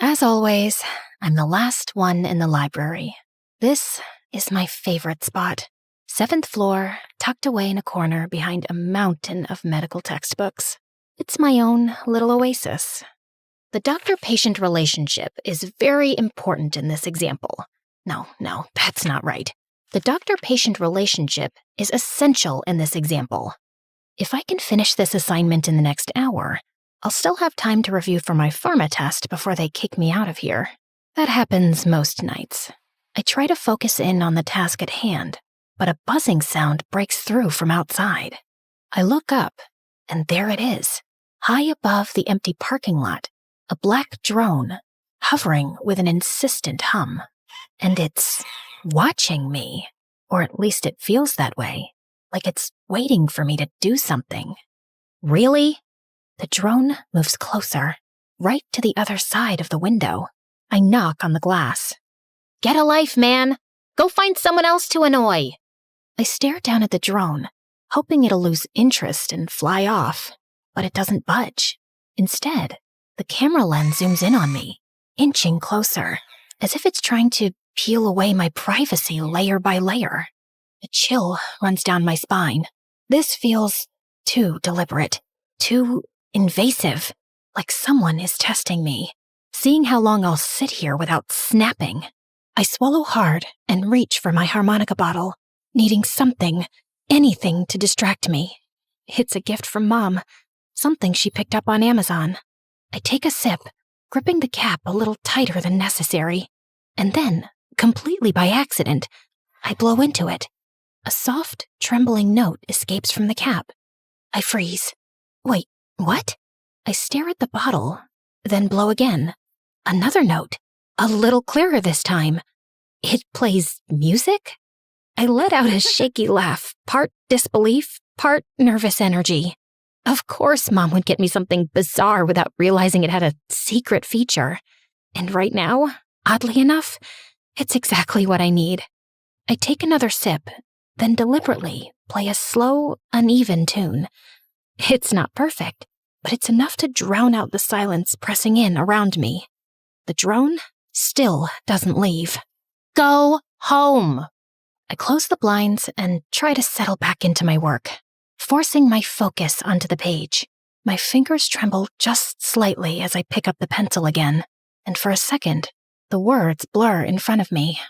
As always, I'm the last one in the library. This is my favorite spot. 7th floor, tucked away in a corner behind a mountain of medical textbooks. It's my own little oasis. The doctor-patient relationship is very important in this example. No, that's not right. The doctor-patient relationship is essential in this example. If I can finish this assignment in the next hour, I'll still have time to review for my pharma test before they kick me out of here. That happens most nights. I try to focus in on the task at hand, but a buzzing sound breaks through from outside. I look up, and there it is, high above the empty parking lot, a black drone, hovering with an insistent hum. And it's watching me, or at least it feels that way, like it's waiting for me to do something. Really? The drone moves closer, right to the other side of the window. I knock on the glass. Get a life, man! Go find someone else to annoy! I stare down at the drone, hoping it'll lose interest and fly off, but it doesn't budge. Instead, the camera lens zooms in on me, inching closer, as if it's trying to peel away my privacy layer by layer. A chill runs down my spine. This feels too deliberate, too invasive, like someone is testing me, seeing how long I'll sit here without snapping. I swallow hard and reach for my harmonica bottle, needing something, anything to distract me. It's a gift from Mom, something she picked up on Amazon. I take a sip, gripping the cap a little tighter than necessary, and then, completely by accident, I blow into it. A soft, trembling note escapes from the cap. I freeze. Wait, what? I stare at the bottle, then blow again. Another note, a little clearer this time. It plays music? I let out a shaky laugh, part disbelief, part nervous energy. Of course Mom would get me something bizarre without realizing it had a secret feature. And right now, oddly enough, it's exactly what I need. I take another sip, then deliberately play a slow, uneven tune. It's not perfect, but it's enough to drown out the silence pressing in around me. The drone still doesn't leave. Go home! I close the blinds and try to settle back into my work, forcing my focus onto the page. My fingers tremble just slightly as I pick up the pencil again, and for a second, the words blur in front of me.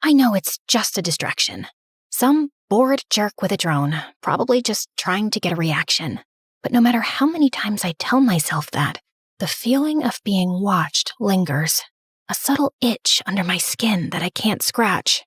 I know it's just a distraction. Some bored jerk with a drone, probably just trying to get a reaction. But no matter how many times I tell myself that, the feeling of being watched lingers, a subtle itch under my skin that I can't scratch.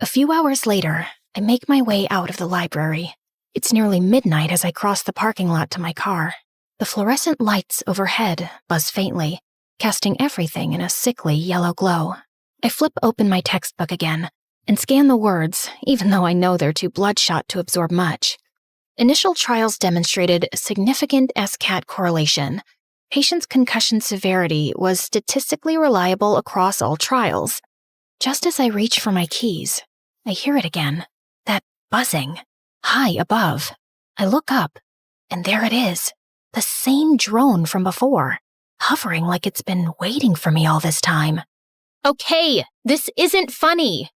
A few hours later, I make my way out of the library. It's nearly midnight as I cross the parking lot to my car. The fluorescent lights overhead buzz faintly, casting everything in a sickly yellow glow. I flip open my textbook again and scan the words, even though I know they're too bloodshot to absorb much. Initial trials demonstrated significant SCAT correlation. Patients' concussion severity was statistically reliable across all trials. Just as I reach for my keys, I hear it again, that buzzing, high above. I look up, and there it is, the same drone from before, hovering like it's been waiting for me all this time. Okay, this isn't funny.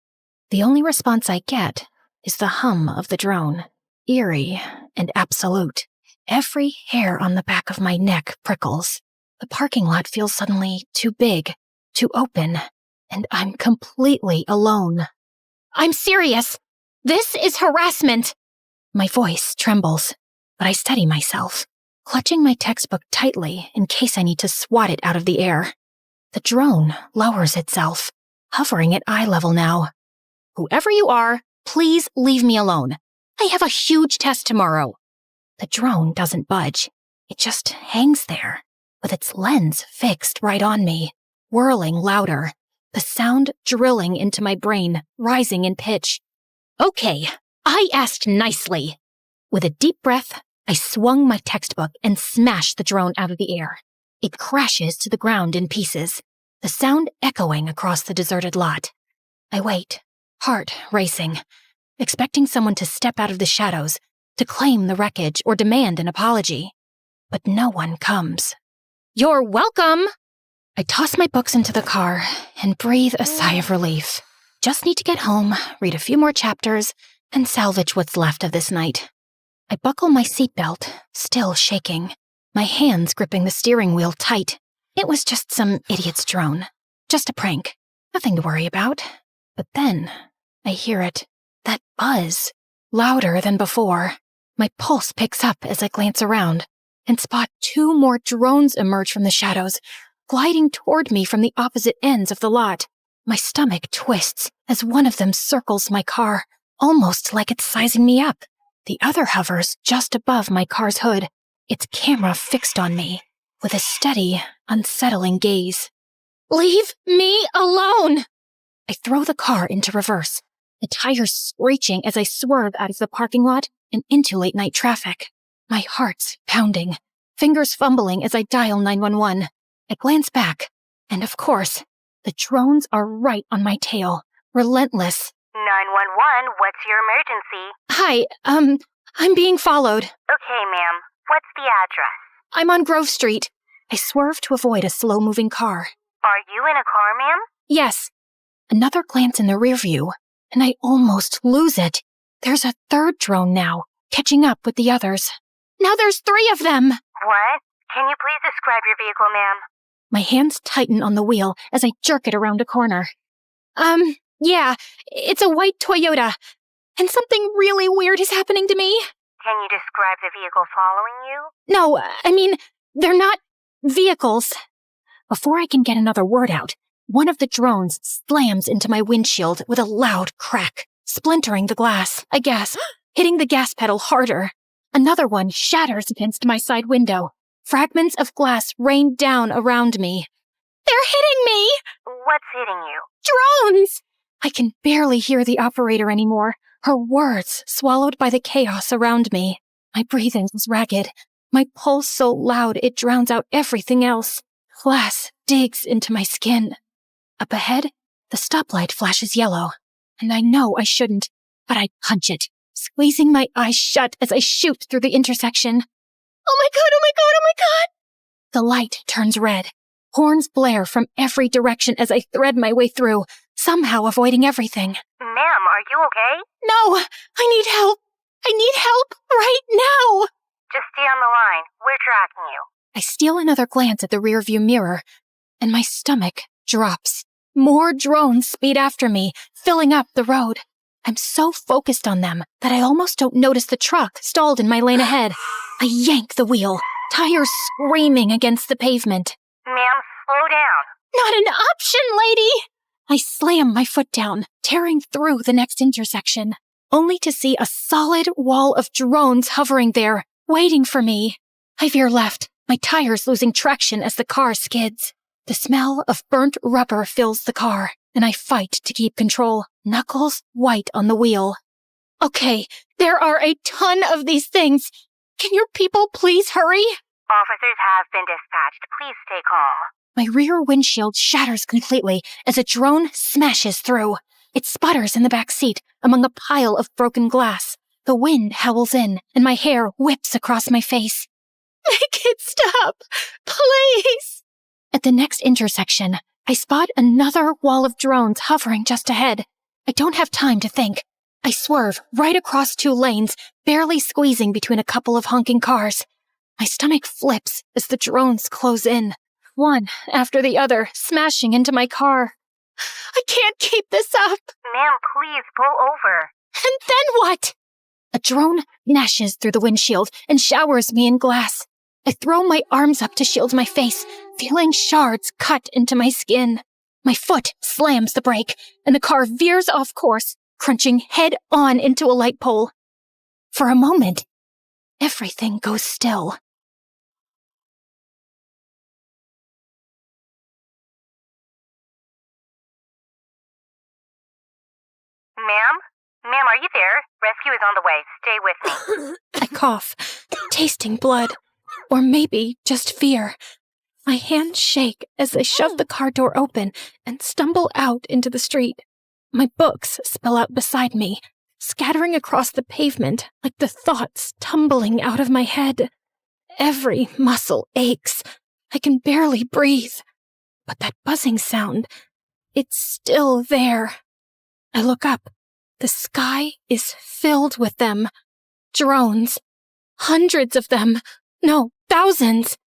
The only response I get is the hum of the drone, eerie and absolute. Every hair on the back of my neck prickles. The parking lot feels suddenly too big, too open, and I'm completely alone. I'm serious! This is harassment! My voice trembles, but I steady myself, clutching my textbook tightly in case I need to swat it out of the air. The drone lowers itself, hovering at eye level now. Whoever you are, please leave me alone. I have a huge test tomorrow. The drone doesn't budge. It just hangs there, with its lens fixed right on me, whirling louder, the sound drilling into my brain, rising in pitch. Okay, I asked nicely. With a deep breath, I swung my textbook and smashed the drone out of the air. It crashes to the ground in pieces, the sound echoing across the deserted lot. I wait, heart racing, expecting someone to step out of the shadows, to claim the wreckage or demand an apology. But no one comes. You're welcome! I toss my books into the car and breathe a sigh of relief. Just need to get home, read a few more chapters, and salvage what's left of this night. I buckle my seatbelt, still shaking, my hands gripping the steering wheel tight. It was just some idiot's drone. Just a prank. Nothing to worry about. But then, I hear it. That buzz. Louder than before. My pulse picks up as I glance around and spot 2 more drones emerge from the shadows, gliding toward me from the opposite ends of the lot. My stomach twists as one of them circles my car, almost like it's sizing me up. The other hovers just above my car's hood, its camera fixed on me, with a steady, unsettling gaze. Leave me alone! I throw the car into reverse, the tires screeching as I swerve out of the parking lot and into late-night traffic. My heart's pounding, fingers fumbling as I dial 911. I glance back, and of course, the drones are right on my tail, relentless. 911, what's your emergency? Hi, I'm being followed. Okay, ma'am. What's the address? I'm on Grove Street. I swerve to avoid a slow-moving car. Are you in a car, ma'am? Yes. Another glance in the rear view, and I almost lose it. There's a 3rd drone now, catching up with the others. Now there's 3 of them! What? Can you please describe your vehicle, ma'am? My hands tighten on the wheel as I jerk it around a corner. Yeah, it's a white Toyota, and something really weird is happening to me. Can you describe the vehicle following you? No, I mean, they're not vehicles. Before I can get another word out, one of the drones slams into my windshield with a loud crack, splintering the glass. I gasp, hitting the gas pedal harder. Another one shatters against my side window. Fragments of glass rain down around me. They're hitting me! What's hitting you? Drones! I can barely hear the operator anymore, her words swallowed by the chaos around me. My breathing is ragged, my pulse so loud it drowns out everything else. Glass digs into my skin. Up ahead, the stoplight flashes yellow, and I know I shouldn't, but I punch it, squeezing my eyes shut as I shoot through the intersection. Oh my god, oh my god, oh my god! The light turns red. Horns blare from every direction as I thread my way through, somehow avoiding everything. Ma'am, are you okay? No! I need help! I need help right now! Just stay on the line. We're tracking you. I steal another glance at the rearview mirror, and my stomach drops. More drones speed after me, filling up the road. I'm so focused on them that I almost don't notice the truck stalled in my lane ahead. I yank the wheel, tires screaming against the pavement. Ma'am, slow down. Not an option, lady! I slam my foot down, tearing through the next intersection, only to see a solid wall of drones hovering there, waiting for me. I veer left, my tires losing traction as the car skids. The smell of burnt rubber fills the car, and I fight to keep control, knuckles white on the wheel. Okay, there are a ton of these things. Can your people please hurry? Officers have been dispatched. Please stay calm. My rear windshield shatters completely as a drone smashes through. It sputters in the back seat among a pile of broken glass. The wind howls in, and my hair whips across my face. Make it stop, please! At the next intersection, I spot another wall of drones hovering just ahead. I don't have time to think. I swerve right across 2 lanes, barely squeezing between a couple of honking cars. My stomach flips as the drones close in, one after the other, smashing into my car. I can't keep this up. Ma'am, please pull over. And then what? A drone gnashes through the windshield and showers me in glass. I throw my arms up to shield my face, feeling shards cut into my skin. My foot slams the brake, and the car veers off course, crunching head-on into a light pole. For a moment, everything goes still. Ma'am? Ma'am, are you there? Rescue is on the way. Stay with me. I cough, tasting blood. Or maybe just fear. My hands shake as I shove the car door open and stumble out into the street. My books spill out beside me, scattering across the pavement like the thoughts tumbling out of my head. Every muscle aches. I can barely breathe. But that buzzing sound, it's still there. I look up. The sky is filled with them. Drones. Hundreds of them. No, thousands.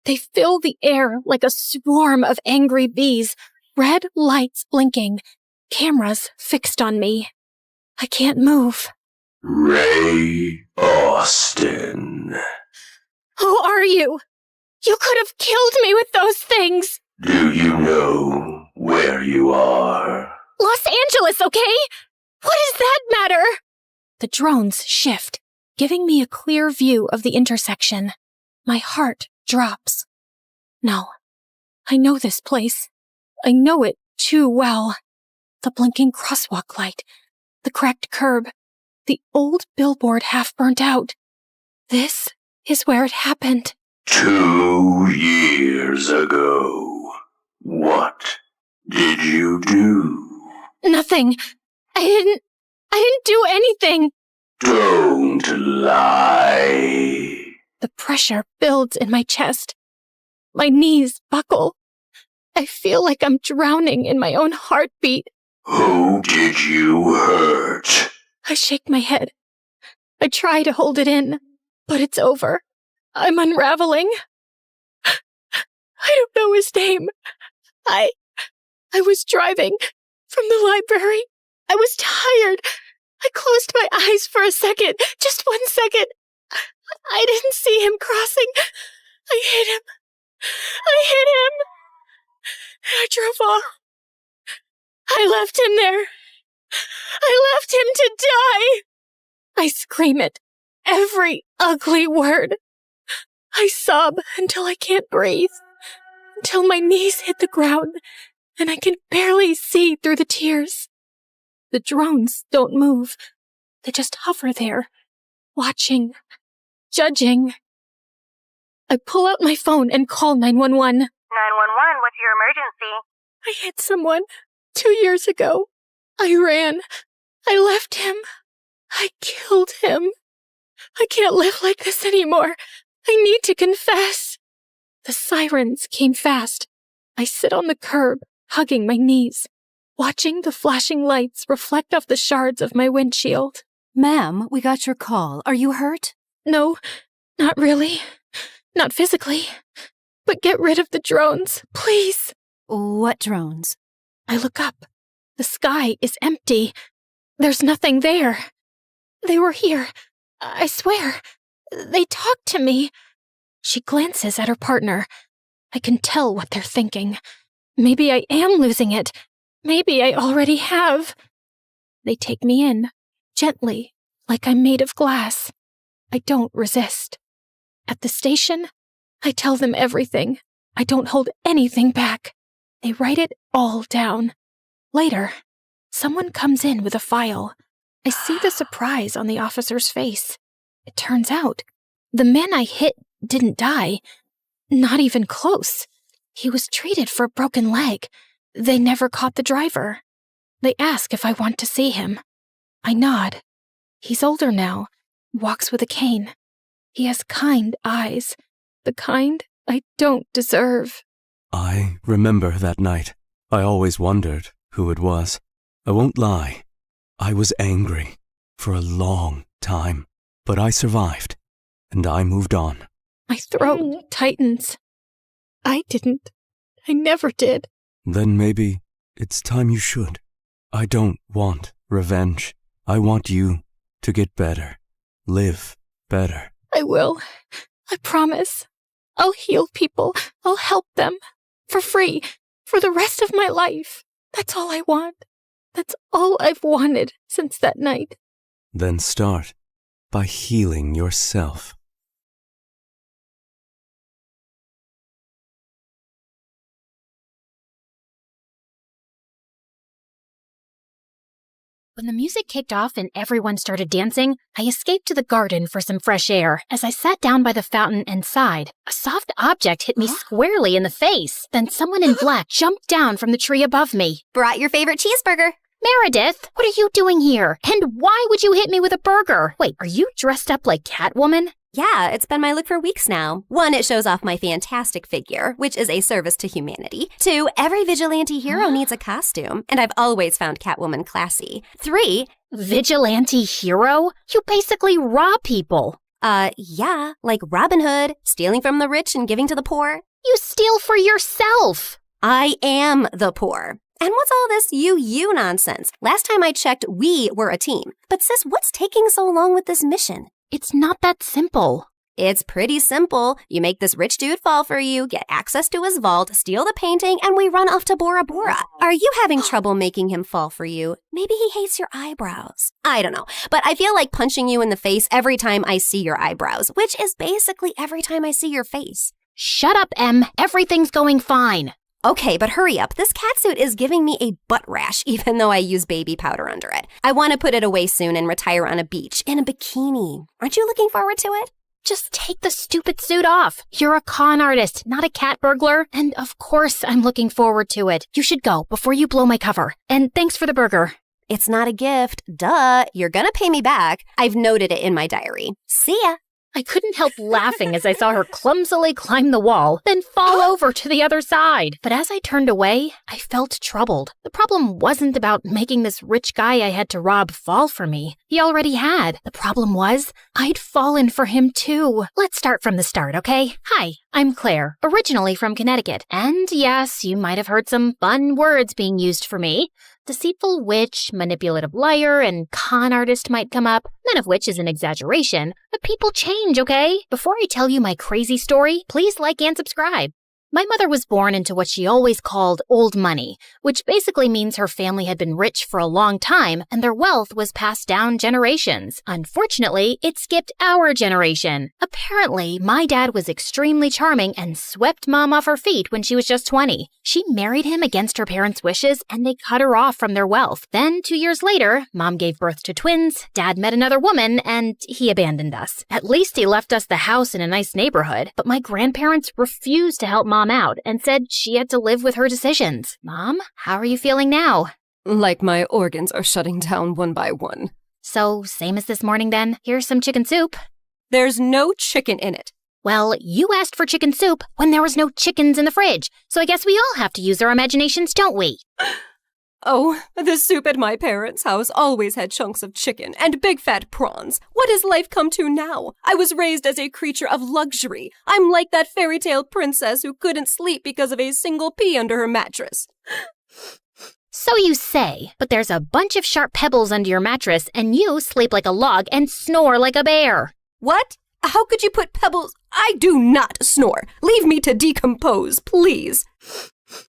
They fill the air like a swarm of angry bees, red lights blinking, cameras fixed on me. I can't move. Ray Austin. Who are you? You could have killed me with those things. Do you know where you are? Los Angeles, okay? What does that matter? The drones shift, giving me a clear view of the intersection. My heart drops. No, I know this place. I know it too well. The blinking crosswalk light, the cracked curb, the old billboard half burnt out. This is where it happened. 2 years ago. What did you do? Nothing. I didn't do anything. Don't lie. The pressure builds in my chest. My knees buckle. I feel like I'm drowning in my own heartbeat. Who did you hurt? I shake my head. I try to hold it in, but it's over. I'm unraveling. I don't know his name. I was driving from the library. I was tired. I closed my eyes for a second, just 1 second. I didn't see him crossing. I hit him. I drove off. I left him there. I left him to die. I scream it. Every ugly word. I sob until I can't breathe. Until my knees hit the ground and I can barely see through the tears. The drones don't move. They just hover there, watching, judging. I pull out my phone and call 911. 911, what's your emergency? I hit someone 2 years ago. I ran. I left him. I killed him. I can't live like this anymore. I need to confess. The sirens came fast. I sit on the curb, hugging my knees, watching the flashing lights reflect off the shards of my windshield. Ma'am, we got your call. Are you hurt? No, not really. Not physically. But get rid of the drones, please. What drones? I look up. The sky is empty. There's nothing there. They were here. I swear. They talked to me. She glances at her partner. I can tell what they're thinking. Maybe I am losing it. Maybe I already have. They take me in, gently, like I'm made of glass. I don't resist. At the station, I tell them everything. I don't hold anything back. They write it all down. Later, someone comes in with a file. I see the surprise on the officer's face. It turns out, the man I hit didn't die. Not even close. He was treated for a broken leg. They never caught the driver. They ask if I want to see him. I nod. He's older now, walks with a cane. He has kind eyes, the kind I don't deserve. I remember that night. I always wondered who it was. I won't lie. I was angry for a long time, but I survived, and I moved on. My throat tightens. I didn't. I never did. Then maybe it's time you should. I don't want revenge. I want you to get better. Live better. I will. I promise. I'll heal people. I'll help them. For free. For the rest of my life. That's all I want. That's all I've wanted since that night. Then start by healing yourself. When the music kicked off and everyone started dancing, I escaped to the garden for some fresh air. As I sat down by the fountain and sighed, a soft object hit me squarely in the face. Then someone in black jumped down from the tree above me. Brought your favorite cheeseburger. Meredith, what are you doing here? And why would you hit me with a burger? Wait, are you dressed up like Catwoman? Yeah, it's been my look for weeks now. 1, it shows off my fantastic figure, which is a service to humanity. 2, every vigilante hero needs a costume, and I've always found Catwoman classy. 3, Vigilante hero? You basically rob people. Yeah, like Robin Hood, stealing from the rich and giving to the poor. You steal for yourself. I am the poor. And what's all this you nonsense? Last time I checked, we were a team. But sis, what's taking so long with this mission? It's not that simple. It's pretty simple. You make this rich dude fall for you, get access to his vault, steal the painting, and we run off to Bora Bora. Are you having trouble making him fall for you? Maybe he hates your eyebrows. I don't know, but I feel like punching you in the face every time I see your eyebrows, which is basically every time I see your face. Shut up, Em. Everything's going fine. Okay, but hurry up. This catsuit is giving me a butt rash, even though I use baby powder under it. I want to put it away soon and retire on a beach in a bikini. Aren't you looking forward to it? Just take the stupid suit off. You're a con artist, not a cat burglar. And of course, I'm looking forward to it. You should go before you blow my cover. And thanks for the burger. It's not a gift. Duh. You're gonna pay me back. I've noted it in my diary. See ya. I couldn't help laughing as I saw her clumsily climb the wall, then fall over to the other side. But as I turned away, I felt troubled. The problem wasn't about making this rich guy I had to rob fall for me. He already had. The problem was, I'd fallen for him too. Let's start from the start, okay? Hi, I'm Claire, originally from Connecticut. And yes, you might have heard some fun words being used for me. Deceitful witch, manipulative liar, and con artist might come up, none of which is an exaggeration. But people change, okay? Before I tell you my crazy story, please like and subscribe. My mother was born into what she always called old money, which basically means her family had been rich for a long time and their wealth was passed down generations. Unfortunately, it skipped our generation. Apparently, my dad was extremely charming and swept Mom off her feet when she was just 20. She married him against her parents' wishes and they cut her off from their wealth. Then, 2 years later, Mom gave birth to twins, Dad met another woman, and he abandoned us. At least he left us the house in a nice neighborhood, but my grandparents refused to help Mom out and said she had to live with her decisions. Mom, how are you feeling now? Like my organs are shutting down one by one. So, same as this morning then. Here's some chicken soup. There's no chicken in it. Well, you asked for chicken soup when there was no chickens in the fridge, so I guess we all have to use our imaginations, don't we? Oh, the soup at my parents' house always had chunks of chicken and big fat prawns. What has life come to now? I was raised as a creature of luxury. I'm like that fairy tale princess who couldn't sleep because of a single pea under her mattress. So you say, but there's a bunch of sharp pebbles under your mattress and you sleep like a log and snore like a bear. What? How could you put pebbles? I do not snore. Leave me to decompose, please.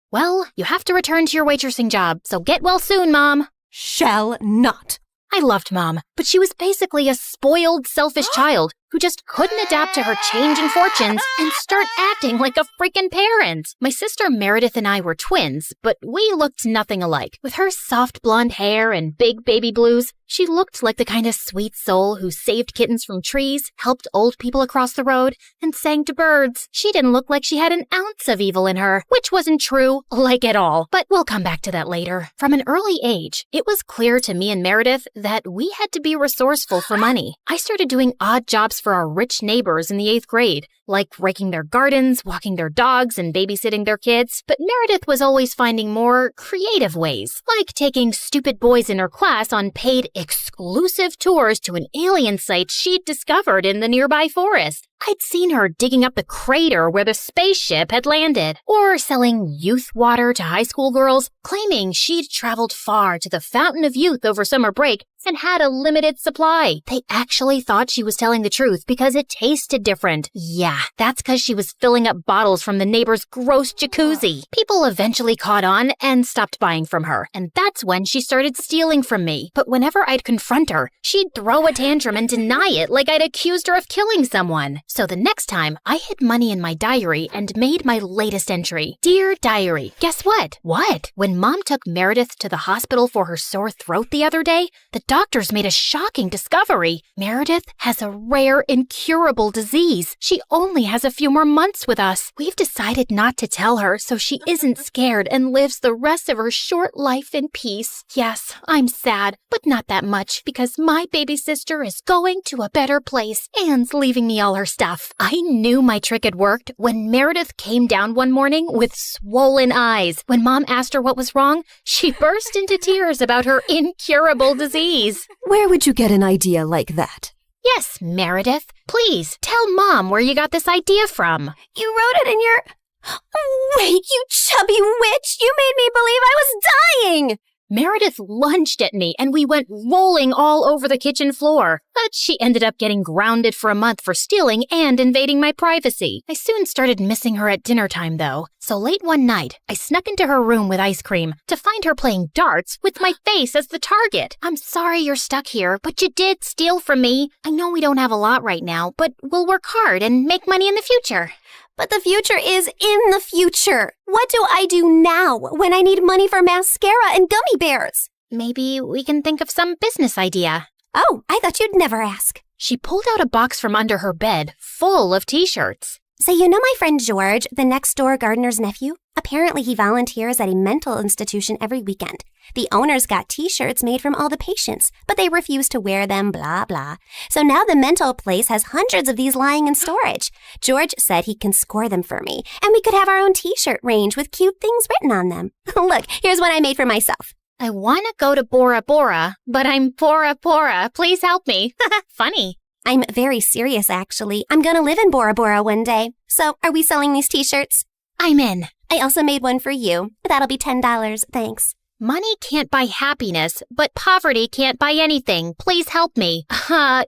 Well, you have to return to your waitressing job, so get well soon, Mom. Shall not. I loved Mom, but she was basically a spoiled, selfish child who just couldn't adapt to her changing fortunes and start acting like a freaking parent. My sister Meredith and I were twins, but we looked nothing alike. With her soft blonde hair and big baby blues, she looked like the kind of sweet soul who saved kittens from trees, helped old people across the road, and sang to birds. She didn't look like she had an ounce of evil in her, which wasn't true, like at all. But we'll come back to that later. From an early age, it was clear to me and Meredith that we had to be resourceful for money. I started doing odd jobs for our rich neighbors in the 8th grade, like raking their gardens, walking their dogs, and babysitting their kids. But Meredith was always finding more creative ways, like taking stupid boys in her class on paid exclusive tours to an alien site she'd discovered in the nearby forest. I'd seen her digging up the crater where the spaceship had landed, or selling youth water to high school girls, claiming she'd traveled far to the Fountain of Youth over summer break and had a limited supply. They actually thought she was telling the truth because it tasted different. Yeah, that's because she was filling up bottles from the neighbor's gross jacuzzi. People eventually caught on and stopped buying from her, and that's when she started stealing from me. But whenever I'd confront her, she'd throw a tantrum and deny it like I'd accused her of killing someone. So the next time, I hid money in my diary and made my latest entry. Dear Diary, guess what? What? When Mom took Meredith to the hospital for her sore throat the other day, the doctors made a shocking discovery. Meredith has a rare, incurable disease. She only only has a few more months with us. We've decided not to tell her so she isn't scared and lives the rest of her short life in peace. Yes, I'm sad, but not that much because my baby sister is going to a better place and leaving me all her stuff. I knew my trick had worked when Meredith came down one morning with swollen eyes. When Mom asked her what was wrong, she burst into tears about her incurable disease. Where would you get an idea like that? Yes, Meredith. Please, tell Mom where you got this idea from. You wrote it in your... Oh, wait, you chubby witch! You made me believe I was dying! Meredith lunged at me and we went rolling all over the kitchen floor. But she ended up getting grounded for a month for stealing and invading my privacy. I soon started missing her at dinner time, though. So late one night, I snuck into her room with ice cream to find her playing darts with my face as the target. I'm sorry you're stuck here, but you did steal from me. I know we don't have a lot right now, but we'll work hard and make money in the future. But the future is in the future. What do I do now when I need money for mascara and gummy bears? Maybe we can think of some business idea. Oh, I thought you'd never ask. She pulled out a box from under her bed full of t-shirts. So you know my friend George, the next-door gardener's nephew? Apparently he volunteers at a mental institution every weekend. The owners got t-shirts made from all the patients, but they refuse to wear them, blah, blah. So now the mental place has hundreds of these lying in storage. George said he can score them for me, and we could have our own t-shirt range with cute things written on them. Look, here's one I made for myself. I want to go to Bora Bora, but I'm Bora Bora. Please help me. Funny. I'm very serious, actually. I'm gonna live in Bora Bora one day. So, are we selling these t-shirts? I'm in. I also made one for you. That'll be $10, thanks. Money can't buy happiness, but poverty can't buy anything. Please help me.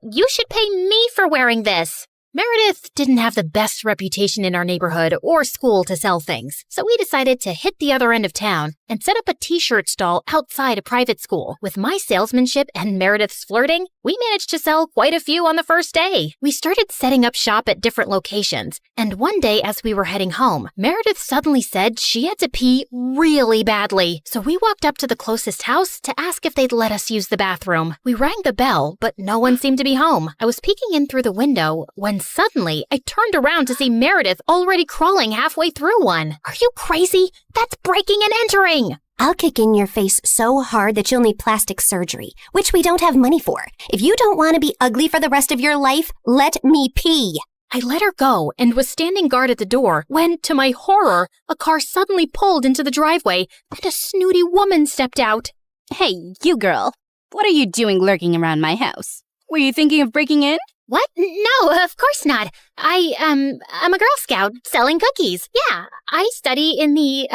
You should pay me for wearing this. Meredith didn't have the best reputation in our neighborhood or school to sell things, so we decided to hit the other end of town and set up a t-shirt stall outside a private school. With my salesmanship and Meredith's flirting, we managed to sell quite a few on the first day. We started setting up shop at different locations, and one day as we were heading home, Meredith suddenly said she had to pee really badly. So we walked up to the closest house to ask if they'd let us use the bathroom. We rang the bell, but no one seemed to be home. I was peeking in through the window when suddenly I turned around to see Meredith already crawling halfway through one. Are you crazy? That's breaking and entering! I'll kick in your face so hard that you'll need plastic surgery, which we don't have money for. If you don't want to be ugly for the rest of your life, let me pee. I let her go and was standing guard at the door when, to my horror, a car suddenly pulled into the driveway and a snooty woman stepped out. Hey, you girl. What are you doing lurking around my house? Were you thinking of breaking in? What? No, of course not. I'm a Girl Scout selling cookies. Yeah, I study in the,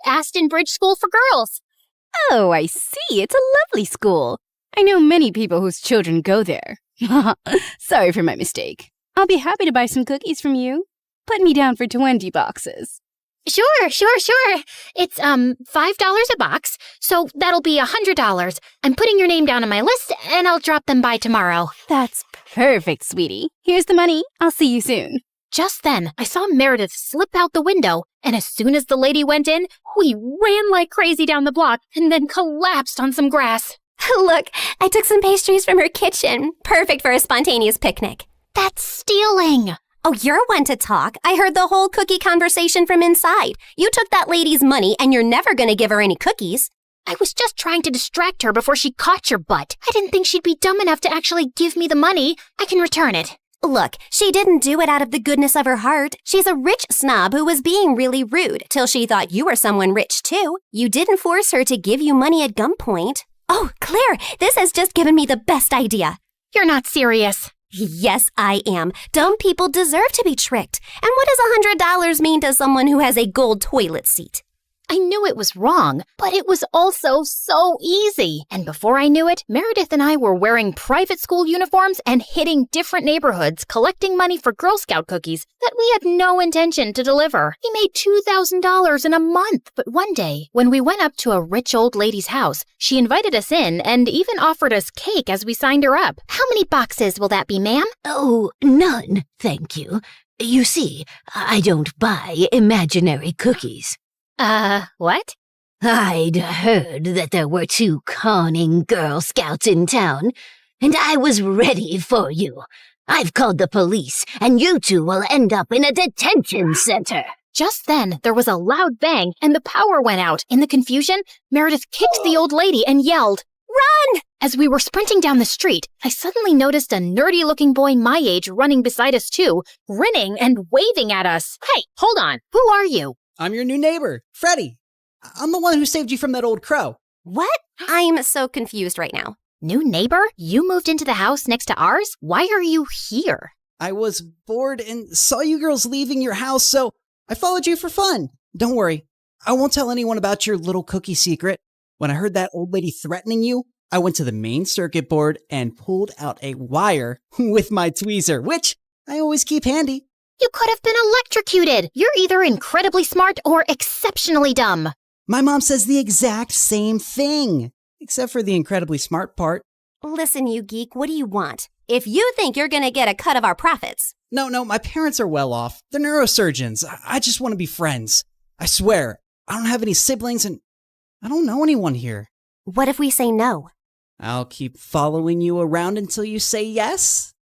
Aston Bridge School for Girls. Oh, I see. It's a lovely school. I know many people whose children go there. Sorry for my mistake. I'll be happy to buy some cookies from you. Put me down for 20 boxes. Sure. It's, $5 a box, so that'll be $100. I'm putting your name down on my list, and I'll drop them by tomorrow. That's perfect, sweetie. Here's the money. I'll see you soon. Just then, I saw Meredith slip out the window, and as soon as the lady went in, we ran like crazy down the block and then collapsed on some grass. Look, I took some pastries from her kitchen. Perfect for a spontaneous picnic. That's stealing. Oh, you're one to talk. I heard the whole cookie conversation from inside. You took that lady's money, and you're never going to give her any cookies. I was just trying to distract her before she caught your butt. I didn't think she'd be dumb enough to actually give me the money. I can return it. Look, she didn't do it out of the goodness of her heart. She's a rich snob who was being really rude till she thought you were someone rich, too. You didn't force her to give you money at gunpoint. Oh, Claire, this has just given me the best idea. You're not serious. Yes, I am. Dumb people deserve to be tricked. And what does $100 mean to someone who has a gold toilet seat? I knew it was wrong, but it was also so easy. And before I knew it, Meredith and I were wearing private school uniforms and hitting different neighborhoods, collecting money for Girl Scout cookies that we had no intention to deliver. We made $2,000 in a month. But one day, when we went up to a rich old lady's house, she invited us in and even offered us cake as we signed her up. How many boxes will that be, ma'am? Oh, none, thank you. You see, I don't buy imaginary cookies. What? I'd heard that there were 2 conning Girl Scouts in town, and I was ready for you. I've called the police, and you two will end up in a detention center. Just then, there was a loud bang and the power went out. In the confusion, Meredith kicked the old lady and yelled, "Run!" As we were sprinting down the street, I suddenly noticed a nerdy-looking boy my age running beside us too, grinning and waving at us. Hey, hold on. Who are you? I'm your new neighbor, Freddie. I'm the one who saved you from that old crow. What? I'm so confused right now. New neighbor? You moved into the house next to ours? Why are you here? I was bored and saw you girls leaving your house, so I followed you for fun. Don't worry, I won't tell anyone about your little cookie secret. When I heard that old lady threatening you, I went to the main circuit board and pulled out a wire with my tweezer, which I always keep handy. You could have been electrocuted. You're either incredibly smart or exceptionally dumb. My mom says the exact same thing, except for the incredibly smart part. Listen, you geek, what do you want? If you think you're gonna get a cut of our profits. No, my parents are well off. They're neurosurgeons. I just want to be friends. I swear, I don't have any siblings and I don't know anyone here. What if we say no? I'll keep following you around until you say yes.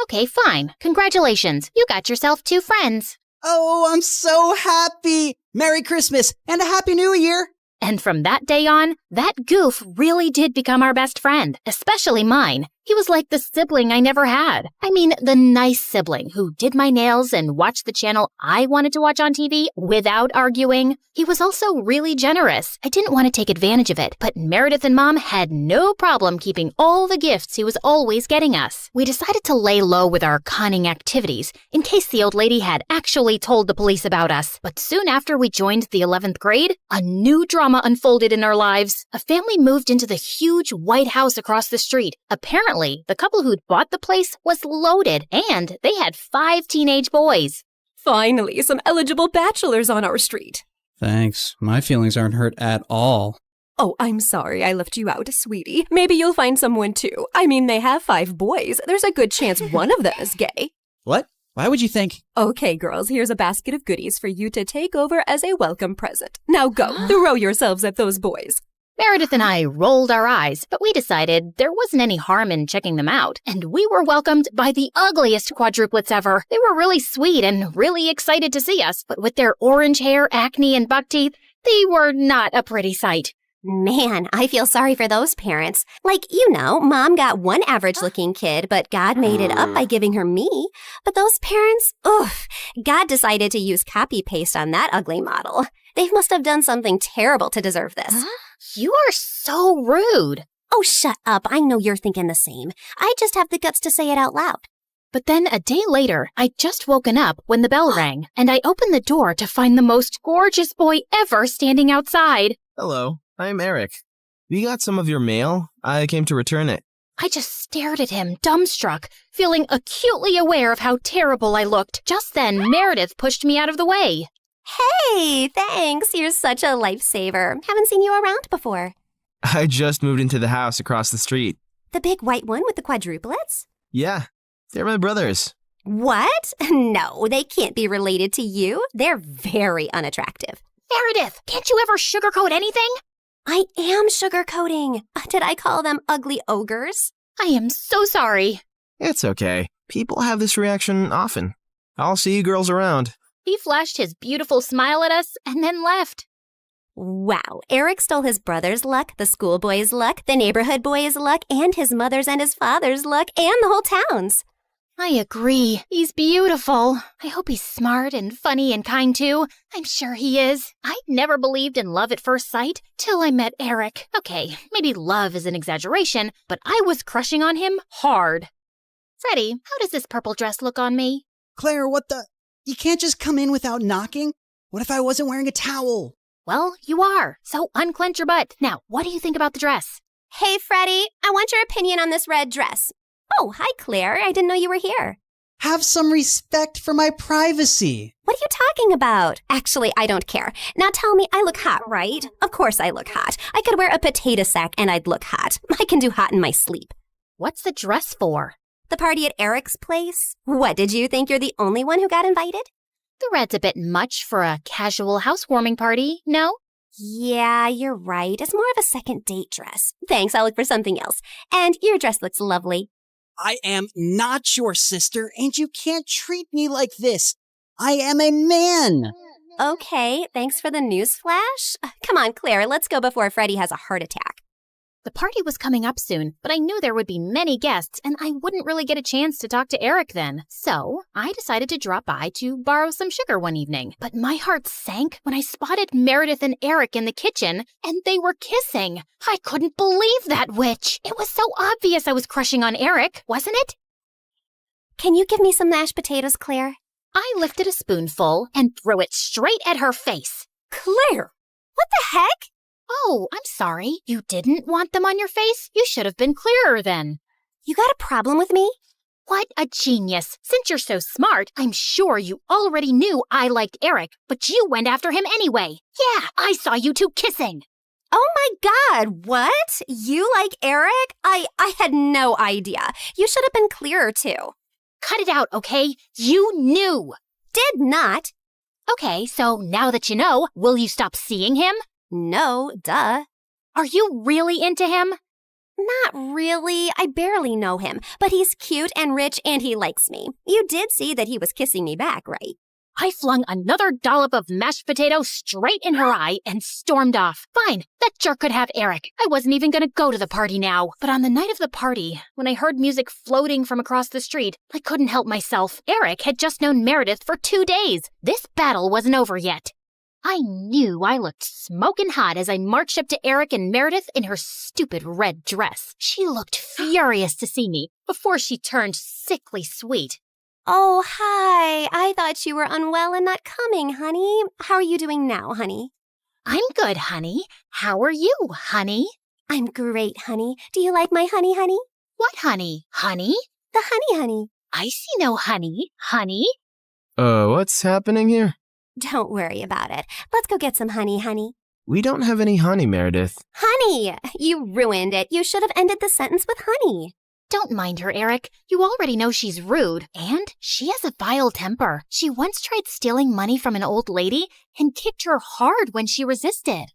Okay, fine. Congratulations. You got yourself 2 friends. Oh, I'm so happy! Merry Christmas and a Happy New Year! And from that day on, that goof really did become our best friend, especially mine. He was like the sibling I never had. I mean, the nice sibling who did my nails and watched the channel I wanted to watch on TV without arguing. He was also really generous. I didn't want to take advantage of it, but Meredith and Mom had no problem keeping all the gifts he was always getting us. We decided to lay low with our conning activities in case the old lady had actually told the police about us. But soon after we joined the 11th grade, a new drama unfolded in our lives. A family moved into the huge white house across the street. Apparently, the couple who'd bought the place was loaded, and they had 5 teenage boys. Finally, some eligible bachelors on our street. Thanks. My feelings aren't hurt at all. Oh, I'm sorry I left you out, sweetie. Maybe you'll find someone too. I mean, they have 5 boys. There's a good chance one of them is gay. What? Why would you think? Okay, girls, here's a basket of goodies for you to take over as a welcome present. Now go, throw yourselves at those boys. Meredith and I rolled our eyes, but we decided there wasn't any harm in checking them out, and we were welcomed by the ugliest quadruplets ever. They were really sweet and really excited to see us, but with their orange hair, acne, and buck teeth, they were not a pretty sight. Man, I feel sorry for those parents. Like, Mom got one average-looking kid, but God made it up by giving her me. But those parents, God decided to use copy-paste on that ugly model. They must have done something terrible to deserve this. Huh? You are so rude. Oh, shut up. I know you're thinking the same. I just have the guts to say it out loud. But then a day later, I'd just woken up when the bell rang, and I opened the door to find the most gorgeous boy ever standing outside. Hello, I'm Eric. You got some of your mail? I came to return it. I just stared at him, dumbstruck, feeling acutely aware of how terrible I looked. Just then, Meredith pushed me out of the way. Hey, thanks. You're such a lifesaver. Haven't seen you around before. I just moved into the house across the street. The big white one with the quadruplets? Yeah, they're my brothers. What? No, they can't be related to you. They're very unattractive. Meredith, can't you ever sugarcoat anything? I am sugarcoating. Did I call them ugly ogres? I am so sorry. It's okay. People have this reaction often. I'll see you girls around. He flashed his beautiful smile at us and then left. Wow, Eric stole his brother's luck, the schoolboy's luck, the neighborhood boy's luck, and his mother's and his father's luck, and the whole town's. I agree. He's beautiful. I hope he's smart and funny and kind too. I'm sure he is. I never believed in love at first sight till I met Eric. Okay, maybe love is an exaggeration, but I was crushing on him hard. Freddie, how does this purple dress look on me? Claire, what the? You can't just come in without knocking? What if I wasn't wearing a towel? Well, you are, so unclench your butt. Now, what do you think about the dress? Hey, Freddie, I want your opinion on this red dress. Oh, hi, Claire. I didn't know you were here. Have some respect for my privacy. What are you talking about? Actually, I don't care. Now tell me, I look hot, right? Of course I look hot. I could wear a potato sack and I'd look hot. I can do hot in my sleep. What's the dress for? The party at Eric's place? What, did you think you're the only one who got invited? The red's a bit much for a casual housewarming party, no? Yeah, you're right. It's more of a second date dress. Thanks, I'll look for something else. And your dress looks lovely. I am not your sister, and you can't treat me like this. I am a man. Okay, thanks for the news flash. Come on, Claire, let's go before Freddie has a heart attack. The party was coming up soon, but I knew there would be many guests, and I wouldn't really get a chance to talk to Eric then. So I decided to drop by to borrow some sugar one evening. But my heart sank when I spotted Meredith and Eric in the kitchen, and they were kissing. I couldn't believe that witch. It was so obvious I was crushing on Eric, wasn't it? Can you give me some mashed potatoes, Claire? I lifted a spoonful and threw it straight at her face. Claire! What the heck? Oh, I'm sorry. You didn't want them on your face? You should have been clearer then. You got a problem with me? What a genius. Since you're so smart, I'm sure you already knew I liked Eric, but you went after him anyway. Yeah, I saw you two kissing. Oh my God, what? You like Eric? I had no idea. You should have been clearer too. Cut it out, okay? You knew. Did not. Okay, so now that you know, will you stop seeing him? No, duh. Are you really into him? Not really. I barely know him, but he's cute and rich and he likes me. You did see that he was kissing me back, right? I flung another dollop of mashed potato straight in her eye and stormed off. Fine, that jerk could have Eric. I wasn't even gonna go to the party now. But on the night of the party, when I heard music floating from across the street, I couldn't help myself. Eric had just known Meredith for 2 days. This battle wasn't over yet. I knew I looked smoking hot as I marched up to Eric and Meredith in her stupid red dress. She looked furious to see me before she turned sickly sweet. Oh, hi. I thought you were unwell and not coming, honey. How are you doing now, honey? I'm good, honey. How are you, honey? I'm great, honey. Do you like my honey, honey? What honey? Honey? The honey. I see no honey. Honey? What's happening here? Don't worry about it. Let's go get some honey, honey. We don't have any honey, Meredith. Honey! You ruined it. You should have ended the sentence with honey. Don't mind her, Eric. You already know she's rude. And she has a vile temper. She once tried stealing money from an old lady and kicked her hard when she resisted.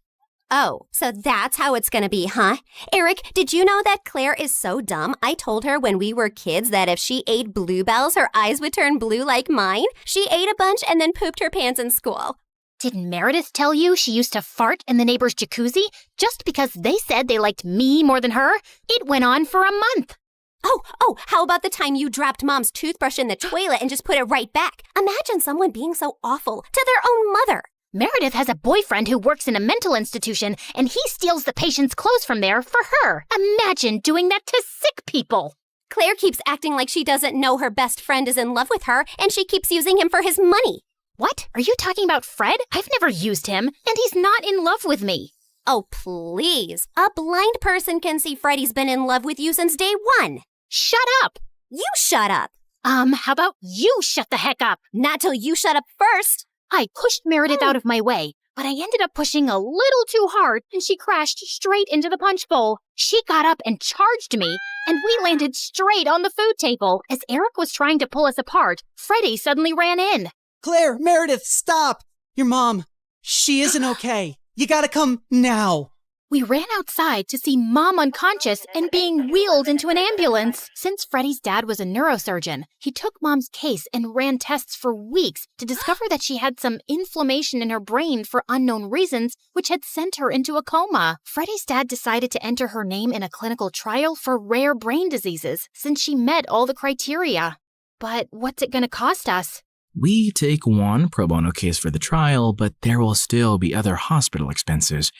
Oh, so that's how it's gonna be, huh? Eric, did you know that Claire is so dumb? I told her when we were kids that if she ate bluebells, her eyes would turn blue like mine. She ate a bunch and then pooped her pants in school. Didn't Meredith tell you she used to fart in the neighbor's jacuzzi just because they said they liked me more than her? It went on for a month. Oh, how about the time you dropped Mom's toothbrush in the toilet and just put it right back? Imagine someone being so awful to their own mother. Meredith has a boyfriend who works in a mental institution, and he steals the patient's clothes from there for her. Imagine doing that to sick people. Claire keeps acting like she doesn't know her best friend is in love with her, and she keeps using him for his money. What? Are you talking about Fred? I've never used him, and he's not in love with me. Oh, please. A blind person can see Freddie's been in love with you since day one. Shut up. You shut up. How about you shut the heck up? Not till you shut up first. I pushed Meredith out of my way, but I ended up pushing a little too hard, and she crashed straight into the punch bowl. She got up and charged me, and we landed straight on the food table. As Eric was trying to pull us apart, Freddie suddenly ran in. Claire, Meredith, stop! Your mom, she isn't okay. You gotta come now. We ran outside to see Mom unconscious and being wheeled into an ambulance. Since Freddie's dad was a neurosurgeon, he took Mom's case and ran tests for weeks to discover that she had some inflammation in her brain for unknown reasons, which had sent her into a coma. Freddie's dad decided to enter her name in a clinical trial for rare brain diseases since she met all the criteria. But what's it going to cost us? We take one pro bono case for the trial, but there will still be other hospital expenses.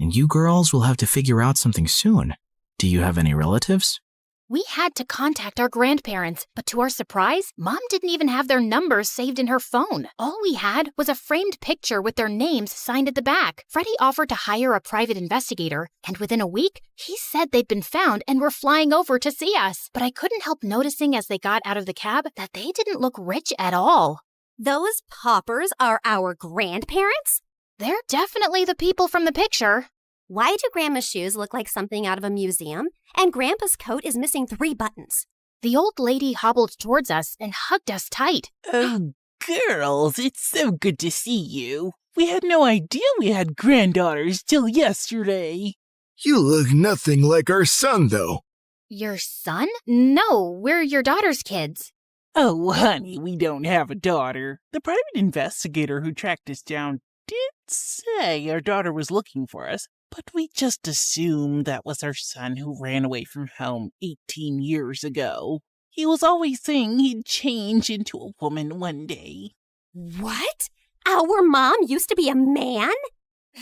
And you girls will have to figure out something soon. Do you have any relatives? We had to contact our grandparents, but to our surprise, Mom didn't even have their numbers saved in her phone. All we had was a framed picture with their names signed at the back. Freddie offered to hire a private investigator, and within a week, he said they'd been found and were flying over to see us. But I couldn't help noticing as they got out of the cab that they didn't look rich at all. Those paupers are our grandparents? They're definitely the people from the picture. Why do Grandma's shoes look like something out of a museum? And Grandpa's coat is missing 3 buttons. The old lady hobbled towards us and hugged us tight. Oh, girls, it's so good to see you. We had no idea we had granddaughters till yesterday. You look nothing like our son, though. Your son? No, we're your daughter's kids. Oh, honey, we don't have a daughter. The private investigator who tracked us down did say our daughter was looking for us, but we just assumed that was our son who ran away from home 18 years ago. He was always saying he'd change into a woman one day. What? Our mom used to be a man?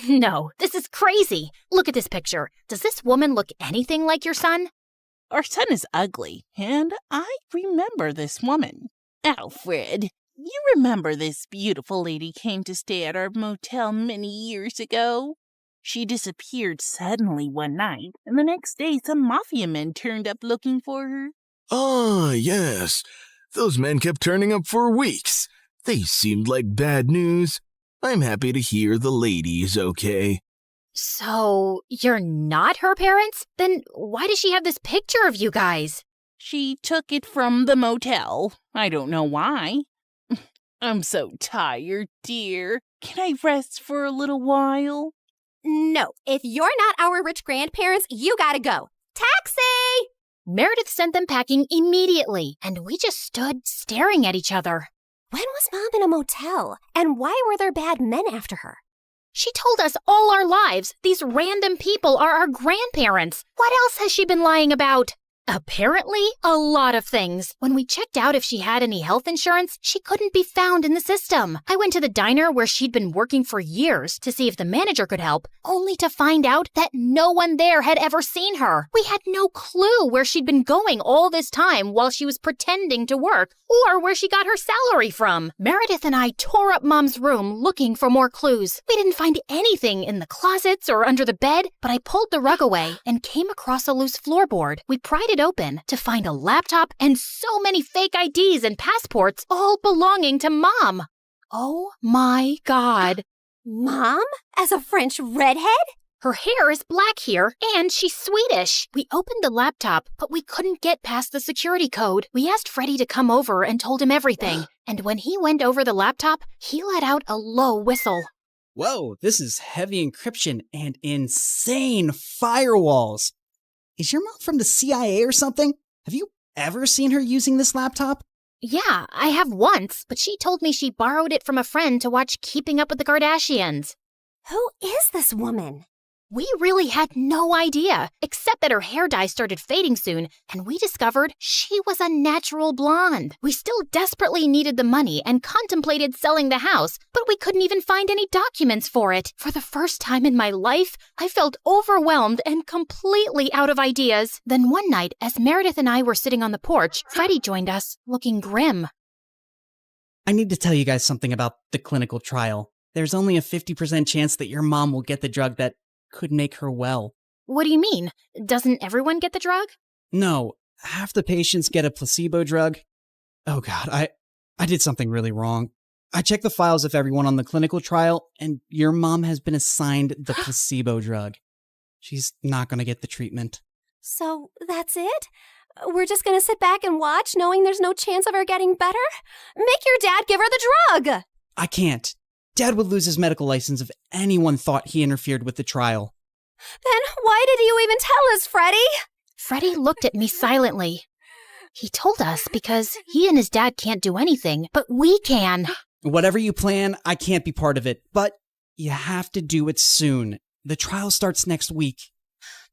No, this is crazy. Look at this picture. Does this woman look anything like your son? Our son is ugly, and I remember this woman. Alfred, you remember this beautiful lady came to stay at our motel many years ago? She disappeared suddenly one night, and the next day some mafia men turned up looking for her. Ah, yes. Those men kept turning up for weeks. They seemed like bad news. I'm happy to hear the lady is okay. So, you're not her parents? Then why does she have this picture of you guys? She took it from the motel. I don't know why. I'm so tired, dear. Can I rest for a little while? No, if you're not our rich grandparents, you gotta go. Taxi! Meredith sent them packing immediately, and we just stood staring at each other. When was Mom in a motel? And why were there bad men after her? She told us all our lives these random people are our grandparents. What else has she been lying about? Apparently, a lot of things. When we checked out if she had any health insurance, she couldn't be found in the system. I went to the diner where she'd been working for years to see if the manager could help, only to find out that no one there had ever seen her. We had no clue where she'd been going all this time while she was pretending to work, or where she got her salary from. Meredith and I tore up Mom's room looking for more clues. We didn't find anything in the closets or under the bed, but I pulled the rug away and came across a loose floorboard. We pried it open to find a laptop and so many fake IDs and passports, all belonging to Mom. Oh my God. Mom? As a French redhead? Her hair is black here, and she's Swedish. We opened the laptop, but we couldn't get past the security code. We asked Freddie to come over and told him everything. And when he went over the laptop, he let out a low whistle. Whoa, this is heavy encryption and insane firewalls. Is your mom from the CIA or something? Have you ever seen her using this laptop? Yeah, I have once, but she told me she borrowed it from a friend to watch Keeping Up with the Kardashians. Who is this woman? We really had no idea, except that her hair dye started fading soon, and we discovered she was a natural blonde. We still desperately needed the money and contemplated selling the house, but we couldn't even find any documents for it. For the first time in my life, I felt overwhelmed and completely out of ideas. Then one night, as Meredith and I were sitting on the porch, Freddie joined us, looking grim. I need to tell you guys something about the clinical trial. There's only a 50% chance that your mom will get the drug that could make her well. What do you mean? Doesn't everyone get the drug? No, half the patients get a placebo drug. Oh God, I did something really wrong. I checked the files of everyone on the clinical trial, and your mom has been assigned the placebo drug. She's not going to get the treatment. So that's it? We're just gonna sit back and watch, knowing there's no chance of her getting better? Make your dad give her the drug! I can't. Dad would lose his medical license if anyone thought he interfered with the trial. Then why did you even tell us, Freddie? Freddie looked at me silently. He told us because he and his dad can't do anything, but we can. Whatever you plan, I can't be part of it, but you have to do it soon. The trial starts next week.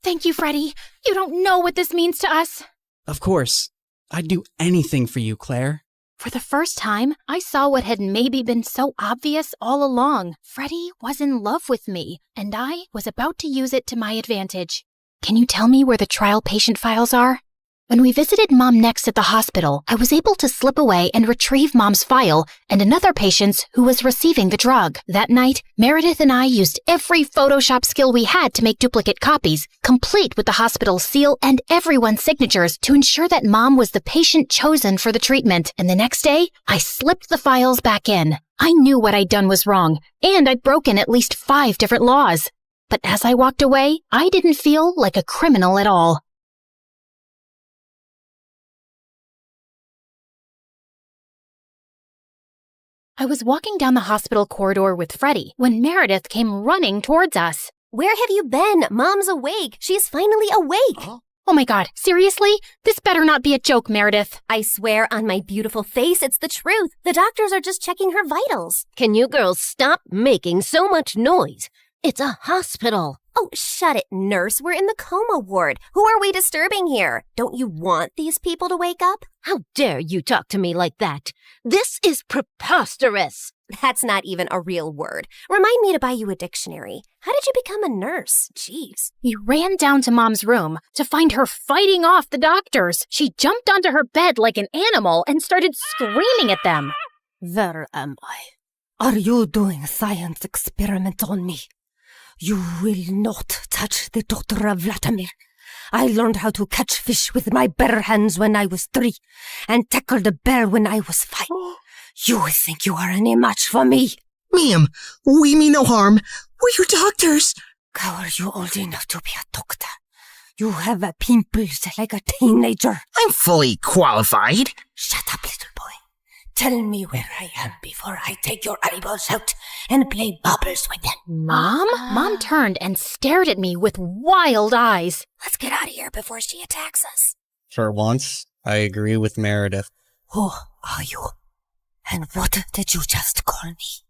Thank you, Freddie. You don't know what this means to us. Of course. I'd do anything for you, Claire. For the first time, I saw what had maybe been so obvious all along. Freddie was in love with me, and I was about to use it to my advantage. Can you tell me where the trial patient files are? When we visited Mom next at the hospital, I was able to slip away and retrieve Mom's file and another patient's who was receiving the drug. That night, Meredith and I used every Photoshop skill we had to make duplicate copies, complete with the hospital's seal and everyone's signatures to ensure that Mom was the patient chosen for the treatment. And the next day, I slipped the files back in. I knew what I'd done was wrong, and I'd broken at least 5 different laws. But as I walked away, I didn't feel like a criminal at all. I was walking down the hospital corridor with Freddie when Meredith came running towards us. Where have you been? Mom's awake. She's finally awake. Oh my god, seriously? This better not be a joke, Meredith. I swear on my beautiful face, it's the truth. The doctors are just checking her vitals. Can you girls stop making so much noise? It's a hospital. Oh, shut it, nurse. We're in the coma ward. Who are we disturbing here? Don't you want these people to wake up? How dare you talk to me like that? This is preposterous. That's not even a real word. Remind me to buy you a dictionary. How did you become a nurse? Jeez. You ran down to Mom's room to find her fighting off the doctors. She jumped onto her bed like an animal and started screaming at them. Where am I? Are you doing a science experiment on me? You will not touch the daughter of Vladimir. I learned how to catch fish with my bare hands when I was 3 and tackled a bear when I was 5. You think you are any match for me? Ma'am, we mean no harm. We're your doctors. How are you old enough to be a doctor? You have pimples like a teenager. I'm fully qualified. Shut up, little boy. Tell me where I am before I take your eyeballs out and play bubbles with them. Mom? Mom turned and stared at me with wild eyes. Let's get out of here before she attacks us. For once, I agree with Meredith. Who are you? And what did you just call me?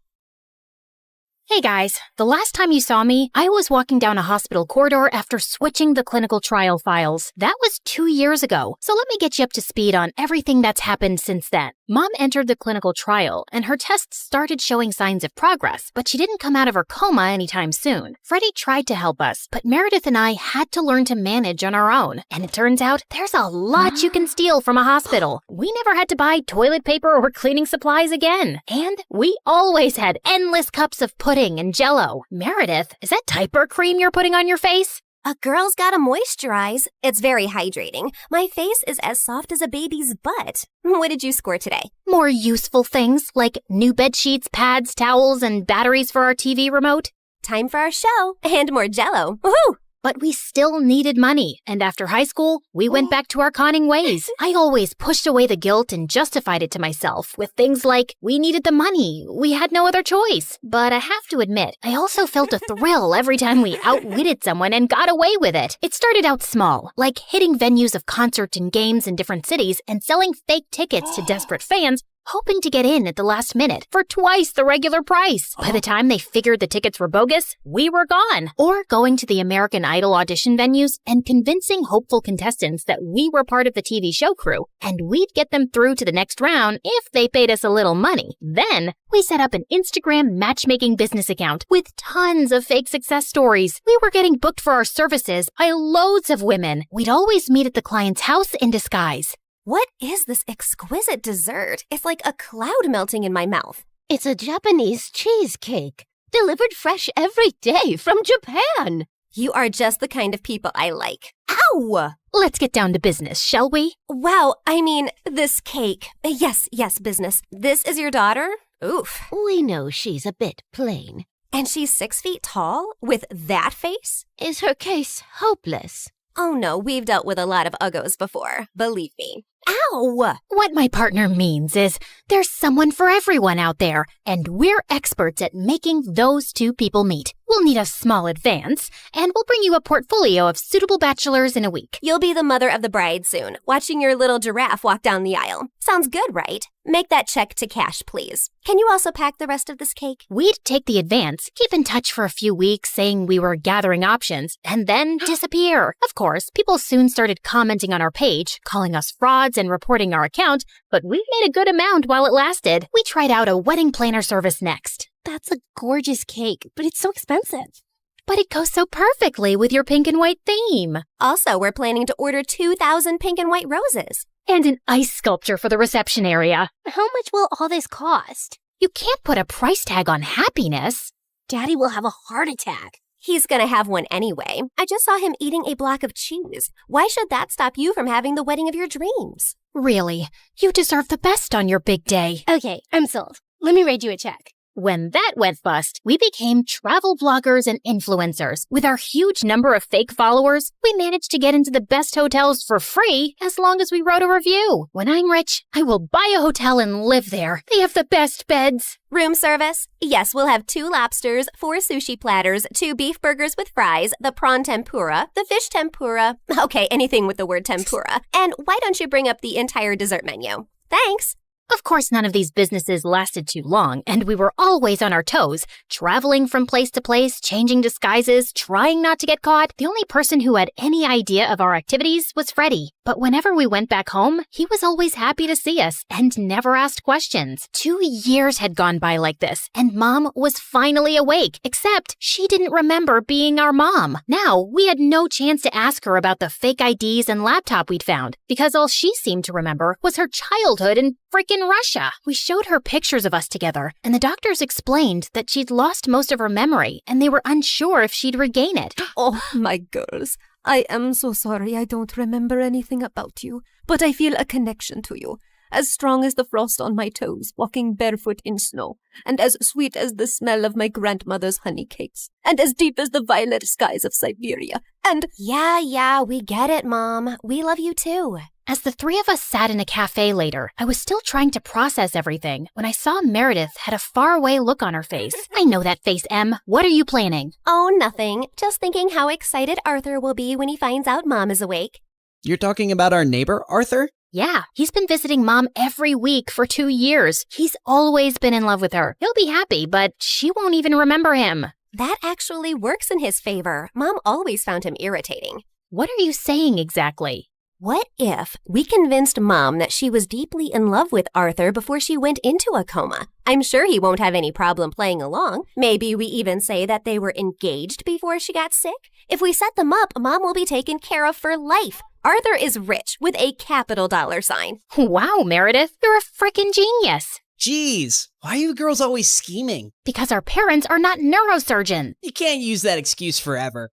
Hey guys, the last time you saw me, I was walking down a hospital corridor after switching the clinical trial files. That was 2 years ago, so let me get you up to speed on everything that's happened since then. Mom entered the clinical trial, and her tests started showing signs of progress, but she didn't come out of her coma anytime soon. Freddie tried to help us, but Meredith and I had to learn to manage on our own, and it turns out there's a lot you can steal from a hospital. We never had to buy toilet paper or cleaning supplies again, and we always had endless cups of pudding and Jell-O. Meredith, is that diaper cream you're putting on your face? A girl's gotta moisturize. It's very hydrating. My face is as soft as a baby's butt. What did you score today? More useful things like new bed sheets, pads, towels, and batteries for our TV remote. Time for our show and more Jell-O. Woohoo! But we still needed money, and after high school, we went back to our conning ways. I always pushed away the guilt and justified it to myself with things like, we needed the money, we had no other choice. But I have to admit, I also felt a thrill every time we outwitted someone and got away with it. It started out small, like hitting venues of concerts and games in different cities and selling fake tickets to desperate fans, hoping to get in at the last minute for twice the regular price. By the time they figured the tickets were bogus, we were gone. Or going to the American Idol audition venues and convincing hopeful contestants that we were part of the TV show crew, and we'd get them through to the next round if they paid us a little money. Then, we set up an Instagram matchmaking business account with tons of fake success stories. We were getting booked for our services by loads of women. We'd always meet at the client's house in disguise. What is this exquisite dessert? It's like a cloud melting in my mouth. It's a Japanese cheesecake, delivered fresh every day from Japan. You are just the kind of people I like. Ow! Let's get down to business, shall we? Wow, I mean, this cake. Yes, business. This is your daughter? Oof. We know she's a bit plain. And she's 6 feet tall? With that face? Is her case hopeless? Oh no, we've dealt with a lot of uggos before. Believe me. Ow! What my partner means is there's someone for everyone out there, and we're experts at making those two people meet. We'll need a small advance, and we'll bring you a portfolio of suitable bachelors in a week. You'll be the mother of the bride soon, watching your little giraffe walk down the aisle. Sounds good, right? Make that check to cash, please. Can you also pack the rest of this cake? We'd take the advance, keep in touch for a few weeks saying we were gathering options, and then disappear. Of course, people soon started commenting on our page, calling us frauds and reporting our account, but we made a good amount while it lasted. We tried out a wedding planner service next. That's a gorgeous cake, but it's so expensive. But it goes so perfectly with your pink and white theme. Also, we're planning to order 2,000 pink and white roses. And an ice sculpture for the reception area. How much will all this cost? You can't put a price tag on happiness. Daddy will have a heart attack. He's gonna have one anyway. I just saw him eating a block of cheese. Why should that stop you from having the wedding of your dreams? Really, you deserve the best on your big day. Okay, I'm sold. Let me write you a check. When that went bust, we became travel bloggers and influencers. With our huge number of fake followers, we managed to get into the best hotels for free as long as we wrote a review. When I'm rich, I will buy a hotel and live there. They have the best beds. Room service? Yes, we'll have 2 lobsters, 4 sushi platters, 2 beef burgers with fries, the prawn tempura, the fish tempura. Okay, anything with the word tempura. And why don't you bring up the entire dessert menu? Thanks. Of course, none of these businesses lasted too long, and we were always on our toes, traveling from place to place, changing disguises, trying not to get caught. The only person who had any idea of our activities was Freddie. But whenever we went back home, he was always happy to see us and never asked questions. 2 years had gone by like this, and Mom was finally awake, except she didn't remember being our mom. Now, we had no chance to ask her about the fake IDs and laptop we'd found, because all she seemed to remember was her childhood in frickin' Russia. We showed her pictures of us together, and the doctors explained that she'd lost most of her memory, and they were unsure if she'd regain it. Oh, my girls. I am so sorry I don't remember anything about you, but I feel a connection to you, as strong as the frost on my toes, walking barefoot in snow, and as sweet as the smell of my grandmother's honey cakes, and as deep as the violet skies of Siberia, and— Yeah, we get it, Mom. We love you too. As the 3 of us sat in a cafe later, I was still trying to process everything when I saw Meredith had a faraway look on her face. I know that face, Em. What are you planning? Oh, nothing. Just thinking how excited Arthur will be when he finds out Mom is awake. You're talking about our neighbor, Arthur? Yeah, he's been visiting Mom every week for 2 years. He's always been in love with her. He'll be happy, but she won't even remember him. That actually works in his favor. Mom always found him irritating. What are you saying exactly? What if we convinced Mom that she was deeply in love with Arthur before she went into a coma? I'm sure he won't have any problem playing along. Maybe we even say that they were engaged before she got sick. If we set them up, Mom will be taken care of for life. Arthur is rich with a capital $sign. Wow, Meredith, you're a frickin' genius. Jeez, why are you girls always scheming? Because our parents are not neurosurgeons. You can't use that excuse forever.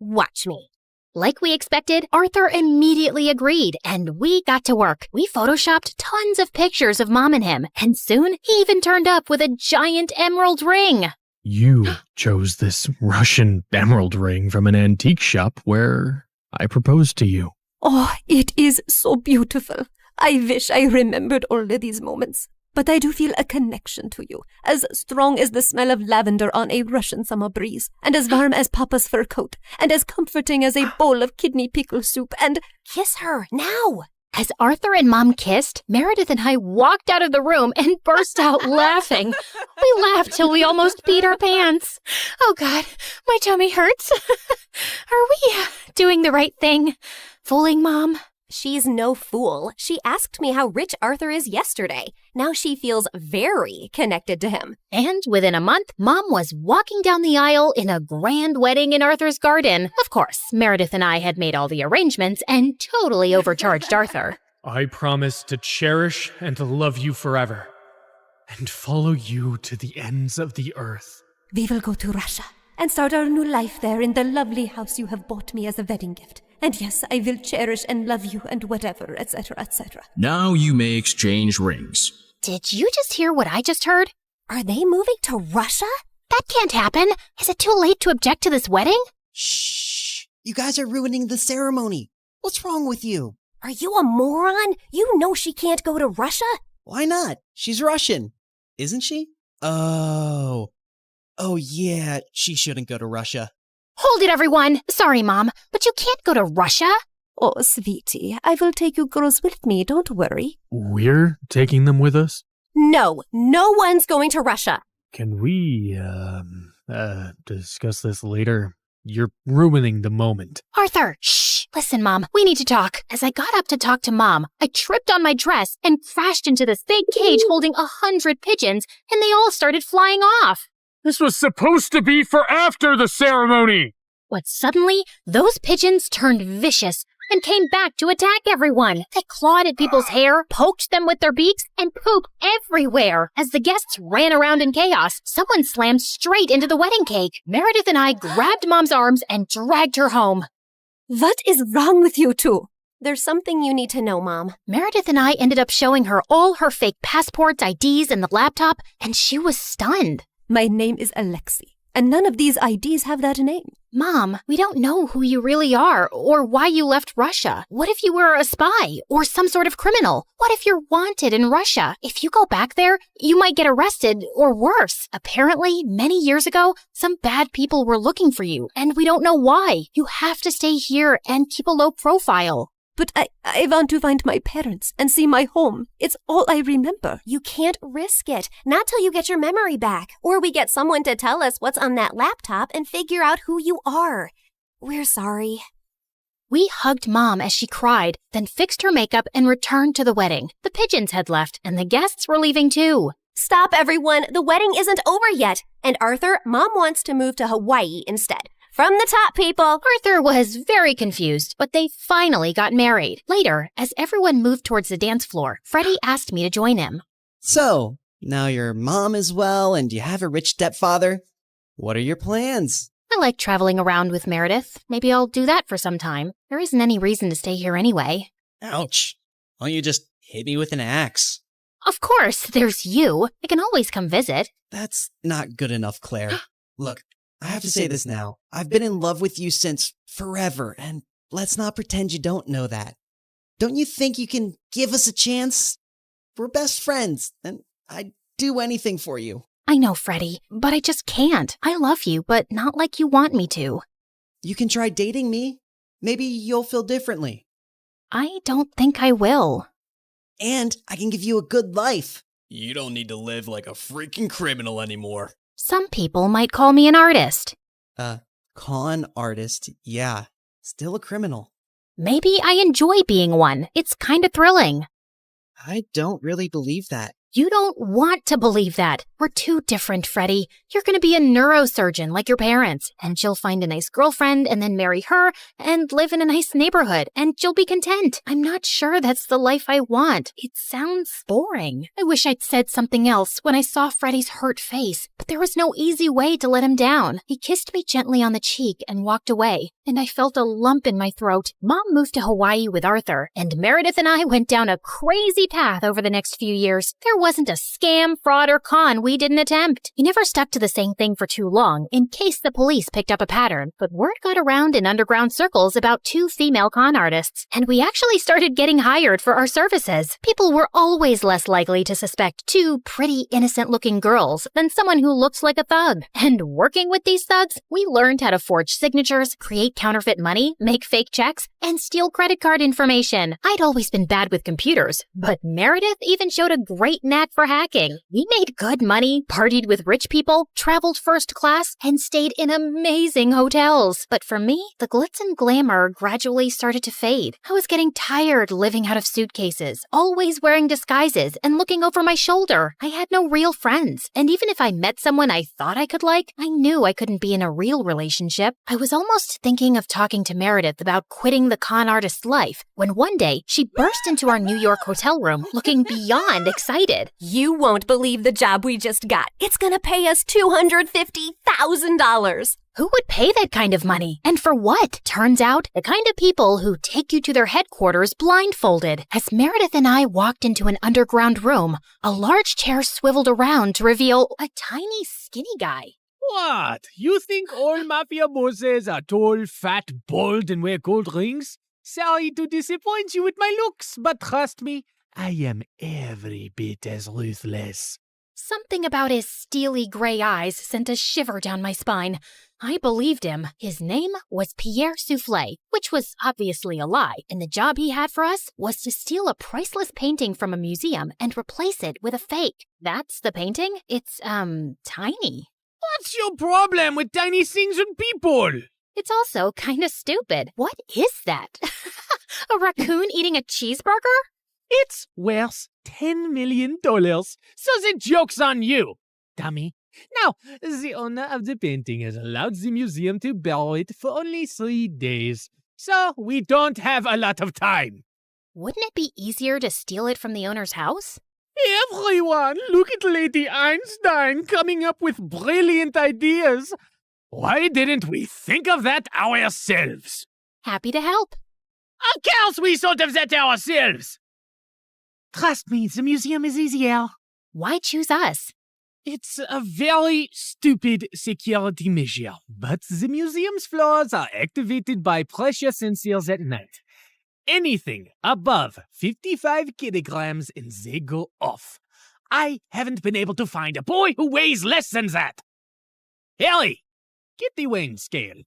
Watch me. Like we expected, Arthur immediately agreed, and we got to work. We photoshopped tons of pictures of Mom and him, and soon he even turned up with a giant emerald ring. You chose this Russian emerald ring from an antique shop where I proposed to you. Oh, it is so beautiful. I wish I remembered all of these moments. But I do feel a connection to you, as strong as the smell of lavender on a Russian summer breeze, and as warm as Papa's fur coat, and as comforting as a bowl of kidney pickle soup, and— Kiss her, now! As Arthur and Mom kissed, Meredith and I walked out of the room and burst out laughing. We laughed till we almost peed our pants. Oh God, my tummy hurts. Are we doing the right thing? Fooling Mom? She's no fool. She asked me how rich Arthur is yesterday. Now she feels very connected to him. And within a month, Mom was walking down the aisle in a grand wedding in Arthur's garden. Of course, Meredith and I had made all the arrangements and totally overcharged Arthur. I promise to cherish and to love you forever, and follow you to the ends of the earth. We will go to Russia and start our new life there in the lovely house you have bought me as a wedding gift. And yes, I will cherish and love you and whatever, etc., etc. Now you may exchange rings. Did you just hear what I just heard? Are they moving to Russia? That can't happen. Is it too late to object to this wedding? Shh! You guys are ruining the ceremony. What's wrong with you? Are you a moron? You know she can't go to Russia. Why not? She's Russian. Isn't she? Oh, yeah, she shouldn't go to Russia. Hold it, everyone! Sorry, Mom, but you can't go to Russia. Oh, sweetie, I will take you girls with me, don't worry. We're taking them with us? No one's going to Russia. Can we, discuss this later? You're ruining the moment. Arthur, shh! Listen, Mom, we need to talk. As I got up to talk to Mom, I tripped on my dress and crashed into this big cage holding 100 pigeons, and they all started flying off. This was supposed to be for after the ceremony! But suddenly, those pigeons turned vicious and came back to attack everyone. They clawed at people's hair, poked them with their beaks, and pooped everywhere. As the guests ran around in chaos, someone slammed straight into the wedding cake. Meredith and I grabbed Mom's arms and dragged her home. What is wrong with you two? There's something you need to know, Mom. Meredith and I ended up showing her all her fake passports, IDs, and the laptop, and she was stunned. My name is Alexi, and none of these IDs have that name. Mom, we don't know who you really are or why you left Russia. What if you were a spy or some sort of criminal? What if you're wanted in Russia? If you go back there, you might get arrested or worse. Apparently, many years ago, some bad people were looking for you, and we don't know why. You have to stay here and keep a low profile. But I want to find my parents and see my home. It's all I remember. You can't risk it. Not till you get your memory back. Or we get someone to tell us what's on that laptop and figure out who you are. We're sorry. We hugged Mom as she cried, then fixed her makeup and returned to the wedding. The pigeons had left, and the guests were leaving too. Stop, everyone. The wedding isn't over yet. And Arthur, Mom wants to move to Hawaii instead. From the top, people! Arthur was very confused, but they finally got married. Later, as everyone moved towards the dance floor, Freddie asked me to join him. So, now your mom is well and you have a rich stepfather. What are your plans? I like traveling around with Meredith. Maybe I'll do that for some time. There isn't any reason to stay here anyway. Ouch. Why don't you just hit me with an axe? Of course, there's you. I can always come visit. That's not good enough, Claire. Look, I have to say this now. I've been in love with you since forever, and let's not pretend you don't know that. Don't you think you can give us a chance? We're best friends, and I'd do anything for you. I know, Freddie, but I just can't. I love you, but not like you want me to. You can try dating me. Maybe you'll feel differently. I don't think I will. And I can give you a good life. You don't need to live like a freaking criminal anymore. Some people might call me an artist. Con artist, yeah. Still a criminal. Maybe I enjoy being one. It's kind of thrilling. I don't really believe that. You don't want to believe that. We're too different, Freddie. You're going to be a neurosurgeon like your parents, and she'll find a nice girlfriend and then marry her and live in a nice neighborhood, and you'll be content. I'm not sure that's the life I want. It sounds boring. I wish I'd said something else when I saw Freddie's hurt face, but there was no easy way to let him down. He kissed me gently on the cheek and walked away, and I felt a lump in my throat. Mom moved to Hawaii with Arthur, and Meredith and I went down a crazy path over the next few years. There wasn't a scam, fraud, or con we didn't attempt. We never stuck to the same thing for too long, in case the police picked up a pattern, but word got around in underground circles about 2 female con artists, and we actually started getting hired for our services. People were always less likely to suspect 2 pretty, innocent-looking girls than someone who looks like a thug. And working with these thugs, we learned how to forge signatures, create counterfeit money, make fake checks, and steal credit card information. I'd always been bad with computers, but Meredith even showed a great knack for hacking. We made good money, partied with rich people, traveled first class, and stayed in amazing hotels. But for me, the glitz and glamour gradually started to fade. I was getting tired living out of suitcases, always wearing disguises and looking over my shoulder. I had no real friends, and even if I met someone I thought I could like, I knew I couldn't be in a real relationship. I was almost thinking of talking to Meredith about quitting the con artist life when one day she burst into our New York hotel room looking beyond excited. You won't believe the job we just got. It's gonna pay us $250,000. Who would pay that kind of money? And for what? Turns out, the kind of people who take you to their headquarters blindfolded. As Meredith and I walked into an underground room, a large chair swiveled around to reveal a tiny, skinny guy. What? You think all mafia bosses are tall, fat, bald, and wear gold rings? Sorry to disappoint you with my looks, but trust me, I am every bit as ruthless. Something about his steely gray eyes sent a shiver down my spine. I believed him. His name was Pierre Soufflé, which was obviously a lie, and the job he had for us was to steal a priceless painting from a museum and replace it with a fake. That's the painting? It's, tiny. What's your problem with tiny things and people? It's also kind of stupid. What is that? A raccoon eating a cheeseburger? It's worth $10 million, so the joke's on you, dummy. Now, the owner of the painting has allowed the museum to borrow it for only 3 days, so we don't have a lot of time. Wouldn't it be easier to steal it from the owner's house? Everyone, look at Lady Einstein coming up with brilliant ideas. Why didn't we think of that ourselves? Happy to help. Of course we thought of that ourselves! Trust me, the museum is easier. Why choose us? It's a very stupid security measure, but the museum's floors are activated by pressure sensors at night. Anything above 55 kilograms and they go off. I haven't been able to find a boy who weighs less than that. Ellie, get the weighing scale.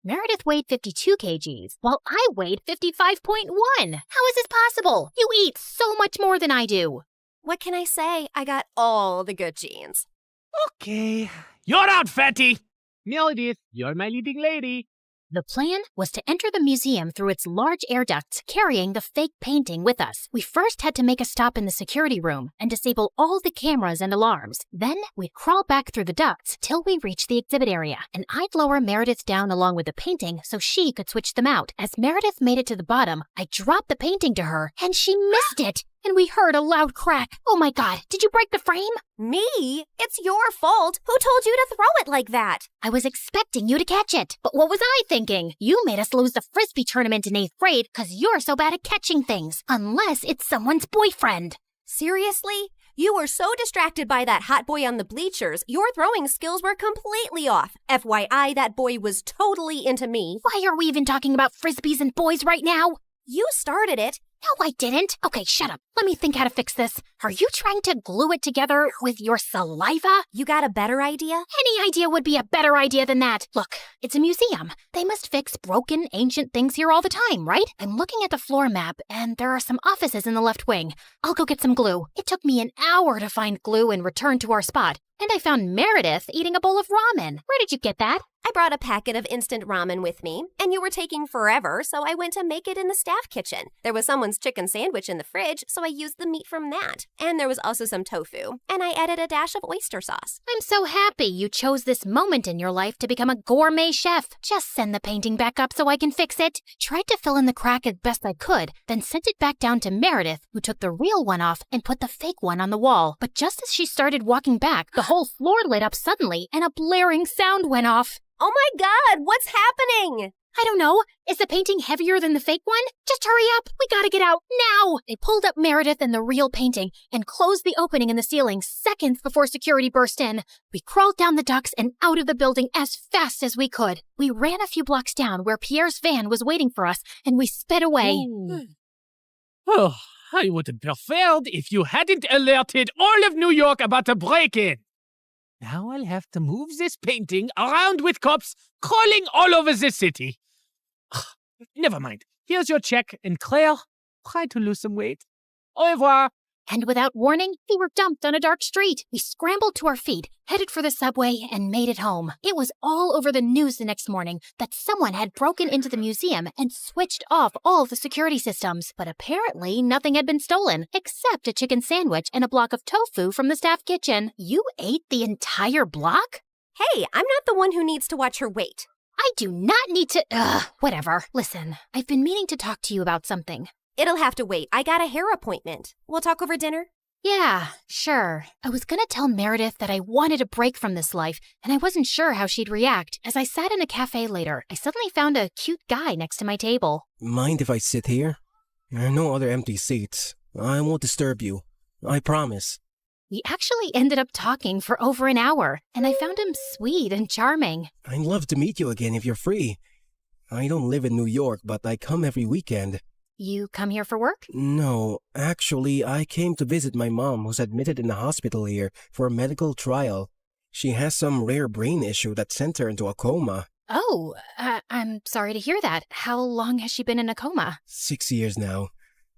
Meredith weighed 52 kgs, while I weighed 55.1. How is this possible? You eat so much more than I do. What can I say? I got all the good genes. Okay, you're out, fatty. Meredith, you're my leading lady. The plan was to enter the museum through its large air ducts, carrying the fake painting with us. We first had to make a stop in the security room and disable all the cameras and alarms. Then we'd crawl back through the ducts till we reached the exhibit area, and I'd lower Meredith down along with the painting so she could switch them out. As Meredith made it to the bottom, I dropped the painting to her, and she missed it. And we heard a loud crack. Oh my God, did you break the frame? Me? It's your fault. Who told you to throw it like that? I was expecting you to catch it. But what was I thinking? You made us lose the Frisbee tournament in 8th grade because you're so bad at catching things. Unless it's someone's boyfriend. Seriously? You were so distracted by that hot boy on the bleachers, your throwing skills were completely off. FYI, that boy was totally into me. Why are we even talking about Frisbees and boys right now? You started it. No, I didn't. Okay, shut up. Let me think how to fix this. Are you trying to glue it together with your saliva? You got a better idea? Any idea would be a better idea than that. Look, it's a museum. They must fix broken, ancient things here all the time, right? I'm looking at the floor map, and there are some offices in the left wing. I'll go get some glue. It took me an hour to find glue and return to our spot. And I found Meredith eating a bowl of ramen. Where did you get that? I brought a packet of instant ramen with me, and you were taking forever, so I went to make it in the staff kitchen. There was someone's chicken sandwich in the fridge, so I used the meat from that. And there was also some tofu, and I added a dash of oyster sauce. I'm so happy you chose this moment in your life to become a gourmet chef. Just send the painting back up so I can fix it. Tried to fill in the crack as best I could, then sent it back down to Meredith, who took the real one off and put the fake one on the wall. But just as she started walking back, the whole floor lit up suddenly, and a blaring sound went off. Oh my God, what's happening? I don't know. Is the painting heavier than the fake one? Just hurry up. We gotta get out now. They pulled up Meredith and the real painting and closed the opening in the ceiling seconds before security burst in. We crawled down the ducts and out of the building as fast as we could. We ran a few blocks down where Pierre's van was waiting for us, and we sped away. Oh, I would have preferred if you hadn't alerted all of New York about a break-in. Now I'll have to move this painting around with cops crawling all over the city. Never mind. Here's your check, and Claire, try to lose some weight. Au revoir. And without warning, we were dumped on a dark street. We scrambled to our feet, headed for the subway, and made it home. It was all over the news the next morning that someone had broken into the museum and switched off all the security systems. But apparently, nothing had been stolen, except a chicken sandwich and a block of tofu from the staff kitchen. You ate the entire block? Hey, I'm not the one who needs to watch her weight. I do not need to. Whatever. Listen, I've been meaning to talk to you about something. It'll have to wait. I got a hair appointment. We'll talk over dinner? Yeah, sure. I was gonna tell Meredith that I wanted a break from this life, and I wasn't sure how she'd react. As I sat in a cafe later, I suddenly found a cute guy next to my table. Mind if I sit here? There are no other empty seats. I won't disturb you. I promise. We actually ended up talking for over an hour, and I found him sweet and charming. I'd love to meet you again if you're free. I don't live in New York, but I come every weekend. You come here for work? No, actually, I came to visit my mom, who's admitted in the hospital here for a medical trial. She has some rare brain issue that sent her into a coma. Oh, I'm sorry to hear that. How long has she been in a coma? 6 years now.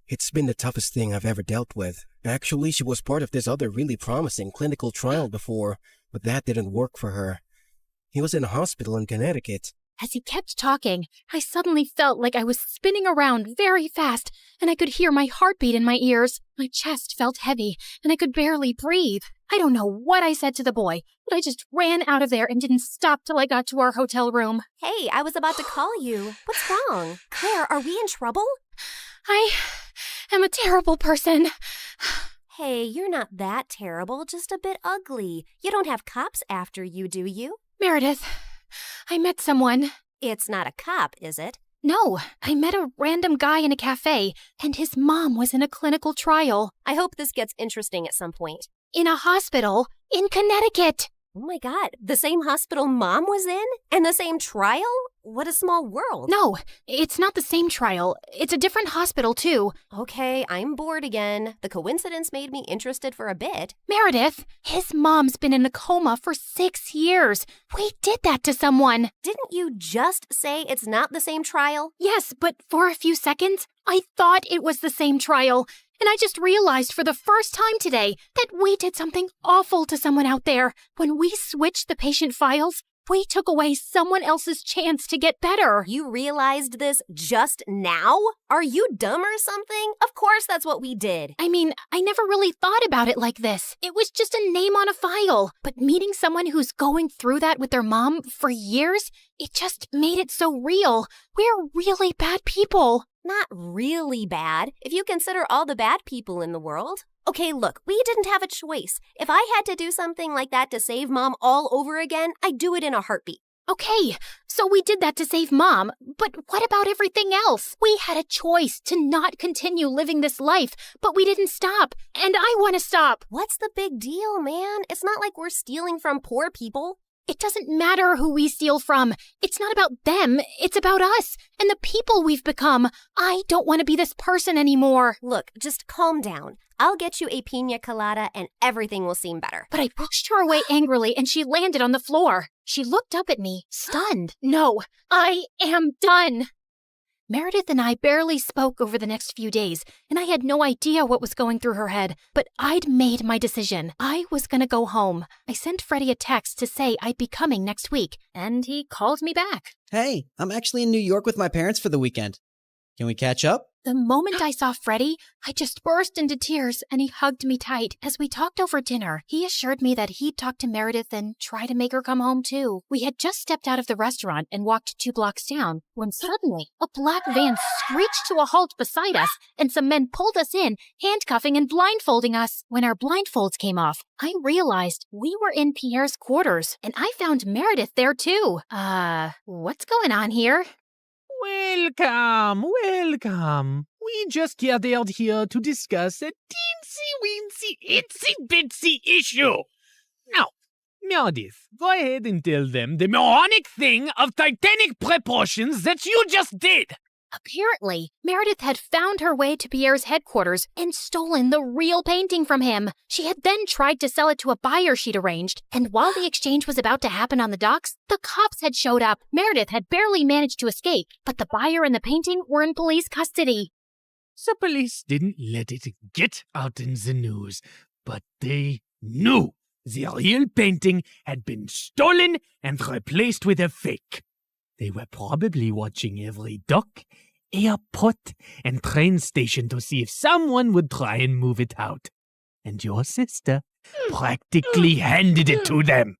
It's been the toughest thing I've ever dealt with. Actually, she was part of this other really promising clinical trial before, but that didn't work for her. He was in a hospital in Connecticut. As he kept talking, I suddenly felt like I was spinning around very fast, and I could hear my heartbeat in my ears. My chest felt heavy, and I could barely breathe. I don't know what I said to the boy, but I just ran out of there and didn't stop till I got to our hotel room. Hey, I was about to call you. What's wrong? Claire, are we in trouble? I am a terrible person. Hey, you're not that terrible, just a bit ugly. You don't have cops after you, do you? Meredith, I met someone. It's not a cop, is it? No, I met a random guy in a cafe, and his mom was in a clinical trial. I hope this gets interesting at some point. In a hospital in Connecticut. Oh my god, the same hospital Mom was in? And the same trial? What a small world. No, it's not the same trial. It's a different hospital, too. Okay, I'm bored again. The coincidence made me interested for a bit. Meredith, his mom's been in a coma for 6 years. We did that to someone. Didn't you just say it's not the same trial? Yes, but for a few seconds, I thought it was the same trial. And I just realized for the first time today that we did something awful to someone out there. When we switched the patient files, we took away someone else's chance to get better. You realized this just now? Are you dumb or something? Of course that's what we did. I mean, I never really thought about it like this. It was just a name on a file. But meeting someone who's going through that with their mom for years, it just made it so real. We're really bad people. Not really bad, if you consider all the bad people in the world. Okay, look, we didn't have a choice. If I had to do something like that to save Mom all over again, I'd do it in a heartbeat. Okay, so we did that to save Mom, but what about everything else? We had a choice to not continue living this life, but we didn't stop, and I want to stop. What's the big deal, man? It's not like we're stealing from poor people. It doesn't matter who we steal from. It's not about them. It's about us and the people we've become. I don't want to be this person anymore. Look, just calm down. I'll get you a pina colada and everything will seem better. But I pushed her away angrily and she landed on the floor. She looked up at me, stunned. No, I am done. Meredith and I barely spoke over the next few days, and I had no idea what was going through her head. But I'd made my decision. I was gonna go home. I sent Freddie a text to say I'd be coming next week, and he called me back. Hey, I'm actually in New York with my parents for the weekend. Can we catch up? The moment I saw Freddie, I just burst into tears and he hugged me tight. As we talked over dinner, he assured me that he'd talk to Meredith and try to make her come home too. We had just stepped out of the restaurant and walked 2 blocks down when suddenly a black van screeched to a halt beside us and some men pulled us in, handcuffing and blindfolding us. When our blindfolds came off, I realized we were in Pierre's quarters and I found Meredith there too. What's going on here? Welcome, welcome. We just gathered here to discuss a teensy-weensy, itsy-bitsy issue. Now, Meredith, go ahead and tell them the moronic thing of titanic proportions that you just did. Apparently, Meredith had found her way to Pierre's headquarters and stolen the real painting from him. She had then tried to sell it to a buyer she'd arranged, and while the exchange was about to happen on the docks, the cops had showed up. Meredith had barely managed to escape, but the buyer and the painting were in police custody. The police didn't let it get out in the news, but they knew the real painting had been stolen and replaced with a fake. They were probably watching every dock, airport, and train station to see if someone would try and move it out. And your sister practically handed it to them.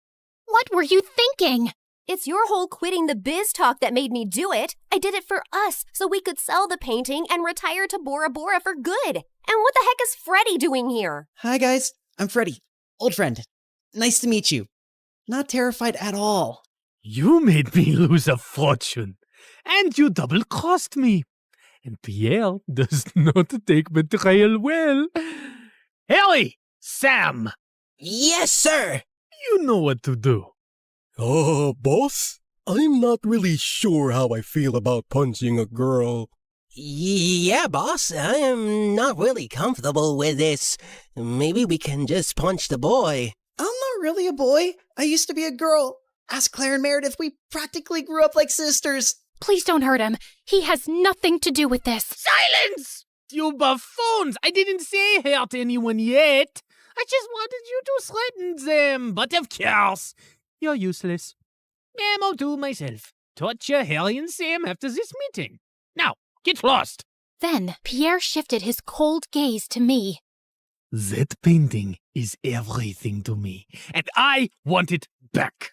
What were you thinking? It's your whole quitting the biz talk that made me do it. I did it for us, so we could sell the painting and retire to Bora Bora for good. And what the heck is Freddie doing here? Hi guys, I'm Freddie. Old friend. Nice to meet you. Not terrified at all. You made me lose a fortune, and you double-crossed me. And Pierre does not take betrayal well. Harry! Sam! Yes, sir! You know what to do. Boss? I'm not really sure how I feel about punching a girl. Yeah, boss, I am not really comfortable with this. Maybe we can just punch the boy. I'm not really a boy. I used to be a girl. Ask Claire and Meredith, we practically grew up like sisters. Please don't hurt him. He has nothing to do with this. Silence! You buffoons! I didn't say hurt anyone yet. I just wanted you to threaten them. But of course, you're useless. I'll do myself. Torture Harry and Sam after this meeting. Now, get lost. Then Pierre shifted his cold gaze to me. That painting is everything to me, and I want it back.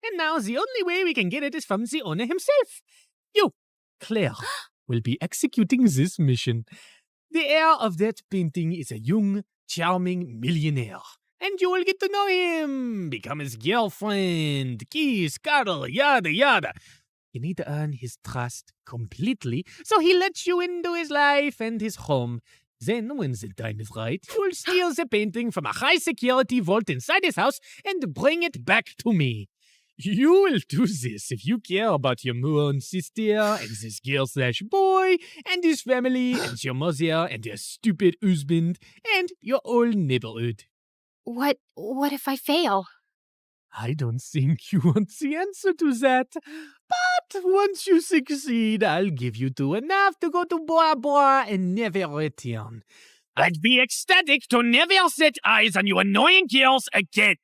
And now the only way we can get it is from the owner himself. You, Claire, will be executing this mission. The heir of that painting is a young, charming millionaire. And you will get to know him, become his girlfriend, kiss, cuddle, yada yada. You need to earn his trust completely, so he lets you into his life and his home. Then, when the time is right, you'll steal the painting from a high-security vault inside his house and bring it back to me. You will do this if you care about your moon sister and this girl/boy and his family and your mother and your stupid husband and your whole neighborhood. What if I fail? I don't think you want the answer to that. But once you succeed, I'll give you two enough to go to Bora Bora and never return. I'd be ecstatic to never set eyes on you annoying girls again.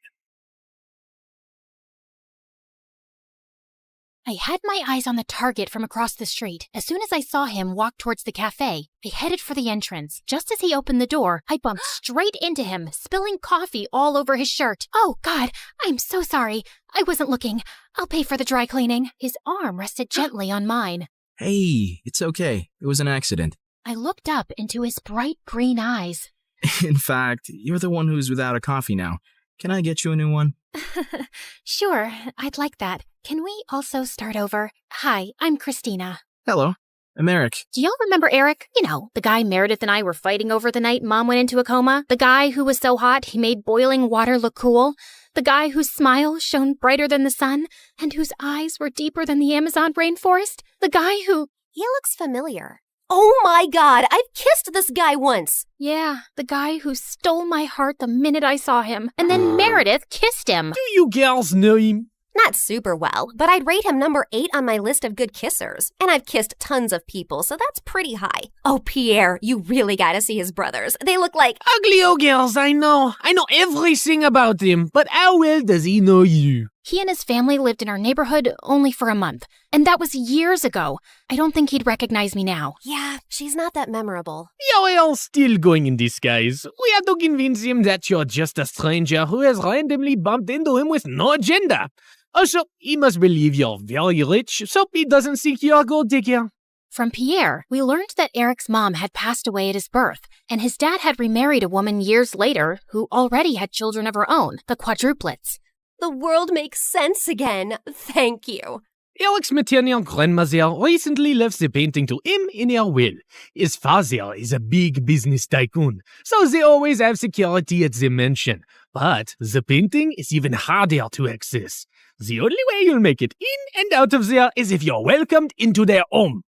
I had my eyes on the target from across the street. As soon as I saw him walk towards the cafe, I headed for the entrance. Just as he opened the door, I bumped straight into him, spilling coffee all over his shirt. Oh, God, I'm so sorry. I wasn't looking. I'll pay for the dry cleaning. His arm rested gently on mine. Hey, it's okay. It was an accident. I looked up into his bright green eyes. In fact, you're the one who's without a coffee now. Can I get you a new one? Sure, I'd like that. Can we also start over? Hi, I'm Christina. Hello, I'm Eric. Do y'all remember Eric? You know, the guy Meredith and I were fighting over the night Mom went into a coma? The guy who was so hot he made boiling water look cool? The guy whose smile shone brighter than the sun and whose eyes were deeper than the Amazon rainforest? The guy who... He looks familiar. Oh my God, I've kissed this guy once. Yeah, the guy who stole my heart the minute I saw him. And then Meredith kissed him. Do you girls know him? Not super well, but I'd rate him number 8 on my list of good kissers. And I've kissed tons of people, so that's pretty high. Oh, Pierre, you really gotta see his brothers. They look like... Ugly old girls, I know. I know everything about him, but how well does he know you? He and his family lived in our neighborhood only for a month, and that was years ago. I don't think he'd recognize me now. Yeah, she's not that memorable. You're all still going in disguise. We have to convince him that you're just a stranger who has randomly bumped into him with no agenda. Also, he must believe you're very rich, so he doesn't think you're a gold digger. From Pierre, we learned that Eric's mom had passed away at his birth, and his dad had remarried a woman years later who already had children of her own, the quadruplets. The world makes sense again. Thank you. Eric's maternal grandmother recently left the painting to him in her will. His father is a big business tycoon, so they always have security at the mansion. But the painting is even harder to access. The only way you'll make it in and out of there is if you're welcomed into their home.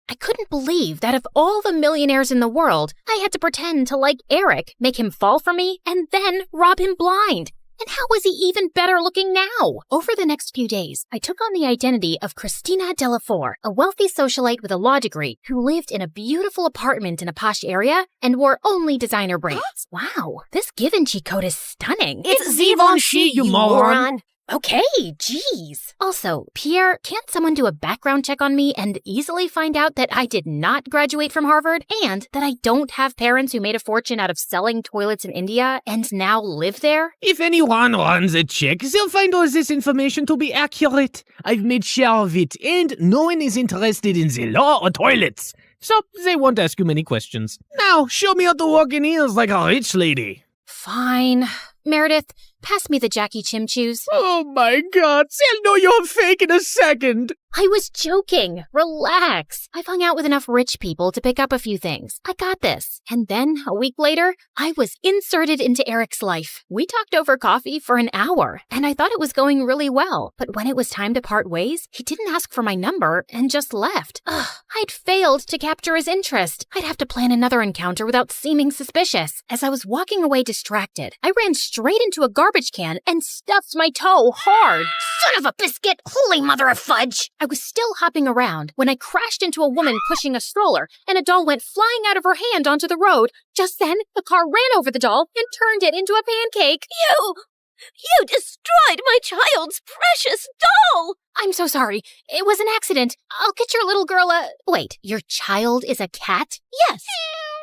I couldn't believe that of all the millionaires in the world, I had to pretend to like Eric, make him fall for me, and then rob him blind. And how was he even better looking now? Over the next few days, I took on the identity of Christina Delafour, a wealthy socialite with a law degree who lived in a beautiful apartment in a posh area and wore only designer braids. Wow, this Givenchy coat is stunning. It's Givenchy, you moron. Okay, geez. Also, Pierre, can't someone do a background check on me and easily find out that I did not graduate from Harvard and that I don't have parents who made a fortune out of selling toilets in India and now live there? If anyone runs a check, they'll find all this information to be accurate. I've made sure of it, and no one is interested in the law or toilets. So they won't ask you many questions. Now, show me how to walk in heels like a rich lady. Fine. Meredith, pass me the Jackie Chim Chews. Oh my God, they'll know you're fake in a second. I was joking. Relax. I've hung out with enough rich people to pick up a few things. I got this. And then, a week later, I was inserted into Eric's life. We talked over coffee for an hour, and I thought it was going really well. But when it was time to part ways, he didn't ask for my number and just left. Ugh, I'd failed to capture his interest. I'd have to plan another encounter without seeming suspicious. As I was walking away distracted, I ran straight into a garbage can and stuffed my toe hard. Son of a biscuit! Holy mother of fudge! I was still hopping around when I crashed into a woman pushing a stroller, and a doll went flying out of her hand onto the road. Just then, the car ran over the doll and turned it into a pancake. You destroyed my child's precious doll! I'm so sorry. It was an accident. I'll get your little girl a... Wait, your child is a cat? Yes.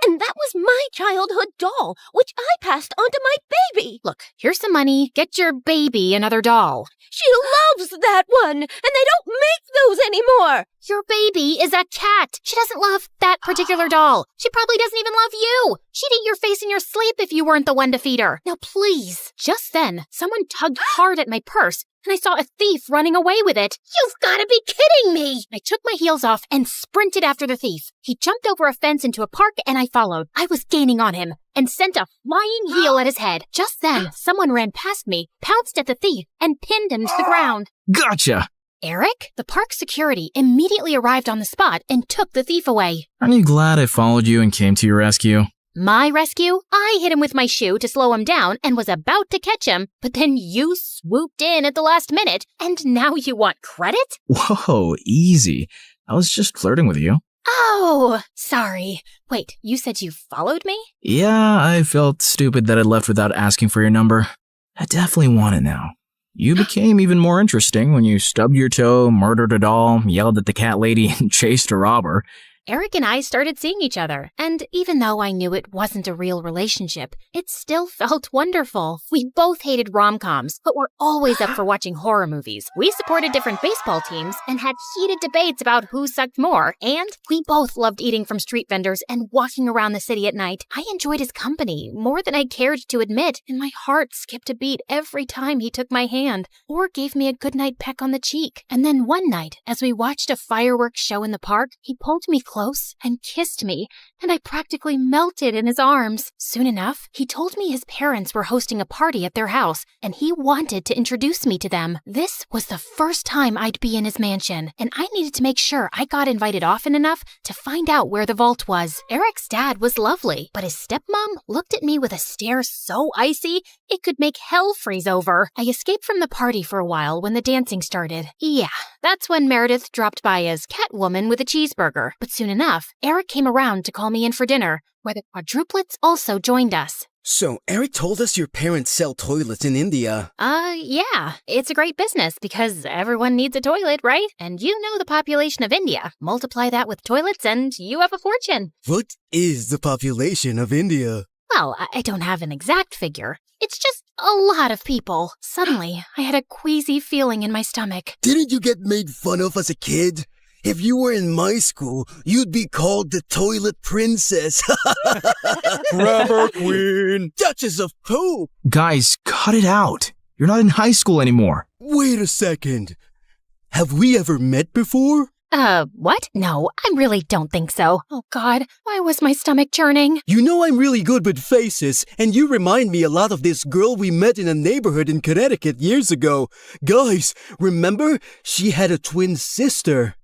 And that was my childhood doll, which I passed on to my baby. Look, here's some money. Get your baby another doll. She loves that one, and they don't make those anymore. Your baby is a cat. She doesn't love that particular doll. She probably doesn't even love you. She'd eat your face in your sleep if you weren't the one to feed her. Now please. Just then, someone tugged hard at my purse, and I saw a thief running away with it. You've gotta be kidding me! I took my heels off and sprinted after the thief. He jumped over a fence into a park, and I followed. I was gaining on him and sent a flying heel at his head. Just then, someone ran past me, pounced at the thief, and pinned him to the ground. Gotcha! Eric? The park security immediately arrived on the spot and took the thief away. Aren't you glad I followed you and came to your rescue? My rescue? I hit him with my shoe to slow him down and was about to catch him, but then you swooped in at the last minute, and now you want credit? Whoa, easy. I was just flirting with you. Oh, sorry. Wait, you said you followed me? Yeah, I felt stupid that I left without asking for your number. I definitely want it now. You became even more interesting when you stubbed your toe, murdered a doll, yelled at the cat lady, and chased a robber. Eric and I started seeing each other, and even though I knew it wasn't a real relationship, it still felt wonderful. We both hated rom-coms, but were always up for watching horror movies. We supported different baseball teams and had heated debates about who sucked more, and we both loved eating from street vendors and walking around the city at night. I enjoyed his company more than I cared to admit, and my heart skipped a beat every time he took my hand or gave me a goodnight peck on the cheek. And then one night, as we watched a fireworks show in the park, he pulled me close and kissed me, and I practically melted in his arms. Soon enough, he told me his parents were hosting a party at their house, and he wanted to introduce me to them. This was the first time I'd be in his mansion, and I needed to make sure I got invited often enough to find out where the vault was. Eric's dad was lovely, but his stepmom looked at me with a stare so icy it could make hell freeze over. I escaped from the party for a while when the dancing started. Yeah, that's when Meredith dropped by as Catwoman with a cheeseburger, but soon enough, Eric came around to call me in for dinner, where the quadruplets also joined us. So, Eric told us your parents sell toilets in India. Yeah. It's a great business because everyone needs a toilet, right? And you know the population of India. Multiply that with toilets and you have a fortune. What is the population of India? Well, I don't have an exact figure. It's just a lot of people. Suddenly, I had a queasy feeling in my stomach. Didn't you get made fun of as a kid? If you were in my school, you'd be called the Toilet Princess. Rubber Queen. Duchess of Poop. Guys, cut it out. You're not in high school anymore. Wait a second. Have we ever met before? What? No, I really don't think so. Oh God, why was my stomach churning? You know I'm really good with faces, and you remind me a lot of this girl we met in a neighborhood in Connecticut years ago. Guys, remember? She had a twin sister.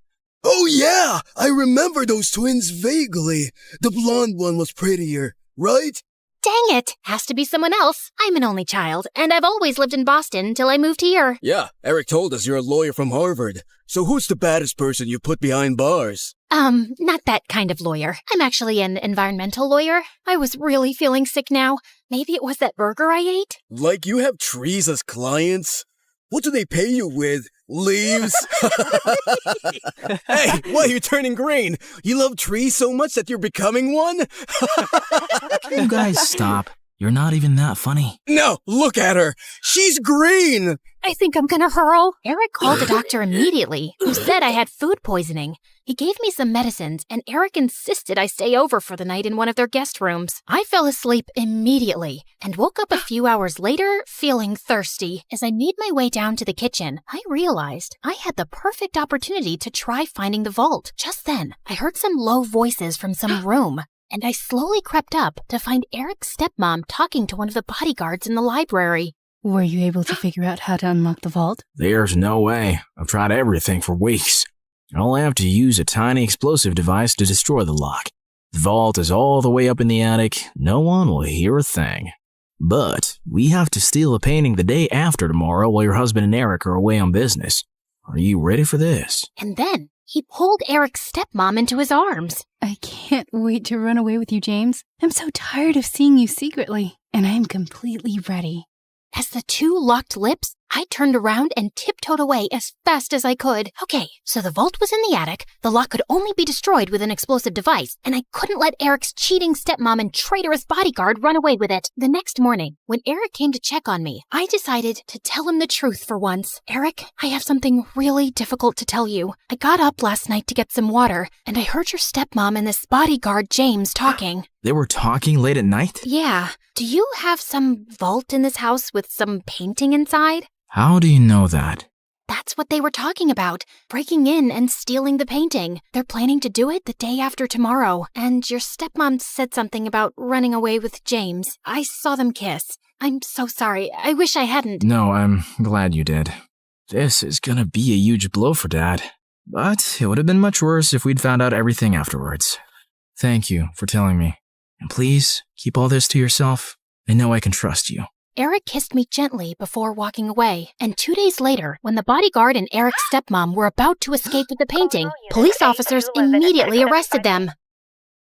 Oh yeah, I remember those twins vaguely. The blonde one was prettier, right? Dang it! Has to be someone else. I'm an only child, and I've always lived in Boston until I moved here. Yeah, Eric told us you're a lawyer from Harvard. So who's the baddest person you put behind bars? Not that kind of lawyer. I'm actually an environmental lawyer. I was really feeling sick now. Maybe it was that burger I ate? Like you have trees as clients? What do they pay you with? Leaves? Hey, why are you turning green? You love trees so much that you're becoming one? You guys stop. You're not even that funny. No, look at her. She's green. I think I'm gonna hurl. Eric called the doctor immediately, who said I had food poisoning. He gave me some medicines, and Eric insisted I stay over for the night in one of their guest rooms. I fell asleep immediately and woke up a few hours later feeling thirsty. As I made my way down to the kitchen, I realized I had the perfect opportunity to try finding the vault. Just then, I heard some low voices from some room, and I slowly crept up to find Eric's stepmom talking to one of the bodyguards in the library. Were you able to figure out how to unlock the vault? There's no way. I've tried everything for weeks. I only have to use a tiny explosive device to destroy the lock. The vault is all the way up in the attic. No one will hear a thing. But we have to steal a painting the day after tomorrow while your husband and Eric are away on business. Are you ready for this? And then he pulled Eric's stepmom into his arms. I can't wait to run away with you, James. I'm so tired of seeing you secretly, and I'm completely ready. As the two locked lips, I turned around and tiptoed away as fast as I could. Okay, so the vault was in the attic, the lock could only be destroyed with an explosive device, and I couldn't let Eric's cheating stepmom and traitorous bodyguard run away with it. The next morning, when Eric came to check on me, I decided to tell him the truth for once. Eric, I have something really difficult to tell you. I got up last night to get some water, and I heard your stepmom and this bodyguard James talking. They were talking late at night? Yeah. Do you have some vault in this house with some painting inside? How do you know that? That's what they were talking about, breaking in and stealing the painting. They're planning to do it the day after tomorrow, and your stepmom said something about running away with James. I saw them kiss. I'm so sorry. I wish I hadn't. No, I'm glad you did. This is gonna be a huge blow for Dad. But it would have been much worse if we'd found out everything afterwards. Thank you for telling me. And please, keep all this to yourself. I know I can trust you. Eric kissed me gently before walking away, and 2 days later, when the bodyguard and Eric's stepmom were about to escape with the painting, police officers immediately arrested them.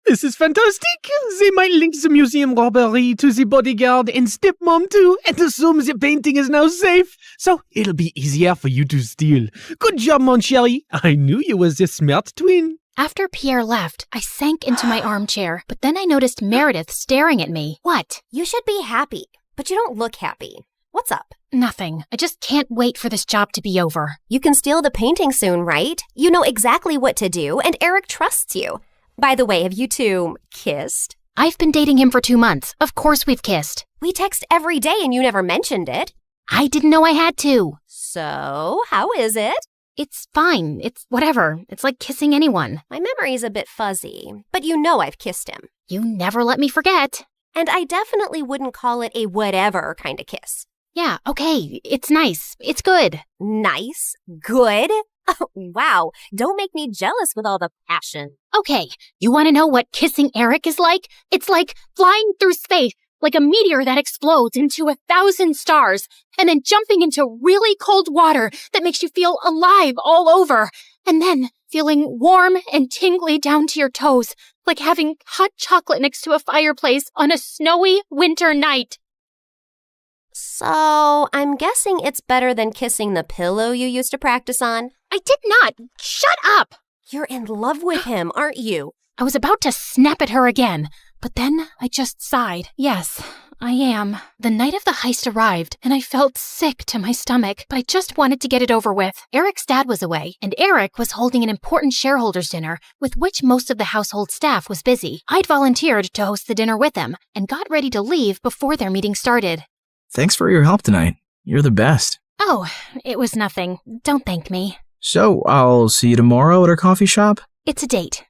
This is fantastic. They might link the museum robbery to the bodyguard and stepmom too, and assume the painting is now safe. So it'll be easier for you to steal. Good job, mon chéri. I knew you was a smart twin. After Pierre left, I sank into my armchair, but then I noticed Meredith staring at me. What? You should be happy, but you don't look happy. What's up? Nothing. I just can't wait for this job to be over. You can steal the painting soon, right? You know exactly what to do, and Eric trusts you. By the way, have you two kissed? I've been dating him for 2 months. Of course we've kissed. We text every day and you never mentioned it. I didn't know I had to. So, how is it? It's fine. It's whatever. It's like kissing anyone. My memory's a bit fuzzy, but you know I've kissed him. You never let me forget. And I definitely wouldn't call it a whatever kind of kiss. Yeah, okay. It's nice. It's good. Nice? Good? Oh, wow. Don't make me jealous with all the passion. Okay, you want to know what kissing Eric is like? It's like flying through space, like a meteor that explodes into 1,000 stars, and then jumping into really cold water that makes you feel alive all over, and then feeling warm and tingly down to your toes, like having hot chocolate next to a fireplace on a snowy winter night. So, I'm guessing it's better than kissing the pillow you used to practice on? I did not! Shut up! You're in love with him, aren't you? I was about to snap at her again, but then I just sighed. Yes, I am. The night of the heist arrived, and I felt sick to my stomach, but I just wanted to get it over with. Eric's dad was away, and Eric was holding an important shareholders' dinner, with which most of the household staff was busy. I'd volunteered to host the dinner with them, and got ready to leave before their meeting started. Thanks for your help tonight. You're the best. Oh, it was nothing. Don't thank me. So, I'll see you tomorrow at our coffee shop? It's a date.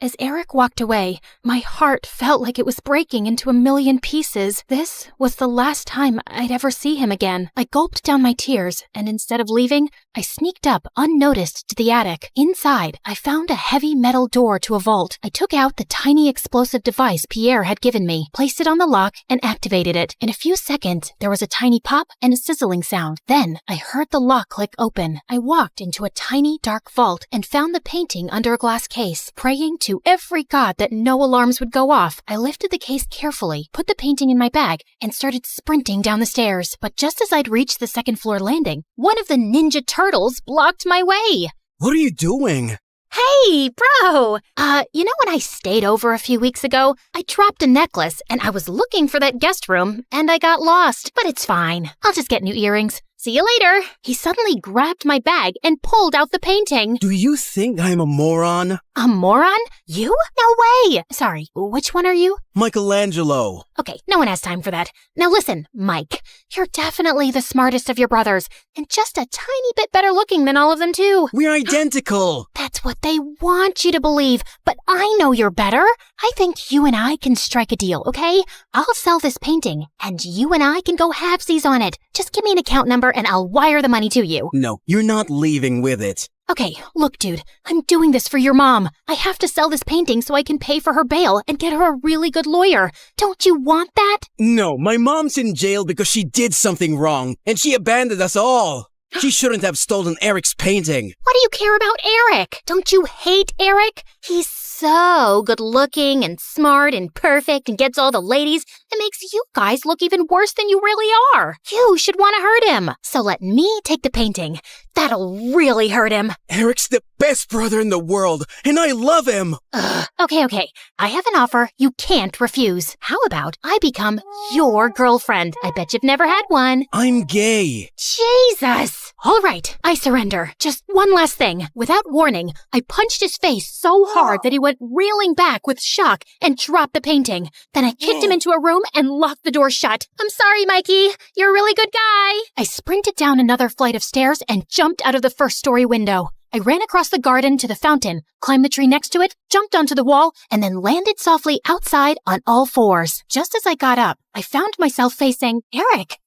As Eric walked away, my heart felt like it was breaking into 1,000,000 pieces. This was the last time I'd ever see him again. I gulped down my tears, and instead of leaving, I sneaked up unnoticed to the attic. Inside, I found a heavy metal door to a vault. I took out the tiny explosive device Pierre had given me, placed it on the lock, and activated it. In a few seconds, there was a tiny pop and a sizzling sound. Then, I heard the lock click open. I walked into a tiny, dark vault and found the painting under a glass case, praying to every god that no alarms would go off. I lifted the case carefully, put the painting in my bag, and started sprinting down the stairs. But just as I'd reached the second floor landing, one of the ninja turtles blocked my way. What are you doing? Hey, bro! You know when I stayed over a few weeks ago? I dropped a necklace, and I was looking for that guest room, and I got lost. But it's fine. I'll just get new earrings. See you later. He suddenly grabbed my bag and pulled out the painting. Do you think I'm a moron? A moron? You? No way! Sorry, which one are you? Michelangelo. Okay, no one has time for that. Now listen, Mike, you're definitely the smartest of your brothers, and just a tiny bit better looking than all of them too. We're identical. That's what they want you to believe, but I know you're better. I think you and I can strike a deal, okay? I'll sell this painting, and you and I can go halvesies on it. Just give me an account number and I'll wire the money to you. No, you're not leaving with it. Okay, look, dude, I'm doing this for your mom. I have to sell this painting so I can pay for her bail and get her a really good lawyer. Don't you want that? No, my mom's in jail because she did something wrong, and she abandoned us all. She shouldn't have stolen Eric's painting. Why do you care about Eric? Don't you hate Eric? He's so good looking and smart and perfect and gets all the ladies. It makes you guys look even worse than you really are. You should want to hurt him. So let me take the painting. That'll really hurt him. Eric's the best brother in the world, and I love him. Okay. I have an offer you can't refuse. How about I become your girlfriend? I bet you've never had one. I'm gay. Jesus! All right, I surrender. Just one last thing. Without warning, I punched his face so hard that he went reeling back with shock and dropped the painting. Then I kicked him into a room and locked the door shut. I'm sorry, Mikey. You're a really good guy. I sprinted down another flight of stairs and jumped out of the first-story window. I ran across the garden to the fountain, climbed the tree next to it, jumped onto the wall, and then landed softly outside on all fours. Just as I got up, I found myself facing Eric.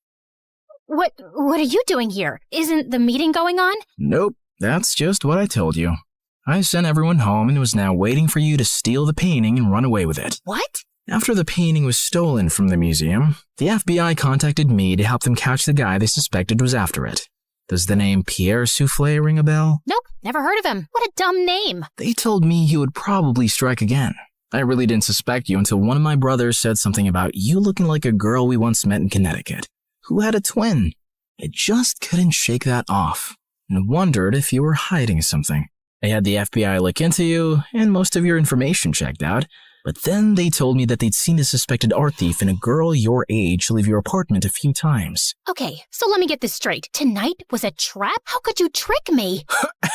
What are you doing here? Isn't the meeting going on? Nope, that's just what I told you. I sent everyone home and was now waiting for you to steal the painting and run away with it. What? After the painting was stolen from the museum, the FBI contacted me to help them catch the guy they suspected was after it. Does the name Pierre Soufflé ring a bell? Nope, never heard of him. What a dumb name. They told me he would probably strike again. I really didn't suspect you until one of my brothers said something about you looking like a girl we once met in Connecticut, who had a twin. I just couldn't shake that off, and wondered if you were hiding something. I had the FBI look into you, and most of your information checked out, but then they told me that they'd seen a suspected art thief and a girl your age leave your apartment a few times. Okay, so let me get this straight. Tonight was a trap? How could you trick me?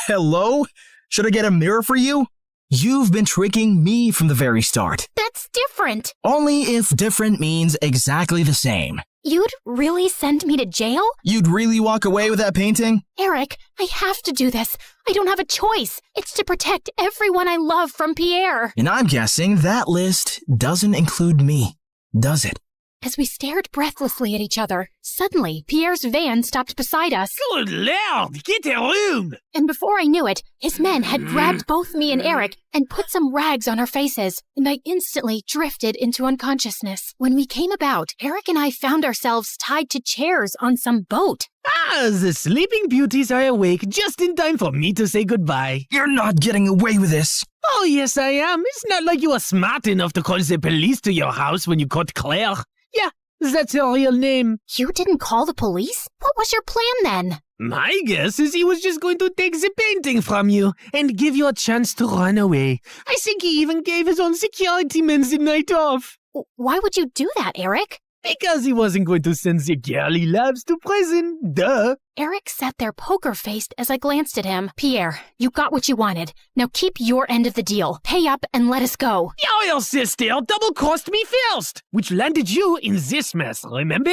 Hello? Should I get a mirror for you? You've been tricking me from the very start. That's different. Only if different means exactly the same. You'd really send me to jail? You'd really walk away with that painting? Eric, I have to do this. I don't have a choice. It's to protect everyone I love from Pierre. And I'm guessing that list doesn't include me, does it? As we stared breathlessly at each other, suddenly Pierre's van stopped beside us. Good Lord, get a room! And before I knew it, his men had grabbed both me and Eric and put some rags on our faces, and I instantly drifted into unconsciousness. When we came about, Eric and I found ourselves tied to chairs on some boat. Ah, the sleeping beauties are awake just in time for me to say goodbye. You're not getting away with this. Oh, yes, I am. It's not like you were smart enough to call the police to your house when you caught Claire. Yeah, that's her real name. You didn't call the police? What was your plan then? My guess is he was just going to take the painting from you and give you a chance to run away. I think he even gave his own security men the night off. Why would you do that, Eric? Because he wasn't going to send the girl he loves to prison. Duh. Eric sat there poker-faced as I glanced at him. Pierre, you got what you wanted. Now keep your end of the deal. Pay up and let us go. Your sister double-crossed me first, which landed you in this mess, remember?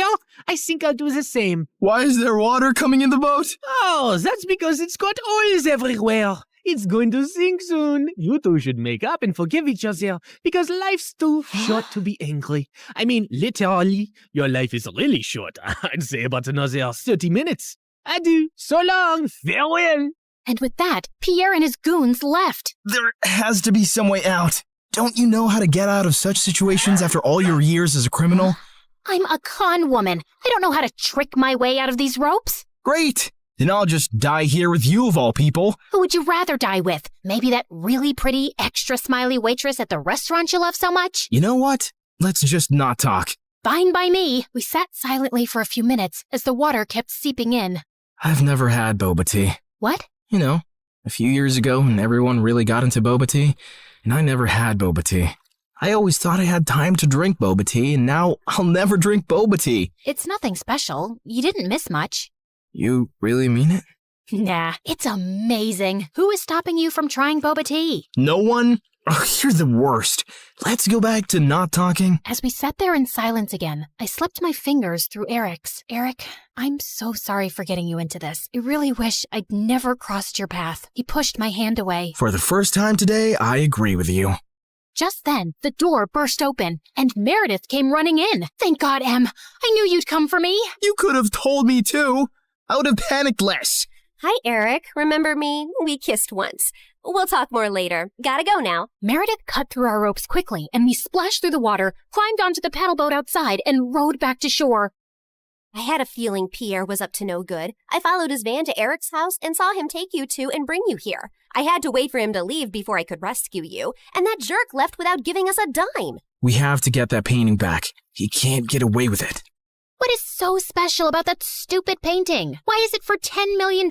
I think I'll do the same. Why is there water coming in the boat? Oh, that's because it's got oils everywhere. It's going to sink soon. You two should make up and forgive each other because life's too short to be angry. I mean, literally, your life is really short. I'd say about another 30 minutes. Adieu, so long, farewell. And with that, Pierre and his goons left. There has to be some way out. Don't you know how to get out of such situations after all your years as a criminal? I'm a con woman. I don't know how to trick my way out of these ropes. Great. Then I'll just die here with you of all people. Who would you rather die with? Maybe that really pretty, extra smiley waitress at the restaurant you love so much? You know what? Let's just not talk. Fine by me. We sat silently for a few minutes as the water kept seeping in. I've never had boba tea. What? You know, a few years ago when everyone really got into boba tea, and I never had boba tea. I always thought I had time to drink boba tea, and now I'll never drink boba tea. It's nothing special. You didn't miss much. You really mean it? Nah, it's amazing. Who is stopping you from trying boba tea? No one? Oh, you're the worst. Let's go back to not talking. As we sat there in silence again, I slipped my fingers through Eric's. Eric, I'm so sorry for getting you into this. I really wish I'd never crossed your path. He pushed my hand away. For the first time today, I agree with you. Just then, the door burst open, and Meredith came running in. Thank God, Em. I knew you'd come for me. You could have told me, too. I would have panicked less. Hi, Eric. Remember me? We kissed once. We'll talk more later. Gotta go now. Meredith cut through our ropes quickly, and we splashed through the water, climbed onto the paddle boat outside, and rowed back to shore. I had a feeling Pierre was up to no good. I followed his van to Eric's house and saw him take you two and bring you here. I had to wait for him to leave before I could rescue you, and that jerk left without giving us a dime. We have to get that painting back. He can't get away with it. What is so special about that stupid painting? Why is it for $10 million?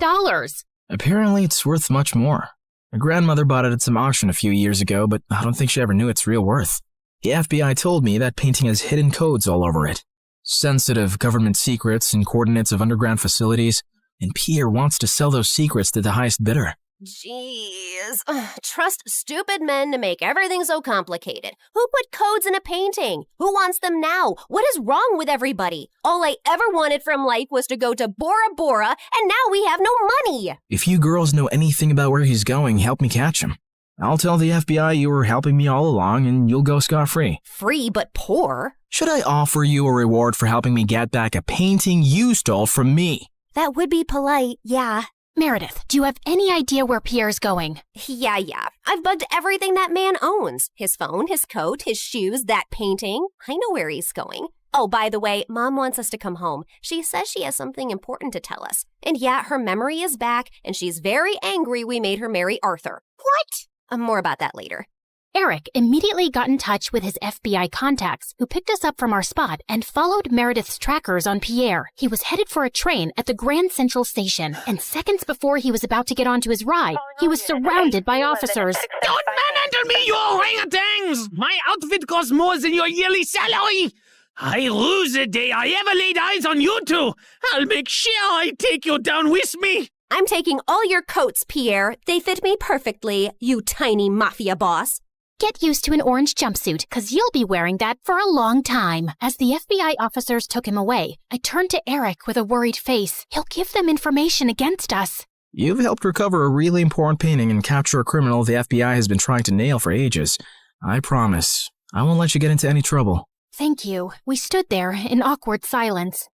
Apparently, it's worth much more. My grandmother bought it at some auction a few years ago, but I don't think she ever knew its real worth. The FBI told me that painting has hidden codes all over it. Sensitive government secrets and coordinates of underground facilities. and Pierre wants to sell those secrets to the highest bidder. Jeez. Trust stupid men to make everything so complicated. Who put codes in a painting? Who wants them now? What is wrong with everybody? All I ever wanted from life was to go to Bora Bora, and now we have no money. If you girls know anything about where he's going, help me catch him. I'll tell the FBI you were helping me all along, and you'll go scot-free. Free but poor? Should I offer you a reward for helping me get back a painting you stole from me? That would be polite, yeah. Meredith, do you have any idea where Pierre's going? Yeah. I've bugged everything that man owns. His phone, his coat, his shoes, that painting. I know where he's going. Oh, by the way, Mom wants us to come home. She says she has something important to tell us. And yeah, her memory is back, and she's very angry we made her marry Arthur. What? More about that later. Eric immediately got in touch with his FBI contacts, who picked us up from our spot and followed Meredith's trackers on Pierre. He was headed for a train at the Grand Central Station, and seconds before he was about to get onto his ride, he was surrounded by officers. Don't manhandle me, you orangutans! My outfit costs more than your yearly salary! I lose the day I ever laid eyes on you two! I'll make sure I take you down with me! I'm taking all your coats, Pierre. They fit me perfectly, you tiny mafia boss. Get used to an orange jumpsuit, because you'll be wearing that for a long time. As the FBI officers took him away, I turned to Eric with a worried face. He'll give them information against us. You've helped recover a really important painting and capture a criminal the FBI has been trying to nail for ages. I promise, I won't let you get into any trouble. Thank you. We stood there in awkward silence.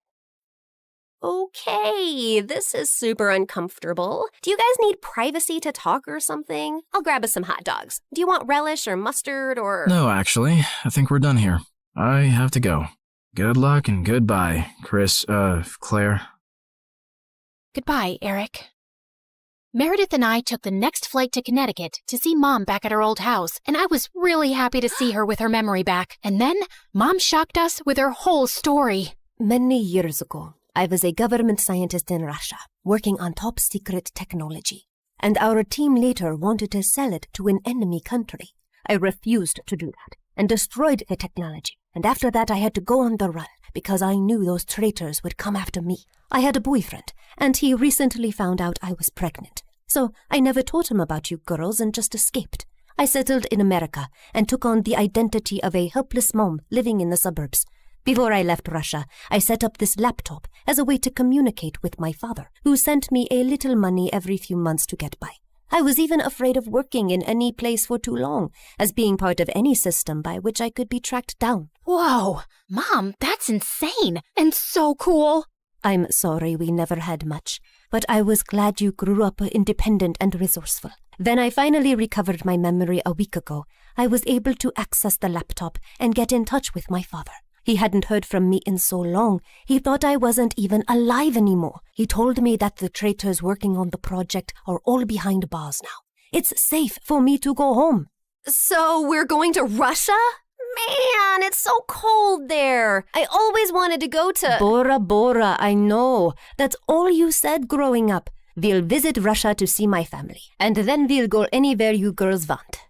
Okay, this is super uncomfortable. Do you guys need privacy to talk or something? I'll grab us some hot dogs. Do you want relish or mustard or... No, actually, I think we're done here. I have to go. Good luck and goodbye, Claire. Goodbye, Eric. Meredith and I took the next flight to Connecticut to see Mom back at her old house, and I was really happy to see her with her memory back. And then, Mom shocked us with her whole story. Many years ago, I was a government scientist in Russia, working on top secret technology, and our team later wanted to sell it to an enemy country. I refused to do that and destroyed the technology, and after that I had to go on the run because I knew those traitors would come after me. I had a boyfriend, and he recently found out I was pregnant, so I never told him about you girls and just escaped. I settled in America and took on the identity of a helpless mom living in the suburbs. Before I left Russia, I set up this laptop as a way to communicate with my father, who sent me a little money every few months to get by. I was even afraid of working in any place for too long, as being part of any system by which I could be tracked down. Whoa! Mom, that's insane and so cool! I'm sorry we never had much, but I was glad you grew up independent and resourceful. When I finally recovered my memory a week ago, I was able to access the laptop and get in touch with my father. He hadn't heard from me in so long, he thought I wasn't even alive anymore. He told me that the traitors working on the project are all behind bars now. It's safe for me to go home. So we're going to Russia? Man, it's so cold there. I always wanted to go to... Bora Bora, I know. That's all you said growing up. We'll visit Russia to see my family, and then we'll go anywhere you girls want.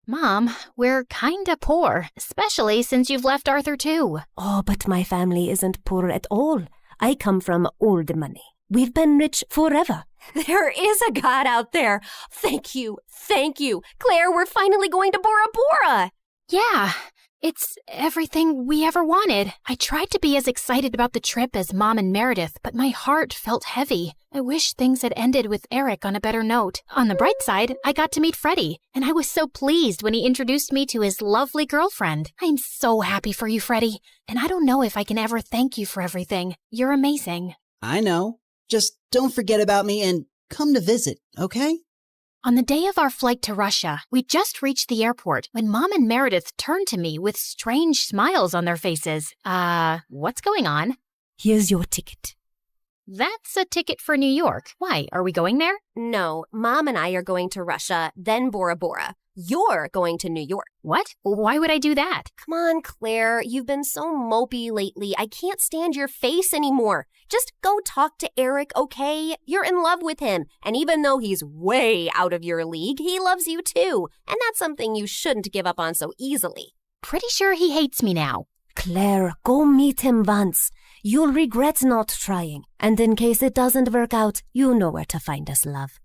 Mom, we're kinda poor, especially since you've left Arthur too. Oh, but my family isn't poor at all. I come from old money. We've been rich forever. There is a God out there. Thank you. Claire, we're finally going to Bora Bora. Yeah, it's everything we ever wanted. I tried to be as excited about the trip as Mom and Meredith, but my heart felt heavy. I wish things had ended with Eric on a better note. On the bright side, I got to meet Freddie, and I was so pleased when he introduced me to his lovely girlfriend. I'm so happy for you, Freddie, and I don't know if I can ever thank you for everything. You're amazing. I know. Just don't forget about me and come to visit, okay? On the day of our flight to Russia, we just reached the airport when Mom and Meredith turned to me with strange smiles on their faces. What's going on? Here's your ticket. That's a ticket for New York. Why, are we going there? No, Mom and I are going to Russia, then Bora Bora. You're going to New York. What? Why would I do that? Come on, Claire. You've been so mopey lately. I can't stand your face anymore. Just go talk to Eric, okay? You're in love with him. And even though he's way out of your league, he loves you too. And that's something you shouldn't give up on so easily. Pretty sure he hates me now. Claire, go meet him once. You'll regret not trying. And in case it doesn't work out, you know where to find us, love.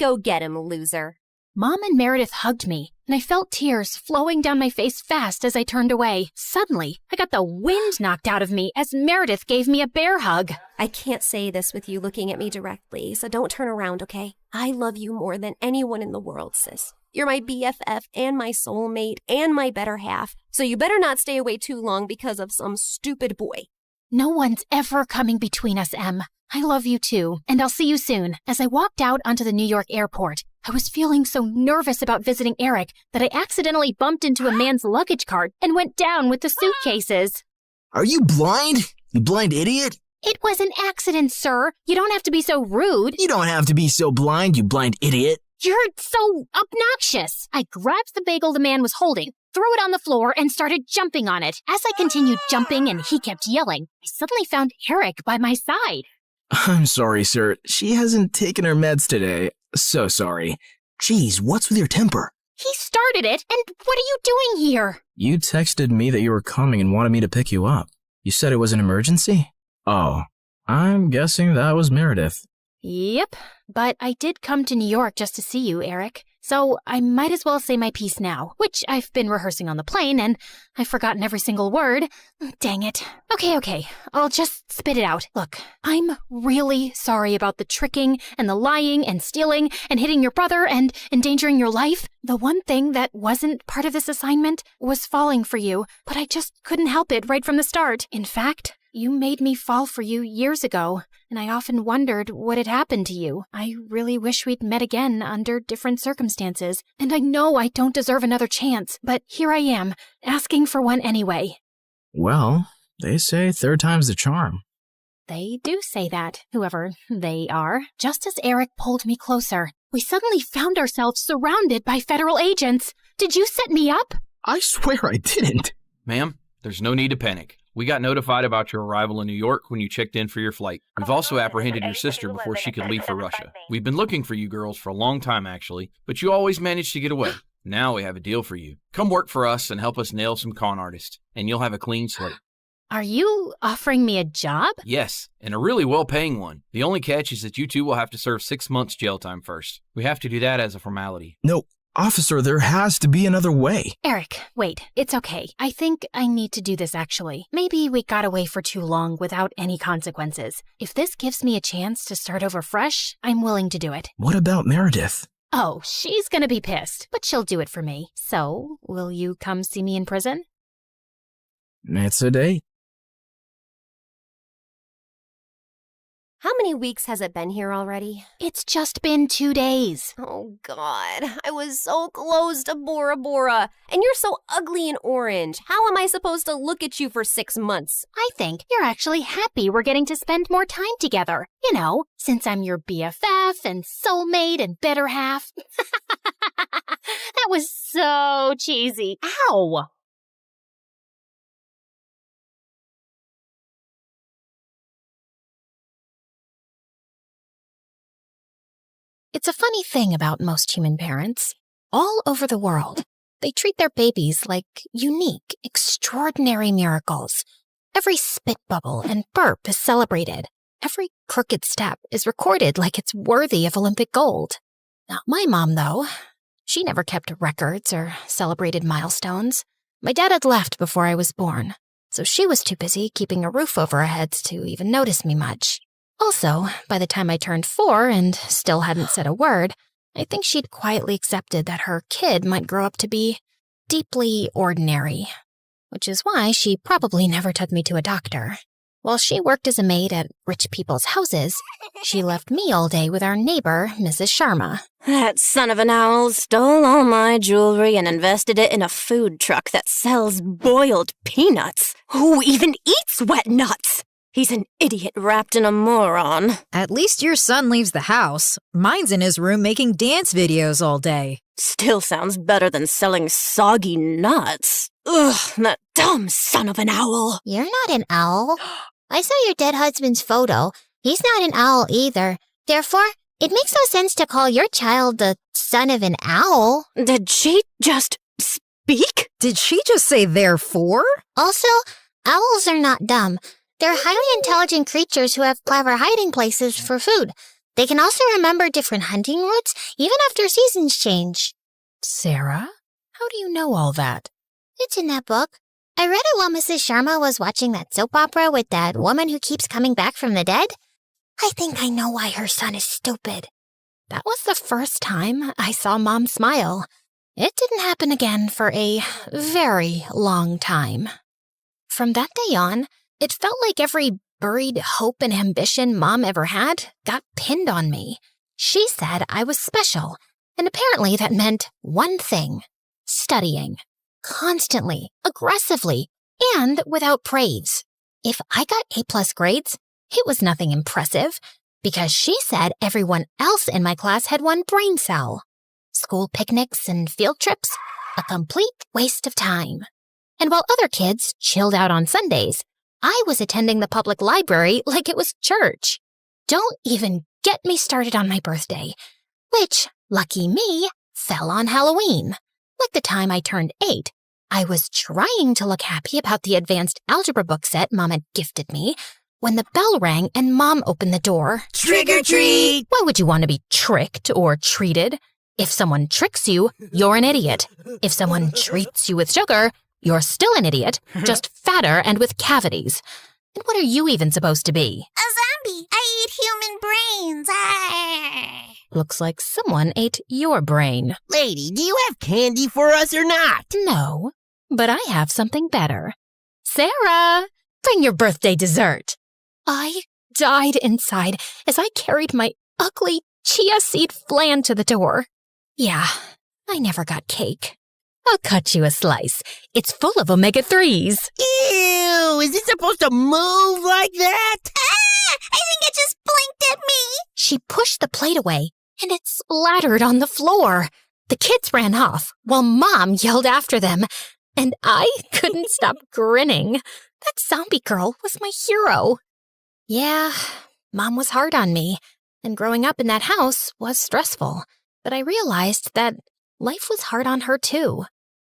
Go get him, loser. Mom and Meredith hugged me, and I felt tears flowing down my face fast as I turned away. Suddenly, I got the wind knocked out of me as Meredith gave me a bear hug. I can't say this with you looking at me directly, so don't turn around, okay? I love you more than anyone in the world, sis. You're my BFF and my soulmate and my better half, so you better not stay away too long because of some stupid boy. No one's ever coming between us, Em. I love you too, and I'll see you soon. As I walked out onto the New York airport, I was feeling so nervous about visiting Eric that I accidentally bumped into a man's luggage cart and went down with the suitcases. Are you blind? You blind idiot? It was an accident, sir. You don't have to be so rude. You don't have to be so blind, you blind idiot. You're so obnoxious. I grabbed the bagel the man was holding, threw it on the floor, and started jumping on it. As I continued jumping and he kept yelling, I suddenly found Eric by my side. I'm sorry, sir. She hasn't taken her meds today. So sorry. Jeez, what's with your temper? He started it, and what are you doing here? You texted me that you were coming and wanted me to pick you up. You said it was an emergency? Oh, I'm guessing that was Meredith. Yep, but I did come to New York just to see you, Eric. So I might as well say my piece now, which I've been rehearsing on the plane, and I've forgotten every single word. Dang it. Okay, I'll just spit it out. Look, I'm really sorry about the tricking and the lying and stealing and hitting your brother and endangering your life. The one thing that wasn't part of this assignment was falling for you, but I just couldn't help it right from the start. In fact, you made me fall for you years ago, and I often wondered what had happened to you. I really wish we'd met again under different circumstances, and I know I don't deserve another chance, but here I am, asking for one anyway. Well, they say third time's the charm. They do say that, whoever they are. Just as Eric pulled me closer, we suddenly found ourselves surrounded by federal agents. Did you set me up? I swear I didn't. Ma'am, there's no need to panic. We got notified about your arrival in New York when you checked in for your flight. We've also apprehended your sister before she could leave for Russia. We've been looking for you girls for a long time, actually, but you always managed to get away. Now we have a deal for you. Come work for us and help us nail some con artists, and you'll have a clean slate. Are you offering me a job? Yes, and a really well-paying one. The only catch is that you two will have to serve 6 months jail time first. We have to do that as a formality. No, officer, there has to be another way. Eric, wait, it's okay. I think I need to do this actually. Maybe we got away for too long without any consequences. If this gives me a chance to start over fresh, I'm willing to do it. What about Meredith? Oh, she's gonna be pissed, but she'll do it for me. So, will you come see me in prison? It's a date. How many weeks has it been here already? It's just been 2 days. Oh, God. I was so close to Bora Bora. And you're so ugly and orange. How am I supposed to look at you for 6 months? I think you're actually happy we're getting to spend more time together. You know, since I'm your BFF and soulmate and better half. That was so cheesy. Ow! It's a funny thing about most human parents. All over the world, they treat their babies like unique, extraordinary miracles. Every spit bubble and burp is celebrated. Every crooked step is recorded like it's worthy of Olympic gold. Not my mom, though. She never kept records or celebrated milestones. My dad had left before I was born, so she was too busy keeping a roof over our heads to even notice me much. Also, by the time I turned 4 and still hadn't said a word, I think she'd quietly accepted that her kid might grow up to be deeply ordinary, which is why she probably never took me to a doctor. While she worked as a maid at rich people's houses, she left me all day with our neighbor, Mrs. Sharma. That son of an owl stole all my jewelry and invested it in a food truck that sells boiled peanuts. Who even eats wet nuts? He's an idiot wrapped in a moron. At least your son leaves the house. Mine's in his room making dance videos all day. Still sounds better than selling soggy nuts. Ugh, that dumb son of an owl. You're not an owl. I saw your dead husband's photo. He's not an owl either. Therefore, it makes no sense to call your child the son of an owl. Did she just speak? Did she just say therefore? Also, owls are not dumb. They're highly intelligent creatures who have clever hiding places for food. They can also remember different hunting routes, even after seasons change. Sarah, how do you know all that? It's in that book. I read it while Mrs. Sharma was watching that soap opera with that woman who keeps coming back from the dead. I think I know why her son is stupid. That was the first time I saw Mom smile. It didn't happen again for a very long time. From that day on, it felt like every buried hope and ambition Mom ever had got pinned on me. She said I was special, and apparently that meant one thing: studying. Constantly, aggressively, and without praise. If I got A+ grades, it was nothing impressive, because she said everyone else in my class had one brain cell. School picnics and field trips, a complete waste of time. And while other kids chilled out on Sundays, I was attending the public library like it was church. Don't even get me started on my birthday, which, lucky me, fell on Halloween. Like the time I turned 8, I was trying to look happy about the advanced algebra book set Mom had gifted me when the bell rang and Mom opened the door. Trick or treat! Why would you want to be tricked or treated? If someone tricks you, you're an idiot. If someone treats you with sugar, you're still an idiot, just fatter and with cavities. And what are you even supposed to be? A zombie! I eat human brains! Looks like someone ate your brain. Lady, do you have candy for us or not? No, but I have something better. Sarah, bring your birthday dessert. I died inside as I carried my ugly chia seed flan to the door. Yeah, I never got cake. I'll cut you a slice. It's full of omega-3s. Ew, is it supposed to move like that? I think it just blinked at me. She pushed the plate away, and it splattered on the floor. The kids ran off, while Mom yelled after them, and I couldn't stop grinning. That zombie girl was my hero. Yeah, Mom was hard on me, and growing up in that house was stressful. But I realized that life was hard on her too.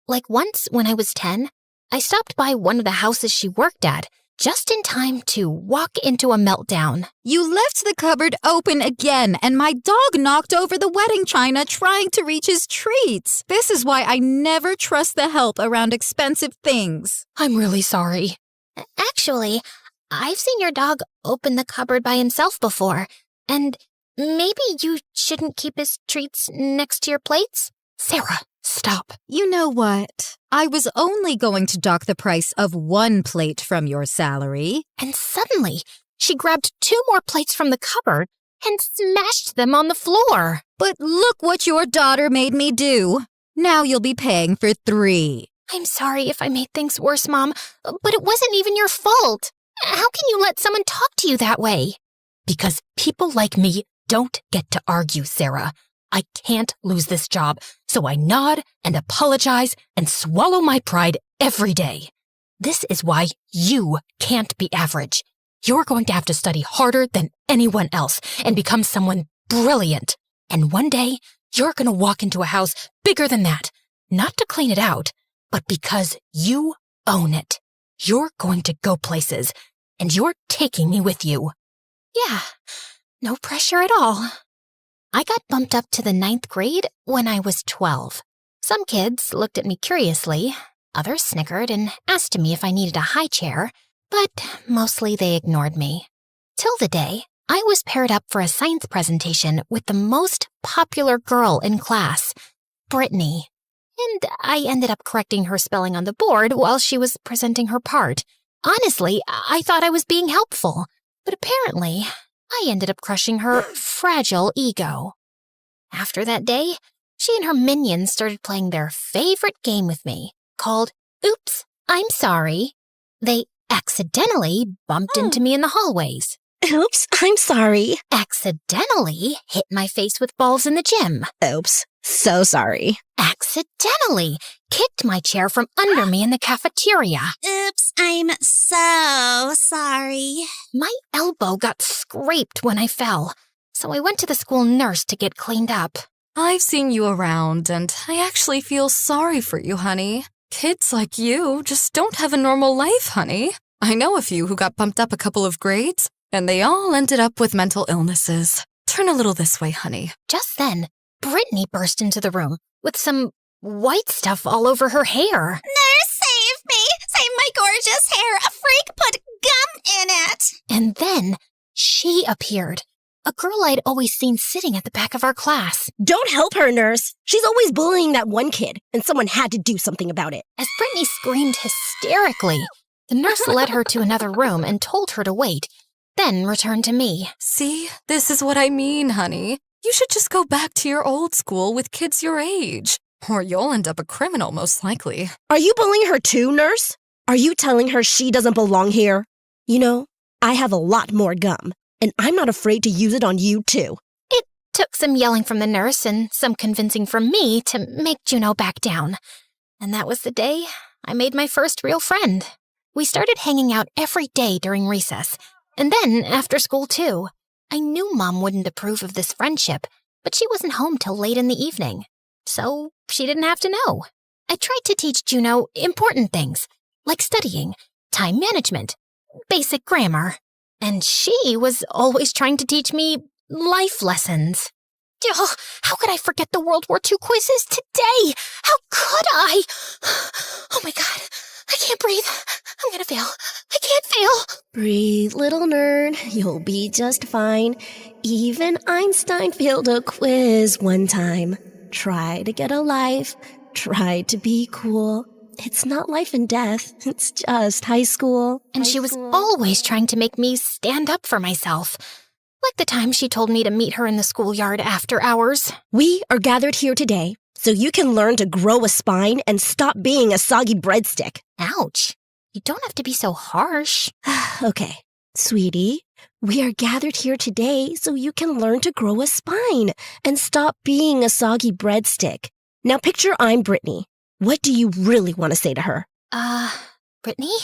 Like once when I was 10, I stopped by one of the houses she worked at, just in time to walk into a meltdown. You left the cupboard open again, and my dog knocked over the wedding china trying to reach his treats. This is why I never trust the help around expensive things. I'm really sorry. Actually, I've seen your dog open the cupboard by himself before, and maybe you shouldn't keep his treats next to your plates? Sarah, stop. You know what? I was only going to dock the price of one plate from your salary. And suddenly, she grabbed 2 more plates from the cupboard and smashed them on the floor. But look what your daughter made me do. Now you'll be paying for 3. I'm sorry if I made things worse, Mom, but it wasn't even your fault. How can you let someone talk to you that way? Because people like me don't get to argue, Sarah. I can't lose this job, so I nod and apologize and swallow my pride every day. This is why you can't be average. You're going to have to study harder than anyone else and become someone brilliant. And one day, you're going to walk into a house bigger than that, not to clean it out, but because you own it. You're going to go places, and you're taking me with you. Yeah, no pressure at all. I got bumped up to the 9th grade when I was 12. Some kids looked at me curiously, others snickered and asked me if I needed a high chair, but mostly they ignored me. Till the day I was paired up for a science presentation with the most popular girl in class, Brittany, and I ended up correcting her spelling on the board while she was presenting her part. Honestly, I thought I was being helpful, but apparently I ended up crushing her fragile ego. After that day, she and her minions started playing their favorite game with me, called Oops, I'm Sorry. They accidentally bumped into me in the hallways. Oops, I'm sorry. Accidentally hit my face with balls in the gym. Oops, so sorry. Accidentally kicked my chair from under me in the cafeteria. Oops, I'm so sorry. My elbow got scraped when I fell, so I went to the school nurse to get cleaned up. I've seen you around, and I actually feel sorry for you, honey. Kids like you just don't have a normal life, honey. I know a few who got bumped up a couple of grades, and they all ended up with mental illnesses. Turn a little this way, honey. Just then, Brittany burst into the room with some white stuff all over her hair. Nurse, save me! Save my gorgeous hair! A freak put gum in it! And then she appeared. A girl I'd always seen sitting at the back of our class. Don't help her, nurse. She's always bullying that one kid, and someone had to do something about it. As Brittany screamed hysterically, the nurse led her to another room and told her to wait, then returned to me. See, this is what I mean, honey. You should just go back to your old school with kids your age, or you'll end up a criminal most likely. Are you bullying her too, nurse? Are you telling her she doesn't belong here? You know, I have a lot more gum, and I'm not afraid to use it on you too. It took some yelling from the nurse and some convincing from me to make Juno back down. And that was the day I made my first real friend. We started hanging out every day during recess, and then after school too. I knew Mom wouldn't approve of this friendship, but she wasn't home till late in the evening, so she didn't have to know. I tried to teach Juno important things, like studying, time management, basic grammar, and she was always trying to teach me life lessons. Oh, how could I forget the World War II quizzes today? How could I? Oh my God, I can't breathe. I'm gonna fail. I can't fail. Breathe, little nerd. You'll be just fine. Even Einstein failed a quiz one time. Try to get a life. Try to be cool. It's not life and death. It's just high school. And she was always trying to make me stand up for myself. Like the time she told me to meet her in the schoolyard after hours. We are gathered here today so you can learn to grow a spine and stop being a soggy breadstick. Ouch. You don't have to be so harsh. Okay, sweetie, we are gathered here today so you can learn to grow a spine and stop being a soggy breadstick. Now picture I'm Brittany. What do you really want to say to her? Brittany?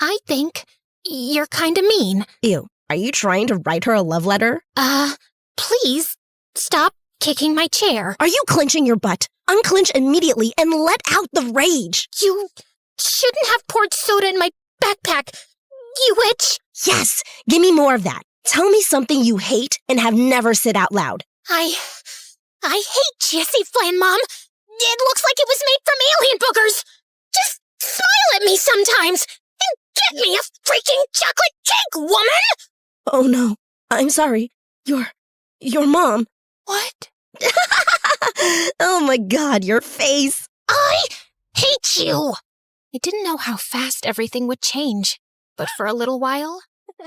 I think you're kind of mean. Ew, are you trying to write her a love letter? Please stop kicking my chair. Are you clenching your butt? Unclench immediately and let out the rage. You shouldn't have poured soda in my backpack, you witch. Yes, give me more of that. Tell me something you hate and have never said out loud. I hate Jessie Flynn, Mom. It looks like it was made from alien boogers. Just smile at me sometimes and get me a freaking chocolate cake, woman! Oh no, I'm sorry. Your mom. What? Oh my God, your face. I hate you! I didn't know how fast everything would change, but for a little while,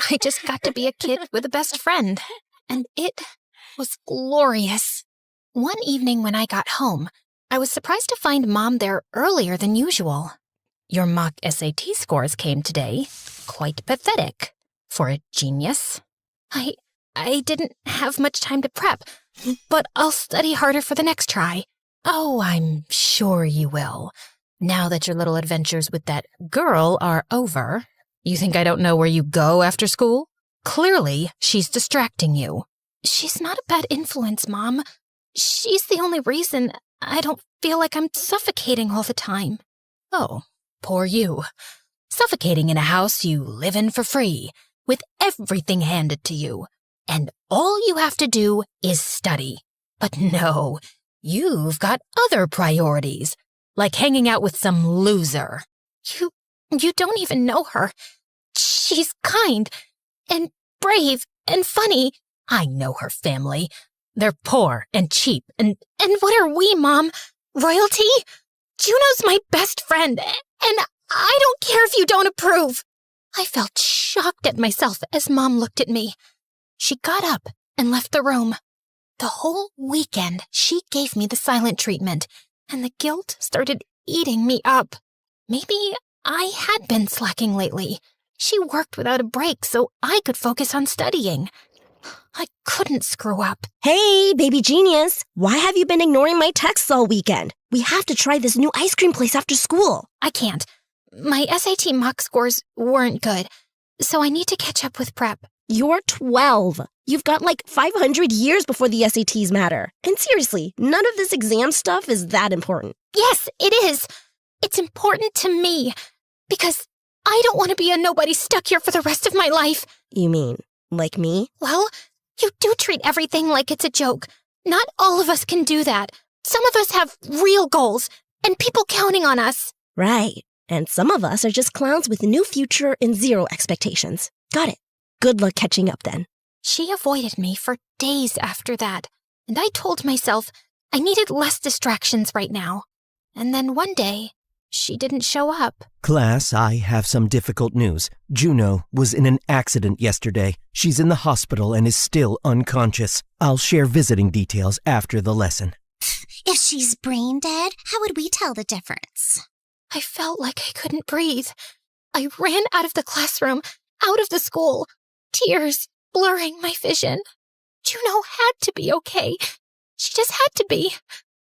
I just got to be a kid with a best friend, and it was glorious. One evening when I got home, I was surprised to find Mom there earlier than usual. Your mock SAT scores came today. Quite pathetic. For a genius. I didn't have much time to prep, but I'll study harder for the next try. Oh, I'm sure you will. Now that your little adventures with that girl are over, you think I don't know where you go after school? Clearly, she's distracting you. She's not a bad influence, Mom. She's the only reason I don't feel like I'm suffocating all the time. Oh, poor you. Suffocating in a house you live in for free, with everything handed to you. And all you have to do is study. But no, you've got other priorities, like hanging out with some loser. You don't even know her. She's kind and brave and funny. I know her family. They're poor and cheap. And what are we, Mom? Royalty? Juno's my best friend, and I don't care if you don't approve. I felt shocked at myself as Mom looked at me. She got up and left the room. The whole weekend, she gave me the silent treatment, and the guilt started eating me up. Maybe I had been slacking lately. She worked without a break so I could focus on studying. I couldn't screw up. Hey, baby genius. Why have you been ignoring my texts all weekend? We have to try this new ice cream place after school. I can't. My SAT mock scores weren't good, so I need to catch up with prep. You're 12. You've got like 500 years before the SATs matter. And seriously, none of this exam stuff is that important. Yes, it is. It's important to me because I don't want to be a nobody stuck here for the rest of my life. You mean, like me? Well, you do treat everything like it's a joke. Not all of us can do that. Some of us have real goals, and people counting on us. Right. And some of us are just clowns with no future and zero expectations. Got it. Good luck catching up then. She avoided me for days after that, and I told myself I needed less distractions right now. And then one day, she didn't show up. Class, I have some difficult news. Juno was in an accident yesterday. She's in the hospital and is still unconscious. I'll share visiting details after the lesson. If she's brain dead, how would we tell the difference? I felt like I couldn't breathe. I ran out of the classroom, out of the school, tears blurring my vision. Juno had to be okay. She just had to be.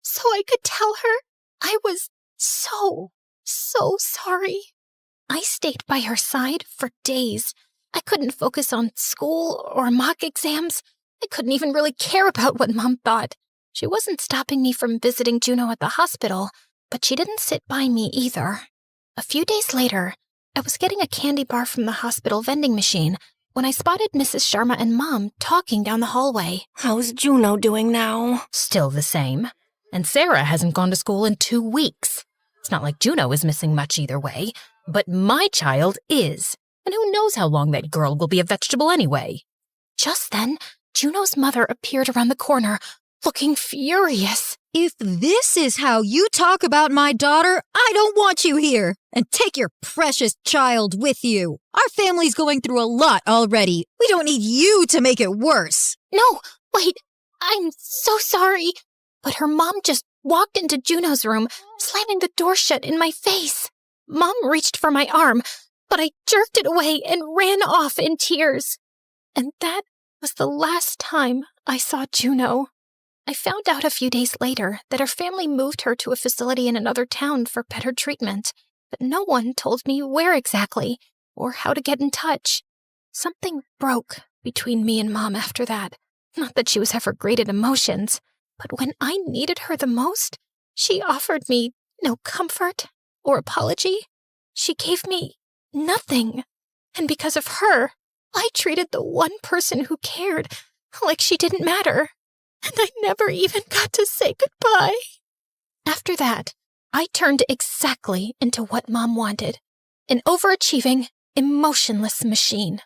So I could tell her I was so sorry. I stayed by her side for days. I couldn't focus on school or mock exams. I couldn't even really care about what Mom thought. She wasn't stopping me from visiting Juno at the hospital, but she didn't sit by me either. A few days later, I was getting a candy bar from the hospital vending machine when I spotted Mrs. Sharma and Mom talking down the hallway. How's Juno doing now? Still the same. And Sarah hasn't gone to school in 2 weeks. It's not like Juno is missing much either way, but my child is. And who knows how long that girl will be a vegetable anyway. Just then, Juno's mother appeared around the corner, looking furious. If this is how you talk about my daughter, I don't want you here. And take your precious child with you. Our family's going through a lot already. We don't need you to make it worse. No, wait, I'm so sorry. But her mom just walked into Juno's room, slamming the door shut in my face. Mom reached for my arm, but I jerked it away and ran off in tears. And that was the last time I saw Juno. I found out a few days later that her family moved her to a facility in another town for better treatment, but no one told me where exactly or how to get in touch. Something broke between me and Mom after that. Not that she was ever great at emotions, but when I needed her the most, she offered me no comfort or apology. She gave me nothing. And because of her, I treated the one person who cared like she didn't matter. And I never even got to say goodbye. After that, I turned exactly into what Mom wanted. An overachieving, emotionless machine.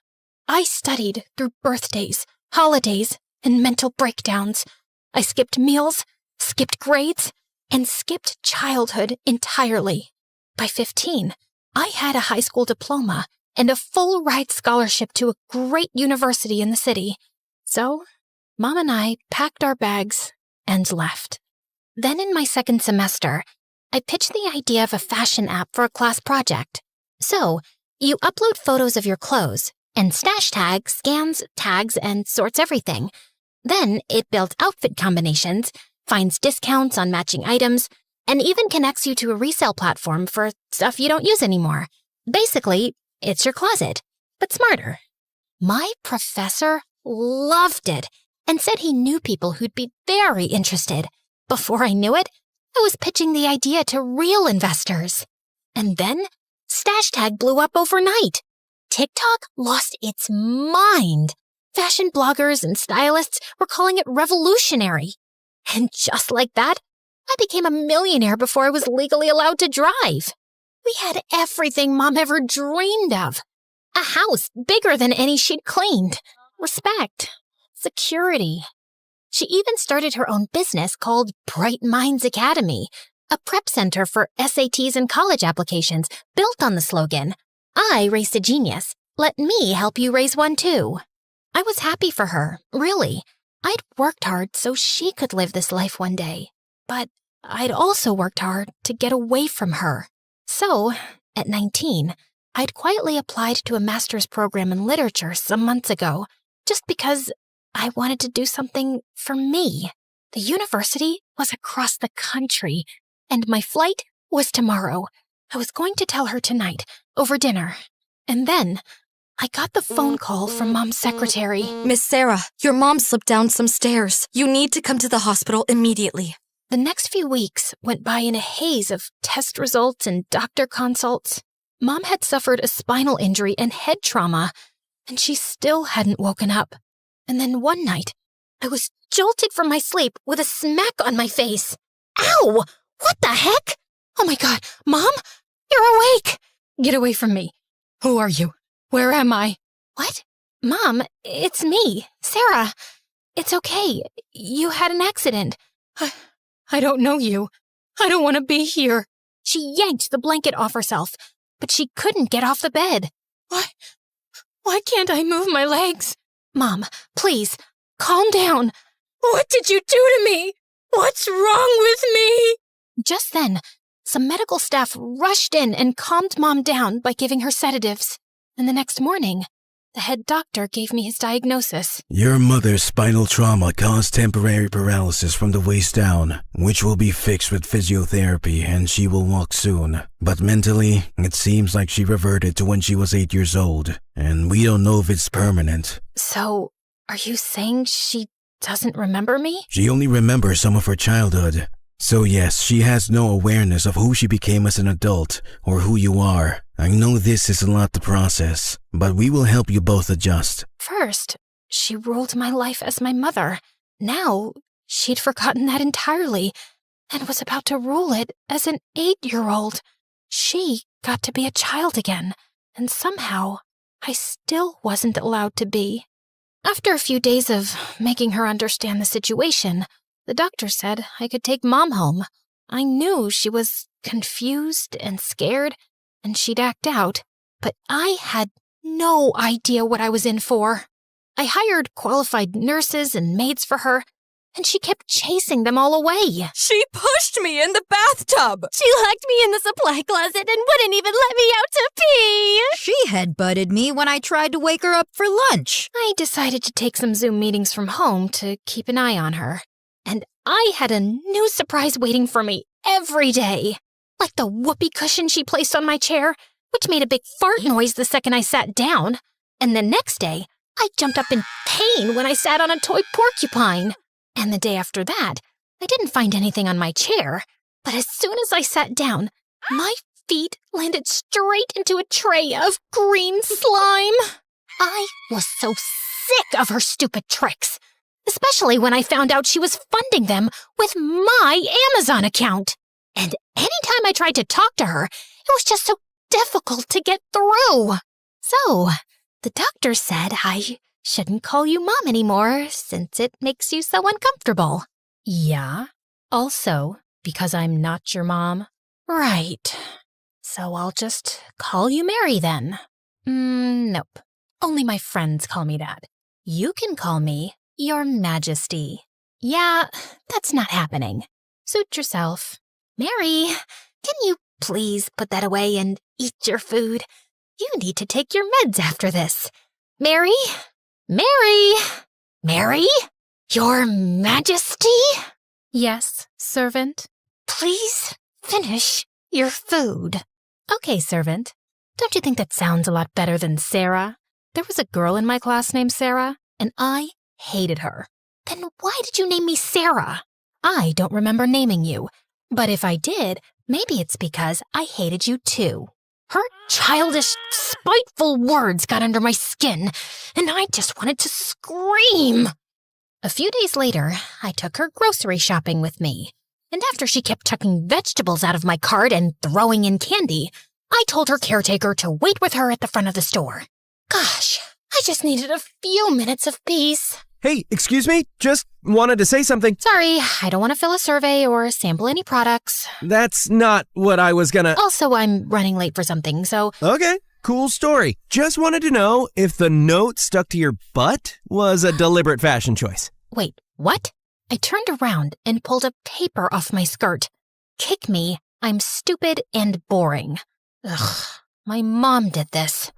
I studied through birthdays, holidays, and mental breakdowns. I skipped meals, skipped grades, and skipped childhood entirely. By 15, I had a high school diploma and a full-ride scholarship to a great university in the city. So, Mom and I packed our bags and left. Then in my second semester, I pitched the idea of a fashion app for a class project. So, you upload photos of your clothes, and Stash Tag scans, tags, and sorts everything. Then it builds outfit combinations, finds discounts on matching items, and even connects you to a resale platform for stuff you don't use anymore. Basically, it's your closet, but smarter. My professor loved it and said he knew people who'd be very interested. Before I knew it, I was pitching the idea to real investors. And then, Stash Tag blew up overnight. TikTok lost its mind. Fashion bloggers and stylists were calling it revolutionary. And just like that, I became a millionaire before I was legally allowed to drive. We had everything Mom ever dreamed of. A house bigger than any she'd cleaned. Respect. Security. She even started her own business called Bright Minds Academy, a prep center for SATs and college applications built on the slogan, I raised a genius. Let me help you raise one too. I was happy for her, really. I'd worked hard so she could live this life one day. But I'd also worked hard to get away from her. So, at 19, I'd quietly applied to a master's program in literature some months ago, just because I wanted to do something for me. The university was across the country, and my flight was tomorrow. I was going to tell her tonight, over dinner. And then, I got the phone call from Mom's secretary. Miss Sarah, your mom slipped down some stairs. You need to come to the hospital immediately. The next few weeks went by in a haze of test results and doctor consults. Mom had suffered a spinal injury and head trauma, and she still hadn't woken up. And then one night, I was jolted from my sleep with a smack on my face. Ow! What the heck? Oh my God, Mom? You're awake! Get away from me. Who are you? Where am I? What? Mom, it's me, Sarah. It's okay. You had an accident. I don't know you. I don't want to be here. She yanked the blanket off herself, but she couldn't get off the bed. Why can't I move my legs? Mom, please, calm down. What did you do to me? What's wrong with me? Just then, some medical staff rushed in and calmed Mom down by giving her sedatives. And the next morning, the head doctor gave me his diagnosis. Your mother's spinal trauma caused temporary paralysis from the waist down, which will be fixed with physiotherapy and she will walk soon. But mentally, it seems like she reverted to when she was 8 years old, and we don't know if it's permanent. So, are you saying she doesn't remember me? She only remembers some of her childhood. So yes, she has no awareness of who she became as an adult or who you are. I know this is a lot to process, but we will help you both adjust. First, she ruled my life as my mother. Now, she'd forgotten that entirely and was about to rule it as an 8-year-old. She got to be a child again, and somehow I still wasn't allowed to be. After a few days of making her understand the situation, the doctor said I could take Mom home. I knew she was confused and scared, and she'd act out, but I had no idea what I was in for. I hired qualified nurses and maids for her, and she kept chasing them all away. She pushed me in the bathtub. She locked me in the supply closet and wouldn't even let me out to pee. She headbutted me when I tried to wake her up for lunch. I decided to take some Zoom meetings from home to keep an eye on her. And I had a new surprise waiting for me every day. Like the whoopee cushion she placed on my chair, which made a big fart noise the second I sat down. And the next day, I jumped up in pain when I sat on a toy porcupine. And the day after that, I didn't find anything on my chair. But as soon as I sat down, my feet landed straight into a tray of green slime. I was so sick of her stupid tricks. Especially when I found out she was funding them with my Amazon account. And anytime I tried to talk to her, it was just so difficult to get through. So, the doctor said I shouldn't call you Mom anymore since it makes you so uncomfortable. Yeah? Also, because I'm not your mom? Right. So I'll just call you Mary then. Nope. Only my friends call me that. You can call me Your Majesty. Yeah, that's not happening. Suit yourself. Mary, can you please put that away and eat your food? You need to take your meds after this. Mary? Mary? Mary? Your Majesty? Yes, servant. Please finish your food. Okay, servant. Don't you think that sounds a lot better than Sarah? There was a girl in my class named Sarah, and I hated her. Then why did you name me Sarah? I don't remember naming you, but if I did, maybe it's because I hated you too. Her childish, spiteful words got under my skin, and I just wanted to scream. A few days later, I took her grocery shopping with me, and after she kept chucking vegetables out of my cart and throwing in candy, I told her caretaker to wait with her at the front of the store. Gosh, I just needed a few minutes of peace. Hey, excuse me? Just wanted to say something. Sorry, I don't want to fill a survey or sample any products. That's not what I was gonna... Also, I'm running late for something, so... Okay, cool story. Just wanted to know if the note stuck to your butt was a deliberate fashion choice. Wait, what? I turned around and pulled a paper off my skirt. Kick me, I'm stupid and boring. Ugh, my mom did this.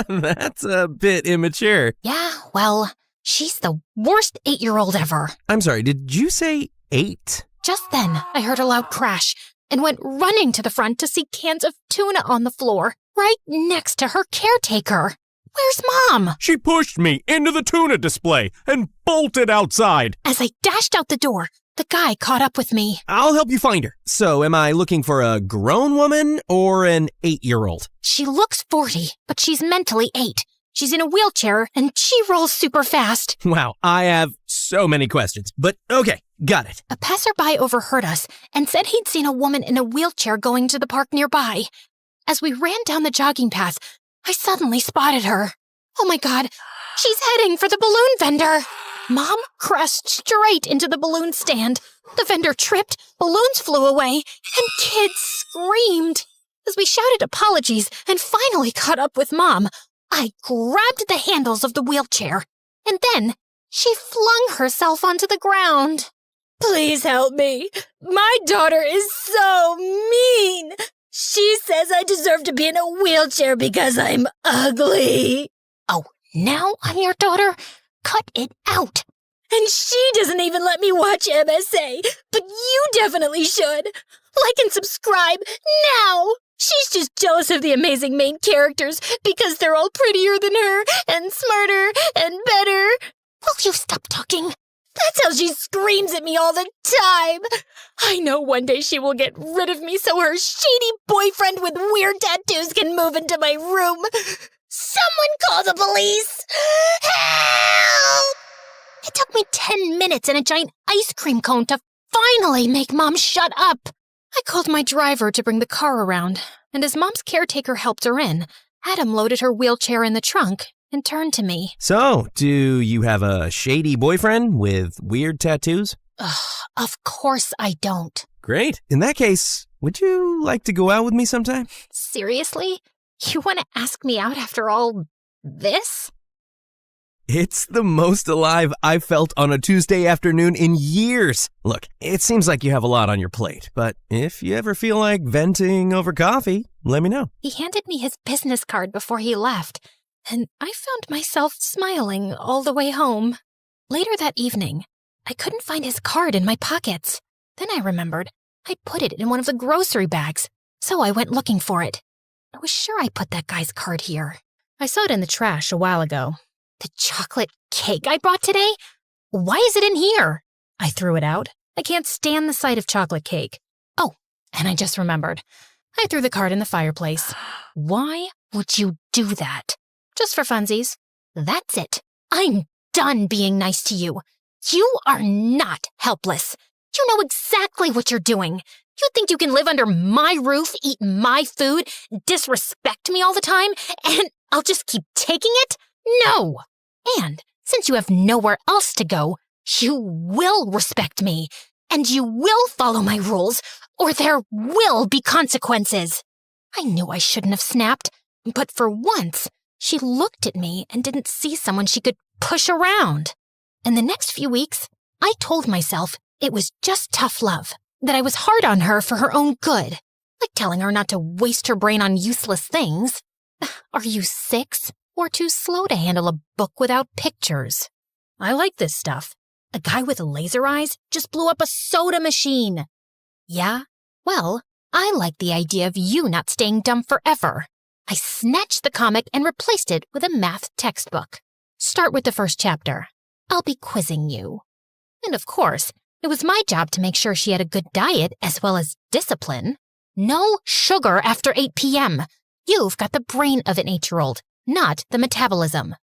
That's a bit immature. Yeah, well... she's the worst 8-year-old ever. I'm sorry, did you say 8? Just then, I heard a loud crash and went running to the front to see cans of tuna on the floor, right next to her caretaker. Where's Mom? She pushed me into the tuna display and bolted outside. As I dashed out the door, The guy caught up with me. I'll help you find her. So, am I looking for a grown woman or an 8-year-old? She looks 40, but she's mentally 8. She's in a wheelchair, and she rolls super fast. Wow, I have so many questions. But okay, got it. A passerby overheard us and said he'd seen a woman in a wheelchair going to the park nearby. As we ran down the jogging path, I suddenly spotted her. Oh my God, she's heading for the balloon vendor. Mom crashed straight into the balloon stand. The vendor tripped, balloons flew away, and kids screamed. As we shouted apologies and finally caught up with Mom, I grabbed the handles of the wheelchair, and then she flung herself onto the ground. Please help me. My daughter is so mean. She says I deserve to be in a wheelchair because I'm ugly. Oh, now I'm your daughter? Cut it out. And she doesn't even let me watch MSA, but you definitely should. Like and subscribe now. She's just jealous of the amazing main characters because they're all prettier than her and smarter and better. Will you stop talking? That's how she screams at me all the time. I know one day she will get rid of me so her shady boyfriend with weird tattoos can move into my room. Someone call the police! Help! It took me 10 minutes and a giant ice cream cone to finally make Mom shut up. I called my driver to bring the car around, and as Mom's caretaker helped her in, Adam loaded her wheelchair in the trunk and turned to me. So, do you have a shady boyfriend with weird tattoos? Ugh, of course I don't. Great. In that case, would you like to go out with me sometime? Seriously? You want to ask me out after all this? It's the most alive I've felt on a Tuesday afternoon in years. Look, it seems like you have a lot on your plate, but if you ever feel like venting over coffee, let me know. He handed me his business card before he left, and I found myself smiling all the way home. Later that evening, I couldn't find his card in my pockets. Then I remembered I'd put it in one of the grocery bags, so I went looking for it. I was sure I put that guy's card here. I saw it in the trash a while ago. The chocolate cake I brought today? Why is it in here? I threw it out. I can't stand the sight of chocolate cake. Oh, and I just remembered. I threw the card in the fireplace. Why would you do that? Just for funsies. That's it. I'm done being nice to you. You are not helpless. You know exactly what you're doing. You think you can live under my roof, eat my food, disrespect me all the time, and I'll just keep taking it? No! And since you have nowhere else to go, you will respect me, and you will follow my rules, or there will be consequences. I knew I shouldn't have snapped, but for once, she looked at me and didn't see someone she could push around. In the next few weeks, I told myself it was just tough love, that I was hard on her for her own good, like telling her not to waste her brain on useless things. Are you 6? Or too slow to handle a book without pictures? I like this stuff. A guy with laser eyes just blew up a soda machine. Yeah? Well, I like the idea of you not staying dumb forever. I snatched the comic and replaced it with a math textbook. Start with the first chapter. I'll be quizzing you. And of course, it was my job to make sure she had a good diet as well as discipline. No sugar after 8 p.m. You've got the brain of an 8-year-old. Not the metabolism.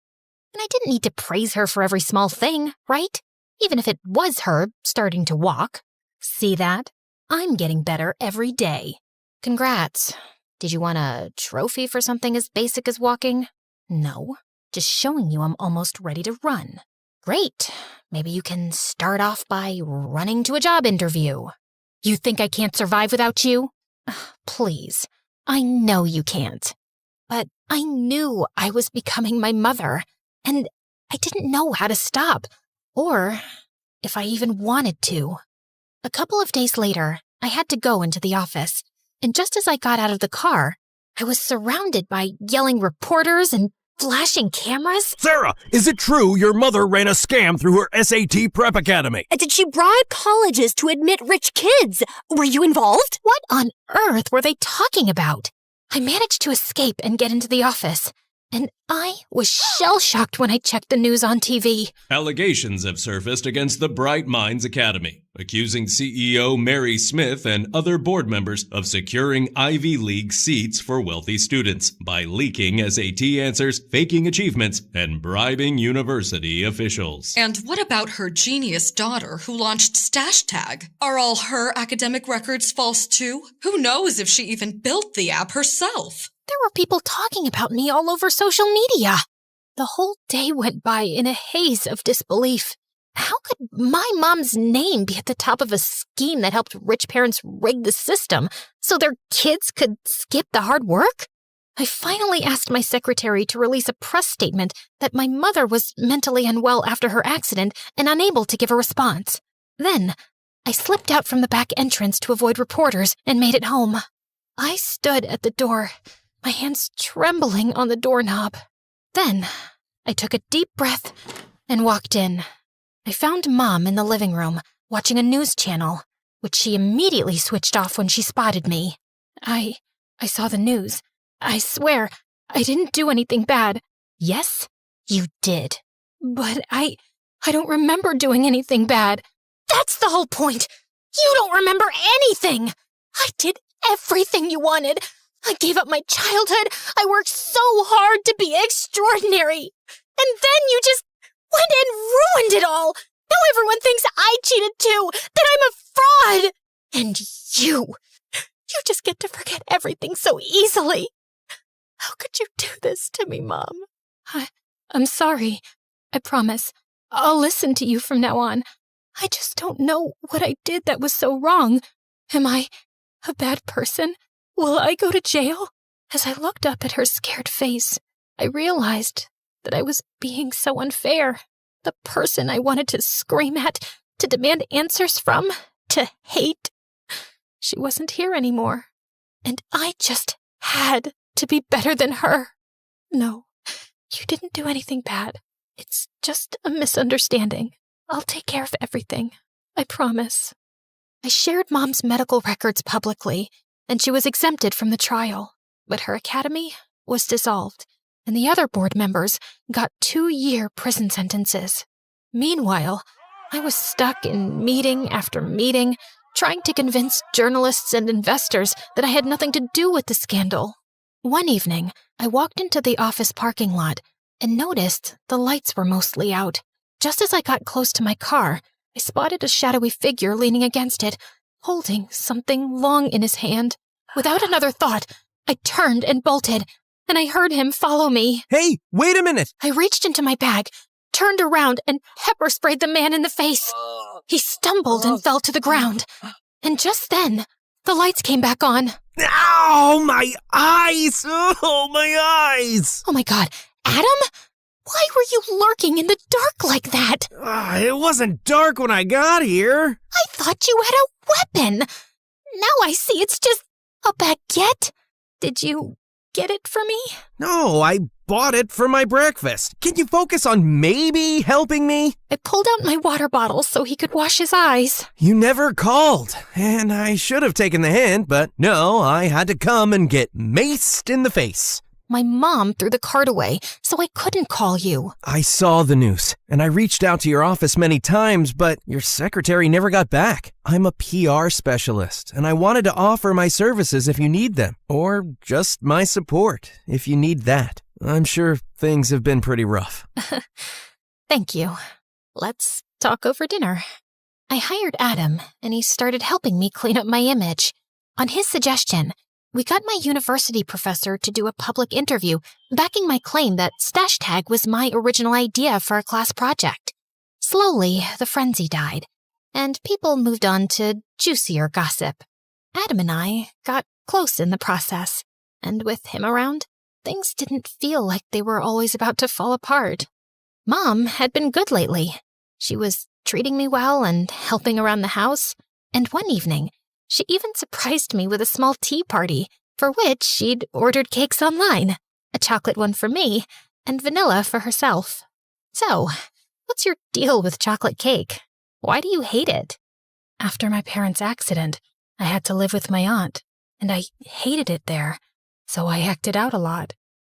And I didn't need to praise her for every small thing, right? Even if it was her starting to walk. See that? I'm getting better every day. Congrats. Did you want a trophy for something as basic as walking? No. Just showing you I'm almost ready to run. Great. Maybe you can start off by running to a job interview. You think I can't survive without you? Please. I know you can't. But I knew I was becoming my mother, and I didn't know how to stop, or if I even wanted to. A couple of days later, I had to go into the office, and just as I got out of the car, I was surrounded by yelling reporters and flashing cameras. Sarah, is it true your mother ran a scam through her SAT prep academy? Did she bribe colleges to admit rich kids? Were you involved? What on earth were they talking about? I managed to escape and get into the office, And I was shell-shocked when I checked the news on TV. Allegations have surfaced against the Bright Minds Academy, accusing CEO Mary Smith and other board members of securing Ivy League seats for wealthy students by leaking SAT answers, faking achievements, and bribing university officials. And what about her genius daughter who launched Stashtag? Are all her academic records false too? Who knows if she even built the app herself? There were people talking about me all over social media. The whole day went by in a haze of disbelief. How could my mom's name be at the top of a scheme that helped rich parents rig the system so their kids could skip the hard work? I finally asked my secretary to release a press statement that my mother was mentally unwell after her accident and unable to give a response. Then, I slipped out from the back entrance to avoid reporters and made it home. I stood at the door, my hands trembling on the doorknob. Then, I took a deep breath and walked in. I found Mom in the living room, watching a news channel, which she immediately switched off when she spotted me. I saw the news. I swear, I didn't do anything bad. Yes, you did. But I don't remember doing anything bad. That's the whole point. You don't remember anything. I did everything you wanted. I gave up my childhood. I worked so hard to be extraordinary. And then you just went and ruined it all. Now everyone thinks I cheated too, that I'm a fraud. And you just get to forget everything so easily. How could you do this to me, Mom? I'm sorry. I promise. I'll listen to you from now on. I just don't know what I did that was so wrong. Am I a bad person? Will I go to jail? As I looked up at her scared face, I realized that I was being so unfair. The person I wanted to scream at, to demand answers from, to hate. She wasn't here anymore. And I just had to be better than her. No, you didn't do anything bad. It's just a misunderstanding. I'll take care of everything. I promise. I shared Mom's medical records publicly, and she was exempted from the trial. But her academy was dissolved, and the other board members got 2-year prison sentences. Meanwhile, I was stuck in meeting after meeting, trying to convince journalists and investors that I had nothing to do with the scandal. One evening, I walked into the office parking lot and noticed the lights were mostly out. Just as I got close to my car, I spotted a shadowy figure leaning against it, holding something long in his hand. Without another thought, I turned and bolted, and I heard him follow me. Hey, wait a minute! I reached into my bag, turned around, and pepper sprayed the man in the face. He stumbled and fell to the ground. And just then, the lights came back on. Ow, my eyes! Oh, my eyes! Oh my God, Adam? Why were you lurking in the dark like that? It wasn't dark when I got here. I thought you had a weapon. Now I see it's just a baguette. Did you get it for me? No, I bought it for my breakfast. Can you focus on maybe helping me? I pulled out my water bottle so he could wash his eyes. You never called, and I should have taken the hint, but no, I had to come and get maced in the face. My mom threw the card away, so I couldn't call you. I saw the news, and I reached out to your office many times, but your secretary never got back. I'm a PR specialist, and I wanted to offer my services if you need them, or just my support if you need that. I'm sure things have been pretty rough. Thank you. Let's talk over dinner. I hired Adam, and he started helping me clean up my image. On his suggestion, we got my university professor to do a public interview backing my claim that Stashtag was my original idea for a class project. Slowly, the frenzy died, and people moved on to juicier gossip. Adam and I got close in the process, and with him around, things didn't feel like they were always about to fall apart. Mom had been good lately. She was treating me well and helping around the house, and one evening, she even surprised me with a small tea party, for which she'd ordered cakes online, a chocolate one for me, and vanilla for herself. So, what's your deal with chocolate cake? Why do you hate it? After my parents' accident, I had to live with my aunt, and I hated it there, so I acted out a lot.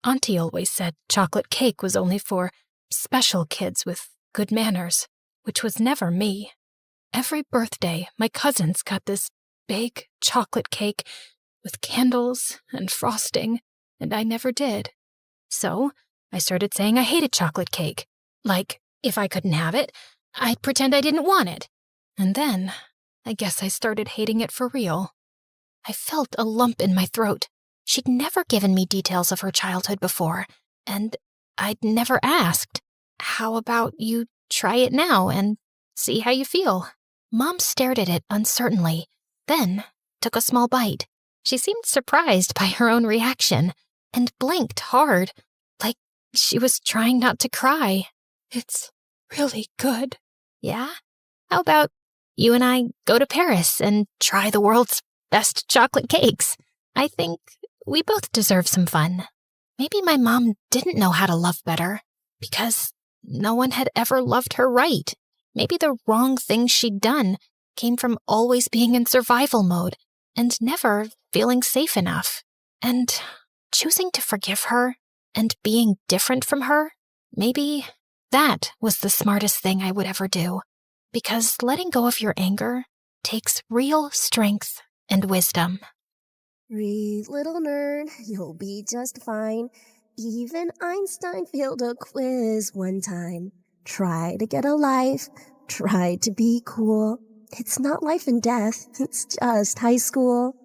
Auntie always said chocolate cake was only for special kids with good manners, which was never me. Every birthday, my cousins got this big chocolate cake with candles and frosting, and I never did. So I started saying I hated chocolate cake. Like, if I couldn't have it, I'd pretend I didn't want it. And then, I guess I started hating it for real. I felt a lump in my throat. She'd never given me details of her childhood before, and I'd never asked. How about you try it now and see how you feel? Mom stared at it uncertainly, then took a small bite. She seemed surprised by her own reaction, and blinked hard, like she was trying not to cry. It's really good. Yeah? How about you and I go to Paris and try the world's best chocolate cakes? I think we both deserve some fun. Maybe my mom didn't know how to love better, because no one had ever loved her right. Maybe the wrong things she'd done came from always being in survival mode and never feeling safe enough. And choosing to forgive her and being different from her, maybe that was the smartest thing I would ever do. Because letting go of your anger takes real strength and wisdom. Breathe, little nerd, you'll be just fine. Even Einstein failed a quiz one time. Try to get a life, try to be cool. It's not life and death, it's just high school.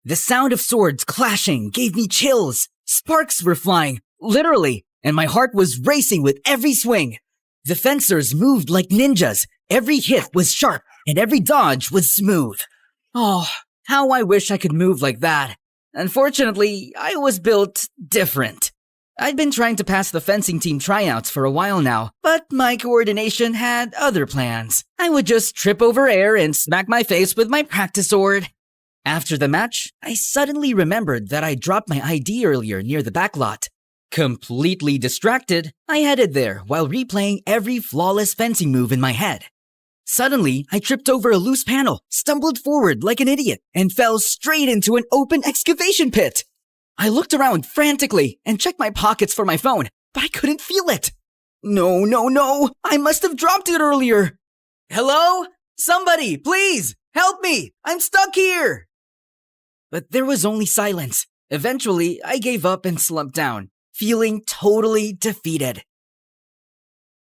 The sound of swords clashing gave me chills. Sparks were flying, literally, and my heart was racing with every swing. The fencers moved like ninjas. Every hit was sharp, and every dodge was smooth. Oh, how I wish I could move like that. Unfortunately, I was built different. I'd been trying to pass the fencing team tryouts for a while now, but my coordination had other plans. I would just trip over air and smack my face with my practice sword. After the match, I suddenly remembered that I dropped my ID earlier near the backlot. Completely distracted, I headed there while replaying every flawless fencing move in my head. Suddenly, I tripped over a loose panel, stumbled forward like an idiot, and fell straight into an open excavation pit. I looked around frantically and checked my pockets for my phone, but I couldn't feel it. No, I must have dropped it earlier. Hello? Somebody, please, help me! I'm stuck here! But there was only silence. Eventually, I gave up and slumped down, feeling totally defeated.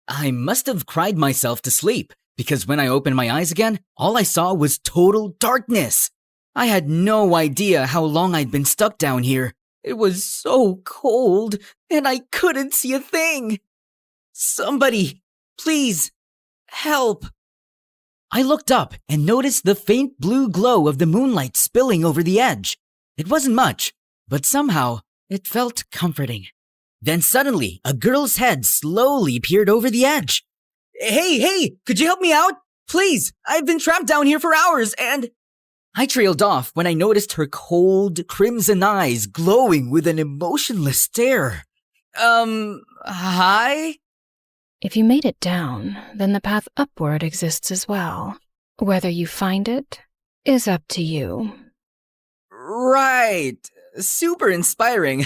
I must have cried myself to sleep, because when I opened my eyes again, all I saw was total darkness. I had no idea how long I'd been stuck down here. It was so cold, and I couldn't see a thing. Somebody, please, help. I looked up and noticed the faint blue glow of the moonlight spilling over the edge. It wasn't much, but somehow it felt comforting. Then suddenly, a girl's head slowly peered over the edge. Hey, could you help me out? Please, I've been trapped down here for hours and... I trailed off when I noticed her cold, crimson eyes glowing with an emotionless stare. Hi? If you made it down, then the path upward exists as well. Whether you find it is up to you. Right. Super inspiring.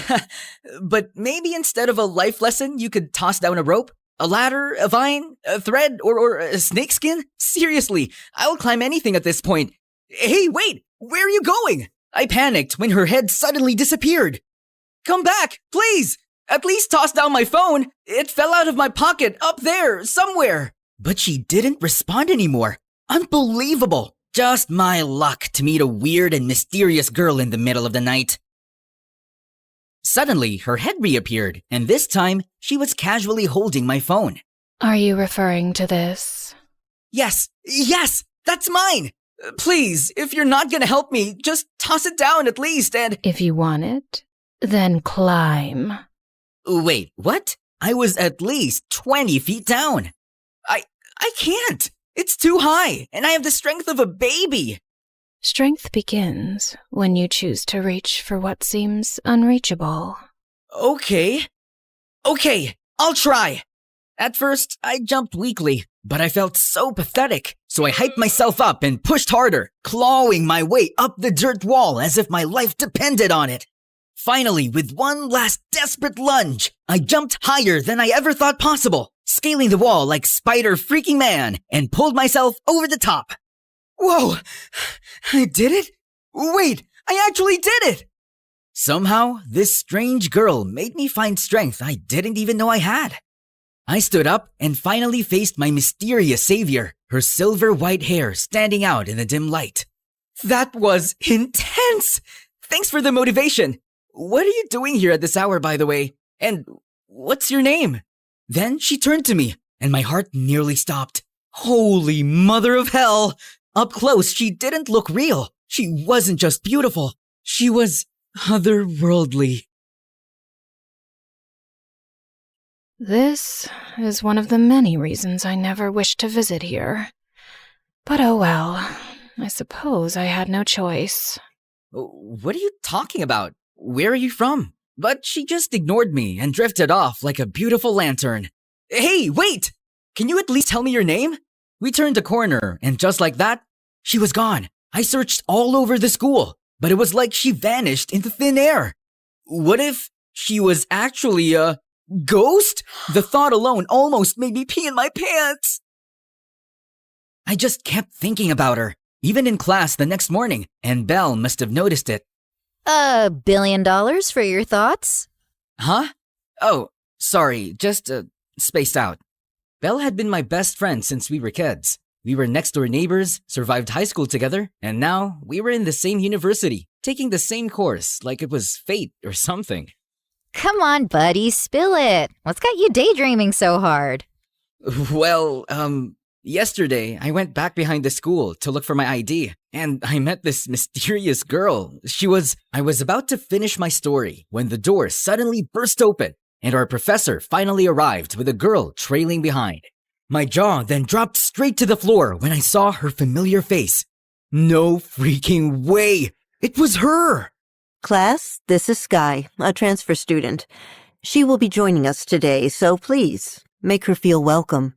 But maybe instead of a life lesson, you could toss down a rope, a ladder, a vine, a thread, or a snakeskin? Seriously, I'll climb anything at this point. Hey, wait! Where are you going? I panicked when her head suddenly disappeared. Come back, please! At least toss down my phone. It fell out of my pocket up there, somewhere. But she didn't respond anymore. Unbelievable. Just my luck to meet a weird and mysterious girl in the middle of the night. Suddenly, her head reappeared, and this time, she was casually holding my phone. Are you referring to this? Yes, that's mine. Please, if you're not gonna help me, just toss it down at least and... If you want it, then climb. Wait, what? I was at least 20 feet down. I can't. It's too high, and I have the strength of a baby. Strength begins when you choose to reach for what seems unreachable. Okay, I'll try. At first, I jumped weakly, but I felt so pathetic, so I hyped myself up and pushed harder, clawing my way up the dirt wall as if my life depended on it. Finally, with one last desperate lunge, I jumped higher than I ever thought possible, scaling the wall like Spider freaking man, and pulled myself over the top. Whoa! I did it? Wait, I actually did it! Somehow, this strange girl made me find strength I didn't even know I had. I stood up and finally faced my mysterious savior, her silver white hair standing out in the dim light. That was intense! Thanks for the motivation. What are you doing here at this hour, by the way? And what's your name? Then she turned to me, and my heart nearly stopped. Holy mother of hell! Up close, she didn't look real. She wasn't just beautiful. She was otherworldly. This is one of the many reasons I never wished to visit here. But oh well, I suppose I had no choice. What are you talking about? Where are you from? But she just ignored me and drifted off like a beautiful lantern. Hey, wait! Can you at least tell me your name? We turned a corner, and just like that, she was gone. I searched all over the school, but it was like she vanished into thin air. What if she was actually a ghost? The thought alone almost made me pee in my pants. I just kept thinking about her, even in class the next morning, and Belle must have noticed it. $1 billion for your thoughts? Huh? Oh, sorry, just spaced out. Belle had been my best friend since we were kids. We were next-door neighbors, survived high school together, and now we were in the same university, taking the same course like it was fate or something. Come on, buddy, spill it. What's got you daydreaming so hard? Well, yesterday I went back behind the school to look for my ID, and I met this mysterious girl. I was about to finish my story when the door suddenly burst open, and our professor finally arrived with a girl trailing behind. My jaw then dropped straight to the floor when I saw her familiar face. No freaking way! It was her! Class, this is Sky, a transfer student. She will be joining us today, so please, make her feel welcome.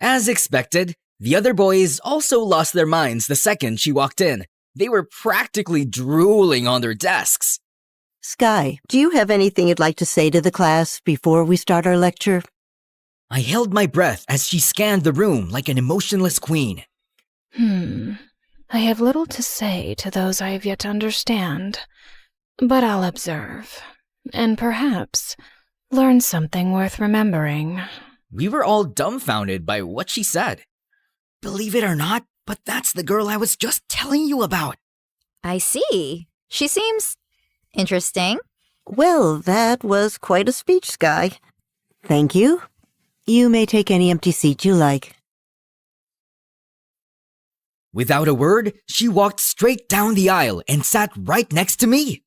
As expected, the other boys also lost their minds the second she walked in. They were practically drooling on their desks. Sky, do you have anything you'd like to say to the class before we start our lecture? I held my breath as she scanned the room like an emotionless queen. I have little to say to those I have yet to understand, but I'll observe, and perhaps learn something worth remembering. We were all dumbfounded by what she said. Believe it or not, but that's the girl I was just telling you about. I see. She seems interesting. Well, that was quite a speech, Sky. Thank you. You may take any empty seat you like. Without a word, she walked straight down the aisle and sat right next to me.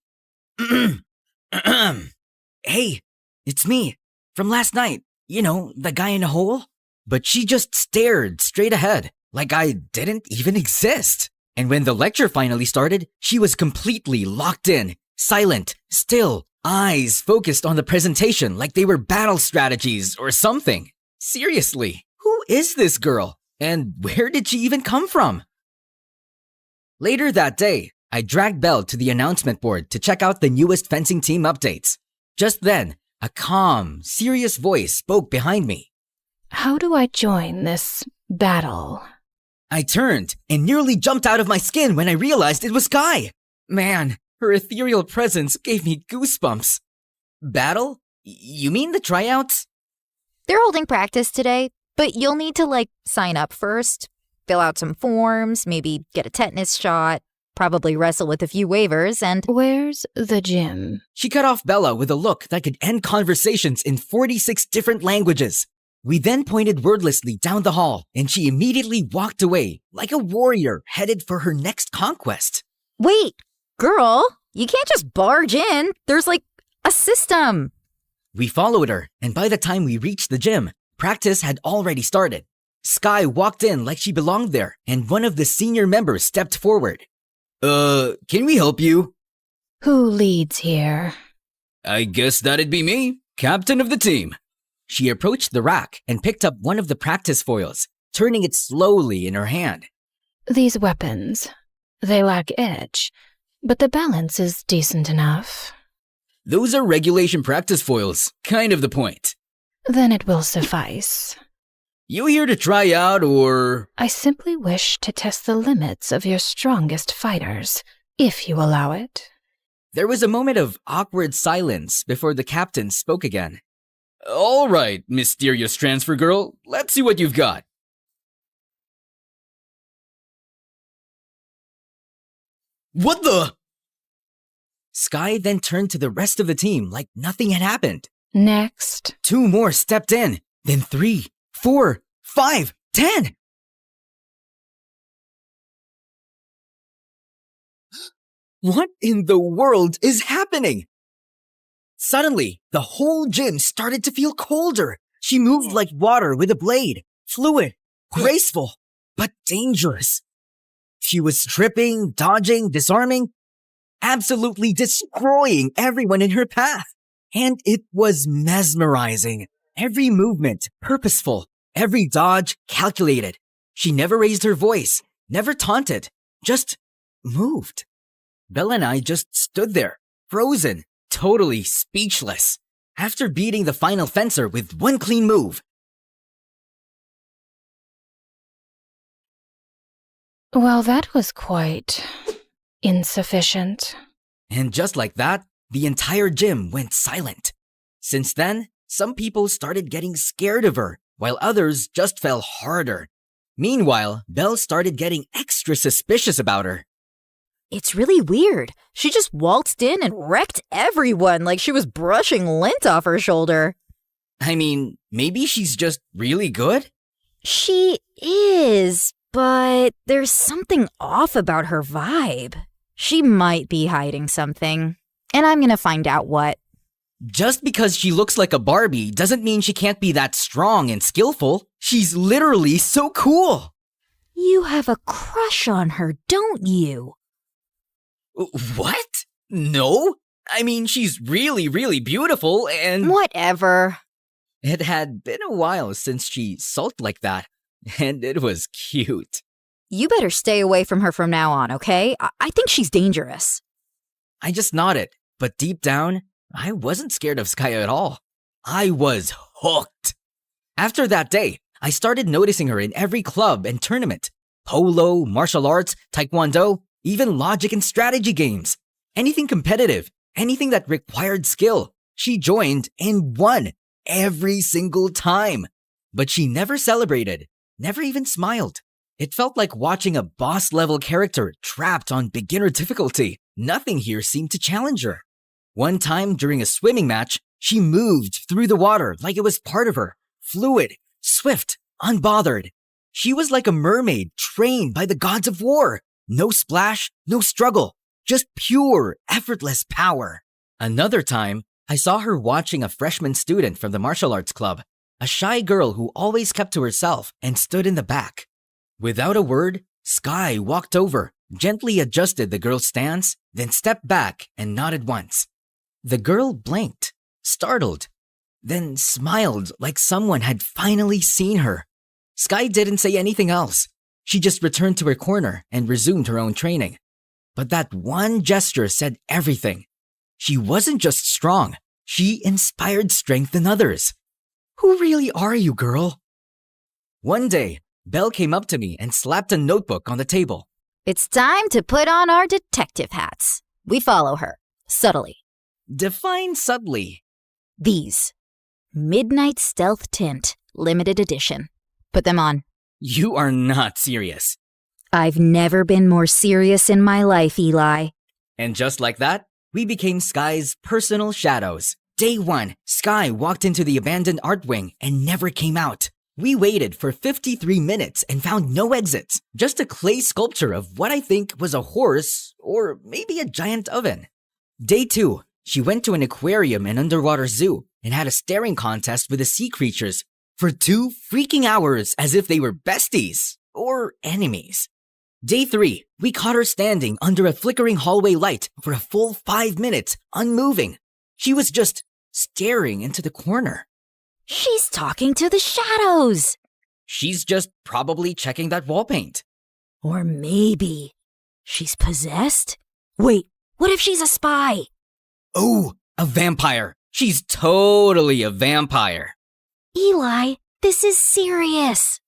Hey, it's me. From last night. You know, the guy in the hole? But she just stared straight ahead, like I didn't even exist. And when the lecture finally started, she was completely locked in, silent, still, eyes focused on the presentation like they were battle strategies or something. Seriously, who is this girl? And where did she even come from? Later that day, I dragged Belle to the announcement board to check out the newest fencing team updates. Just then, a calm, serious voice spoke behind me. How do I join this battle? I turned and nearly jumped out of my skin when I realized it was Sky. Man, her ethereal presence gave me goosebumps. Battle? You mean the tryouts? They're holding practice today, but you'll need to, sign up first, fill out some forms, maybe get a tetanus shot, probably wrestle with a few waivers, and... Where's the gym? She cut off Bella with a look that could end conversations in 46 different languages. We then pointed wordlessly down the hall, and she immediately walked away, like a warrior headed for her next conquest. Wait, girl, you can't just barge in. There's, a system. We followed her, and by the time we reached the gym, practice had already started. Sky walked in like she belonged there, and one of the senior members stepped forward. Can we help you? Who leads here? I guess that'd be me, captain of the team. She approached the rack and picked up one of the practice foils, turning it slowly in her hand. These weapons, they lack edge, but the balance is decent enough. Those are regulation practice foils, kind of the point. Then it will suffice. You here to try out, or...? I simply wish to test the limits of your strongest fighters, if you allow it. There was a moment of awkward silence before the captain spoke again. All right, mysterious transfer girl, let's see what you've got. What the? Sky then turned to the rest of the team like nothing had happened. Next. 2 more stepped in, then 3, 4, 5, 10. What in the world is happening? Suddenly, the whole gym started to feel colder. She moved like water with a blade, fluid, graceful, but dangerous. She was tripping, dodging, disarming, absolutely destroying everyone in her path. And it was mesmerizing. Every movement purposeful, every dodge calculated. She never raised her voice, never taunted, just moved. Belle and I just stood there, frozen, totally speechless, after beating the final fencer with one clean move. Well, that was quite insufficient. And just like that, the entire gym went silent. Since then, some people started getting scared of her, while others just fell harder. Meanwhile, Belle started getting extra suspicious about her. It's really weird. She just waltzed in and wrecked everyone like she was brushing lint off her shoulder. I mean, maybe she's just really good? She is, but there's something off about her vibe. She might be hiding something, and I'm gonna find out what. Just because she looks like a Barbie doesn't mean she can't be that strong and skillful. She's literally so cool. You have a crush on her, don't you? What? No? I mean, she's really, really beautiful and... Whatever. It had been a while since she sulked like that, and it was cute. You better stay away from her from now on, okay? I think she's dangerous. I just nodded, but deep down, I wasn't scared of Sky at all. I was hooked. After that day, I started noticing her in every club and tournament. Polo, martial arts, taekwondo, even logic and strategy games. Anything competitive, anything that required skill, she joined and won every single time. But she never celebrated, never even smiled. It felt like watching a boss-level character trapped on beginner difficulty. Nothing here seemed to challenge her. One time during a swimming match, she moved through the water like it was part of her. Fluid, swift, unbothered. She was like a mermaid trained by the gods of war. No splash, no struggle, just pure, effortless power. Another time, I saw her watching a freshman student from the martial arts club, a shy girl who always kept to herself and stood in the back. Without a word, Sky walked over, gently adjusted the girl's stance, then stepped back and nodded once. The girl blinked, startled, then smiled like someone had finally seen her. Sky didn't say anything else. She just returned to her corner and resumed her own training. But that one gesture said everything. She wasn't just strong, she inspired strength in others. Who really are you, girl? One day, Belle came up to me and slapped a notebook on the table. It's time to put on our detective hats. We follow her, subtly. Define subtly. These. Midnight Stealth Tint, limited edition. Put them on. You are not serious. I've never been more serious in my life, Eli. And just like that, we became Sky's personal shadows. Day 1, Sky walked into the abandoned art wing and never came out. We waited for 53 minutes and found no exits, just a clay sculpture of what I think was a horse or maybe a giant oven. Day 2, she went to an aquarium and underwater zoo and had a staring contest with the sea creatures for 2 freaking hours as if they were besties or enemies. Day 3, we caught her standing under a flickering hallway light for a full 5 minutes, unmoving. She was just staring into the corner. She's talking to the shadows. She's just probably checking that wall paint. Or maybe she's possessed? Wait, what if she's a spy? Oh, a vampire. She's totally a vampire. Eli, this is serious.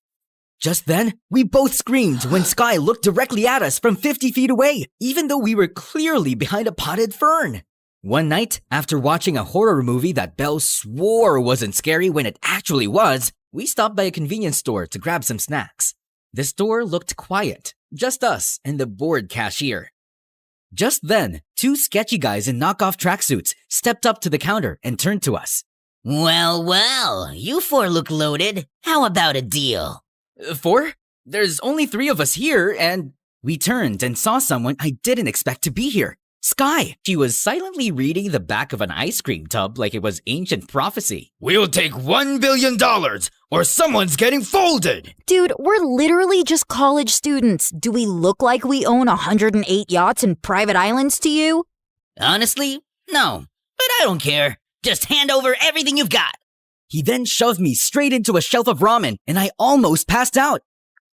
Just then, we both screamed when Sky looked directly at us from 50 feet away, even though we were clearly behind a potted fern. One night, after watching a horror movie that Belle swore wasn't scary when it actually was, we stopped by a convenience store to grab some snacks. The store looked quiet, just us and the bored cashier. Just then, two sketchy guys in knockoff tracksuits stepped up to the counter and turned to us. Well, you four look loaded. How about a deal? Four? There's only three of us here, and... We turned and saw someone I didn't expect to be here. Sky. She was silently reading the back of an ice cream tub like it was ancient prophecy. We'll take $1 billion, or someone's getting folded! Dude, we're literally just college students. Do we look like we own 108 yachts and private islands to you? Honestly, no. But I don't care. Just hand over everything you've got. He then shoved me straight into a shelf of ramen, and I almost passed out.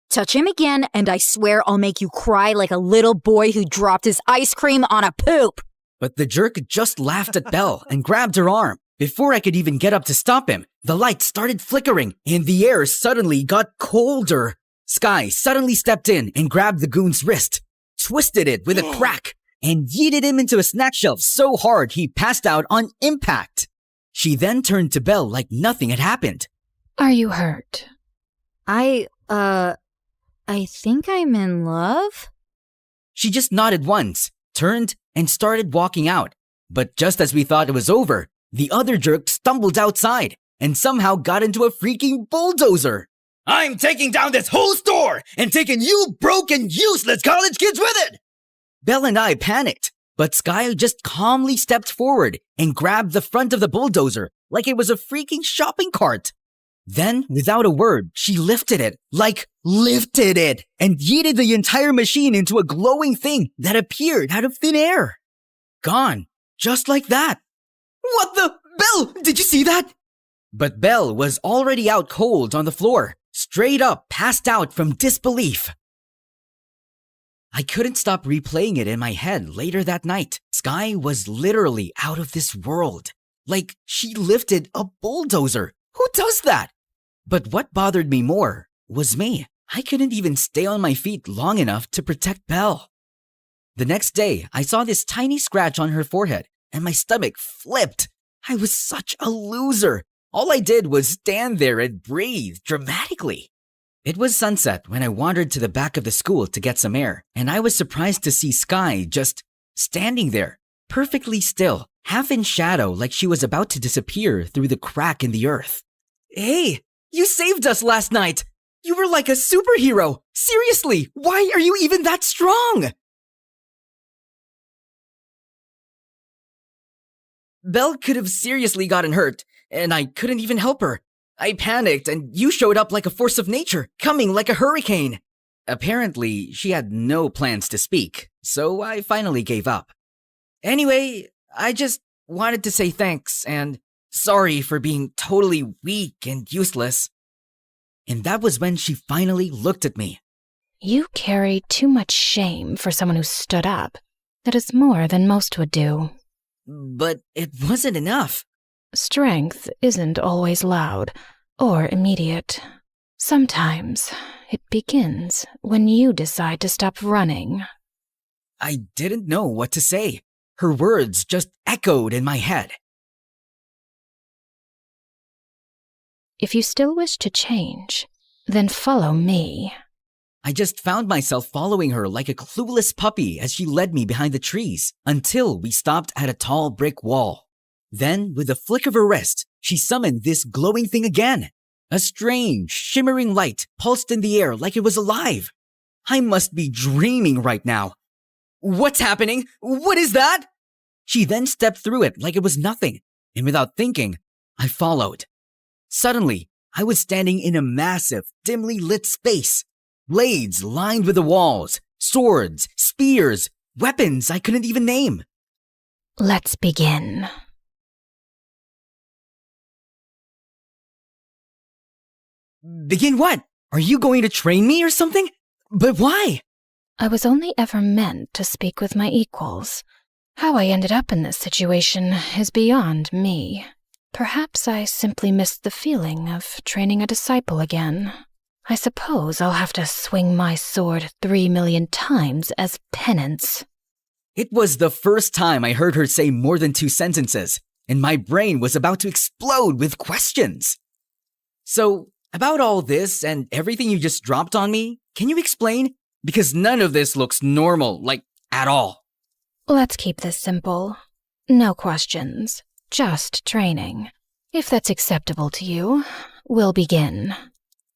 Touch him again, and I swear I'll make you cry like a little boy who dropped his ice cream on a poop. But the jerk just laughed at Belle and grabbed her arm. Before I could even get up to stop him, the light started flickering, and the air suddenly got colder. Sky suddenly stepped in and grabbed the goon's wrist, twisted it with a crack, and yeeted him into a snack shelf so hard he passed out on impact. She then turned to Belle like nothing had happened. Are you hurt? I think I'm in love? She just nodded once, turned, and started walking out. But just as we thought it was over, the other jerk stumbled outside and somehow got into a freaking bulldozer. I'm taking down this whole store and taking you broke and useless college kids with it! Belle and I panicked, but Sky just calmly stepped forward and grabbed the front of the bulldozer like it was a freaking shopping cart. Then, without a word, she lifted it, and yeeted the entire machine into a glowing thing that appeared out of thin air. Gone, just like that. What the? Belle, did you see that? But Belle was already out cold on the floor, straight up passed out from disbelief. I couldn't stop replaying it in my head later that night. Sky was literally out of this world. Like, she lifted a bulldozer. Who does that? But what bothered me more was me. I couldn't even stay on my feet long enough to protect Belle. The next day, I saw this tiny scratch on her forehead, and my stomach flipped. I was such a loser. All I did was stand there and breathe dramatically. It was sunset when I wandered to the back of the school to get some air, and I was surprised to see Sky just standing there, perfectly still, half in shadow like she was about to disappear through the crack in the earth. Hey, you saved us last night! You were like a superhero! Seriously, why are you even that strong? Belle could have seriously gotten hurt, and I couldn't even help her. I panicked, and you showed up like a force of nature, coming like a hurricane. Apparently, she had no plans to speak, so I finally gave up. Anyway, I just wanted to say thanks, and sorry for being totally weak and useless. And that was when she finally looked at me. You carry too much shame for someone who stood up. That is more than most would do. But it wasn't enough. Strength isn't always loud or immediate. Sometimes it begins when you decide to stop running. I didn't know what to say. Her words just echoed in my head. If you still wish to change, then follow me. I just found myself following her like a clueless puppy as she led me behind the trees until we stopped at a tall brick wall. Then, with a flick of her wrist, she summoned this glowing thing again. A strange, shimmering light pulsed in the air like it was alive. I must be dreaming right now. What's happening? What is that? She then stepped through it like it was nothing, and without thinking, I followed. Suddenly, I was standing in a massive, dimly lit space. Blades lined with the walls, swords, spears, weapons I couldn't even name. Let's begin. Begin what? Are you going to train me or something? But why? I was only ever meant to speak with my equals. How I ended up in this situation is beyond me. Perhaps I simply missed the feeling of training a disciple again. I suppose I'll have to swing my sword 3 million times as penance. It was the first time I heard her say more than 2 sentences, and my brain was about to explode with questions. So, about all this and everything you just dropped on me, can you explain? Because none of this looks normal, like, at all. Let's keep this simple. No questions, just training. If that's acceptable to you, we'll begin.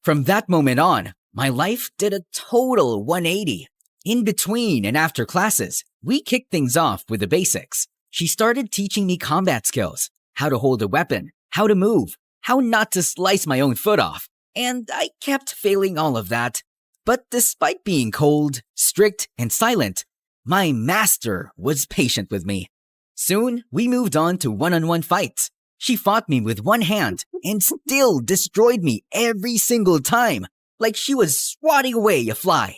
From that moment on, my life did a total 180. In between and after classes, we kicked things off with the basics. She started teaching me combat skills, how to hold a weapon, how to move, how not to slice my own foot off, and I kept failing all of that. But despite being cold, strict, and silent, my master was patient with me. Soon, we moved on to one-on-one fights. She fought me with one hand and still destroyed me every single time, like she was swatting away a fly.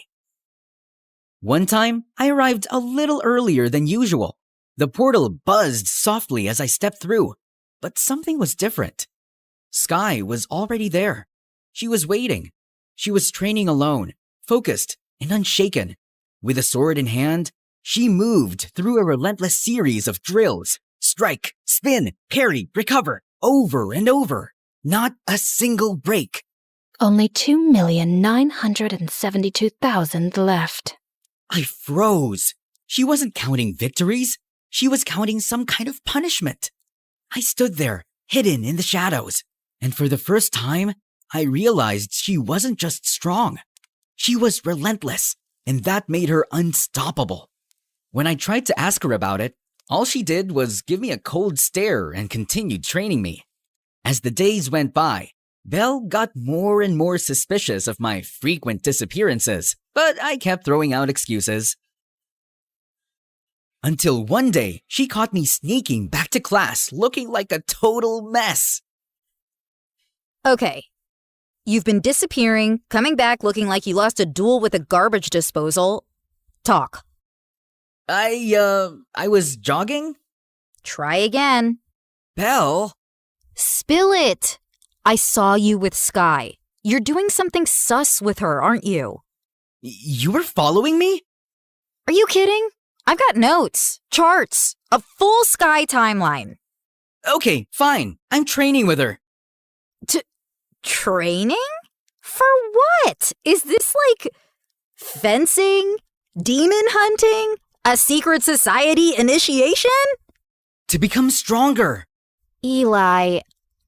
One time, I arrived a little earlier than usual. The portal buzzed softly as I stepped through, but something was different. Sky was already there. She was waiting. She was training alone, focused and unshaken. With a sword in hand, she moved through a relentless series of drills. Strike, spin, parry, recover, over and over. Not a single break. Only 2,972,000 left. I froze. She wasn't counting victories. She was counting some kind of punishment. I stood there, hidden in the shadows. And for the first time, I realized she wasn't just strong. She was relentless, and that made her unstoppable. When I tried to ask her about it, all she did was give me a cold stare and continued training me. As the days went by, Belle got more and more suspicious of my frequent disappearances, but I kept throwing out excuses. Until one day, she caught me sneaking back to class looking like a total mess. Okay. You've been disappearing, coming back looking like you lost a duel with a garbage disposal. Talk. I was jogging? Try again. Belle? Spill it. I saw you with Sky. You're doing something sus with her, aren't you? You were following me? Are you kidding? I've got notes, charts, a full Sky timeline. Okay, fine. I'm training with her. Training? For what? Is this like fencing? Demon hunting? A secret society initiation? To become stronger. Eli,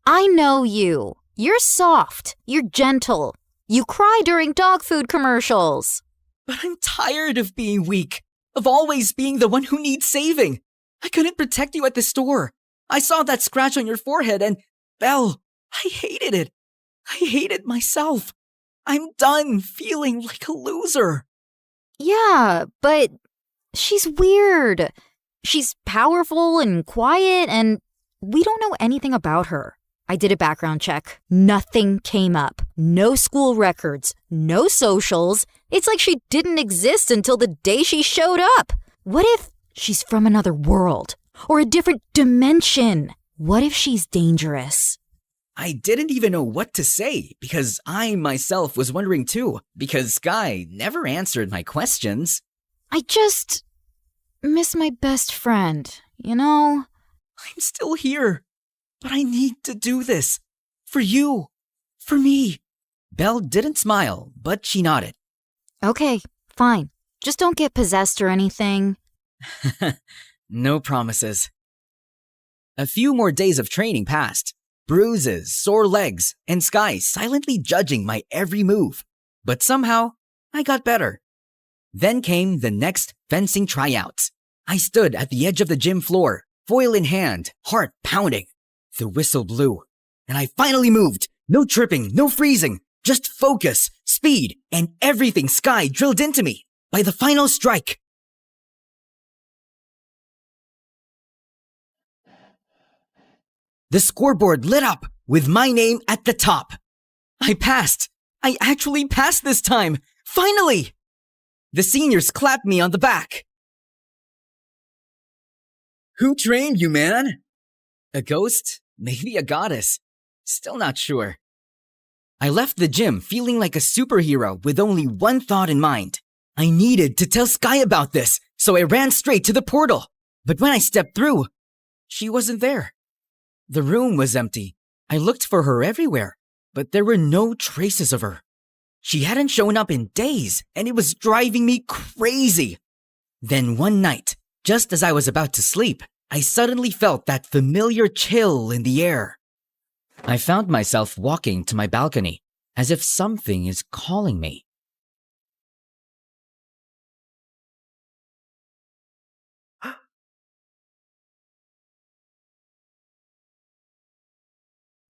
I know you. You're soft. You're gentle. You cry during dog food commercials. But I'm tired of being weak, of always being the one who needs saving. I couldn't protect you at the store. I saw that scratch on your forehead and, Belle, I hated it. I hated myself. I'm done feeling like a loser. Yeah, but she's weird. She's powerful and quiet, and we don't know anything about her. I did a background check. Nothing came up. No school records. No socials. It's like she didn't exist until the day she showed up. What if she's from another world? Or a different dimension? What if she's dangerous? I didn't even know what to say because I myself was wondering too, because Sky never answered my questions. I just miss my best friend, you know? I'm still here, but I need to do this. For you. For me. Belle didn't smile, but she nodded. Okay, fine. Just don't get possessed or anything. No promises. A few more days of training passed. Bruises, sore legs, and Sky silently judging my every move. But somehow, I got better. Then came the next fencing tryouts. I stood at the edge of the gym floor, foil in hand, heart pounding. The whistle blew, and I finally moved. No tripping, no freezing, just focus, speed, and everything Sky drilled into me. By the final strike, the scoreboard lit up with my name at the top. I passed! I actually passed this time! Finally! The seniors clapped me on the back. Who trained you, man? A ghost? Maybe a goddess. Still not sure. I left the gym feeling like a superhero with only one thought in mind. I needed to tell Sky about this, so I ran straight to the portal. But when I stepped through, she wasn't there. The room was empty. I looked for her everywhere, but there were no traces of her. She hadn't shown up in days, and it was driving me crazy. Then one night, just as I was about to sleep, I suddenly felt that familiar chill in the air. I found myself walking to my balcony, as if something is calling me.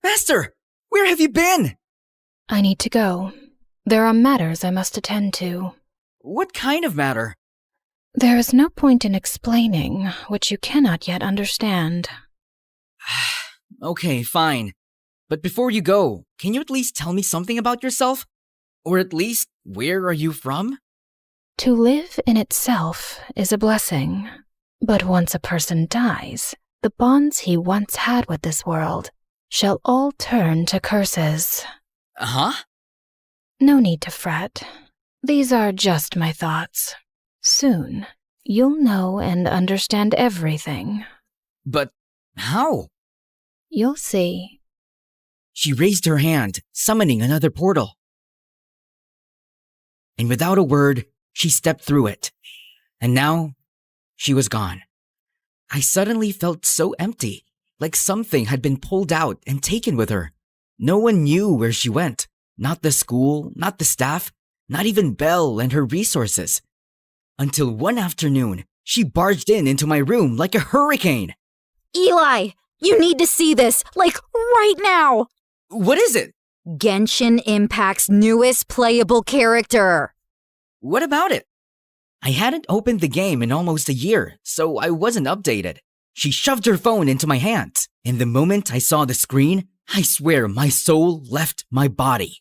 Master! Where have you been? I need to go. There are matters I must attend to. What kind of matter? There is no point in explaining which you cannot yet understand. Okay, fine. But before you go, can you at least tell me something about yourself? Or at least, where are you from? To live in itself is a blessing. But once a person dies, the bonds he once had with this world shall all turn to curses. Huh? No need to fret. These are just my thoughts. Soon, you'll know and understand everything. But how? You'll see. She raised her hand, summoning another portal. And without a word, she stepped through it. And now, she was gone. I suddenly felt so empty, like something had been pulled out and taken with her. No one knew where she went. Not the school, not the staff, not even Belle and her resources. Until one afternoon, she barged into my room like a hurricane. Eli, you need to see this, like right now. What is it? Genshin Impact's newest playable character. What about it? I hadn't opened the game in almost a year, so I wasn't updated. She shoved her phone into my hands, and the moment I saw the screen, I swear my soul left my body.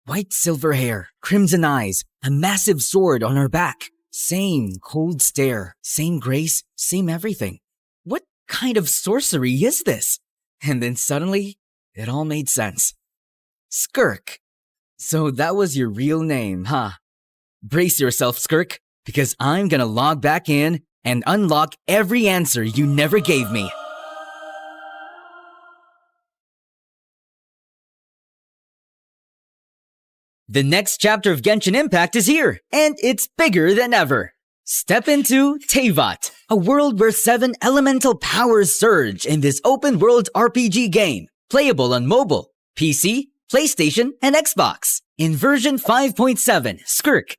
White silver hair, crimson eyes, a massive sword on her back. Same cold stare, same grace, same everything. What kind of sorcery is this? And then suddenly, it all made sense. Skirk. So that was your real name, huh? Brace yourself, Skirk, because I'm gonna log back in and unlock every answer you never gave me. The next chapter of Genshin Impact is here, and it's bigger than ever. Step into Teyvat, a world where 7 elemental powers surge in this open-world RPG game, playable on mobile, PC, PlayStation, and Xbox. In version 5.7, Skirk,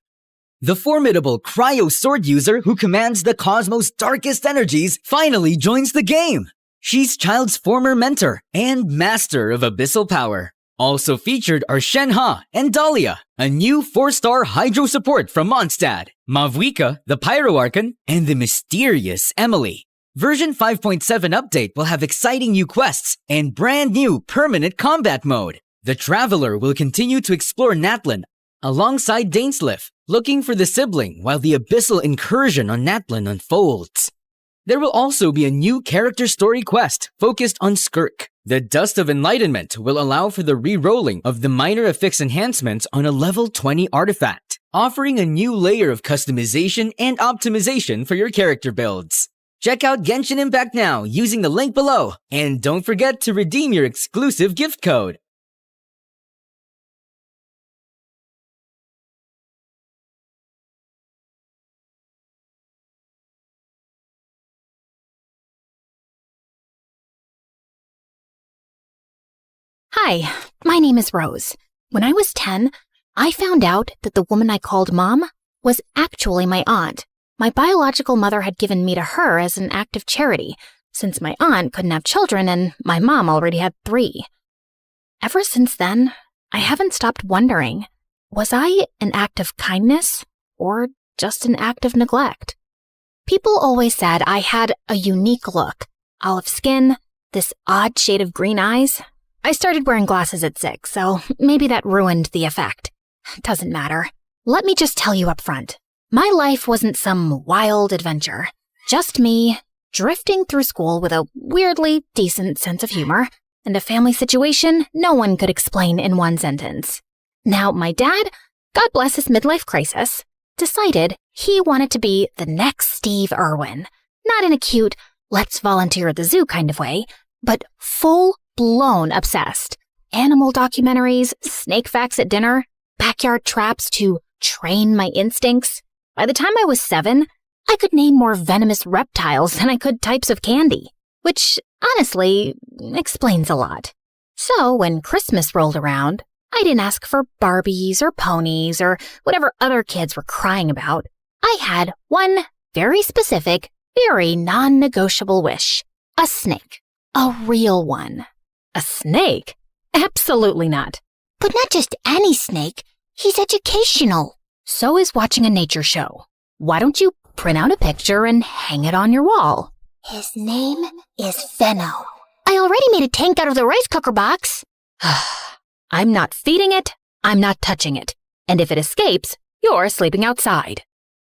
the formidable cryo sword user who commands the cosmos' darkest energies, finally joins the game. She's Child's former mentor and master of abyssal power. Also featured are Shenhe and Dahlia, a new 4-star Hydro support from Mondstadt, Mavwika, the Pyro Archon, and the mysterious Emily. Version 5.7 update will have exciting new quests and brand new permanent combat mode. The Traveler will continue to explore Natlan alongside Dainsleif, looking for the sibling while the abyssal incursion on Natlan unfolds. There will also be a new character story quest focused on Skirk. The Dust of Enlightenment will allow for the re-rolling of the minor affix enhancements on a level 20 artifact, offering a new layer of customization and optimization for your character builds. Check out Genshin Impact now using the link below, and don't forget to redeem your exclusive gift code. Hi, my name is Rose. When I was 10, I found out that the woman I called Mom was actually my aunt. My biological mother had given me to her as an act of charity, since my aunt couldn't have children and my mom already had 3. Ever since then, I haven't stopped wondering, was I an act of kindness or just an act of neglect? People always said I had a unique look, olive skin, this odd shade of green eyes. I started wearing glasses at 6, so maybe that ruined the effect. Doesn't matter. Let me just tell you up front. My life wasn't some wild adventure. Just me, drifting through school with a weirdly decent sense of humor, and a family situation no one could explain in one sentence. Now, my dad, God bless his midlife crisis, decided he wanted to be the next Steve Irwin. Not in a cute, let's volunteer at the zoo kind of way, but full-blown obsessed. Animal documentaries, snake facts at dinner, backyard traps to train my instincts. By the time I was 7, I could name more venomous reptiles than I could types of candy, which, honestly, explains a lot. So when Christmas rolled around, I didn't ask for Barbies or ponies or whatever other kids were crying about. I had one very specific, very non-negotiable wish. A snake. A real one. A snake? Absolutely not. But not just any snake. He's educational. So is watching a nature show. Why don't you print out a picture and hang it on your wall? His name is Venno. I already made a tank out of the rice cooker box. I'm not feeding it, I'm not touching it. And if it escapes, you're sleeping outside.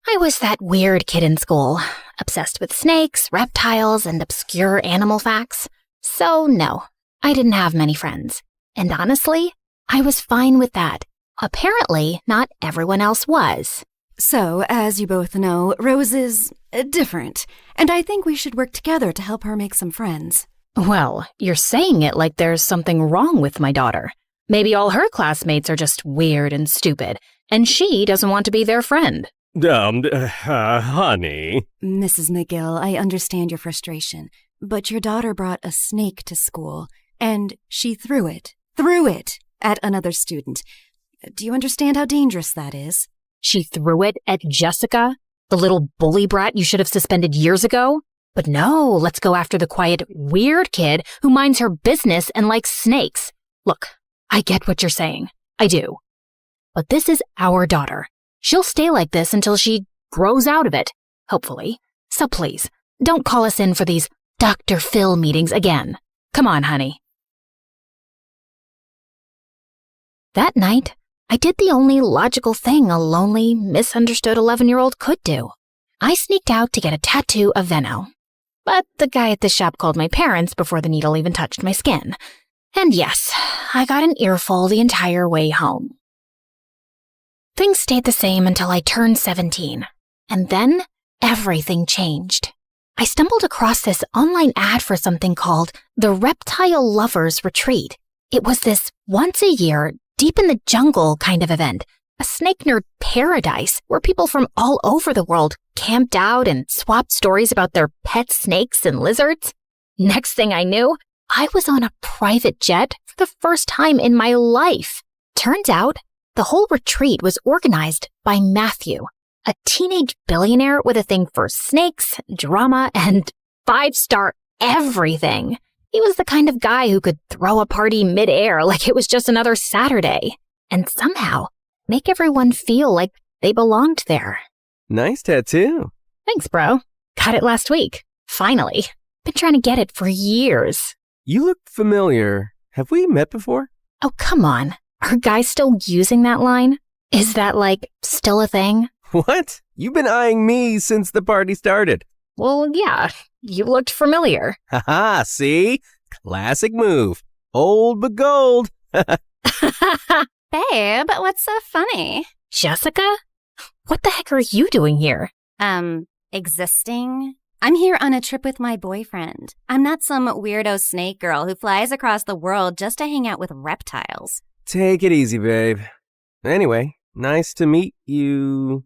I was that weird kid in school, obsessed with snakes, reptiles, and obscure animal facts. So no, I didn't have many friends. And honestly, I was fine with that. Apparently, not everyone else was. So, as you both know, Rose is different, and I think we should work together to help her make some friends. Well, you're saying it like there's something wrong with my daughter. Maybe all her classmates are just weird and stupid, and she doesn't want to be their friend. Honey. Mrs. McGill, I understand your frustration, but your daughter brought a snake to school, and she threw it at another student. Do you understand how dangerous that is? She threw it at Jessica, the little bully brat you should have suspended years ago? But no, let's go after the quiet, weird kid who minds her business and likes snakes. Look, I get what you're saying. I do. But this is our daughter. She'll stay like this until she grows out of it, hopefully. So please, don't call us in for these Dr. Phil meetings again. Come on, honey. That night, I did the only logical thing a lonely, misunderstood 11-year-old could do. I sneaked out to get a tattoo of Venno. But the guy at the shop called my parents before the needle even touched my skin. And yes, I got an earful the entire way home. Things stayed the same until I turned 17. And then, everything changed. I stumbled across this online ad for something called the Reptile Lovers Retreat. It was this once-a-year, deep in the jungle kind of event, a snake nerd paradise where people from all over the world camped out and swapped stories about their pet snakes and lizards. Next thing I knew, I was on a private jet for the first time in my life. Turns out, the whole retreat was organized by Matthew, a teenage billionaire with a thing for snakes, drama, and 5-star everything. He was the kind of guy who could throw a party mid-air like it was just another Saturday, and somehow make everyone feel like they belonged there. Nice tattoo. Thanks, bro. Got it last week. Finally. Been trying to get it for years. You look familiar. Have we met before? Oh, come on. Are guys still using that line? Is that, still a thing? What? You've been eyeing me since the party started. Well, yeah. You looked familiar. Haha, see? Classic move. Old but gold. Babe, what's so funny? Jessica? What the heck are you doing here? Existing? I'm here on a trip with my boyfriend. I'm not some weirdo snake girl who flies across the world just to hang out with reptiles. Take it easy, babe. Anyway, nice to meet you.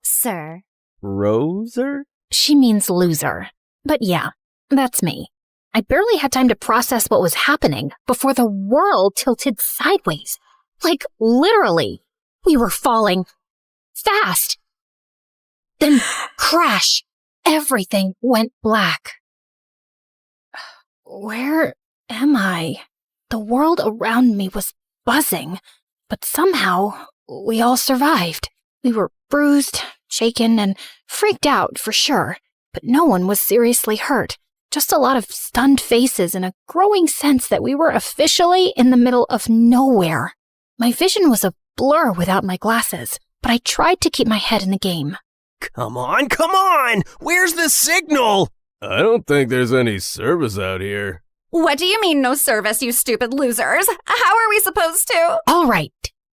Sir. Roser? She means loser. But yeah, that's me. I barely had time to process what was happening before the world tilted sideways. Literally. We were falling fast. Then crash. Everything went black. Where am I? The world around me was buzzing, but somehow we all survived. We were bruised, shaken, and freaked out for sure, but no one was seriously hurt. just a lot of stunned faces and a growing sense that we were officially in the middle of nowhere. My vision was a blur without my glasses, but I tried to keep my head in the game. Come on! Where's the signal? I don't think there's any service out here. What do you mean no service, you stupid losers? How are we supposed to? All right,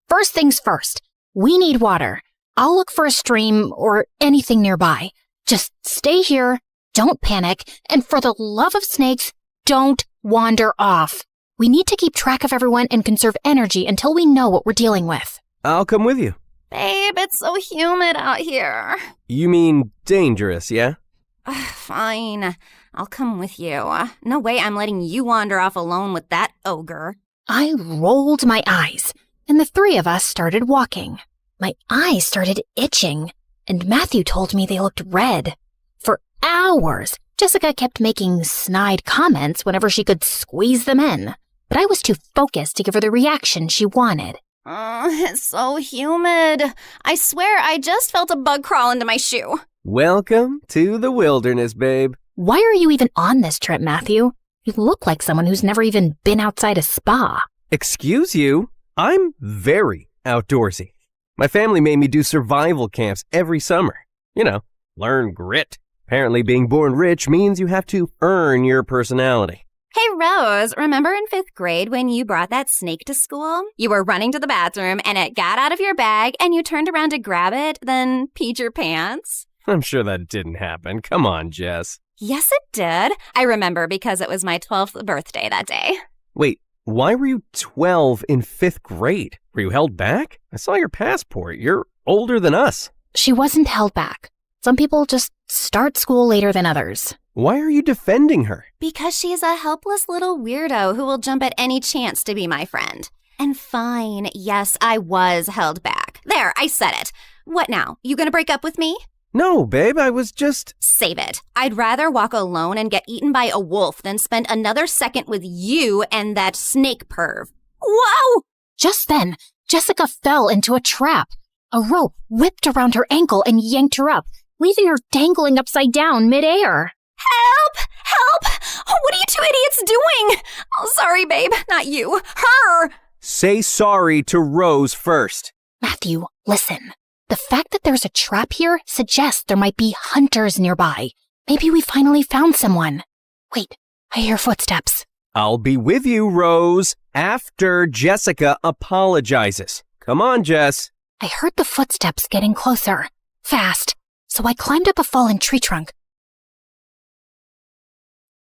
first things first. We need water. I'll look for a stream or anything nearby. Just stay here, don't panic, and for the love of snakes, don't wander off. We need to keep track of everyone and conserve energy until we know what we're dealing with. I'll come with you. Babe, it's so humid out here. You mean dangerous, yeah? Fine. I'll come with you. No way I'm letting you wander off alone with that ogre. I rolled my eyes, and the three of us started walking. My eyes started itching, and Matthew told me they looked red. For hours, Jessica kept making snide comments whenever she could squeeze them in, but I was too focused to give her the reaction she wanted. It's so humid. I swear I just felt a bug crawl into my shoe. Welcome to the wilderness, babe. Why are you even on this trip, Matthew? You look like someone who's never even been outside a spa. Excuse you? I'm very outdoorsy. My family made me do survival camps every summer. You know, learn grit. Apparently being born rich means you have to earn your personality. Hey, Rose, remember in 5th grade when you brought that snake to school? You were running to the bathroom and it got out of your bag and you turned around to grab it, then peed your pants? I'm sure that didn't happen. Come on, Jess. Yes, it did. I remember because it was my 12th birthday that day. Wait, why were you 12 in 5th grade? Were you held back? I saw your passport. You're older than us. She wasn't held back. Some people just start school later than others. Why are you defending her? Because she's a helpless little weirdo who will jump at any chance to be my friend. And fine, yes, I was held back. There, I said it. What now? You gonna break up with me? No, babe, I was just... Save it. I'd rather walk alone and get eaten by a wolf than spend another second with you and that snake perv. Whoa! Just then, Jessica fell into a trap. A rope whipped around her ankle and yanked her up, leaving her dangling upside down midair. Help! Help! What are you two idiots doing? Oh, sorry, babe. Not you. Her! Say sorry to Rose first. Matthew, listen. The fact that there's a trap here suggests there might be hunters nearby. Maybe we finally found someone. Wait, I hear footsteps. I'll be with you, Rose, after Jessica apologizes. Come on, Jess. I heard the footsteps getting closer, fast, so I climbed up a fallen tree trunk,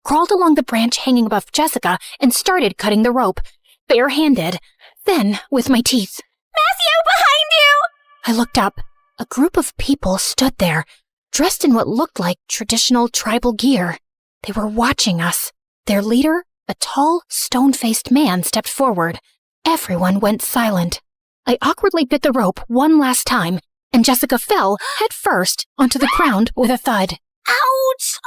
crawled along the branch hanging above Jessica, and started cutting the rope, barehanded, then with my teeth. Matthew, behind you! I looked up. A group of people stood there, dressed in what looked like traditional tribal gear. They were watching us. Their leader, a tall, stone-faced man, stepped forward. Everyone went silent. I awkwardly bit the rope one last time, and Jessica fell, head first, onto the ground with a thud. Ouch!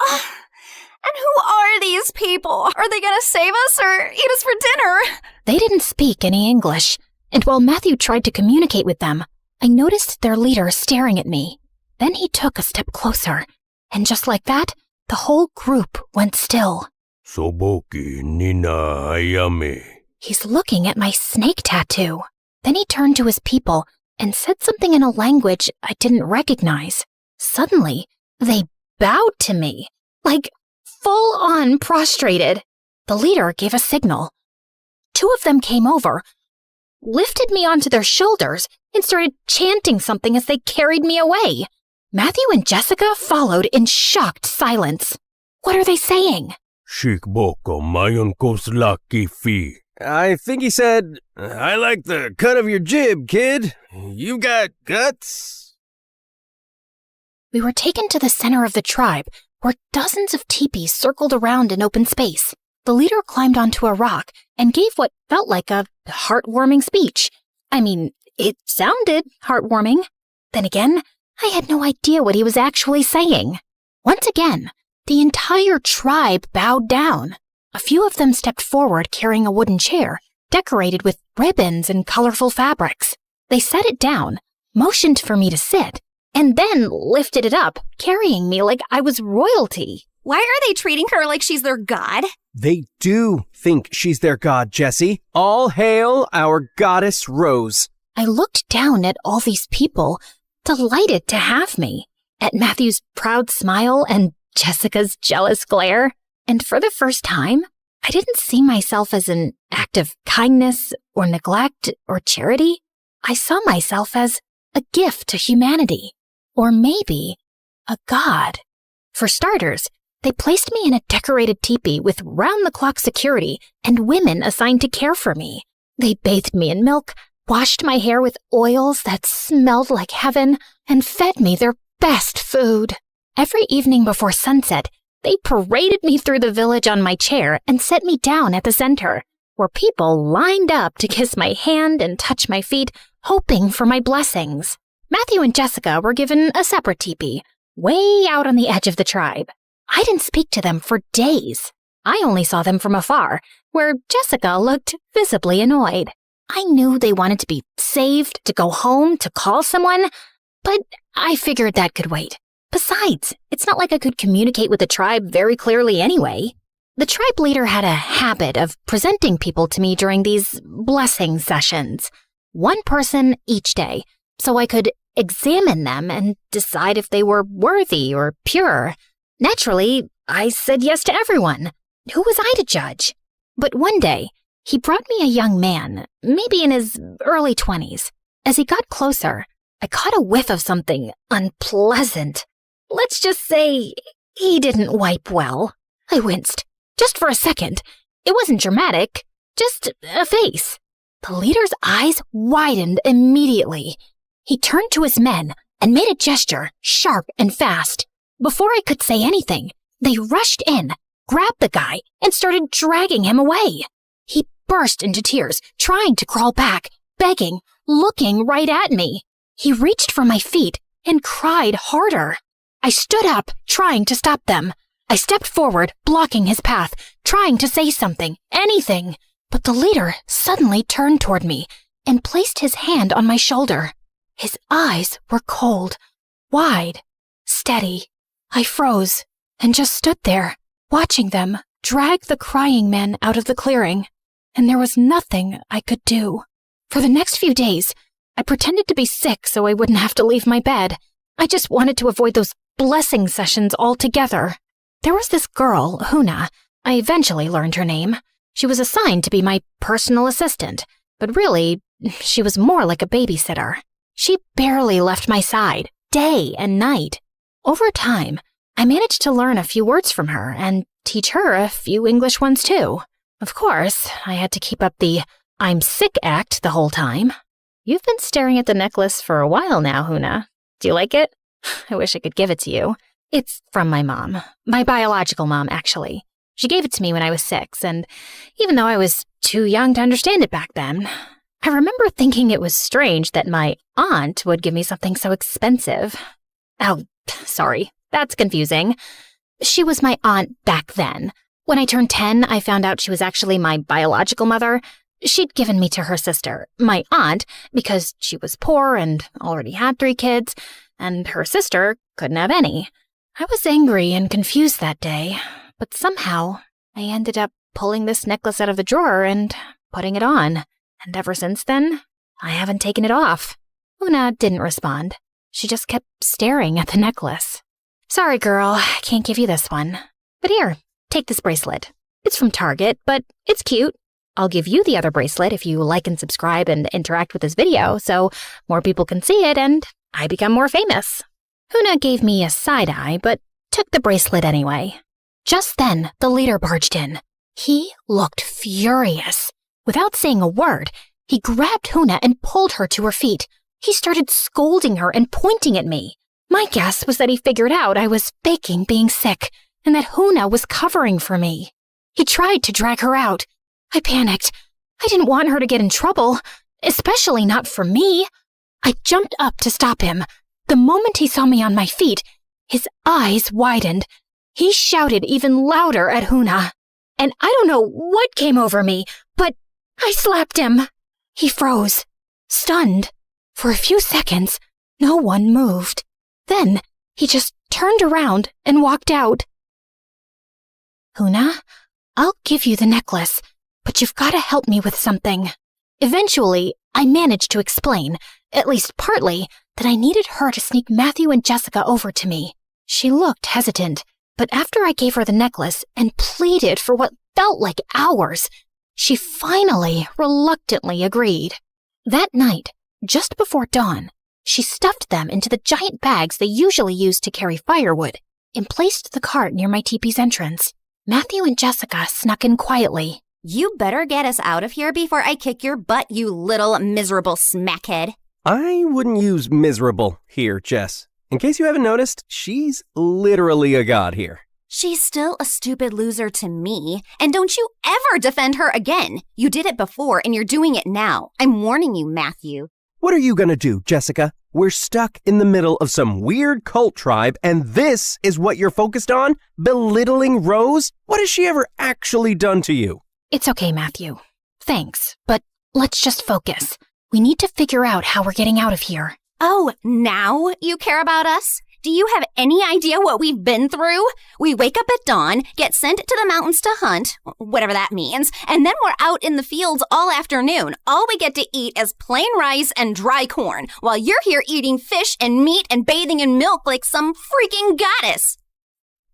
And who are these people? Are they gonna save us or eat us for dinner? They didn't speak any English, and while Matthew tried to communicate with them, I noticed their leader staring at me. Then he took a step closer, and just like that, the whole group went still. Soboki Nina Ayame. He's looking at my snake tattoo. Then he turned to his people and said something in a language I didn't recognize. Suddenly, they bowed to me, like full-on prostrated. The leader gave a signal. 2 of them came over, lifted me onto their shoulders, and started chanting something as they carried me away. Matthew and Jessica followed in shocked silence. What are they saying? Shikboko mayon koslaki fi. I think he said, I like the cut of your jib, kid. You got guts. We were taken to the center of the tribe, where dozens of teepees circled around in open space. The leader climbed onto a rock and gave what felt like a heartwarming speech. I mean, it sounded heartwarming. Then again, I had no idea what he was actually saying. Once again, the entire tribe bowed down. A few of them stepped forward carrying a wooden chair, decorated with ribbons and colorful fabrics. They set it down, motioned for me to sit, and then lifted it up, carrying me like I was royalty. Why are they treating her like she's their god? They do think she's their god, Jessie. All hail our goddess Rose. I looked down at all these people, delighted to have me, at Matthew's proud smile and Jessica's jealous glare. And for the first time, I didn't see myself as an act of kindness or neglect or charity. I saw myself as a gift to humanity, or maybe a god. For starters, they placed me in a decorated teepee with round-the-clock security and women assigned to care for me. They bathed me in milk, washed my hair with oils that smelled like heaven, and fed me their best food. Every evening before sunset, they paraded me through the village on my chair and set me down at the center, where people lined up to kiss my hand and touch my feet, hoping for my blessings. Matthew and Jessica were given a separate teepee, way out on the edge of the tribe. I didn't speak to them for days. I only saw them from afar, where Jessica looked visibly annoyed. I knew they wanted to be saved, to go home, to call someone, but I figured that could wait. Besides, it's not like I could communicate with the tribe very clearly anyway. The tribe leader had a habit of presenting people to me during these blessing sessions, one person each day, so I could examine them and decide if they were worthy or pure. Naturally, I said yes to everyone. Who was I to judge? But one day, he brought me a young man, maybe in his early 20s. As he got closer, I caught a whiff of something unpleasant. Let's just say he didn't wipe well. I winced. Just for a second. It wasn't dramatic, just a face. The leader's eyes widened immediately. He turned to his men and made a gesture, sharp and fast. Before I could say anything, they rushed in, grabbed the guy, and started dragging him away. He burst into tears, trying to crawl back, begging, looking right at me. He reached for my feet and cried harder. I stood up, trying to stop them. I stepped forward, blocking his path, trying to say something, anything. But the leader suddenly turned toward me and placed his hand on my shoulder. His eyes were cold, wide, steady. I froze and just stood there, watching them drag the crying men out of the clearing. And there was nothing I could do. For the next few days, I pretended to be sick so I wouldn't have to leave my bed. I just wanted to avoid those blessing sessions altogether. There was this girl, Huna. I eventually learned her name. She was assigned to be my personal assistant, but really, she was more like a babysitter. She barely left my side, day and night. Over time, I managed to learn a few words from her and teach her a few English ones too. Of course, I had to keep up the I'm sick act the whole time. You've been staring at the necklace for a while now, Huna. Do you like it? I wish I could give it to you. It's from my mom. My biological mom, actually. She gave it to me when I was 6, and even though I was too young to understand it back then, I remember thinking it was strange that my aunt would give me something so expensive. Oh, sorry, that's confusing. She was my aunt back then. When I turned 10, I found out she was actually my biological mother. She'd given me to her sister, my aunt, because she was poor and already had 3 kids, and her sister couldn't have any. I was angry and confused that day, but somehow I ended up pulling this necklace out of the drawer and putting it on, and ever since then, I haven't taken it off. Una didn't respond. She just kept staring at the necklace. Sorry, girl, I can't give you this one. But here, take this bracelet. It's from Target, but it's cute. I'll give you the other bracelet if you like and subscribe and interact with this video so more people can see it and I become more famous. Huna gave me a side eye, but took the bracelet anyway. Just then, the leader barged in. He looked furious. Without saying a word, he grabbed Huna and pulled her to her feet. He started scolding her and pointing at me. My guess was that he figured out I was faking being sick and that Huna was covering for me. He tried to drag her out. I panicked. I didn't want her to get in trouble, especially not for me. I jumped up to stop him. The moment he saw me on my feet, his eyes widened. He shouted even louder at Huna. And I don't know what came over me, but I slapped him. He froze, stunned. For a few seconds, no one moved. Then he just turned around and walked out. Huna, I'll give you the necklace, but you've got to help me with something. Eventually, I managed to explain, at least partly, that I needed her to sneak Matthew and Jessica over to me. She looked hesitant, but after I gave her the necklace and pleaded for what felt like hours, she finally reluctantly agreed. That night, just before dawn, she stuffed them into the giant bags they usually use to carry firewood and placed the cart near my teepee's entrance. Matthew and Jessica snuck in quietly. You better get us out of here before I kick your butt, you little miserable smackhead. I wouldn't use miserable here, Jess. In case you haven't noticed, she's literally a god here. She's still a stupid loser to me, and don't you ever defend her again. You did it before, and you're doing it now. I'm warning you, Matthew. What are you gonna do, Jessica? We're stuck in the middle of some weird cult tribe, and this is what you're focused on? Belittling Rose? What has she ever actually done to you? It's okay, Matthew. Thanks, but let's just focus. We need to figure out how we're getting out of here. Oh, now you care about us? Do you have any idea what we've been through? We wake up at dawn, get sent to the mountains to hunt, whatever that means, and then we're out in the fields all afternoon. All we get to eat is plain rice and dry corn, while you're here eating fish and meat and bathing in milk like some freaking goddess.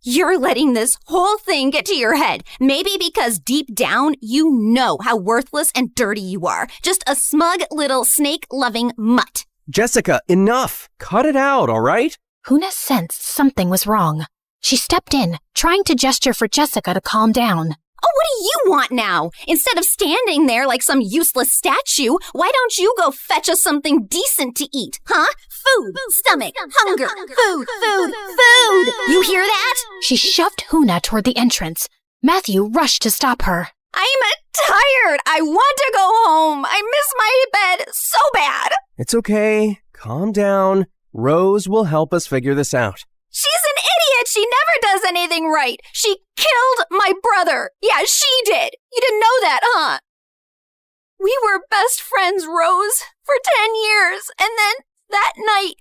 You're letting this whole thing get to your head, maybe because deep down you know how worthless and dirty you are. Just a smug little snake-loving mutt. Jessica, enough! Cut it out, all right? Huna sensed something was wrong. She stepped in, trying to gesture for Jessica to calm down. Oh, what do you want now? Instead of standing there like some useless statue, why don't you go fetch us something decent to eat, huh? Food, stomach, hunger, food. You hear that? She shoved Huna toward the entrance. Matthew rushed to stop her. I'm tired. I want to go home. I miss my bed so bad. It's okay. Calm down. Rose will help us figure this out. She's an idiot. She never does anything right. She killed my brother. Yeah, she did. You didn't know that, huh? We were best friends, Rose, for 10 years. And then that night,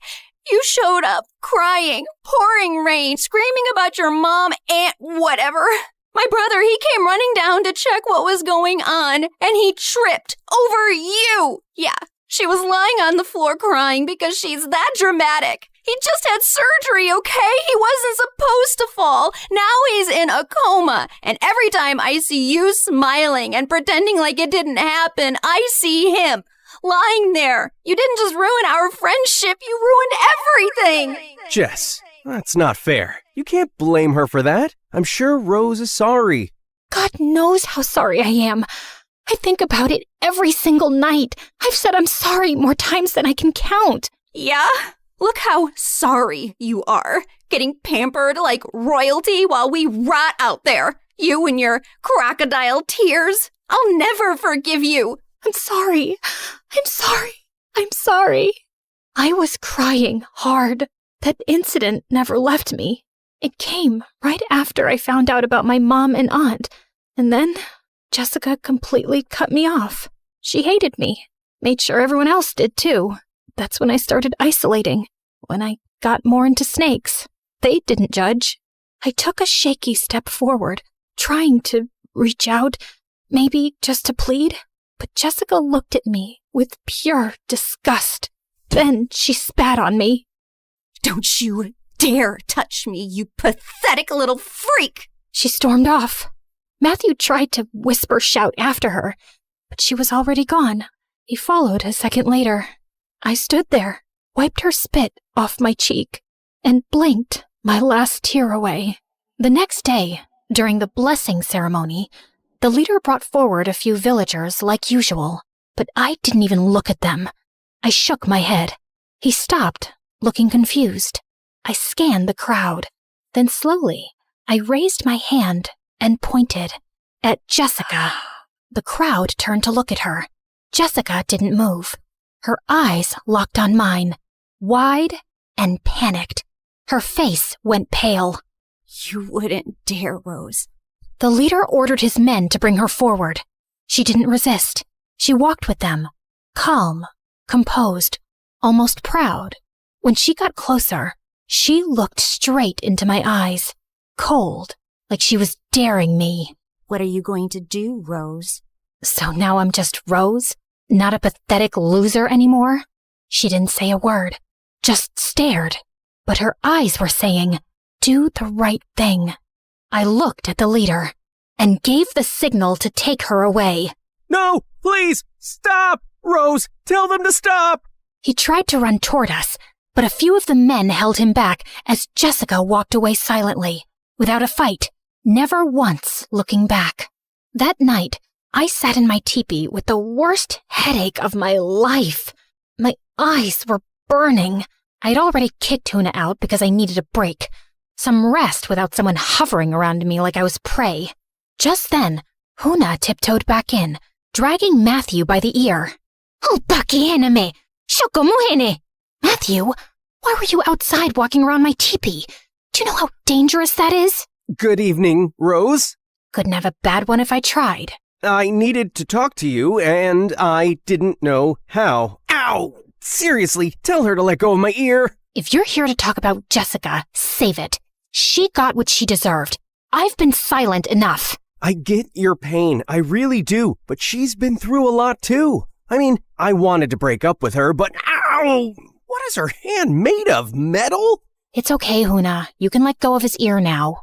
you showed up crying, pouring rain, screaming about your mom and whatever. My brother, he came running down to check what was going on, and he tripped over you. Yeah, she was lying on the floor crying because she's that dramatic. He just had surgery, okay? He wasn't supposed to fall. Now he's in a coma. And every time I see you smiling and pretending like it didn't happen, I see him lying there. You didn't just ruin our friendship, you ruined everything. Jess, that's not fair. You can't blame her for that. I'm sure Rose is sorry. God knows how sorry I am. I think about it every single night. I've said I'm sorry more times than I can count. Yeah? Look how sorry you are. Getting pampered like royalty while we rot out there. You and your crocodile tears. I'll never forgive you. I'm sorry. I'm sorry. I was crying hard. That incident never left me. It came right after I found out about my mom and aunt. And then Jessica completely cut me off. She hated me. Made sure everyone else did too. That's when I started isolating. When I got more into snakes. They didn't judge. I took a shaky step forward, trying to reach out, maybe just to plead. But Jessica looked at me with pure disgust. Then she spat on me. Don't you dare touch me, you pathetic little freak! She stormed off. Matthew tried to shout after her, but she was already gone. He followed a second later. I stood there, wiped her spit off my cheek, and blinked my last tear away. The next day, during the blessing ceremony, the leader brought forward a few villagers like usual, but I didn't even look at them. I shook my head. He stopped, looking confused. I scanned the crowd. Then slowly, I raised my hand and pointed at Jessica. The crowd turned to look at her. Jessica didn't move. Her eyes locked on mine, wide and panicked. Her face went pale. You wouldn't dare, Rose. The leader ordered his men to bring her forward. She didn't resist. She walked with them, calm, composed, almost proud. When she got closer, she looked straight into my eyes, cold like she was daring me. What are you going to do, Rose? So now I'm just Rose, not a pathetic loser anymore? She didn't say a word, just stared, but her eyes were saying, do the right thing. I looked at the leader and gave the signal to take her away. No, please, stop! Rose, tell them to stop! He tried to run toward us, but a few of the men held him back as Jessica walked away silently, without a fight, never once looking back. That night, I sat in my teepee with the worst headache of my life. My eyes were burning. I'd already kicked Huna out because I needed a break, some rest without someone hovering around me like I was prey. Just then, Huna tiptoed back in, dragging Matthew by the ear. Oh, Pakiheneme! Shokomuhene! Matthew, why were you outside walking around my teepee? Do you know how dangerous that is? Good evening, Rose. Couldn't have a bad one if I tried. I needed to talk to you, and I didn't know how. Ow! Seriously, tell her to let go of my ear. If you're here to talk about Jessica, save it. She got what she deserved. I've been silent enough. I get your pain, I really do, but she's been through a lot too. I mean, I wanted to break up with her, but ow! What is her hand made of, metal? It's okay, Huna. You can let go of his ear now.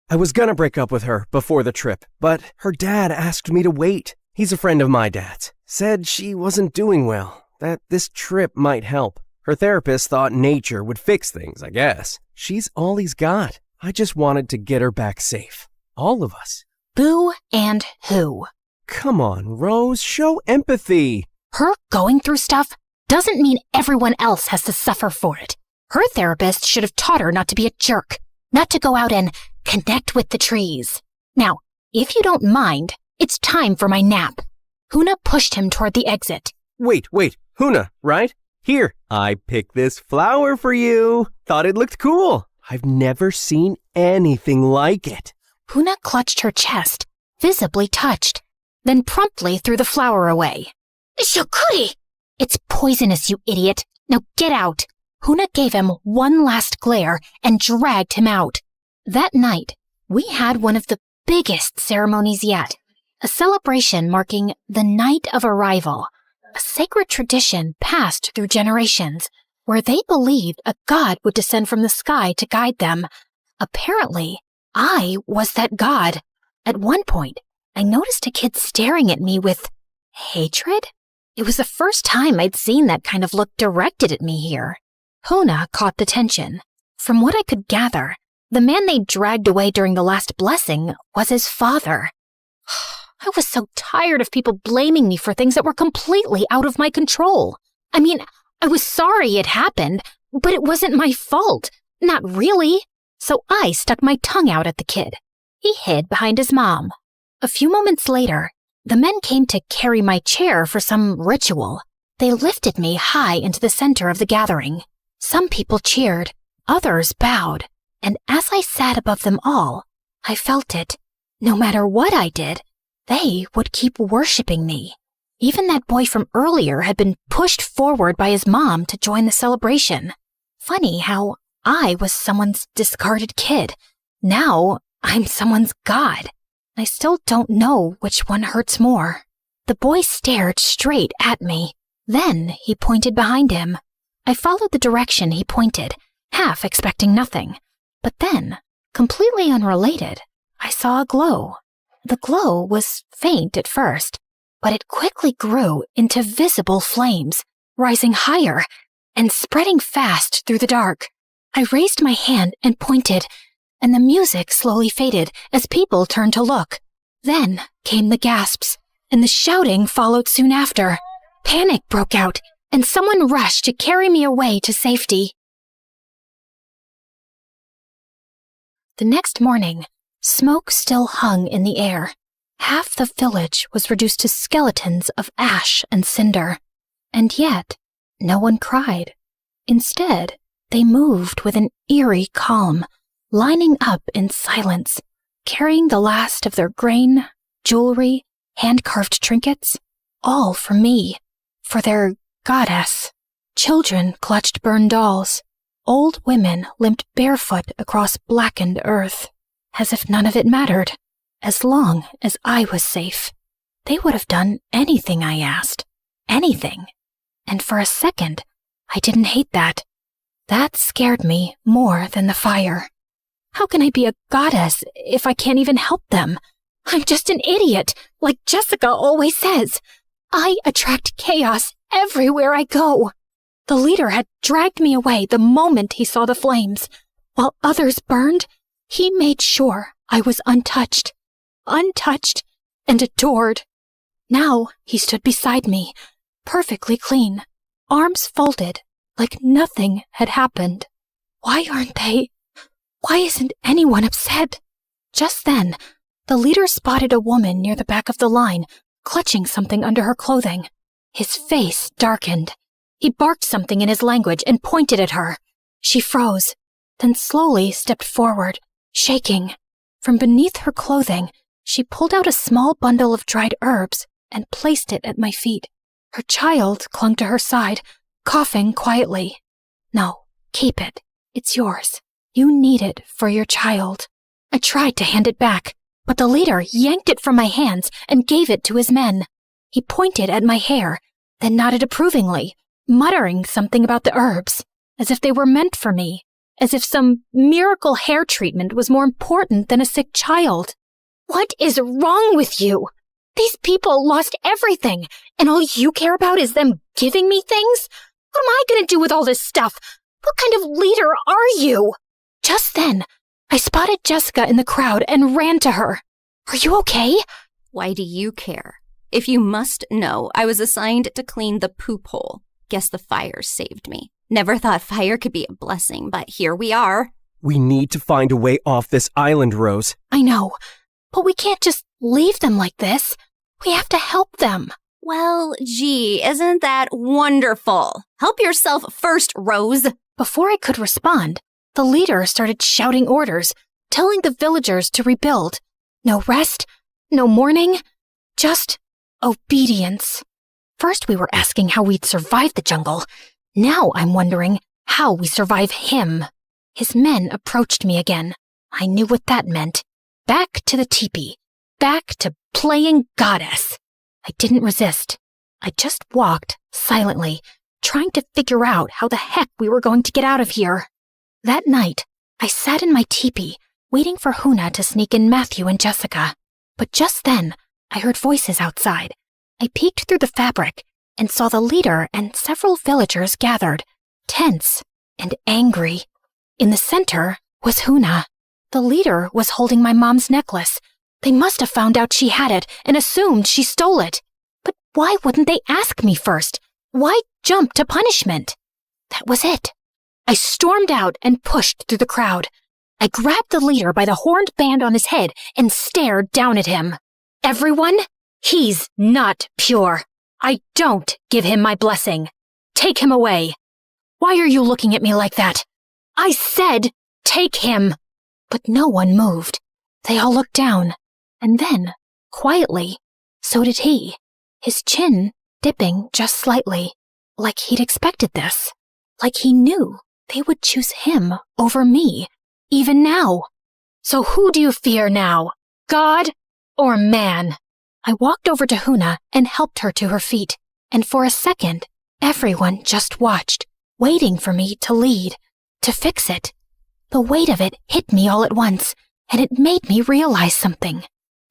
I was gonna break up with her before the trip, but her dad asked me to wait. He's a friend of my dad's. Said she wasn't doing well, that this trip might help. Her therapist thought nature would fix things, I guess. She's all he's got. I just wanted to get her back safe. All of us. Boo and who? Come on, Rose, show empathy. Her going through stuff doesn't mean everyone else has to suffer for it. Her therapist should have taught her not to be a jerk, not to go out and connect with the trees. Now, if you don't mind, it's time for my nap. Huna pushed him toward the exit. Wait, Huna, right? Here, I picked this flower for you. Thought it looked cool. I've never seen anything like it. Huna clutched her chest, visibly touched, then promptly threw the flower away. Shokuri! It's poisonous, you idiot. Now get out. Huna gave him one last glare and dragged him out. That night, we had one of the biggest ceremonies yet. A celebration marking the night of arrival. A sacred tradition passed through generations, where they believed a god would descend from the sky to guide them. Apparently, I was that god. At one point, I noticed a kid staring at me with hatred. It was the first time I'd seen that kind of look directed at me here. Huna caught the tension. From what I could gather, the man they dragged away during the last blessing was his father. I was so tired of people blaming me for things that were completely out of my control. I mean, I was sorry it happened, but it wasn't my fault. Not really. So I stuck my tongue out at the kid. He hid behind his mom. A few moments later, the men came to carry my chair for some ritual. They lifted me high into the center of the gathering. Some people cheered, others bowed, and as I sat above them all, I felt it. No matter what I did, they would keep worshiping me. Even that boy from earlier had been pushed forward by his mom to join the celebration. Funny how I was someone's discarded kid. Now I'm someone's god. I still don't know which one hurts more. The boy stared straight at me. Then he pointed behind him. I followed the direction he pointed, half expecting nothing. But then, completely unrelated, I saw a glow. The glow was faint at first, but it quickly grew into visible flames, rising higher and spreading fast through the dark. I raised my hand and pointed, and the music slowly faded as people turned to look. Then came the gasps, and the shouting followed soon after. Panic broke out, and someone rushed to carry me away to safety. The next morning, smoke still hung in the air. Half the village was reduced to skeletons of ash and cinder. And yet, no one cried. Instead, they moved with an eerie calm, lining up in silence, carrying the last of their grain, jewelry, hand-carved trinkets, all for me, for their goddess. Children clutched burned dolls. Old women limped barefoot across blackened earth. as if none of it mattered. As long as I was safe, they would have done anything I asked. Anything. And for a second, I didn't hate that. That scared me more than the fire. How can I be a goddess if I can't even help them? I'm just an idiot, like Jessica always says. I attract chaos everywhere I go. The leader had dragged me away the moment he saw the flames. While others burned, he made sure I was untouched and adored. Now he stood beside me, perfectly clean, arms folded, like nothing had happened. Why isn't anyone upset? Just then, the leader spotted a woman near the back of the line, clutching something under her clothing. His face darkened. He barked something in his language and pointed at her. She froze, then slowly stepped forward, shaking. From beneath her clothing, she pulled out a small bundle of dried herbs and placed it at my feet. Her child clung to her side, coughing quietly. No, keep it. It's yours. You need it for your child. I tried to hand it back, but the leader yanked it from my hands and gave it to his men. He pointed at my hair, then nodded approvingly, muttering something about the herbs, as if they were meant for me, as if some miracle hair treatment was more important than a sick child. What is wrong with you? These people lost everything, and all you care about is them giving me things? What am I going to do with all this stuff? What kind of leader are you? Just then, I spotted Jessica in the crowd and ran to her. Are you okay? Why do you care? If you must know, I was assigned to clean the poop hole. Guess the fire saved me. Never thought fire could be a blessing, but here we are. We need to find a way off this island, Rose. I know, but we can't just leave them like this. We have to help them. Well, gee, isn't that wonderful? Help yourself first, Rose. Before I could respond, the leader started shouting orders, telling the villagers to rebuild. No rest, no mourning, just obedience. First we were asking how we'd survive the jungle. Now I'm wondering how we survive him. His men approached me again. I knew what that meant. Back to the teepee. Back to playing goddess. I didn't resist. I just walked silently, trying to figure out how the heck we were going to get out of here. That night, I sat in my teepee, waiting for Huna to sneak in Matthew and Jessica. But just then, I heard voices outside. I peeked through the fabric and saw the leader and several villagers gathered, tense and angry. In the center was Huna. The leader was holding my mom's necklace. They must have found out she had it and assumed she stole it. But why wouldn't they ask me first? Why jump to punishment? That was it. I stormed out and pushed through the crowd. I grabbed the leader by the horned band on his head and stared down at him. Everyone, he's not pure. I don't give him my blessing. Take him away. Why are you looking at me like that? I said, take him. But no one moved. They all looked down. And then, quietly, so did he. His chin dipping just slightly, like he'd expected this. Like he knew they would choose him over me, even now. So who do you fear now? God or man? I walked over to Huna and helped her to her feet, and for a second, everyone just watched, waiting for me to lead, to fix it. The weight of it hit me all at once, and it made me realize something.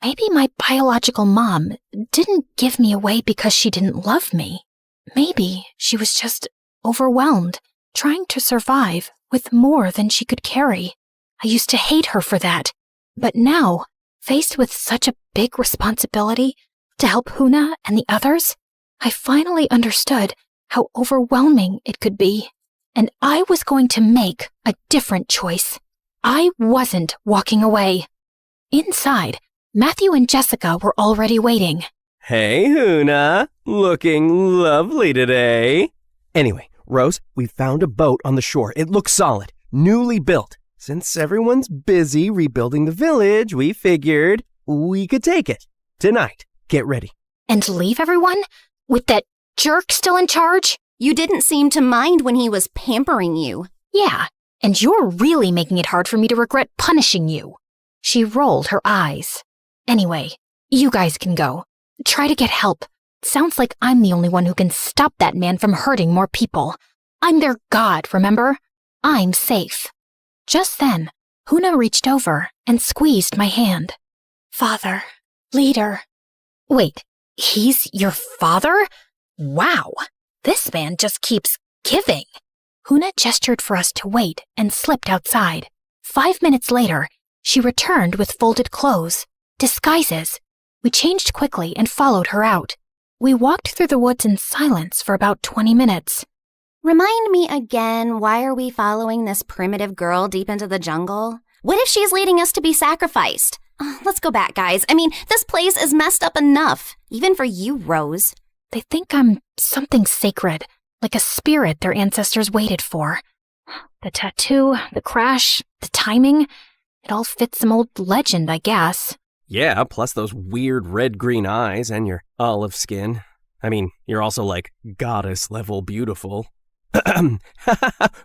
Maybe my biological mom didn't give me away because she didn't love me. Maybe she was just overwhelmed, trying to survive with more than she could carry. I used to hate her for that, but now, faced with such a big responsibility to help Huna and the others, I finally understood how overwhelming it could be, and I was going to make a different choice. I wasn't walking away. Inside, Matthew and Jessica were already waiting. Hey, Huna. Looking lovely today. Anyway, Rose, we found a boat on the shore. It looks solid, newly built. Since everyone's busy rebuilding the village, we figured we could take it. Tonight. Get ready. And leave everyone? With that jerk still in charge? You didn't seem to mind when he was pampering you. Yeah, and you're really making it hard for me to regret punishing you. She rolled her eyes. Anyway, you guys can go. Try to get help. Sounds like I'm the only one who can stop that man from hurting more people. I'm their god, remember? I'm safe. Just then, Huna reached over and squeezed my hand. Father, leader. Wait, he's your father? Wow, this man just keeps giving. Huna gestured for us to wait and slipped outside. 5 minutes later, she returned with folded clothes, disguises. We changed quickly and followed her out. We walked through the woods in silence for about 20 minutes. Remind me again, why are we following this primitive girl deep into the jungle? What if she's leading us to be sacrificed? Let's go back, guys. I mean, this place is messed up enough, even for you, Rose. They think I'm something sacred, like a spirit their ancestors waited for. The tattoo, the crash, the timing, it all fits some old legend, I guess. Yeah, plus those weird red-green eyes and your olive skin. I mean, you're also like goddess-level beautiful.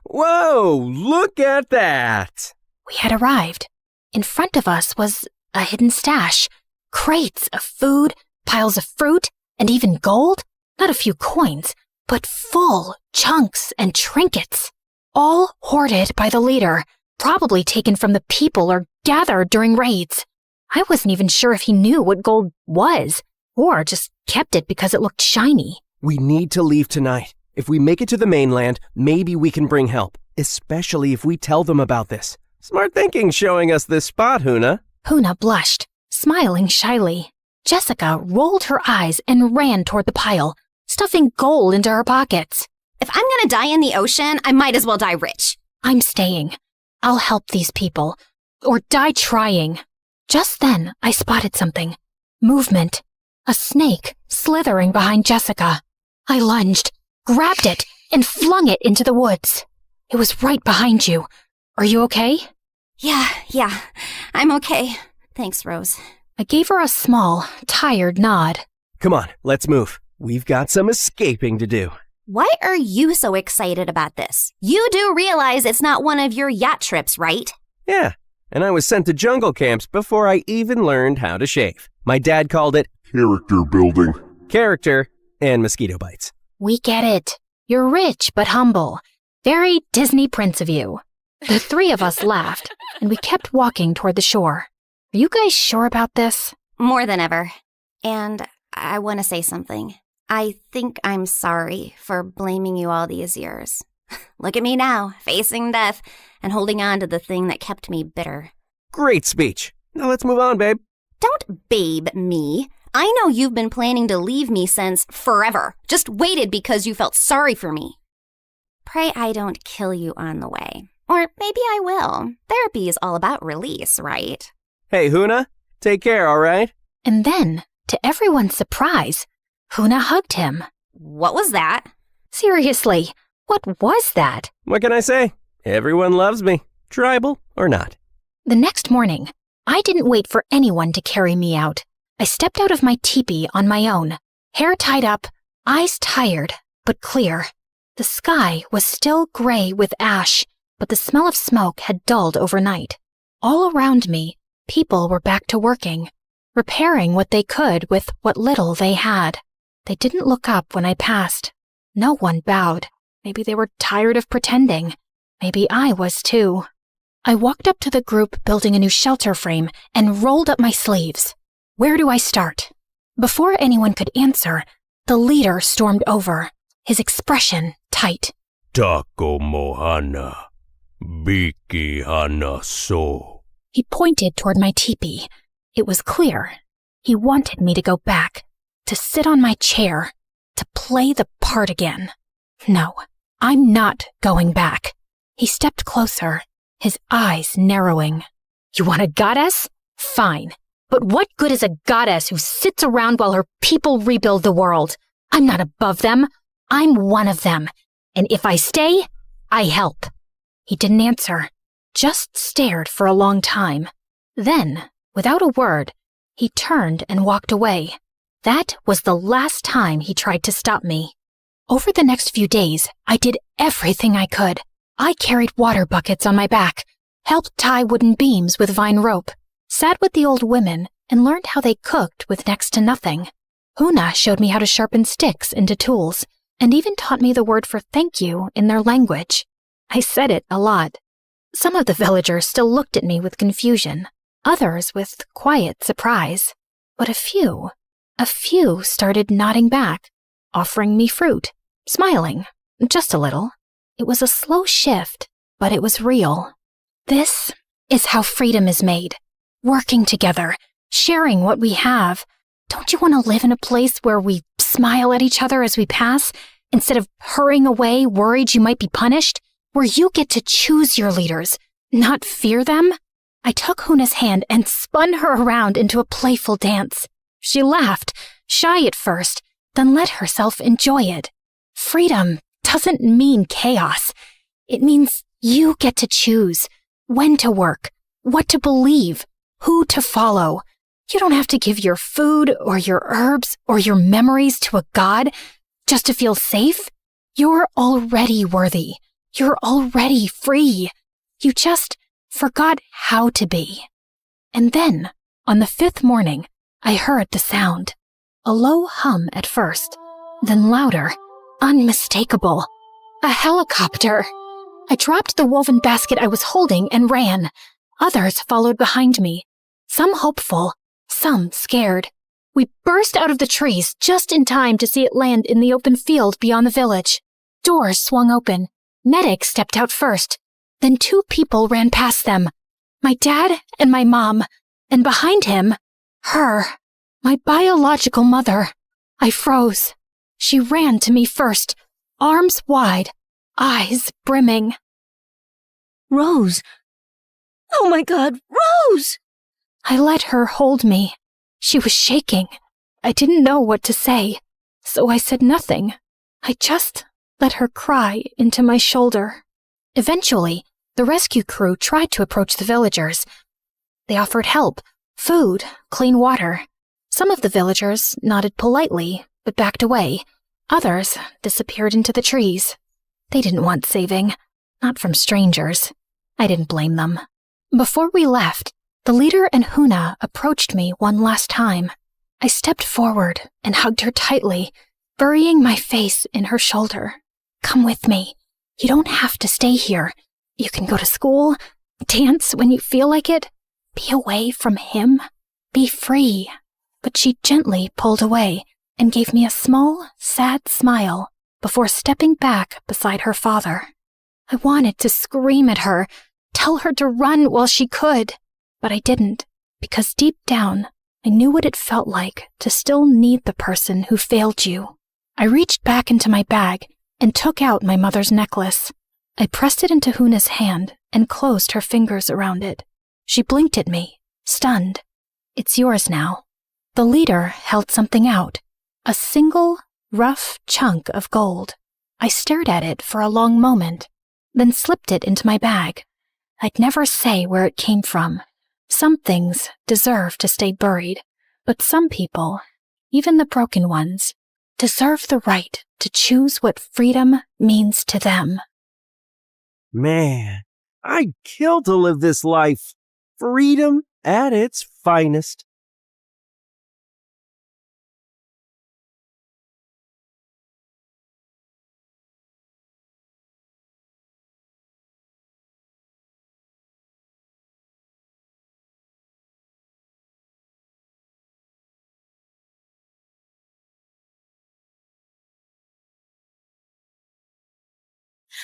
Whoa, look at that! We had arrived. In front of us was a hidden stash. Crates of food, piles of fruit, and even gold. Not a few coins, but full chunks and trinkets. All hoarded by the leader, probably taken from the people or gathered during raids. I wasn't even sure if he knew what gold was, or just kept it because it looked shiny. We need to leave tonight. If we make it to the mainland, maybe we can bring help, especially if we tell them about this. Smart thinking showing us this spot, Huna. Huna blushed, smiling shyly. Jessica rolled her eyes and ran toward the pile, stuffing gold into her pockets. If I'm gonna die in the ocean, I might as well die rich. I'm staying. I'll help these people. Or die trying. Just then, I spotted something. Movement. A snake slithering behind Jessica. I lunged, grabbed it, and flung it into the woods. It was right behind you. Are you okay? Yeah, I'm okay. Thanks, Rose. I gave her a small, tired nod. Come on, let's move. We've got some escaping to do. Why are you so excited about this? You do realize it's not one of your yacht trips, right? Yeah, and I was sent to jungle camps before I even learned how to shave. My dad called it character building. Character and mosquito bites. We get it. You're rich but humble. Very Disney Prince of you. The three of us laughed, and we kept walking toward the shore. Are you guys sure about this? More than ever. And I want to say something. I think I'm sorry for blaming you all these years. Look at me now, facing death and holding on to the thing that kept me bitter. Great speech. Now let's move on, babe. Don't babe me. I know you've been planning to leave me since forever. Just waited because you felt sorry for me. Pray I don't kill you on the way. Or maybe I will. Therapy is all about release, right? Hey, Huna, take care, all right? And then, to everyone's surprise, Huna hugged him. What was that? Seriously, what was that? What can I say? Everyone loves me, tribal or not. The next morning, I didn't wait for anyone to carry me out. I stepped out of my teepee on my own, hair tied up, eyes tired, but clear. The sky was still gray with ash, but the smell of smoke had dulled overnight. All around me, people were back to working, repairing what they could with what little they had. They didn't look up when I passed. No one bowed. Maybe they were tired of pretending. Maybe I was too. I walked up to the group building a new shelter frame and rolled up my sleeves. Where do I start? Before anyone could answer, the leader stormed over, his expression tight. Tako mohana, biki hana so. He pointed toward my teepee. It was clear. He wanted me to go back, to sit on my chair, to play the part again. No, I'm not going back. He stepped closer, his eyes narrowing. You want a goddess? Fine. But what good is a goddess who sits around while her people rebuild the world? I'm not above them. I'm one of them. And if I stay, I help. He didn't answer, just stared for a long time. Then, without a word, he turned and walked away. That was the last time he tried to stop me. Over the next few days, I did everything I could. I carried water buckets on my back, helped tie wooden beams with vine rope, sat with the old women, and learned how they cooked with next to nothing. Huna showed me how to sharpen sticks into tools, and even taught me the word for thank you in their language. I said it a lot. Some of the villagers still looked at me with confusion, others with quiet surprise. But a few started nodding back, offering me fruit, smiling, just a little. It was a slow shift, but it was real. This is how freedom is made. Working together, sharing what we have. Don't you want to live in a place where we smile at each other as we pass, instead of hurrying away worried you might be punished? Where you get to choose your leaders, not fear them? I took Huna's hand and spun her around into a playful dance. She laughed, shy at first, then let herself enjoy it. Freedom doesn't mean chaos. It means you get to choose when to work, what to believe, who to follow. You don't have to give your food or your herbs or your memories to a god just to feel safe. You're already worthy. You're already free. You just forgot how to be. And then, on the 5th morning, I heard the sound. A low hum at first, then louder, unmistakable. A helicopter. I dropped the woven basket I was holding and ran. Others followed behind me, some hopeful, some scared. We burst out of the trees just in time to see it land in the open field beyond the village. Doors swung open. Medic stepped out first. Then 2 people ran past them. My dad and my mom. And behind him, her, my biological mother. I froze. She ran to me first, arms wide, eyes brimming. Rose! Oh my God, Rose! I let her hold me. She was shaking. I didn't know what to say, so I said nothing. I just let her cry into my shoulder. Eventually, the rescue crew tried to approach the villagers. They offered help, food, clean water. Some of the villagers nodded politely, but backed away. Others disappeared into the trees. They didn't want saving, not from strangers. I didn't blame them. Before we left, the leader and Huna approached me one last time. I stepped forward and hugged her tightly, burying my face in her shoulder. Come with me. You don't have to stay here. You can go to school, dance when you feel like it, be away from him, be free. But she gently pulled away and gave me a small, sad smile before stepping back beside her father. I wanted to scream at her, tell her to run while she could, but I didn't, because deep down, I knew what it felt like to still need the person who failed you. I reached back into my bag and took out my mother's necklace. I pressed it into Huna's hand and closed her fingers around it. She blinked at me, stunned. It's yours now. The leader held something out, a single, rough chunk of gold. I stared at it for a long moment, then slipped it into my bag. I'd never say where it came from. Some things deserve to stay buried, but some people, even the broken ones, deserve the right to choose what freedom means to them. Man, I'd kill to live this life. Freedom at its finest.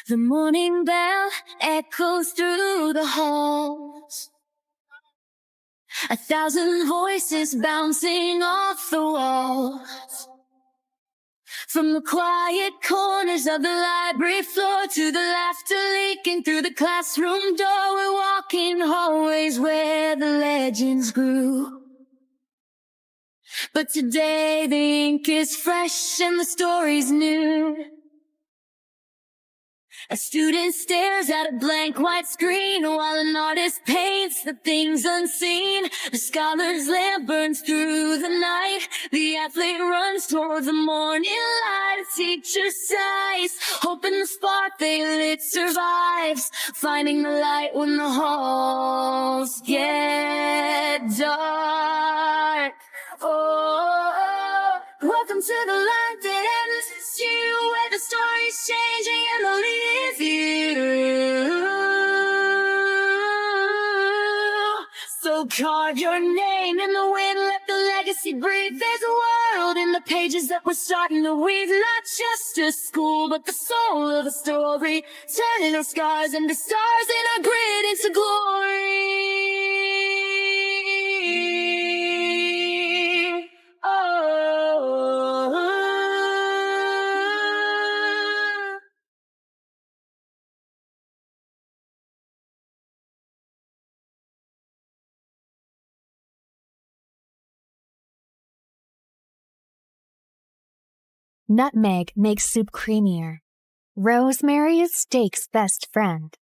The morning bell echoes through the halls. 1,000 voices bouncing off the walls. From the quiet corners of the library floor to the laughter leaking through the classroom door, we're walking hallways where the legends grew. But today the ink is fresh and the story's new. A student stares at a blank white screen while an artist paints the things unseen. A scholar's lamp burns through the night. The athlete runs towards the morning light. A teacher sighs, hoping the spark they lit survives. Finding the light when the halls get dark. Oh, welcome to the light that ends. It's you, where the story's changing and the lead is you. So carve your name in the wind, let the legacy breathe. There's a world in the pages that we're starting to weave. Not just a school, but the soul of the story. Turning our scars into stars and our grit into glory. Oh. Nutmeg makes soup creamier. Rosemary is steak's best friend.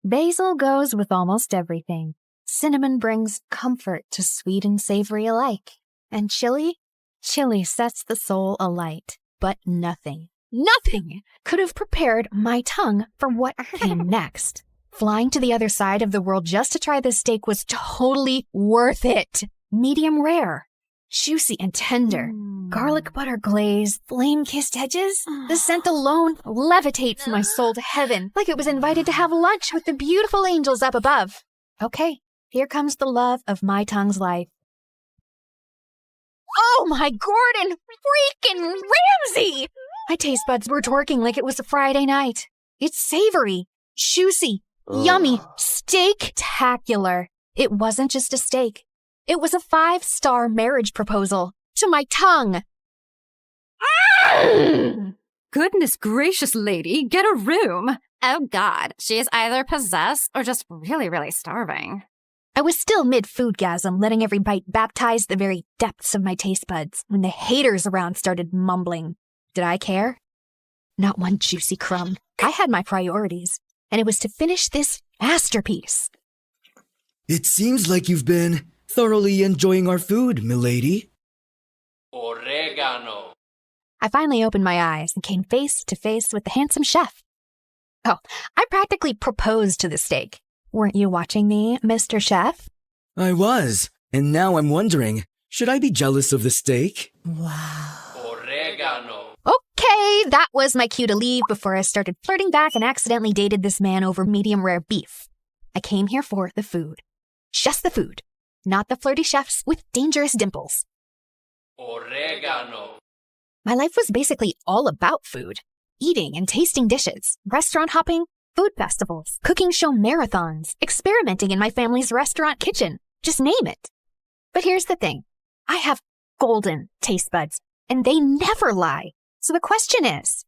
Basil goes with almost everything. Cinnamon brings comfort to sweet and savory alike. And chili sets the soul alight. But nothing could have prepared my tongue for what came next. Flying to the other side of the world just to try this steak was totally worth it. Medium rare. Juicy and tender. Garlic butter glaze, flame-kissed edges. The scent alone levitates my soul to heaven, like it was invited to have lunch with the beautiful angels up above. Okay, here comes the love of my tongue's life. Oh my Gordon freaking Ramsay! My taste buds were twerking like it was a Friday night. It's savory, juicy, yummy, steak-tacular. It wasn't just a steak. It was a 5-star marriage proposal to my tongue. Goodness gracious, lady, get a room. Oh God, she is either possessed or just really, really starving. I was still mid-foodgasm, letting every bite baptize the very depths of my taste buds when the haters around started mumbling. Did I care? Not one juicy crumb. I had my priorities, and it was to finish this masterpiece. It seems like you've been thoroughly enjoying our food, milady. Oregano. I finally opened my eyes and came face to face with the handsome chef. Oh, I practically proposed to the steak. Weren't you watching me, Mr. Chef? I was, and now I'm wondering, should I be jealous of the steak? Oregano. Okay, that was my cue to leave before I started flirting back and accidentally dated this man over medium rare beef. I came here for the food. Just the food. Not the flirty chefs with dangerous dimples. Oregano. My life was basically all about food. Eating and tasting dishes, restaurant hopping, food festivals, cooking show marathons, experimenting in my family's restaurant kitchen. Just name it. But here's the thing. I have golden taste buds, and they never lie. So the question is,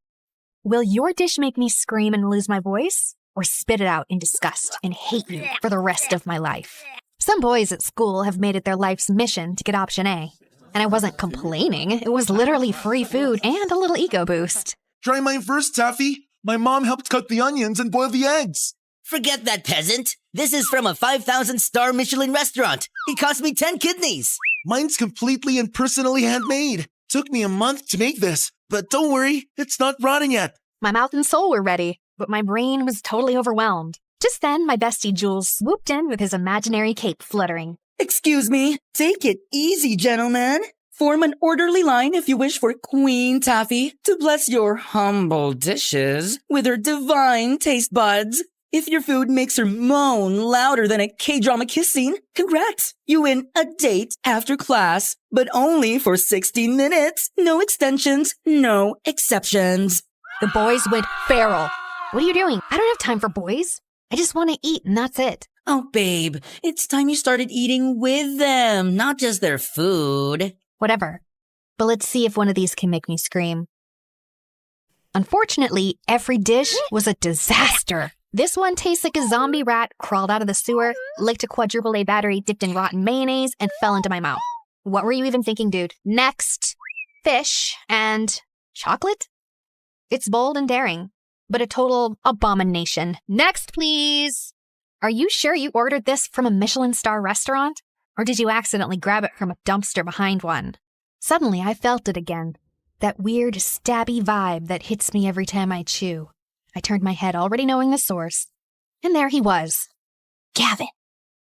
will your dish make me scream and lose my voice, or spit it out in disgust and hate you for the rest of my life? Some boys at school have made it their life's mission to get option A. And I wasn't complaining. It was literally free food and a little ego boost. Try mine first, Taffy. My mom helped cut the onions and boil the eggs. Forget that, peasant. This is from a 5,000-star Michelin restaurant. It cost me 10 kidneys. Mine's completely and personally handmade. Took me a month to make this, but don't worry, it's not rotten yet. My mouth and soul were ready, but my brain was totally overwhelmed. Just then, my bestie Jules swooped in with his imaginary cape fluttering. Excuse me, take it easy, gentlemen. Form an orderly line if you wish for Queen Taffy to bless your humble dishes with her divine taste buds. If your food makes her moan louder than a K-drama kiss scene, congrats! You win a date after class, but only for 60 minutes. No extensions, no exceptions. The boys went feral. What are you doing? I don't have time for boys. I just want to eat and that's it. Oh, babe, it's time you started eating with them, not just their food. Whatever. But let's see if one of these can make me scream. Unfortunately, every dish was a disaster. This one tastes like a zombie rat crawled out of the sewer, licked a quadruple A battery dipped in rotten mayonnaise, and fell into my mouth. What were you even thinking, dude? Next, fish and chocolate? It's bold and daring, but a total abomination. Next, please. Are you sure you ordered this from a Michelin star restaurant? Or did you accidentally grab it from a dumpster behind one? Suddenly, I felt it again. That weird, stabby vibe that hits me every time I chew. I turned my head, already knowing the source. And there he was. Gavin.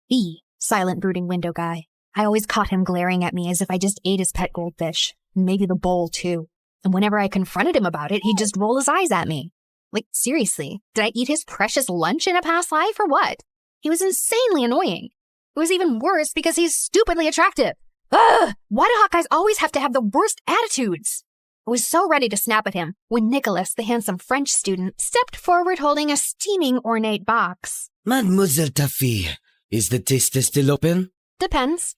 The silent, brooding window guy. I always caught him glaring at me as if I just ate his pet goldfish. Maybe the bowl, too. And whenever I confronted him about it, he'd just roll his eyes at me. Like, seriously, did I eat his precious lunch in a past life or what? He was insanely annoying. It was even worse because he's stupidly attractive. Ugh! Why do Hawkeyes always have to have the worst attitudes? I was so ready to snap at him when Nicholas, the handsome French student, stepped forward holding a steaming ornate box. Mademoiselle Taffy, is the taster still open? Depends.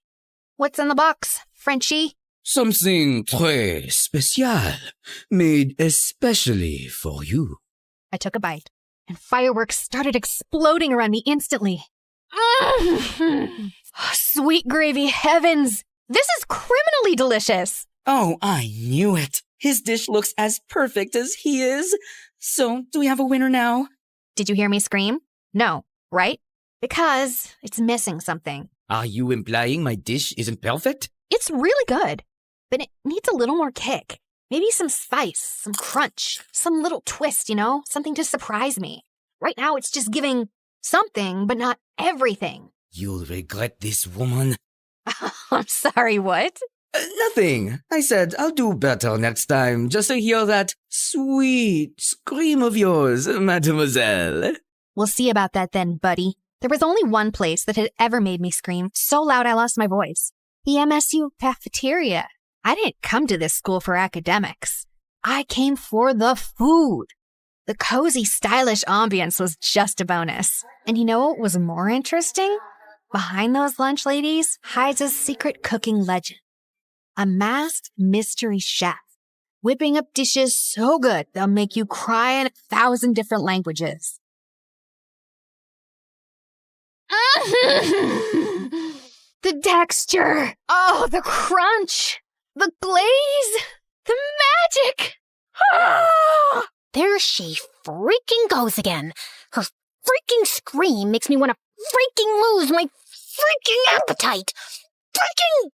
What's in the box, Frenchie? Something très spécial, made especially for you. I took a bite, and fireworks started exploding around me instantly. Sweet gravy heavens! This is criminally delicious! Oh, I knew it. His dish looks as perfect as he is. So, do we have a winner now? Did you hear me scream? No, right? Because it's missing something. Are you implying my dish isn't perfect? It's really good, but it needs a little more kick. Maybe some spice, some crunch, some little twist, something to surprise me. Right now, it's just giving something, but not everything. You'll regret this, woman. I'm sorry, what? Nothing. I said I'll do better next time, just to hear that sweet scream of yours, mademoiselle. We'll see about that then, buddy. There was only one place that had ever made me scream so loud I lost my voice. The MSU cafeteria. I didn't come to this school for academics. I came for the food. The cozy, stylish ambience was just a bonus. And you know what was more interesting? Behind those lunch ladies hides a secret cooking legend. A masked mystery chef, whipping up dishes so good they'll make you cry in 1,000 different languages. The texture! Oh, the crunch! The glaze! The magic! Ah! There she freaking goes again. Her freaking scream makes me want to freaking lose my freaking appetite. Freaking...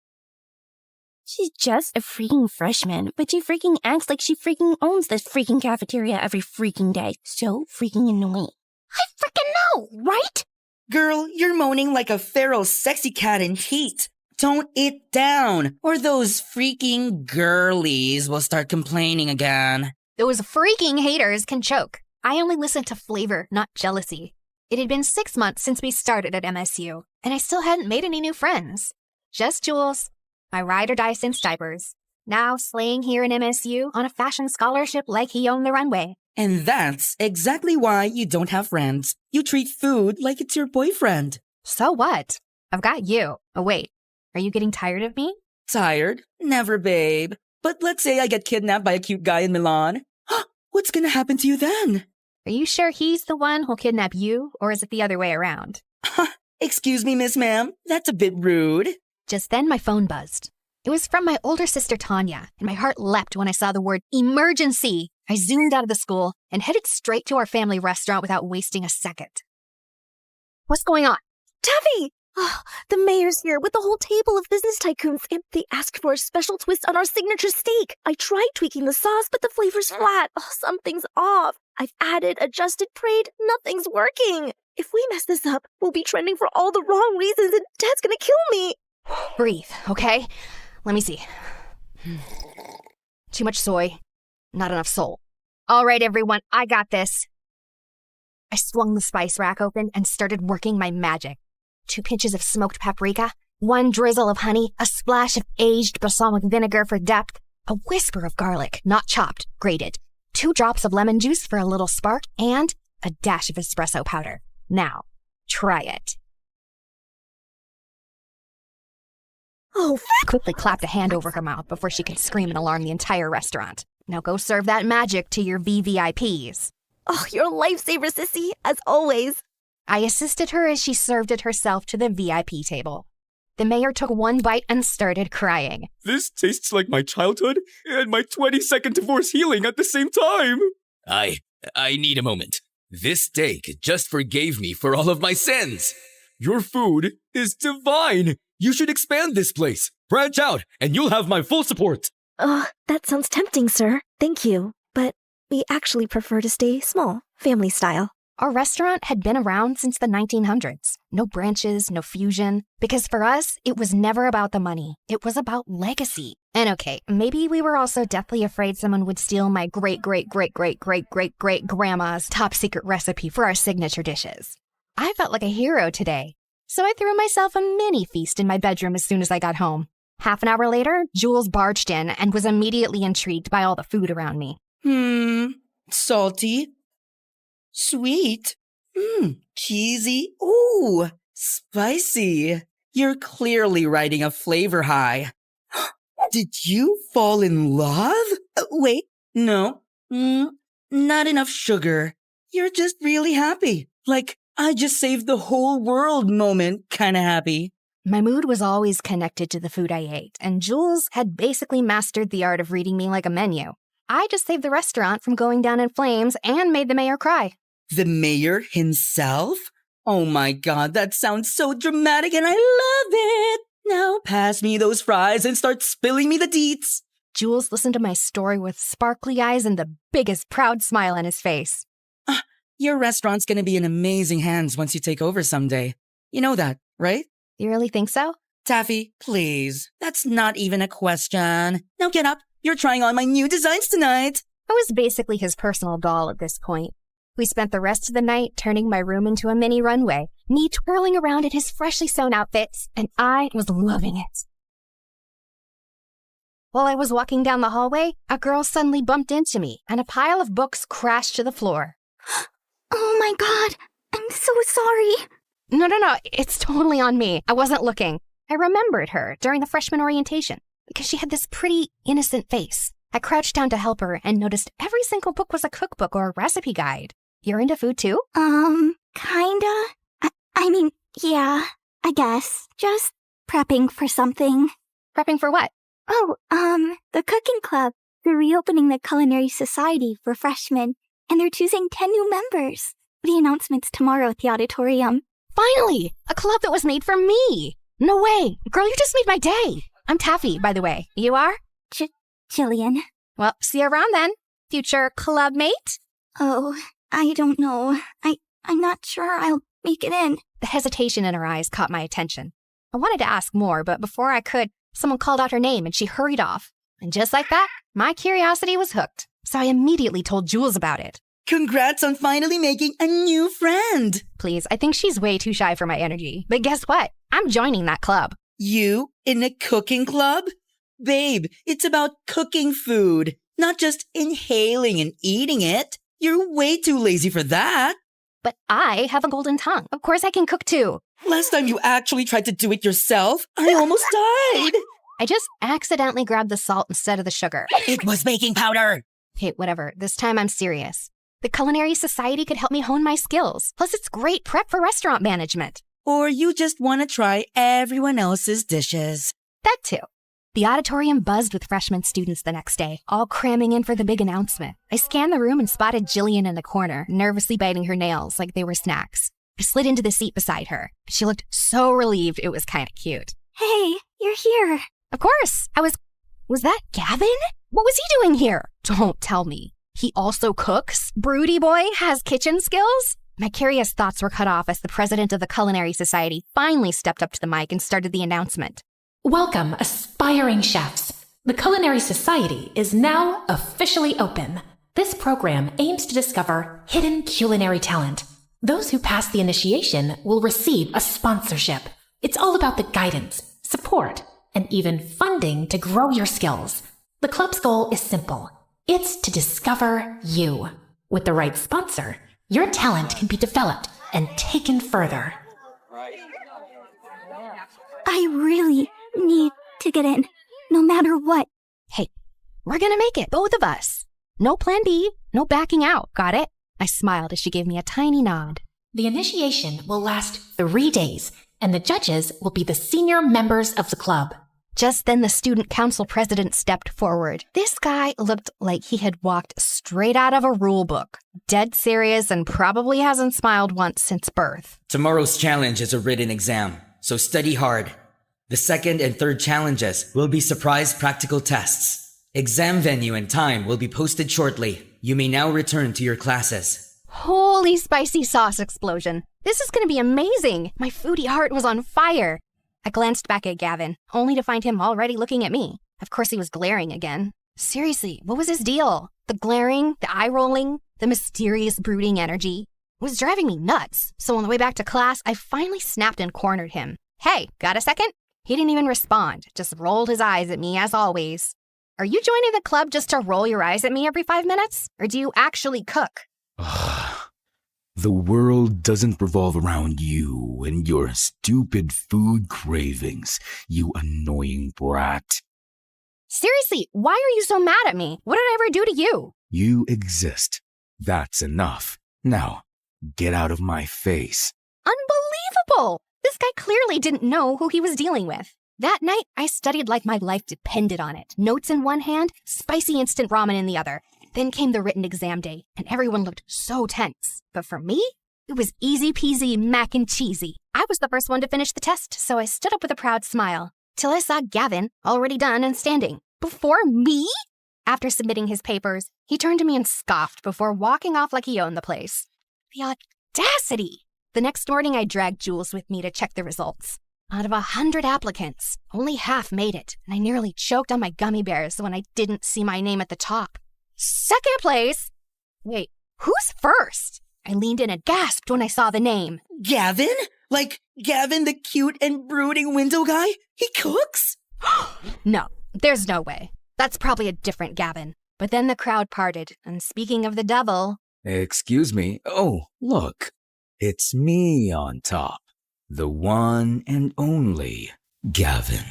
She's just a freaking freshman, but she freaking acts like she freaking owns this freaking cafeteria every freaking day. So freaking annoying. I freaking know, right? Girl, you're moaning like a feral sexy cat in heat. Tone it down, or those freaking girlies will start complaining again. Those freaking haters can choke. I only listen to flavor, not jealousy. It had been 6 months since we started at MSU, and I still hadn't made any new friends. Just Jules, my ride-or-die since diapers, now slaying here in MSU on a fashion scholarship like he owned the runway. And that's exactly why you don't have friends. You treat food like it's your boyfriend. So what? I've got you. Oh, wait. Are you getting tired of me? Tired? Never, babe. But let's say I get kidnapped by a cute guy in Milan. What's gonna happen to you then? Are you sure he's the one who'll kidnap you, or is it the other way around? Excuse me, Miss Ma'am. That's a bit rude. Just then my phone buzzed. It was from my older sister Tanya, and my heart leapt when I saw the word emergency. I zoomed out of the school and headed straight to our family restaurant without wasting a second. What's going on? Taffy! Oh, the mayor's here with the whole table of business tycoons, and they asked for a special twist on our signature steak. I tried tweaking the sauce, but the flavor's flat. Oh, something's off. I've added, adjusted, prayed. Nothing's working. If we mess this up, we'll be trending for all the wrong reasons, and Dad's gonna kill me. Breathe, okay? Let me see. Too much soy, not enough soul. All right, everyone, I got this. I swung the spice rack open and started working my magic. 2 pinches of smoked paprika, 1 drizzle of honey, a splash of aged balsamic vinegar for depth, a whisper of garlic, not chopped, grated, 2 drops of lemon juice for a little spark, and a dash of espresso powder. Now, try it. Oh, I quickly clapped a hand over her mouth before she could scream and alarm the entire restaurant. Now go serve that magic to your VVIPs. Oh, you're a lifesaver, sissy, as always. I assisted her as she served it herself to the VIP table. The mayor took 1 bite and started crying. This tastes like my childhood and my 22nd divorce healing at the same time. I need a moment. This steak just forgave me for all of my sins. Your food is divine. You should expand this place. Branch out, and you'll have my full support. That sounds tempting, sir. Thank you. But we actually prefer to stay small, family style. Our restaurant had been around since the 1900s. No branches, no fusion. Because for us, it was never about the money. It was about legacy. And okay, maybe we were also deathly afraid someone would steal my great-great-great-great-great-great-grandma's top secret recipe for our signature dishes. I felt like a hero today. So I threw myself a mini feast in my bedroom as soon as I got home. Half an hour later, Jules barged in and was immediately intrigued by all the food around me. Salty. Sweet. Cheesy. Ooh, spicy. You're clearly riding a flavor high. Did you fall in love? Wait, no. Not enough sugar. You're just really happy. Like, I just saved the whole world moment kinda happy. My mood was always connected to the food I ate, and Jules had basically mastered the art of reading me like a menu. I just saved the restaurant from going down in flames and made the mayor cry. The mayor himself? Oh my god, that sounds so dramatic and I love it! Now pass me those fries and start spilling me the deets. Jules listened to my story with sparkly eyes and the biggest proud smile on his face. Your restaurant's gonna be in amazing hands once you take over someday. You know that, right? You really think so? Taffy, please. That's not even a question. Now get up. You're trying on my new designs tonight. I was basically his personal doll at this point. We spent the rest of the night turning my room into a mini runway, me twirling around in his freshly sewn outfits, and I was loving it. While I was walking down the hallway, a girl suddenly bumped into me, and a pile of books crashed to the floor. Oh my god, I'm so sorry. No, it's totally on me. I wasn't looking. I remembered her during the freshman orientation because she had this pretty, innocent face. I crouched down to help her and noticed every single book was a cookbook or a recipe guide. You're into food too? Kinda. I mean, yeah, I guess. Just prepping for something. Prepping for what? Oh, the cooking club. They're reopening the culinary society for freshmen, and they're choosing 10 new members. The announcement's tomorrow at the auditorium. Finally! A club that was made for me! No way! Girl, you just made my day! I'm Taffy, by the way. You are? Jillian. Well, see you around then. Future club mate? Oh, I don't know. I'm not sure I'll make it in. The hesitation in her eyes caught my attention. I wanted to ask more, but before I could, someone called out her name and she hurried off. And just like that, my curiosity was hooked. So I immediately told Jules about it. Congrats on finally making a new friend. Please, I think she's way too shy for my energy. But guess what? I'm joining that club. You in a cooking club? Babe, it's about cooking food, not just inhaling and eating it. You're way too lazy for that. But I have a golden tongue. Of course I can cook too. Last time you actually tried to do it yourself, I almost died. I just accidentally grabbed the salt instead of the sugar. It was baking powder. Hey, whatever. This time I'm serious. The Culinary Society could help me hone my skills. Plus, it's great prep for restaurant management. Or you just want to try everyone else's dishes. That too. The auditorium buzzed with freshman students the next day, all cramming in for the big announcement. I scanned the room and spotted Jillian in the corner, nervously biting her nails like they were snacks. I slid into the seat beside her. She looked so relieved it was kind of cute. Hey, you're here. Of course. Was that Gavin? What was he doing here? Don't tell me. He also cooks? Broody boy has kitchen skills? My curious thoughts were cut off as the president of the Culinary Society finally stepped up to the mic and started the announcement. Welcome, aspiring chefs. The Culinary Society is now officially open. This program aims to discover hidden culinary talent. Those who pass the initiation will receive a sponsorship. It's all about the guidance, support, and even funding to grow your skills. The club's goal is simple. It's to discover you. With the right sponsor, your talent can be developed and taken further. I really need to get in, no matter what. Hey, we're gonna make it, both of us. No plan B, no backing out, got it? I smiled as she gave me a tiny nod. The initiation will last 3 days, and the judges will be the senior members of the club. Just then the student council president stepped forward. This guy looked like he had walked straight out of a rule book. Dead serious and probably hasn't smiled once since birth. Tomorrow's challenge is a written exam, so study hard. The second and third challenges will be surprise practical tests. Exam venue and time will be posted shortly. You may now return to your classes. Holy spicy sauce explosion. This is going to be amazing. My foodie heart was on fire. I glanced back at Gavin, only to find him already looking at me. Of course, he was glaring again. Seriously, what was his deal? The glaring, the eye-rolling, the mysterious brooding energy. It was driving me nuts. So on the way back to class, I finally snapped and cornered him. Hey, got a second? He didn't even respond, just rolled his eyes at me as always. Are you joining the club just to roll your eyes at me every 5 minutes? Or do you actually cook? The world doesn't revolve around you and your stupid food cravings, you annoying brat. Seriously, why are you so mad at me? What did I ever do to you? You exist. That's enough. Now, get out of my face. Unbelievable! This guy clearly didn't know who he was dealing with. That night, I studied like my life depended on it. Notes in one hand, spicy instant ramen in the other. Then came the written exam day, and everyone looked so tense. But for me, it was easy peasy mac and cheesy. I was the first one to finish the test, so I stood up with a proud smile. Till I saw Gavin, already done and standing. Before me? After submitting his papers, he turned to me and scoffed before walking off like he owned the place. The audacity! The next morning, I dragged Jules with me to check the results. Out of 100 applicants, only half made it, and I nearly choked on my gummy bears when I didn't see my name at the top. Second place? Wait, who's first? I leaned in and gasped when I saw the name. Gavin? Like Gavin, the cute and brooding window guy? He cooks? No, there's no way. That's probably a different Gavin. But then the crowd parted, and speaking of the devil... Excuse me. Oh, look. It's me on top. The one and only Gavin.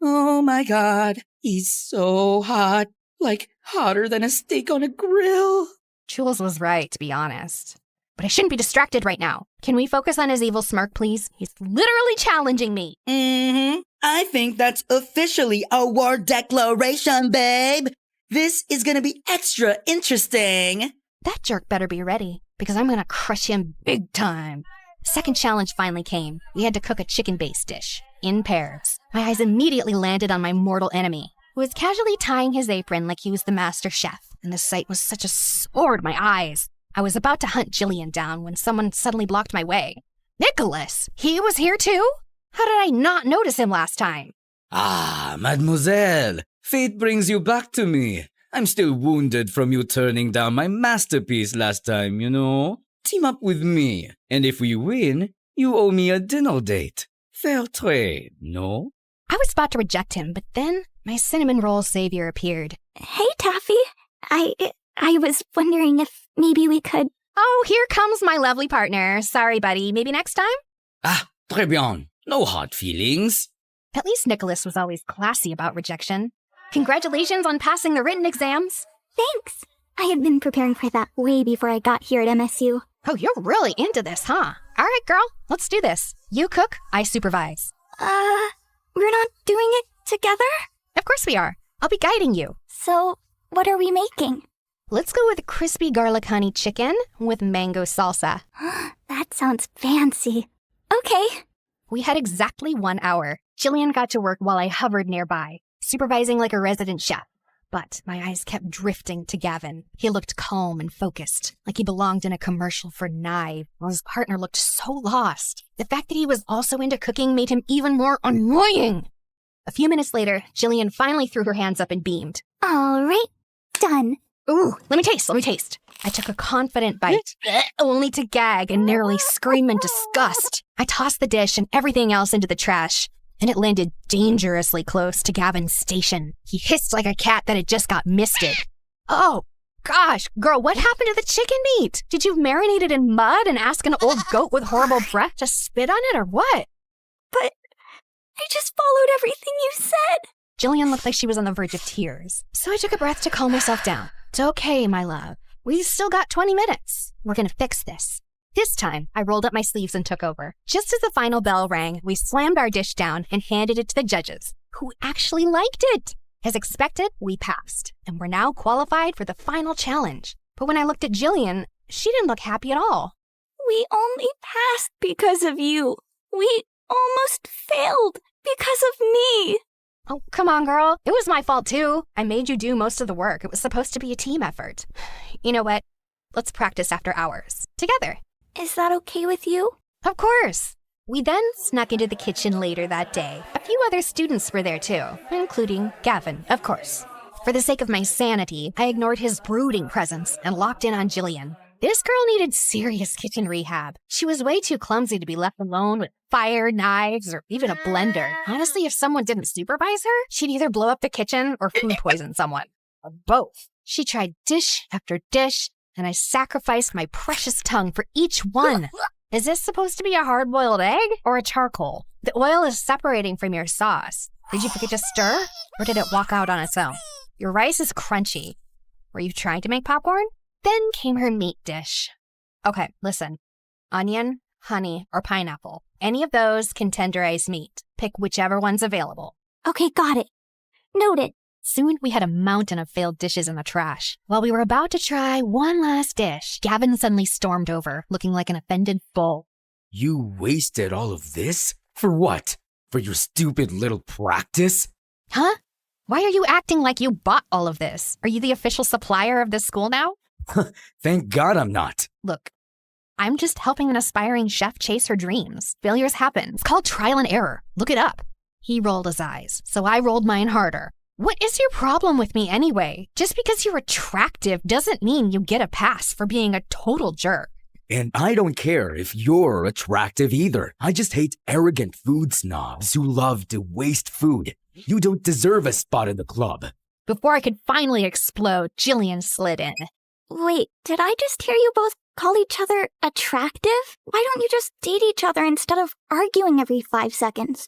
Oh my god, he's so hot. Like hotter than a steak on a grill. Jules was right, to be honest. But I shouldn't be distracted right now. Can we focus on his evil smirk, please? He's literally challenging me. I think that's officially a war declaration, babe. This is gonna be extra interesting. That jerk better be ready, because I'm gonna crush him big time. Second challenge finally came. We had to cook a chicken-based dish, in pairs. My eyes immediately landed on my mortal enemy, who was casually tying his apron like he was the master chef, and the sight was such a sword my eyes. I was about to hunt Jillian down when someone suddenly blocked my way. Nicholas! He was here too? How did I not notice him last time? Ah, mademoiselle, fate brings you back to me. I'm still wounded from you turning down my masterpiece last time, you know? Team up with me, and if we win, you owe me a dinner date. Fair trade, no? I was about to reject him, but then my cinnamon roll savior appeared. Hey, Taffy. I was wondering if maybe we could... Oh, here comes my lovely partner. Sorry, buddy. Maybe next time? Ah, très bien. No hard feelings. At least Nicholas was always classy about rejection. Congratulations on passing the written exams. Thanks. I had been preparing for that way before I got here at MSU. Oh, you're really into this, huh? All right, girl. Let's do this. You cook, I supervise. We're not doing it together? Of course we are. I'll be guiding you. So, what are we making? Let's go with crispy garlic honey chicken with mango salsa. That sounds fancy. Okay. We had exactly 1 hour. Jillian got to work while I hovered nearby, supervising like a resident chef. But my eyes kept drifting to Gavin. He looked calm and focused, like he belonged in a commercial for knife, while his partner looked so lost. The fact that he was also into cooking made him even more annoying. A few minutes later, Jillian finally threw her hands up and beamed. All right, done. Ooh, let me taste. I took a confident bite, only to gag and nearly scream in disgust. I tossed the dish and everything else into the trash, and it landed dangerously close to Gavin's station. He hissed like a cat that had just got misted. Oh, gosh, girl, what happened to the chicken meat? Did you marinate it in mud and ask an old goat with horrible breath to spit on it or what? But I just followed everything you said. Jillian looked like she was on the verge of tears, so I took a breath to calm myself down. It's okay, my love. We still got 20 minutes. We're gonna fix this. This time, I rolled up my sleeves and took over. Just as the final bell rang, we slammed our dish down and handed it to the judges, who actually liked it. As expected, we passed, and we're now qualified for the final challenge. But when I looked at Jillian, she didn't look happy at all. We only passed because of you. We almost failed because of me. Oh, come on, girl. It was my fault, too. I made you do most of the work. It was supposed to be a team effort. You know what? Let's practice after hours. Together. Is that okay with you? Of course. We then snuck into the kitchen later that day. A few other students were there, too, including Gavin, of course. For the sake of my sanity, I ignored his brooding presence and locked in on Jillian. This girl needed serious kitchen rehab. She was way too clumsy to be left alone with fire, knives, or even a blender. Honestly, if someone didn't supervise her, she'd either blow up the kitchen or food poison someone. Or both. She tried dish after dish, and I sacrificed my precious tongue for each one. Is this supposed to be a hard-boiled egg or a charcoal? The oil is separating from your sauce. Did you forget to stir, or did it walk out on its own? Your rice is crunchy. Were you trying to make popcorn? Then came her meat dish. Okay, listen. Onion, honey, or pineapple. Any of those can tenderize meat. Pick whichever one's available. Okay, got it. Noted. Soon we had a mountain of failed dishes in the trash. While we were about to try one last dish, Gavin suddenly stormed over, looking like an offended bull. You wasted all of this? For what? For your stupid little practice? Huh? Why are you acting like you bought all of this? Are you the official supplier of this school now? Thank God I'm not. Look, I'm just helping an aspiring chef chase her dreams. Failures happen. It's called trial and error. Look it up. He rolled his eyes, so I rolled mine harder. What is your problem with me anyway? Just because you're attractive doesn't mean you get a pass for being a total jerk. And I don't care if you're attractive either. I just hate arrogant food snobs who love to waste food. You don't deserve a spot in the club. Before I could finally explode, Jillian slid in. Wait, did I just hear you both call each other attractive? Why don't you just date each other instead of arguing every 5 seconds?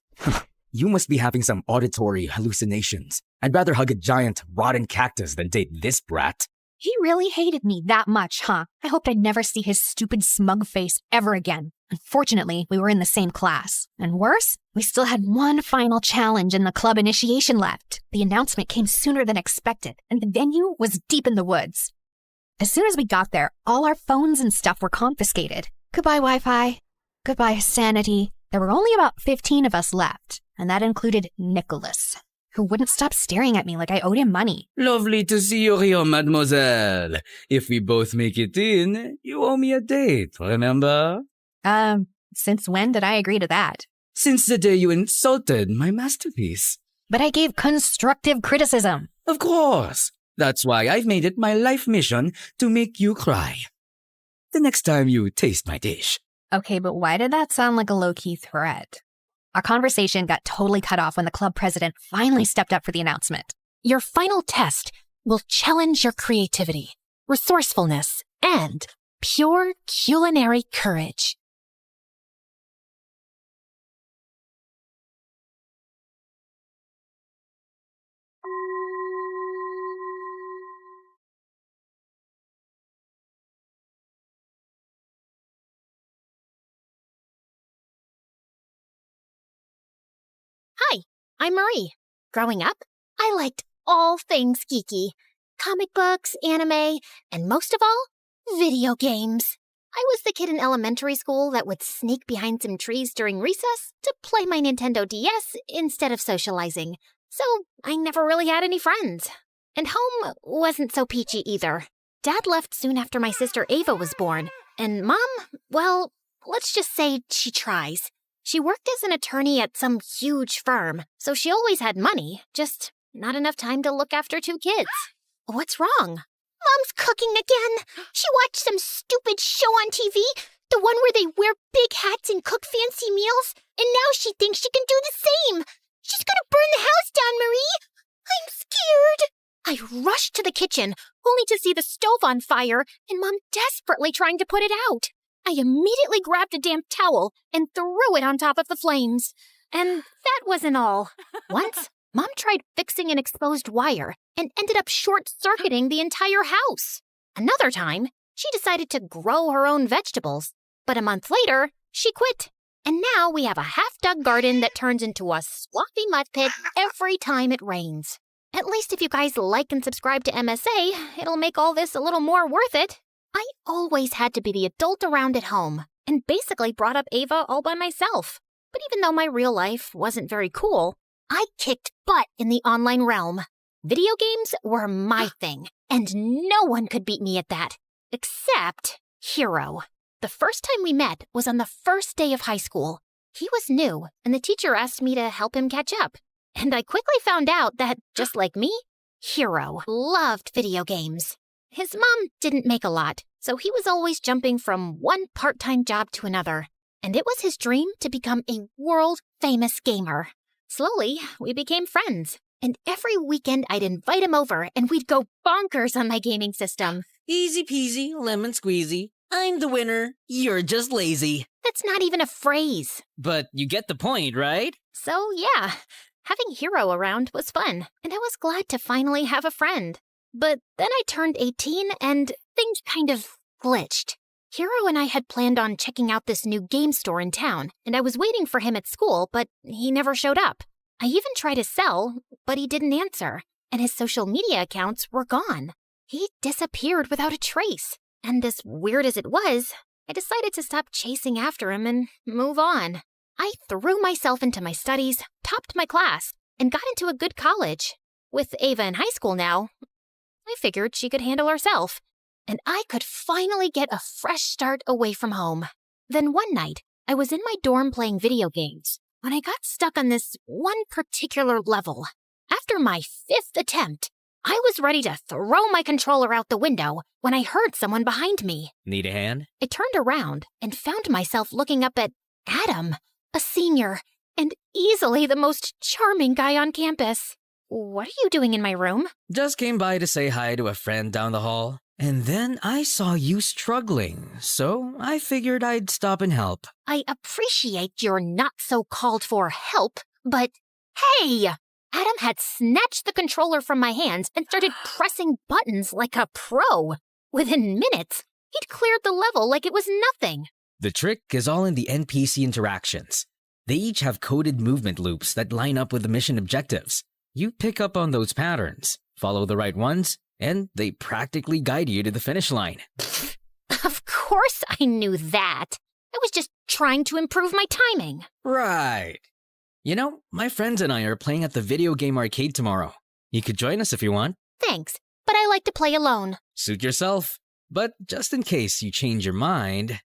You must be having some auditory hallucinations. I'd rather hug a giant, rotten cactus than date this brat. He really hated me that much, huh? I hoped I'd never see his stupid smug face ever again. Unfortunately, we were in the same class. And worse, we still had one final challenge in the club initiation left. The announcement came sooner than expected, and the venue was deep in the woods. As soon as we got there, all our phones and stuff were confiscated. Goodbye, Wi-Fi. Goodbye, sanity. There were only about 15 of us left, and that included Nicholas, who wouldn't stop staring at me like I owed him money. Lovely to see you here, mademoiselle. If we both make it in, you owe me a date, remember? Since when did I agree to that? Since the day you insulted my masterpiece. But I gave constructive criticism. Of course. That's why I've made it my life mission to make you cry. The next time you taste my dish. Okay, but why did that sound like a low-key threat? Our conversation got totally cut off when the club president finally stepped up for the announcement. Your final test will challenge your creativity, resourcefulness, and pure culinary courage. Hi, I'm Marie. Growing up, I liked all things geeky. Comic books, anime, and most of all, video games. I was the kid in elementary school that would sneak behind some trees during recess to play my Nintendo DS instead of socializing. So I never really had any friends. And home wasn't so peachy either. Dad left soon after my sister Ava was born. And Mom, well, let's just say she tries. She worked as an attorney at some huge firm, so she always had money, just not enough time to look after 2 kids. What's wrong? Mom's cooking again. She watched some stupid show on TV, the one where they wear big hats and cook fancy meals, and now she thinks she can do the same. She's gonna burn the house down, Marie. I'm scared. I rushed to the kitchen, only to see the stove on fire and Mom desperately trying to put it out. I immediately grabbed a damp towel and threw it on top of the flames. And that wasn't all. Once, Mom tried fixing an exposed wire and ended up short-circuiting the entire house. Another time, she decided to grow her own vegetables. But a month later, she quit. And now we have a half-dug garden that turns into a swampy mud pit every time it rains. At least if you guys like and subscribe to MSA, it'll make all this a little more worth it. I always had to be the adult around at home, and basically brought up Ava all by myself. But even though my real life wasn't very cool, I kicked butt in the online realm. Video games were my thing, and no one could beat me at that. Except Hero. The first time we met was on the first day of high school. He was new, and the teacher asked me to help him catch up. And I quickly found out that, just like me, Hero loved video games. His mom didn't make a lot, so he was always jumping from one part-time job to another. And it was his dream to become a world-famous gamer. Slowly, we became friends. And every weekend I'd invite him over and we'd go bonkers on my gaming system. Easy peasy, lemon squeezy. I'm the winner. You're just lazy. That's not even a phrase. But you get the point, right? So yeah, having Hero around was fun, and I was glad to finally have a friend. But then I turned 18 and things kind of glitched. Hero and I had planned on checking out this new game store in town, and I was waiting for him at school, but he never showed up. I even tried to sell, but he didn't answer, and his social media accounts were gone. He disappeared without a trace, and as weird as it was, I decided to stop chasing after him and move on. I threw myself into my studies, topped my class, and got into a good college. With Ava in high school now, I figured she could handle herself, and I could finally get a fresh start away from home. Then one night, I was in my dorm playing video games when I got stuck on this one particular level. After my 5th attempt, I was ready to throw my controller out the window when I heard someone behind me. Need a hand? I turned around and found myself looking up at Adam, a senior, and easily the most charming guy on campus. What are you doing in my room? Just came by to say hi to a friend down the hall. And then I saw you struggling, so I figured I'd stop and help. I appreciate your not-so-called-for help, but hey! Adam had snatched the controller from my hands and started pressing buttons like a pro. Within minutes, he'd cleared the level like it was nothing. The trick is all in the NPC interactions. They each have coded movement loops that line up with the mission objectives. You pick up on those patterns, follow the right ones, and they practically guide you to the finish line. Of course I knew that. I was just trying to improve my timing. Right. You know, my friends and I are playing at the video game arcade tomorrow. You could join us if you want. Thanks, but I like to play alone. Suit yourself. But just in case you change your mind...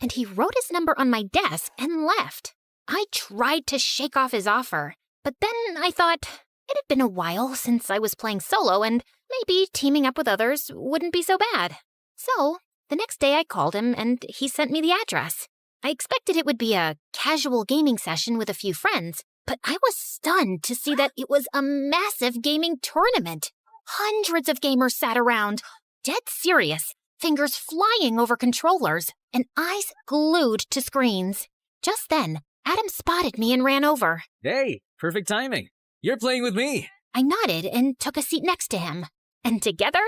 And he wrote his number on my desk and left. I tried to shake off his offer, but then I thought it had been a while since I was playing solo and maybe teaming up with others wouldn't be so bad. So, the next day I called him and he sent me the address. I expected it would be a casual gaming session with a few friends, but I was stunned to see that it was a massive gaming tournament. Hundreds of gamers sat around, dead serious, fingers flying over controllers, and eyes glued to screens. Just then, Adam spotted me and ran over. Hey, perfect timing. You're playing with me. I nodded and took a seat next to him. And together,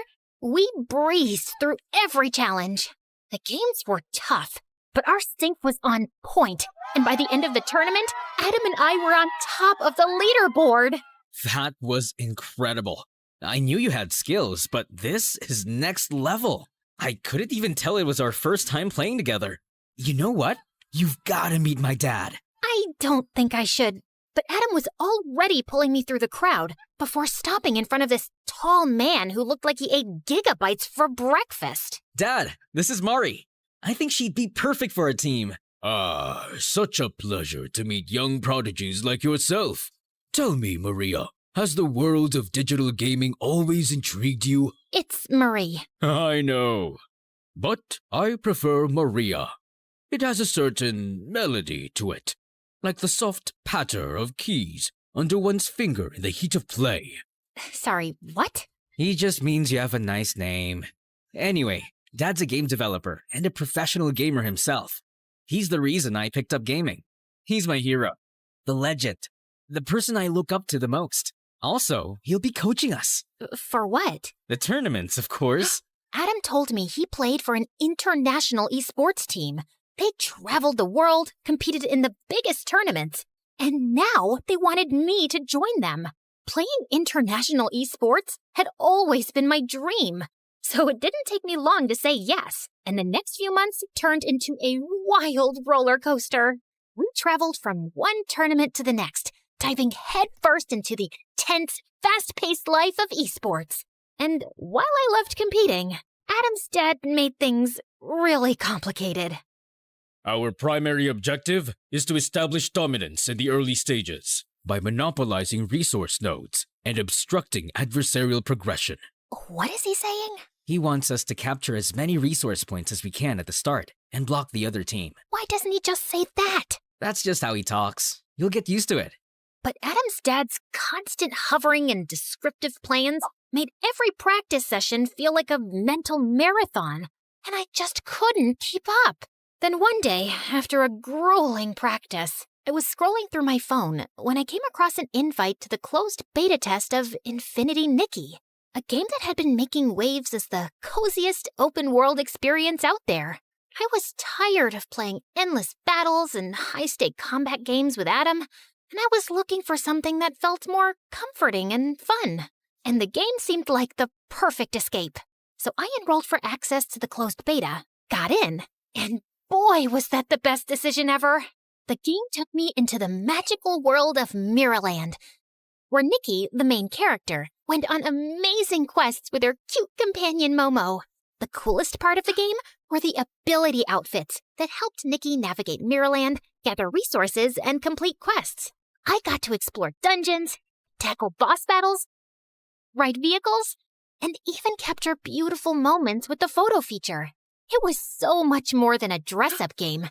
we breezed through every challenge. The games were tough, but our sync was on point. And by the end of the tournament, Adam and I were on top of the leaderboard. That was incredible. I knew you had skills, but this is next level. I couldn't even tell it was our first time playing together. You know what? You've got to meet my dad. I don't think I should, but Adam was already pulling me through the crowd before stopping in front of this tall man who looked like he ate gigabytes for breakfast. Dad, this is Mari. I think she'd be perfect for a team. Ah, such a pleasure to meet young prodigies like yourself. Tell me, Maria, has the world of digital gaming always intrigued you? It's Marie. I know. But I prefer Maria. It has a certain melody to it, like the soft patter of keys under one's finger in the heat of play. Sorry, what? He just means you have a nice name. Anyway, Dad's a game developer and a professional gamer himself. He's the reason I picked up gaming. He's my hero, the legend, the person I look up to the most. Also, he'll be coaching us. For what? The tournaments, of course. Adam told me he played for an international esports team. They traveled the world, competed in the biggest tournaments, and now they wanted me to join them. Playing international esports had always been my dream. So it didn't take me long to say yes, and the next few months turned into a wild roller coaster. We traveled from one tournament to the next, diving headfirst into the tense, fast-paced life of esports. And while I loved competing, Adam's dad made things really complicated. Our primary objective is to establish dominance in the early stages by monopolizing resource nodes and obstructing adversarial progression. What is he saying? He wants us to capture as many resource points as we can at the start and block the other team. Why doesn't he just say that? That's just how he talks. You'll get used to it. But Adam's dad's constant hovering and descriptive plans made every practice session feel like a mental marathon, and I just couldn't keep up. Then one day, after a grueling practice, I was scrolling through my phone when I came across an invite to the closed beta test of Infinity Nikki, a game that had been making waves as the coziest open-world experience out there. I was tired of playing endless battles and high-stake combat games with Adam, and I was looking for something that felt more comforting and fun. And the game seemed like the perfect escape. So I enrolled for access to the closed beta, got in, and boy, was that the best decision ever. The game took me into the magical world of Mirrorland, where Nikki, the main character, went on amazing quests with her cute companion Momo. The coolest part of the game were the ability outfits that helped Nikki navigate Mirrorland, gather resources, and complete quests. I got to explore dungeons, tackle boss battles, ride vehicles, and even capture beautiful moments with the photo feature. It was so much more than a dress-up game.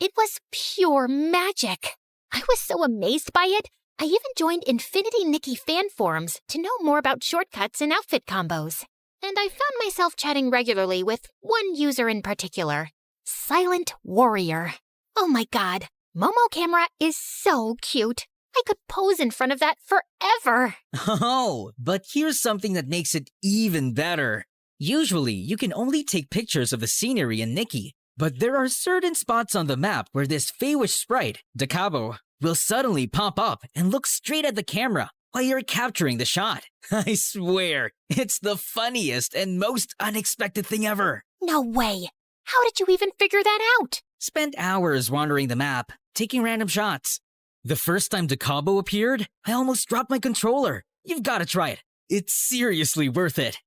It was pure magic. I was so amazed by it, I even joined Infinity Nikki fan forums to know more about shortcuts and outfit combos. And I found myself chatting regularly with one user in particular, Silent Warrior. Oh my god, Momo camera is so cute. I could pose in front of that forever. Oh, but here's something that makes it even better. Usually, you can only take pictures of the scenery in Nikki, but there are certain spots on the map where this Feywish sprite, Dakabo, will suddenly pop up and look straight at the camera while you're capturing the shot. I swear, it's the funniest and most unexpected thing ever. No way. How did you even figure that out? Spent hours wandering the map, taking random shots. The first time Dakabo appeared, I almost dropped my controller. You've got to try it. It's seriously worth it.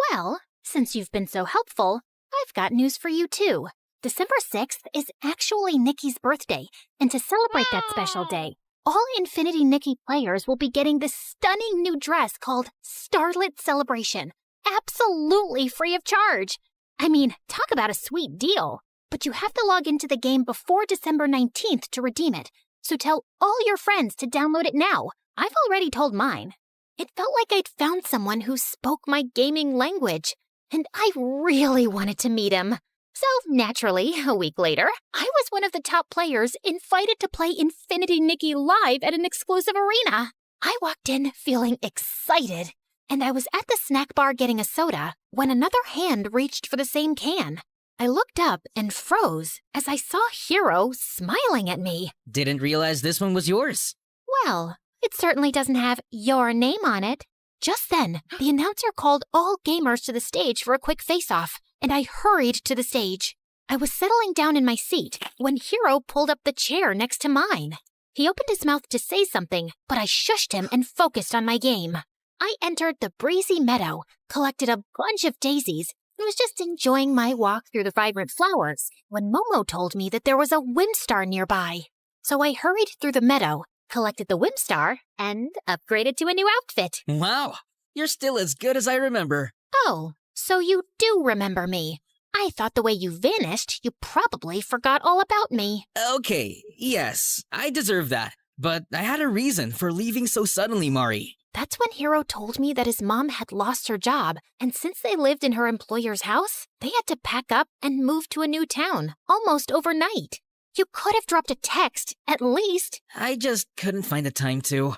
Well, since you've been so helpful, I've got news for you too. December 6th is actually Nikki's birthday, and to celebrate that special day, all Infinity Nikki players will be getting this stunning new dress called Starlit Celebration, absolutely free of charge. I mean, talk about a sweet deal. But you have to log into the game before December 19th to redeem it, so tell all your friends to download it now. I've already told mine. It felt like I'd found someone who spoke my gaming language, and I really wanted to meet him. So, naturally, a week later, I was one of the top players invited to play Infinity Nikki live at an exclusive arena. I walked in feeling excited, and I was at the snack bar getting a soda when another hand reached for the same can. I looked up and froze as I saw Hero smiling at me. Didn't realize this one was yours. Well, it certainly doesn't have your name on it. Just then, the announcer called all gamers to the stage for a quick face-off, and I hurried to the stage. I was settling down in my seat when Hero pulled up the chair next to mine. He opened his mouth to say something, but I shushed him and focused on my game. I entered the breezy meadow, collected a bunch of daisies, and was just enjoying my walk through the vibrant flowers when Momo told me that there was a Whimstar nearby. So I hurried through the meadow, collected the Whimstar, and upgraded to a new outfit. Wow, you're still as good as I remember. Oh, so you do remember me. I thought the way you vanished, you probably forgot all about me. Okay, yes, I deserve that. But I had a reason for leaving so suddenly, Mari. That's when Hero told me that his mom had lost her job, and since they lived in her employer's house, they had to pack up and move to a new town, almost overnight. You could have dropped a text, at least. I just couldn't find the time to.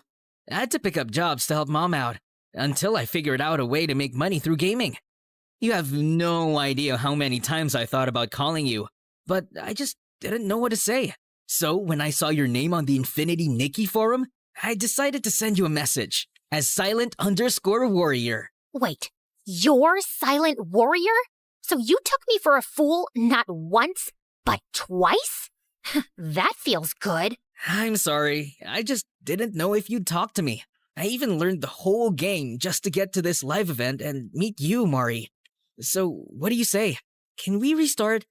I had to pick up jobs to help Mom out, until I figured out a way to make money through gaming. You have no idea how many times I thought about calling you, but I just didn't know what to say. So when I saw your name on the Infinity Nikki forum, I decided to send you a message as Silent_Warrior. Wait, You're Silent Warrior? So you took me for a fool not once, but twice? That feels good. I'm sorry. I just didn't know if you'd talk to me. I even learned the whole game just to get to this live event and meet you, Mari. So, what do you say? Can we restart?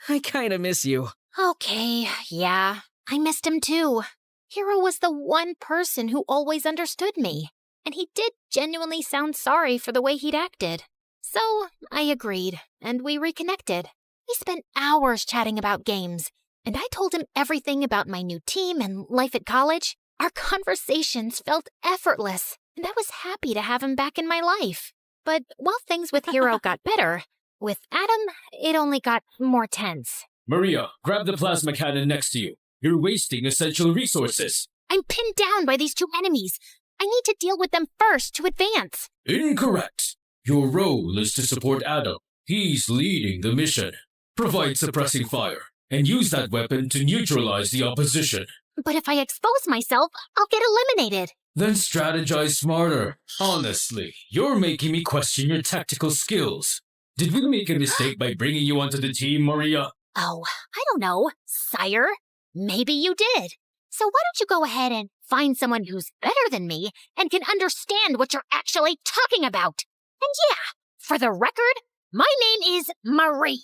I kinda miss you. Okay, yeah, I missed him too. Hiro was the one person who always understood me, and he did genuinely sound sorry for the way he'd acted. So I agreed, and we reconnected. We spent hours chatting about games, and I told him everything about my new team and life at college. Our conversations felt effortless, and I was happy to have him back in my life. But while things with Hiro got better, with Adam, it only got more tense. Maria, grab the plasma cannon next to you. You're wasting essential resources. I'm pinned down by these two enemies. I need to deal with them first to advance. Incorrect. Your role is to support Adam. He's leading the mission. Provide suppressing fire, and use that weapon to neutralize the opposition. But if I expose myself, I'll get eliminated. Then strategize smarter. Honestly, you're making me question your tactical skills. Did we make a mistake by bringing you onto the team, Maria? Oh, I don't know, sire. Maybe you did. So why don't you go ahead and find someone who's better than me and can understand what you're actually talking about? And yeah, for the record, my name is Marie.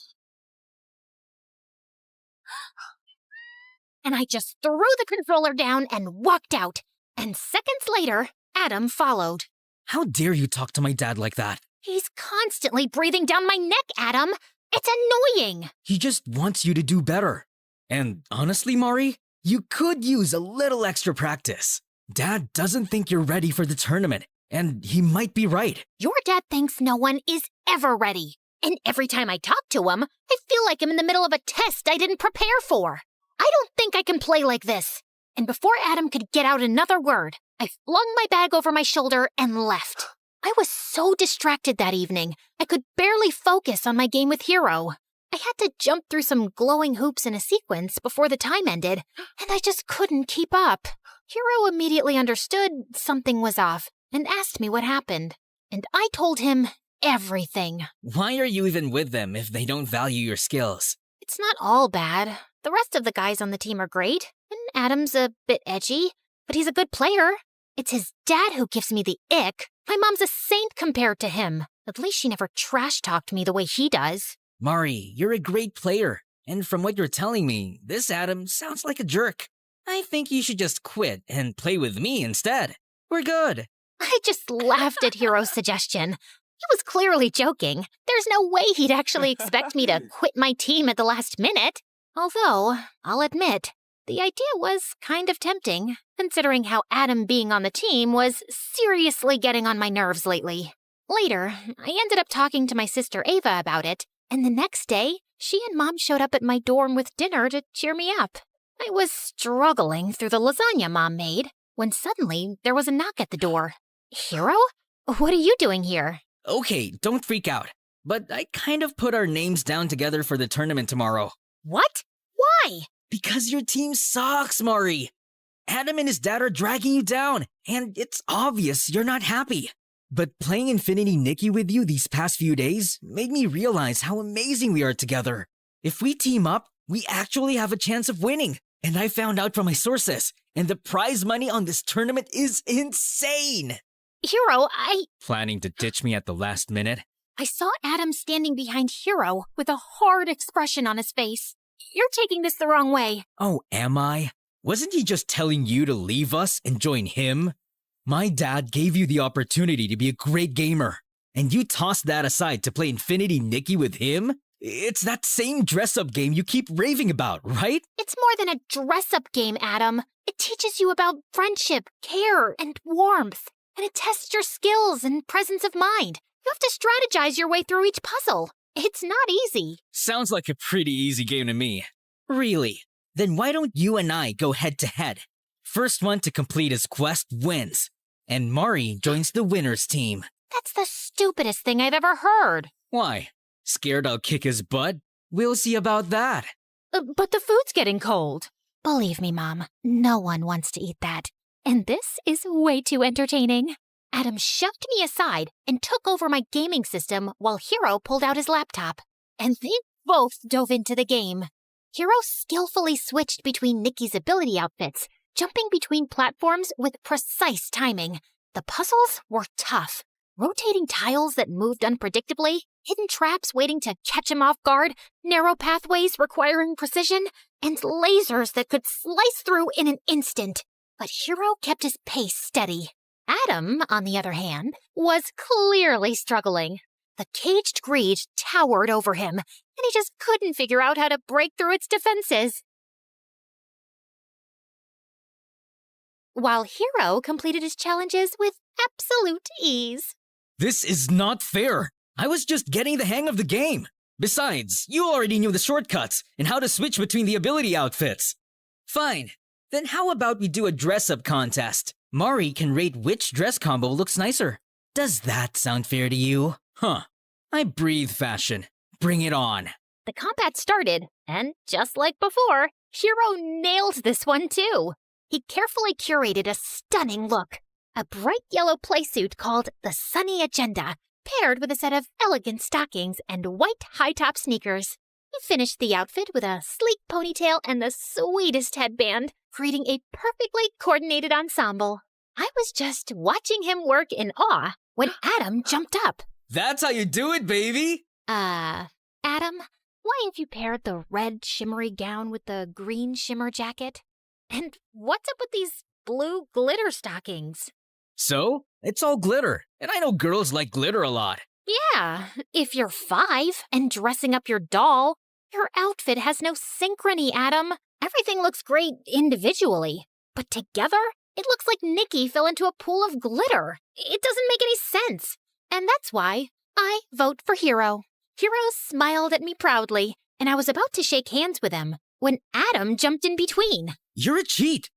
And I just threw the controller down and walked out. And seconds later, Adam followed. How dare you talk to my dad like that? He's constantly breathing down my neck, Adam. It's annoying. He just wants you to do better. And honestly, Mari, you could use a little extra practice. Dad doesn't think you're ready for the tournament, and he might be right. Your dad thinks no one is ever ready. And every time I talk to him, I feel like I'm in the middle of a test I didn't prepare for. I don't think I can play like this. And before Adam could get out another word, I flung my bag over my shoulder and left. I was so distracted that evening, I could barely focus on my game with Hiro. I had to jump through some glowing hoops in a sequence before the time ended, and I just couldn't keep up. Hiro immediately understood something was off and asked me what happened. And I told him everything. Why are you even with them if they don't value your skills? It's not all bad. The rest of the guys on the team are great, and Adam's a bit edgy, but he's a good player. It's his dad who gives me the ick. My mom's a saint compared to him. At least she never trash-talked me the way he does. Mari, you're a great player. And from what you're telling me, this Adam sounds like a jerk. I think you should just quit and play with me instead. We're good. I just laughed at Hiro's suggestion. He was clearly joking. There's no way he'd actually expect me to quit my team at the last minute. Although, I'll admit, the idea was kind of tempting, considering how Adam being on the team was seriously getting on my nerves lately. Later, I ended up talking to my sister Ava about it, and the next day, she and Mom showed up at my dorm with dinner to cheer me up. I was struggling through the lasagna Mom made, when suddenly there was a knock at the door. Hiro? What are you doing here? Okay, don't freak out. But I kind of put our names down together for the tournament tomorrow. What? Why? Because your team sucks, Mari. Adam and his dad are dragging you down, and it's obvious you're not happy. But playing Infinity Nikki with you these past few days made me realize how amazing we are together. If we team up, we actually have a chance of winning. And I found out from my sources, and the prize money on this tournament is insane. Hiro, Planning to ditch me at the last minute? I saw Adam standing behind Hiro with a hard expression on his face. You're taking this the wrong way. Oh, am I? Wasn't he just telling you to leave us and join him? My dad gave you the opportunity to be a great gamer, and you tossed that aside to play Infinity Nikki with him? It's that same dress-up game you keep raving about, right? It's more than a dress-up game, Adam. It teaches you about friendship, care, and warmth. And it tests your skills and presence of mind. You have to strategize your way through each puzzle. It's not easy. Sounds like a pretty easy game to me. Really? Then why don't you and I go head-to-head? First one to complete his quest wins. And Mari joins the winner's team. That's the stupidest thing I've ever heard. Why? Scared I'll kick his butt? We'll see about that. But the food's getting cold. Believe me, Mom, no one wants to eat that. And this is way too entertaining. Adam shoved me aside and took over my gaming system while Hero pulled out his laptop. And they both dove into the game. Hero skillfully switched between Nikki's ability outfits, jumping between platforms with precise timing. The puzzles were tough. Rotating tiles that moved unpredictably, hidden traps waiting to catch him off guard, narrow pathways requiring precision, and lasers that could slice through in an instant. But Hero kept his pace steady. Adam, on the other hand, was clearly struggling. The caged greed towered over him, and he just couldn't figure out how to break through its defenses. While Hero completed his challenges with absolute ease. This is not fair. I was just getting the hang of the game. Besides, you already knew the shortcuts and how to switch between the ability outfits. Fine. Then how about we do a dress-up contest? Mari can rate which dress combo looks nicer. Does that sound fair to you? Huh. I breathe fashion. Bring it on. The combat started, and just like before, Hero nailed this one too. He carefully curated a stunning look. A bright yellow playsuit called the Sunny Agenda, paired with a set of elegant stockings and white high-top sneakers. He finished the outfit with a sleek ponytail and the sweetest headband, creating a perfectly coordinated ensemble. I was just watching him work in awe when Adam jumped up. That's how you do it, baby! Adam, why have you paired the red shimmery gown with the green shimmer jacket? And what's up with these blue glitter stockings? So, it's all glitter, and I know girls like glitter a lot. Yeah, if you're 5 and dressing up your doll, your outfit has no synchrony, Adam. Everything looks great individually, but together, it looks like Nikki fell into a pool of glitter. It doesn't make any sense. And that's why I vote for Hero. Hero smiled at me proudly, and I was about to shake hands with him when Adam jumped in between. You're a cheat.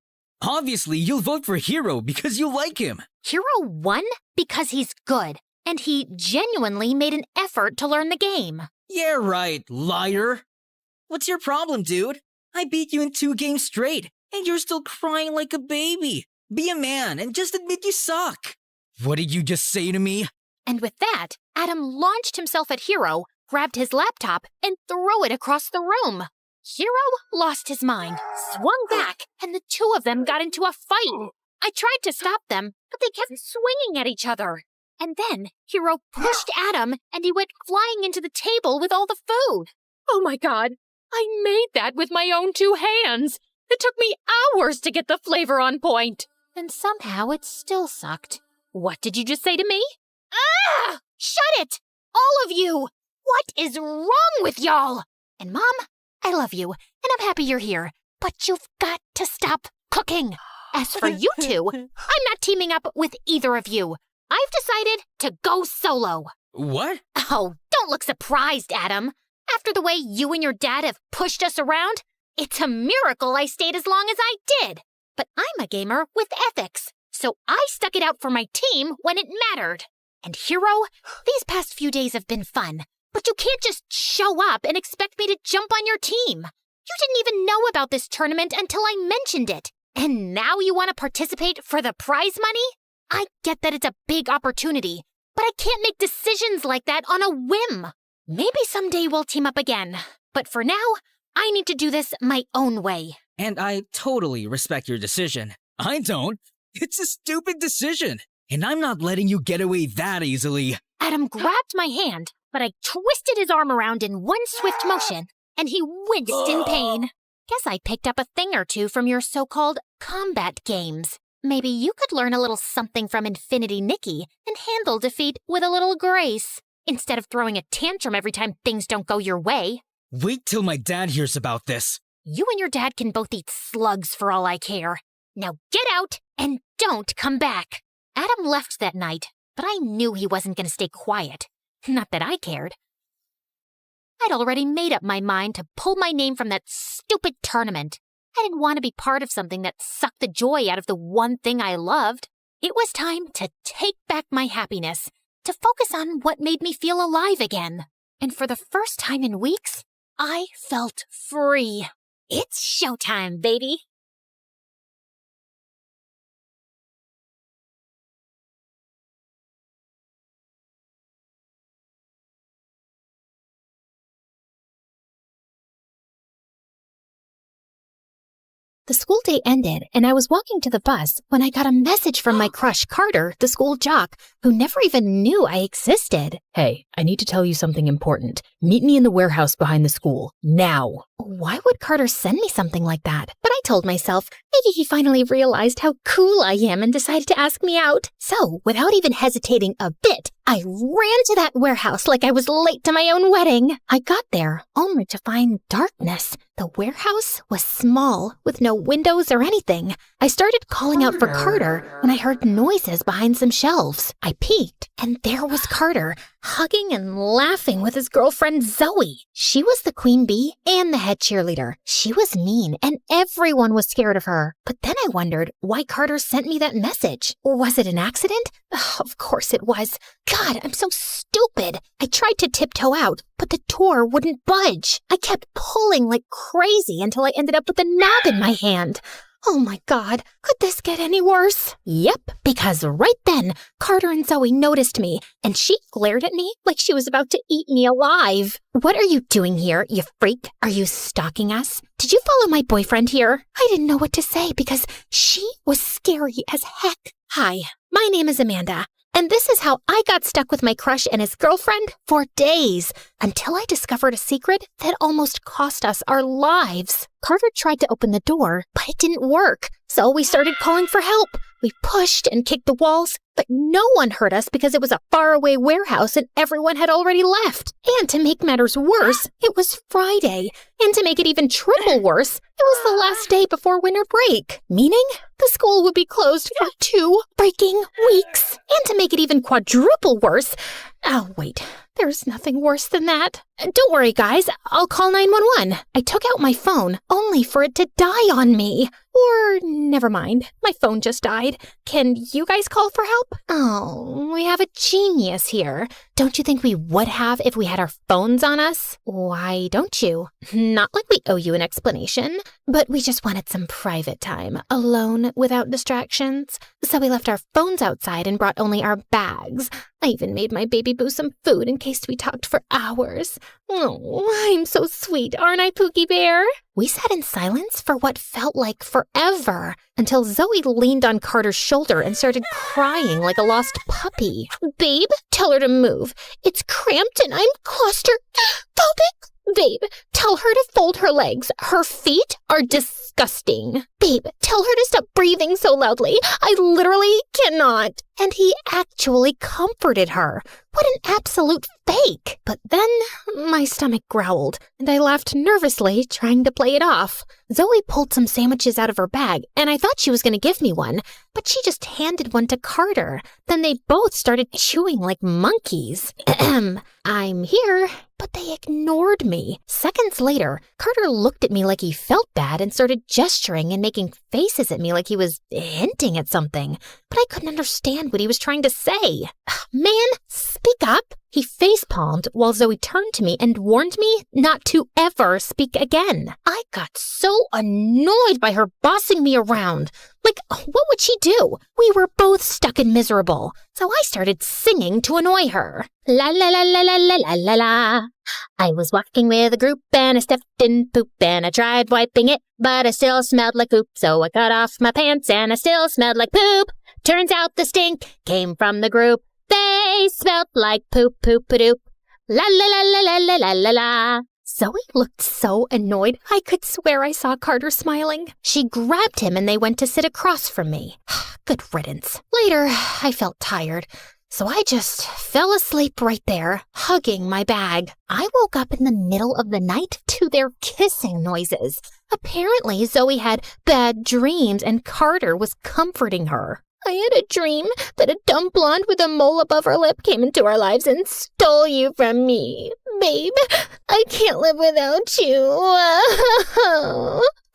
Obviously, you'll vote for Hero because you like him. Hero won because he's good, and he genuinely made an effort to learn the game. Yeah, right, liar. What's your problem, dude? I beat you in 2 games straight, and you're still crying like a baby. Be a man and just admit you suck. What did you just say to me? And with that, Adam launched himself at Hero, grabbed his laptop, and threw it across the room. Hero lost his mind, swung back, and the two of them got into a fight. I tried to stop them, but they kept swinging at each other. And then Hero pushed Adam, and he went flying into the table with all the food. Oh my god, I made that with my own 2 hands. It took me hours to get the flavor on point. And somehow it still sucked. What did you just say to me? Ah! Shut it! All of you! What is wrong with y'all? And Mom, I love you, and I'm happy you're here, but you've got to stop cooking. As for you two, I'm not teaming up with either of you. I've decided to go solo. What? Oh, don't look surprised, Adam. After the way you and your dad have pushed us around, it's a miracle I stayed as long as I did. But I'm a gamer with ethics, so I stuck it out for my team when it mattered. And Hero, these past few days have been fun, but you can't just show up and expect me to jump on your team. You didn't even know about this tournament until I mentioned it. And now you want to participate for the prize money? I get that it's a big opportunity, but I can't make decisions like that on a whim. Maybe someday we'll team up again, but for now, I need to do this my own way. And I totally respect your decision. I don't. It's a stupid decision, and I'm not letting you get away that easily. Adam grabbed my hand, but I twisted his arm around in one swift motion, and he winced in pain. Guess I picked up a thing or two from your so-called combat games. Maybe you could learn a little something from Infinity Nikki and handle defeat with a little grace, instead of throwing a tantrum every time things don't go your way. Wait till my dad hears about this. You and your dad can both eat slugs for all I care. Now get out and don't come back. Adam left that night, but I knew he wasn't going to stay quiet. Not that I cared. I'd already made up my mind to pull my name from that stupid tournament. I didn't want to be part of something that sucked the joy out of the one thing I loved. It was time to take back my happiness, to focus on what made me feel alive again. And for the first time in weeks, I felt free. It's showtime, baby. The school day ended, and I was walking to the bus when I got a message from my crush, Carter, the school jock, who never even knew I existed. Hey, I need to tell you something important. Meet me in the warehouse behind the school, now. Why would Carter send me something like that? But I told myself, maybe he finally realized how cool I am and decided to ask me out. So, without even hesitating a bit, I ran to that warehouse like I was late to my own wedding. I got there only to find darkness. The warehouse was small, with no windows or anything. I started calling out for Carter when I heard noises behind some shelves. I peeked, and there was Carter, hugging and laughing with his girlfriend Zoe. She was the queen bee and the head cheerleader. She was mean, and everyone was scared of her. But then I wondered why Carter sent me that message. Was it an accident? Of course it was. God, I'm so stupid. I tried to tiptoe out, but the door wouldn't budge. I kept pulling like crazy until I ended up with the knob in my hand. Oh my God, could this get any worse? Yep, because right then, Carter and Zoe noticed me, and she glared at me like she was about to eat me alive. What are you doing here, you freak? Are you stalking us? Did you follow my boyfriend here? I didn't know what to say because she was scary as heck. Hi, my name is Amanda. And this is how I got stuck with my crush and his girlfriend for days, until I discovered a secret that almost cost us our lives. Carter tried to open the door, but it didn't work, so we started calling for help. We pushed and kicked the walls, but no one heard us because it was a faraway warehouse and everyone had already left. And to make matters worse, it was Friday. And to make it even triple worse, it was the last day before winter break, meaning the school would be closed for 2 freaking weeks. And to make it even quadruple worse, oh wait, there's nothing worse than that. Don't worry, guys, I'll call 911. I took out my phone only for it to die on me. Or, never mind, my phone just died. Can you guys call for help? Oh, we have a genius here. Don't you think we would have if we had our phones on us? Why don't you? Not like we owe you an explanation, but we just wanted some private time, alone without distractions. So we left our phones outside and brought only our bags. I even made my baby boo some food in case we talked for hours. Oh, I'm so sweet, aren't I, Pookie Bear? We sat in silence for what felt like forever, until Zoe leaned on Carter's shoulder and started crying like a lost puppy. Babe, tell her to move. It's cramped and I'm claustrophobic. Babe, tell her to fold her legs. Her feet are disgusting. Babe, tell her to stop breathing so loudly. I literally cannot. And he actually comforted her. What an absolute fake. But then my stomach growled, and I laughed nervously, trying to play it off. Zoe pulled some sandwiches out of her bag, and I thought she was going to give me one, but she just handed one to Carter. Then they both started chewing like monkeys. I'm here, but they ignored me. Seconds later, Carter looked at me like he felt bad and started gesturing and making faces at me like he was hinting at something, but I couldn't understand what he was trying to say. Man, speak up. He face-palmed while Zoe turned to me and warned me not to ever speak again. I got so annoyed by her bossing me around. Like, what would she do? We were both stuck and miserable, so I started singing to annoy her. La la la la la la la la la. I was walking with a group and I stepped in poop and I tried wiping it, but I still smelled like poop, so I got off my pants and I still smelled like poop. Turns out the stink came from the group. They smelled like poop, poop-a-doop. La la la la la la la la la. Zoe looked so annoyed, I could swear I saw Carter smiling. She grabbed him and they went to sit across from me. Good riddance. Later, I felt tired, so I just fell asleep right there, hugging my bag. I woke up in the middle of the night to their kissing noises. Apparently, Zoe had bad dreams and Carter was comforting her. I had a dream that a dumb blonde with a mole above her lip came into our lives and stole you from me. Babe, I can't live without you.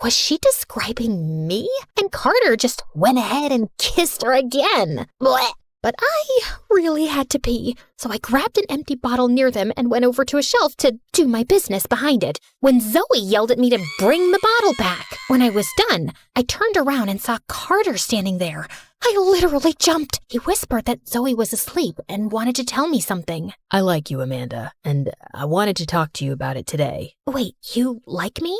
Was she describing me? And Carter just went ahead and kissed her again. Blech. But I really had to pee, so I grabbed an empty bottle near them and went over to a shelf to do my business behind it, when Zoe yelled at me to bring the bottle back. When I was done, I turned around and saw Carter standing there. I literally jumped. He whispered that Zoe was asleep and wanted to tell me something. I like you, Amanda, and I wanted to talk to you about it today. Wait, you like me?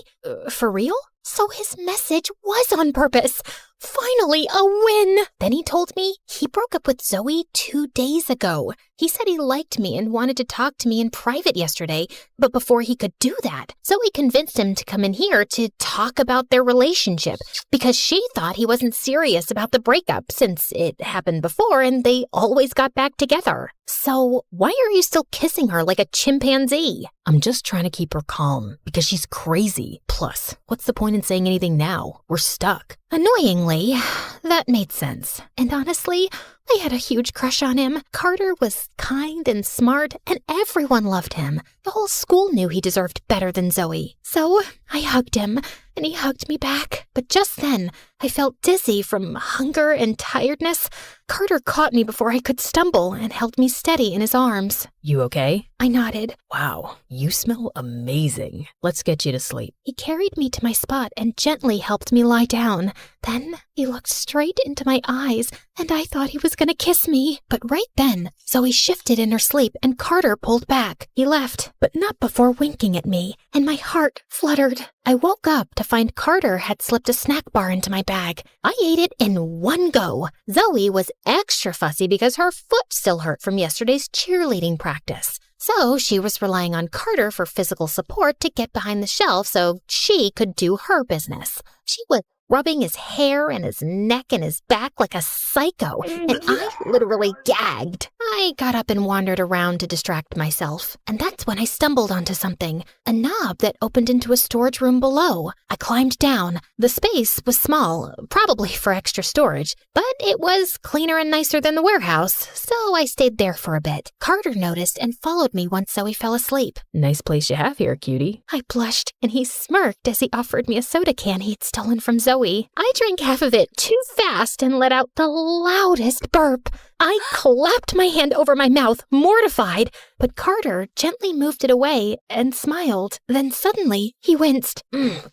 For real? So his message was on purpose. Finally, a win! Then he told me he broke up with Zoe 2 days ago. He said he liked me and wanted to talk to me in private yesterday, but before he could do that, Zoe convinced him to come in here to talk about their relationship because she thought he wasn't serious about the breakup since it happened before and they always got back together. So why are you still kissing her like a chimpanzee? I'm just trying to keep her calm because she's crazy. Plus, what's the point in saying anything now? We're stuck. Annoyingly, that made sense. And honestly, I had a huge crush on him. Carter was kind and smart, and everyone loved him. The whole school knew he deserved better than Zoe. So I hugged him, and he hugged me back. But just then, I felt dizzy from hunger and tiredness. Carter caught me before I could stumble and held me steady in his arms. You okay? I nodded. Wow, you smell amazing. Let's get you to sleep. He carried me to my spot and gently helped me lie down. Then he looked straight into my eyes, and I thought he was going to kiss me. But right then, Zoe shifted in her sleep and Carter pulled back. He left, but not before winking at me, and my heart fluttered. I woke up to find Carter had slipped a snack bar into my bag. I ate it in one go. Zoe was extra fussy because her foot still hurt from yesterday's cheerleading practice. So she was relying on Carter for physical support to get behind the shelf so she could do her business. She was rubbing his hair and his neck and his back like a psycho, and I literally gagged. I got up and wandered around to distract myself, and that's when I stumbled onto something, a knob that opened into a storage room below. I climbed down. The space was small, probably for extra storage, but it was cleaner and nicer than the warehouse, so I stayed there for a bit. Carter noticed and followed me once Zoe fell asleep. Nice place you have here, cutie. I blushed, and he smirked as he offered me a soda can he'd stolen from Zoe. I drank half of it too fast and let out the loudest burp. I clapped my hand over my mouth, mortified, but Carter gently moved it away and smiled. Then suddenly, he winced.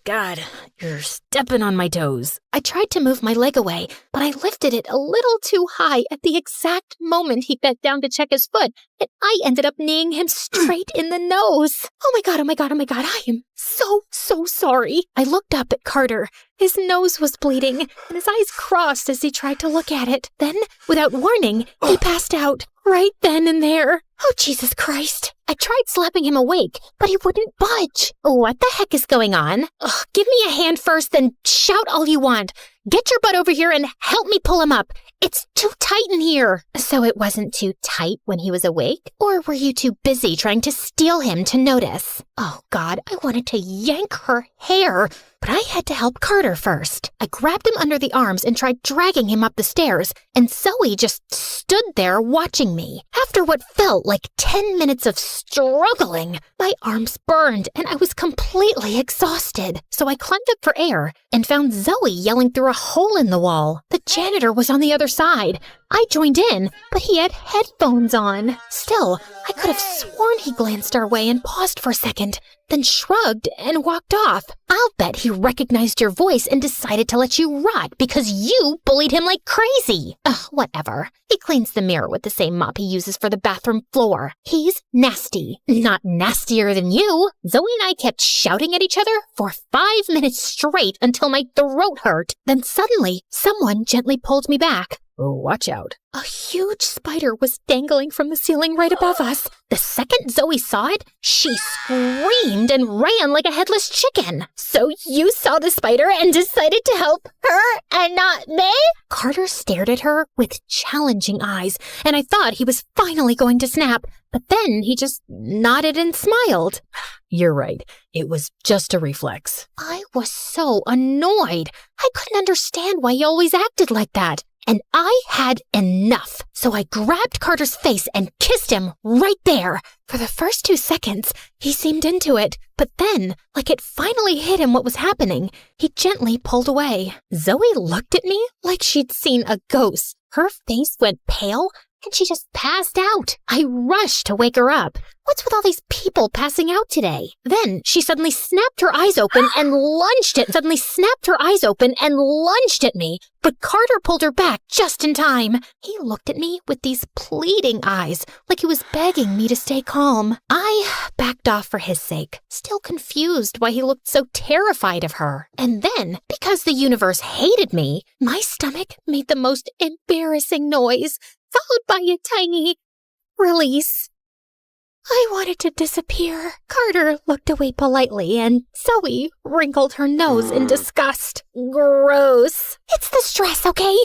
God, you're stepping on my toes. I tried to move my leg away, but I lifted it a little too high at the exact moment he bent down to check his foot, and I ended up kneeing him straight in the nose. Oh my God, I am so sorry. I looked up at Carter. His nose was bleeding, and his eyes crossed as he tried to look at it. Then, without warning, he passed out right then and there. Oh, Jesus Christ. I tried slapping him awake, but he wouldn't budge. What the heck is going on? Give me a hand first, then shout all you want. Get your butt over here and help me pull him up. It's too tight in here. So it wasn't too tight when he was awake? Or were you too busy trying to steal him to notice? Oh, God, I wanted to yank her hair, but I had to help Carter first. I grabbed him under the arms and tried dragging him up the stairs, and Zoe just stood there watching me. After what felt like 10 minutes of struggling, my arms burned and I was completely exhausted. So I climbed up for air and found Zoe yelling through a hole in the wall. The janitor was on the other side. I joined in, but he had headphones on. Still, I could have sworn he glanced our way and paused for a second, then shrugged and walked off. I'll bet he recognized your voice and decided to let you rot because you bullied him like crazy. Whatever. He cleans the mirror with the same mop he uses for the bathroom floor. He's nasty. Not nastier than you. Zoe and I kept shouting at each other for 5 minutes straight until my throat hurt. Then suddenly, someone gently pulled me back. Oh, watch out. A huge spider was dangling from the ceiling right above us. The second Zoe saw it, she screamed and ran like a headless chicken. So you saw the spider and decided to help her and not me? Carter stared at her with challenging eyes, and I thought he was finally going to snap. But then he just nodded and smiled. You're right. It was just a reflex. I was so annoyed. I couldn't understand why he always acted like that. And I had enough. So I grabbed Carter's face and kissed him right there. For the first 2 seconds, he seemed into it. But then, like it finally hit him what was happening, he gently pulled away. Zoe looked at me like she'd seen a ghost. Her face went pale, and she just passed out. I rushed to wake her up. What's with all these people passing out today? Then she suddenly snapped her eyes open and lunged at me, but Carter pulled her back just in time. He looked at me with these pleading eyes, like he was begging me to stay calm. I backed off for his sake, still confused why he looked so terrified of her. And then, because the universe hated me, my stomach made the most embarrassing noise, followed by a tiny release. I wanted to disappear. Carter looked away politely, and Zoe wrinkled her nose in disgust. Gross. It's the stress, okay?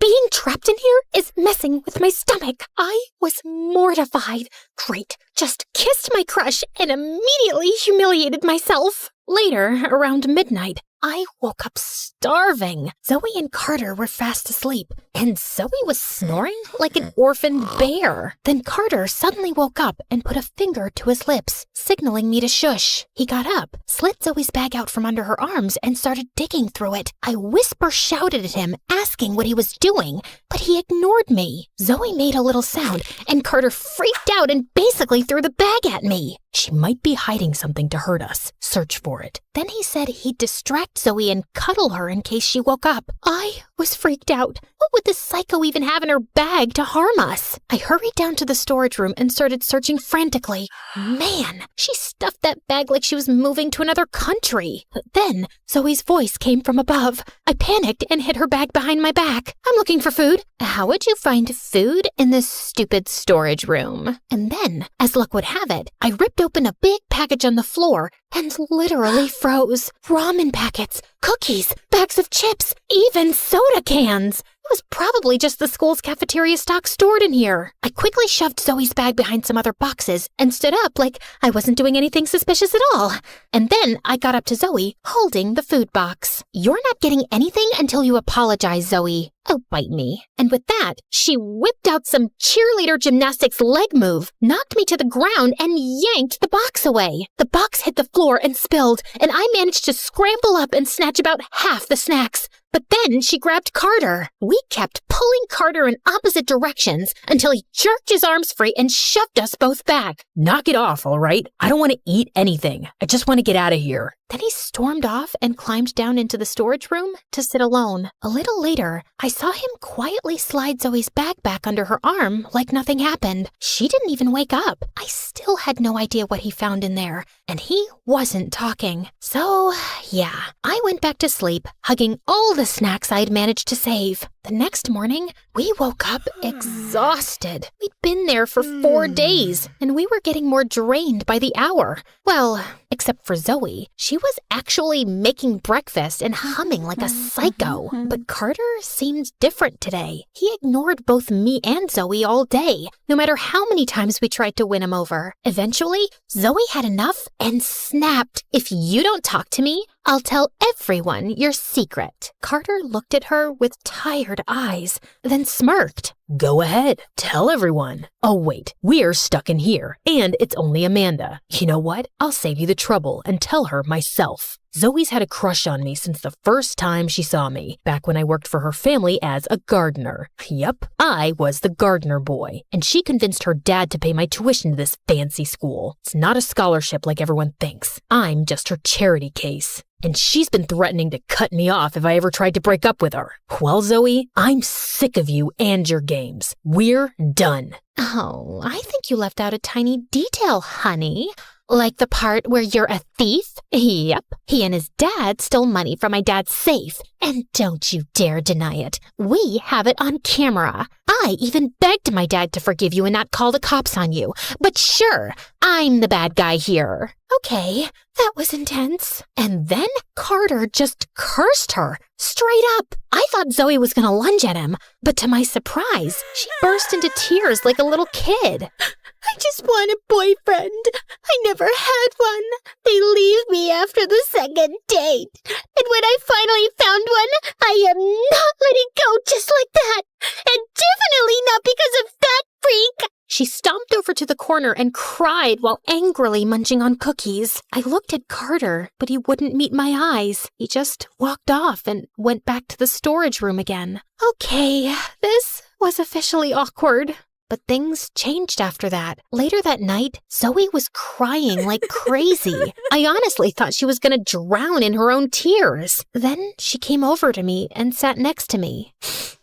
Being trapped in here is messing with my stomach. I was mortified. Great. Just kissed my crush and immediately humiliated myself. Later, around midnight, I woke up starving. Zoe and Carter were fast asleep, and Zoe was snoring like an orphaned bear. Then Carter suddenly woke up and put a finger to his lips, signaling me to shush. He got up, slid Zoe's bag out from under her arms, and started digging through it. I whisper shouted at him, asking what he was doing, but he ignored me. Zoe made a little sound, and Carter freaked out and basically threw the bag at me. She might be hiding something to hurt us. Search for it. Then he said he'd distract Zoe and cuddle her in case she woke up. I was freaked out. What would this psycho even have in her bag to harm us? I hurried down to the storage room and started searching frantically. Man, she stuffed that bag like she was moving to another country. Then Zoe's voice came from above. I panicked and hid her bag behind my back. I'm looking for food. How would you find food in this stupid storage room? And then, as luck would have it, I ripped open a big package on the floor and literally froze. Ramen packets, cookies, bags of chips, even soda cans. It was probably just the school's cafeteria stock stored in here. I quickly shoved Zoe's bag behind some other boxes and stood up like I wasn't doing anything suspicious at all. And then I got up to Zoe, holding the food box. You're not getting anything until you apologize, Zoe. Oh, bite me. And with that, she whipped out some cheerleader gymnastics leg move, knocked me to the ground, and yanked the box away. The box hit the floor and spilled, and I managed to scramble up and snatch about half the snacks. But then she grabbed Carter. We kept pulling Carter in opposite directions until he jerked his arms free and shoved us both back. Knock it off, all right? I don't want to eat anything. I just want to get out of here. Then he stormed off and climbed down into the storage room to sit alone. A little later, I saw him quietly slide Zoe's bag back under her arm like nothing happened. She didn't even wake up. I still had no idea what he found in there, and he wasn't talking. So, yeah, I went back to sleep, hugging all the snacks I'd managed to save. The next morning, we woke up exhausted. We'd been there for 4 days, and we were getting more drained by the hour. Well, except for Zoe. She was actually making breakfast and humming like a psycho. But Carter seemed different today. He ignored both me and Zoe all day, no matter how many times we tried to win him over. Eventually, Zoe had enough and snapped. If you don't talk to me, I'll tell everyone your secret. Carter looked at her with tired eyes, then smirked. Go ahead, tell everyone. Oh wait, we're stuck in here, and it's only Amanda. You know what? I'll save you the trouble and tell her myself. Zoe's had a crush on me since the first time she saw me, back when I worked for her family as a gardener. Yep, I was the gardener boy, and she convinced her dad to pay my tuition to this fancy school. It's not a scholarship like everyone thinks. I'm just her charity case. And she's been threatening to cut me off if I ever tried to break up with her. Well, Zoe, I'm sick of you and your games. We're done. Oh, I think you left out a tiny detail, honey. Like the part where you're a thief? Yep. He and his dad stole money from my dad's safe. And don't you dare deny it. We have it on camera. I even begged my dad to forgive you and not call the cops on you. But sure, I'm the bad guy here. Okay, that was intense. And then Carter just cursed her, straight up. I thought Zoe was gonna lunge at him, but to my surprise, she burst into tears like a little kid. I just want a boyfriend. I never had one. They leave me after the second date. And when I finally found one, I am not letting go just like that. And definitely not because of that freak. She stomped over to the corner and cried while angrily munching on cookies. I looked at Carter, but he wouldn't meet my eyes. He just walked off and went back to the storage room again. Okay, this was officially awkward. But things changed after that. Later that night, Zoe was crying like crazy. I honestly thought she was going to drown in her own tears. Then she came over to me and sat next to me.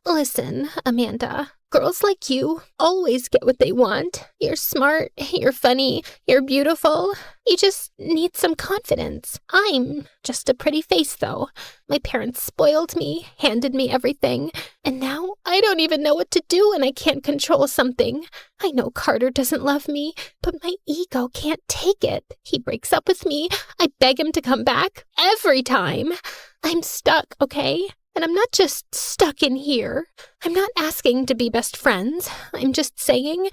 Listen, Amanda, girls like you always get what they want. You're smart, you're funny, you're beautiful. You just need some confidence. I'm just a pretty face, though. My parents spoiled me, handed me everything, and now I don't even know what to do when I can't control something. I know Carter doesn't love me, but my ego can't take it. He breaks up with me. I beg him to come back every time. I'm stuck, okay? And I'm not just stuck in here. I'm not asking to be best friends. I'm just saying,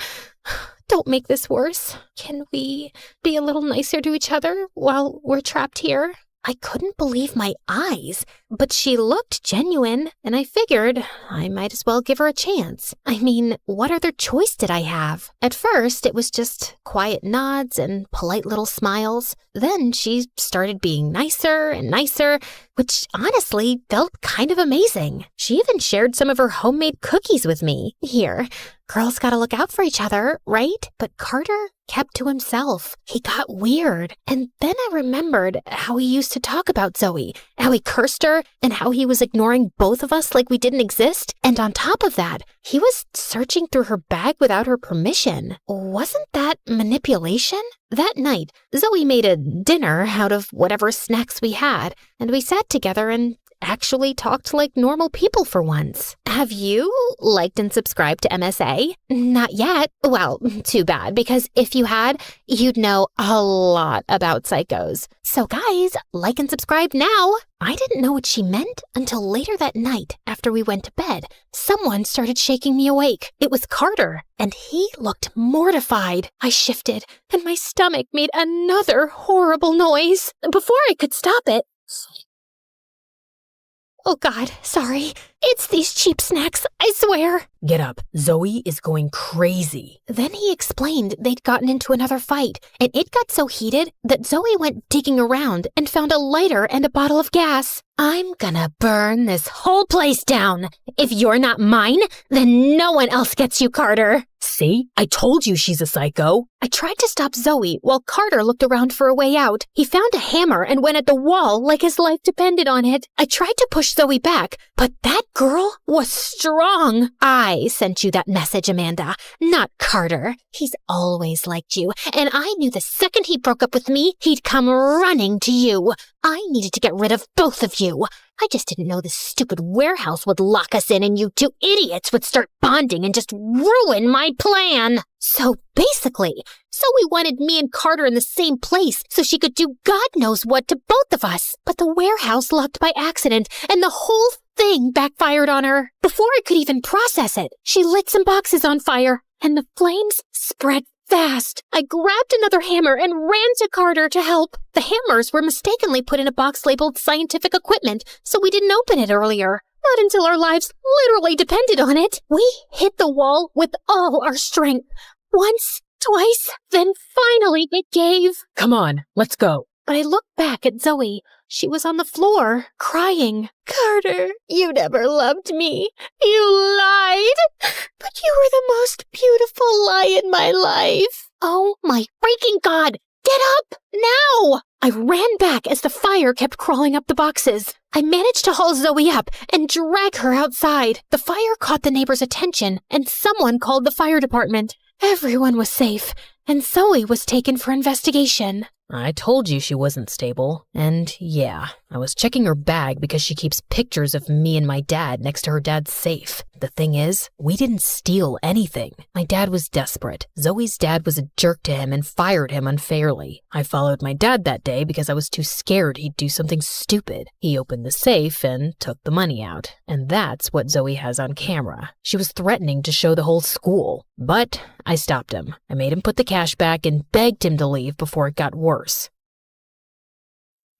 don't make this worse. Can we be a little nicer to each other while we're trapped here? I couldn't believe my eyes, but she looked genuine, and I figured I might as well give her a chance. I mean, what other choice did I have? At first, it was just quiet nods and polite little smiles. Then she started being nicer and nicer, which honestly felt kind of amazing. She even shared some of her homemade cookies with me. Here, girls gotta look out for each other, right? But Carter kept to himself. He got weird. And then I remembered how he used to talk about Zoe, how he cursed her, and how he was ignoring both of us like we didn't exist. And on top of that, he was searching through her bag without her permission. Wasn't that manipulation? That night, Zoe made a dinner out of whatever snacks we had, and we sat together and actually talked like normal people for once. Have you liked and subscribed to MSA? Not yet. Well, too bad, because if you had, you'd know a lot about psychos. So guys, like and subscribe now. I didn't know what she meant until later that night after we went to bed. Someone started shaking me awake. It was Carter, and he looked mortified. I shifted, and my stomach made another horrible noise. Before I could stop it, oh God, sorry. It's these cheap snacks, I swear. Get up. Zoe is going crazy. Then he explained they'd gotten into another fight, and it got so heated that Zoe went digging around and found a lighter and a bottle of gas. I'm gonna burn this whole place down. If you're not mine, then no one else gets you, Carter. See? I told you she's a psycho. I tried to stop Zoe while Carter looked around for a way out. He found a hammer and went at the wall like his life depended on it. I tried to push Zoe back, but that girl was strong. I sent you that message, Amanda, not Carter. He's always liked you, and I knew the second he broke up with me, he'd come running to you. I needed to get rid of both of you. I just didn't know this stupid warehouse would lock us in and you two idiots would start bonding and just ruin my plan. So basically, Zoe wanted me and Carter in the same place so she could do God knows what to both of us. But the warehouse locked by accident and the whole thing backfired on her. Before I could even process it, she lit some boxes on fire and the flames spread fast. I grabbed another hammer and ran to Carter to help. The hammers were mistakenly put in a box labeled scientific equipment, so we didn't open it earlier. Not until our lives literally depended on it. We hit the wall with all our strength. Once, twice, then finally it gave. Come on, let's go. But I looked back at Zoe. She was on the floor, crying. Carter, you never loved me. You lied. But you were the most beautiful lie in my life. Oh my freaking God. Get up now. I ran back as the fire kept crawling up the boxes. I managed to haul Zoe up and drag her outside. The fire caught the neighbor's attention, and someone called the fire department. Everyone was safe, and Zoe was taken for investigation. I told you she wasn't stable. And yeah, I was checking her bag because she keeps pictures of me and my dad next to her dad's safe. The thing is, we didn't steal anything. My dad was desperate. Zoe's dad was a jerk to him and fired him unfairly. I followed my dad that day because I was too scared he'd do something stupid. He opened the safe and took the money out. And that's what Zoe has on camera. She was threatening to show the whole school. But I stopped him. I made him put the cash back and begged him to leave before it got worse.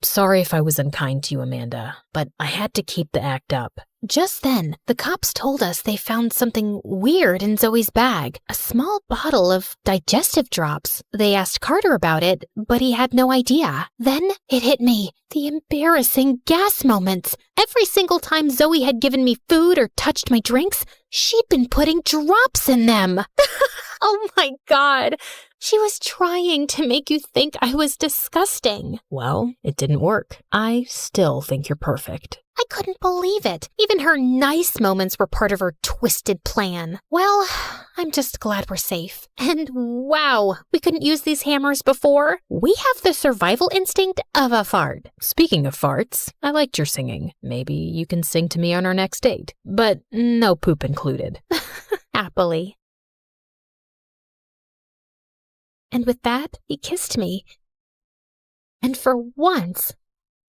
Sorry if I was unkind to you, Amanda, but I had to keep the act up. Just then, the cops told us they found something weird in Zoe's bag, a small bottle of digestive drops. They asked Carter about it, but he had no idea. Then it hit me, the embarrassing gas moments. Every single time Zoe had given me food or touched my drinks, she'd been putting drops in them. Oh my God. She was trying to make you think I was disgusting. Well, it didn't work. I still think you're perfect. I couldn't believe it. Even her nice moments were part of her twisted plan. Well, I'm just glad we're safe. And wow, we couldn't use these hammers before. We have the survival instinct of a fart. Speaking of farts, I liked your singing. Maybe you can sing to me on our next date. But no poop included. Happily. And with that, he kissed me. And for once,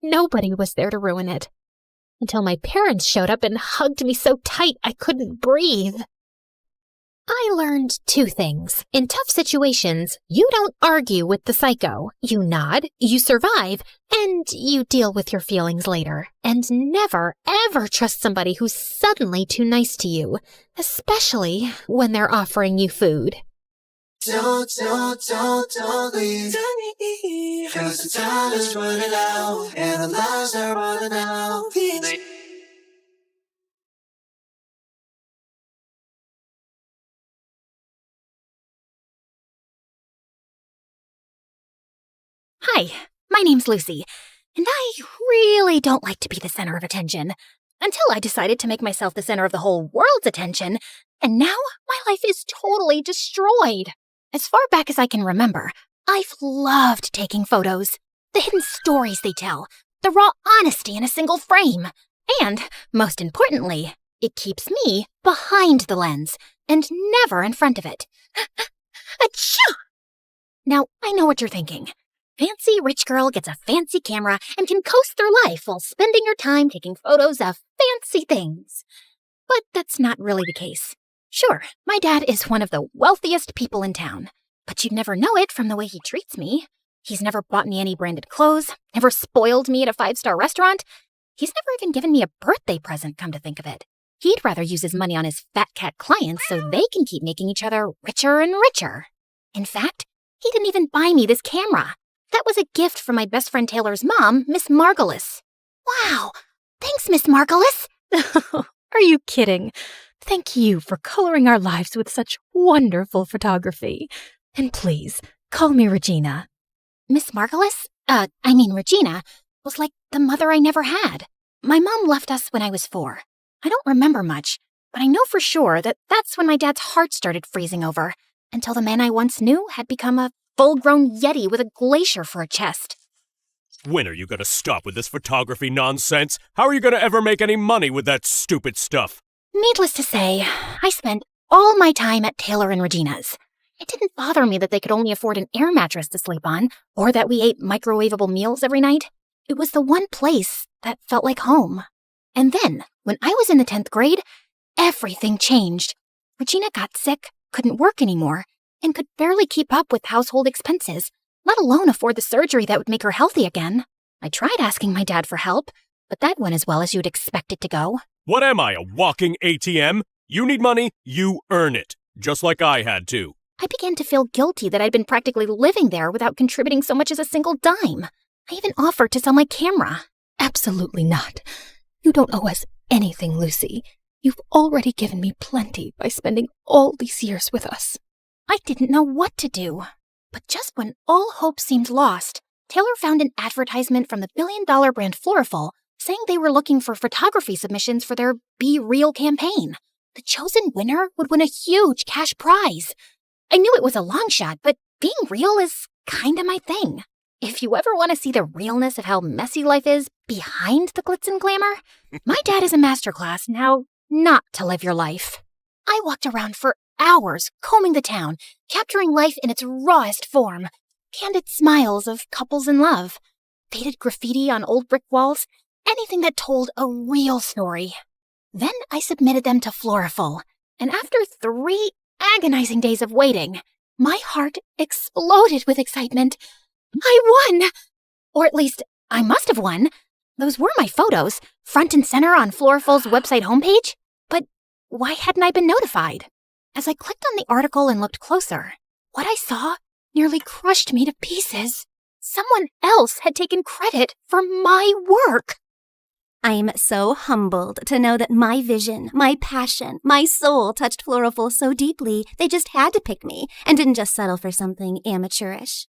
nobody was there to ruin it. Until my parents showed up and hugged me so tight I couldn't breathe. I learned 2 things. In tough situations, you don't argue with the psycho. You nod, you survive, and you deal with your feelings later. And never, ever trust somebody who's suddenly too nice to you, especially when they're offering you food. Don't leave. 'Cause the time is running out, and the lives are running out. Hi, my name's Lucy, and I really don't like to be the center of attention. Until I decided to make myself the center of the whole world's attention, and now my life is totally destroyed. As far back as I can remember, I've loved taking photos, the hidden stories they tell, the raw honesty in a single frame. And, most importantly, it keeps me behind the lens and never in front of it. Achoo! Now, I know what you're thinking. Fancy rich girl gets a fancy camera and can coast through life while spending her time taking photos of fancy things. But that's not really the case. Sure, my dad is one of the wealthiest people in town, but you'd never know it from the way he treats me. He's never bought me any branded clothes, never spoiled me at a 5-star restaurant. He's never even given me a birthday present, come to think of it. He'd rather use his money on his fat cat clients so they can keep making each other richer and richer. In fact, he didn't even buy me this camera. That was a gift from my best friend Taylor's mom, Miss Margulis. Wow, thanks, Miss Margulis. Are you kidding? Thank you for coloring our lives with such wonderful photography. And please, call me Regina. Miss Margulis, Regina, was like the mother I never had. My mom left us when I was 4. I don't remember much, but I know for sure that that's when my dad's heart started freezing over, until the man I once knew had become a full-grown yeti with a glacier for a chest. When are you gonna stop with this photography nonsense? How are you gonna ever make any money with that stupid stuff? Needless to say, I spent all my time at Taylor and Regina's. It didn't bother me that they could only afford an air mattress to sleep on, or that we ate microwavable meals every night. It was the one place that felt like home. And then, when I was in the 10th grade, everything changed. Regina got sick, couldn't work anymore, and could barely keep up with household expenses, let alone afford the surgery that would make her healthy again. I tried asking my dad for help, but that went as well as you'd expect it to go. What am I, a walking ATM? You need money, you earn it. Just like I had to. I began to feel guilty that I'd been practically living there without contributing so much as a single dime. I even offered to sell my camera. Absolutely not. You don't owe us anything, Lucy. You've already given me plenty by spending all these years with us. I didn't know what to do. But just when all hope seemed lost, Taylor found an advertisement from the billion-dollar brand Floriful saying they were looking for photography submissions for their Be Real campaign. The chosen winner would win a huge cash prize. I knew it was a long shot, but being real is kinda my thing. If you ever want to see the realness of how messy life is behind the glitz and glamour, my dad is a masterclass in how not to live your life. I walked around for hours combing the town, capturing life in its rawest form. Candid smiles of couples in love, faded graffiti on old brick walls, anything that told a real story. Then I submitted them to Floriful, and after 3 agonizing days of waiting, my heart exploded with excitement. I won! Or at least, I must have won. Those were my photos, front and center on Floriful's website homepage. But why hadn't I been notified? As I clicked on the article and looked closer, what I saw nearly crushed me to pieces. Someone else had taken credit for my work. I'm so humbled to know that my vision, my passion, my soul touched Floriful so deeply they just had to pick me and didn't just settle for something amateurish.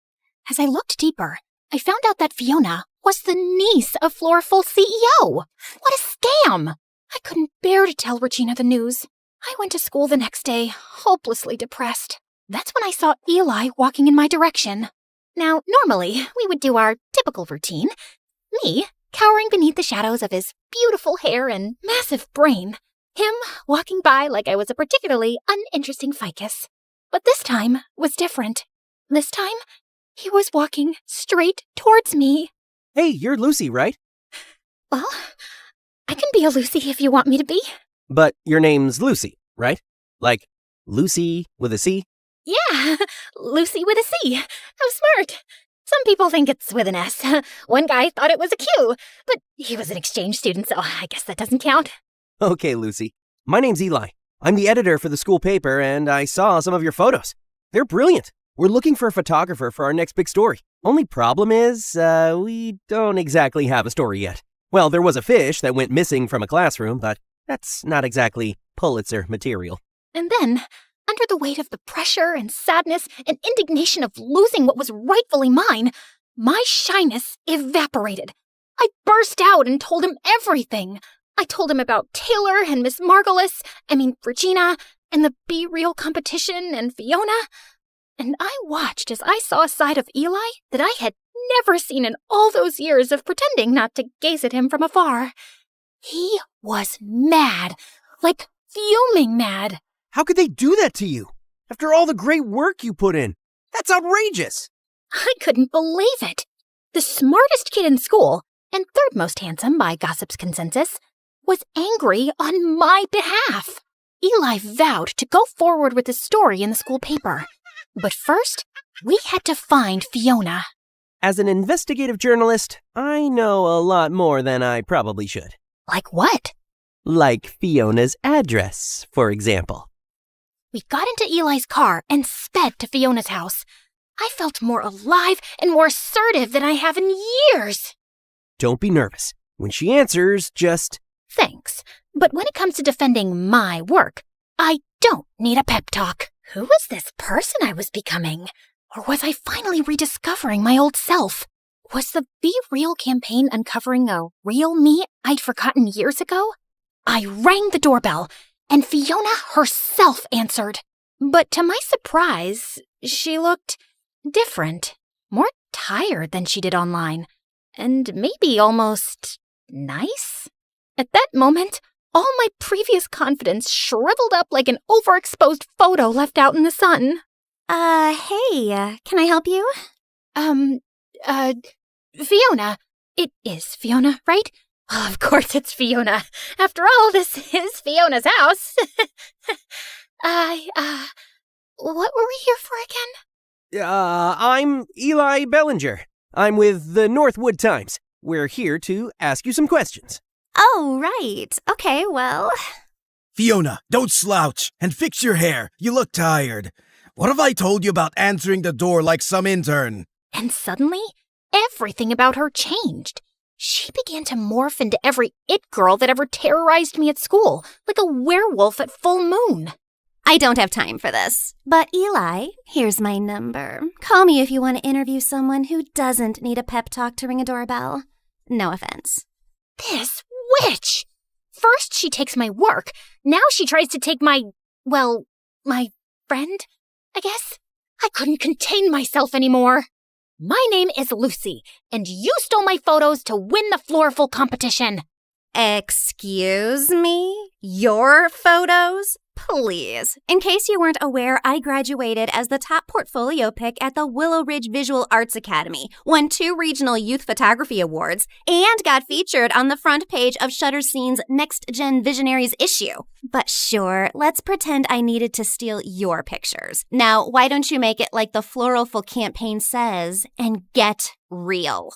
As I looked deeper, I found out that Fiona was the niece of Floriful's CEO. What a scam! I couldn't bear to tell Regina the news. I went to school the next day, hopelessly depressed. That's when I saw Eli walking in my direction. Now, normally, we would do our typical routine. Me, cowering beneath the shadows of his beautiful hair and massive brain. Him walking by like I was a particularly uninteresting ficus. But this time was different. This time, he was walking straight towards me. Hey, you're Lucy, right? Well, I can be a Lucy if you want me to be. But your name's Lucy, right? Like Lucy with a C? Yeah, Lucy with a C. How smart. Some people think it's with an S. One guy thought it was a Q, but he was an exchange student, so I guess that doesn't count. Okay, Lucy. My name's Eli. I'm the editor for the school paper, and I saw some of your photos. They're brilliant. We're looking for a photographer for our next big story. Only problem is, we don't exactly have a story yet. Well, there was a fish that went missing from a classroom, but that's not exactly Pulitzer material. And then, under the weight of the pressure and sadness and indignation of losing what was rightfully mine, my shyness evaporated. I burst out and told him everything. I told him about Taylor and Miss Regina, and the Be Real competition and Fiona. And I watched as I saw a side of Eli that I had never seen in all those years of pretending not to gaze at him from afar. He was mad, like fuming mad. How could they do that to you? After all the great work you put in? That's outrageous. I couldn't believe it. The smartest kid in school, and third most handsome by gossip's consensus, was angry on my behalf. Eli vowed to go forward with the story in the school paper. But first, we had to find Fiona. As an investigative journalist, I know a lot more than I probably should. Like what? Like Fiona's address, for example. We got into Eli's car and sped to Fiona's house. I felt more alive and more assertive than I have in years. Don't be nervous. When she answers, just... Thanks. But when it comes to defending my work, I don't need a pep talk. Who was this person I was becoming? Or was I finally rediscovering my old self? Was the Be Real campaign uncovering a real me I'd forgotten years ago? I rang the doorbell, and Fiona herself answered. But to my surprise, she looked different, more tired than she did online, and maybe almost nice. At that moment, all my previous confidence shriveled up like an overexposed photo left out in the sun. Hey, can I help you? Fiona. It is Fiona, right? Oh, of course it's Fiona. After all, this is Fiona's house. What were we here for again? I'm Eli Bellinger. I'm with the Northwood Times. We're here to ask you some questions. Oh, right. Okay, well... Fiona, don't slouch and fix your hair. You look tired. What have I told you about answering the door like some intern? And suddenly, everything about her changed. She began to morph into every it girl that ever terrorized me at school, like a werewolf at full moon. I don't have time for this. But Eli, here's my number. Call me if you want to interview someone who doesn't need a pep talk to ring a doorbell. No offense. This witch! First she takes my work, now she tries to take my friend, I guess? I couldn't contain myself anymore. My name is Lucy, and you stole my photos to win the Floriful competition. Excuse me? Your photos? Please. In case you weren't aware, I graduated as the top portfolio pick at the Willow Ridge Visual Arts Academy, won 2 regional youth photography awards, and got featured on the front page of Shutterscene's Next Gen Visionaries issue. But sure, let's pretend I needed to steal your pictures. Now, why don't you make it like the Floriful campaign says and get real?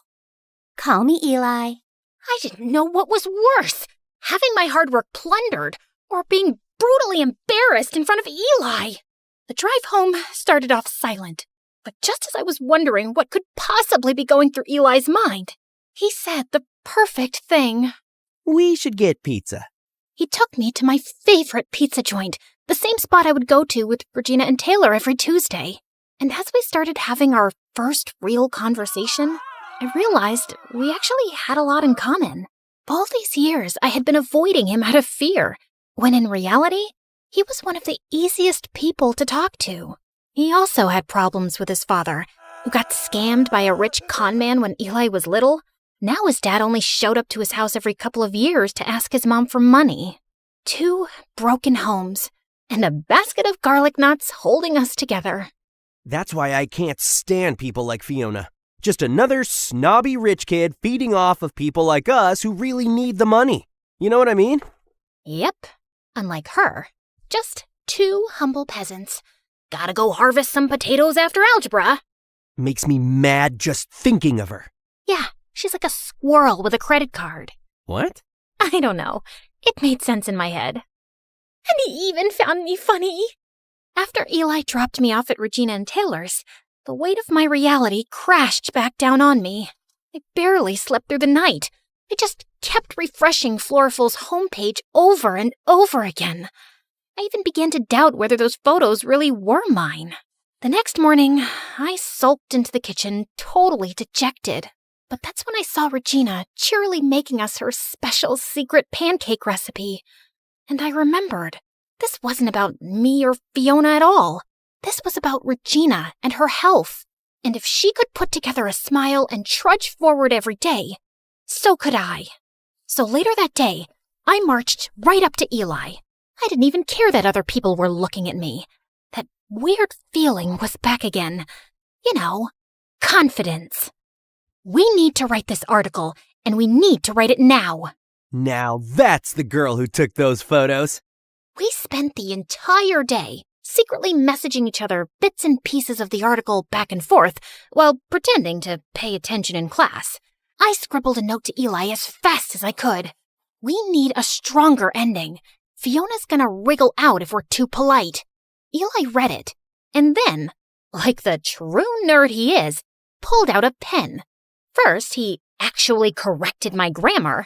Call me Eli. I didn't know what was worse, having my hard work plundered or being brutally embarrassed in front of Eli. The drive home started off silent, but just as I was wondering what could possibly be going through Eli's mind, he said the perfect thing. We should get pizza. He took me to my favorite pizza joint, the same spot I would go to with Regina and Taylor every Tuesday. And as we started having our first real conversation, I realized we actually had a lot in common. All these years, I had been avoiding him out of fear, when in reality, he was one of the easiest people to talk to. He also had problems with his father, who got scammed by a rich con man when Eli was little. Now his dad only showed up to his house every couple of years to ask his mom for money. 2 broken homes, and a basket of garlic nuts holding us together. That's why I can't stand people like Fiona. Just another snobby rich kid feeding off of people like us who really need the money. You know what I mean? Yep. Unlike her, just 2 humble peasants. Gotta go harvest some potatoes after algebra. Makes me mad just thinking of her. Yeah, she's like a squirrel with a credit card. What? I don't know. It made sense in my head. And he even found me funny. After Eli dropped me off at Regina and Taylor's, the weight of my reality crashed back down on me. I barely slept through the night. I just kept refreshing Floriful's homepage over and over again. I even began to doubt whether those photos really were mine. The next morning, I sulked into the kitchen, totally dejected. But that's when I saw Regina cheerily making us her special secret pancake recipe. And I remembered, this wasn't about me or Fiona at all. This was about Regina and her health. And if she could put together a smile and trudge forward every day, so could I. So later that day, I marched right up to Eli. I didn't even care that other people were looking at me. That weird feeling was back again. You know, confidence. We need to write this article, and we need to write it now. Now that's the girl who took those photos. We spent the entire day secretly messaging each other bits and pieces of the article back and forth while pretending to pay attention in class. I scribbled a note to Eli as fast as I could. We need a stronger ending. Fiona's gonna wriggle out if we're too polite. Eli read it, and then, like the true nerd he is, pulled out a pen. First, he actually corrected my grammar.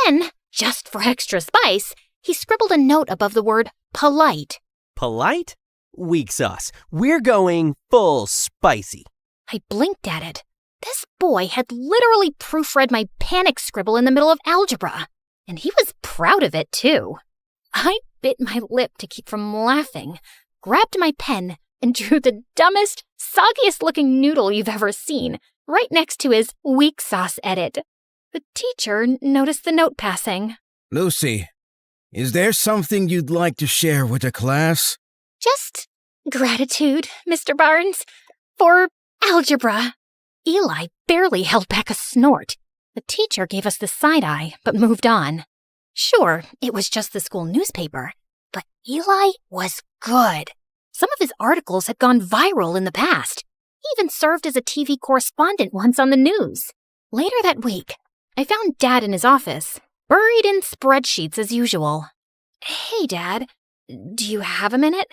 Then, just for extra spice, he scribbled a note above the word polite. Polite? Weak sauce. We're going full spicy. I blinked at it. This boy had literally proofread my panic scribble in the middle of algebra. And he was proud of it, too. I bit my lip to keep from laughing, grabbed my pen, and drew the dumbest, soggiest-looking noodle you've ever seen, right next to his weak sauce edit. The teacher noticed the note passing. Lucy, is there something you'd like to share with the class? Just gratitude, Mr. Barnes, for algebra. Eli barely held back a snort. The teacher gave us the side-eye, but moved on. Sure, it was just the school newspaper, but Eli was good. Some of his articles had gone viral in the past. He even served as a TV correspondent once on the news. Later that week, I found Dad in his office, buried in spreadsheets as usual. Hey, Dad, do you have a minute?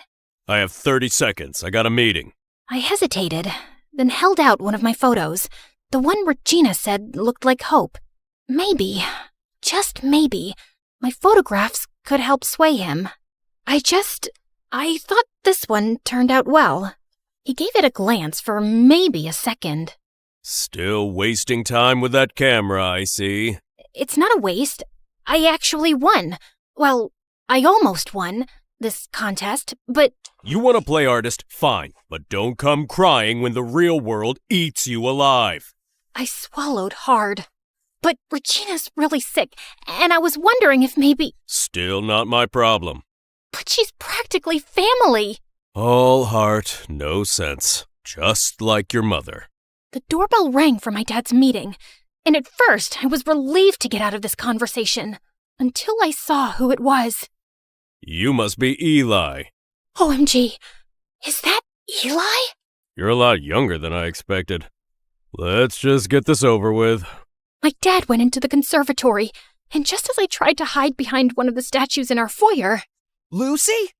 I have 30 seconds. I got a meeting. I hesitated, then held out one of my photos. The one Regina said looked like hope. Maybe, just maybe, my photographs could help sway him. I thought this one turned out well. He gave it a glance for maybe a second. Still wasting time with that camera, I see. It's not a waste. I actually won. Well, I almost won this contest, but... You want to play artist? Fine. But don't come crying when the real world eats you alive. I swallowed hard. But Regina's really sick, and I was wondering if maybe... Still not my problem. But she's practically family. All heart, no sense. Just like your mother. The doorbell rang for my dad's meeting, and at first I was relieved to get out of this conversation, until I saw who it was. You must be Eli. OMG, is that Eli? You're a lot younger than I expected. Let's just get this over with. My dad went into the conservatory, and just as I tried to hide behind one of the statues in our foyer... Lucy?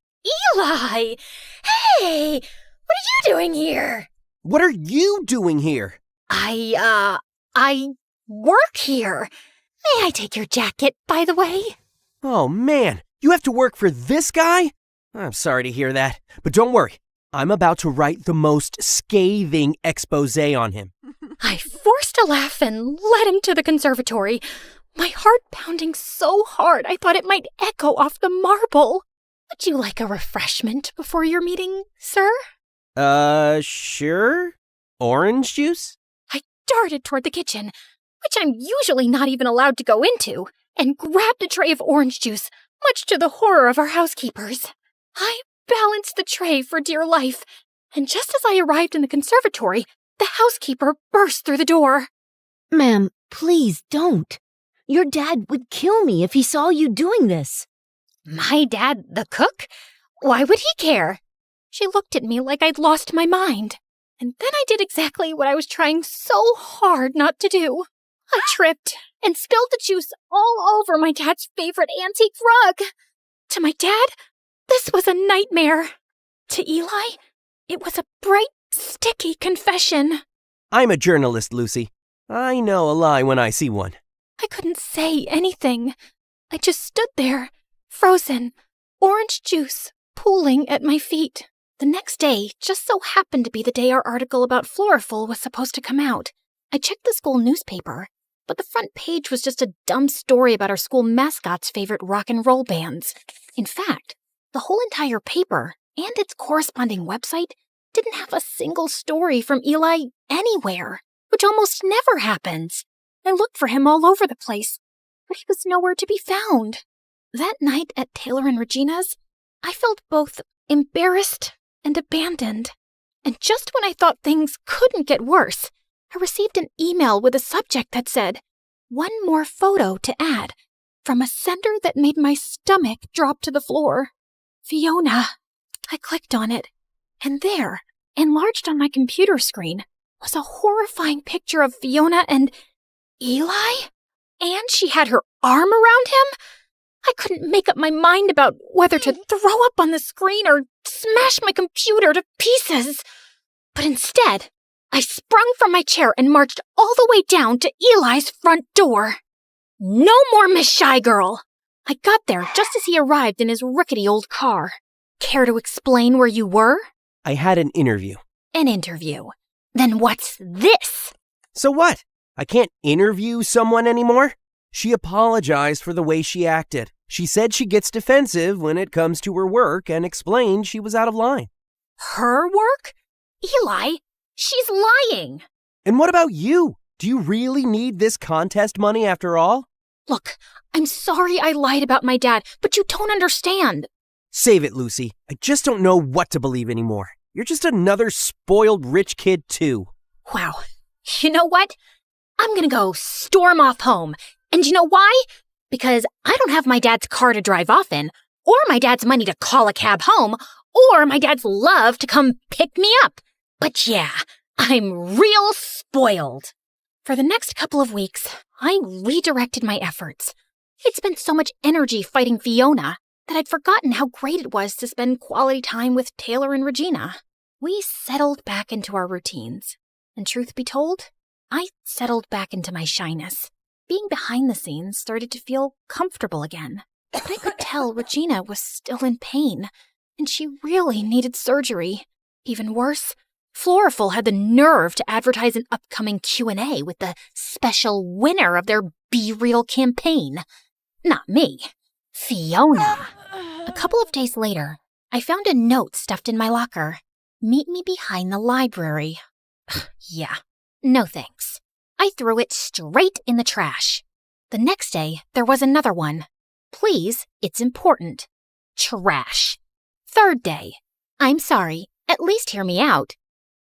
Eli! Hey! What are you doing here? What are you doing here? I work here. May I take your jacket, by the way? Oh, man. You have to work for this guy? I'm sorry to hear that. But don't worry. I'm about to write the most scathing expose on him. I forced a laugh and led him to the conservatory, my heart pounding so hard I thought it might echo off the marble. Would you like a refreshment before your meeting, sir? Sure. Orange juice? I darted toward the kitchen, which I'm usually not even allowed to go into, and grabbed a tray of orange juice, much to the horror of our housekeepers. I balanced the tray for dear life, and just as I arrived in the conservatory, the housekeeper burst through the door. Ma'am, please don't. Your dad would kill me if he saw you doing this. My dad, the cook? Why would he care? She looked at me like I'd lost my mind. And then I did exactly what I was trying so hard not to do. I tripped and spilled the juice all over my dad's favorite antique rug. To my dad, this was a nightmare. To Eli, it was a bright, sticky confession. I'm a journalist, Lucy. I know a lie when I see one. I couldn't say anything. I just stood there, frozen, orange juice pooling at my feet. The next day just so happened to be the day our article about Floraful was supposed to come out. I checked the school newspaper, but the front page was just a dumb story about our school mascot's favorite rock and roll bands. In fact, the whole entire paper and its corresponding website didn't have a single story from Eli anywhere, which almost never happens. I looked for him all over the place, but he was nowhere to be found. That night at Taylor and Regina's, I felt both embarrassed and abandoned. And just when I thought things couldn't get worse, I received an email with a subject that said, "One more photo to add," from a sender that made my stomach drop to the floor. Fiona. I clicked on it, and there, enlarged on my computer screen, was a horrifying picture of Fiona and Eli? And she had her arm around him? I couldn't make up my mind about whether to throw up on the screen or smash my computer to pieces. But instead, I sprung from my chair and marched all the way down to Eli's front door. No more Miss Shy Girl! I got there just as he arrived in his rickety old car. Care to explain where you were? I had an interview. An interview. Then what's this? So what? I can't interview someone anymore? She apologized for the way she acted. She said she gets defensive when it comes to her work and explained she was out of line. Her work? Eli, she's lying. And what about you? Do you really need this contest money after all? Look, I'm sorry I lied about my dad, but you don't understand. Save it, Lucy. I just don't know what to believe anymore. You're just another spoiled rich kid, too. Wow. You know what? I'm gonna go storm off home. And you know why? Because I don't have my dad's car to drive off in, or my dad's money to call a cab home, or my dad's love to come pick me up. But yeah, I'm real spoiled. For the next couple of weeks, I redirected my efforts. I'd spent so much energy fighting Fiona that I'd forgotten how great it was to spend quality time with Taylor and Regina. We settled back into our routines. And truth be told, I settled back into my shyness. Being behind the scenes started to feel comfortable again. But I could tell Regina was still in pain, and she really needed surgery. Even worse, Floraful had the nerve to advertise an upcoming Q&A with the special winner of their Be Real campaign. Not me. Fiona. A couple of days later, I found a note stuffed in my locker. Meet me behind the library. Yeah, no thanks. I threw it straight in the trash. The next day, there was another one. Please, it's important. Trash. Third day. I'm sorry, at least hear me out.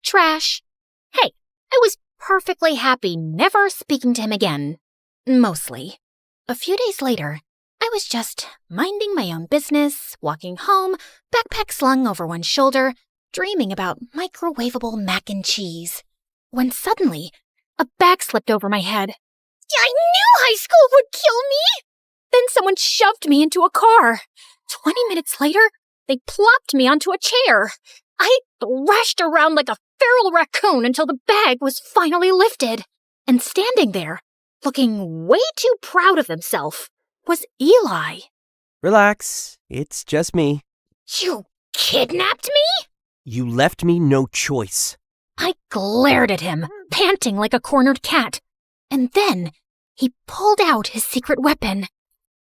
Trash. Hey, I was perfectly happy never speaking to him again. Mostly. A few days later, I was just minding my own business, walking home, backpack slung over one shoulder, dreaming about microwavable mac and cheese. When suddenly, a bag slipped over my head. I knew high school would kill me! Then someone shoved me into a car. 20 minutes later, they plopped me onto a chair. I thrashed around like a feral raccoon until the bag was finally lifted. And standing there, looking way too proud of himself, was Eli. Relax, it's just me. You kidnapped me? You left me no choice. I glared at him, panting like a cornered cat. And then he pulled out his secret weapon.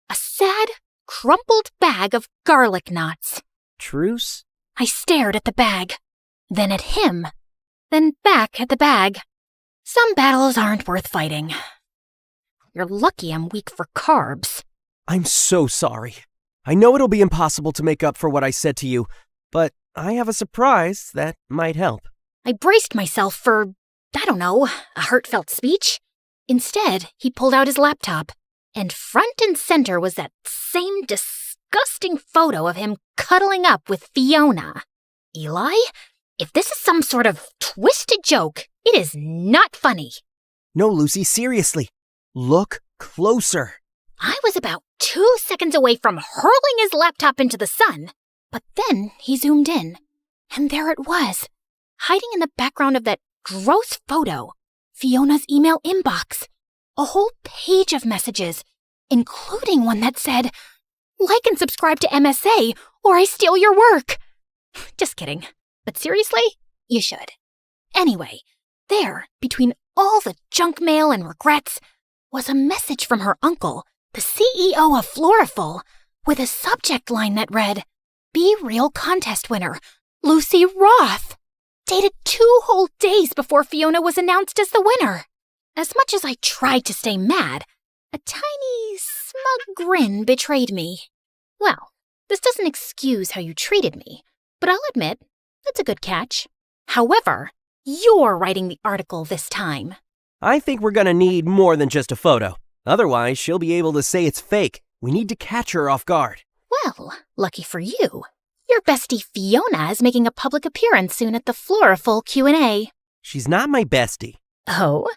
A sad, crumpled bag of garlic knots. Truce? I stared at the bag, then at him, then back at the bag. Some battles aren't worth fighting. You're lucky I'm weak for carbs. I'm so sorry. I know it'll be impossible to make up for what I said to you, but I have a surprise that might help. I braced myself for, I don't know, a heartfelt speech. Instead, he pulled out his laptop, and front and center was that same disgusting photo of him cuddling up with Fiona. Eli, if this is some sort of twisted joke, it is not funny. No, Lucy, seriously. Look closer. I was about 2 seconds away from hurling his laptop into the sun, but then he zoomed in, and there it was, hiding in the background of that gross photo, Fiona's email inbox. A whole page of messages, including one that said, "Like and subscribe to MSA, or I steal your work." Just kidding. But seriously, you should. Anyway, there, between all the junk mail and regrets, was a message from her uncle, the CEO of Floriful, with a subject line that read, "Be Real Contest Winner, Lucy Roth," dated 2 whole days before Fiona was announced as the winner. As much as I tried to stay mad, a tiny, smug grin betrayed me. Well, this doesn't excuse how you treated me, but I'll admit, that's a good catch. However, you're writing the article this time. I think we're gonna need more than just a photo. Otherwise, she'll be able to say it's fake. We need to catch her off guard. Well, lucky for you. Your bestie Fiona is making a public appearance soon at the Floriful Q&A. She's not my bestie. Oh,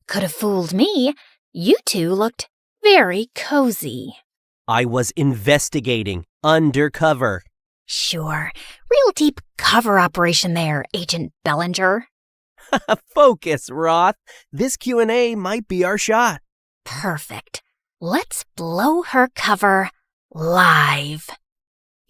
could have fooled me. You two looked very cozy. I was investigating, undercover. Sure, real deep cover operation there, Agent Bellinger. Focus, Roth. This Q&A might be our shot. Perfect. Let's blow her cover live.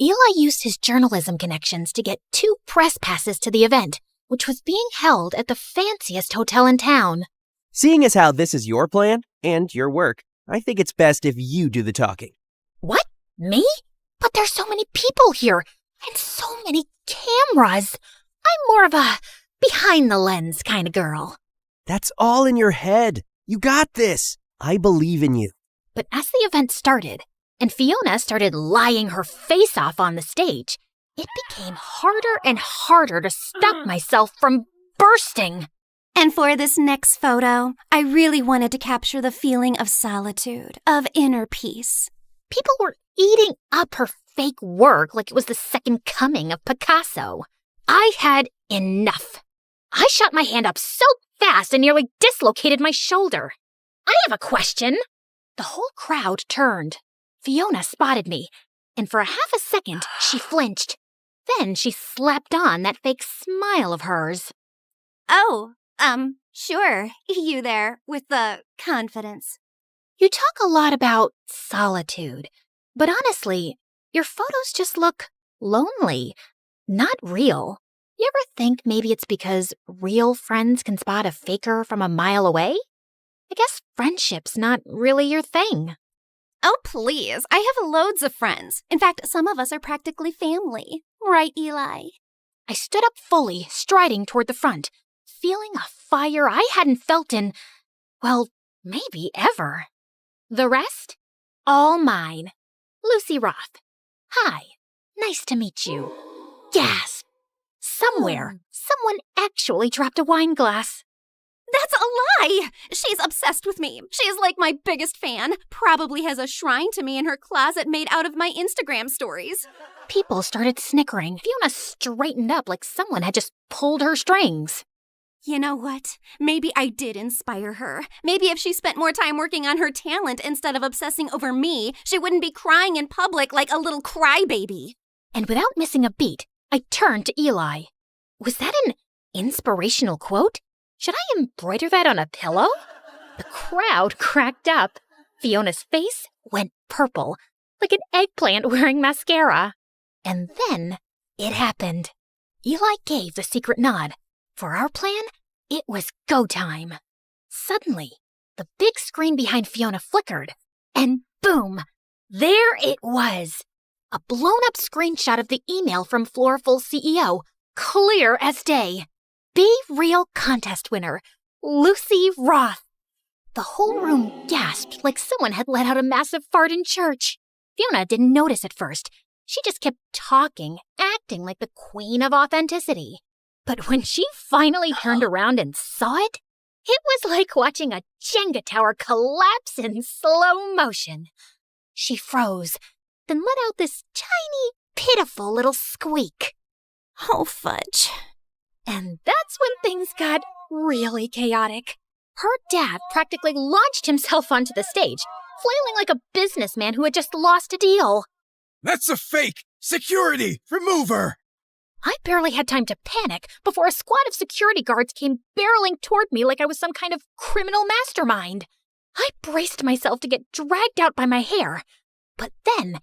Eli used his journalism connections to get 2 press passes to the event, which was being held at the fanciest hotel in town. Seeing as how this is your plan and your work, I think it's best if you do the talking. What? Me? But there's so many people here, and so many cameras. I'm more of a behind-the-lens kind of girl. That's all in your head. You got this. I believe in you. But as the event started, and Fiona started lying her face off on the stage, it became harder and harder to stop myself from bursting. And for this next photo, I really wanted to capture the feeling of solitude, of inner peace. People were eating up her fake work like it was the second coming of Picasso. I had enough. I shot my hand up so fast and nearly dislocated my shoulder. I have a question. The whole crowd turned. Fiona spotted me, and for a half a second, she flinched. Then she slapped on that fake smile of hers. Oh, sure. You there, with the confidence. You talk a lot about solitude, but honestly, your photos just look lonely, not real. You ever think maybe it's because real friends can spot a faker from a mile away? I guess friendship's not really your thing. Oh, please. I have loads of friends. In fact, some of us are practically family. Right, Eli? I stood up fully, striding toward the front, feeling a fire I hadn't felt in, well, maybe ever. The rest? All mine. Lucy Roth. Hi. Nice to meet you. Gasp. Somewhere, someone actually dropped a wine glass. That's a lie! She's obsessed with me. She is like my biggest fan. Probably has a shrine to me in her closet made out of my Instagram stories. People started snickering. Fiona straightened up like someone had just pulled her strings. You know what? Maybe I did inspire her. Maybe if she spent more time working on her talent instead of obsessing over me, she wouldn't be crying in public like a little crybaby. And without missing a beat, I turned to Eli. Was that an inspirational quote? Should I embroider that on a pillow? The crowd cracked up. Fiona's face went purple, like an eggplant wearing mascara. And then it happened. Eli gave the secret nod. For our plan, it was go time. Suddenly, the big screen behind Fiona flickered, and boom, there it was. A blown-up screenshot of the email from Floraful's CEO, clear as day. Be Real contest winner, Lucy Roth. The whole room gasped like someone had let out a massive fart in church. Fiona didn't notice at first. She just kept talking, acting like the queen of authenticity. But when she finally turned around and saw it, it was like watching a Jenga tower collapse in slow motion. She froze, then let out this tiny, pitiful little squeak. Oh, fudge. And that's when things got really chaotic. Her dad practically launched himself onto the stage, flailing like a businessman who had just lost a deal. That's a fake! Security! Remove her! I barely had time to panic before a squad of security guards came barreling toward me like I was some kind of criminal mastermind. I braced myself to get dragged out by my hair. But then,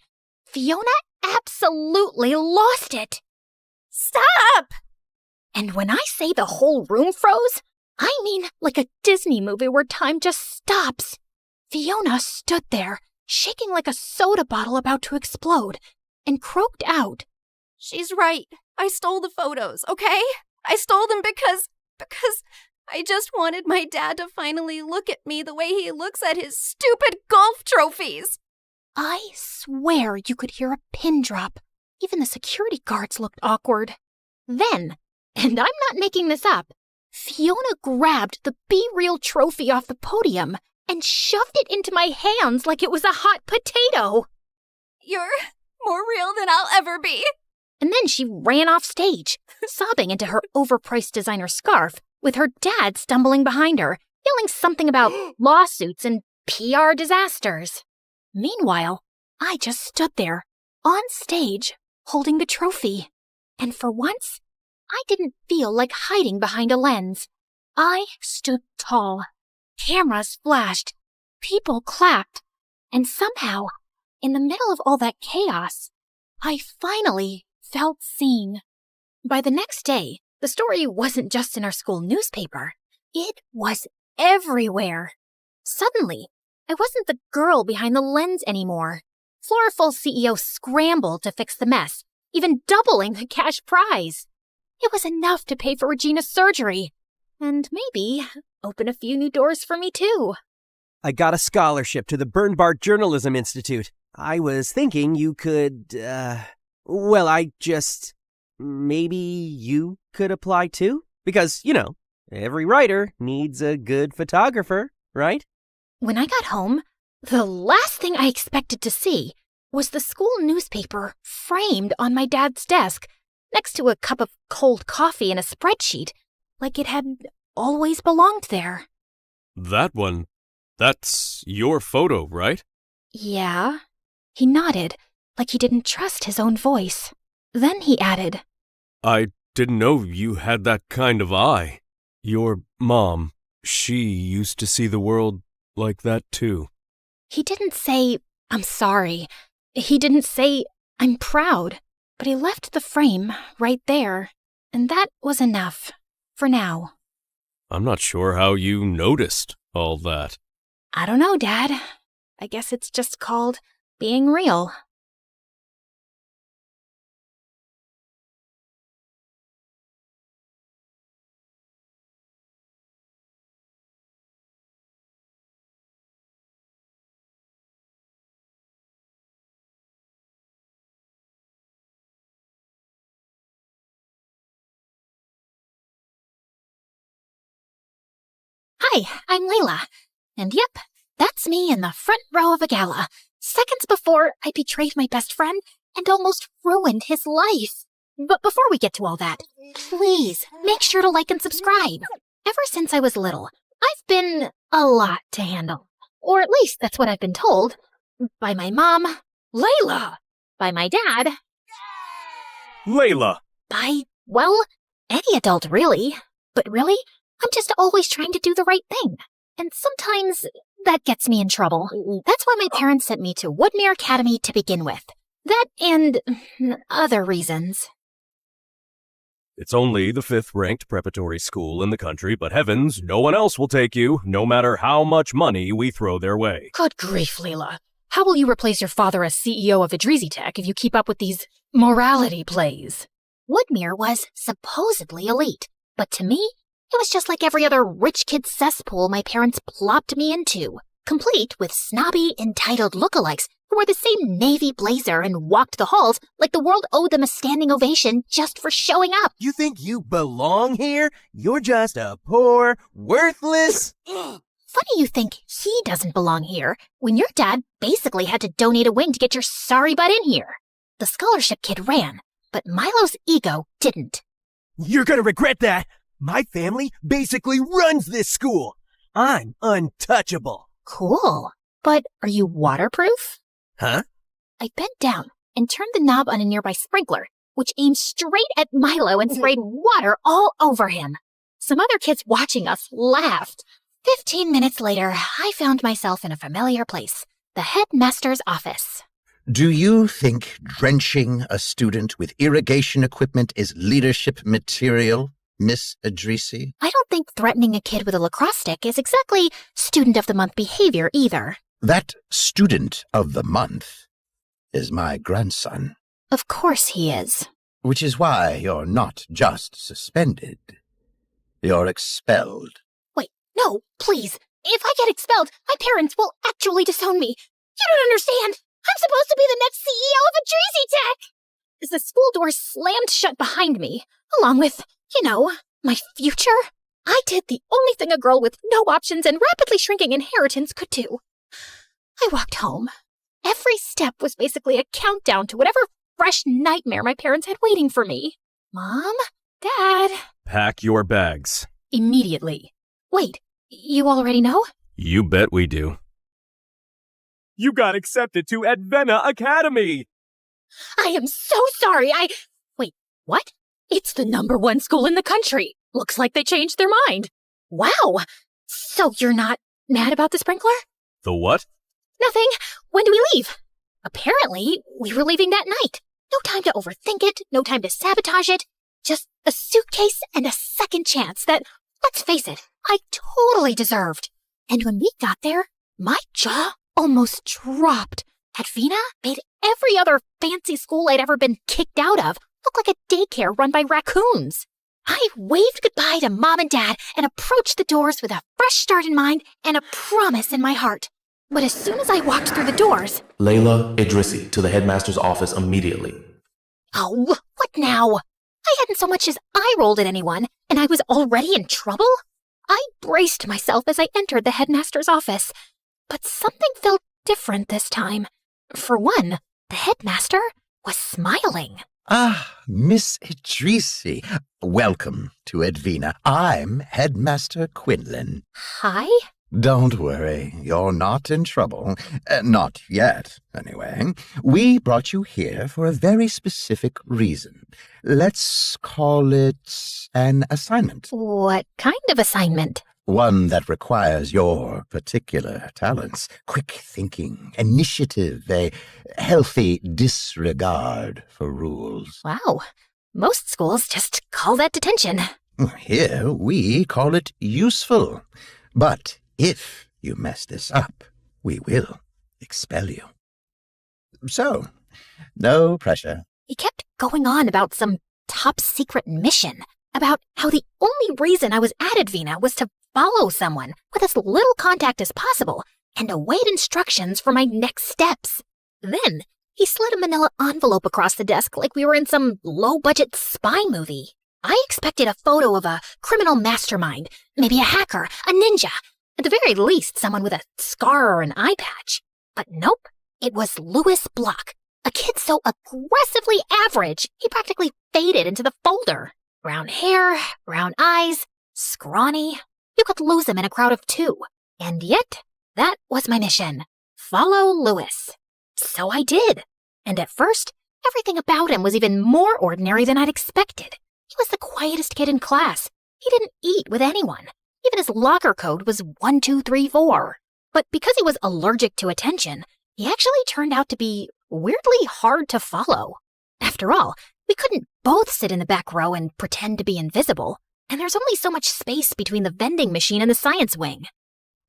Fiona absolutely lost it. Stop! And when I say the whole room froze, I mean like a Disney movie where time just stops. Fiona stood there, shaking like a soda bottle about to explode, and croaked out. She's right. I stole the photos, okay? I stole them because I just wanted my dad to finally look at me the way he looks at his stupid golf trophies. I swear you could hear a pin drop. Even the security guards looked awkward. Then, and I'm not making this up, Fiona grabbed the Be Real trophy off the podium and shoved it into my hands like it was a hot potato. You're more real than I'll ever be. And then she ran off stage, sobbing into her overpriced designer scarf, with her dad stumbling behind her, yelling something about lawsuits and PR disasters. Meanwhile, I just stood there, on stage, holding the trophy. And for once, I didn't feel like hiding behind a lens. I stood tall. Cameras flashed. People clapped. And somehow, in the middle of all that chaos, I finally felt seen. By the next day, the story wasn't just in our school newspaper. It was everywhere. Suddenly, I wasn't the girl behind the lens anymore. Floraful's CEO scrambled to fix the mess, even doubling the cash prize. It was enough to pay for Regina's surgery, and maybe open a few new doors for me too. I got a scholarship to the Bernbart Journalism Institute. I was thinking you could, maybe you could apply too? Because, every writer needs a good photographer, right? When I got home, the last thing I expected to see was the school newspaper framed on my dad's desk, next to a cup of cold coffee and a spreadsheet, like it had always belonged there. That one, that's your photo, right? Yeah. He nodded, like he didn't trust his own voice. Then he added, I didn't know you had that kind of eye. Your mom, she used to see the world like that too. He didn't say, I'm sorry. He didn't say, I'm proud. But he left the frame right there. And that was enough. For now. I'm not sure how you noticed all that. I don't know, Dad. I guess it's just called being real. Hi, I'm Layla. And yep, that's me in the front row of a gala, seconds before I betrayed my best friend and almost ruined his life. But before we get to all that, please make sure to like and subscribe. Ever since I was little, I've been a lot to handle. Or at least that's what I've been told. By my mom, Layla. By my dad. Layla! By, well, any adult really. But really, I'm just always trying to do the right thing. And sometimes that gets me in trouble. That's why my parents sent me to Woodmere Academy to begin with. That and other reasons. It's only the 5th-ranked preparatory school in the country, but heavens, no one else will take you, no matter how much money we throw their way. Good grief, Layla. How will you replace your father as CEO of Idrizi Tech if you keep up with these morality plays? Woodmere was supposedly elite, but to me, it was just like every other rich kid cesspool my parents plopped me into, complete with snobby, entitled lookalikes who wore the same navy blazer and walked the halls like the world owed them a standing ovation just for showing up. You think you belong here? You're just a poor, worthless... Funny you think he doesn't belong here, when your dad basically had to donate a wing to get your sorry butt in here. The scholarship kid ran, but Milo's ego didn't. You're gonna regret that! My family basically runs this school! I'm untouchable! Cool. But are you waterproof? Huh? I bent down and turned the knob on a nearby sprinkler, which aimed straight at Milo and sprayed water all over him. Some other kids watching us laughed. 15 minutes later, I found myself in a familiar place, the headmaster's office. Do you think drenching a student with irrigation equipment is leadership material, Miss Idrizi? I don't think threatening a kid with a lacrosse stick is exactly student of the month behavior either. That student of the month is my grandson. Of course he is. Which is why you're not just suspended. You're expelled. Wait, no, please. If I get expelled, my parents will actually disown me. You don't understand. I'm supposed to be the next CEO of Idrizi Tech! As the school doors slammed shut behind me, along with, my future, I did the only thing a girl with no options and rapidly shrinking inheritance could do. I walked home. Every step was basically a countdown to whatever fresh nightmare my parents had waiting for me. Mom? Dad? Pack your bags. Immediately. Wait, you already know? You bet we do. You got accepted to Advena Academy! I am so sorry, Wait, what? It's the #1 school in the country. Looks like they changed their mind. Wow! So you're not mad about the sprinkler? The what? Nothing. When do we leave? Apparently, we were leaving that night. No time to overthink it, no time to sabotage it. Just a suitcase and a second chance that, let's face it, I totally deserved. And when we got there, my jaw almost dropped. Advena made every other fancy school I'd ever been kicked out of look like a daycare run by raccoons. I waved goodbye to Mom and Dad and approached the doors with a fresh start in mind and a promise in my heart. But as soon as I walked through the doors... Layla Idrizi to the headmaster's office immediately. Oh, what now? I hadn't so much as eye-rolled at anyone, and I was already in trouble? I braced myself as I entered the headmaster's office. But something felt different this time. For one, the headmaster was smiling. Ah, Miss Idrizi. Welcome to Advena. I'm Headmaster Quinlan. Hi? Don't worry, you're not in trouble. Not yet, anyway. We brought you here for a very specific reason. Let's call it an assignment. What kind of assignment? One that requires your particular talents. Quick thinking, initiative, a healthy disregard for rules. Wow. Most schools just call that detention. Here, we call it useful. But if you mess this up, we will expel you. So, no pressure. He kept going on about some top-secret mission, about how the only reason I was at Advena was to follow someone with as little contact as possible and await instructions for my next steps. Then, he slid a manila envelope across the desk like we were in some low-budget spy movie. I expected a photo of a criminal mastermind, maybe a hacker, a ninja, at the very least someone with a scar or an eye patch. But nope, it was Louis Block, a kid so aggressively average he practically faded into the folder. Brown hair, brown eyes, scrawny. You could lose him in a crowd of 2. And yet, that was my mission. Follow Lewis. So I did. And at first, everything about him was even more ordinary than I'd expected. He was the quietest kid in class. He didn't eat with anyone. Even his locker code was 1, 2, 3, 4. But because he was allergic to attention, he actually turned out to be weirdly hard to follow. After all, we couldn't both sit in the back row and pretend to be invisible, and there's only so much space between the vending machine and the science wing.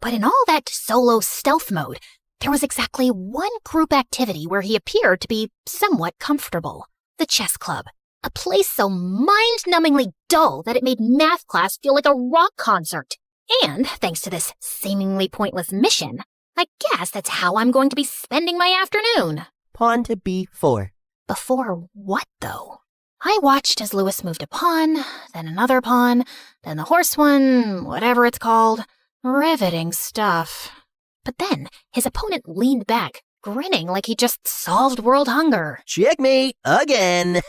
But in all that solo stealth mode, there was exactly one group activity where he appeared to be somewhat comfortable. The chess club. A place so mind-numbingly dull that it made math class feel like a rock concert. And, thanks to this seemingly pointless mission, I guess that's how I'm going to be spending my afternoon. Pawn to b4. Before what, though? I watched as Lewis moved a pawn, then another pawn, then the horse one, whatever it's called. Riveting stuff. But then, his opponent leaned back, grinning like he just solved world hunger. Checkmate again.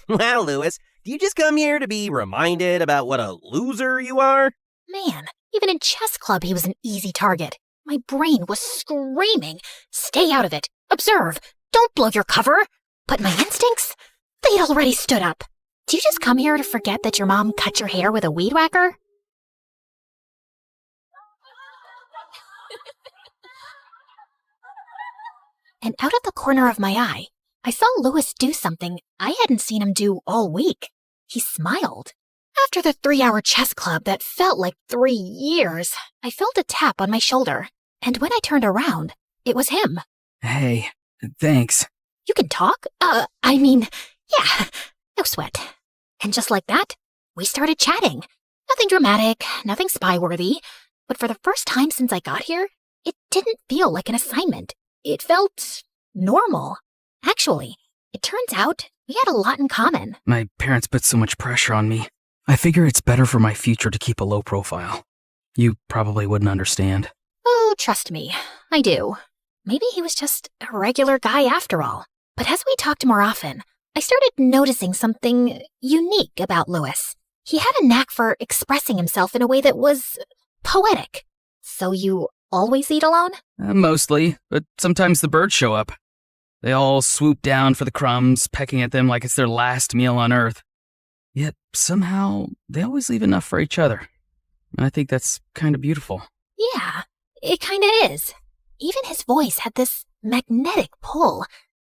Wow, Lewis, do you just come here to be reminded about what a loser you are? Man, even in chess club he was an easy target. My brain was screaming, stay out of it, observe, don't blow your cover. But my instincts, they'd already stood up. Do you just come here to forget that your mom cut your hair with a weed whacker? And out of the corner of my eye, I saw Lewis do something I hadn't seen him do all week. He smiled. After the 3-hour chess club that felt like 3 years, I felt a tap on my shoulder. And when I turned around, it was him. Hey, thanks. You can talk? Yeah, no sweat. And just like that, we started chatting. Nothing dramatic, nothing spy-worthy. But for the first time since I got here, it didn't feel like an assignment. It felt normal. Actually, it turns out we had a lot in common. My parents put so much pressure on me. I figure it's better for my future to keep a low profile. You probably wouldn't understand. Oh, trust me, I do. Maybe he was just a regular guy after all. But as we talked more often, I started noticing something unique about Lewis. He had a knack for expressing himself in a way that was poetic. So you always eat alone? Mostly, but sometimes the birds show up. They all swoop down for the crumbs, pecking at them like it's their last meal on Earth. Yet, somehow, they always leave enough for each other. And I think that's kind of beautiful. Yeah, it kind of is. Even his voice had this magnetic pull.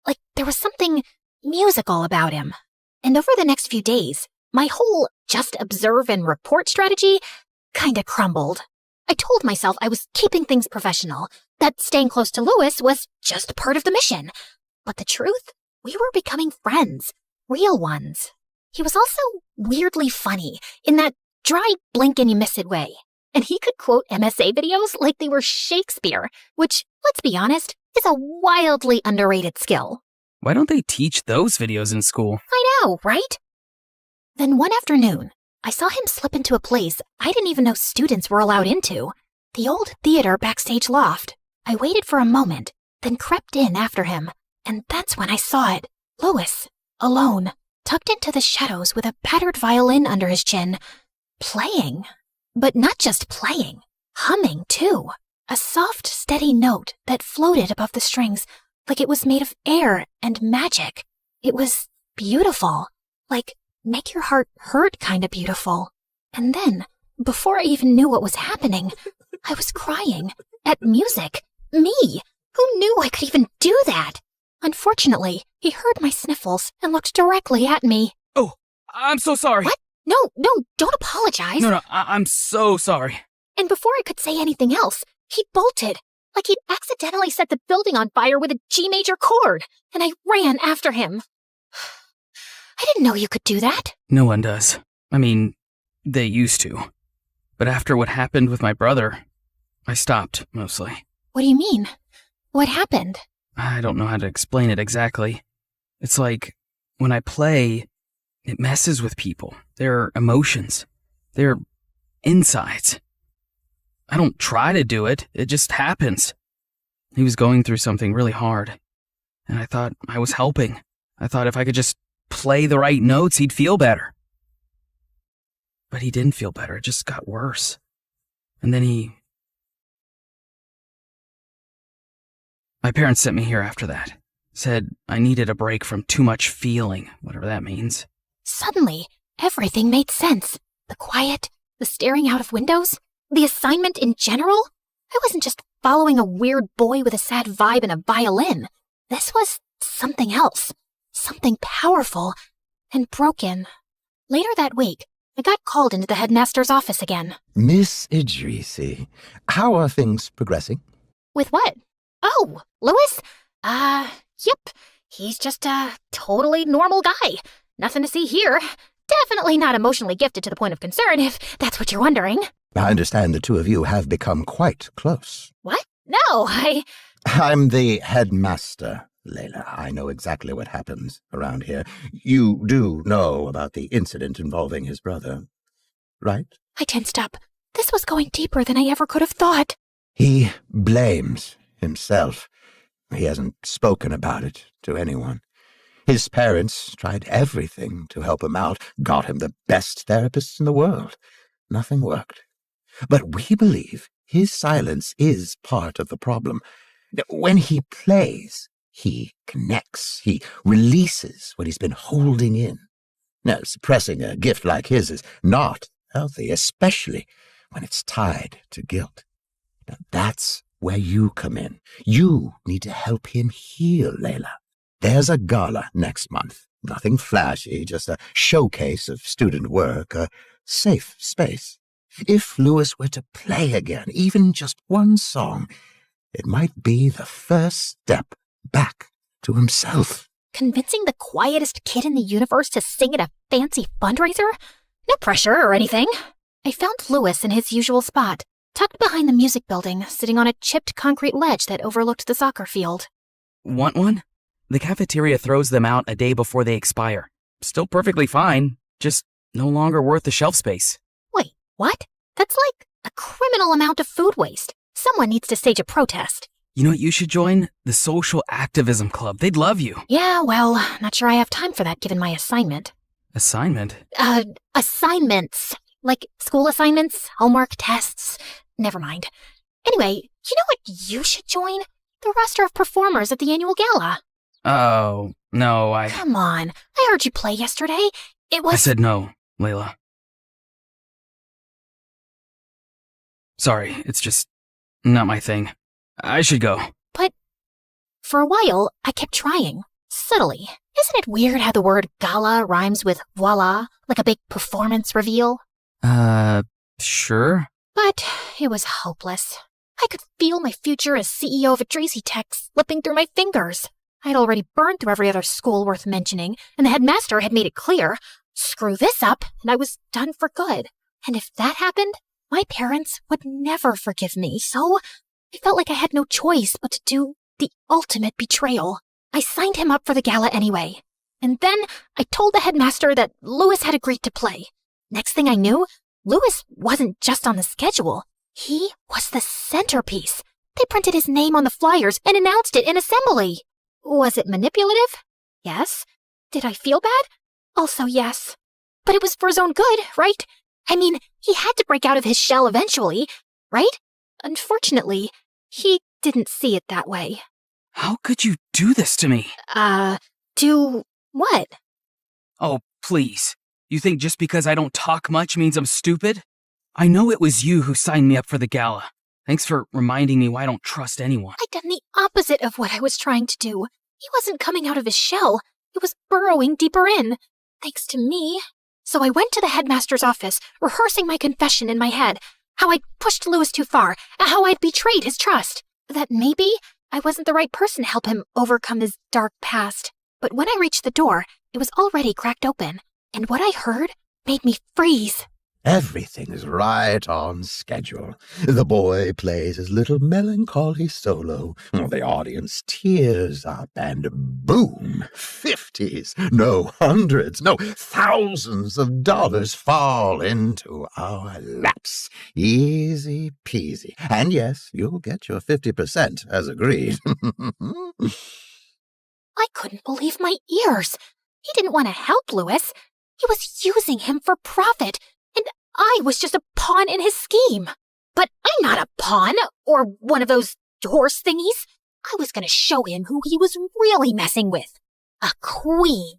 Like there was something musical about him. And over the next few days, my whole just observe and report strategy kinda crumbled. I told myself I was keeping things professional, that staying close to Lewis was just part of the mission. But the truth? We were becoming friends. Real ones. He was also weirdly funny, in that dry blink-and-you-miss-it way. And he could quote MSA videos like they were Shakespeare, which, let's be honest, is a wildly underrated skill. Why don't they teach those videos in school? I know, right? Then one afternoon, I saw him slip into a place I didn't even know students were allowed into. The old theater backstage loft. I waited for a moment, then crept in after him. And that's when I saw it. Lewis, alone, tucked into the shadows with a battered violin under his chin. Playing. But not just playing. Humming, too. A soft, steady note that floated above the strings like it was made of air and magic. It was beautiful. Like, make your heart hurt kind of beautiful. And then, before I even knew what was happening, I was crying. At music. Me! Who knew I could even do that? Unfortunately, he heard my sniffles and looked directly at me. Oh, I'm so sorry. What? No, don't apologize. No, I'm so sorry. And before I could say anything else, he bolted, like he'd accidentally set the building on fire with a G major chord, and I ran after him. I didn't know you could do that. No one does. I mean, they used to. But after what happened with my brother, I stopped, mostly. What do you mean? What happened? I don't know how to explain it exactly. It's like, when I play, it messes with people. Their emotions. Their insides. I don't try to do it. It just happens. He was going through something really hard. And I thought I was helping. I thought if I could just play the right notes, he'd feel better. But he didn't feel better, it just got worse. And then My parents sent me here after that. Said I needed a break from too much feeling, whatever that means. Suddenly, everything made sense. The quiet, the staring out of windows, the assignment in general. I wasn't just following a weird boy with a sad vibe and a violin. This was something else. Something powerful and broken. Later that week, I got called into the headmaster's office again. Miss Idrisi, how are things progressing? With what? Oh, Louis? Yep. He's just a totally normal guy. Nothing to see here. Definitely not emotionally gifted to the point of concern, if that's what you're wondering. I understand the two of you have become quite close. What? No, I'm the headmaster, Layla. I know exactly what happens around here. You do know about the incident involving his brother, right? I tensed up. This was going deeper than I ever could have thought. He blames himself. He hasn't spoken about it to anyone. His parents tried everything to help him out, got him the best therapists in the world. Nothing worked. But we believe his silence is part of the problem. When he plays, he connects. He releases what he's been holding in. Now, suppressing a gift like his is not healthy, especially when it's tied to guilt. Now, that's where you come in. You need to help him heal, Layla. There's a gala next month. Nothing flashy, just a showcase of student work, a safe space. If Louis were to play again, even just one song, it might be the first step back to himself. Convincing the quietest kid in the universe to sing at a fancy fundraiser? No pressure or anything. I found Louis in his usual spot, tucked behind the music building, sitting on a chipped concrete ledge that overlooked the soccer field. Want one? The cafeteria throws them out a day before they expire. Still perfectly fine, just no longer worth the shelf space. Wait, what? That's like a criminal amount of food waste. Someone needs to stage a protest. You know what you should join? The Social Activism Club. They'd love you. Yeah, well, not sure I have time for that given my assignment. Assignment? Assignments. Like school assignments, homework, tests. Never mind. Anyway, you know what you should join? The roster of performers at the annual gala. Oh, no, Come on. I heard you play yesterday. It was... I said no, Layla. Sorry, it's just not my thing. I should go. But for a while, I kept trying. Subtly. Isn't it weird how the word gala rhymes with voila, like a big performance reveal? Sure. But it was hopeless. I could feel my future as CEO of Idrisi Tech slipping through my fingers. I'd already burned through every other school worth mentioning, and the headmaster had made it clear, screw this up, and I was done for good. And if that happened, my parents would never forgive me, so I felt like I had no choice but to do the ultimate betrayal. I signed him up for the gala anyway. And then I told the headmaster that Louis had agreed to play. Next thing I knew, Louis wasn't just on the schedule. He was the centerpiece. They printed his name on the flyers and announced it in assembly. Was it manipulative? Yes. Did I feel bad? Also yes. But it was for his own good, right? I mean, he had to break out of his shell eventually, right? Unfortunately, he didn't see it that way. How could you do this to me? Do what? Oh, please. You think just because I don't talk much means I'm stupid? I know it was you who signed me up for the gala. Thanks for reminding me why I don't trust anyone. I'd done the opposite of what I was trying to do. He wasn't coming out of his shell. He was burrowing deeper in. Thanks to me. So I went to the headmaster's office, rehearsing my confession in my head. How I'd pushed Louis too far, and how I'd betrayed his trust. That maybe I wasn't the right person to help him overcome his dark past. But when I reached the door, it was already cracked open. And what I heard made me freeze. Everything's right on schedule. The boy plays his little melancholy solo. The audience tears up and boom, 50s, no hundreds, no thousands of dollars fall into our laps. Easy peasy. And yes, you'll get your 50% as agreed. I couldn't believe my ears. He didn't want to help Louis. He was using him for profit. And I was just a pawn in his scheme. But I'm not a pawn or one of those horse thingies. I was going to show him who he was really messing with. A queen.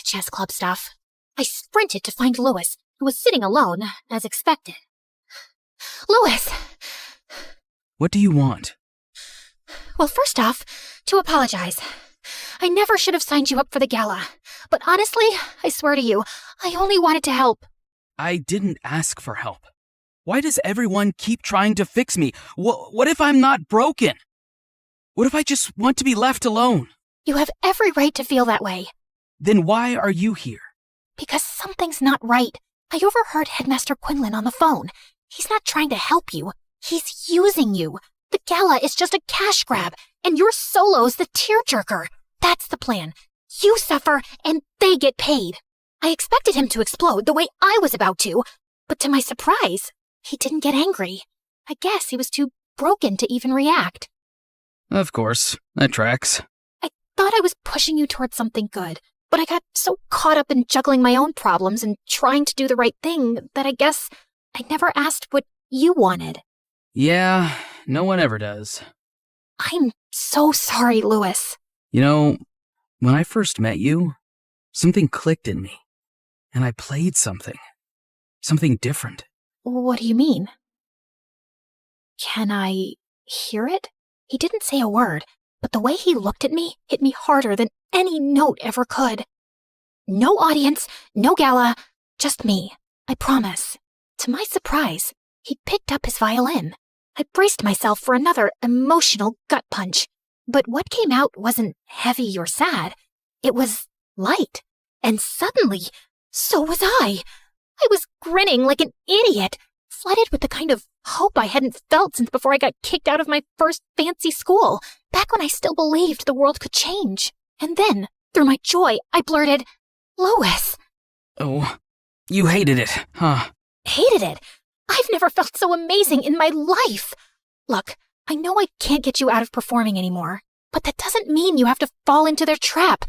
Chess club stuff. I sprinted to find Louis, who was sitting alone, as expected. Louis! What do you want? Well, first off, to apologize. I never should have signed you up for the gala. But honestly, I swear to you, I only wanted to help. I didn't ask for help. Why does everyone keep trying to fix me? What if I'm not broken? What if I just want to be left alone? You have every right to feel that way. Then why are you here? Because something's not right. I overheard Headmaster Quinlan on the phone. He's not trying to help you. He's using you. The gala is just a cash grab, and your solo's the tearjerker. That's the plan. You suffer, and they get paid. I expected him to explode the way I was about to, but to my surprise, he didn't get angry. I guess he was too broken to even react. Of course, that tracks. I thought I was pushing you towards something good, but I got so caught up in juggling my own problems and trying to do the right thing that I guess I never asked what you wanted. Yeah, no one ever does. I'm so sorry, Louis. You know, when I first met you, something clicked in me, and I played something different. What do you mean? Can I hear it? He didn't say a word, but the way he looked at me hit me harder than any note ever could. No audience, no gala, just me, I promise. To my surprise, he picked up his violin. I braced myself for another emotional gut punch, but what came out wasn't heavy or sad. It was light, and suddenly, so was I. I was grinning like an idiot, flooded with the kind of hope I hadn't felt since before I got kicked out of my first fancy school, back when I still believed the world could change. And then, through my joy, I blurted, "Louis." Oh, you hated it, huh? Hated it? I've never felt so amazing in my life. Look, I know I can't get you out of performing anymore, but that doesn't mean you have to fall into their trap.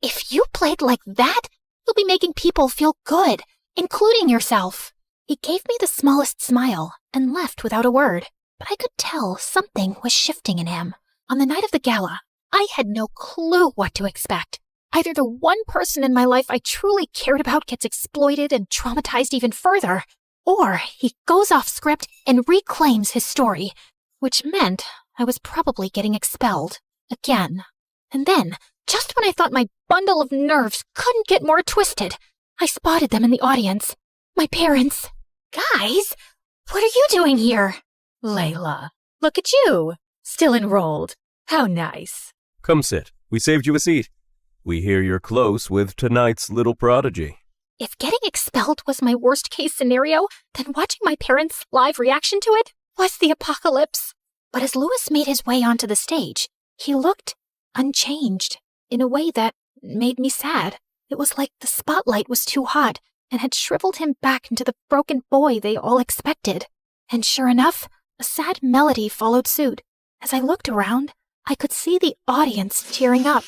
If you played like that, you'll be making people feel good, including yourself. He gave me the smallest smile and left without a word, but I could tell something was shifting in him. On the night of the gala, I had no clue what to expect. Either the one person in my life I truly cared about gets exploited and traumatized even further, or he goes off script and reclaims his story, which meant I was probably getting expelled again. And then, just when I thought my bundle of nerves couldn't get more twisted, I spotted them in the audience. My parents. Guys, what are you doing here? Layla, look at you. Still enrolled. How nice. Come sit. We saved you a seat. We hear you're close with tonight's little prodigy. If getting expelled was my worst-case scenario, then watching my parents' live reaction to it was the apocalypse. But as Louis made his way onto the stage, he looked unchanged in a way that made me sad. It was like the spotlight was too hot and had shriveled him back into the broken boy they all expected. And sure enough, a sad melody followed suit. As I looked around, I could see the audience tearing up,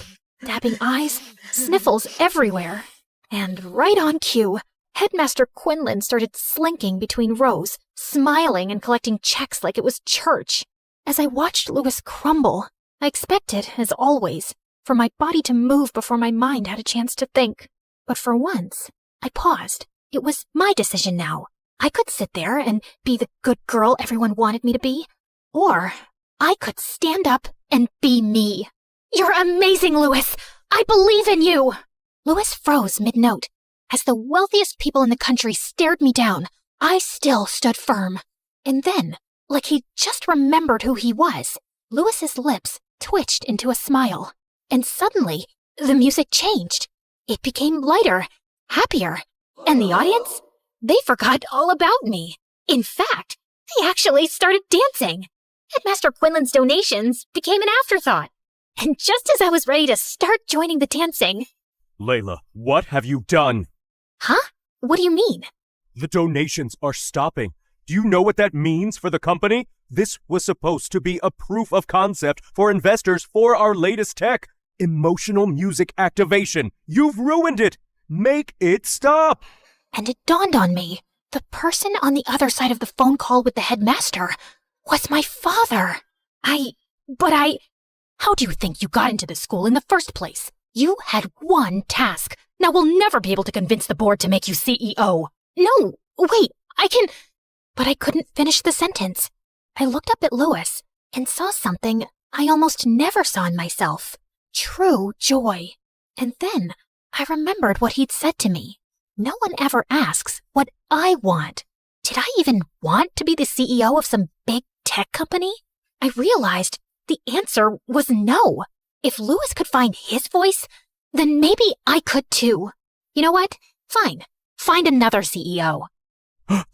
dabbing eyes, sniffles everywhere. And right on cue, Headmaster Quinlan started slinking between rows, smiling and collecting checks like it was church. As I watched Louis crumble, I expected, as always, for my body to move before my mind had a chance to think. But for once, I paused. It was my decision now. I could sit there and be the good girl everyone wanted me to be, or I could stand up and be me. You're amazing, Louis! I believe in you! Louis froze mid-note. As the wealthiest people in the country stared me down, I still stood firm. And then, like he just remembered who he was, Louis's lips twitched into a smile. And suddenly, the music changed. It became lighter, happier, and the audience, they forgot all about me. In fact, they actually started dancing. Headmaster Quinlan's donations became an afterthought. And just as I was ready to start joining the dancing... Layla, what have you done? Huh? What do you mean? The donations are stopping. Do you know what that means for the company? This was supposed to be a proof of concept for investors for our latest tech. Emotional music activation. You've ruined it. Make it stop. And it dawned on me. The person on the other side of the phone call with the headmaster was my father. How do you think you got into the school in the first place? You had one task. Now we'll never be able to convince the board to make you CEO. No, wait, But I couldn't finish the sentence. I looked up at Louis and saw something I almost never saw in myself. True joy. And then I remembered what he'd said to me. No one ever asks what I want. Did I even want to be the CEO of some big tech company? I realized the answer was no. If Louis could find his voice, then maybe I could too. You know what? Fine. Find another CEO.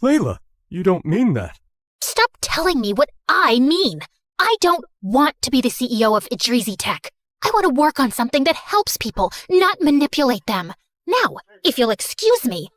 Layla, you don't mean that. Stop telling me what I mean. I don't want to be the CEO of Idrizi Tech. I want to work on something that helps people, not manipulate them. Now, if you'll excuse me,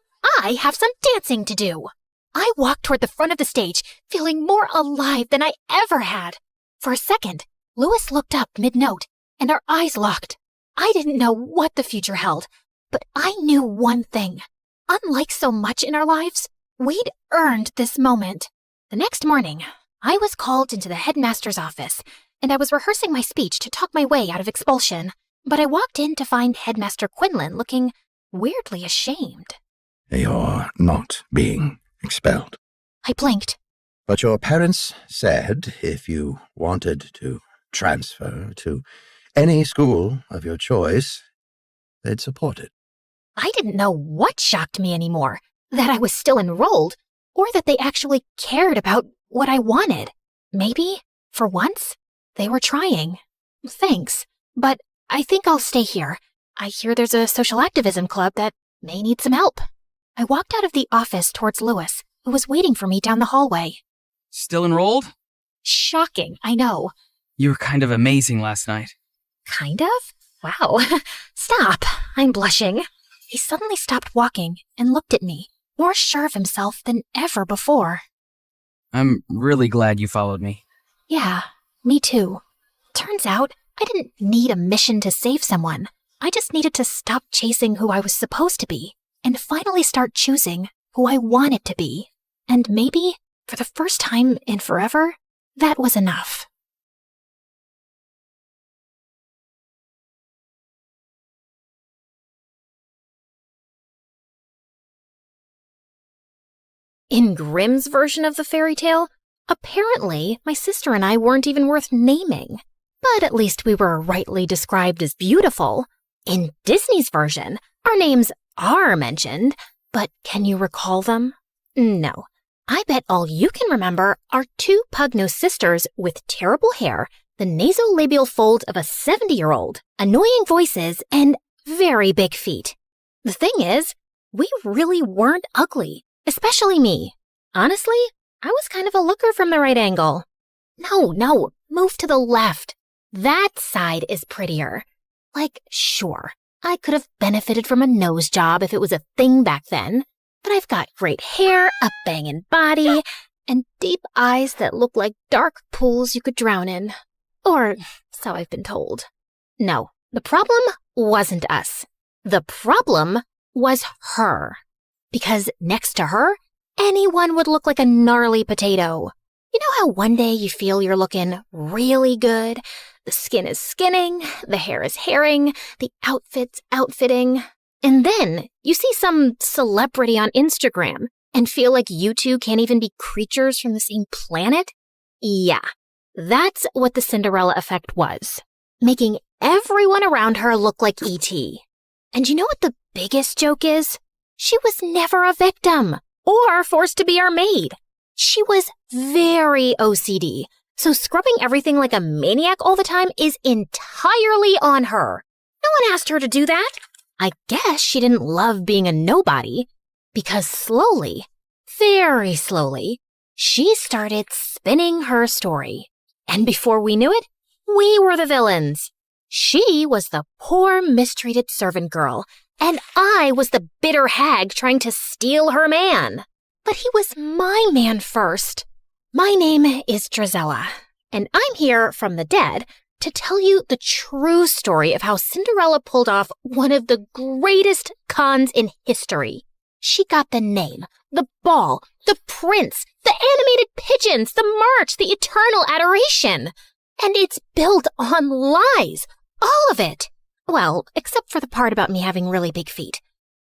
I have some dancing to do. I walked toward the front of the stage, feeling more alive than I ever had. For a second, Louis looked up mid-note, and our eyes locked. I didn't know what the future held, but I knew one thing. Unlike so much in our lives, we'd earned this moment. The next morning, I was called into the headmaster's office, and I was rehearsing my speech to talk my way out of expulsion. But I walked in to find Headmaster Quinlan looking weirdly ashamed. You're not being expelled. I blinked. But your parents said if you wanted to transfer to any school of your choice, they'd support it. I didn't know what shocked me anymore, that I was still enrolled, or that they actually cared about what I wanted. Maybe, for once, they were trying. Thanks, but I think I'll stay here. I hear there's a social activism club that may need some help. I walked out of the office towards Louis, who was waiting for me down the hallway. Still enrolled? Shocking, I know. You were kind of amazing last night. Kind of? Wow. Stop. I'm blushing. He suddenly stopped walking and looked at me, more sure of himself than ever before. I'm really glad you followed me. Yeah, me too. Turns out, I didn't need a mission to save someone. I just needed to stop chasing who I was supposed to be and finally start choosing who I wanted to be. And maybe, for the first time in forever, that was enough. In Grimm's version of the fairy tale, apparently my sister and I weren't even worth naming. But at least we were rightly described as beautiful. In Disney's version, our names are mentioned, but can you recall them? No. I bet all you can remember are two pug-nosed sisters with terrible hair, the nasolabial fold of a 70-year-old, annoying voices, and very big feet. The thing is, we really weren't ugly. Especially me. Honestly, I was kind of a looker from the right angle. No, move to the left. That side is prettier. Like, sure, I could have benefited from a nose job if it was a thing back then, but I've got great hair, a bangin' body, and deep eyes that look like dark pools you could drown in. Or so I've been told. No, the problem wasn't us. The problem was her. Because next to her, anyone would look like a gnarly potato. You know how one day you feel you're looking really good? The skin is skinning, the hair is hairing, the outfit's outfitting. And then you see some celebrity on Instagram and feel like you two can't even be creatures from the same planet? Yeah, that's what the Cinderella effect was. Making everyone around her look like E.T. And you know what the biggest joke is? She was never a victim or forced to be our maid. She was very OCD, so scrubbing everything like a maniac all the time is entirely on her. No one asked her to do that. I guess she didn't love being a nobody, because slowly, very slowly, she started spinning her story. And before we knew it, we were the villains. She was the poor, mistreated servant girl, and I was the bitter hag trying to steal her man. But he was my man first. My name is Drizella, and I'm here from the dead to tell you the true story of how Cinderella pulled off one of the greatest cons in history. She got the name, the ball, the prince, the animated pigeons, the march, the eternal adoration. And it's built on lies. All of it. Well, except for the part about me having really big feet.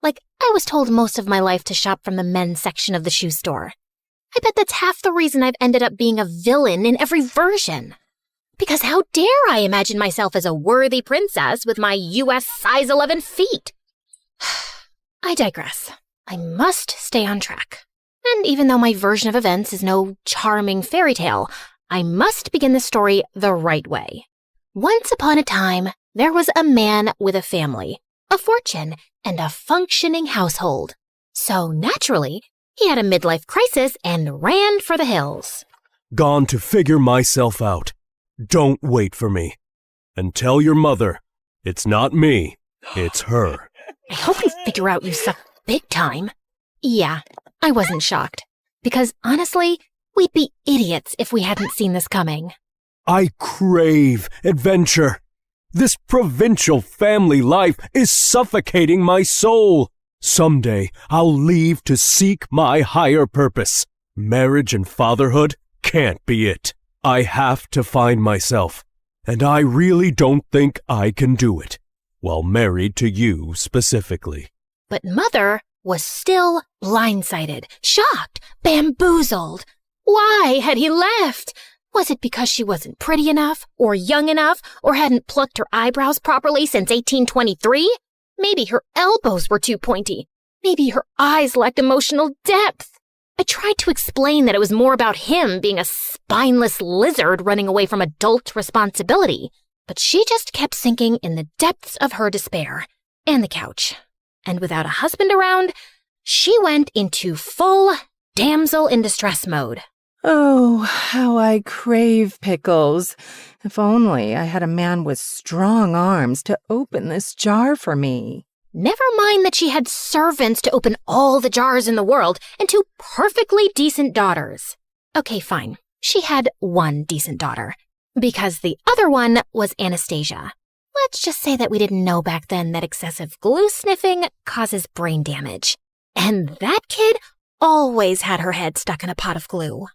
Like, I was told most of my life to shop from the men's section of the shoe store. I bet that's half the reason I've ended up being a villain in every version. Because how dare I imagine myself as a worthy princess with my US size 11 feet? I digress. I must stay on track. And even though my version of events is no charming fairy tale, I must begin the story the right way. Once upon a time, there was a man with a family, a fortune, and a functioning household. So naturally, he had a midlife crisis and ran for the hills. Gone to figure myself out. Don't wait for me. And tell your mother, it's not me, it's her. I hope you figure out you suck big time. Yeah, I wasn't shocked. Because honestly, we'd be idiots if we hadn't seen this coming. I crave adventure. This provincial family life is suffocating my soul. Someday I'll leave to seek my higher purpose. Marriage and fatherhood can't be it. I have to find myself, and I really don't think I can do it, while married to you specifically. But Mother was still blindsided, shocked, bamboozled. Why had he left? Was it because she wasn't pretty enough, or young enough, or hadn't plucked her eyebrows properly since 1823? Maybe her elbows were too pointy. Maybe her eyes lacked emotional depth. I tried to explain that it was more about him being a spineless lizard running away from adult responsibility, but she just kept sinking in the depths of her despair, and the couch. And without a husband around, she went into full damsel in distress mode. Oh, how I crave pickles. If only I had a man with strong arms to open this jar for me. Never mind that she had servants to open all the jars in the world and 2 perfectly decent daughters. Okay, fine. She had 1 decent daughter, because the other one was Anastasia. Let's just say that we didn't know back then that excessive glue sniffing causes brain damage. And that kid always had her head stuck in a pot of glue.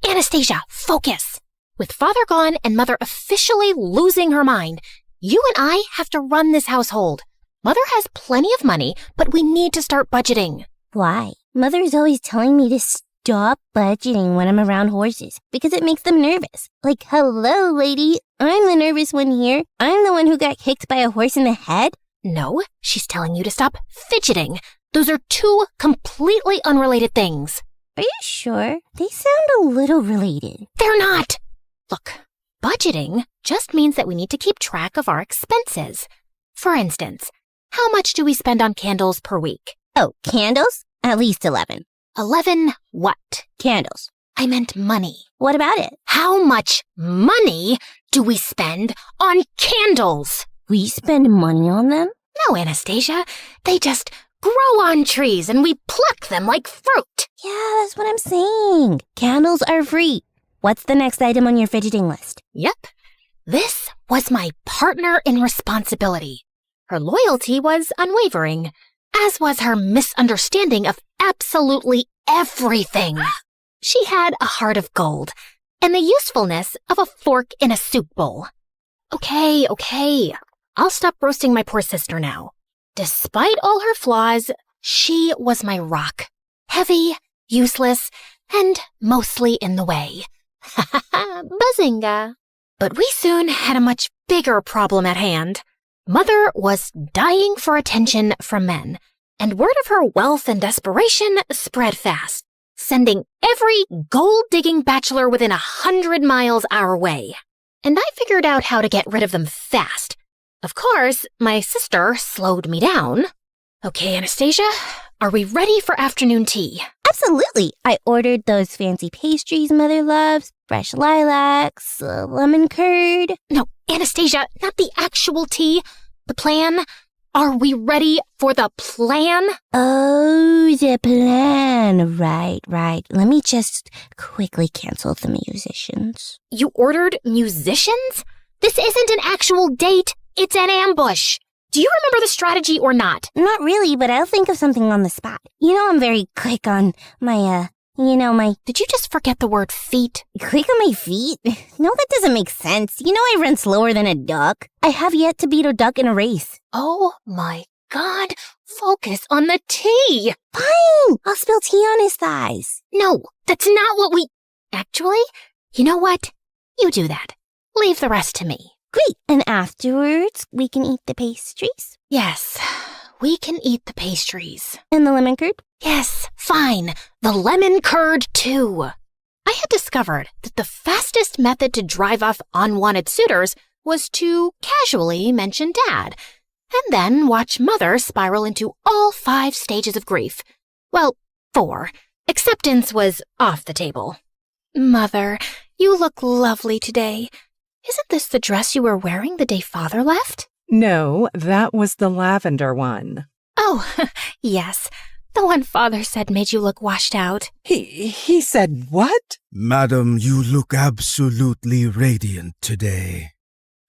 Anastasia, focus! With father gone and mother officially losing her mind, you and I have to run this household. Mother has plenty of money, but we need to start budgeting. Why? Mother is always telling me to stop budgeting when I'm around horses because it makes them nervous. Like, hello, lady, I'm the nervous one here. I'm the one who got kicked by a horse in the head. No, she's telling you to stop fidgeting. Those are 2 completely unrelated things. Are you sure? They sound a little related. They're not! Look, budgeting just means that we need to keep track of our expenses. For instance, how much do we spend on candles per week? Oh, candles? At least 11. 11 what? Candles. I meant money. What about it? How much money do we spend on candles? We spend money on them? No, Anastasia. They just grow on trees and we pluck them like fruit. Yeah, that's what I'm saying. Candles are free. What's the next item on your fidgeting list? Yep. This was my partner in responsibility. Her loyalty was unwavering, as was her misunderstanding of absolutely everything. She had a heart of gold and the usefulness of a fork in a soup bowl. Okay. I'll stop roasting my poor sister now. Despite all her flaws, she was my rock. Heavy, useless, and mostly in the way. Ha ha ha, bazinga. But we soon had a much bigger problem at hand. Mother was dying for attention from men, and word of her wealth and desperation spread fast, sending every gold-digging bachelor within 100 miles our way. And I figured out how to get rid of them fast. Of course, my sister slowed me down. Okay, Anastasia, are we ready for afternoon tea? Absolutely. I ordered those fancy pastries Mother loves, fresh lilacs, lemon curd. No, Anastasia, not the actual tea. The plan. Are we ready for the plan? Oh, the plan. Right. Let me just quickly cancel the musicians. You ordered musicians? This isn't an actual date. It's an ambush. Do you remember the strategy or not? Not really, but I'll think of something on the spot. You know I'm very quick on my, Did you just forget the word feet? Quick on my feet? No, that doesn't make sense. You know I run slower than a duck. I have yet to beat a duck in a race. Oh my God. Focus on the T. Fine. I'll spill tea on his thighs. No, that's not what we... Actually, you know what? You do that. Leave the rest to me. Great. And afterwards, we can eat the pastries? Yes, we can eat the pastries. And the lemon curd? Yes, fine. The lemon curd, too. I had discovered that the fastest method to drive off unwanted suitors was to casually mention Dad, and then watch Mother spiral into all 5 stages of grief. Well, 4. Acceptance was off the table. Mother, you look lovely today. Isn't this the dress you were wearing the day Father left? No, that was the lavender one. Oh, yes. The one Father said made you look washed out. He said what? Madam, you look absolutely radiant today.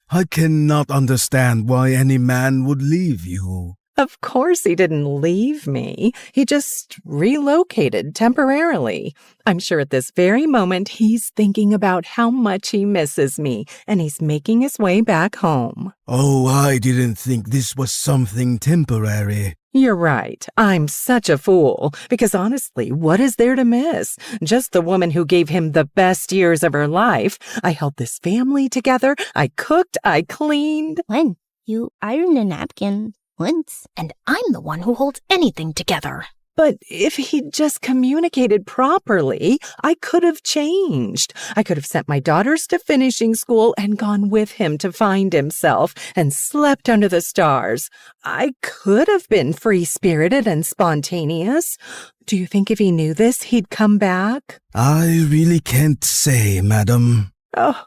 I cannot understand why any man would leave you. Of course he didn't leave me. He just relocated temporarily. I'm sure at this very moment he's thinking about how much he misses me, and he's making his way back home. Oh, I didn't think this was something temporary. You're right. I'm such a fool. Because honestly, what is there to miss? Just the woman who gave him the best years of her life. I held this family together. I cooked. I cleaned. When? You ironed a napkin. Once. And I'm the one who holds anything together. But if he'd just communicated properly, I could have changed. I could have sent my daughters to finishing school and gone with him to find himself and slept under the stars. I could have been free-spirited and spontaneous. Do you think if he knew this, he'd come back? I really can't say, madam. Oh,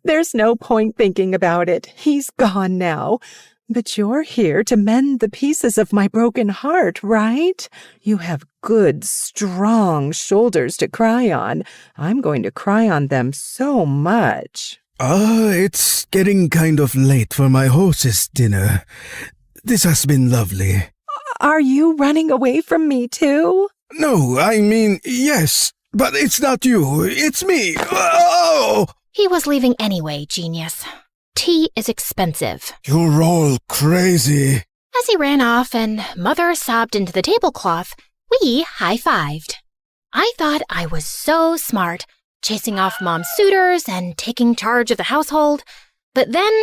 there's no point thinking about it. He's gone now. But you're here to mend the pieces of my broken heart, right? You have good, strong shoulders to cry on. I'm going to cry on them so much. It's getting kind of late for my horse's dinner. This has been lovely. Are you running away from me too? No, I mean, yes, but it's not you, it's me. Oh! He was leaving anyway, genius. Tea is expensive. You're all crazy. As he ran off and Mother sobbed into the tablecloth, we high-fived. I thought I was so smart, chasing off Mom's suitors and taking charge of the household. But then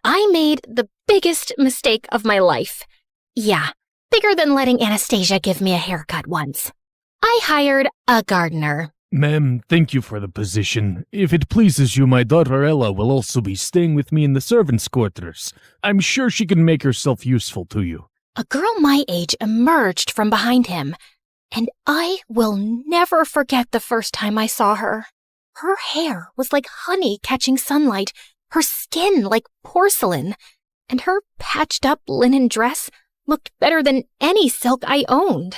I made the biggest mistake of my life. Yeah, bigger than letting Anastasia give me a haircut once. I hired a gardener. Ma'am, thank you for the position. If it pleases you, my daughter Ella will also be staying with me in the servants' quarters. I'm sure she can make herself useful to you. A girl my age emerged from behind him, and I will never forget the first time I saw her. Her hair was like honey catching sunlight, her skin like porcelain, and her patched-up linen dress looked better than any silk I owned.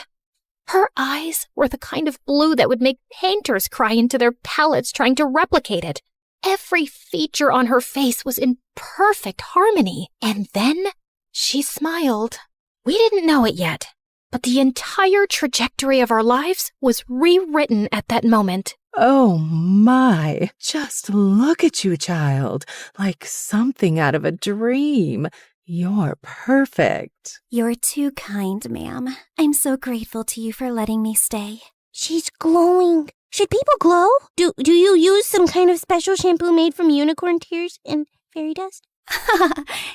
Her eyes were the kind of blue that would make painters cry into their palettes trying to replicate it. Every feature on her face was in perfect harmony. And then she smiled. We didn't know it yet, but the entire trajectory of our lives was rewritten at that moment. Oh my, just look at you, child, like something out of a dream. You're perfect. You're too kind, ma'am. I'm so grateful to you for letting me stay. She's glowing. Should people glow? Do you use some kind of special shampoo made from unicorn tears and fairy dust?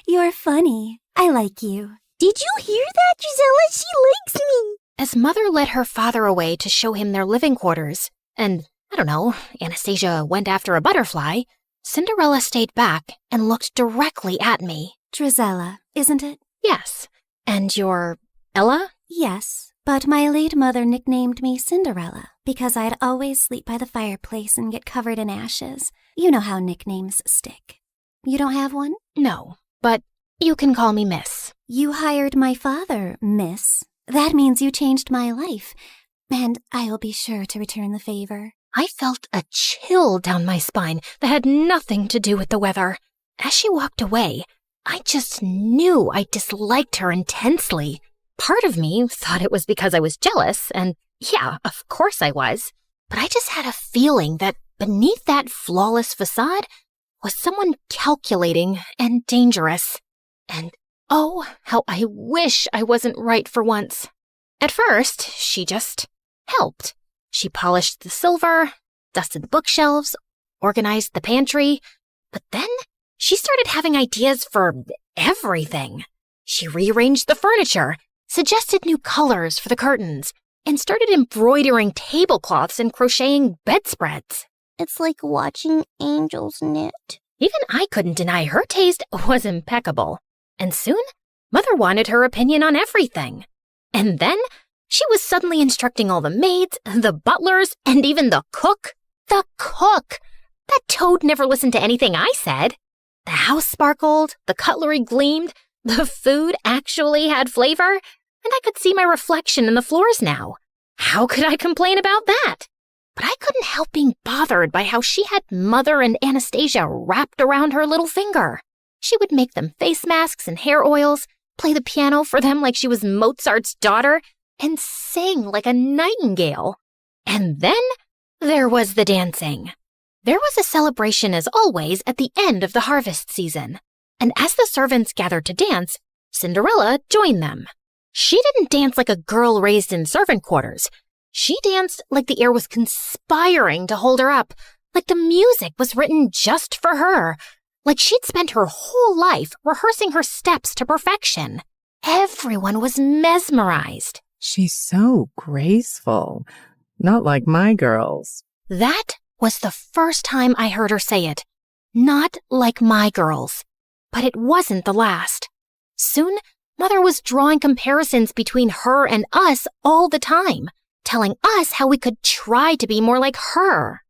You're funny. I like you. Did you hear that, Gisela? She likes me. As Mother led her father away to show him their living quarters, and, I don't know, Anastasia went after a butterfly, Cinderella stayed back and looked directly at me. Drizella, isn't it? Yes. And you're Ella? Yes, but my late mother nicknamed me Cinderella because I'd always sleep by the fireplace and get covered in ashes. You know how nicknames stick. You don't have one? No, but you can call me Miss. You hired my father, Miss. That means you changed my life, and I'll be sure to return the favor. I felt a chill down my spine that had nothing to do with the weather. As she walked away, I just knew I disliked her intensely. Part of me thought it was because I was jealous, and yeah, of course I was. But I just had a feeling that beneath that flawless facade was someone calculating and dangerous. And oh, how I wish I wasn't right for once. At first, she just helped. She polished the silver, dusted the bookshelves, organized the pantry, but then she started having ideas for everything. She rearranged the furniture, suggested new colors for the curtains, and started embroidering tablecloths and crocheting bedspreads. It's like watching angels knit. Even I couldn't deny her taste was impeccable. And soon, Mother wanted her opinion on everything. And then, she was suddenly instructing all the maids, the butlers, and even the cook. The cook! That toad never listened to anything I said. The house sparkled, the cutlery gleamed, the food actually had flavor, and I could see my reflection in the floors now. How could I complain about that? But I couldn't help being bothered by how she had Mother and Anastasia wrapped around her little finger. She would make them face masks and hair oils, play the piano for them like she was Mozart's daughter, and sing like a nightingale. And then there was the dancing. There was a celebration, as always, at the end of the harvest season. And as the servants gathered to dance, Cinderella joined them. She didn't dance like a girl raised in servant quarters. She danced like the air was conspiring to hold her up, like the music was written just for her, like she'd spent her whole life rehearsing her steps to perfection. Everyone was mesmerized. She's so graceful. Not like my girls. That was the first time I heard her say it. Not like my girls. But it wasn't the last. Soon, Mother was drawing comparisons between her and us all the time, telling us how we could try to be more like her.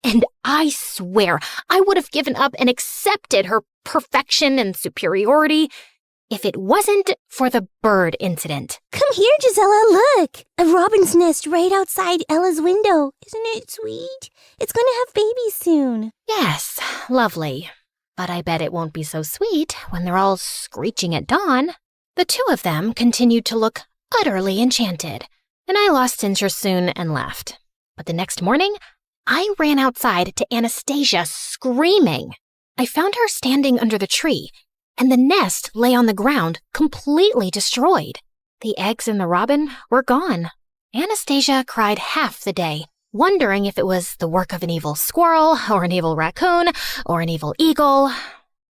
And I swear I would have given up and accepted her perfection and superiority if it wasn't for the bird incident. Come here, Gisela, look! A robin's nest right outside Ella's window. Isn't it sweet? It's going to have babies soon. Yes, lovely. But I bet it won't be so sweet when they're all screeching at dawn. The two of them continued to look utterly enchanted, and I lost interest soon and left. But the next morning, I ran outside to Anastasia screaming. I found her standing under the tree, and the nest lay on the ground, completely destroyed. The eggs and the robin were gone. Anastasia cried half the day, wondering if it was the work of an evil squirrel, or an evil raccoon, or an evil eagle.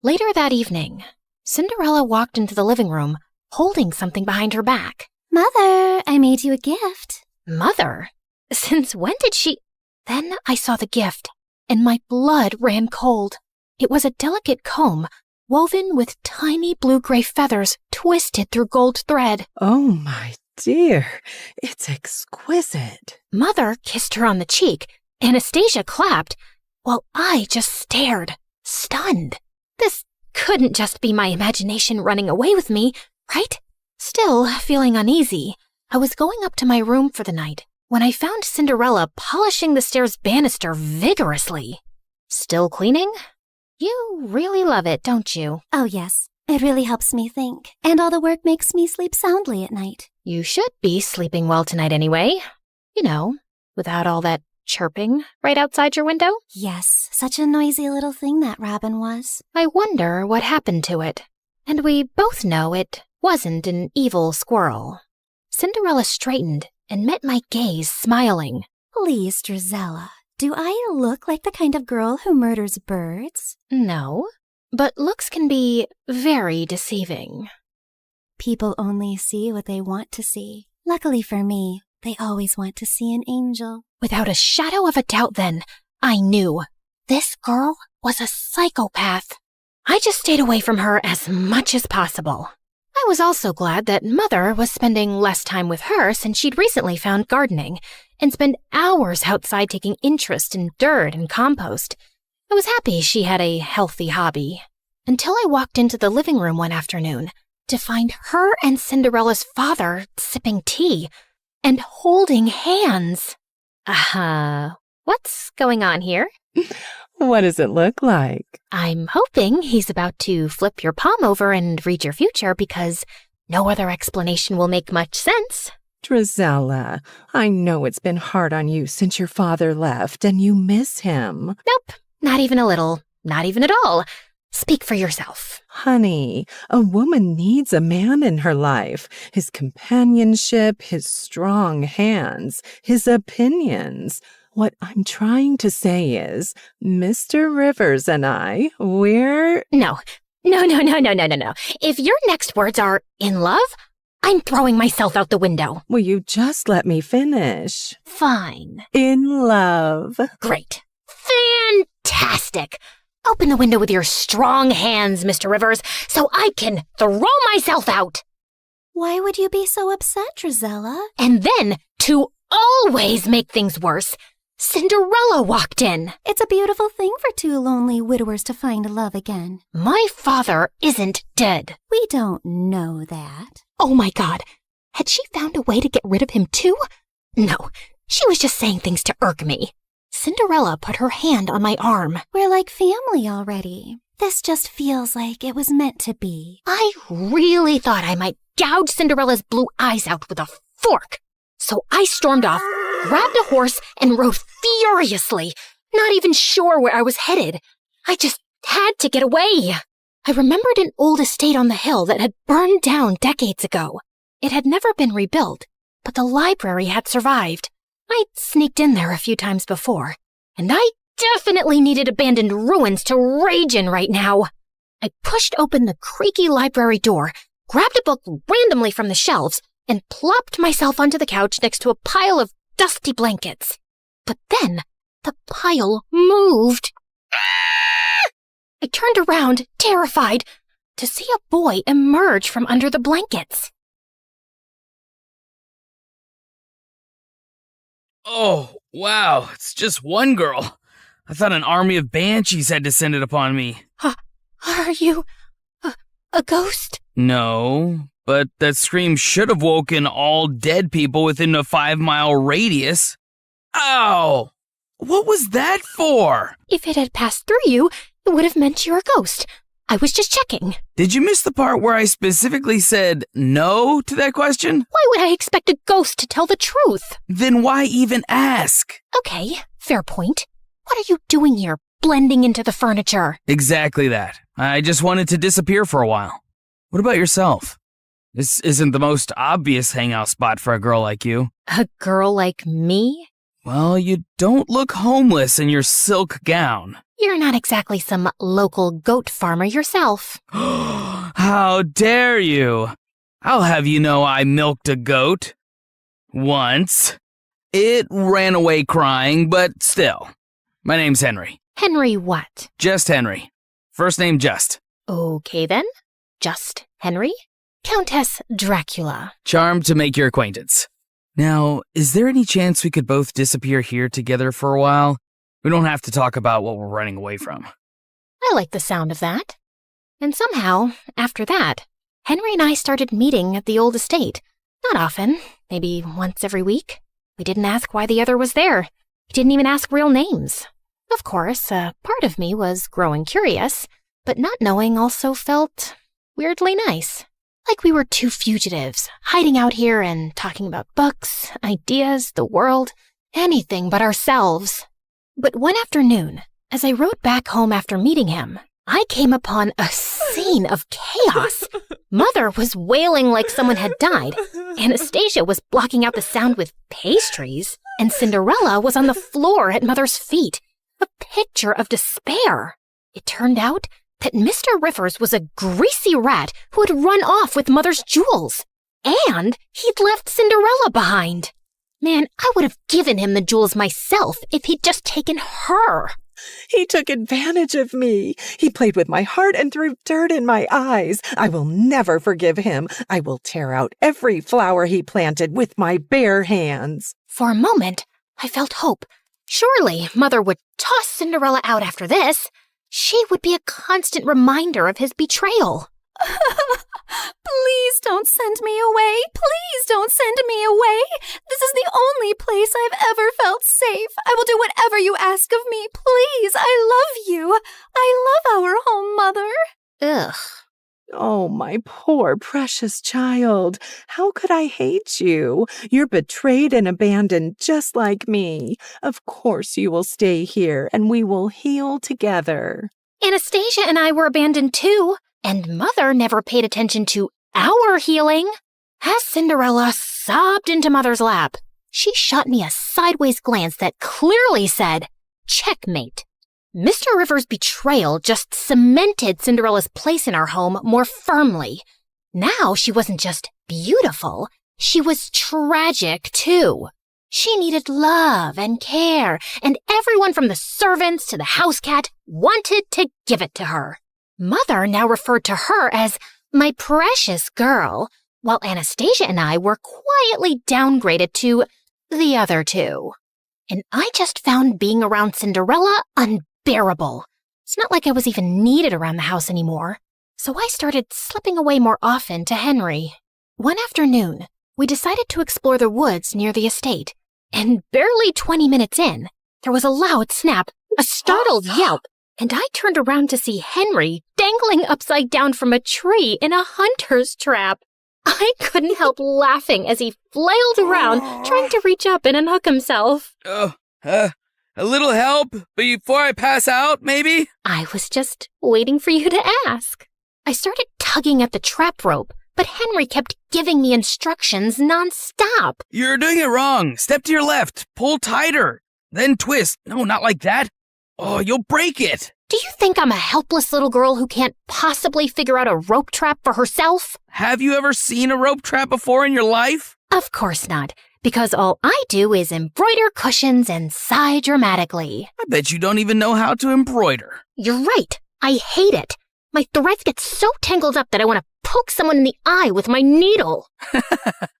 Later that evening, Cinderella walked into the living room, holding something behind her back. Mother, I made you a gift. Mother? Since when did she... Then I saw the gift, and my blood ran cold. It was a delicate comb, woven with tiny blue-gray feathers twisted through gold thread. Oh, my dear, it's exquisite. Mother kissed her on the cheek. Anastasia clapped, while I just stared, stunned. This couldn't just be my imagination running away with me, right? Still feeling uneasy, I was going up to my room for the night when I found Cinderella polishing the stairs banister vigorously. Still cleaning? You really love it, don't you? Oh, yes. It really helps me think. And all the work makes me sleep soundly at night. You should be sleeping well tonight anyway. You know, without all that chirping right outside your window. Yes, such a noisy little thing that robin was. I wonder what happened to it. And we both know it wasn't an evil squirrel. Cinderella straightened and met my gaze, smiling. Please, Drizella, do I look like the kind of girl who murders birds? No, but looks can be very deceiving. People only see what they want to see. Luckily for me, they always want to see an angel. Without a shadow of a doubt then, I knew. This girl was a psychopath. I just stayed away from her as much as possible. I was also glad that Mother was spending less time with her since she'd recently found gardening and spent hours outside taking interest in dirt and compost. I was happy she had a healthy hobby. Until I walked into the living room one afternoon to find her and Cinderella's father sipping tea and holding hands. What's going on here? What does it look like? I'm hoping he's about to flip your palm over and read your future because no other explanation will make much sense. Drizella, I know it's been hard on you since your father left and you miss him. Nope, not even a little. Not even at all. Speak for yourself. Honey, a woman needs a man in her life. His companionship, his strong hands, his opinions. What I'm trying to say is, Mr. Rivers and I, we're... No. If your next words are in love, I'm throwing myself out the window. Will you just let me finish? Fine. In love. Great. Fantastic. Open the window with your strong hands, Mr. Rivers, so I can throw myself out. Why would you be so upset, Drizella? And then, to always make things worse, Cinderella walked in. It's a beautiful thing for two lonely widowers to find love again. My father isn't dead. We don't know that. Oh my God. Had she found a way to get rid of him too? No, she was just saying things to irk me. Cinderella put her hand on my arm. We're like family already. This just feels like it was meant to be. I really thought I might gouge Cinderella's blue eyes out with a fork. So I stormed off, grabbed a horse, and rode furiously, not even sure where I was headed. I just had to get away. I remembered an old estate on the hill that had burned down decades ago. It had never been rebuilt, but the library had survived. I'd sneaked in there a few times before, and I definitely needed abandoned ruins to rage in right now. I pushed open the creaky library door, grabbed a book randomly from the shelves, and plopped myself onto the couch next to a pile of dusty blankets. But then, the pile moved. I turned around, terrified, to see a boy emerge from under the blankets. Oh, wow, it's just one girl. I thought an army of banshees had descended upon me. Are you a ghost? No, but that scream should have woken all dead people within a 5-mile radius. Ow! What was that for? If it had passed through you, it would have meant you're a ghost. I was just checking. Did you miss the part where I specifically said no to that question? Why would I expect a ghost to tell the truth? Then why even ask? Okay, fair point. What are you doing here, blending into the furniture? Exactly that. I just wanted to disappear for a while. What about yourself? This isn't the most obvious hangout spot for a girl like you. A girl like me? Well, you don't look homeless in your silk gown. You're not exactly some local goat farmer yourself. How dare you? I'll have you know I milked a goat. Once. It ran away crying, but still. My name's Henry. Henry what? Just Henry. First name Just. Okay then. Just Henry? Countess Dracula. Charmed to make your acquaintance. Now, is there any chance we could both disappear here together for a while? We don't have to talk about what we're running away from. I like the sound of that. And somehow, after that, Henry and I started meeting at the old estate. Not often, maybe once every week. We didn't ask why the other was there. He didn't even ask real names. Of course, a part of me was growing curious, but not knowing also felt weirdly nice. Like we were two fugitives, hiding out here and talking about books, ideas, the world, anything but ourselves. But one afternoon, as I rode back home after meeting him, I came upon a scene of chaos. Mother was wailing like someone had died, Anastasia was blocking out the sound with pastries, and Cinderella was on the floor at Mother's feet, a picture of despair. It turned out that Mr. Rivers was a greasy rat who had run off with Mother's jewels, and he'd left Cinderella behind. Man, I would have given him the jewels myself if he'd just taken her. He took advantage of me. He played with my heart and threw dirt in my eyes. I will never forgive him. I will tear out every flower he planted with my bare hands. For a moment, I felt hope. Surely Mother would toss Cinderella out after this. She would be a constant reminder of his betrayal. Please don't send me away. Please don't send me away. This is the only place I've ever felt safe. I will do whatever you ask of me. Please, I love you. I love our home, Mother. Ugh. Oh, my poor precious child. How could I hate you? You're betrayed and abandoned just like me. Of course you will stay here and we will heal together. Anastasia and I were abandoned too, and Mother never paid attention to our healing. As Cinderella sobbed into Mother's lap, she shot me a sideways glance that clearly said, checkmate. Mr. Rivers' betrayal just cemented Cinderella's place in our home more firmly. Now she wasn't just beautiful, she was tragic too. She needed love and care, and everyone from the servants to the house cat wanted to give it to her. Mother now referred to her as my precious girl, while Anastasia and I were quietly downgraded to the other two. And I just found being around Cinderella unbearable. It's not like I was even needed around the house anymore. So I started slipping away more often to Henry. One afternoon, we decided to explore the woods near the estate. And barely 20 minutes in, there was a loud snap, a startled yelp, and I turned around to see Henry dangling upside down from a tree in a hunter's trap. I couldn't help laughing as he flailed around, trying to reach up and unhook himself. A little help before I pass out, maybe? I was just waiting for you to ask. I started tugging at the trap rope, but Henry kept giving me instructions nonstop. You're doing it wrong. Step to your left. Pull tighter. Then twist. No, not like that. Oh, you'll break it. Do you think I'm a helpless little girl who can't possibly figure out a rope trap for herself? Have you ever seen a rope trap before in your life? Of course not, because all I do is embroider cushions and sigh dramatically. I bet you don't even know how to embroider. You're right. I hate it. My threads get so tangled up that I want to poke someone in the eye with my needle.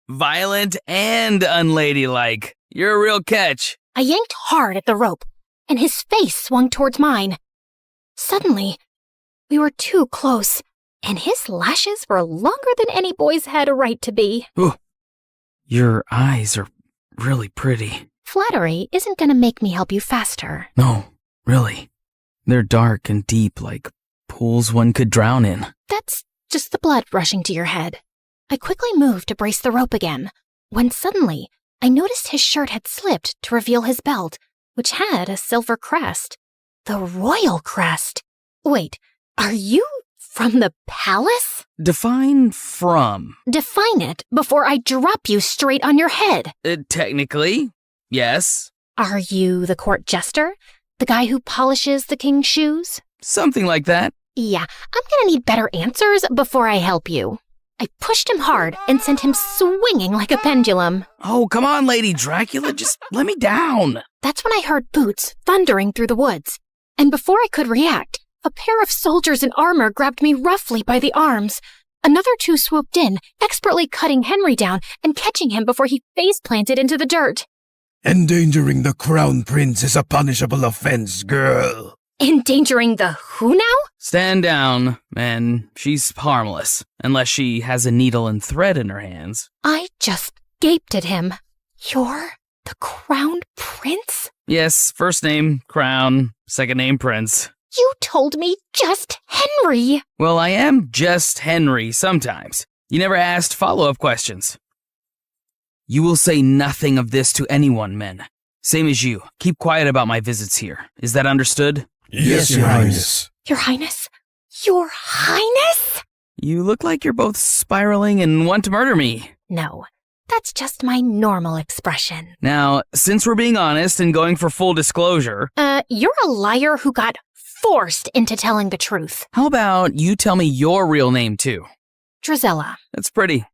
Violent and unladylike. You're a real catch. I yanked hard at the rope, and his face swung towards mine. Suddenly, we were too close, and his lashes were longer than any boy's had a right to be. Ooh, your eyes are really pretty. Flattery isn't going to make me help you faster. No, really. They're dark and deep, like pools one could drown in. That's just the blood rushing to your head. I quickly moved to brace the rope again, when suddenly I noticed his shirt had slipped to reveal his belt, which had a silver crest. The royal crest. Wait, are you from the palace? Define from. Define it before I drop you straight on your head. Technically, yes. Are you the court jester? The guy who polishes the king's shoes? Something like that. Yeah, I'm gonna need better answers before I help you. I pushed him hard and sent him swinging like a pendulum. Oh, come on, Lady Dracula, just let me down. That's when I heard boots thundering through the woods. And before I could react, a pair of soldiers in armor grabbed me roughly by the arms. Another two swooped in, expertly cutting Henry down and catching him before he face-planted into the dirt. Endangering the crown prince is a punishable offense, girl. Endangering the who now? Stand down, man. She's harmless, unless she has a needle and thread in her hands. I just gaped at him. You're the crowned prince? Yes, first name, Crown, second name, Prince. You told me just Henry. Well, I am just Henry sometimes. You never asked follow-up questions. You will say nothing of this to anyone, men. Same as you. Keep quiet about my visits here. Is that understood? Yes, Your Highness. Your Highness? Your Highness? You look like you're both spiraling and want to murder me. No, that's just my normal expression. Now, since we're being honest and going for full disclosure... You're a liar who got forced into telling the truth. How about you tell me your real name, too? Drizella. That's pretty.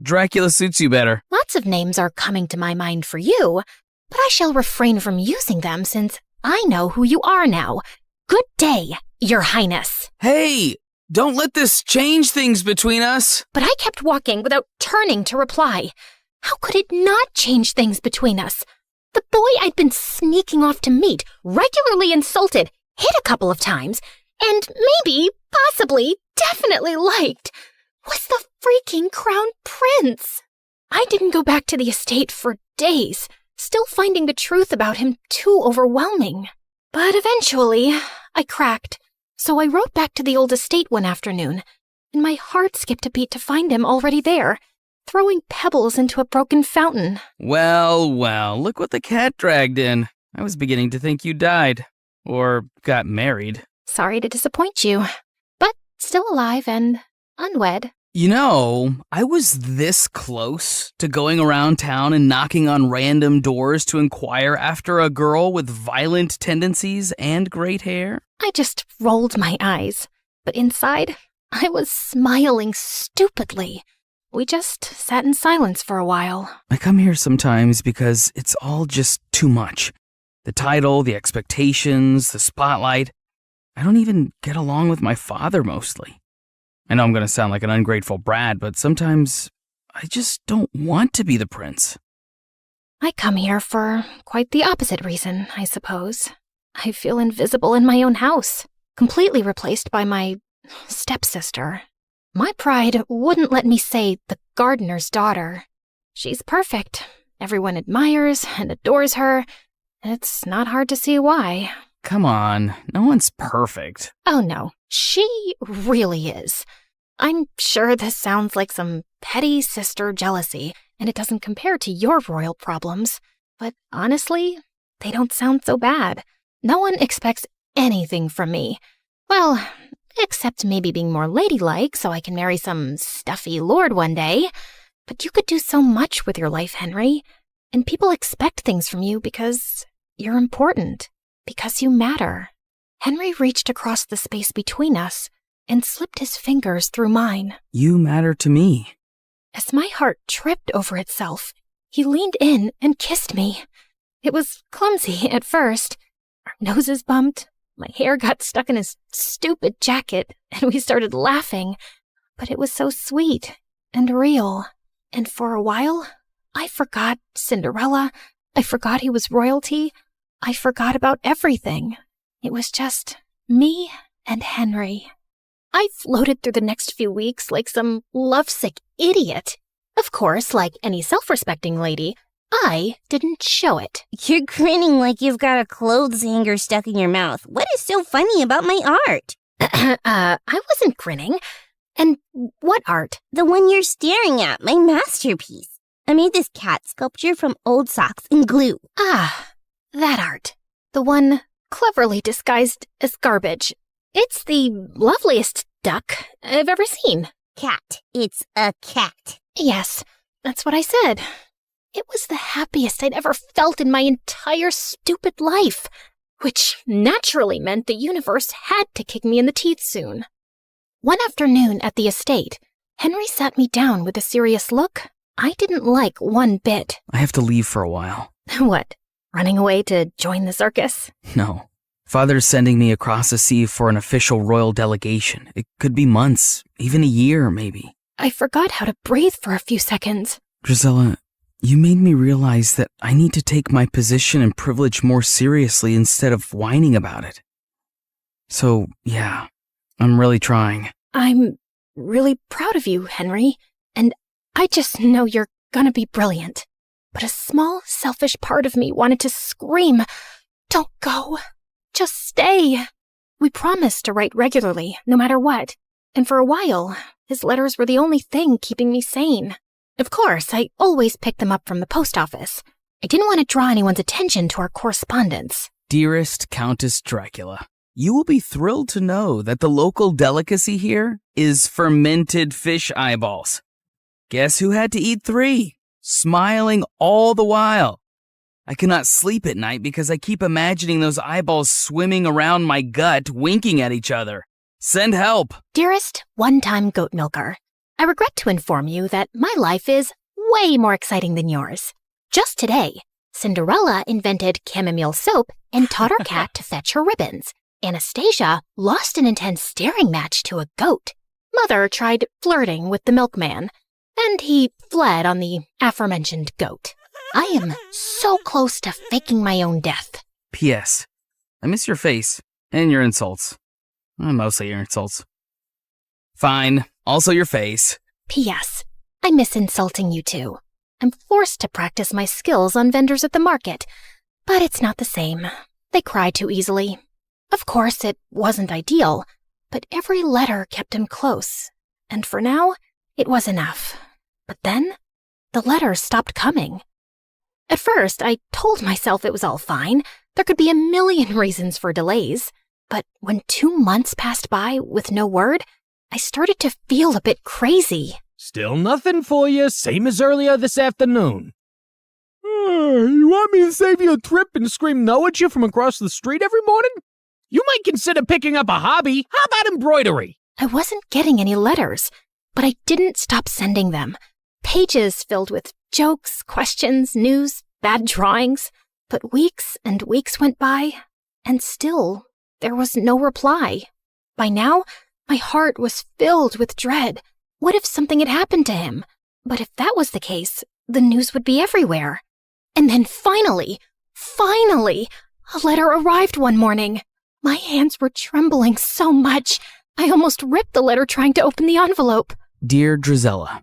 Dracula suits you better. Lots of names are coming to my mind for you, but I shall refrain from using them since I know who you are now. Good day, Your Highness. Hey, don't let this change things between us. But I kept walking without turning to reply. How could it not change things between us? The boy I'd been sneaking off to meet, regularly insulted, hit a couple of times, and maybe, possibly, definitely liked, was the freaking crown prince. I didn't go back to the estate for days, still finding the truth about him too overwhelming. But eventually, I cracked, so I rode back to the old estate one afternoon, and my heart skipped a beat to find him already there, throwing pebbles into a broken fountain. Well, look what the cat dragged in. I was beginning to think you died. Or got married. Sorry to disappoint you, but still alive and unwed. You know, I was this close to going around town and knocking on random doors to inquire after a girl with violent tendencies and great hair. I just rolled my eyes, but inside, I was smiling stupidly. We just sat in silence for a while. I come here sometimes because it's all just too much. The title, the expectations, the spotlight. I don't even get along with my father mostly. I know I'm going to sound like an ungrateful brat, but sometimes I just don't want to be the prince. I come here for quite the opposite reason, I suppose. I feel invisible in my own house, completely replaced by my stepsister. My pride wouldn't let me say the gardener's daughter. She's perfect. Everyone admires and adores her. It's not hard to see why. Come on, no one's perfect. Oh no, she really is. I'm sure this sounds like some petty sister jealousy, and it doesn't compare to your royal problems. But honestly, they don't sound so bad. No one expects anything from me. Well, except maybe being more ladylike so I can marry some stuffy lord one day. But you could do so much with your life, Henry. And people expect things from you because you're important. Because you matter. Henry reached across the space between us and slipped his fingers through mine. You matter to me. As my heart tripped over itself, he leaned in and kissed me. It was clumsy at first. Our noses bumped, my hair got stuck in his stupid jacket, and we started laughing. But it was so sweet and real. And for a while, I forgot Cinderella. I forgot he was royalty. I forgot about everything. It was just me and Henry. I floated through the next few weeks like some lovesick idiot. Of course, like any self-respecting lady, I didn't show it. You're grinning like you've got a clothes hanger stuck in your mouth. What is so funny about my art? I wasn't grinning. And what art? The one you're staring at, my masterpiece. I made this cat sculpture from old socks and glue. Ah, that art. The one cleverly disguised as garbage. It's the loveliest duck I've ever seen. Cat. It's a cat. Yes, that's what I said. It was the happiest I'd ever felt in my entire stupid life, which naturally meant the universe had to kick me in the teeth soon. One afternoon at the estate, Henry sat me down with a serious look I didn't like one bit. I have to leave for a while. What? Running away to join the circus? No. Father's sending me across the sea for an official royal delegation. It could be months, even a year, maybe. I forgot how to breathe for a few seconds. Drizella, you made me realize that I need to take my position and privilege more seriously instead of whining about it. So, yeah, I'm really trying. I'm really proud of you, Henry, and I just know you're gonna be brilliant. But a small, selfish part of me wanted to scream, "Don't go. Just stay." We promised to write regularly, no matter what. And for a while, his letters were the only thing keeping me sane. Of course, I always picked them up from the post office. I didn't want to draw anyone's attention to our correspondence. Dearest Countess Dracula, you will be thrilled to know that the local delicacy here is fermented fish eyeballs. Guess who had to eat 3? Smiling all the while. I cannot sleep at night because I keep imagining those eyeballs swimming around my gut, winking at each other. Send help. Dearest one-time goat milker, I regret to inform you that my life is way more exciting than yours. Just today, Cinderella invented chamomile soap and taught our cat to fetch her ribbons. Anastasia lost an intense staring match to a goat. Mother tried flirting with the milkman, and he fled on the aforementioned goat. I am so close to faking my own death. P.S. I miss your face and your insults. Mostly your insults. Fine. Also your face. P.S. I miss insulting you too. I'm forced to practice my skills on vendors at the market, but it's not the same. They cry too easily. Of course, it wasn't ideal, but every letter kept him close, and for now, it was enough. But then, the letters stopped coming. At first, I told myself it was all fine. There could be a million reasons for delays. But when 2 months passed by with no word, I started to feel a bit crazy. Still nothing for you, same as earlier this afternoon. You want me to save you a trip and scream no at you from across the street every morning? You might consider picking up a hobby. How about embroidery? I wasn't getting any letters, but I didn't stop sending them. Pages filled with jokes, questions, news, bad drawings. But weeks and weeks went by, and still there was no reply. By now, my heart was filled with dread. What if something had happened to him? But if that was the case, the news would be everywhere. And then finally, a letter arrived one morning. My hands were trembling so much, I almost ripped the letter trying to open the envelope. Dear Drizella,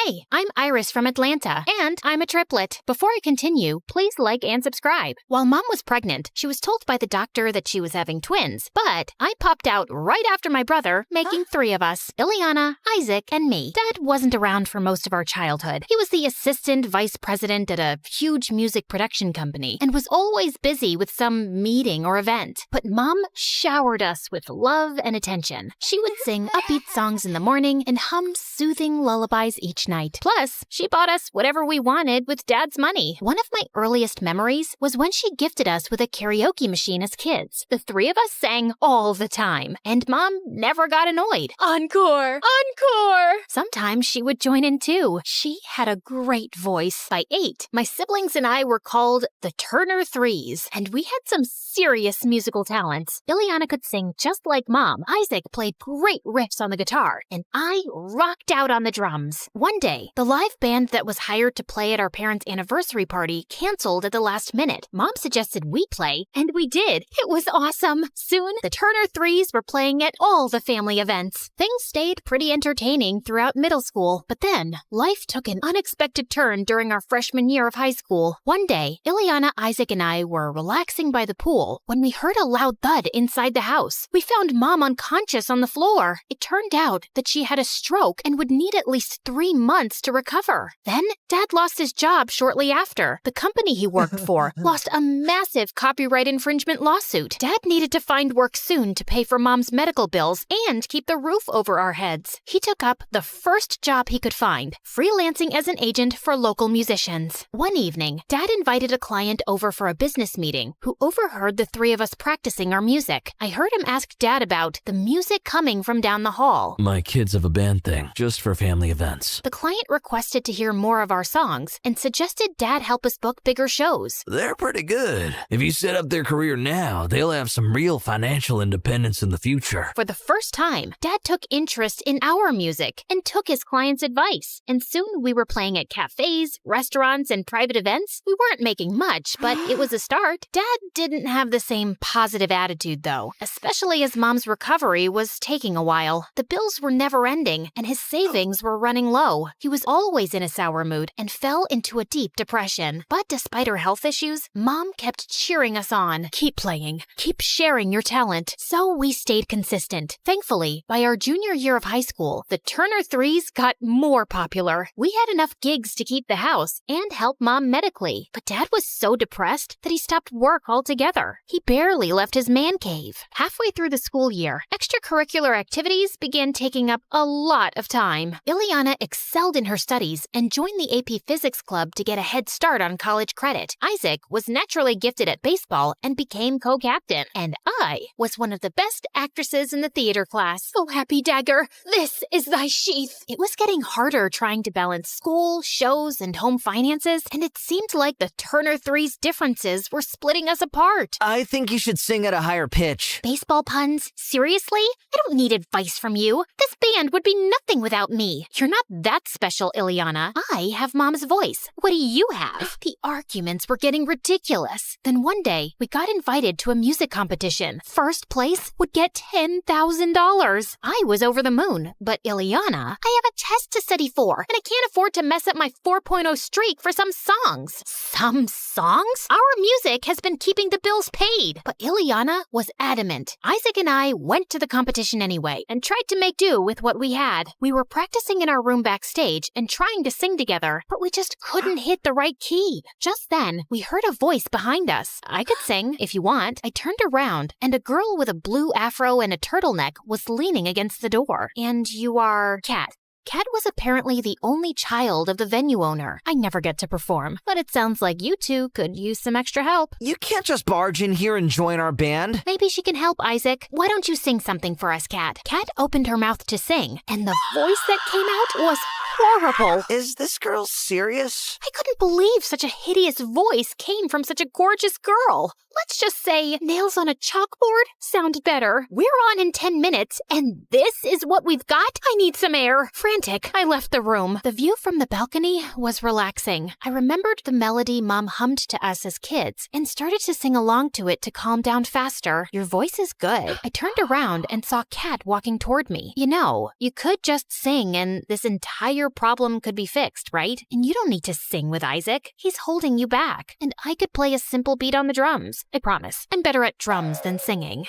Hey, I'm Iris from Atlanta, and I'm a triplet. Before I continue, please like and subscribe. While Mom was pregnant, she was told by the doctor that she was having twins, but I popped out right after my brother, making 3 of us, Ileana, Isaac, and me. Dad wasn't around for most of our childhood. He was the assistant vice president at a huge music production company, and was always busy with some meeting or event. But Mom showered us with love and attention. She would sing upbeat songs in the morning and hum soothing lullabies each night. Plus, she bought us whatever we wanted with Dad's money. One of my earliest memories was when she gifted us with a karaoke machine as kids. The 3 of us sang all the time, and Mom never got annoyed. Encore! Encore! Sometimes she would join in too. She had a great voice. By 8, my siblings and I were called the Turner Threes, and we had some serious musical talents. Ileana could sing just like Mom. Isaac played great riffs on the guitar, and I rocked out on the drums. One day, the live band that was hired to play at our parents' anniversary party canceled at the last minute. Mom suggested we play, and we did. It was awesome. Soon, the Turner Threes were playing at all the family events. Things stayed pretty entertaining throughout middle school, but then life took an unexpected turn during our freshman year of high school. One day, Ileana, Isaac, and I were relaxing by the pool when we heard a loud thud inside the house. We found Mom unconscious on the floor. It turned out that she had a stroke and would need at least 3 months to recover. Then, Dad lost his job shortly after. The company he worked for lost a massive copyright infringement lawsuit. Dad needed to find work soon to pay for Mom's medical bills and keep the roof over our heads. He took up the first job he could find, freelancing as an agent for local musicians. One evening, Dad invited a client over for a business meeting who overheard the 3 of us practicing our music. I heard him ask Dad about the music coming from down the hall. My kids have a band thing, just for family events. The client requested to hear more of our songs and suggested Dad help us book bigger shows. They're pretty good. If you set up their career now, they'll have some real financial independence in the future. For the first time, Dad took interest in our music and took his client's advice. And soon we were playing at cafes, restaurants, and private events. We weren't making much, but it was a start. Dad didn't have the same positive attitude, though, especially as Mom's recovery was taking a while. The bills were never ending, and his savings were running low. He was always in a sour mood and fell into a deep depression. But despite her health issues, Mom kept cheering us on. Keep playing. Keep sharing your talent. So we stayed consistent. Thankfully, by our junior year of high school, the Turner Threes got more popular. We had enough gigs to keep the house and help Mom medically. But Dad was so depressed that he stopped work altogether. He barely left his man cave. Halfway through the school year, extracurricular activities began taking up a lot of time. Ileana excelled in her studies and joined the AP Physics Club to get a head start on college credit. Isaac was naturally gifted at baseball and became co-captain. And I was one of the best actresses in the theater class. Oh, happy dagger, this is thy sheath. It was getting harder trying to balance school, shows, and home finances, and it seemed like the Turner Threes differences were splitting us apart. I think you should sing at a higher pitch. Baseball puns? Seriously? I don't need advice from you. This band would be nothing without me. You're not that That's special, Ileana. I have Mom's voice. What do you have? The arguments were getting ridiculous. Then one day, we got invited to a music competition. First place would get $10,000. I was over the moon, but Ileana, I have a test to study for, and I can't afford to mess up my 4.0 streak for some songs. Some songs? Our music has been keeping the bills paid. But Ileana was adamant. Isaac and I went to the competition anyway and tried to make do with what we had. We were practicing in our room backstage and trying to sing together, but we just couldn't hit the right key. Just then, we heard a voice behind us. I could sing, if you want. I turned around, and a girl with a blue afro and a turtleneck was leaning against the door. And you are Kat. Kat was apparently the only child of the venue owner. I never get to perform, but it sounds like you two could use some extra help. You can't just barge in here and join our band. Maybe she can help, Isaac. Why don't you sing something for us, Kat? Kat opened her mouth to sing, and the voice that came out was horrible. Is this girl serious? I couldn't believe such a hideous voice came from such a gorgeous girl. Let's just say nails on a chalkboard sound better. We're on in 10 minutes, and this is what we've got? I need some air. Frantic, I left the room. The view from the balcony was relaxing. I remembered the melody Mom hummed to us as kids and started to sing along to it to calm down faster. Your voice is good. I turned around and saw Kat walking toward me. You know, you could just sing and this entire problem could be fixed, right? And you don't need to sing with Isaac. He's holding you back. And I could play a simple beat on the drums. I promise. I'm better at drums than singing.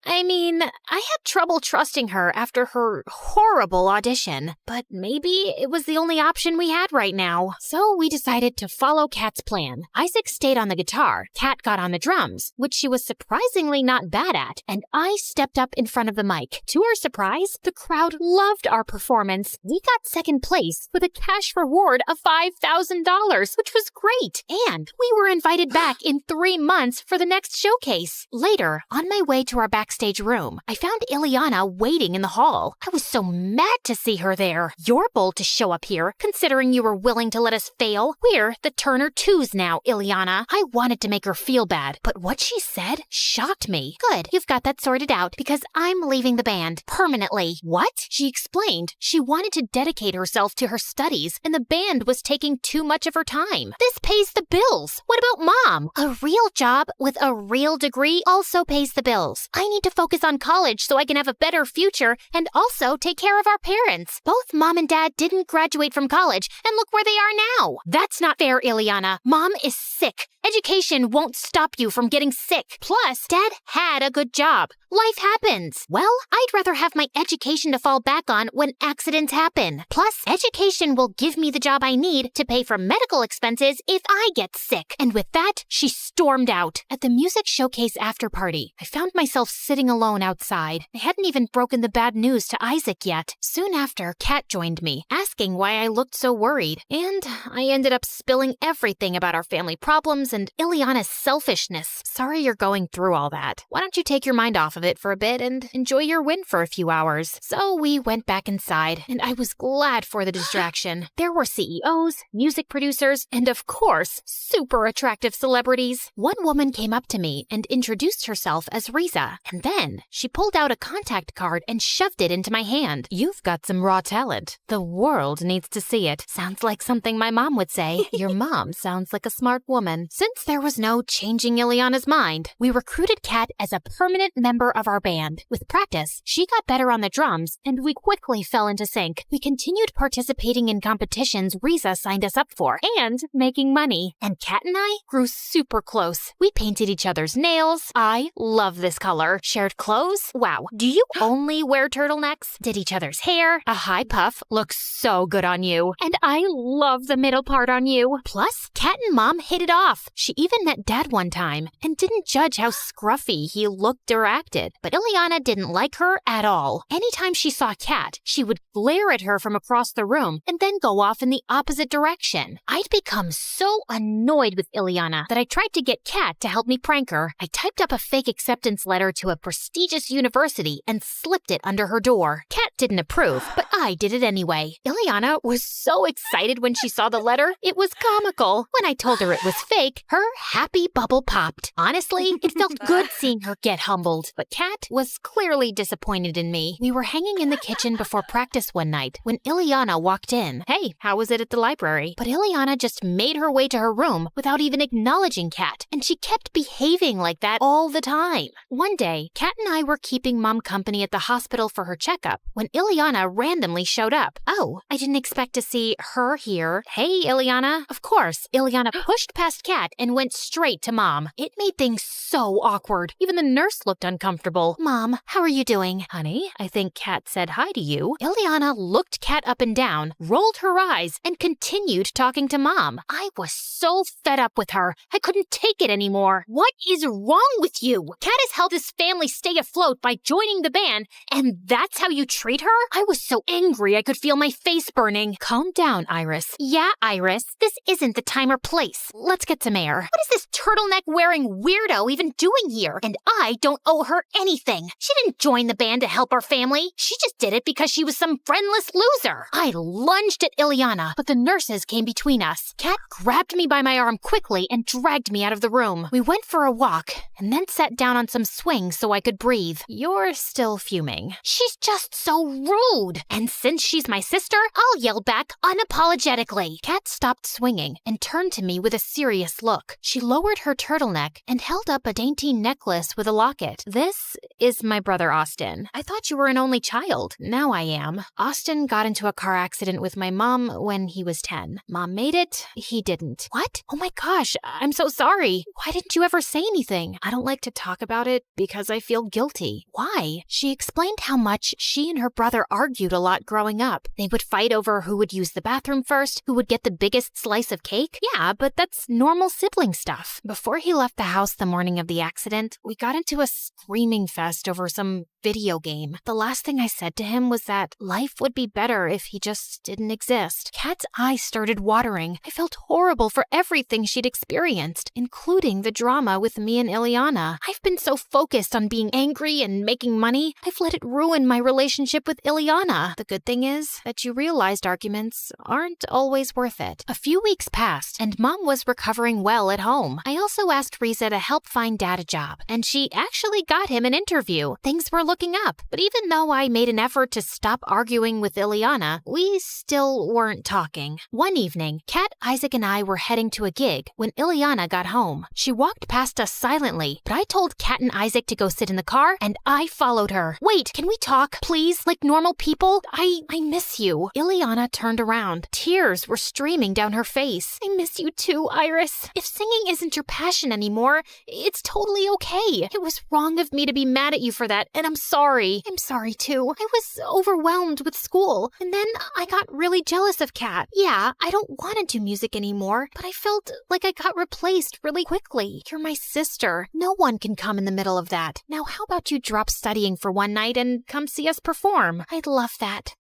I mean, I had trouble trusting her after her horrible audition, but maybe it was the only option we had right now. So we decided to follow Kat's plan. Isaac stayed on the guitar, Kat got on the drums, which she was surprisingly not bad at, and I stepped up in front of the mic. To our surprise, the crowd loved our performance. We got second place with a cash reward of $5,000, which was great, and we were invited back in 3 months for the next showcase. Later, on my way to our backstage room, I found Ileana waiting in the hall. I was so mad to see her there. You're bold to show up here, considering you were willing to let us fail. We're the Turner 2s now, Ileana. I wanted to make her feel bad, but what she said shocked me. Good, you've got that sorted out, because I'm leaving the band permanently. What? She explained she wanted to dedicate herself to her studies, and the band was taking too much of her time. This pays the bills. What about Mom? A real job with a real degree also pays the bills. I need to focus on college so I can have a better future and also take care of our parents. Both Mom and Dad didn't graduate from college, and look where they are now. That's not fair, Ileana. Mom is sick. Education won't stop you from getting sick. Plus, Dad had a good job. Life happens. Well, I'd rather have my education to fall back on when accidents happen. Plus, education will give me the job I need to pay for medical expenses if I get sick. And with that, she stormed out. At the music showcase after party, I found myself sitting alone outside. I hadn't even broken the bad news to Isaac yet. Soon after, Kat joined me, asking why I looked so worried. And I ended up spilling everything about our family problems and Ileana's selfishness. Sorry you're going through all that. Why don't you take your mind off of it for a bit and enjoy your win for a few hours? So we went back inside, and I was glad for the distraction. There were CEOs, music producers, and of course, super attractive celebrities. One woman came up to me and introduced herself as Riza, and then she pulled out a contact card and shoved it into my hand. You've got some raw talent. The world needs to see it. Sounds like something my mom would say. Your mom sounds like a smart woman. Since there was no changing Ileana's mind, we recruited Kat as a permanent member of our band. With practice, she got better on the drums, and we quickly fell into sync. We continued participating in competitions Riza signed us up for, and making money. And Kat and I grew super close. We painted each other's nails. I love this color. Shared clothes? Wow. Do you only wear turtlenecks? Did each other's hair? A high puff looks so good on you. And I love the middle part on you. Plus, Kat and Mom hit it off. She even met Dad one time and didn't judge how scruffy he looked or acted. But Ileana didn't like her at all. Anytime she saw Kat, she would glare at her from across the room and then go off in the opposite direction. I'd become so annoyed with Ileana that I tried to get Kat to help me prank her. I typed up a fake acceptance letter to a prestigious university and slipped it under her door. Kat didn't approve, but I did it anyway. Ileana was so excited when she saw the letter, it was comical. When I told her it was fake, her happy bubble popped. Honestly, it felt good seeing her get humbled, but Kat was clearly disappointed in me. We were hanging in the kitchen before practice one night when Ileana walked in. Hey, how was it at the library? But Ileana just made her way to her room without even acknowledging Kat, and she kept behaving like that all the time. One day, Kat and I were keeping Mom company at the hospital for her checkup when Ileana randomly showed up. Oh, I didn't expect to see her here. Hey, Ileana. Of course, Ileana pushed past Kat and went straight to Mom. It made things so awkward. Even the nurse looked uncomfortable. Mom, how are you doing? Honey, I think Kat said hi to you. Ileana looked Kat up and down, rolled her eyes, and continued talking to Mom. I was so fed up with her. I couldn't take it anymore. What is wrong with you? Kat has helped this family stay afloat by joining the band, and that's how you treat her? I was so angry I could feel my face burning. Calm down, Iris. Yeah, Iris, this isn't the time or place. Let's get some air. What is this turtleneck-wearing weirdo even doing here? And I don't owe her anything. She didn't join the band to help our family. She just did it because she was some friendless loser. I lunged at Ileana, but the nurses came between us. Kat grabbed me by my arm quickly and dragged me out of the room. We went for a walk and then sat down on some swings so I could breathe. You're still fuming. She's just so rude. And since she's my sister, I'll yell back unapologetically. Kat stopped swinging and turned to me with a serious look. She lowered her turtleneck and held up a dainty necklace with a locket. This is my brother Austin. I thought you were an only child. Now I am. Austin got into a car accident with my mom when he was 10. Mom made it. He didn't. What? Oh my gosh, I'm so sorry. Why didn't you ever say anything? I don't like to talk about it because I feel guilty. Why? She explained how much she and her brother argued a lot growing up. They would fight over who would use the bathroom first, who would get the biggest slice of cake. Yeah, but that's normal sibling stuff. Before he left the house the morning of the accident, we got into a screaming fest over some video game. The last thing I said to him was that life would be better if he just didn't exist. Kat's eyes started watering. I felt horrible for everything she'd experienced, including the drama with me and Ileana. I've been so focused on being angry and making money, I've let it ruin my relationship with Ileana. The good thing is that you realized arguments aren't always worth it. A few weeks passed, and Mom was recovering well at home. I also asked Riza to help find Dad a job, and she actually got him an interview. Things were looking up, but even though I made an effort to stop arguing with Ileana, we still weren't talking. One evening, Kat, Isaac, and I were heading to a gig when Ileana got home. She walked past us silently, but I told Kat and Isaac to go sit in the car, and I followed her. Wait, can we talk, please? Like normal people? I miss you. Ileana turned around. Tears were streaming down her face. I miss you too, Iris. If singing isn't your passion anymore, it's totally okay. It was wrong of me to be mad at you for that, and I'm sorry. I'm sorry too. I was overwhelmed with school, and then I got really jealous of Kat. Yeah, I don't want to do music anymore, but I felt like I got replaced really quickly. You're my sister. No one can come in the middle of that. Now how about you drop studying for one night and come see us perform? I'd love that.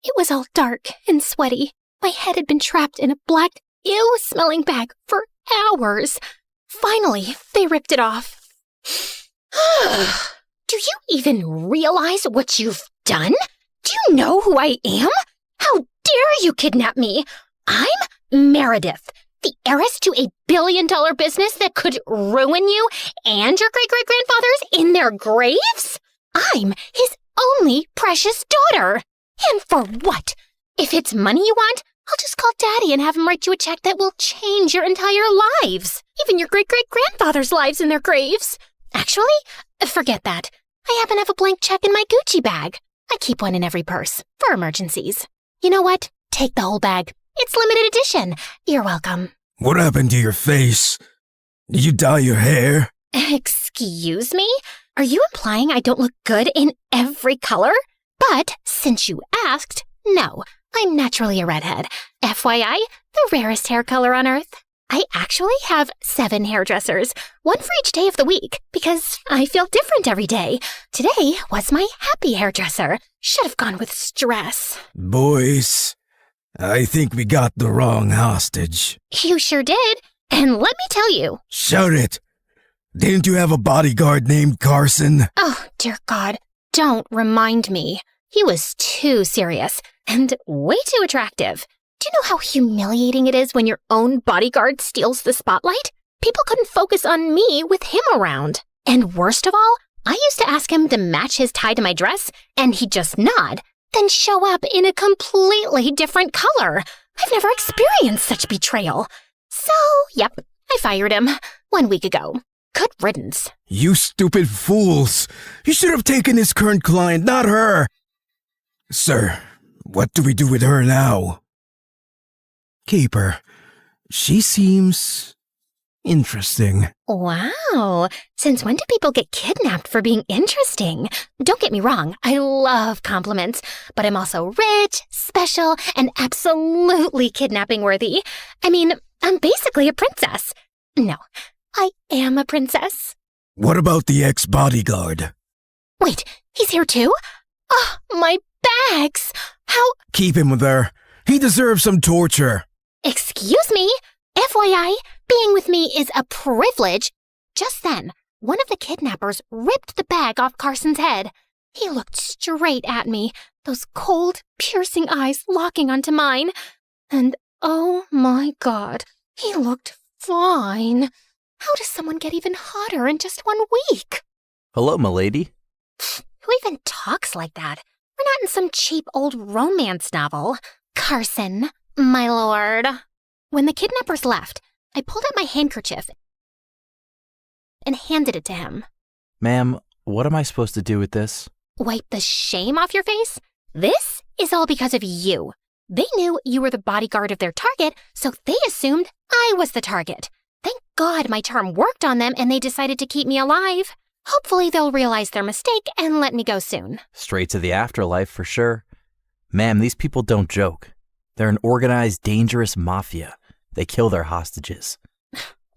It was all dark and sweaty. My head had been trapped in a black, ew-smelling bag for hours. Finally, they ripped it off. Do you even realize what you've done? Do you know who I am? How dare you kidnap me? I'm Meredith, the heiress to a billion-dollar business that could ruin you and your great-great-grandfathers in their graves? I'm his only precious daughter. And for what? If it's money you want, I'll just call Daddy and have him write you a check that will change your entire lives. Even your great-great-grandfather's lives in their graves. Actually, forget that. I happen to have a blank check in my Gucci bag. I keep one in every purse, for emergencies. You know what? Take the whole bag. It's limited edition. You're welcome. What happened to your face? Did you dye your hair? Excuse me? Are you implying I don't look good in every color? But since you asked, no, I'm naturally a redhead. FYI, the rarest hair color on Earth. I actually have 7 hairdressers, one for each day of the week, because I feel different every day. Today was my happy hairdresser. Should have gone with stress. Boys, I think we got the wrong hostage. You sure did. And let me tell you. Shut it! Didn't you have a bodyguard named Carson? Oh, dear God. Don't remind me. He was too serious and way too attractive. Do you know how humiliating it is when your own bodyguard steals the spotlight? People couldn't focus on me with him around. And worst of all, I used to ask him to match his tie to my dress, and he'd just nod, then show up in a completely different color. I've never experienced such betrayal. So, yep, I fired him 1 week ago. Good riddance. You stupid fools! You should have taken his current client, not her! Sir, what do we do with her now? Keep her. She seems interesting. Wow. Since when do people get kidnapped for being interesting? Don't get me wrong, I love compliments, but I'm also rich, special, and absolutely kidnapping worthy. I mean, I'm basically a princess. No, I am a princess. What about the ex-bodyguard? Wait, he's here too? Oh, my bags! How— Keep him there. He deserves some torture. Excuse me? FYI, being with me is a privilege. Just then, one of the kidnappers ripped the bag off Carson's head. He looked straight at me, those cold, piercing eyes locking onto mine. And oh my God, he looked fine. How does someone get even hotter in just 1 week? Hello, milady. Who even talks like that? We're not in some cheap old romance novel. Carson, my lord. When the kidnappers left, I pulled out my handkerchief and handed it to him. Ma'am, what am I supposed to do with this? Wipe the shame off your face? This is all because of you. They knew you were the bodyguard of their target, so they assumed I was the target. Thank God my charm worked on them and they decided to keep me alive. Hopefully they'll realize their mistake and let me go soon. Straight to the afterlife for sure. Ma'am, these people don't joke. They're an organized, dangerous mafia. They kill their hostages.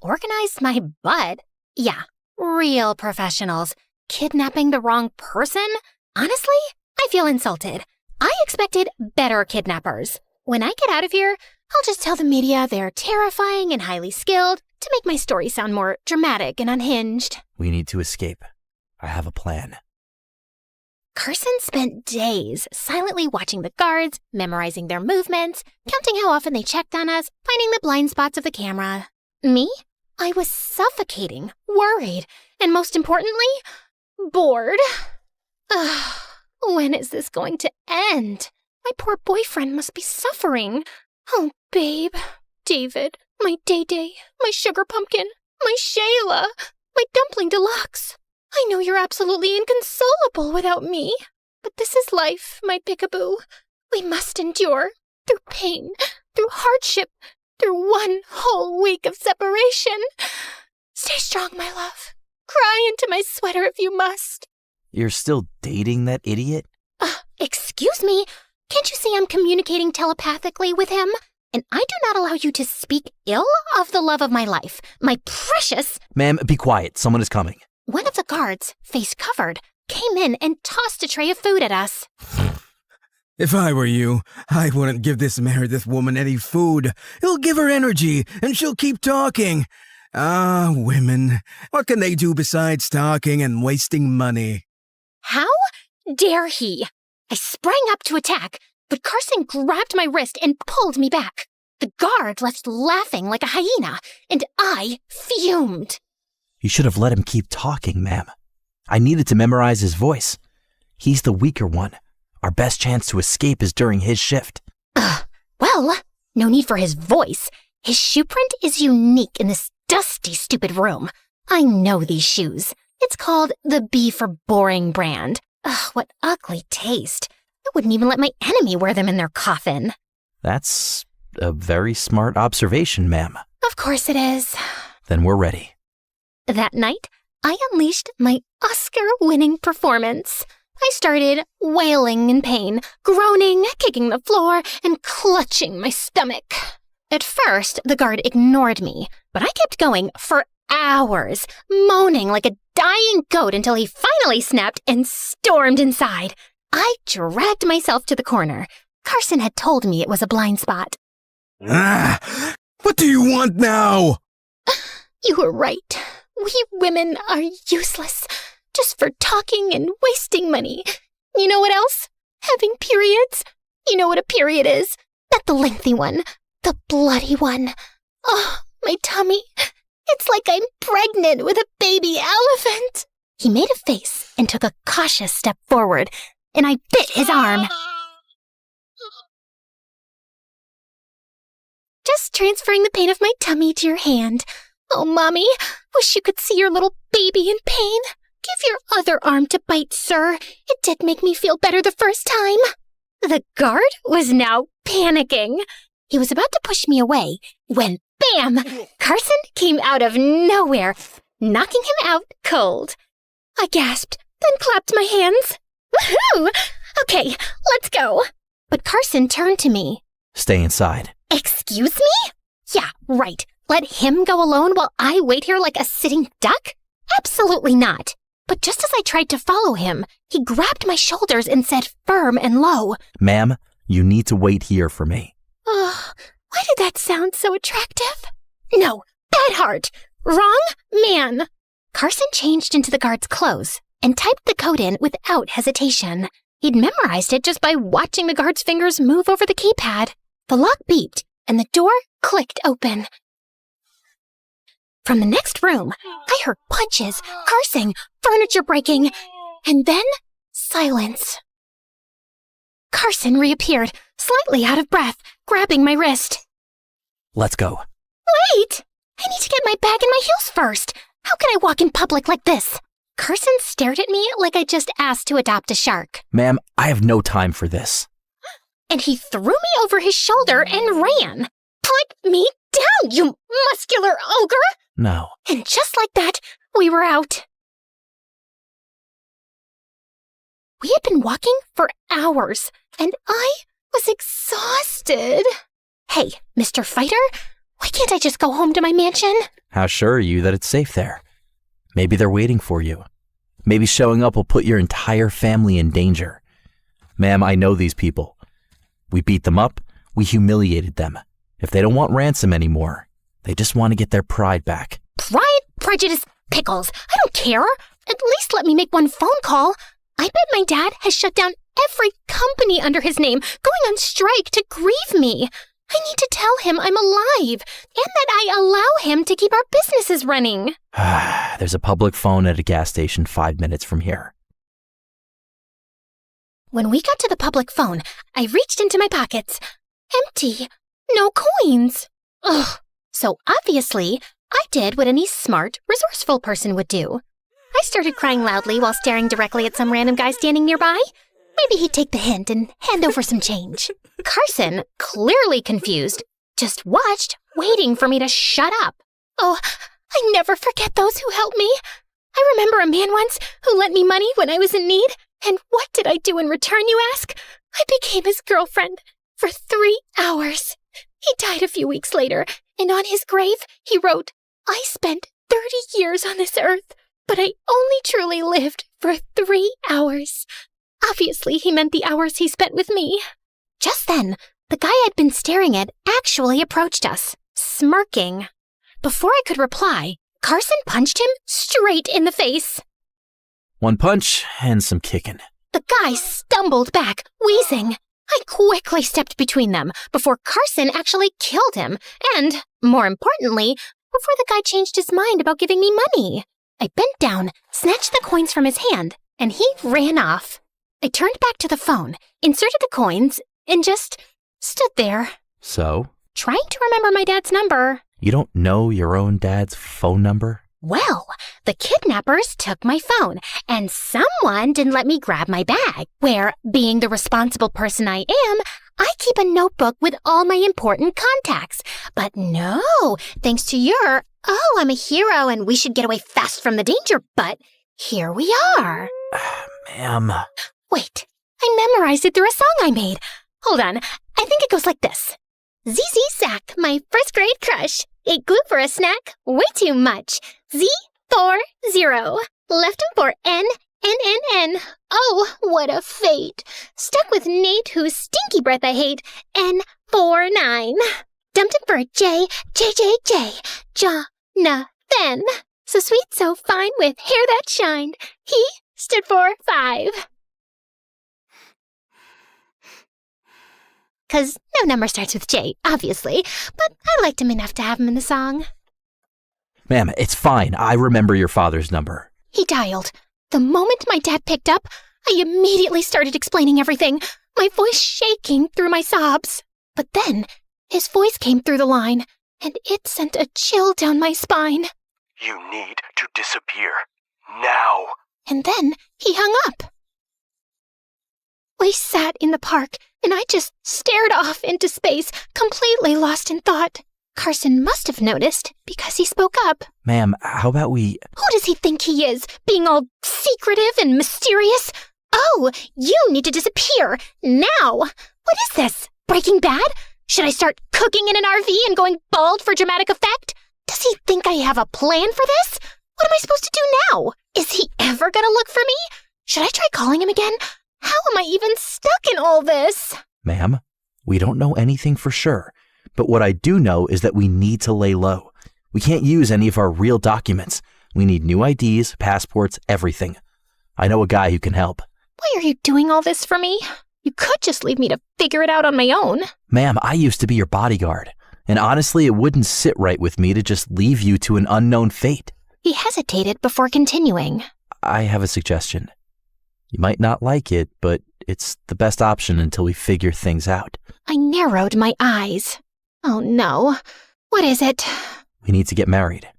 Organized my butt? Yeah, real professionals. Kidnapping the wrong person? Honestly, I feel insulted. I expected better kidnappers. When I get out of here, I'll just tell the media they're terrifying and highly skilled to make my story sound more dramatic and unhinged. We need to escape. I have a plan. Carson spent days silently watching the guards, memorizing their movements, counting how often they checked on us, finding the blind spots of the camera. Me? I was suffocating, worried, and most importantly, bored. When is this going to end? My poor boyfriend must be suffering. Oh, babe, David, my Day-Day, my sugar pumpkin, my Shayla, my dumpling deluxe. I know you're absolutely inconsolable without me, but this is life, my peekaboo. We must endure, through pain, through hardship, through 1 whole week of separation. Stay strong, my love. Cry into my sweater if you must. You're still dating that idiot? Excuse me? Can't you see I'm communicating telepathically with him? And I do not allow you to speak ill of the love of my life, my precious— Ma'am, be quiet. Someone is coming. One of the guards, face covered, came in and tossed a tray of food at us. If I were you, I wouldn't give this Meredith woman any food. It'll give her energy, and she'll keep talking. Ah, women. What can they do besides talking and wasting money? How dare he? I sprang up to attack, but Carson grabbed my wrist and pulled me back. The guard left laughing like a hyena, and I fumed. You should have let him keep talking, ma'am. I needed to memorize his voice. He's the weaker one. Our best chance to escape is during his shift. Well, no need for his voice. His shoe print is unique in this dusty, stupid room. I know these shoes. It's called the B for Boring brand. Ugh, what ugly taste. I wouldn't even let my enemy wear them in their coffin. That's a very smart observation, ma'am. Of course it is. Then we're ready. That night, I unleashed my Oscar-winning performance. I started wailing in pain, groaning, kicking the floor, and clutching my stomach. At first, the guard ignored me, but I kept going for hours, moaning like a dying goat until he finally snapped and stormed inside. I dragged myself to the corner. Carson had told me it was a blind spot. What do you want now? You were right. We women are useless, just for talking and wasting money. You know what else? Having periods. You know what a period is? Not the lengthy one, the bloody one. Oh, my tummy. It's like I'm pregnant with a baby elephant. He made a face and took a cautious step forward, and I bit his arm. Just transferring the pain of my tummy to your hand. Oh, Mommy, wish you could see your little baby in pain. Give your other arm to bite, sir. It did make me feel better the first time. The guard was now panicking. He was about to push me away when, bam, Carson came out of nowhere, knocking him out cold. I gasped, then clapped my hands. Woohoo! Okay, let's go. But Carson turned to me. Stay inside. Excuse me? Yeah, right. Let him go alone while I wait here like a sitting duck? Absolutely not. But just as I tried to follow him, he grabbed my shoulders and said firm and low, Ma'am, you need to wait here for me. Oh, why did that sound so attractive? No, bad heart. Wrong man. Carson changed into the guard's clothes and typed the code in without hesitation. He'd memorized it just by watching the guard's fingers move over the keypad. The lock beeped and the door clicked open. From the next room, I heard punches, cursing, furniture breaking, and then silence. Carson reappeared, slightly out of breath, grabbing my wrist. Let's go. Wait! I need to get my bag and my heels first. How can I walk in public like this? Carson stared at me like I just asked to adopt a shark. Ma'am, I have no time for this. And he threw me over his shoulder and ran. Put me down, you muscular ogre! No. And just like that, we were out. We had been walking for hours, and I was exhausted. Hey, Mr. Fighter, why can't I just go home to my mansion? How sure are you that it's safe there? Maybe they're waiting for you. Maybe showing up will put your entire family in danger. Ma'am, I know these people. We beat them up, we humiliated them. If they don't want ransom anymore, they just want to get their pride back. Pride, prejudice, pickles. I don't care. At least let me make one phone call. I bet my dad has shut down every company under his name, going on strike to grieve me. I need to tell him I'm alive and that I allow him to keep our businesses running. There's a public phone at a gas station 5 minutes from here. When we got to the public phone, I reached into my pockets. Empty. No coins. Ugh. So obviously, I did what any smart, resourceful person would do. I started crying loudly while staring directly at some random guy standing nearby. Maybe he'd take the hint and hand over some change. Carson, clearly confused, just watched, waiting for me to shut up. Oh, I never forget those who helped me. I remember a man once who lent me money when I was in need. And what did I do in return, you ask? I became his girlfriend for 3 hours. He died a few weeks later, and on his grave, he wrote, I spent 30 years on this earth, but I only truly lived for 3 hours. Obviously, he meant the hours he spent with me. Just then, the guy I'd been staring at actually approached us, smirking. Before I could reply, Carson punched him straight in the face. One punch and some kicking. The guy stumbled back, wheezing. I quickly stepped between them before Carson actually killed him, and, more importantly, before the guy changed his mind about giving me money. I bent down, snatched the coins from his hand, and he ran off. I turned back to the phone, inserted the coins, and just stood there. So? Trying to remember my dad's number. You don't know your own dad's phone number? Well, the kidnappers took my phone, and someone didn't let me grab my bag, where, being the responsible person I am, I keep a notebook with all my important contacts. But no, thanks to your, oh, I'm a hero and we should get away fast from the danger, but here we are. Ma'am. Wait, I memorized it through a song I made. Hold on, I think it goes like this. ZZ Sack, my first grade crush. Ate glue for a snack, way too much. Z40. Left him for N. Oh, what a fate. Stuck with Nate, whose stinky breath I hate. N49. Dumped him for a J. Jonathan. So sweet, so fine, with hair that shined. He stood for 5. 'Cause no number starts with J, obviously, but I liked him enough to have him in the song. Ma'am, it's fine. I remember your father's number. He dialed. The moment my dad picked up, I immediately started explaining everything, my voice shaking through my sobs. But then, his voice came through the line, and it sent a chill down my spine. You need to disappear. Now. And then he hung up. We sat in the park, and I just stared off into space, completely lost in thought. Carson must have noticed, because he spoke up. Ma'am, how about we... Who does he think he is, being all secretive and mysterious? Oh, you need to disappear, now! What is this, Breaking Bad? Should I start cooking in an RV and going bald for dramatic effect? Does he think I have a plan for this? What am I supposed to do now? Is he ever gonna look for me? Should I try calling him again? How am I even stuck in all this? Ma'am, we don't know anything for sure, but what I do know is that we need to lay low. We can't use any of our real documents. We need new IDs, passports, everything. I know a guy who can help. Why are you doing all this for me? You could just leave me to figure it out on my own. Ma'am, I used to be your bodyguard, and honestly, it wouldn't sit right with me to just leave you to an unknown fate. He hesitated before continuing. I have a suggestion. You might not like it, but it's the best option until we figure things out. I narrowed my eyes. Oh no. What is it? We need to get married.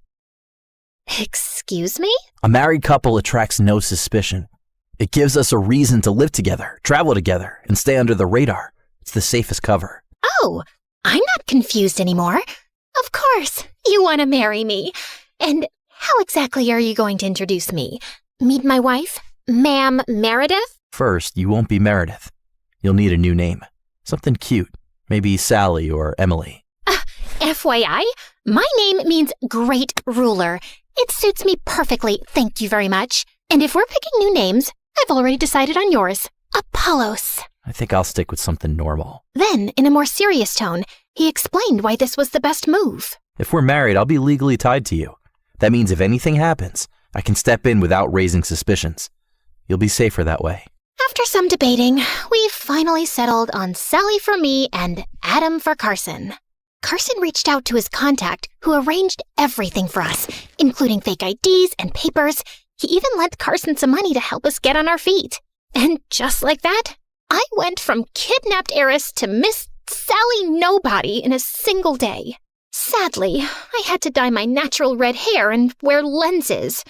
Excuse me? A married couple attracts no suspicion. It gives us a reason to live together, travel together, and stay under the radar. It's the safest cover. Oh, I'm not confused anymore. Of course, you want to marry me. And how exactly are you going to introduce me? Meet my wife? Ma'am Meredith? First, you won't be Meredith. You'll need a new name. Something cute. Maybe Sally or Emily. FYI, my name means great ruler. It suits me perfectly, thank you very much. And if we're picking new names, I've already decided on yours. Apollos. I think I'll stick with something normal. Then, in a more serious tone, he explained why this was the best move. If we're married, I'll be legally tied to you. That means if anything happens, I can step in without raising suspicions. You'll be safer that way. After some debating, we finally settled on Sally for me and Adam for Carson. Carson reached out to his contact, who arranged everything for us, including fake IDs and papers. He even lent Carson some money to help us get on our feet. And just like that, I went from kidnapped heiress to Miss Sally Nobody in a single day. Sadly, I had to dye my natural red hair and wear lenses.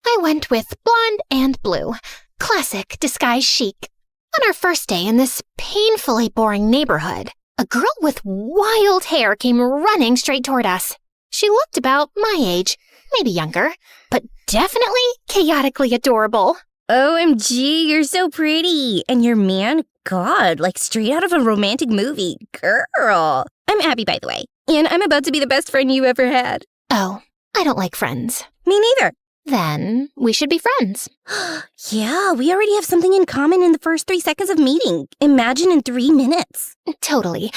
I went with blonde and blue. Classic disguise chic. On our first day in this painfully boring neighborhood, a girl with wild hair came running straight toward us. She looked about my age, maybe younger, but definitely chaotically adorable. OMG, you're so pretty. And your man, God, like straight out of a romantic movie. Girl. I'm Abby, by the way. And I'm about to be the best friend you ever had. Oh, I don't like friends. Me neither. Then we should be friends. Yeah, we already have something in common in the first 3 seconds of meeting. Imagine in 3 minutes. Totally.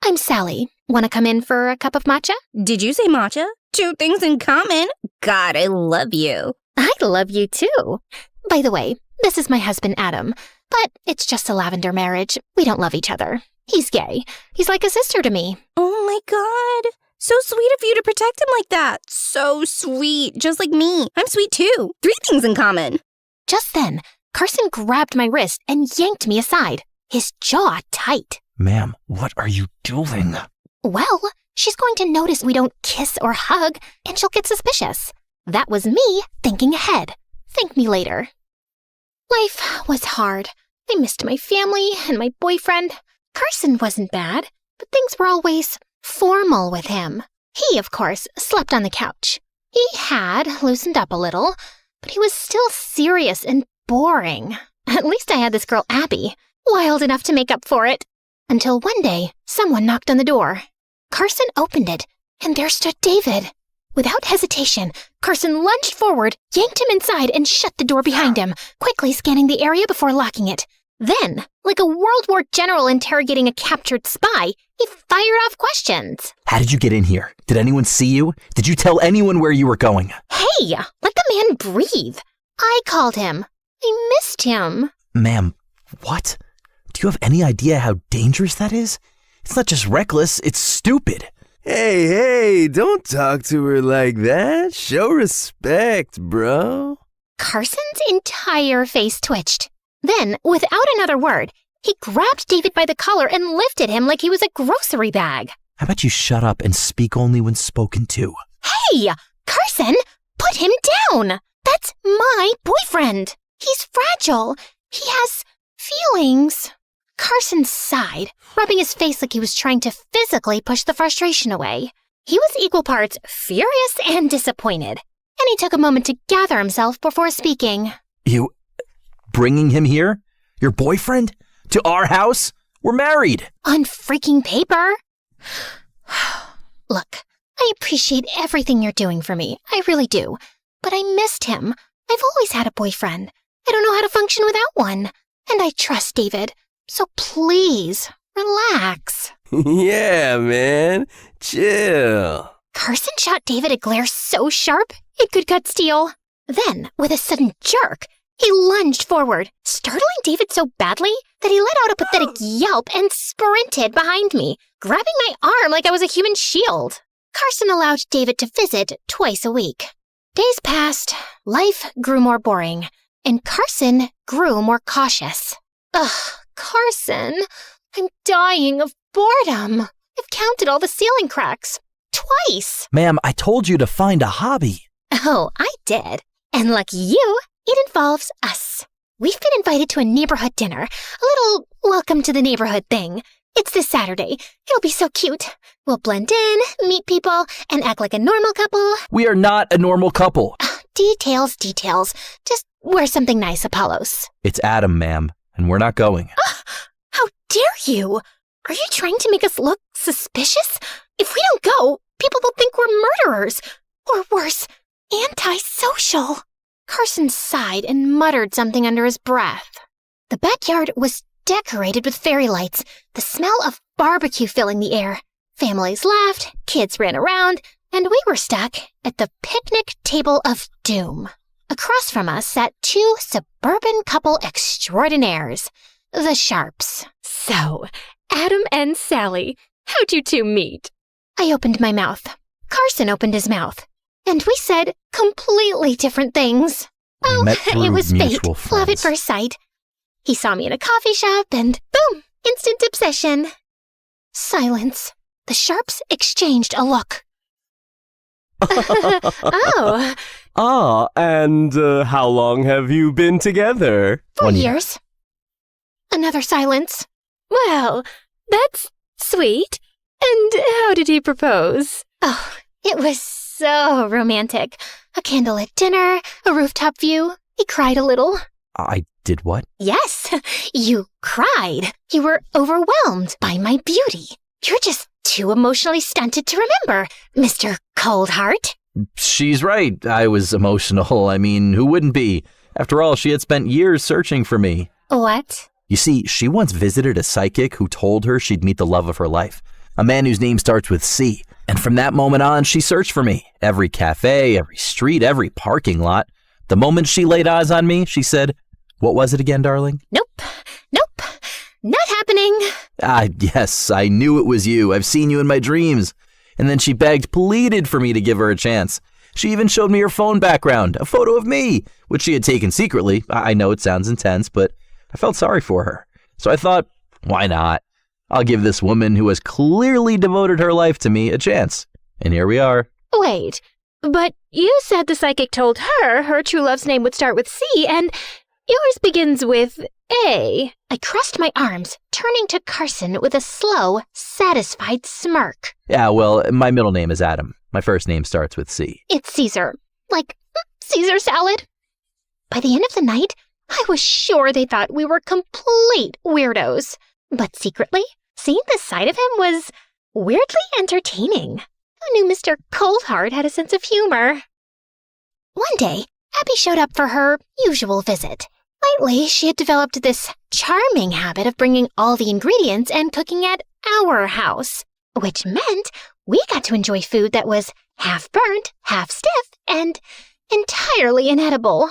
I'm Sally. Want to come in for a cup of matcha? Did you say matcha? 2 things in common. God, I love you. I love you too. By the way, this is my husband Adam, but it's just a lavender marriage. We don't love each other. He's gay. He's like a sister to me. Oh my God. So sweet of you to protect him like that. So sweet. Just like me. I'm sweet too. 3 things in common. Just then, Carson grabbed my wrist and yanked me aside, his jaw tight. Ma'am, what are you doing? Well, she's going to notice we don't kiss or hug, and she'll get suspicious. That was me thinking ahead. Thank me later. Life was hard. I missed my family and my boyfriend. Carson wasn't bad, but things were always formal with him. He, of course, slept on the couch. He had loosened up a little, but he was still serious and boring. At least I had this girl Abby, wild enough to make up for it. Until one day, someone knocked on the door. Carson opened it, and there stood David. Without hesitation, Carson lunged forward, yanked him inside, and shut the door behind him, quickly scanning the area before locking it. Then, like a World War general interrogating a captured spy, he fired off questions. How did you get in here? Did anyone see you? Did you tell anyone where you were going? Hey, let the man breathe. I called him. I missed him. Ma'am, what? Do you have any idea how dangerous that is? It's not just reckless, it's stupid. Hey, don't talk to her like that. Show respect, bro. Carson's entire face twitched. Then, without another word, he grabbed David by the collar and lifted him like he was a grocery bag. How about you shut up and speak only when spoken to? Hey, Carson, put him down. That's my boyfriend. He's fragile. He has feelings. Carson sighed, rubbing his face like he was trying to physically push the frustration away. He was equal parts furious and disappointed, and he took a moment to gather himself before speaking. You bringing him here? Your boyfriend? To our house? We're married. On freaking paper? Look, I appreciate everything you're doing for me. I really do. But I missed him. I've always had a boyfriend. I don't know how to function without one. And I trust David. So please, relax. Yeah, man. Chill. Carson shot David a glare so sharp it could cut steel. Then, with a sudden jerk, he lunged forward, startling David so badly that he let out a pathetic yelp and sprinted behind me, grabbing my arm like I was a human shield. Carson allowed David to visit twice a week. Days passed, life grew more boring, and Carson grew more cautious. Ugh, Carson, I'm dying of boredom. I've counted all the ceiling cracks. Twice. Ma'am, I told you to find a hobby. Oh, I did. And like you, it involves us. We've been invited to a neighborhood dinner, a little welcome to the neighborhood thing. It's this Saturday. It'll be so cute. We'll blend in, meet people, and act like a normal couple. We are not a normal couple. Details. Just wear something nice, Apollos. It's Adam, ma'am, and we're not going. How dare you? Are you trying to make us look suspicious? If we don't go, people will think we're murderers. Or worse, antisocial. Carson sighed and muttered something under his breath. The backyard was decorated with fairy lights, the smell of barbecue filling the air. Families laughed, kids ran around, and we were stuck at the picnic table of doom. Across from us sat two suburban couple extraordinaires, the Sharps. So, Adam and Sally, how'd you two meet? I opened my mouth. Carson opened his mouth. And we said completely different things. Oh, it was fate. Love at first sight. He saw me in a coffee shop and boom, instant obsession. Silence. The Sharps exchanged a look. Oh. And how long have you been together? 4 years. Another silence. Well, that's sweet. And how did he propose? Oh, it was so romantic. A candlelit dinner, a rooftop view. He cried a little. I did what? Yes, you cried. You were overwhelmed by my beauty. You're just too emotionally stunted to remember, Mr. Cold Heart. She's right. I was emotional. I mean, who wouldn't be? After all, she had spent years searching for me. What? You see, she once visited a psychic who told her she'd meet the love of her life, a man whose name starts with C. And from that moment on, she searched for me. Every cafe, every street, every parking lot. The moment she laid eyes on me, she said, "What was it again, darling?" Nope. Not happening. Yes, I knew it was you. I've seen you in my dreams. And then she begged, pleaded for me to give her a chance. She even showed me her phone background, a photo of me, which she had taken secretly. I know it sounds intense, but I felt sorry for her. So I thought, why not? I'll give this woman who has clearly devoted her life to me a chance. And here we are. Wait, but you said the psychic told her true love's name would start with C, and yours begins with A. I crossed my arms, turning to Carson with a slow, satisfied smirk. Yeah, well, my middle name is Adam. My first name starts with C. It's Caesar. Like Caesar salad. By the end of the night, I was sure they thought we were complete weirdos. But secretly, seeing this side of him was weirdly entertaining. Who knew Mr. Coldheart had a sense of humor? One day, Abby showed up for her usual visit. Lately, she had developed this charming habit of bringing all the ingredients and cooking at our house, which meant we got to enjoy food that was half burnt, half stiff, and entirely inedible.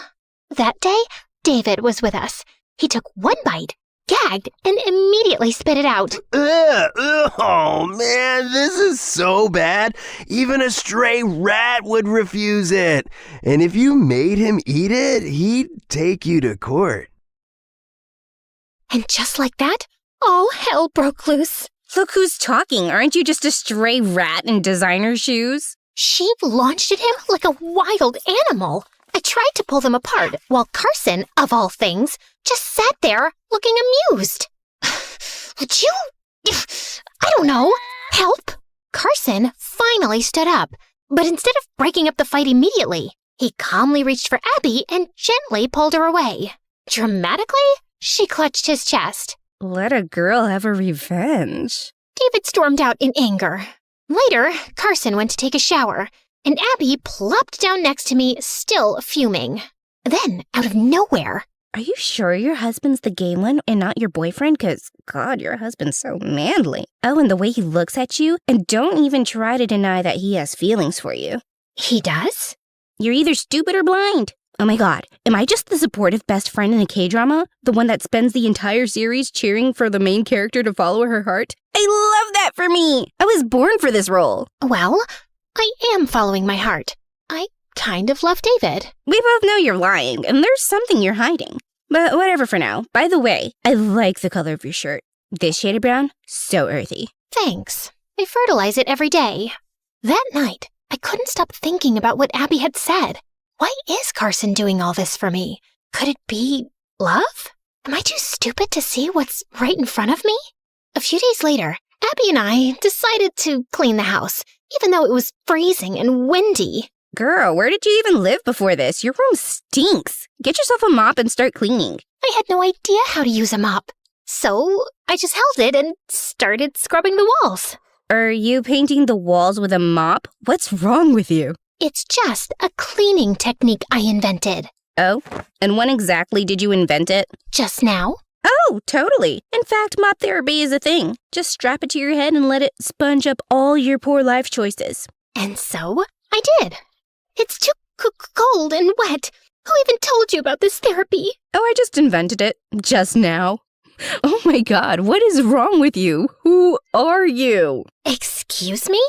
That day, David was with us. He took one bite, gagged, and immediately spit it out. Oh, man, this is so bad. Even a stray rat would refuse it. And if you made him eat it, he'd take you to court. And just like that, all hell broke loose. Look who's talking. Aren't you just a stray rat in designer shoes? She launched at him like a wild animal. I tried to pull them apart, while Carson, of all things, just sat there looking amused. Would you, I don't know, help? Carson finally stood up, but instead of breaking up the fight immediately, he calmly reached for Abby and gently pulled her away. Dramatically, she clutched his chest. Let a girl have her revenge. David stormed out in anger. Later, Carson went to take a shower, and Abby plopped down next to me, still fuming. Then, out of nowhere... Are you sure your husband's the gay one and not your boyfriend? 'Cause, God, your husband's so manly. Oh, and the way he looks at you, and don't even try to deny that he has feelings for you. He does? You're either stupid or blind. Oh my God, am I just the supportive best friend in a K-drama? The one that spends the entire series cheering for the main character to follow her heart? I love that for me! I was born for this role. Well, I am following my heart. I kind of love David. We both know you're lying, and there's something you're hiding. But whatever for now. By the way, I like the color of your shirt. This shade of brown, so earthy. Thanks. I fertilize it every day. That night, I couldn't stop thinking about what Abby had said. Why is Carson doing all this for me? Could it be love? Am I too stupid to see what's right in front of me? A few days later, Abby and I decided to clean the house, even though it was freezing and windy. Girl, where did you even live before this? Your room stinks. Get yourself a mop and start cleaning. I had no idea how to use a mop, so I just held it and started scrubbing the walls. Are you painting the walls with a mop? What's wrong with you? It's just a cleaning technique I invented. Oh? And when exactly did you invent it? Just now. Oh, totally. In fact, mop therapy is a thing. Just strap it to your head and let it sponge up all your poor life choices. And so I did. It's too cold and wet. Who even told you about this therapy? Oh, I just invented it. Just now. Oh my God, what is wrong with you? Who are you? Excuse me?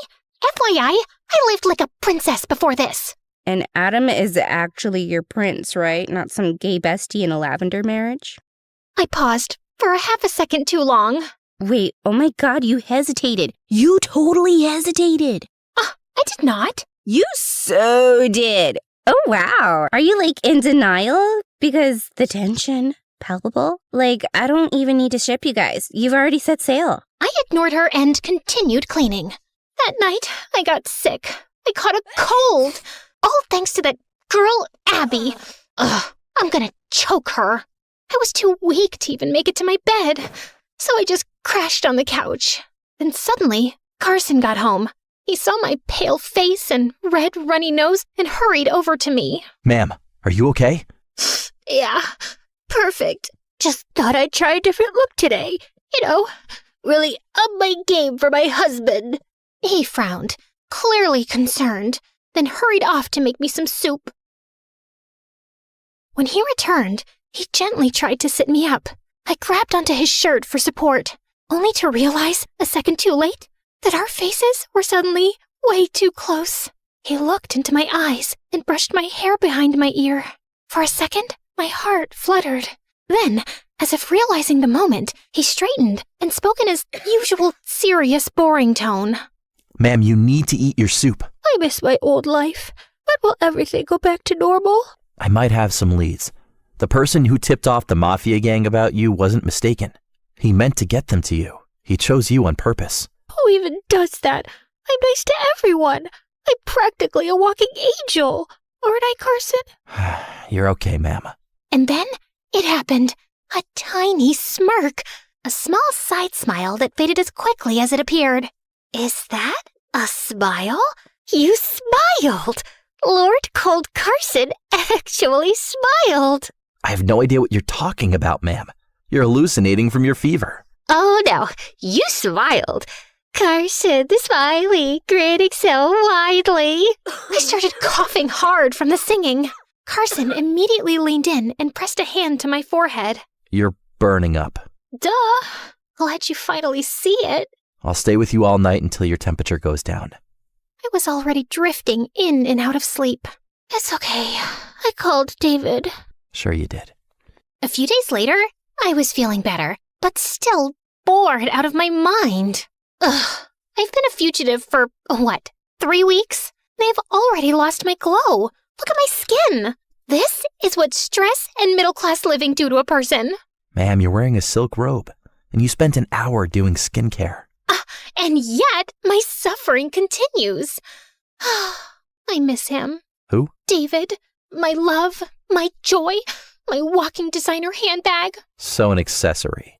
FYI, I lived like a princess before this. And Adam is actually your prince, right? Not some gay bestie in a lavender marriage? I paused for a half a second too long. Wait, oh my God, you hesitated. You totally hesitated. I did not. You so did. Oh, wow. Are you, like, in denial? Because the tension, palpable? Like, I don't even need to ship you guys. You've already set sail. I ignored her and continued cleaning. That night, I got sick. I caught a cold. All thanks to that girl, Abby. Ugh, I'm gonna choke her. I was too weak to even make it to my bed, so I just crashed on the couch. Then suddenly, Carson got home. He saw my pale face and red, runny nose and hurried over to me. Ma'am, are you okay? Yeah, perfect. Just thought I'd try a different look today. You know, really up my game for my husband. He frowned, clearly concerned, then hurried off to make me some soup. When he returned, he gently tried to sit me up. I grabbed onto his shirt for support, only to realize, a second too late, that our faces were suddenly way too close. He looked into my eyes and brushed my hair behind my ear. For a second, my heart fluttered. Then, as if realizing the moment, he straightened and spoke in his usual serious, boring tone. Ma'am, you need to eat your soup. I miss my old life, but will everything go back to normal? I might have some leads. The person who tipped off the mafia gang about you wasn't mistaken. He meant to get them to you. He chose you on purpose. Who even does that? I'm nice to everyone. I'm practically a walking angel. Aren't I, Carson? You're okay, ma'am. And then it happened. A tiny smirk. A small side smile that faded as quickly as it appeared. Is that a smile? You smiled! Lord Cold Carson actually smiled. I have no idea what you're talking about, ma'am. You're hallucinating from your fever. Oh no, you smiled. Carson, the smiley, grinning so widely. I started coughing hard from the singing. Carson immediately leaned in and pressed a hand to my forehead. You're burning up. Duh. Glad you finally see it. I'll stay with you all night until your temperature goes down. I was already drifting in and out of sleep. It's okay. I called David. Sure you did. A few days later, I was feeling better, but still bored out of my mind. Ugh. I've been a fugitive for, 3 weeks? And I've already lost my glow. Look at my skin. This is what stress and middle-class living do to a person. Ma'am, you're wearing a silk robe, and you spent an hour doing skincare. And yet, my suffering continues. I miss him. Who? David. My love, my joy, my walking designer handbag. So an accessory.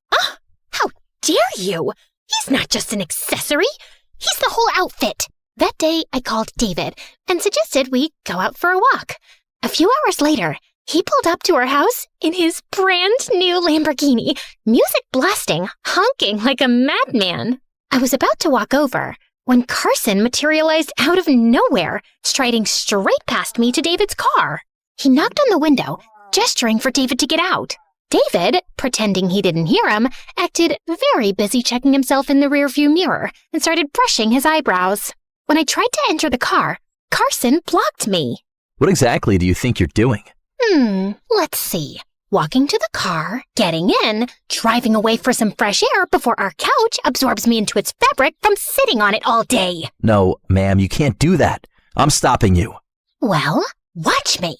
How dare you? He's not just an accessory. He's the whole outfit. That day, I called David and suggested we go out for a walk. A few hours later, he pulled up to our house in his brand new Lamborghini, music blasting, honking like a madman. I was about to walk over when Carson materialized out of nowhere, striding straight past me to David's car. He knocked on the window, gesturing for David to get out. David, pretending he didn't hear him, acted very busy checking himself in the rearview mirror and started brushing his eyebrows. When I tried to enter the car, Carson blocked me. What exactly do you think you're doing? Let's see. Walking to the car, getting in, driving away for some fresh air before our couch absorbs me into its fabric from sitting on it all day. No, ma'am, you can't do that. I'm stopping you. Well, watch me.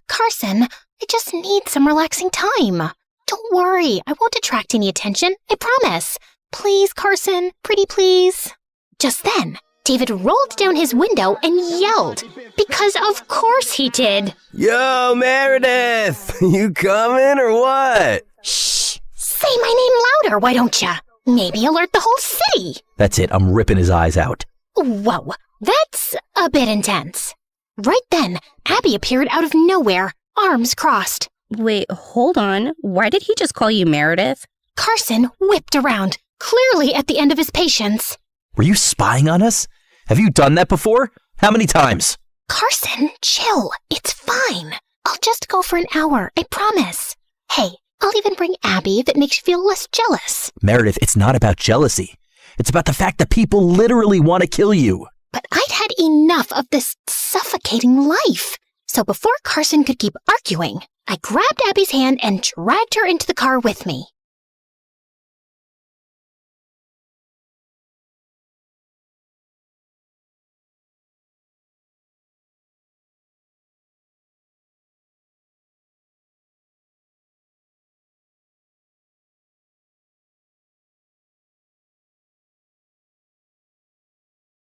Carson, I just need some relaxing time. Don't worry, I won't attract any attention, I promise. Please, Carson, pretty please. Just then, David rolled down his window and yelled, because of course he did. Yo, Meredith! You coming or what? Shh! Say my name louder, why don't ya? Maybe alert the whole city. That's it, I'm ripping his eyes out. Whoa, that's a bit intense. Right then, Abby appeared out of nowhere, arms crossed. Wait, hold on. Why did he just call you Meredith? Carson whipped around, clearly at the end of his patience. Were you spying on us? Have you done that before? How many times? Carson, chill. It's fine. I'll just go for an hour, I promise. Hey, I'll even bring Abby if it makes you feel less jealous. Meredith, it's not about jealousy. It's about the fact that people literally want to kill you. But I'd had enough of this suffocating life. So before Carson could keep arguing, I grabbed Abby's hand and dragged her into the car with me.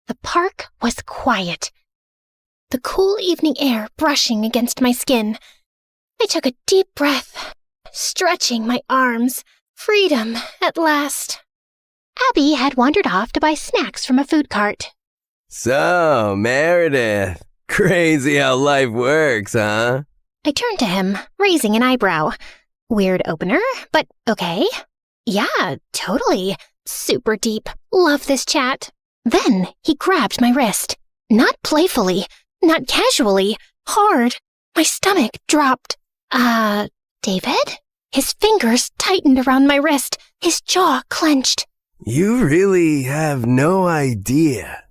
The park was quiet, the cool evening air brushing against my skin. I took a deep breath, stretching my arms. Freedom at last. Abby had wandered off to buy snacks from a food cart. So, Meredith, crazy how life works, huh? I turned to him, raising an eyebrow. Weird opener, but okay. Yeah, totally. Super deep. Love this chat. Then he grabbed my wrist. Not playfully, not casually, hard. My stomach dropped. David? His fingers tightened around my wrist, his jaw clenched. You really have no idea,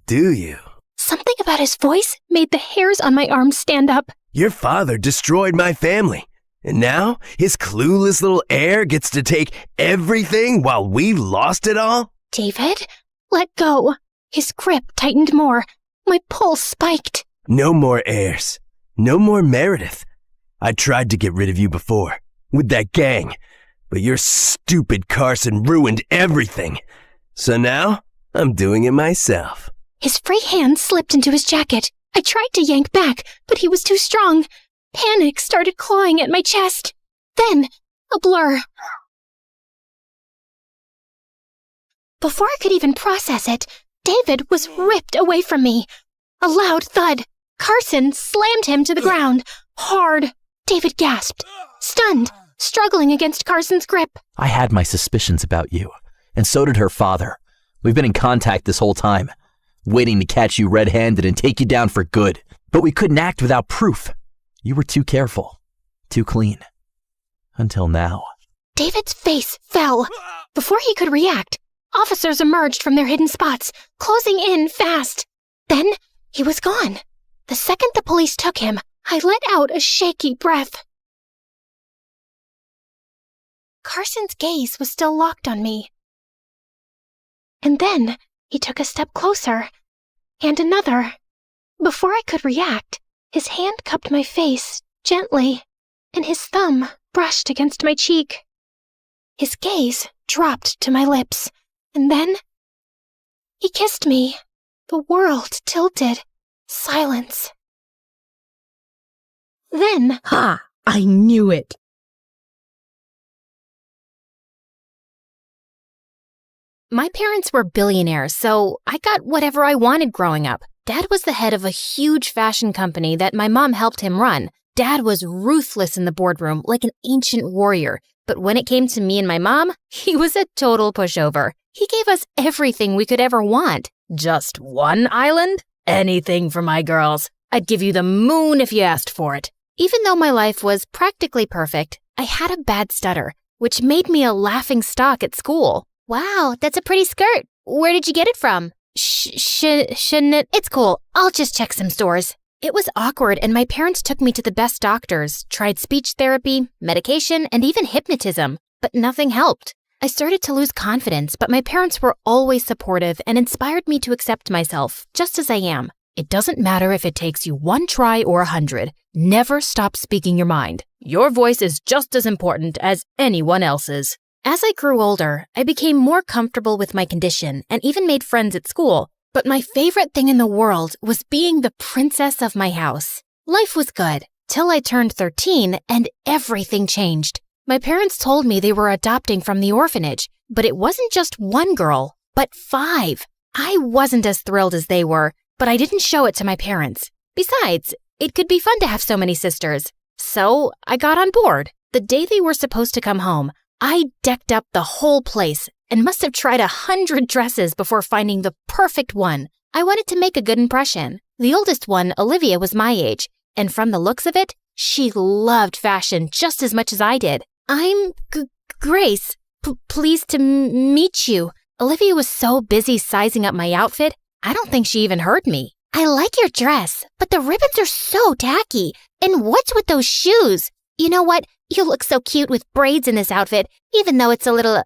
do you? Something about his voice made the hairs on my arms stand up. Your father destroyed my family, and now his clueless little heir gets to take everything while we lost it all? David? Let go. His grip tightened more. My pulse spiked. No more heirs. No more Meredith. I tried to get rid of you before, with that gang, but your stupid Carson ruined everything. So now, I'm doing it myself. His free hand slipped into his jacket. I tried to yank back, but he was too strong. Panic started clawing at my chest. Then, a blur. Before I could even process it, David was ripped away from me. A loud thud. Carson slammed him to the ground. Hard. David gasped, stunned, struggling against Carson's grip. I had my suspicions about you, and so did her father. We've been in contact this whole time, waiting to catch you red-handed and take you down for good. But we couldn't act without proof. You were too careful, too clean. Until now. David's face fell. Before he could react, officers emerged from their hidden spots, closing in fast. Then he was gone. The second the police took him, I let out a shaky breath. Carson's gaze was still locked on me. And then he took a step closer, and another. Before I could react, his hand cupped my face gently, and his thumb brushed against my cheek. His gaze dropped to my lips, and then he kissed me. The world tilted. Silence. Then... Ha! I knew it! My parents were billionaires, so I got whatever I wanted growing up. Dad was the head of a huge fashion company that my mom helped him run. Dad was ruthless in the boardroom, like an ancient warrior. But when it came to me and my mom, he was a total pushover. He gave us everything we could ever want. Just one island? Anything for my girls. I'd give you the moon if you asked for it. Even though my life was practically perfect, I had a bad stutter, which made me a laughing stock at school. Wow, that's a pretty skirt. Where did you get it from? Shouldn't it? It's cool. I'll just check some stores. It was awkward, and my parents took me to the best doctors, tried speech therapy, medication, and even hypnotism, but nothing helped. I started to lose confidence, but my parents were always supportive and inspired me to accept myself, just as I am. It doesn't matter if it takes you 1 try or 100. Never stop speaking your mind. Your voice is just as important as anyone else's. As I grew older, I became more comfortable with my condition and even made friends at school. But my favorite thing in the world was being the princess of my house. Life was good, till I turned 13 and everything changed. My parents told me they were adopting from the orphanage, but it wasn't just 1 girl, but 5. I wasn't as thrilled as they were, but I didn't show it to my parents. Besides, it could be fun to have so many sisters. So I got on board. The day they were supposed to come home, I decked up the whole place and must have tried 100 dresses before finding the perfect one. I wanted to make a good impression. The oldest one, Olivia, was my age, and from the looks of it, she loved fashion just as much as I did. I'm Grace. Pleased to meet you. Olivia was so busy sizing up my outfit, I don't think she even heard me. I like your dress, but the ribbons are so tacky. And what's with those shoes? You know what? You look so cute with braids in this outfit, even though it's a little,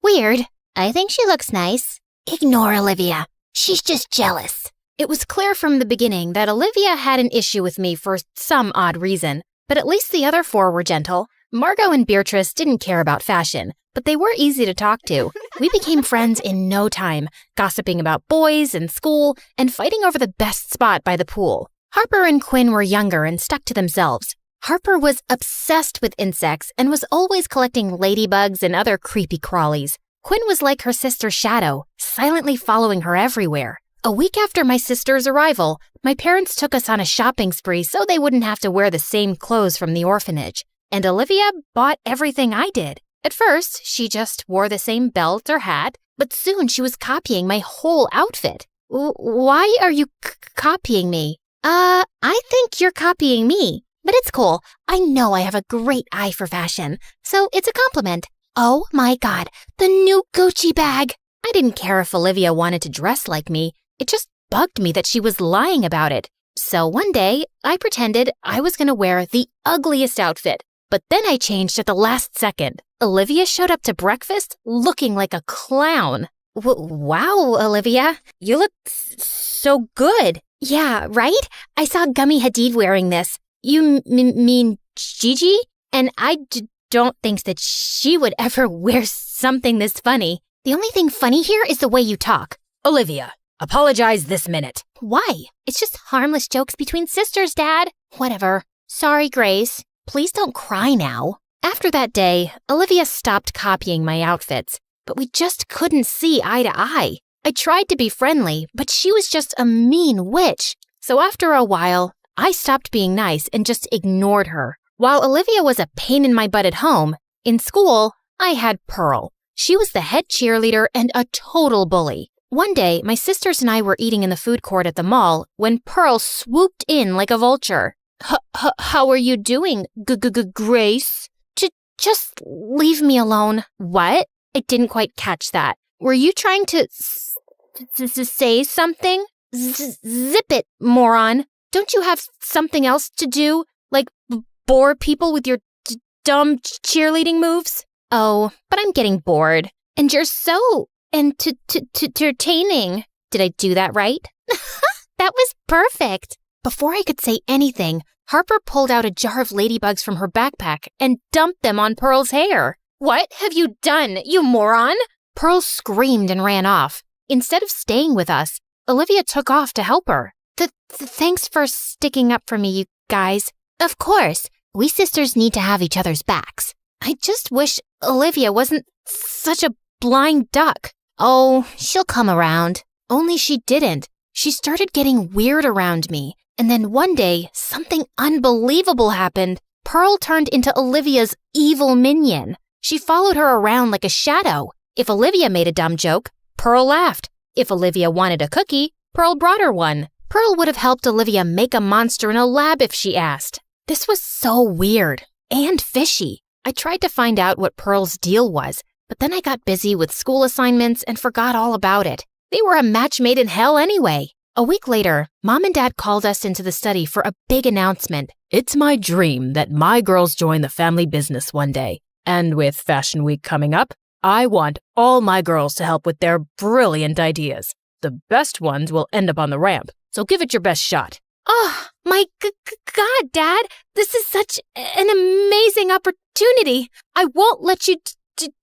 weird. I think she looks nice. Ignore Olivia. She's just jealous. It was clear from the beginning that Olivia had an issue with me for some odd reason, but at least the other 4 were gentle. Margot and Beatrice didn't care about fashion, but they were easy to talk to. We became friends in no time, gossiping about boys and school and fighting over the best spot by the pool. Harper and Quinn were younger and stuck to themselves. Harper was obsessed with insects and was always collecting ladybugs and other creepy crawlies. Quinn was like her sister's shadow, silently following her everywhere. A week after my sister's arrival, my parents took us on a shopping spree so they wouldn't have to wear the same clothes from the orphanage. And Olivia bought everything I did. At first, she just wore the same belt or hat, but soon she was copying my whole outfit. Why are you copying me? I think you're copying me. But it's cool. I know I have a great eye for fashion, so it's a compliment. Oh my God, the new Gucci bag. I didn't care if Olivia wanted to dress like me. It just bugged me that she was lying about it. So one day, I pretended I was going to wear the ugliest outfit. But then I changed at the last second. Olivia showed up to breakfast looking like a clown. Wow, Olivia. You look so good. Yeah, right? I saw Gummy Hadid wearing this. You mean Gigi? And I don't think that she would ever wear something this funny. The only thing funny here is the way you talk. Olivia, apologize this minute. Why? It's just harmless jokes between sisters, Dad. Whatever. Sorry, Grace. Please don't cry now. After that day, Olivia stopped copying my outfits, but we just couldn't see eye to eye. I tried to be friendly, but she was just a mean witch. So after a while, I stopped being nice and just ignored her. While Olivia was a pain in my butt at home, in school, I had Pearl. She was the head cheerleader and a total bully. One day, my sisters and I were eating in the food court at the mall when Pearl swooped in like a vulture. How are you doing, Grace? Just leave me alone. What? I didn't quite catch that. Were you trying to say something? Zip it, moron. Don't you have something else to do? Like bore people with your dumb cheerleading moves? Oh, but I'm getting bored. And you're so entertaining. Did I do that right? That was perfect. Before I could say anything, Harper pulled out a jar of ladybugs from her backpack and dumped them on Pearl's hair. What have you done, you moron? Pearl screamed and ran off. Instead of staying with us, Olivia took off to help her. Thanks for sticking up for me, you guys. Of course, we sisters need to have each other's backs. I just wish Olivia wasn't such a blind duck. Oh, she'll come around. Only she didn't. She started getting weird around me. And then one day, something unbelievable happened. Pearl turned into Olivia's evil minion. She followed her around like a shadow. If Olivia made a dumb joke, Pearl laughed. If Olivia wanted a cookie, Pearl brought her one. Pearl would have helped Olivia make a monster in a lab if she asked. This was so weird and fishy. I tried to find out what Pearl's deal was, but then I got busy with school assignments and forgot all about it. They were a match made in hell anyway. A week later, Mom and Dad called us into the study for a big announcement. It's my dream that my girls join the family business one day. And with Fashion Week coming up, I want all my girls to help with their brilliant ideas. The best ones will end up on the ramp, so give it your best shot. Oh, my God, Dad! This is such an amazing opportunity. I won't let you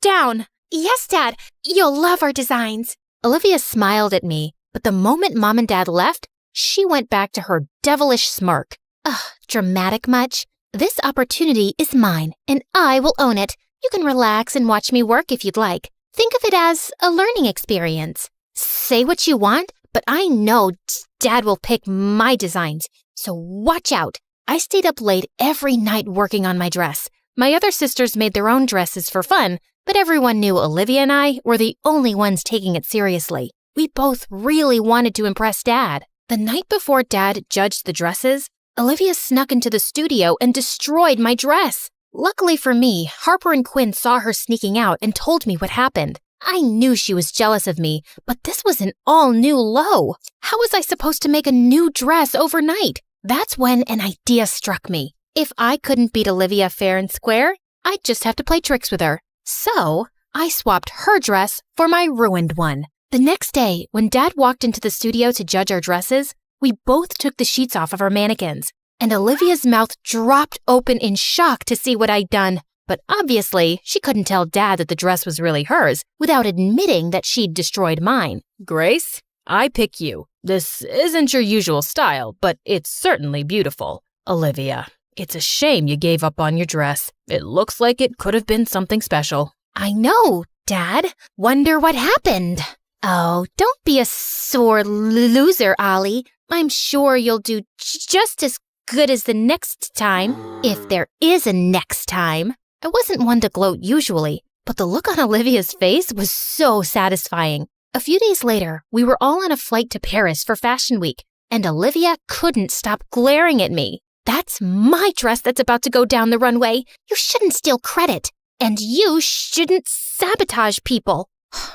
down. Yes, Dad, you'll love our designs. Olivia smiled at me, but the moment Mom and Dad left, she went back to her devilish smirk. Ugh, dramatic much? This opportunity is mine, and I will own it. You can relax and watch me work if you'd like. Think of it as a learning experience. Say what you want, but I know Dad will pick my designs, so watch out. I stayed up late every night working on my dress. My other sisters made their own dresses for fun, but everyone knew Olivia and I were the only ones taking it seriously. We both really wanted to impress Dad. The night before Dad judged the dresses, Olivia snuck into the studio and destroyed my dress. Luckily for me, Harper and Quinn saw her sneaking out and told me what happened. I knew she was jealous of me, but this was an all-new low. How was I supposed to make a new dress overnight? That's when an idea struck me. If I couldn't beat Olivia fair and square, I'd just have to play tricks with her. So, I swapped her dress for my ruined one. The next day, when Dad walked into the studio to judge our dresses, we both took the sheets off of our mannequins, and Olivia's mouth dropped open in shock to see what I'd done. But obviously, she couldn't tell Dad that the dress was really hers without admitting that she'd destroyed mine. Grace, I pick you. This isn't your usual style, but it's certainly beautiful. Olivia, it's a shame you gave up on your dress. It looks like it could have been something special. I know, Dad. Wonder what happened. Oh, don't be a sore loser, Ollie. I'm sure you'll do just as good as the next time, if there is a next time. I wasn't one to gloat usually, but the look on Olivia's face was so satisfying. A few days later, we were all on a flight to Paris for Fashion Week, and Olivia couldn't stop glaring at me. That's my dress that's about to go down the runway. You shouldn't steal credit, and you shouldn't sabotage people.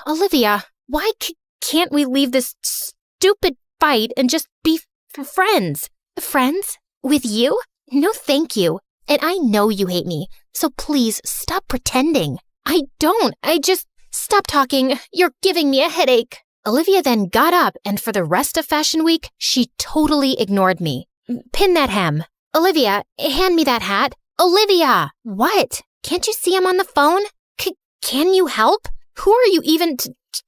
Olivia, why can't we leave this stupid fight and just be friends? Friends? With you? No, thank you. And I know you hate me, so please stop pretending. I don't. Stop talking. You're giving me a headache. Olivia then got up, and for the rest of Fashion Week, she totally ignored me. Pin that hem. Olivia, hand me that hat. Olivia! What? Can't you see I'm on the phone? Can you help? Who are you even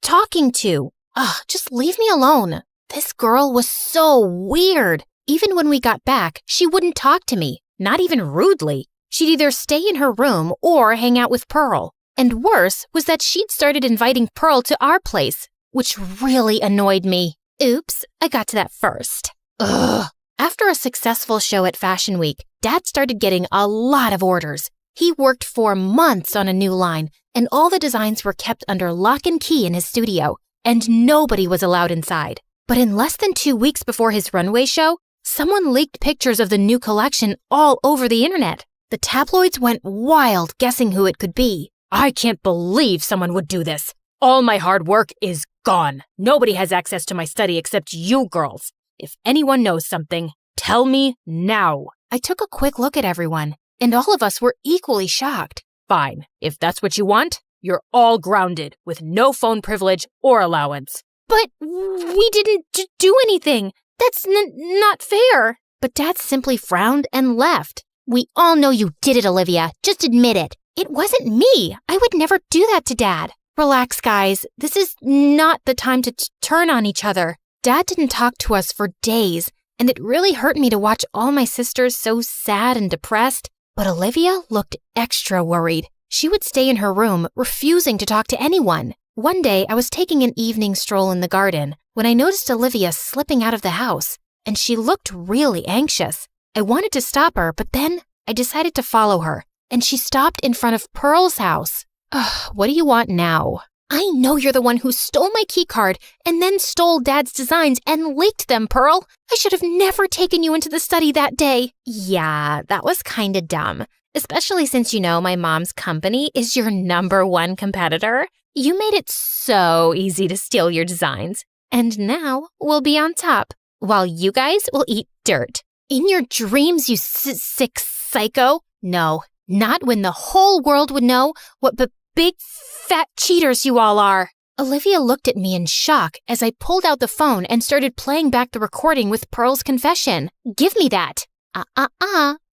talking to? Ugh, just leave me alone. This girl was so weird. Even when we got back, she wouldn't talk to me, not even rudely. She'd either stay in her room or hang out with Pearl. And worse was that she'd started inviting Pearl to our place, which really annoyed me. Oops, I got to that first. Ugh. After a successful show at Fashion Week, Dad started getting a lot of orders. He worked for months on a new line, and all the designs were kept under lock and key in his studio, and nobody was allowed inside. But in less than 2 weeks before his runway show, someone leaked pictures of the new collection all over the internet. The tabloids went wild guessing who it could be. I can't believe someone would do this. All my hard work is gone. Nobody has access to my study except you girls. If anyone knows something, tell me now. I took a quick look at everyone, and all of us were equally shocked. Fine, if that's what you want, you're all grounded with no phone privilege or allowance. But we didn't do anything. That's not fair. But Dad simply frowned and left. We all know you did it, Olivia. Just admit it. It wasn't me. I would never do that to Dad. Relax, guys. This is not the time to turn on each other. Dad didn't talk to us for days, and it really hurt me to watch all my sisters so sad and depressed. But Olivia looked extra worried. She would stay in her room, refusing to talk to anyone. One day, I was taking an evening stroll in the garden when I noticed Olivia slipping out of the house, and she looked really anxious. I wanted to stop her, but then I decided to follow her, and she stopped in front of Pearl's house. Ugh, what do you want now? I know you're the one who stole my keycard and then stole Dad's designs and leaked them, Pearl. I should have never taken you into the study that day. Yeah, that was kinda dumb, especially since you know my mom's company is your #1 competitor. You made it so easy to steal your designs, and now we'll be on top, while you guys will eat dirt. In your dreams, you sick psycho. No, not when the whole world would know what big fat cheaters you all are. Olivia looked at me in shock as I pulled out the phone and started playing back the recording with Pearl's confession. Give me that.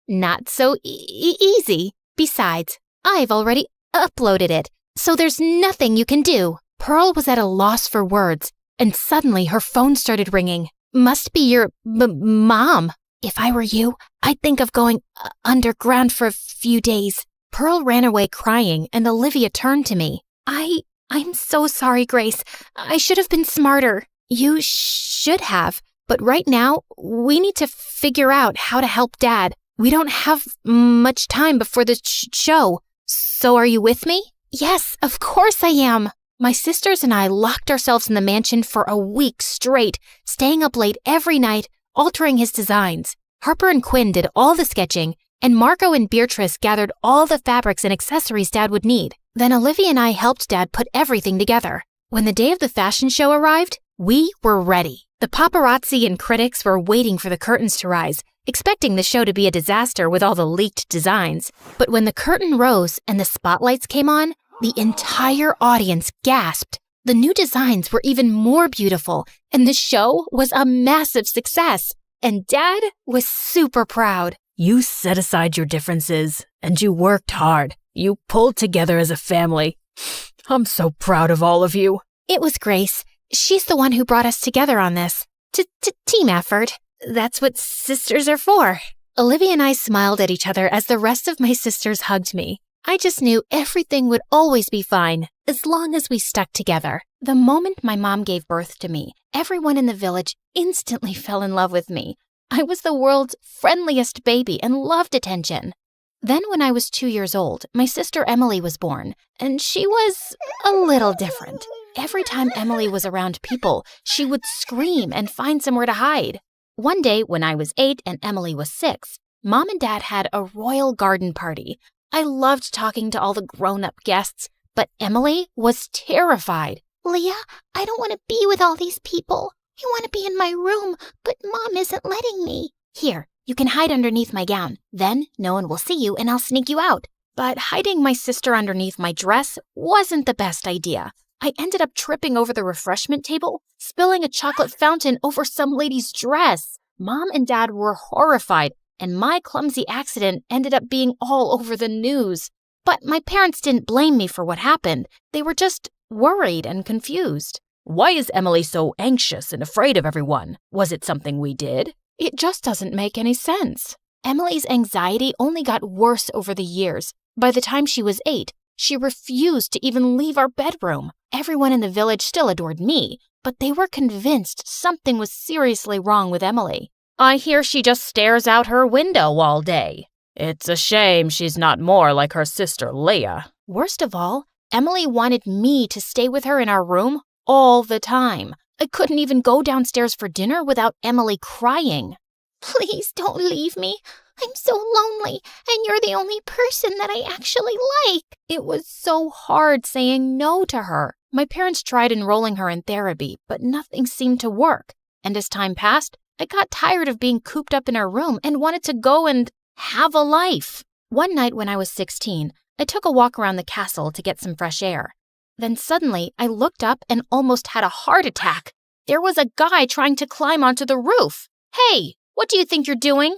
Not so easy. Besides, I've already uploaded it, so there's nothing you can do. Pearl was at a loss for words, and suddenly her phone started ringing. Must be your mom. If I were you, I'd think of going underground for a few days. Pearl ran away crying, and Olivia turned to me. I'm so sorry, Grace. I should have been smarter. You should have. But right now, we need to figure out how to help Dad. We don't have much time before the show. So are you with me? Yes, of course I am. My sisters and I locked ourselves in the mansion for a week straight, staying up late every night, altering his designs. Harper and Quinn did all the sketching, and Marco and Beatrice gathered all the fabrics and accessories Dad would need. Then Olivia and I helped Dad put everything together. When the day of the fashion show arrived, we were ready. The paparazzi and critics were waiting for the curtains to rise, expecting the show to be a disaster with all the leaked designs. But when the curtain rose and the spotlights came on, the entire audience gasped. The new designs were even more beautiful, and the show was a massive success. And Dad was super proud. You set aside your differences, and you worked hard. You pulled together as a family. I'm so proud of all of you. It was Grace. She's the one who brought us together on this. Team effort. That's what sisters are for. Olivia and I smiled at each other as the rest of my sisters hugged me. I just knew everything would always be fine, as long as we stuck together. The moment my mom gave birth to me, everyone in the village instantly fell in love with me. I was the world's friendliest baby and loved attention. Then when I was 2 years old, my sister Emily was born, and she was a little different. Every time Emily was around people, she would scream and find somewhere to hide. One day, when I was 8 and Emily was 6, Mom and Dad had a royal garden party. I loved talking to all the grown-up guests, but Emily was terrified. Leah, I don't want to be with all these people. I want to be in my room, but Mom isn't letting me. Here, you can hide underneath my gown. Then no one will see you and I'll sneak you out. But hiding my sister underneath my dress wasn't the best idea. I ended up tripping over the refreshment table, spilling a chocolate fountain over some lady's dress. Mom and Dad were horrified, and my clumsy accident ended up being all over the news. But my parents didn't blame me for what happened. They were just worried and confused. Why is Emily so anxious and afraid of everyone? Was it something we did? It just doesn't make any sense. Emily's anxiety only got worse over the years. By the time she was 8, She refused to even leave our bedroom. Everyone in the village still adored me, but they were convinced something was seriously wrong with Emily. I hear she just stares out her window all day. It's a shame she's not more like her sister Leah. Worst of all, Emily wanted me to stay with her in our room all the time. I couldn't even go downstairs for dinner without Emily crying. Please don't leave me. I'm so lonely, and you're the only person that I actually like. It was so hard saying no to her. My parents tried enrolling her in therapy, but nothing seemed to work. And as time passed, I got tired of being cooped up in our room and wanted to go and have a life. One night when I was 16, I took a walk around the castle to get some fresh air. Then suddenly, I looked up and almost had a heart attack. There was a guy trying to climb onto the roof. Hey, what do you think you're doing?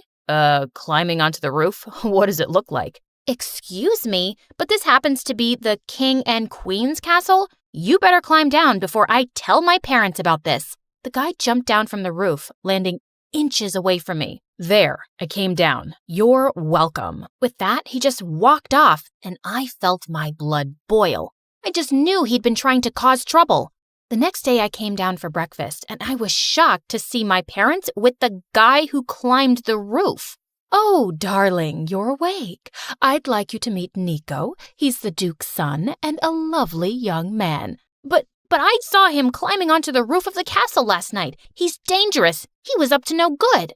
Climbing onto the roof? What does it look like? Excuse me, but this happens to be the King and Queen's castle? You better climb down before I tell my parents about this. The guy jumped down from the roof, landing inches away from me. There, I came down. You're welcome. With that, he just walked off, and I felt my blood boil. I just knew he'd been trying to cause trouble. The next day I came down for breakfast, and I was shocked to see my parents with the guy who climbed the roof. Oh, darling, you're awake. I'd like you to meet Nico. He's the Duke's son and a lovely young man. But I saw him climbing onto the roof of the castle last night. He's dangerous. He was up to no good.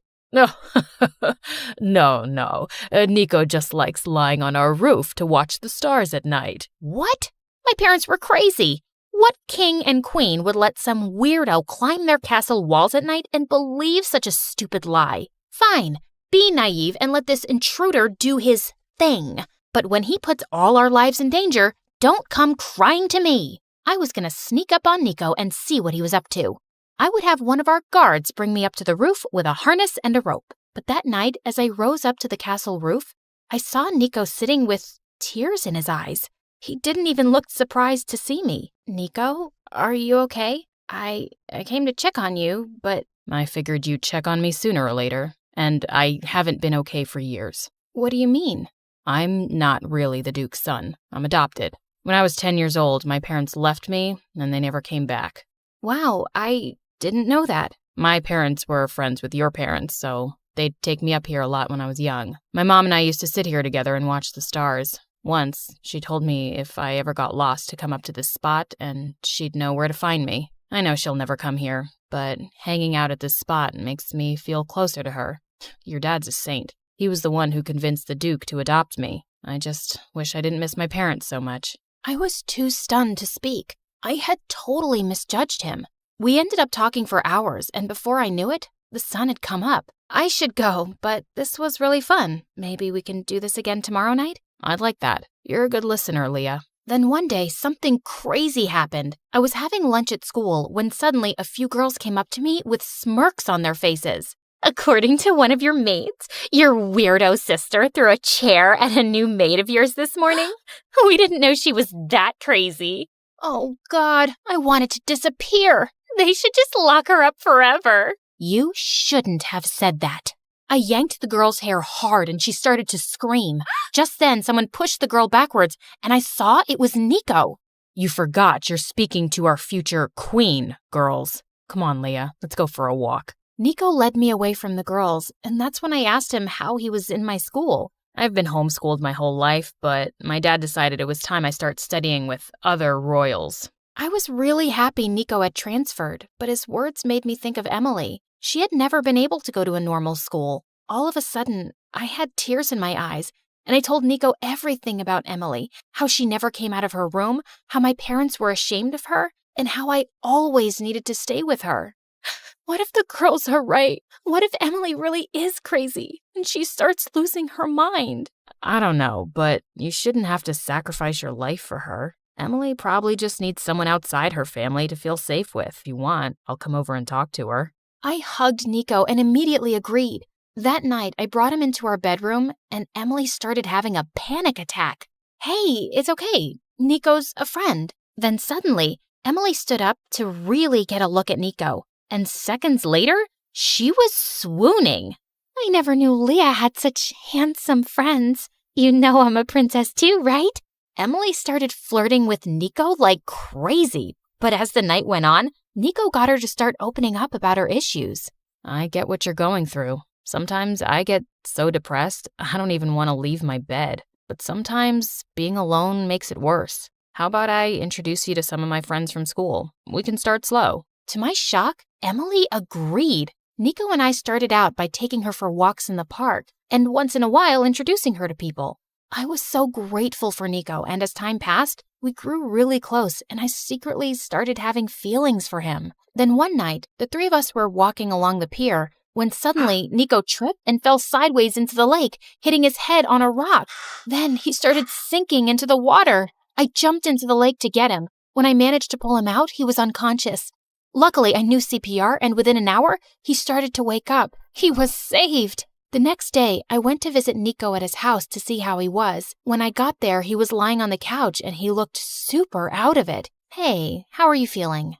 No. Nico just likes lying on our roof to watch the stars at night. What? My parents were crazy. What king and queen would let some weirdo climb their castle walls at night and believe such a stupid lie? Fine, be naive and let this intruder do his thing. But when he puts all our lives in danger, don't come crying to me. I was going to sneak up on Nico and see what he was up to. I would have one of our guards bring me up to the roof with a harness and a rope. But that night, as I rose up to the castle roof, I saw Nico sitting with tears in his eyes. He didn't even look surprised to see me. Nico, are you okay? I came to check on you, but I figured you'd check on me sooner or later, and I haven't been okay for years. What do you mean? I'm not really the Duke's son. I'm adopted. When I was 10 years old, my parents left me, and they never came back. Wow, I didn't know that. My parents were friends with your parents, so they'd take me up here a lot when I was young. My mom and I used to sit here together and watch the stars. Once, she told me if I ever got lost to come up to this spot and she'd know where to find me. I know she'll never come here, but hanging out at this spot makes me feel closer to her. Your dad's a saint. He was the one who convinced the Duke to adopt me. I just wish I didn't miss my parents so much. I was too stunned to speak. I had totally misjudged him. We ended up talking for hours, and before I knew it, the sun had come up. I should go, but this was really fun. Maybe we can do this again tomorrow night? I'd like that. You're a good listener, Leah. Then one day, something crazy happened. I was having lunch at school when suddenly a few girls came up to me with smirks on their faces. According to one of your mates, your weirdo sister threw a chair at a new mate of yours this morning? We didn't know she was that crazy. Oh, God, I wanted to disappear. They should just lock her up forever. You shouldn't have said that. I yanked the girl's hair hard and she started to scream. Just then, someone pushed the girl backwards and I saw it was Nico. You forgot you're speaking to our future queen, girls. Come on, Leah, let's go for a walk. Nico led me away from the girls, and that's when I asked him how he was in my school. I've been homeschooled my whole life, but my dad decided it was time I start studying with other royals. I was really happy Nico had transferred, but his words made me think of Emily. She had never been able to go to a normal school. All of a sudden, I had tears in my eyes, and I told Nico everything about Emily, how she never came out of her room, how my parents were ashamed of her, and how I always needed to stay with her. What if the girls are right? What if Emily really is crazy and she starts losing her mind? I don't know, but you shouldn't have to sacrifice your life for her. Emily probably just needs someone outside her family to feel safe with. If you want, I'll come over and talk to her. I hugged Nico and immediately agreed. That night, I brought him into our bedroom and Emily started having a panic attack. Hey, it's okay. Nico's a friend. Then suddenly, Emily stood up to really get a look at Nico. And seconds later, she was swooning. I never knew Leah had such handsome friends. You know I'm a princess too, right? Emily started flirting with Nico like crazy. But as the night went on, Nico got her to start opening up about her issues. I get what you're going through. Sometimes I get so depressed, I don't even want to leave my bed. But sometimes being alone makes it worse. How about I introduce you to some of my friends from school? We can start slow. To my shock, Emily agreed. Nico and I started out by taking her for walks in the park, and once in a while introducing her to people. I was so grateful for Nico, and as time passed, we grew really close, and I secretly started having feelings for him. Then one night, the three of us were walking along the pier when suddenly Nico tripped and fell sideways into the lake, hitting his head on a rock. Then he started sinking into the water. I jumped into the lake to get him. When I managed to pull him out, he was unconscious. Luckily, I knew CPR, and within an hour, he started to wake up. He was saved. The next day, I went to visit Nico at his house to see how he was. When I got there, he was lying on the couch and he looked super out of it. Hey, how are you feeling?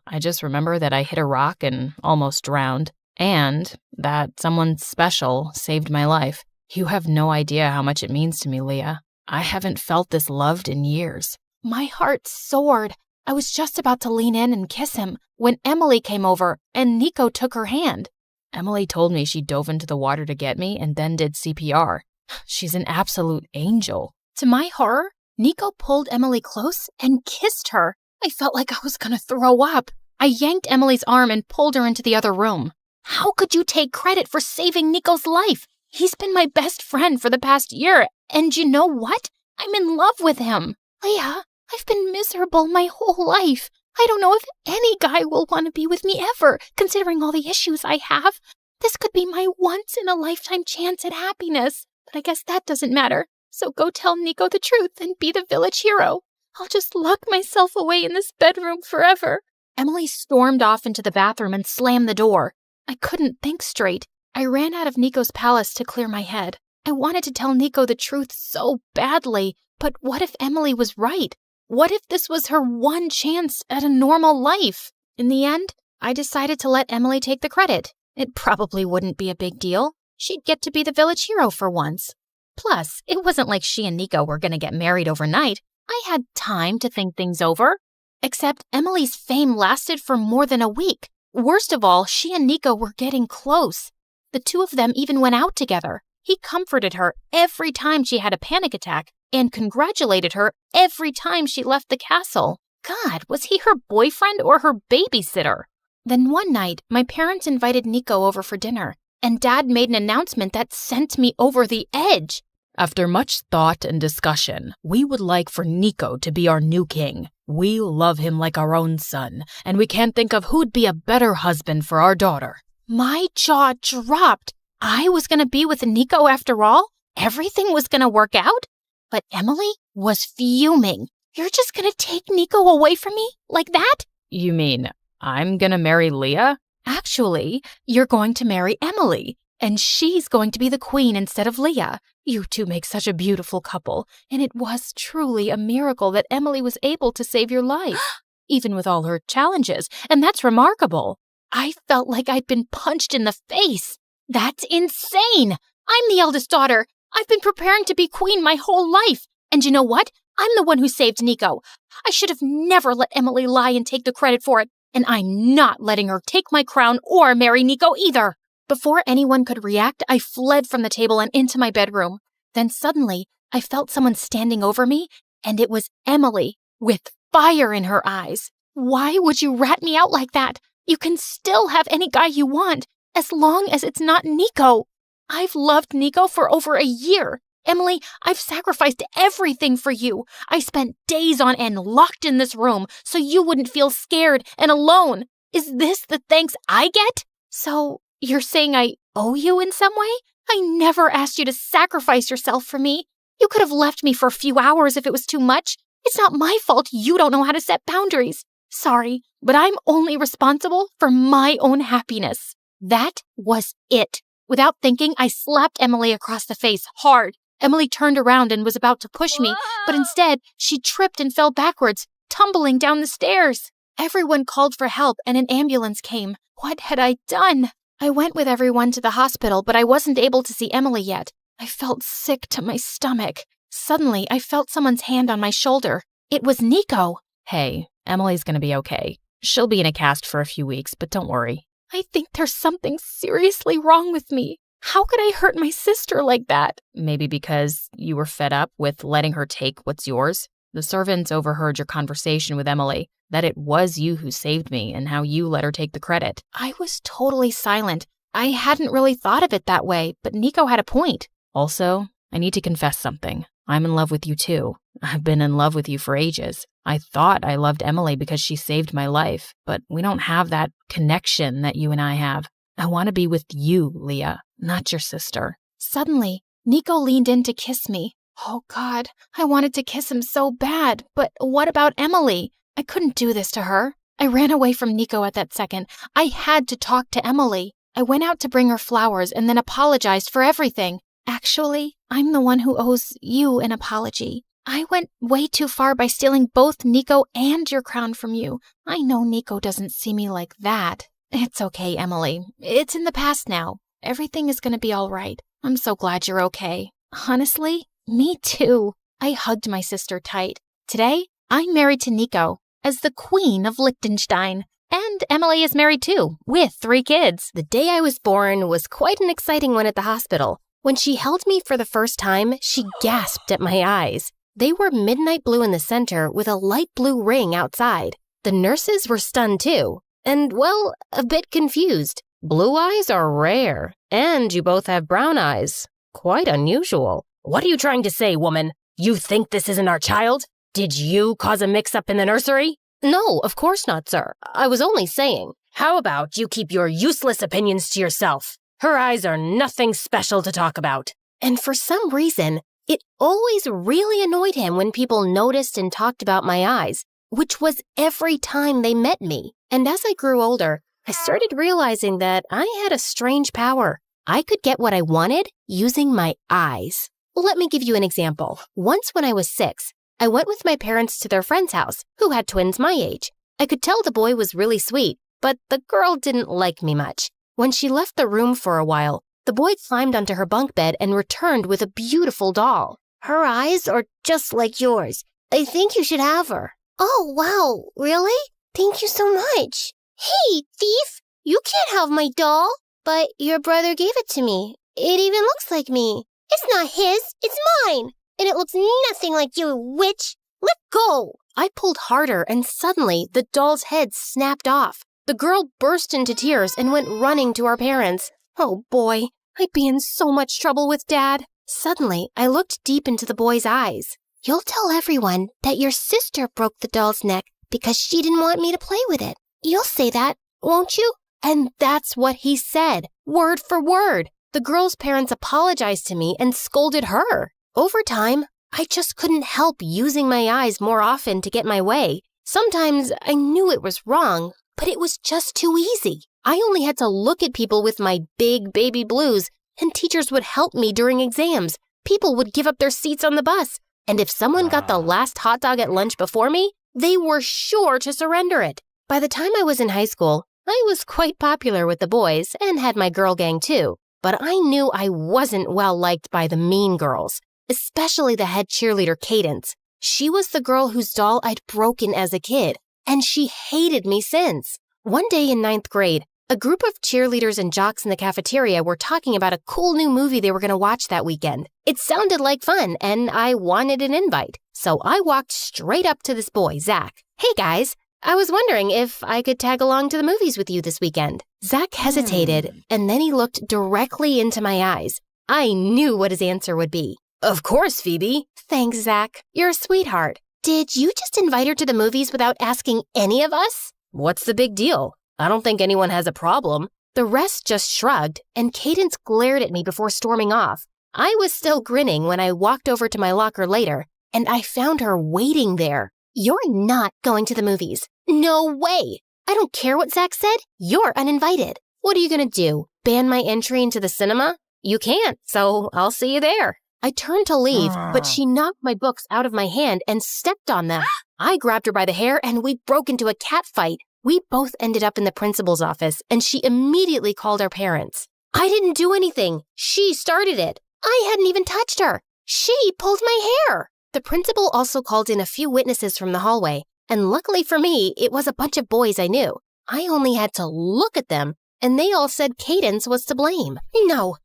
I just remember that I hit a rock and almost drowned, and that someone special saved my life. You have no idea how much it means to me, Leah. I haven't felt this loved in years. My heart soared. I was just about to lean in and kiss him when Emily came over and Nico took her hand. Emily told me she dove into the water to get me and then did CPR. She's an absolute angel. To my horror, Nico pulled Emily close and kissed her. I felt like I was going to throw up. I yanked Emily's arm and pulled her into the other room. How could you take credit for saving Nico's life? He's been my best friend for the past year, and you know what? I'm in love with him. Leah, I've been miserable my whole life. I don't know if any guy will want to be with me ever, considering all the issues I have. This could be my once-in-a-lifetime chance at happiness, but I guess that doesn't matter. So go tell Nico the truth and be the village hero. I'll just lock myself away in this bedroom forever. Emily stormed off into the bathroom and slammed the door. I couldn't think straight. I ran out of Nico's palace to clear my head. I wanted to tell Nico the truth so badly, but what if Emily was right? What if this was her one chance at a normal life? In the end, I decided to let Emily take the credit. It probably wouldn't be a big deal. She'd get to be the village hero for once. Plus, it wasn't like she and Nico were going to get married overnight. I had time to think things over. Except Emily's fame lasted for more than a week. Worst of all, she and Nico were getting close. The two of them even went out together. He comforted her every time she had a panic attack and congratulated her every time she left the castle. God, was he her boyfriend or her babysitter? Then one night, my parents invited Nico over for dinner, and Dad made an announcement that sent me over the edge. After much thought and discussion, we would like for Nico to be our new king. We love him like our own son, and we can't think of who'd be a better husband for our daughter. My jaw dropped. I was going to be with Nico after all? Everything was going to work out? But Emily was fuming. You're just going to take Nico away from me? Like that? You mean I'm going to marry Leah? Actually, you're going to marry Emily, and she's going to be the queen instead of Leah. You two make such a beautiful couple, and it was truly a miracle that Emily was able to save your life, even with all her challenges, and that's remarkable. I felt like I'd been punched in the face. That's insane! I'm the eldest daughter. I've been preparing to be queen my whole life. And you know what? I'm the one who saved Nico. I should have never let Emily lie and take the credit for it. And I'm not letting her take my crown or marry Nico either. Before anyone could react, I fled from the table and into my bedroom. Then suddenly, I felt someone standing over me, and it was Emily, with fire in her eyes. Why would you rat me out like that? You can still have any guy you want, as long as it's not Nico. I've loved Nico for over a year. Emily, I've sacrificed everything for you. I spent days on end locked in this room so you wouldn't feel scared and alone. Is this the thanks I get? So, you're saying I owe you in some way? I never asked you to sacrifice yourself for me. You could have left me for a few hours if it was too much. It's not my fault you don't know how to set boundaries. Sorry, but I'm only responsible for my own happiness. That was it. Without thinking, I slapped Emily across the face hard. Emily turned around and was about to push me, but instead, she tripped and fell backwards, tumbling down the stairs. Everyone called for help and an ambulance came. What had I done? I went with everyone to the hospital, but I wasn't able to see Emily yet. I felt sick to my stomach. Suddenly, I felt someone's hand on my shoulder. It was Nico. Hey, Emily's gonna be okay. She'll be in a cast for a few weeks, but don't worry. I think there's something seriously wrong with me. How could I hurt my sister like that? Maybe because you were fed up with letting her take what's yours? The servants overheard your conversation with Emily, that it was you who saved me and how you let her take the credit. I was totally silent. I hadn't really thought of it that way, but Nico had a point. Also, I need to confess something. I'm in love with you too. I've been in love with you for ages. I thought I loved Emily because she saved my life, but we don't have that connection that you and I have. I want to be with you, Leah, not your sister. Suddenly, Nico leaned in to kiss me. Oh God, I wanted to kiss him so bad, but what about Emily? I couldn't do this to her. I ran away from Nico at that second. I had to talk to Emily. I went out to bring her flowers and then apologized for everything. Actually, I'm the one who owes you an apology. I went way too far by stealing both Nico and your crown from you. I know Nico doesn't see me like that. It's okay, Emily. It's in the past now. Everything is going to be all right. I'm so glad you're okay. Honestly, me too. I hugged my sister tight. Today, I'm married to Nico as the Queen of Liechtenstein. And Emily is married too, with 3 kids. The day I was born was quite an exciting one at the hospital. When she held me for the first time, she gasped at my eyes. They were midnight blue in the center with a light blue ring outside. The nurses were stunned too, and, well, a bit confused. Blue eyes are rare, and you both have brown eyes. Quite unusual. What are you trying to say, woman? You think this isn't our child? Did you cause a mix-up in the nursery? No, of course not, sir. I was only saying. How about you keep your useless opinions to yourself? Her eyes are nothing special to talk about. And for some reason, it always really annoyed him when people noticed and talked about my eyes, which was every time they met me. And as I grew older, I started realizing that I had a strange power. I could get what I wanted using my eyes. Let me give you an example. Once when I was 6, I went with my parents to their friend's house, who had twins my age. I could tell the boy was really sweet, but the girl didn't like me much. When she left the room for a while, the boy climbed onto her bunk bed and returned with a beautiful doll. Her eyes are just like yours. I think you should have her. Oh, wow. Really? Thank you so much. Hey, thief! You can't have my doll. But your brother gave it to me. It even looks like me. It's not his. It's mine. And it looks nothing like you, witch. Let go. I pulled harder and suddenly the doll's head snapped off. The girl burst into tears and went running to our parents. Oh boy, I'd be in so much trouble with Dad. Suddenly, I looked deep into the boy's eyes. You'll tell everyone that your sister broke the doll's neck because she didn't want me to play with it. You'll say that, won't you? And that's what he said, word for word. The girl's parents apologized to me and scolded her. Over time, I just couldn't help using my eyes more often to get my way. Sometimes I knew it was wrong, but it was just too easy. I only had to look at people with my big baby blues, and teachers would help me during exams. People would give up their seats on the bus. And if someone got the last hot dog at lunch before me, they were sure to surrender it. By the time I was in high school, I was quite popular with the boys and had my girl gang too. But I knew I wasn't well liked by the mean girls, especially the head cheerleader Cadence. She was the girl whose doll I'd broken as a kid, and she hated me since. One day in 9th grade, a group of cheerleaders and jocks in the cafeteria were talking about a cool new movie they were going to watch that weekend. It sounded like fun, and I wanted an invite. So I walked straight up to this boy, Zach. Hey guys, I was wondering if I could tag along to the movies with you this weekend. Zach hesitated, and then he looked directly into my eyes. I knew what his answer would be. Of course, Phoebe. Thanks, Zach. You're a sweetheart. Did you just invite her to the movies without asking any of us? What's the big deal? I don't think anyone has a problem. The rest just shrugged, and Cadence glared at me before storming off. I was still grinning when I walked over to my locker later, and I found her waiting there. You're not going to the movies. No way. I don't care what Zach said. You're uninvited. What are you going to do? Ban my entry into the cinema? You can't, so I'll see you there. I turned to leave, but she knocked my books out of my hand and stepped on them. I grabbed her by the hair and we broke into a cat fight. We both ended up in the principal's office and she immediately called our parents. I didn't do anything. She started it. I hadn't even touched her. She pulled my hair. The principal also called in a few witnesses from the hallway, and luckily for me, it was a bunch of boys I knew. I only had to look at them, and they all said Cadence was to blame. No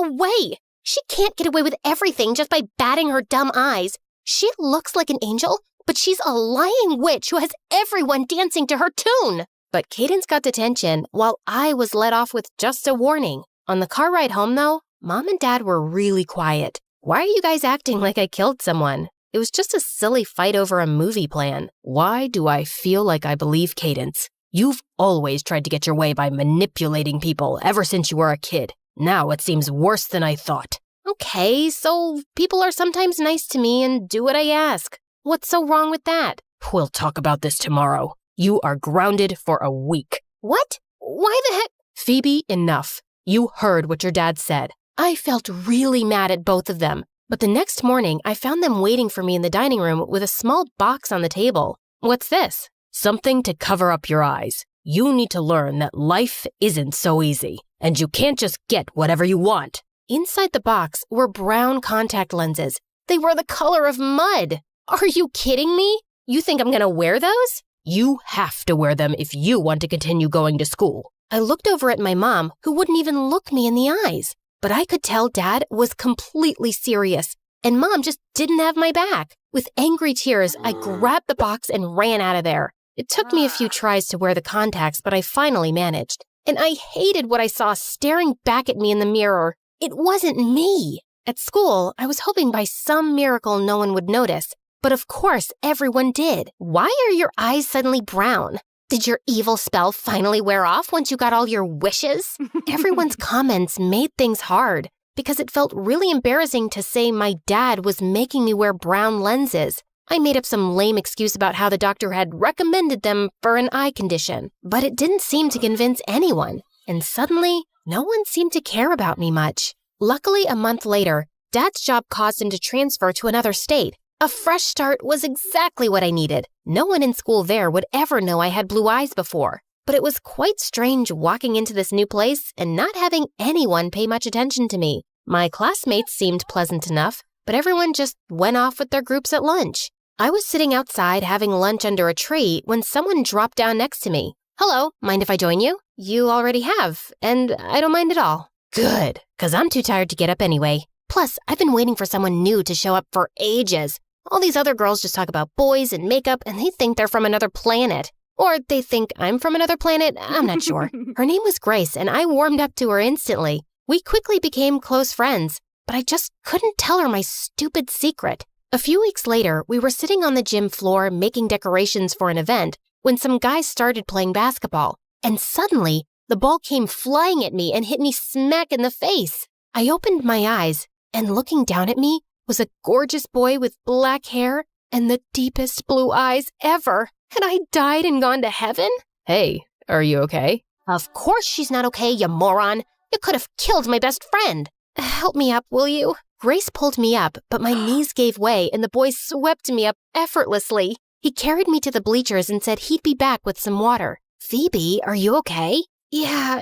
way! She can't get away with everything just by batting her dumb eyes. She looks like an angel, but she's a lying witch who has everyone dancing to her tune. But Cadence got detention while I was let off with just a warning. On the car ride home, though, Mom and Dad were really quiet. Why are you guys acting like I killed someone? It was just a silly fight over a movie plan. Why do I feel like I believe Cadence? You've always tried to get your way by manipulating people ever since you were a kid. Now it seems worse than I thought. Okay, so people are sometimes nice to me and do what I ask. What's so wrong with that? We'll talk about this tomorrow. You are grounded for a week. What? Why the heck? Phoebe, enough. You heard what your dad said. I felt really mad at both of them. But the next morning, I found them waiting for me in the dining room with a small box on the table. What's this? Something to cover up your eyes. You need to learn that life isn't so easy, and you can't just get whatever you want. Inside the box were brown contact lenses. They were the color of mud. Are you kidding me? You think I'm gonna wear those? You have to wear them if you want to continue going to school. I looked over at my mom, who wouldn't even look me in the eyes. But I could tell Dad was completely serious, and Mom just didn't have my back. With angry tears, I grabbed the box and ran out of there. It took me a few tries to wear the contacts, but I finally managed. And I hated what I saw staring back at me in the mirror. It wasn't me. At school, I was hoping by some miracle no one would notice. But of course, everyone did. Why are your eyes suddenly brown? Did your evil spell finally wear off once you got all your wishes? Everyone's comments made things hard because it felt really embarrassing to say my dad was making me wear brown lenses. I made up some lame excuse about how the doctor had recommended them for an eye condition, but it didn't seem to convince anyone. And suddenly, no one seemed to care about me much. Luckily, a month later, Dad's job caused him to transfer to another state. A fresh start was exactly what I needed. No one in school there would ever know I had blue eyes before. But it was quite strange walking into this new place and not having anyone pay much attention to me. My classmates seemed pleasant enough, but everyone just went off with their groups at lunch. I was sitting outside having lunch under a tree when someone dropped down next to me. Hello, mind if I join you? You already have, and I don't mind at all. Good, 'cause I'm too tired to get up anyway. Plus, I've been waiting for someone new to show up for ages. All these other girls just talk about boys and makeup, and they think they're from another planet. Or they think I'm from another planet, I'm not sure. Her name was Grace, and I warmed up to her instantly. We quickly became close friends, but I just couldn't tell her my stupid secret. A few weeks later, we were sitting on the gym floor making decorations for an event when some guys started playing basketball. And suddenly, the ball came flying at me and hit me smack in the face. I opened my eyes, and looking down at me was a gorgeous boy with black hair and the deepest blue eyes ever. Had I died and gone to heaven? Hey, are you okay? Of course she's not okay, you moron. You could have killed my best friend. Help me up, will you? Grace pulled me up, but my knees gave way and the boy swept me up effortlessly. He carried me to the bleachers and said he'd be back with some water. Phoebe, are you okay? Yeah,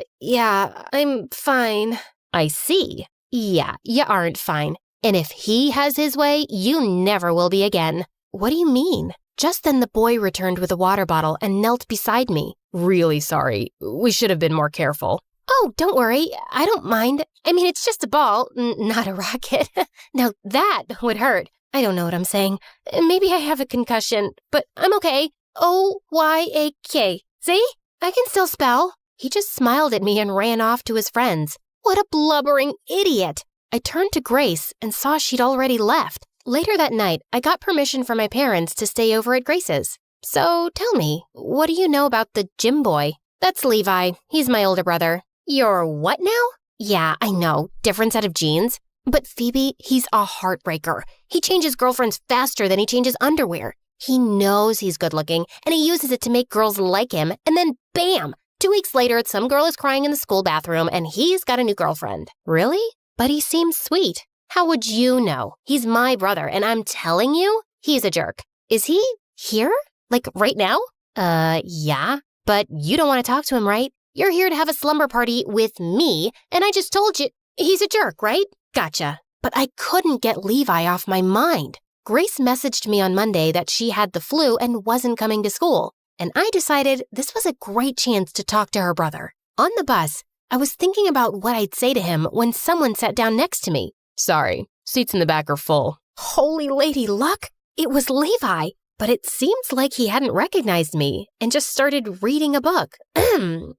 I'm fine. I see. Yeah, you aren't fine. And if he has his way, you never will be again. What do you mean? Just then the boy returned with a water bottle and knelt beside me. Really sorry. We should have been more careful. Oh, don't worry. I don't mind. I mean, it's just a ball, not a rocket. Now that would hurt. I don't know what I'm saying. Maybe I have a concussion, but I'm okay. O-Y-A-K. See? I can still spell. He just smiled at me and ran off to his friends. What a blubbering idiot. I turned to Grace and saw she'd already left. Later that night, I got permission from my parents to stay over at Grace's. So tell me, what do you know about the gym boy? That's Levi. He's my older brother. You're what now? Yeah, I know. Different set of genes. But Phoebe, he's a heartbreaker. He changes girlfriends faster than he changes underwear. He knows he's good looking, and he uses it to make girls like him, and then bam! 2 weeks later, some girl is crying in the school bathroom, and he's got a new girlfriend. Really? But he seems sweet. How would you know? He's my brother, and I'm telling you, he's a jerk. Is he here? Like right now? Yeah. But you don't want to talk to him, right? You're here to have a slumber party with me, and I just told you he's a jerk, right? Gotcha. but I couldn't get Levi off my mind. Grace messaged me on Monday that she had the flu and wasn't coming to school, and I decided this was a great chance to talk to her brother. On the bus, I was thinking about what I'd say to him when someone sat down next to me. Sorry, seats in the back are full. Holy lady luck! It was Levi, but it seems like he hadn't recognized me and just started reading a book.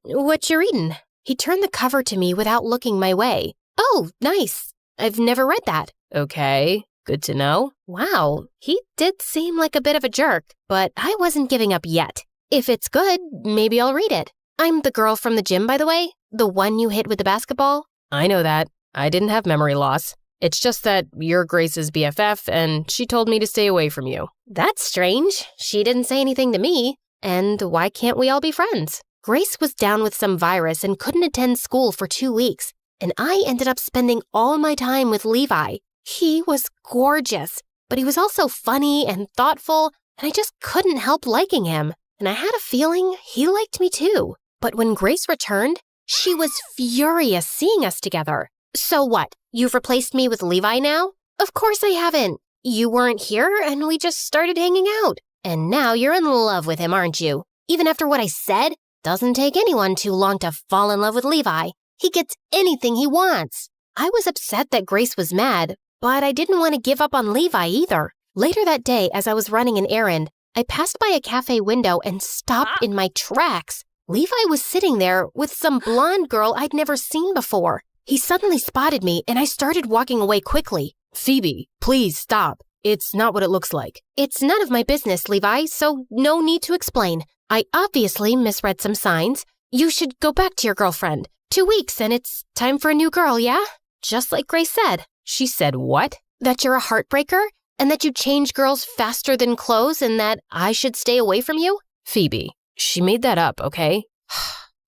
What you reading? He turned the cover to me without looking my way. Oh, nice. I've never read that. Okay, good to know. Wow, he did seem like a bit of a jerk, but I wasn't giving up yet. If it's good, maybe I'll read it. I'm the girl from the gym, by the way. The one you hit with the basketball. I know that. I didn't have memory loss. It's just that you're Grace's BFF, and she told me to stay away from you. That's strange. She didn't say anything to me. And why can't we all be friends? Grace was down with some virus and couldn't attend school for 2 weeks, and I ended up spending all my time with Levi. He was gorgeous, but he was also funny and thoughtful, and I just couldn't help liking him. And I had a feeling he liked me too. But when Grace returned, she was furious seeing us together. So what? You've replaced me with Levi now? Of course I haven't. You weren't here, and we just started hanging out. And now you're in love with him, aren't you? Even after what I said, doesn't take anyone too long to fall in love with Levi. He gets anything he wants. I was upset that Grace was mad, but I didn't want to give up on Levi either. Later that day, as I was running an errand, I passed by a cafe window and stopped in my tracks. Levi was sitting there with some blonde girl I'd never seen before. He suddenly spotted me, and I started walking away quickly. Phoebe, please stop. It's not what it looks like. It's none of my business, Levi, so no need to explain. I obviously misread some signs. You should go back to your girlfriend. 2 weeks, and it's time for a new girl, yeah? Just like Grace said. She said what? That you're a heartbreaker? And that you change girls faster than clothes, and that I should stay away from you? Phoebe, she made that up, okay?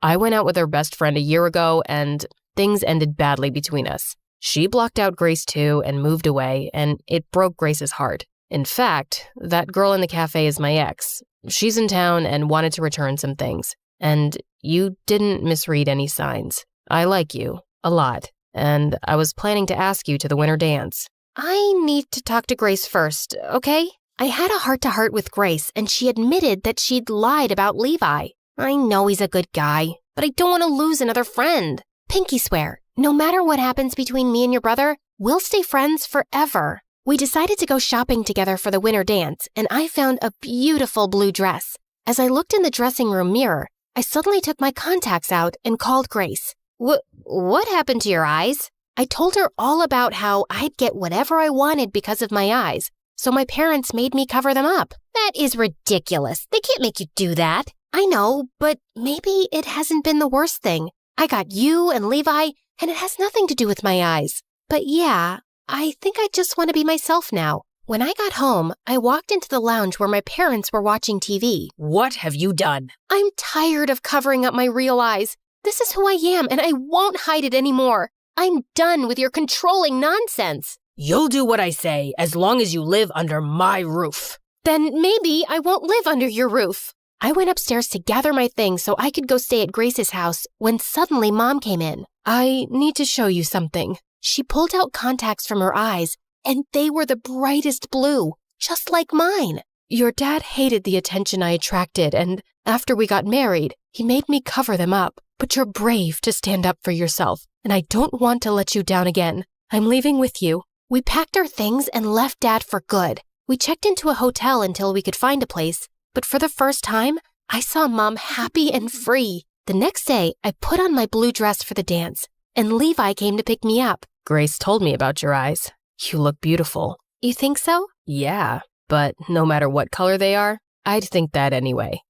I went out with her best friend a year ago, and things ended badly between us. She blocked out Grace too and moved away, and it broke Grace's heart. In fact, that girl in the cafe is my ex. She's in town and wanted to return some things. And you didn't misread any signs. I like you a lot, and I was planning to ask you to the winter dance. I need to talk to Grace first, okay? I had a heart-to-heart with Grace, and she admitted that she'd lied about Levi. I know he's a good guy, but I don't want to lose another friend. Pinky swear, no matter what happens between me and your brother, we'll stay friends forever. We decided to go shopping together for the winter dance, and I found a beautiful blue dress. As I looked in the dressing room mirror, I suddenly took my contacts out and called Grace. What happened to your eyes? I told her all about how I'd get whatever I wanted because of my eyes, so my parents made me cover them up. That is ridiculous. They can't make you do that. I know, but maybe it hasn't been the worst thing. I got you and Levi, and it has nothing to do with my eyes. But yeah, I think I just want to be myself now. When I got home, I walked into the lounge where my parents were watching TV. What have you done? I'm tired of covering up my real eyes. This is who I am, and I won't hide it anymore. I'm done with your controlling nonsense. You'll do what I say as long as you live under my roof. Then maybe I won't live under your roof. I went upstairs to gather my things so I could go stay at Grace's house when suddenly Mom came in. I need to show you something. She pulled out contacts from her eyes, and they were the brightest blue, just like mine. Your dad hated the attention I attracted, and after we got married, he made me cover them up. But you're brave to stand up for yourself, and I don't want to let you down again. I'm leaving with you. We packed our things and left Dad for good. We checked into a hotel until we could find a place, but for the first time, I saw Mom happy and free. The next day, I put on my blue dress for the dance, and Levi came to pick me up. Grace told me about your eyes. You look beautiful. You think so? Yeah, but no matter what color they are, I'd think that anyway.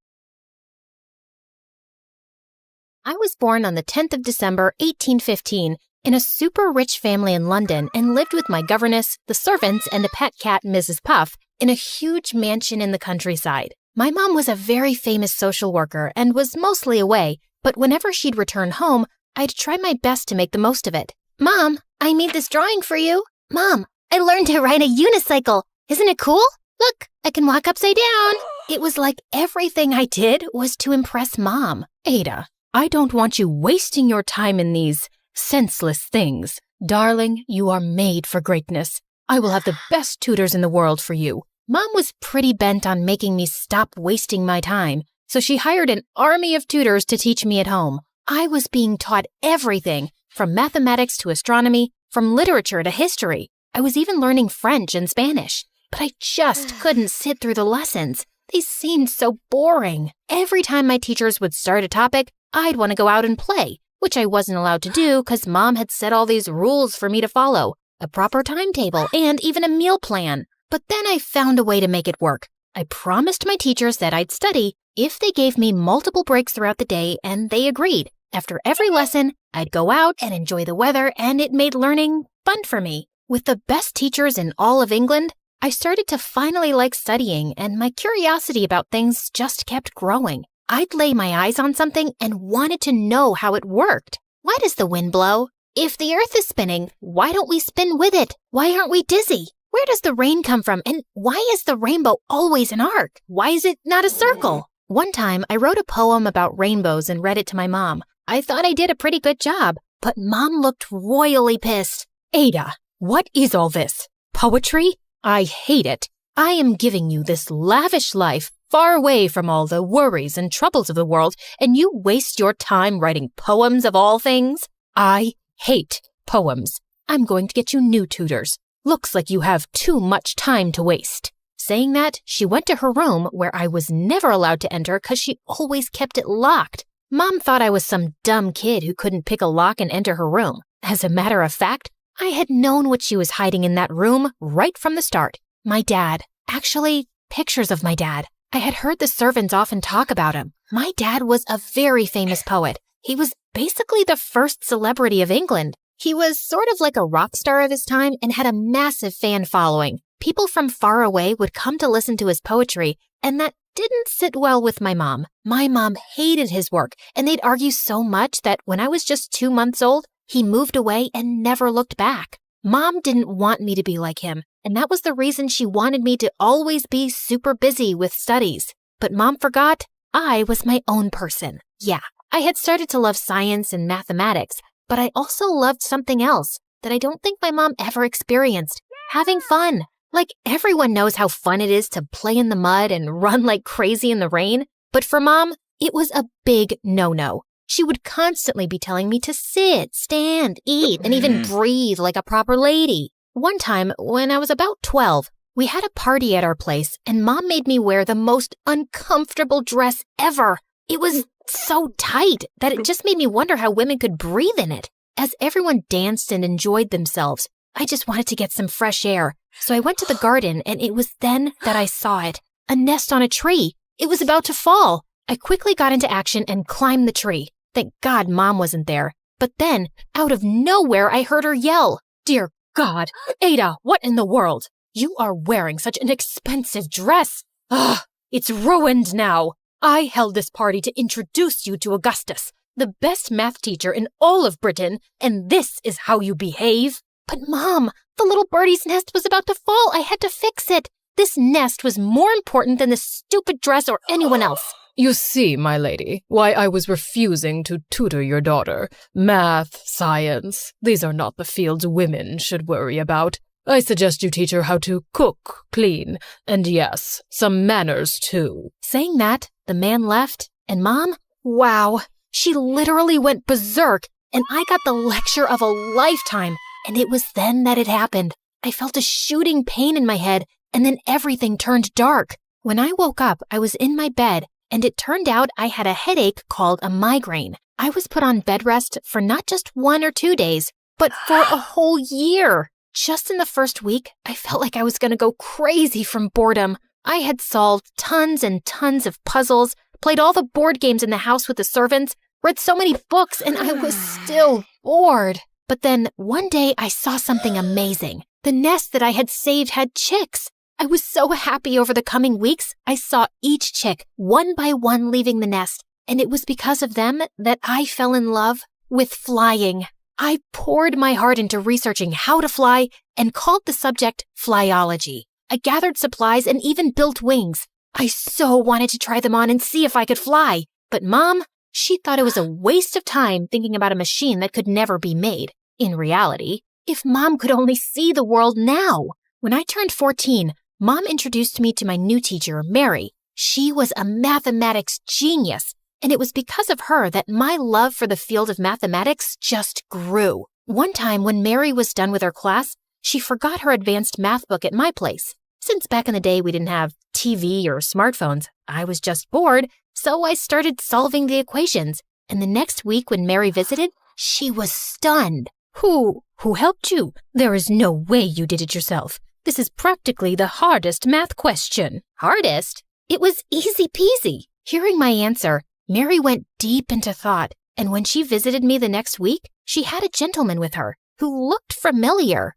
I was born on the 10th of December, 1815, in a super rich family in London and lived with my governess, the servants, and a pet cat, Mrs. Puff, in a huge mansion in the countryside. My mom was a very famous social worker and was mostly away, but whenever she'd return home, I'd try my best to make the most of it. Mom, I made this drawing for you. Mom, I learned to ride a unicycle. Isn't it cool? Look, I can walk upside down. It was like everything I did was to impress Mom. Ada, I don't want you wasting your time in these senseless things. Darling, you are made for greatness. I will have the best tutors in the world for you. Mom was pretty bent on making me stop wasting my time, so she hired an army of tutors to teach me at home. I was being taught everything, from mathematics to astronomy, from literature to history. I was even learning French and Spanish, but I just couldn't sit through the lessons. They seemed so boring. Every time my teachers would start a topic, I'd want to go out and play, which I wasn't allowed to do because Mom had set all these rules for me to follow, a proper timetable, and even a meal plan. But then I found a way to make it work. I promised my teachers that I'd study if they gave me multiple breaks throughout the day, and they agreed. After every lesson, I'd go out and enjoy the weather, and it made learning fun for me. With the best teachers in all of England, I started to finally like studying, and my curiosity about things just kept growing. I'd lay my eyes on something and wanted to know how it worked. Why does the wind blow? If the earth is spinning, why don't we spin with it? Why aren't we dizzy? Where does the rain come from? And why is the rainbow always an arc? Why is it not a circle? One time, I wrote a poem about rainbows and read it to my mom. I thought I did a pretty good job, but Mom looked royally pissed. Ada, what is all this? Poetry? I hate it. I am giving you this lavish life far away from all the worries and troubles of the world, and you waste your time writing poems of all things? I hate poems. I'm going to get you new tutors. Looks like you have too much time to waste. Saying that, she went to her room where I was never allowed to enter because she always kept it locked. Mom thought I was some dumb kid who couldn't pick a lock and enter her room. As a matter of fact, I had known what she was hiding in that room right from the start. My dad. Actually, pictures of my dad. I had heard the servants often talk about him. My dad was a very famous poet. He was basically the first celebrity of England. He was sort of like a rock star of his time and had a massive fan following. People from far away would come to listen to his poetry, and that didn't sit well with my mom. My mom hated his work, and they'd argue so much that when I was just 2 months old, he moved away and never looked back. Mom didn't want me to be like him, and that was the reason she wanted me to always be super busy with studies. But Mom forgot I was my own person. Yeah, I had started to love science and mathematics, but I also loved something else that I don't think my mom ever experienced. Having fun. Like, everyone knows how fun it is to play in the mud and run like crazy in the rain. But for Mom, it was a big no-no. She would constantly be telling me to sit, stand, eat, and even breathe like a proper lady. One time, when I was about 12, we had a party at our place, and Mom made me wear the most uncomfortable dress ever. It was so tight that it just made me wonder how women could breathe in it. As everyone danced and enjoyed themselves, I just wanted to get some fresh air. So I went to the garden, and it was then that I saw it. A nest on a tree. It was about to fall. I quickly got into action and climbed the tree. Thank God Mom wasn't there. But then, out of nowhere, I heard her yell. Dear God, Ada, what in the world? You are wearing such an expensive dress. Ugh, it's ruined now. I held this party to introduce you to Augustus, the best math teacher in all of Britain, and this is how you behave? But Mom, the little birdie's nest was about to fall. I had to fix it. This nest was more important than this stupid dress or anyone else. You see, my lady, why I was refusing to tutor your daughter. Math, science, these are not the fields women should worry about. I suggest you teach her how to cook, clean, and yes, some manners too. Saying that, the man left, and Mom, wow, she literally went berserk, and I got the lecture of a lifetime, and it was then that it happened. I felt a shooting pain in my head, and then everything turned dark. When I woke up, I was in my bed, and it turned out I had a headache called a migraine. I was put on bed rest for not just 1 or 2 days, but for a whole year. Just in the first week, I felt like I was going to go crazy from boredom. I had solved tons and tons of puzzles, played all the board games in the house with the servants, read so many books, and I was still bored. But then one day I saw something amazing. The nest that I had saved had chicks. I was so happy over the coming weeks. I saw each chick, one by one, leaving the nest, and it was because of them that I fell in love with flying. I poured my heart into researching how to fly and called the subject flyology. I gathered supplies and even built wings. I so wanted to try them on and see if I could fly. But Mom, she thought it was a waste of time thinking about a machine that could never be made. In reality, if Mom could only see the world now. When I turned 14, Mom introduced me to my new teacher, Mary. She was a mathematics genius, and it was because of her that my love for the field of mathematics just grew. One time when Mary was done with her class, she forgot her advanced math book at my place. Since back in the day we didn't have TV or smartphones, I was just bored, so I started solving the equations. And the next week when Mary visited, she was stunned. Who helped you? There is no way you did it yourself. This is practically the hardest math question. Hardest? It was easy peasy. Hearing my answer, Mary went deep into thought, and when she visited me the next week, she had a gentleman with her who looked familiar.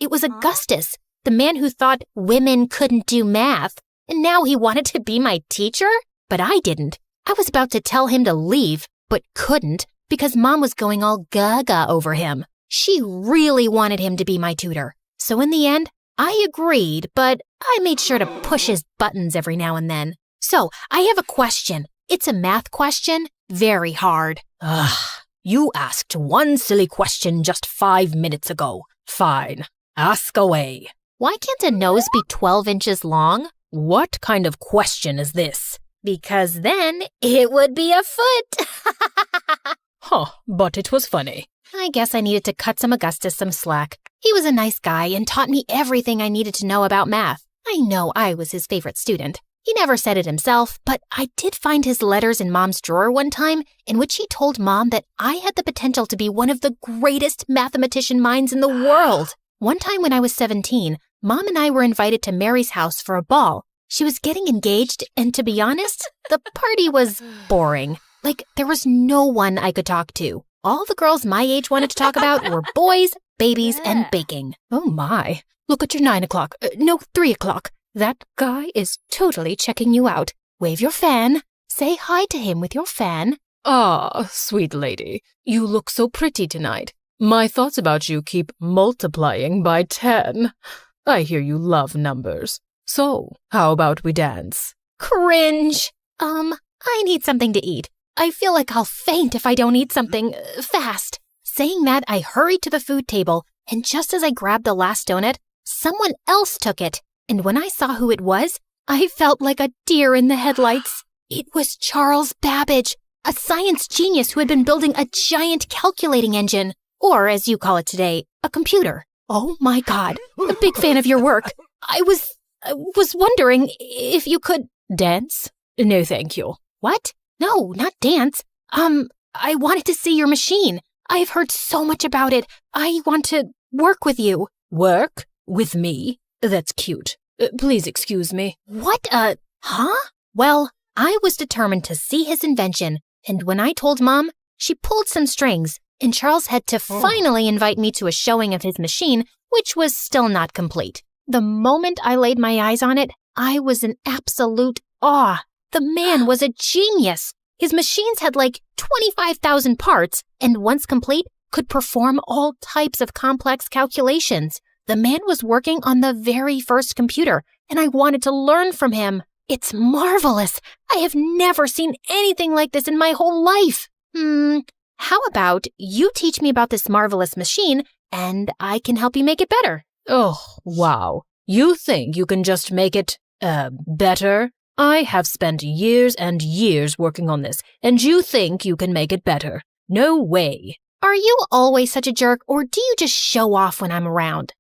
It was Augustus, the man who thought women couldn't do math, and now he wanted to be my teacher? But I didn't. I was about to tell him to leave, but couldn't because Mom was going all gaga over him. She really wanted him to be my tutor. So in the end, I agreed, but I made sure to push his buttons every now and then. So, I have a question. It's a math question, very hard. You asked one silly question just 5 minutes ago. Fine, ask away. Why can't a nose be 12 inches long? What kind of question is this? Because then it would be a foot. But it was funny. I guess I needed to cut Augustus some slack. He was a nice guy and taught me everything I needed to know about math. I know I was his favorite student. He never said it himself, but I did find his letters in Mom's drawer one time in which he told Mom that I had the potential to be one of the greatest mathematician minds in the world. One time when I was 17, Mom and I were invited to Mary's house for a ball. She was getting engaged, and to be honest, the party was boring. Like, there was no one I could talk to. All the girls my age wanted to talk about were boys, babies, and baking. Oh my. Look at your 9 o'clock. No, 3 o'clock. That guy is totally checking you out. Wave your fan. Say hi to him with your fan. Sweet lady. You look so pretty tonight. My thoughts about you keep multiplying by 10. I hear you love numbers. So, how about we dance? Cringe. I need something to eat. I feel like I'll faint if I don't eat something fast. Saying that, I hurried to the food table, and just as I grabbed the last donut, someone else took it. And when I saw who it was, I felt like a deer in the headlights. It was Charles Babbage, a science genius who had been building a giant calculating engine, or as you call it today, a computer. Oh my God, a big fan of your work. I was wondering if you could dance? No, thank you. What? No, not dance. I wanted to see your machine. I've heard so much about it. I want to work with you. Work? With me? That's cute. Please excuse me. What huh? Well, I was determined to see his invention, and when I told Mom, she pulled some strings, and Charles had to finally invite me to a showing of his machine, which was still not complete. The moment I laid my eyes on it, I was in absolute awe. The man was a genius. His machines had like 25,000 parts, and once complete, could perform all types of complex calculations. The man was working on the very first computer, and I wanted to learn from him. It's marvelous. I have never seen anything like this in my whole life. How about you teach me about this marvelous machine, and I can help you make it better? Oh, wow. You think you can just make it, better? I have spent years and years working on this, and you think you can make it better? No way. Are you always such a jerk, or do you just show off when I'm around?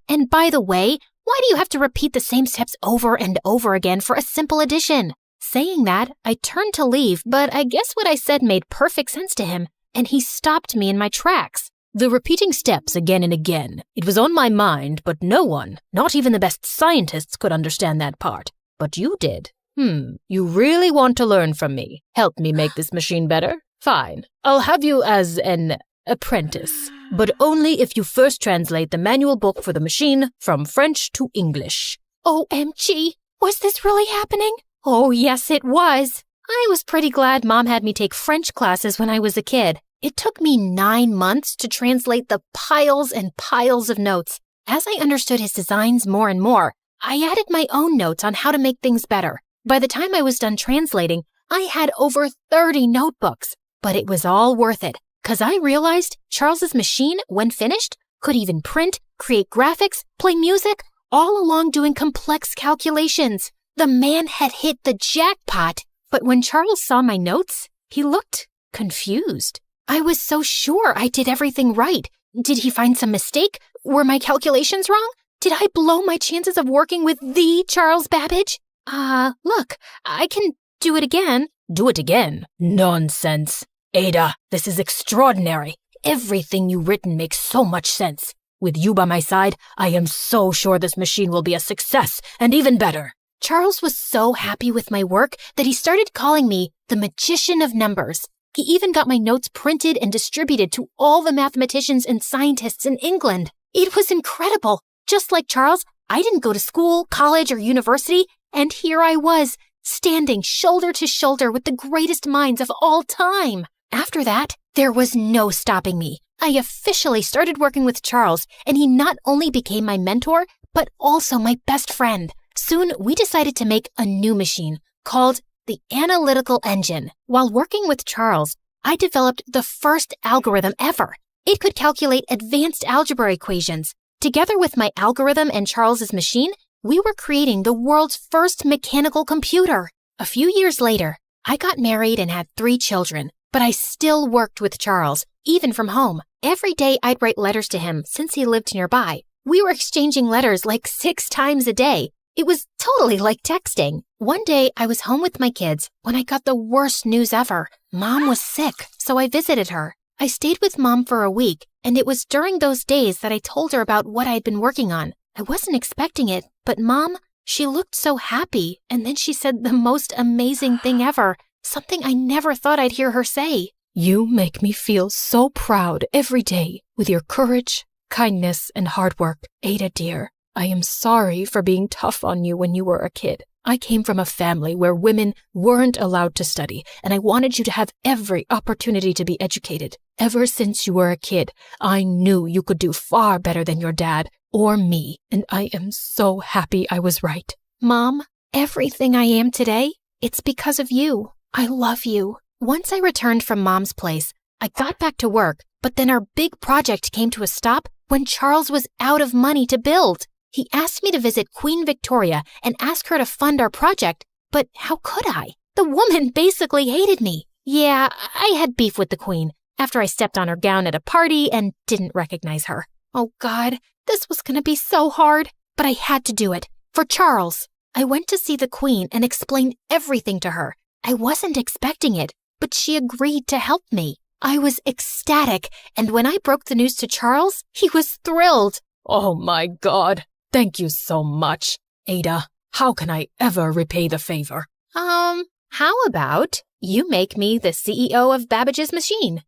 And by the way, why do you have to repeat the same steps over and over again for a simple addition? Saying that, I turned to leave, but I guess what I said made perfect sense to him, and he stopped me in my tracks. The repeating steps again and again. It was on my mind, but no one, not even the best scientists, could understand that part. But you did. You really want to learn from me? Help me make this machine better? Fine. I'll have you as an apprentice, but only if you first translate the manual book for the machine from French to English. OMG, was this really happening? Oh, yes, it was. I was pretty glad Mom had me take French classes when I was a kid. It took me 9 months to translate the piles and piles of notes. As I understood his designs more and more, I added my own notes on how to make things better. By the time I was done translating, I had over 30 notebooks. But it was all worth it, because I realized Charles's machine, when finished, could even print, create graphics, play music, all along doing complex calculations. The man had hit the jackpot. But when Charles saw my notes, he looked confused. I was so sure I did everything right. Did he find some mistake? Were my calculations wrong? Did I blow my chances of working with the Charles Babbage? Look, I can do it again. Do it again? Nonsense. Ada, this is extraordinary. Everything you've written makes so much sense. With you by my side, I am so sure this machine will be a success and even better. Charles was so happy with my work that he started calling me the magician of numbers. He even got my notes printed and distributed to all the mathematicians and scientists in England. It was incredible. Just like Charles, I didn't go to school, college, or university, and here I was, standing shoulder to shoulder with the greatest minds of all time. After that, there was no stopping me. I officially started working with Charles, and he not only became my mentor, but also my best friend. Soon, we decided to make a new machine called the Analytical Engine. While working with Charles, I developed the first algorithm ever. It could calculate advanced algebra equations. Together with my algorithm and Charles's machine, we were creating the world's first mechanical computer. A few years later, I got married and had 3 children, but I still worked with Charles, even from home. Every day I'd write letters to him since he lived nearby. We were exchanging letters like 6 times a day. It was totally like texting. One day, I was home with my kids when I got the worst news ever. Mom was sick, so I visited her. I stayed with Mom for a week, and it was during those days that I told her about what I'd been working on. I wasn't expecting it, but Mom, she looked so happy, and then she said the most amazing thing ever, something I never thought I'd hear her say. You make me feel so proud every day with your courage, kindness, and hard work, Ada dear. I am sorry for being tough on you when you were a kid. I came from a family where women weren't allowed to study, and I wanted you to have every opportunity to be educated. Ever since you were a kid, I knew you could do far better than your dad or me, and I am so happy I was right. Mom, everything I am today, it's because of you. I love you. Once I returned from Mom's place, I got back to work, but then our big project came to a stop when Charles was out of money to build. He asked me to visit Queen Victoria and ask her to fund our project, but how could I? The woman basically hated me. Yeah, I had beef with the Queen after I stepped on her gown at a party and didn't recognize her. Oh God, this was gonna be so hard, but I had to do it. For Charles. I went to see the Queen and explained everything to her. I wasn't expecting it, but she agreed to help me. I was ecstatic, and when I broke the news to Charles, he was thrilled. Oh my God. Thank you so much, Ada. How can I ever repay the favor? How about you make me the CEO of Babbage's machine?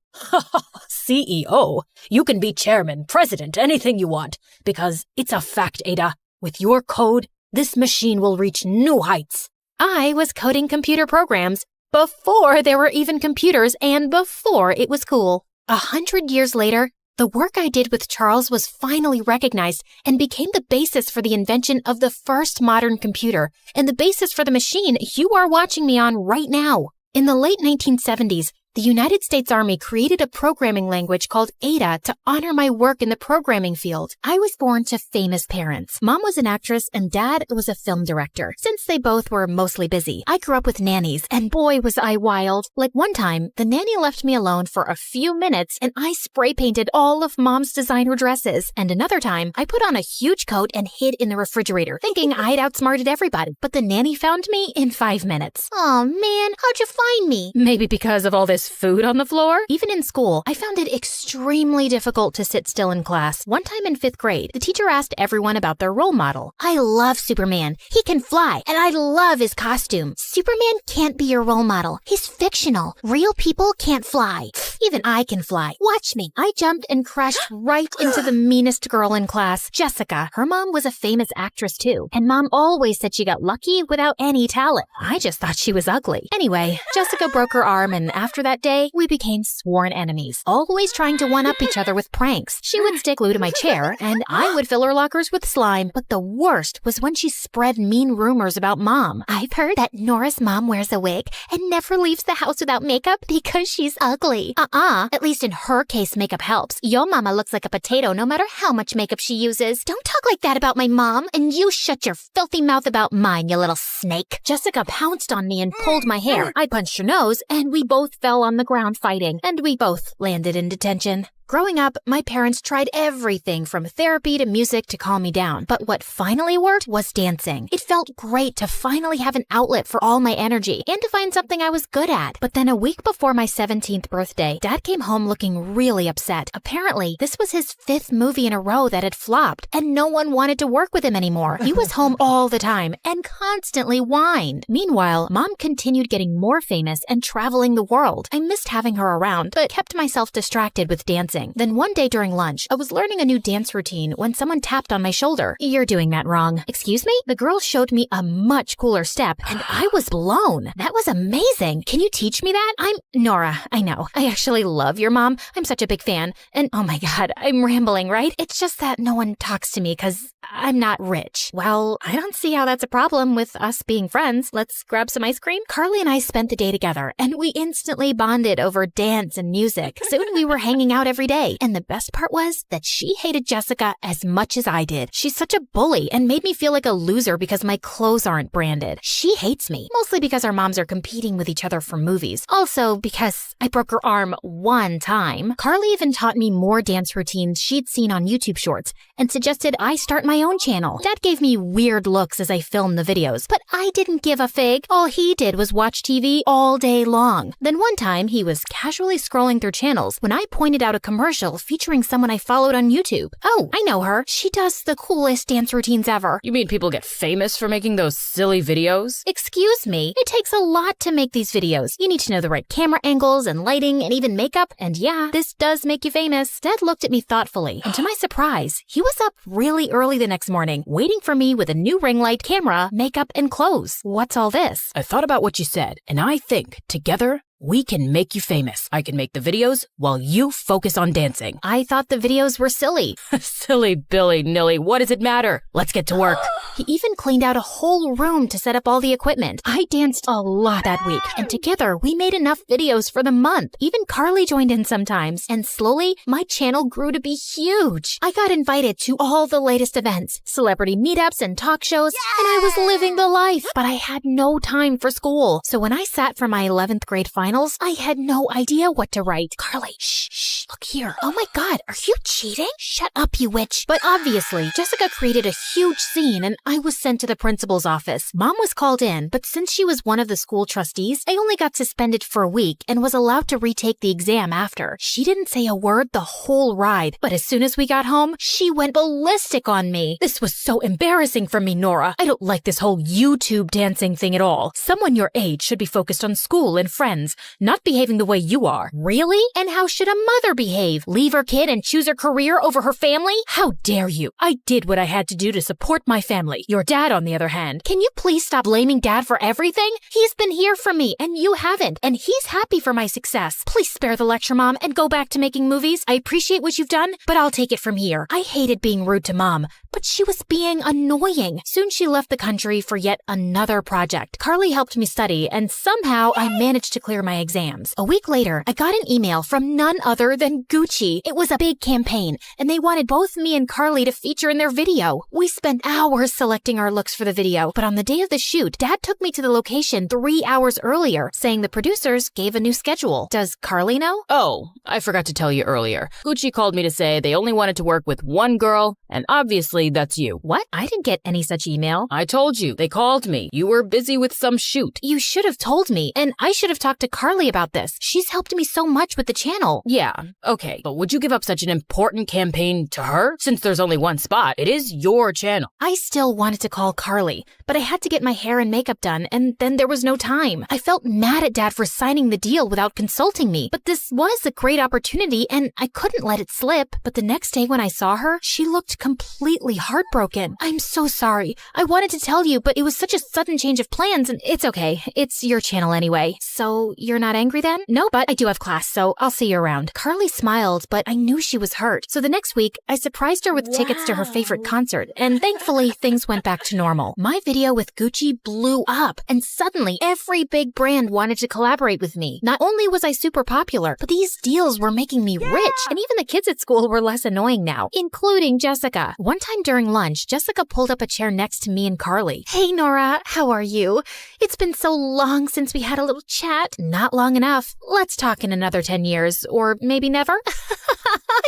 CEO? You can be chairman, president, anything you want, because it's a fact, Ada. With your code, this machine will reach new heights. I was coding computer programs before there were even computers and before it was cool. 100 years later, the work I did with Charles was finally recognized and became the basis for the invention of the first modern computer and the basis for the machine you are watching me on right now. In the late 1970s, the United States Army created a programming language called Ada to honor my work in the programming field. I was born to famous parents. Mom was an actress and Dad was a film director. Since they both were mostly busy, I grew up with nannies, and boy was I wild. Like one time, the nanny left me alone for a few minutes and I spray painted all of Mom's designer dresses. And another time, I put on a huge coat and hid in the refrigerator, thinking I'd outsmarted everybody. But the nanny found me in 5 minutes. Aw, man, how'd you find me? Maybe because of all this food on the floor? Even in school, I found it extremely difficult to sit still in class. One time in 5th grade, the teacher asked everyone about their role model. I love Superman. He can fly, and I love his costume. Superman can't be your role model. He's fictional. Real people can't fly. Even I can fly. Watch me. I jumped and crashed right into the meanest girl in class, Jessica. Her mom was a famous actress too, and Mom always said she got lucky without any talent. I just thought she was ugly. Anyway, Jessica broke her arm, and after that, that day, we became sworn enemies, always trying to one-up each other with pranks. She would stick glue to my chair, and I would fill her lockers with slime. But the worst was when she spread mean rumors about Mom. I've heard that Nora's mom wears a wig and never leaves the house without makeup because she's ugly. At least in her case, makeup helps. Your mama looks like a potato no matter how much makeup she uses. Don't talk like that about my mom, and you shut your filthy mouth about mine, you little snake. Jessica pounced on me and pulled my hair. I punched her nose, and we both fell on the ground fighting, and we both landed in detention. Growing up, my parents tried everything from therapy to music to calm me down. But what finally worked was dancing. It felt great to finally have an outlet for all my energy and to find something I was good at. But then a week before my 17th birthday, Dad came home looking really upset. Apparently, this was his 5th movie in a row that had flopped, and no one wanted to work with him anymore. He was home all the time and constantly whined. Meanwhile, Mom continued getting more famous and traveling the world. I missed having her around, but kept myself distracted with dancing. Then one day during lunch, I was learning a new dance routine when someone tapped on my shoulder. "You're doing that wrong." "Excuse me?" The girl showed me a much cooler step, and I was blown. That was amazing. "Can you teach me that?" "I'm Nora. I know. I actually love your mom. I'm such a big fan. And oh my God, I'm rambling, right? It's just that no one talks to me because I'm not rich." "Well, I don't see how that's a problem with us being friends. Let's grab some ice cream." Carly and I spent the day together, and we instantly bonded over dance and music. Soon we were hanging out every day, and the best part was that she hated Jessica as much as I did. She's such a bully and made me feel like a loser because my clothes aren't branded. She hates me, mostly because our moms are competing with each other for movies. Also because I broke her arm one time. Carly even taught me more dance routines she'd seen on YouTube Shorts and suggested I start my own channel. Dad gave me weird looks as I filmed the videos, but I didn't give a fig. All he did was watch TV all day long. Then one time, he was casually scrolling through channels when I pointed out a commercial featuring someone I followed on YouTube. "Oh, I know her. She does the coolest dance routines ever." You mean people get famous for making those silly videos? "Excuse me. It takes a lot to make these videos. You need to know the right camera angles and lighting and even makeup. And yeah, this does make you famous." Dad looked at me thoughtfully, and to my surprise, he was up really early the next morning, waiting for me with a new ring light, camera, makeup, and clothes. "What's all this?" I thought about what you said, and I think together we can make you famous. I can make the videos while you focus on dancing. I thought the videos were silly. Silly Billy Nilly, what does it matter? Let's get to work. He even cleaned out a whole room to set up all the equipment. I danced a lot that week, and together we made enough videos for the month. Even Carly joined in sometimes, and slowly my channel grew to be huge. I got invited to all the latest events, celebrity meetups and talk shows, and I was living the life. But I had no time for school. So when I sat for my 11th grade finals, I had no idea what to write. "Carly, shh, look here." "Oh my God, are you cheating?" "Shut up, you witch." But obviously, Jessica created a huge scene, and I was sent to the principal's office. Mom was called in, but since she was one of the school trustees, I only got suspended for a week and was allowed to retake the exam after. She didn't say a word the whole ride, but as soon as we got home, she went ballistic on me. "This was so embarrassing for me, Nora. I don't like this whole YouTube dancing thing at all. Someone your age should be focused on school and friends, not behaving the way you are." "Really? And how should a mother behave? Leave her kid and choose her career over her family? How dare you? I did what I had to do to support my family. Your dad, on the other hand. Can you please stop blaming Dad for everything? He's been here for me, and you haven't, and he's happy for my success. Please spare the lecture, Mom, and go back to making movies. I appreciate what you've done, but I'll take it from here." I hated being rude to Mom, but she was being annoying. Soon she left the country for yet another project. Carly helped me study, and somehow I managed to clear my exams. A week later, I got an email from none other than Gucci. It was a big campaign, and they wanted both me and Carly to feature in their video. We spent hours selecting our looks for the video, but on the day of the shoot, Dad took me to the location 3 hours earlier, saying the producers gave a new schedule. Does Carly know? Oh, I forgot to tell you earlier. Gucci called me to say they only wanted to work with one girl, and obviously that's you. What? I didn't get any such email. I told you. They called me. You were busy with some shoot. You should have told me, and I should have talked to Carly about this. She's helped me so much with the channel. Yeah, okay, but would you give up such an important campaign to her? Since there's only one spot, it is your channel. I still girl wanted to call Carly, but I had to get my hair and makeup done, and then there was no time. I felt mad at Dad for signing the deal without consulting me, but this was a great opportunity, and I couldn't let it slip. But the next day when I saw her, she looked completely heartbroken. I'm so sorry. I wanted to tell you, but it was such a sudden change of plans, and it's okay. It's your channel anyway. So you're not angry then? No, but I do have class, so I'll see you around. Carly smiled, but I knew she was hurt. So the next week, I surprised her with tickets to her favorite concert, and thankfully, things went back to normal. My video with Gucci blew up, and suddenly every big brand wanted to collaborate with me. Not only was I super popular, but these deals were making me rich, and even the kids at school were less annoying now, including Jessica. One time during lunch, Jessica pulled up a chair next to me and Carly. Hey, Nora, how are you? It's been so long since we had a little chat. Not long enough. Let's talk in another 10 years, or maybe never.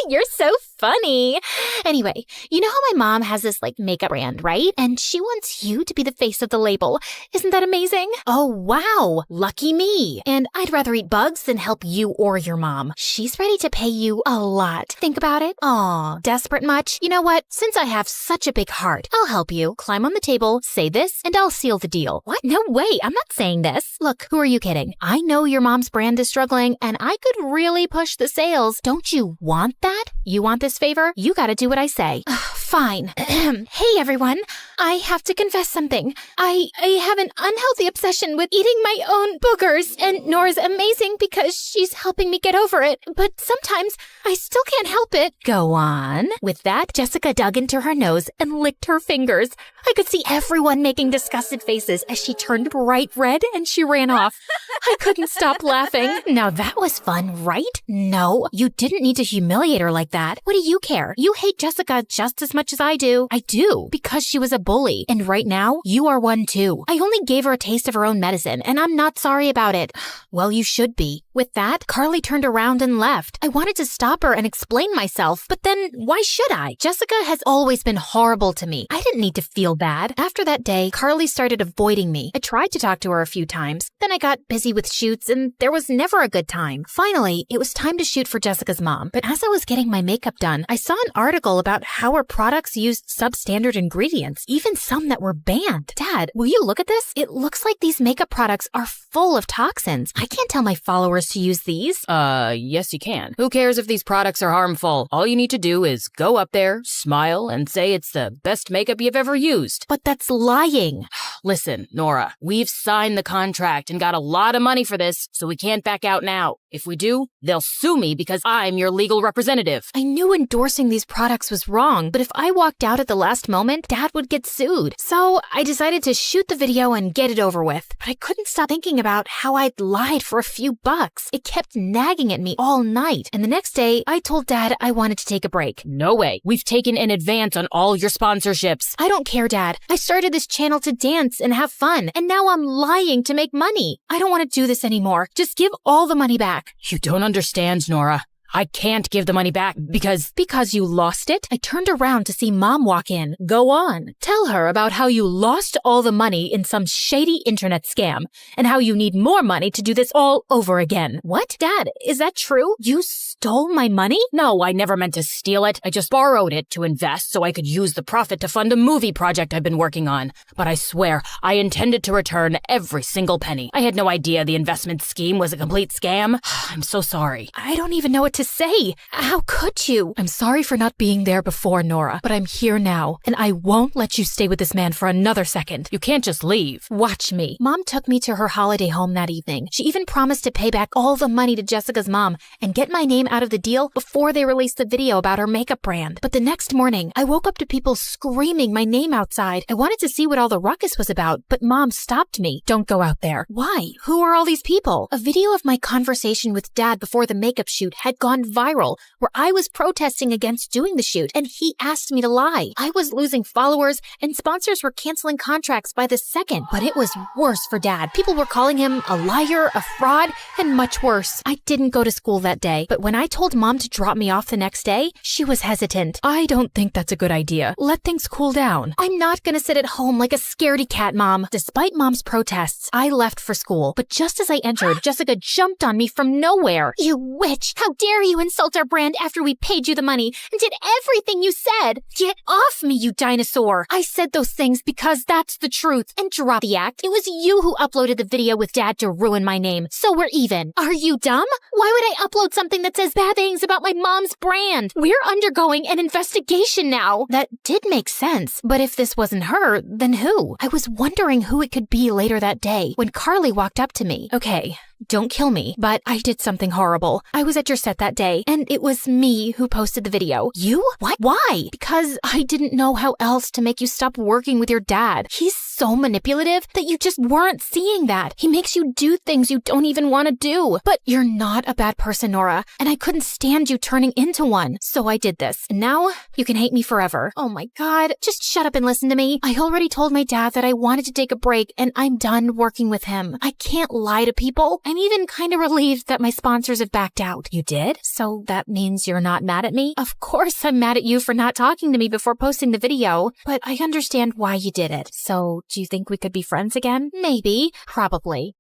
You're so funny. Anyway, you know how my mom has this makeup brand, right? And she wants you to be the face of the label. Isn't that amazing? Oh, wow. Lucky me. And I'd rather eat bugs than help you or your mom. She's ready to pay you a lot. Think about it. Aw, desperate much? You know what? Since I have such a big heart, I'll help you. Climb on the table, say this, and I'll seal the deal. What? No way. I'm not saying this. Look, who are you kidding? I know your mom's brand is struggling, and I could really push the sales. Don't you want that? You want this favor? You gotta do what I say. Fine. Hey, everyone. I have to confess something. I have an unhealthy obsession with eating my own boogers, and Nora's amazing because she's helping me get over it, but sometimes I still can't help it. Go on. With that, Jessica dug into her nose and licked her fingers. I could see everyone making disgusted faces as she turned bright red and she ran off. I couldn't stop laughing. Now that was fun, right? No, you didn't need to humiliate her like that. What do you care? You hate Jessica just as much as I do. I do, because she was a bully. And right now, you are one too. I only gave her a taste of her own medicine, and I'm not sorry about it. Well, you should be. With that, Carly turned around and left. I wanted to stop her and explain myself, but then why should I? Jessica has always been horrible to me. I didn't need to feel bad. After that day, Carly started avoiding me. I tried to talk to her a few times. Then I got busy with shoots, and there was never a good time. Finally, it was time to shoot for Jessica's mom. But as I was getting my makeup done, I saw an article about how her products used substandard ingredients, even some that were banned. Dad, will you look at this? It looks like these makeup products are full of toxins. I can't tell my followers to use these. Yes you can. Who cares if these products are harmful? All you need to do is go up there, smile, and say it's the best makeup you've ever used. But that's lying. Listen, Nora, we've signed the contract and got a lot of money for this, so we can't back out now. If we do, they'll sue me because I'm your legal representative. I knew endorsing these products was wrong, but if I walked out at the last moment, Dad would get sued. So I decided to shoot the video and get it over with. But I couldn't stop thinking about how I'd lied for a few bucks. It kept nagging at me all night. And the next day, I told Dad I wanted to take a break. No way. We've taken an advance on all your sponsorships. I don't care, Dad. I started this channel to dance and have fun, and now I'm lying to make money. I don't want to do this anymore. Just give all the money back. You don't understand, Nora. I can't give the money back because you lost it? I turned around to see Mom walk in. Go on. Tell her about how you lost all the money in some shady internet scam and how you need more money to do this all over again. What? Dad, is that true? You stole my money? No, I never meant to steal it. I just borrowed it to invest so I could use the profit to fund a movie project I've been working on. But I swear, I intended to return every single penny. I had no idea the investment scheme was a complete scam. I'm so sorry. I don't even know what to say. How could you? I'm sorry for not being there before, Nora, but I'm here now, and I won't let you stay with this man for another second. You can't just leave. Watch me. Mom took me to her holiday home that evening. She even promised to pay back all the money to Jessica's mom and get my name out of the deal before they released the video about her makeup brand. But the next morning, I woke up to people screaming my name outside. I wanted to see what all the ruckus was about, but Mom stopped me. Don't go out there. Why? Who are all these people? A video of my conversation with Dad before the makeup shoot had gone viral, where I was protesting against doing the shoot, and he asked me to lie. I was losing followers, and sponsors were canceling contracts by the second. But it was worse for Dad. People were calling him a liar, a fraud, and much worse. I didn't go to school that day, but when I told Mom to drop me off the next day, she was hesitant. I don't think that's a good idea. Let things cool down. I'm not gonna sit at home like a scaredy cat, Mom. Despite Mom's protests, I left for school, but just as I entered, Jessica jumped on me from nowhere. You witch! How dare you insult our brand after we paid you the money and did everything you said? Get off me, you dinosaur. I said those things because that's the truth. And drop the act. It was you who uploaded the video with Dad to ruin my name, so we're even. Are you dumb? Why would I upload something that says bad things about my mom's brand? We're undergoing an investigation now. That did make sense, but if this wasn't her, then who? I was wondering who it could be later that day when Carly walked up to me. Okay, don't kill me, but I did something horrible. I was at your set that day, and it was me who posted the video. You? What? Why? Because I didn't know how else to make you stop working with your dad. He's so manipulative that you just weren't seeing that. He makes you do things you don't even want to do. But you're not a bad person, Nora, and I couldn't stand you turning into one. So I did this, and now you can hate me forever. Oh my God, just shut up and listen to me. I already told my dad that I wanted to take a break, and I'm done working with him. I can't lie to people. I'm even kind of relieved that my sponsors have backed out. You did? So that means you're not mad at me? Of course I'm mad at you for not talking to me before posting the video, but I understand why you did it. So do you think we could be friends again? Maybe. Probably.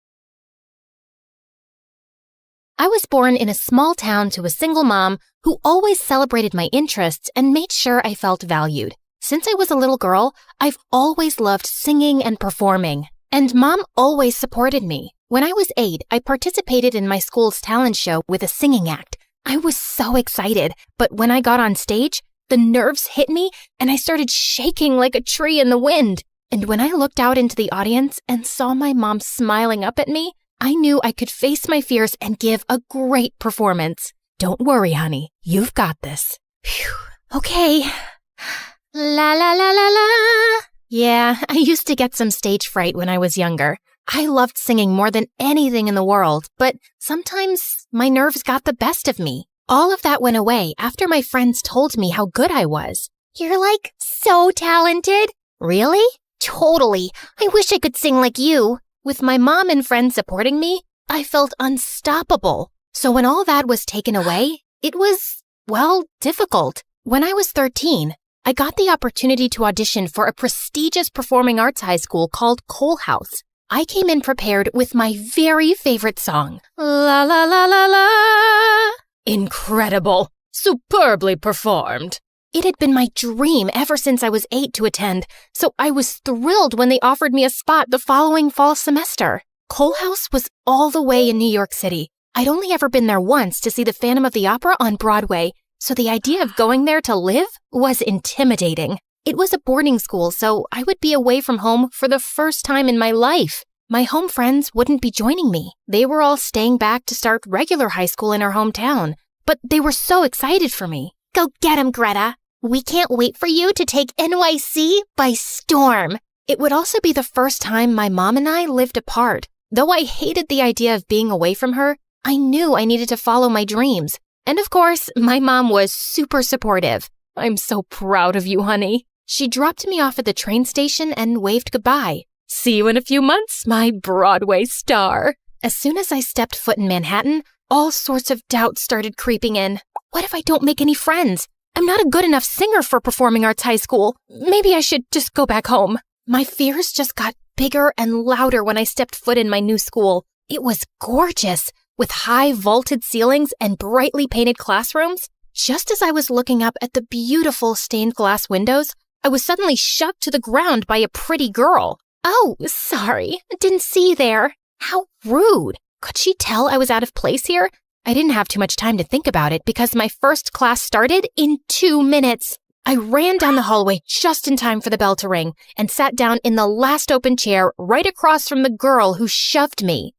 I was born in a small town to a single mom who always celebrated my interests and made sure I felt valued. Since I was a little girl, I've always loved singing and performing, and Mom always supported me. When I was 8, I participated in my school's talent show with a singing act. I was so excited, but when I got on stage, the nerves hit me and I started shaking like a tree in the wind. And when I looked out into the audience and saw my mom smiling up at me, I knew I could face my fears and give a great performance. Don't worry, honey. You've got this. Phew. Okay. La la la la la. Yeah, I used to get some stage fright when I was younger. I loved singing more than anything in the world, but sometimes my nerves got the best of me. All of that went away after my friends told me how good I was. You're like so talented. Really? Totally. I wish I could sing like you. With my mom and friends supporting me, I felt unstoppable. So when all that was taken away, it was, well, difficult. When I was 13, I got the opportunity to audition for a prestigious performing arts high school called Cole House. I came in prepared with my very favorite song, La La La La La. Incredible. Superbly performed. It had been my dream ever since I was 8 to attend, so I was thrilled when they offered me a spot the following fall semester. Cole House was all the way in New York City. I'd only ever been there once to see the Phantom of the Opera on Broadway, so the idea of going there to live was intimidating. It was a boarding school, so I would be away from home for the first time in my life. My home friends wouldn't be joining me. They were all staying back to start regular high school in our hometown, but they were so excited for me. Go get 'em, Greta. We can't wait for you to take NYC by storm. It would also be the first time my mom and I lived apart. Though I hated the idea of being away from her, I knew I needed to follow my dreams. And of course, my mom was super supportive. I'm so proud of you, honey. She dropped me off at the train station and waved goodbye. See you in a few months, my Broadway star. As soon as I stepped foot in Manhattan, all sorts of doubts started creeping in. What if I don't make any friends? I'm not a good enough singer for performing arts high school. Maybe I should just go back home. My fears just got bigger and louder when I stepped foot in my new school. It was gorgeous, with high vaulted ceilings and brightly painted classrooms. Just as I was looking up at the beautiful stained glass windows, I was suddenly shoved to the ground by a pretty girl. Oh, sorry. Didn't see you there. How rude. Could she tell I was out of place here? I didn't have too much time to think about it because my first class started in 2 minutes. I ran down the hallway just in time for the bell to ring and sat down in the last open chair right across from the girl who shoved me.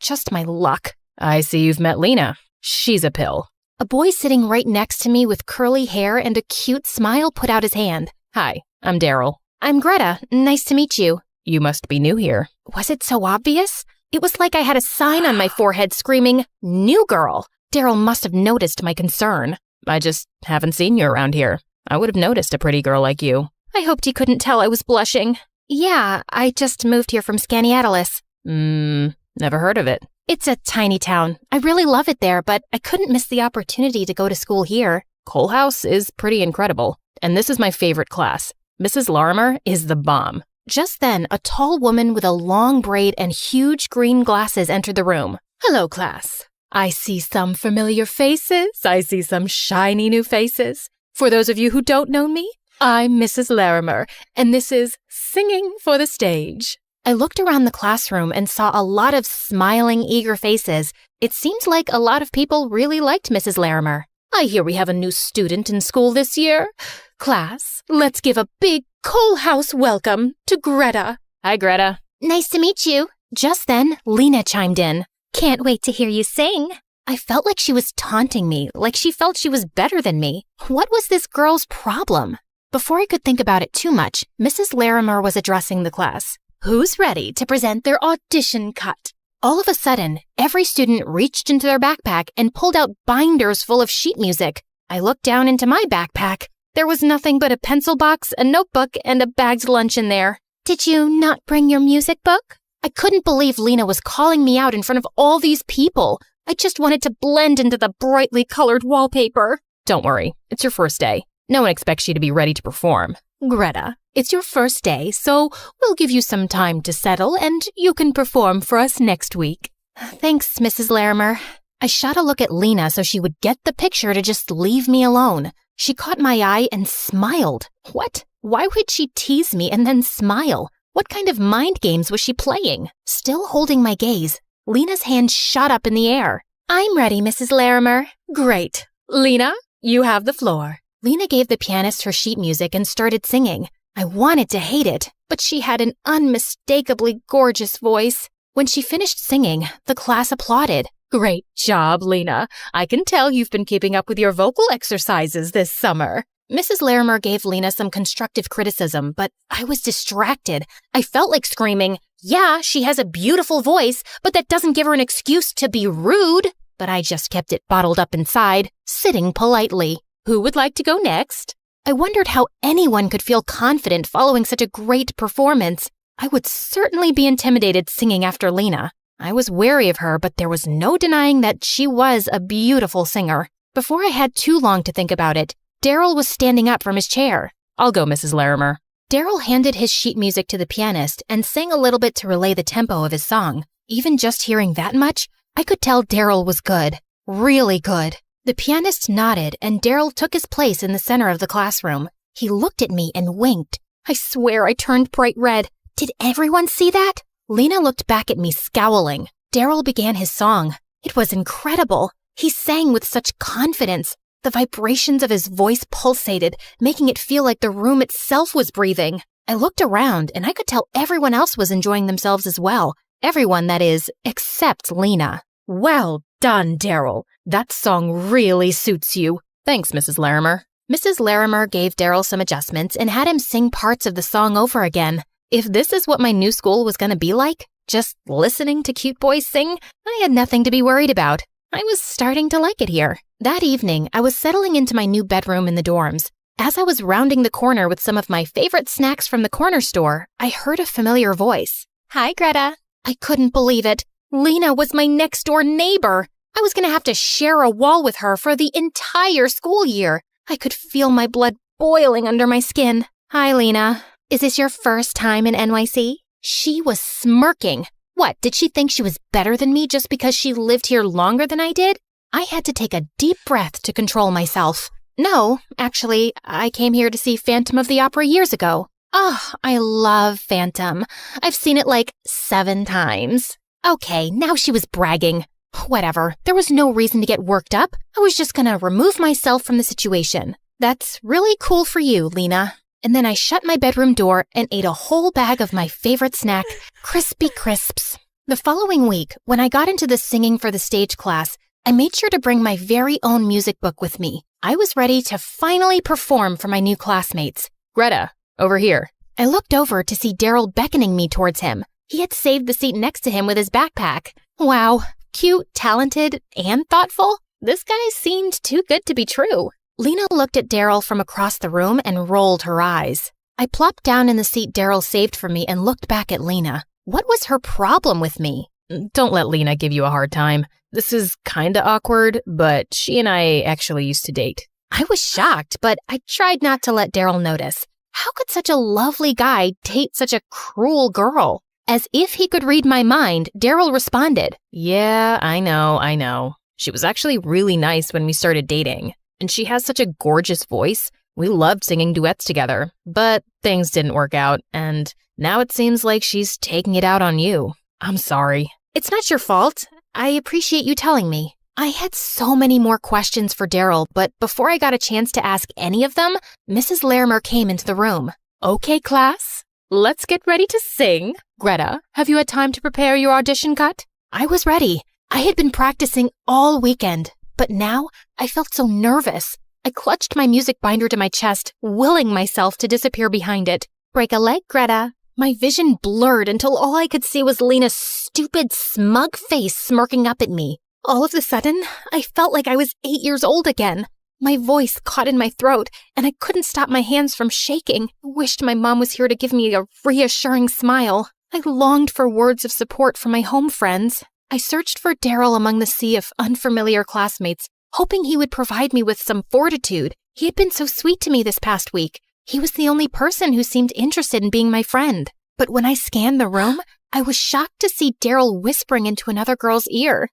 Just my luck. I see you've met Lena. She's a pill. A boy sitting right next to me with curly hair and a cute smile put out his hand. Hi, I'm Daryl. I'm Greta. Nice to meet you. You must be new here. Was it so obvious? It was like I had a sign on my forehead screaming, New Girl. Daryl must have noticed my concern. I just haven't seen you around here. I would have noticed a pretty girl like you. I hoped he couldn't tell I was blushing. Yeah, I just moved here from Skaneateles. Never heard of it. It's a tiny town. I really love it there, but I couldn't miss the opportunity to go to school here. Cole House is pretty incredible, and this is my favorite class. Mrs. Larimer is the bomb. Just then, a tall woman with a long braid and huge green glasses entered the room. Hello, class. I see some familiar faces. I see some shiny new faces. For those of you who don't know me, I'm Mrs. Larimer, and this is Singing for the Stage. I looked around the classroom and saw a lot of smiling, eager faces. It seemed like a lot of people really liked Mrs. Larimer. I hear we have a new student in school this year. Class, let's give a big Coal House welcome to Greta. Hi, Greta. Nice to meet you. Just then, Lena chimed in. Can't wait to hear you sing. I felt like she was taunting me, like she felt she was better than me. What was this girl's problem? Before I could think about it too much, Mrs. Larimer was addressing the class. Who's ready to present their audition cut? All of a sudden, every student reached into their backpack and pulled out binders full of sheet music. I looked down into my backpack. There was nothing but a pencil box, a notebook, and a bagged lunch in there. Did you not bring your music book? I couldn't believe Lena was calling me out in front of all these people. I just wanted to blend into the brightly colored wallpaper. Don't worry, it's your first day. No one expects you to be ready to perform. Greta, it's your first day, so we'll give you some time to settle and you can perform for us next week. Thanks, Mrs. Larimer. I shot a look at Lena so she would get the picture to just leave me alone. She caught my eye and smiled. What? Why would she tease me and then smile? What kind of mind games was she playing? Still holding my gaze, Lena's hand shot up in the air. I'm ready, Mrs. Larimer. Great. Lena, you have the floor. Lena gave the pianist her sheet music and started singing. I wanted to hate it, but she had an unmistakably gorgeous voice. When she finished singing, the class applauded. Great job, Lena. I can tell you've been keeping up with your vocal exercises this summer. Mrs. Larimer gave Lena some constructive criticism, but I was distracted. I felt like screaming, yeah, she has a beautiful voice, but that doesn't give her an excuse to be rude. But I just kept it bottled up inside, sitting politely. Who would like to go next? I wondered how anyone could feel confident following such a great performance. I would certainly be intimidated singing after Lena. I was wary of her, but there was no denying that she was a beautiful singer. Before I had too long to think about it, Daryl was standing up from his chair. I'll go, Mrs. Larimer. Daryl handed his sheet music to the pianist and sang a little bit to relay the tempo of his song. Even just hearing that much, I could tell Daryl was good. Really good. The pianist nodded and Daryl took his place in the center of the classroom. He looked at me and winked. I swear I turned bright red. Did everyone see that? Lena looked back at me scowling. Daryl began his song. It was incredible. He sang with such confidence. The vibrations of his voice pulsated, making it feel like the room itself was breathing. I looked around and I could tell everyone else was enjoying themselves as well. Everyone, that is, except Lena. Well done, Daryl. That song really suits you. Thanks, Mrs. Larimer. Mrs. Larimer gave Daryl some adjustments and had him sing parts of the song over again. If this is what my new school was going to be like, just listening to cute boys sing, I had nothing to be worried about. I was starting to like it here. That evening, I was settling into my new bedroom in the dorms. As I was rounding the corner with some of my favorite snacks from the corner store, I heard a familiar voice. Hi, Greta. I couldn't believe it. Lena was my next-door neighbor. I was going to have to share a wall with her for the entire school year. I could feel my blood boiling under my skin. Hi, Lena. Is this your first time in NYC? She was smirking. What, did she think she was better than me just because she lived here longer than I did? I had to take a deep breath to control myself. No, actually, I came here to see Phantom of the Opera years ago. Oh, I love Phantom. I've seen it like 7 times. Okay, now she was bragging. Whatever, there was no reason to get worked up. I was just gonna remove myself from the situation. That's really cool for you, Lena. And then I shut my bedroom door and ate a whole bag of my favorite snack, Crispy Crisps. The following week, when I got into the Singing for the Stage class, I made sure to bring my very own music book with me. I was ready to finally perform for my new classmates. Greta, over here. I looked over to see Daryl beckoning me towards him. He had saved the seat next to him with his backpack. Wow, cute, talented, and thoughtful. This guy seemed too good to be true. Lena looked at Daryl from across the room and rolled her eyes. I plopped down in the seat Daryl saved for me and looked back at Lena. What was her problem with me? Don't let Lena give you a hard time. This is kinda awkward, but she and I actually used to date. I was shocked, but I tried not to let Daryl notice. How could such a lovely guy date such a cruel girl? As if he could read my mind, Daryl responded, "Yeah, I know. She was actually really nice when we started dating, and she has such a gorgeous voice. We loved singing duets together, but things didn't work out, and now it seems like she's taking it out on you. I'm sorry." "It's not your fault. I appreciate you telling me." I had so many more questions for Daryl, but before I got a chance to ask any of them, Mrs. Larimer came into the room. "Okay, class, let's get ready to sing. Greta, have you had time to prepare your audition cut?" I was ready. I had been practicing all weekend, but now I felt so nervous. I clutched my music binder to my chest, willing myself to disappear behind it. "Break a leg, Greta." My vision blurred until all I could see was Lena's stupid, smug face smirking up at me. All of a sudden, I felt like I was 8 years old again. My voice caught in my throat, and I couldn't stop my hands from shaking. I wished my mom was here to give me a reassuring smile. I longed for words of support from my home friends. I searched for Daryl among the sea of unfamiliar classmates, hoping he would provide me with some fortitude. He had been so sweet to me this past week. He was the only person who seemed interested in being my friend. But when I scanned the room, I was shocked to see Daryl whispering into another girl's ear.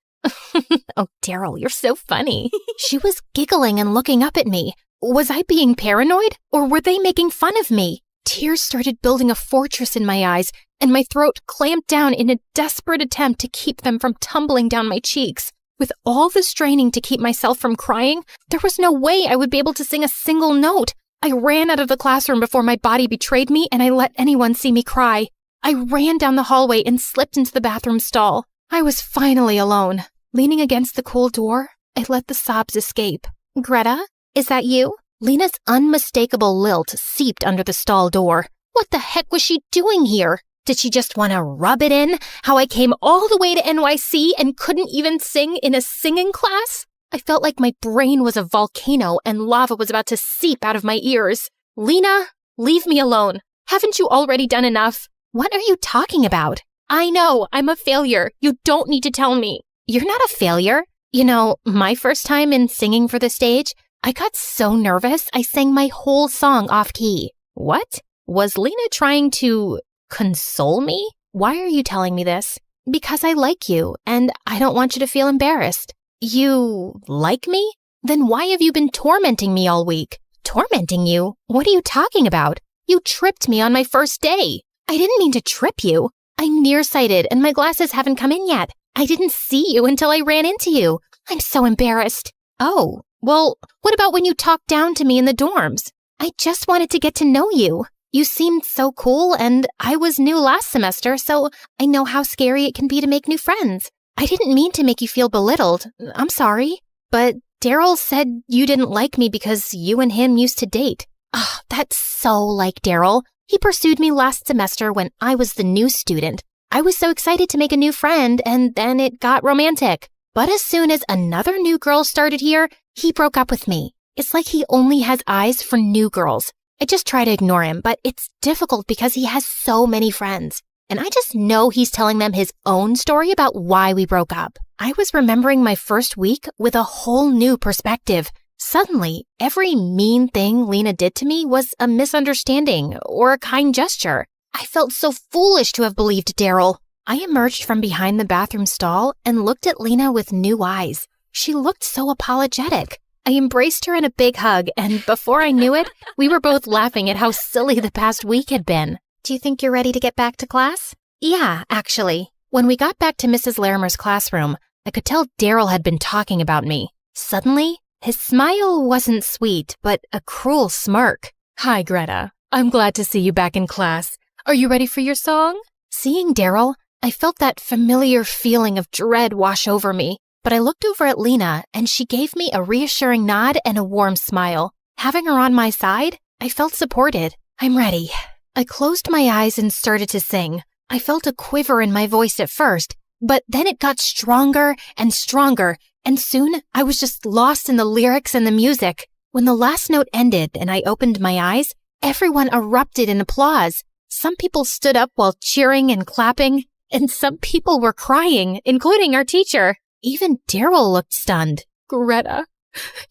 "Oh, Daryl, you're so funny." She was giggling and looking up at me. Was I being paranoid, or were they making fun of me? Tears started building a fortress in my eyes, and my throat clamped down in a desperate attempt to keep them from tumbling down my cheeks. With all the straining to keep myself from crying, there was no way I would be able to sing a single note. I ran out of the classroom before my body betrayed me and I let anyone see me cry. I ran down the hallway and slipped into the bathroom stall. I was finally alone. Leaning against the cool door, I let the sobs escape. "Greta, is that you?" Lena's unmistakable lilt seeped under the stall door. What the heck was she doing here? Did she just want to rub it in? How I came all the way to NYC and couldn't even sing in a singing class? I felt like my brain was a volcano and lava was about to seep out of my ears. "Lena, leave me alone. Haven't you already done enough?" "What are you talking about?" "I know, I'm a failure. You don't need to tell me." "You're not a failure. You know, my first time in singing for the stage, I got so nervous I sang my whole song off key." "What? Was Lena trying to console me?" "Why are you telling me this?" "Because I like you, and I don't want you to feel embarrassed." "You like me? Then why have you been tormenting me all week?" "Tormenting you? What are you talking about? You tripped me on my first day." "I didn't mean to trip you. I'm nearsighted and my glasses haven't come in yet. I didn't see you until I ran into you. I'm so embarrassed." "Oh, well, what about when you talked down to me in the dorms?" "I just wanted to get to know you. You seemed so cool, and I was new last semester, so I know how scary it can be to make new friends. I didn't mean to make you feel belittled. I'm sorry. But Daryl said you didn't like me because you and him used to date." Oh, that's so like Daryl. He pursued me last semester when I was the new student. I was so excited to make a new friend, and then it got romantic. But as soon as another new girl started here, he broke up with me. It's like he only has eyes for new girls. I just try to ignore him, but it's difficult because he has so many friends. And I just know he's telling them his own story about why we broke up. I was remembering my first week with a whole new perspective. Suddenly, every mean thing Lena did to me was a misunderstanding or a kind gesture. I felt so foolish to have believed Daryl. I emerged from behind the bathroom stall and looked at Lena with new eyes. She looked so apologetic. I embraced her in a big hug, and before I knew it, we were both laughing at how silly the past week had been. "Do you think you're ready to get back to class?" "Yeah, actually." When we got back to Mrs. Larimer's classroom, I could tell Daryl had been talking about me. Suddenly, his smile wasn't sweet, but a cruel smirk. "Hi, Greta. I'm glad to see you back in class. Are you ready for your song?" Seeing Daryl, I felt that familiar feeling of dread wash over me. But I looked over at Lena, and she gave me a reassuring nod and a warm smile. Having her on my side, I felt supported. "I'm ready." I closed my eyes and started to sing. I felt a quiver in my voice at first, but then it got stronger, and soon I was just lost in the lyrics and the music. When the last note ended and I opened my eyes, everyone erupted in applause. Some people stood up while cheering and clapping, and some people were crying, including our teacher. Even Daryl looked stunned. "Greta,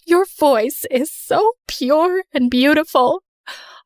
your voice is so pure and beautiful.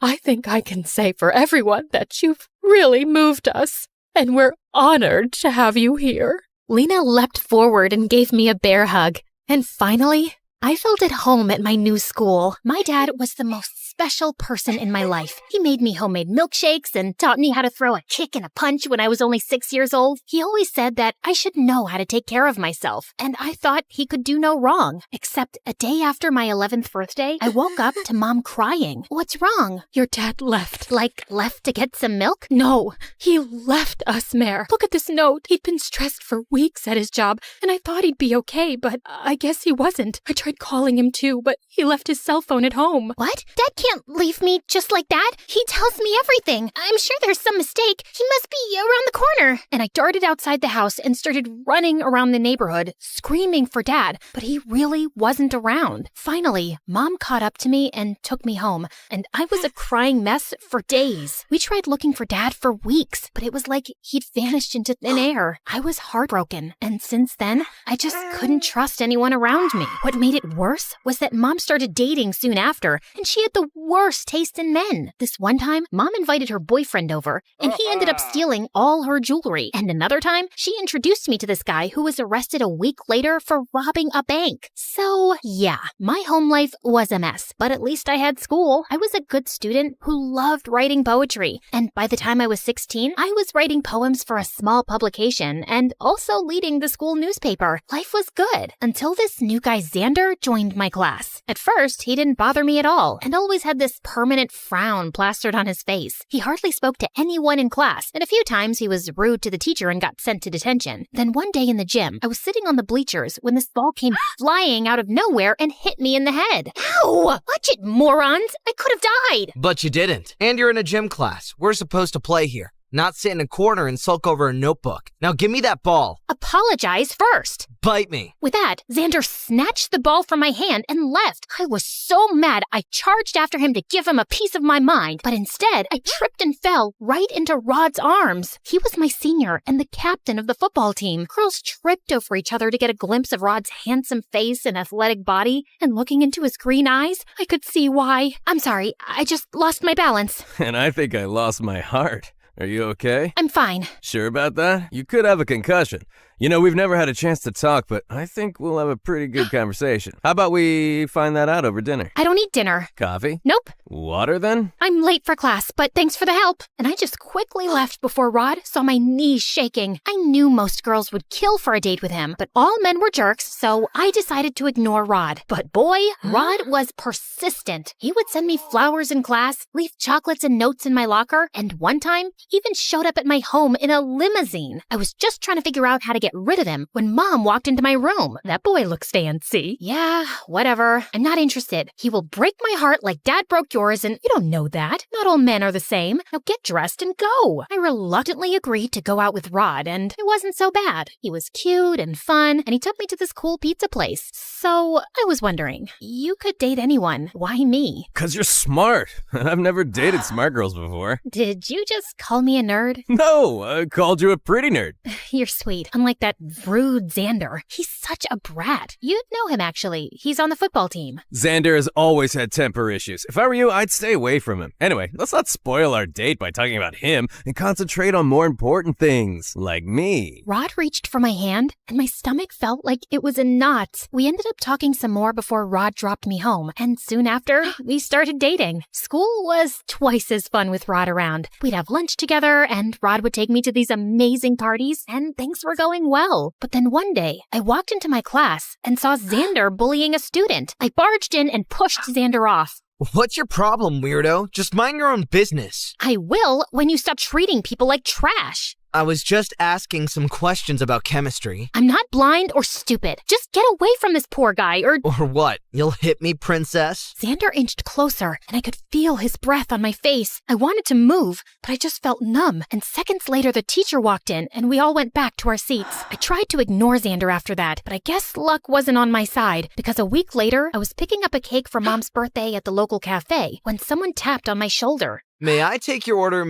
I think I can say for everyone that you've really moved us." and we're honored to have you here. Lena leapt forward and gave me a bear hug. And finally, I felt at home at my new school. My dad was the most special person in my life. He made me homemade milkshakes and taught me how to throw a kick and a punch when I was only 6 years old. He always said that I should know how to take care of myself, and I thought he could do no wrong. Except a day after my 11th birthday, I woke up to Mom crying. What's wrong? Your dad left. Like, left to get some milk? No, he left us, Mare. Look at this note. He'd been stressed for weeks at his job, and I thought he'd be okay, but I guess he wasn't. I tried calling him too, but he left his cell phone at home. What? Dad can't leave me just like that. He tells me everything. I'm sure there's some mistake. He must be around the corner. And I darted outside the house and started running around the neighborhood, screaming for Dad, but he really wasn't around. Finally, Mom caught up to me and took me home, and I was a crying mess for days. We tried looking for Dad for weeks, but it was like he'd vanished into thin air. I was heartbroken, and since then, I just couldn't trust anyone around me. What made it worse was that Mom started dating soon after, and she had the worst taste in men. This one time, Mom invited her boyfriend over, and he ended up stealing all her jewelry. And another time, she introduced me to this guy who was arrested a week later for robbing a bank. So, yeah, my home life was a mess, but at least I had school. I was a good student who loved writing poetry, and by the time I was 16, I was writing poems for a small publication and also leading the school newspaper. Life was good until this new guy Xander joined my class. At first, he didn't bother me at all and always had this permanent frown plastered on his face. He hardly spoke to anyone in class, and a few times he was rude to the teacher and got sent to detention. Then one day in the gym, I was sitting on the bleachers when this ball came flying out of nowhere and hit me in the head. Ow! Watch it, morons! I could have died! But you didn't. And you're in a gym class. We're supposed to play here, not sit in a corner and sulk over a notebook. Now give me that ball. Apologize first. Bite me. With that, Xander snatched the ball from my hand and left. I was so mad, I charged after him to give him a piece of my mind. But instead, I tripped and fell right into Rod's arms. He was my senior and the captain of the football team. Girls tripped over each other to get a glimpse of Rod's handsome face and athletic body. And looking into his green eyes, I could see why. I'm sorry, I just lost my balance. And I think I lost my heart. Are you okay? I'm fine. Sure about that? You could have a concussion. You know, we've never had a chance to talk, but I think we'll have a pretty good conversation. How about we find that out over dinner? I don't eat dinner. Coffee? Nope. Water, then? I'm late for class, but thanks for the help. And I just quickly left before Rod saw my knees shaking. I knew most girls would kill for a date with him, but all men were jerks, so I decided to ignore Rod. But boy, Rod was persistent. He would send me flowers in class, leave chocolates and notes in my locker, and one time, he even showed up at my home in a limousine. I was just trying to figure out how to get rid of him when Mom walked into my room. That boy looks fancy. Yeah, whatever. I'm not interested. He will break my heart like Dad broke yours, and you don't know that. Not all men are the same. Now get dressed and go. I reluctantly agreed to go out with Rod, and it wasn't so bad. He was cute and fun, and he took me to this cool pizza place. So I was wondering, you could date anyone. Why me? 'Cause you're smart. I've never dated smart girls before. Did you just call me a nerd? No, I called you a pretty nerd. You're sweet. Unlike that rude Xander. He's such a brat. You'd know him, actually. He's on the football team. Xander has always had temper issues. If I were you, I'd stay away from him. Anyway, let's not spoil our date by talking about him and concentrate on more important things, like me. Rod reached for my hand, and my stomach felt like it was in knots. We ended up talking some more before Rod dropped me home, and soon after, we started dating. School was twice as fun with Rod around. We'd have lunch together, and Rod would take me to these amazing parties, and things were going well. But then one day, I walked into my class and saw Xander bullying a student. I barged in and pushed Xander off. What's your problem, weirdo? Just mind your own business. I will when you stop treating people like trash. I was just asking some questions about chemistry. I'm not blind or stupid. Just get away from this poor guy or... Or what? You'll hit me, princess? Xander inched closer, and I could feel his breath on my face. I wanted to move, but I just felt numb. And seconds later, the teacher walked in, and we all went back to our seats. I tried to ignore Xander after that, but I guess luck wasn't on my side, because a week later, I was picking up a cake for Mom's birthday at the local cafe when someone tapped on my shoulder. May I take your order,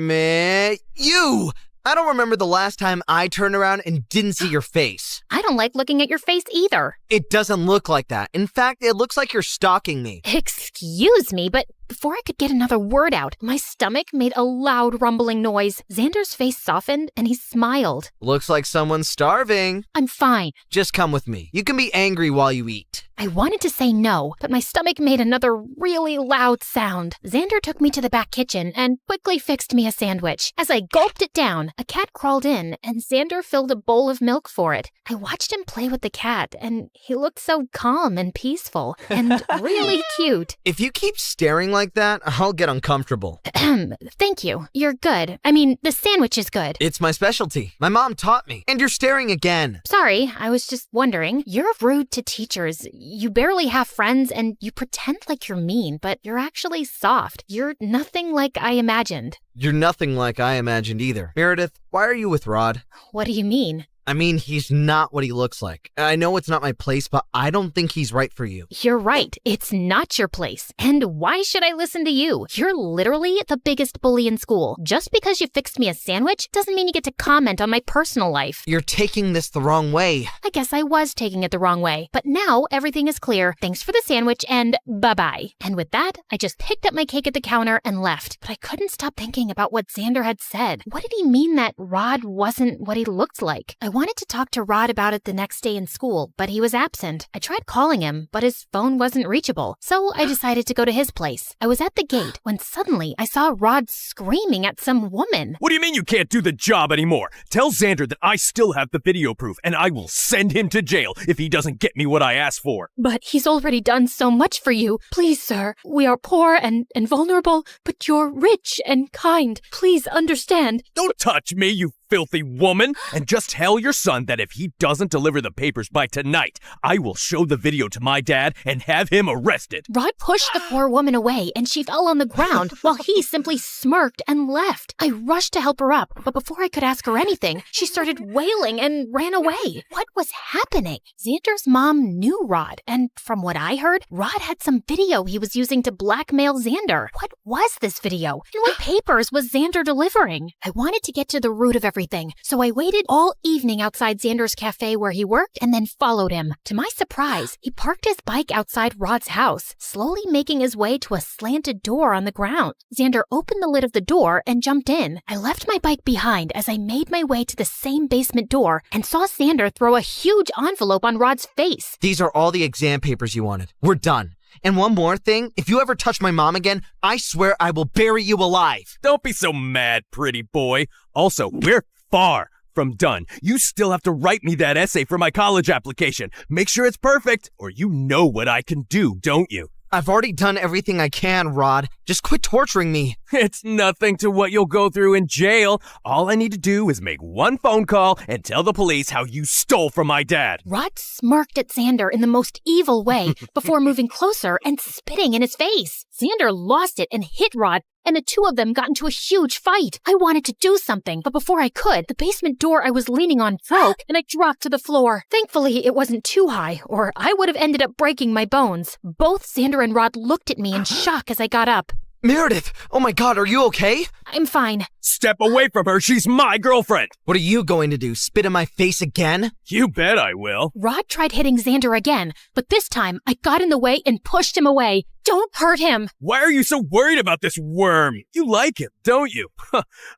You! I don't remember the last time I turned around and didn't see your face. I don't like looking at your face either. It doesn't look like that. In fact, it looks like you're stalking me. Excuse me, but before I could get another word out, my stomach made a loud rumbling noise. Xander's face softened and he smiled. Looks like someone's starving. I'm fine. Just come with me. You can be angry while you eat. I wanted to say no, but my stomach made another really loud sound. Xander took me to the back kitchen and quickly fixed me a sandwich. As I gulped it down, a cat crawled in and Xander filled a bowl of milk for it. I watched him play with the cat and he looked so calm and peaceful and really cute. If you keep staring like that, I'll get uncomfortable. Thank you. You're good. I mean, the sandwich is good. It's my specialty. My mom taught me. And you're staring again. Sorry, I was just wondering. You're rude to teachers. You barely have friends and you pretend like you're mean, but you're actually soft. You're nothing like I imagined. You're nothing like I imagined either. Meredith, why are you with Rod? What do you mean? I mean, he's not what he looks like. I know it's not my place, but I don't think he's right for you. You're right. It's not your place. And why should I listen to you? You're literally the biggest bully in school. Just because you fixed me a sandwich doesn't mean you get to comment on my personal life. You're taking this the wrong way. I guess I was taking it the wrong way. But now everything is clear. Thanks for the sandwich and bye-bye. And with that, I just picked up my cake at the counter and left. But I couldn't stop thinking about what Xander had said. What did he mean that Rod wasn't what he looked like? I wanted to talk to Rod about it the next day in school, but he was absent. I tried calling him, but his phone wasn't reachable. So I decided to go to his place. I was at the gate when suddenly I saw Rod screaming at some woman. What do you mean you can't do the job anymore? Tell Xander that I still have the video proof, and I will send him to jail if he doesn't get me what I asked for. But he's already done so much for you. Please, sir. We are poor and vulnerable, but you're rich and kind. Please understand. Don't touch me, you filthy woman! And just tell your son that if he doesn't deliver the papers by tonight, I will show the video to my dad and have him arrested. Rod pushed the poor woman away and she fell on the ground while he simply smirked and left. I rushed to help her up, but before I could ask her anything, she started wailing and ran away. What was happening? Xander's mom knew Rod, and from what I heard, Rod had some video he was using to blackmail Xander. What was this video? And what papers was Xander delivering? I wanted to get to the root of everything, so I waited all evening outside Xander's cafe where he worked and then followed him. To my surprise, he parked his bike outside Rod's house, slowly making his way to a slanted door on the ground. Xander opened the lid of the door and jumped in. I left my bike behind as I made my way to the same basement door and saw Xander throw a huge envelope on Rod's face. These are all the exam papers you wanted. We're done. And one more thing, if you ever touch my mom again, I swear I will bury you alive. Don't be so mad, pretty boy. Also, we're far from done. You still have to write me that essay for my college application. Make sure it's perfect, or you know what I can do, don't you? I've already done everything I can, Rod. Just quit torturing me. It's nothing to what you'll go through in jail. All I need to do is make one phone call and tell the police how you stole from my dad. Rod smirked at Xander in the most evil way before moving closer and spitting in his face. Xander lost it and hit Rod, and the two of them got into a huge fight. I wanted to do something, but before I could, the basement door I was leaning on broke and I dropped to the floor. Thankfully, it wasn't too high, or I would have ended up breaking my bones. Both Xander and Rod looked at me in shock as I got up. Meredith! Oh my god, are you okay? I'm fine. Step away from her, she's my girlfriend! What are you going to do, spit in my face again? You bet I will. Rod tried hitting Xander again, but this time I got in the way and pushed him away. Don't hurt him! Why are you so worried about this worm? You like him, don't you?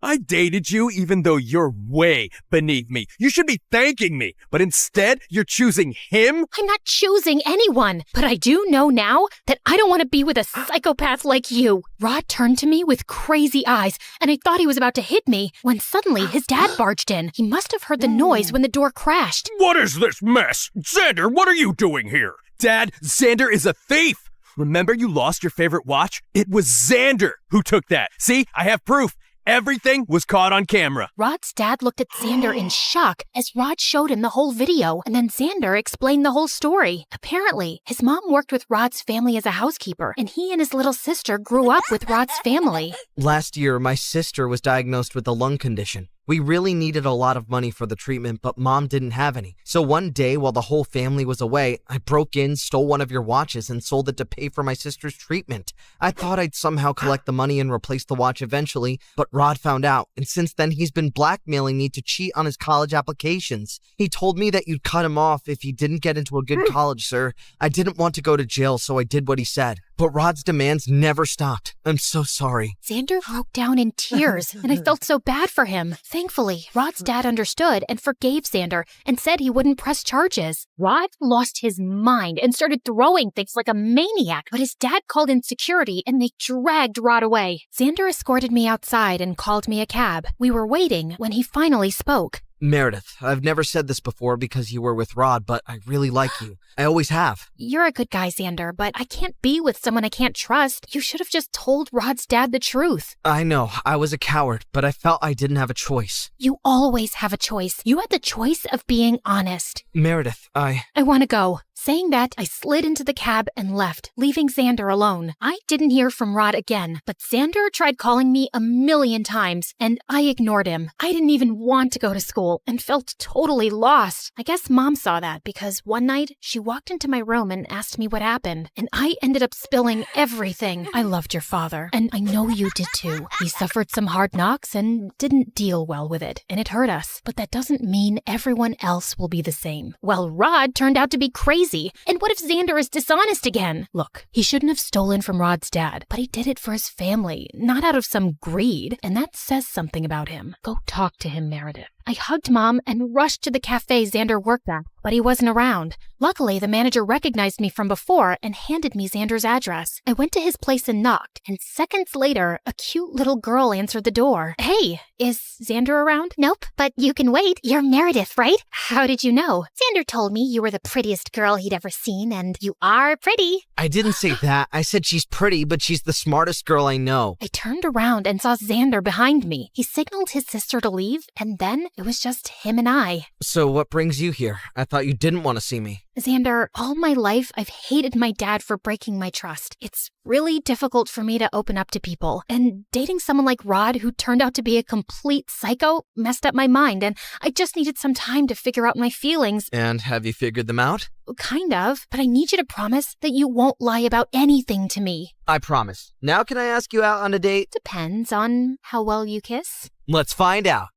I dated you even though you're way beneath me. You should be thanking me, but instead you're choosing him? I'm not choosing anyone, but I do know now that I don't want to be with a psychopath like you. Rod turned to me with crazy eyes, and I thought he was about to hit me when suddenly his dad barged in. He must have heard the noise when the door crashed. What is this mess? Xander, what are you doing here? Dad, Xander is a thief! Remember you lost your favorite watch? It was Xander who took that. See, I have proof. Everything was caught on camera. Rod's dad looked at Xander in shock as Rod showed him the whole video, and then Xander explained the whole story. Apparently, his mom worked with Rod's family as a housekeeper, and he and his little sister grew up with Rod's family. Last year, my sister was diagnosed with a lung condition. We really needed a lot of money for the treatment, but Mom didn't have any. So one day, while the whole family was away, I broke in, stole one of your watches, and sold it to pay for my sister's treatment. I thought I'd somehow collect the money and replace the watch eventually, but Rod found out, and since then he's been blackmailing me to cheat on his college applications. He told me that you'd cut him off if he didn't get into a good college, sir. I didn't want to go to jail, so I did what he said. But Rod's demands never stopped. I'm so sorry. Xander broke down in tears, and I felt so bad for him. Thankfully, Rod's dad understood and forgave Xander and said he wouldn't press charges. Rod lost his mind and started throwing things like a maniac, but his dad called in security and they dragged Rod away. Xander escorted me outside and called me a cab. We were waiting when he finally spoke. Meredith, I've never said this before because you were with Rod, but I really like you. I always have. You're a good guy, Xander, but I can't be with someone I can't trust. You should have just told Rod's dad the truth. I know, I was a coward, but I felt I didn't have a choice. You always have a choice. You had the choice of being honest. Meredith, I want to go. Saying that, I slid into the cab and left, leaving Xander alone. I didn't hear from Rod again, but Xander tried calling me a million times, and I ignored him. I didn't even want to go to school and felt totally lost. I guess Mom saw that because one night she walked into my room and asked me what happened, and I ended up spilling everything. I loved your father, and I know you did too. He suffered some hard knocks and didn't deal well with it, and it hurt us. But that doesn't mean everyone else will be the same. Well, Rod turned out to be crazy. And what if Xander is dishonest again? Look, he shouldn't have stolen from Rod's dad, but he did it for his family, not out of some greed, and that says something about him. Go talk to him, Meredith. I hugged Mom and rushed to the cafe Xander worked at, but he wasn't around. Luckily, the manager recognized me from before and handed me Xander's address. I went to his place and knocked, and seconds later, a cute little girl answered the door. Hey, is Xander around? Nope, but you can wait. You're Meredith, right? How did you know? Xander told me you were the prettiest girl he'd ever seen, and you are pretty. I didn't say that. I said she's pretty, but she's the smartest girl I know. I turned around and saw Xander behind me. He signaled his sister to leave, and then it was just him and I. So what brings you here? I thought you didn't want to see me. Xander, all my life I've hated my dad for breaking my trust. It's really difficult for me to open up to people. And dating someone like Rod, who turned out to be a complete psycho, messed up my mind, and I just needed some time to figure out my feelings. And have you figured them out? Kind of, but I need you to promise that you won't lie about anything to me. I promise. Now can I ask you out on a date? Depends on how well you kiss. Let's find out.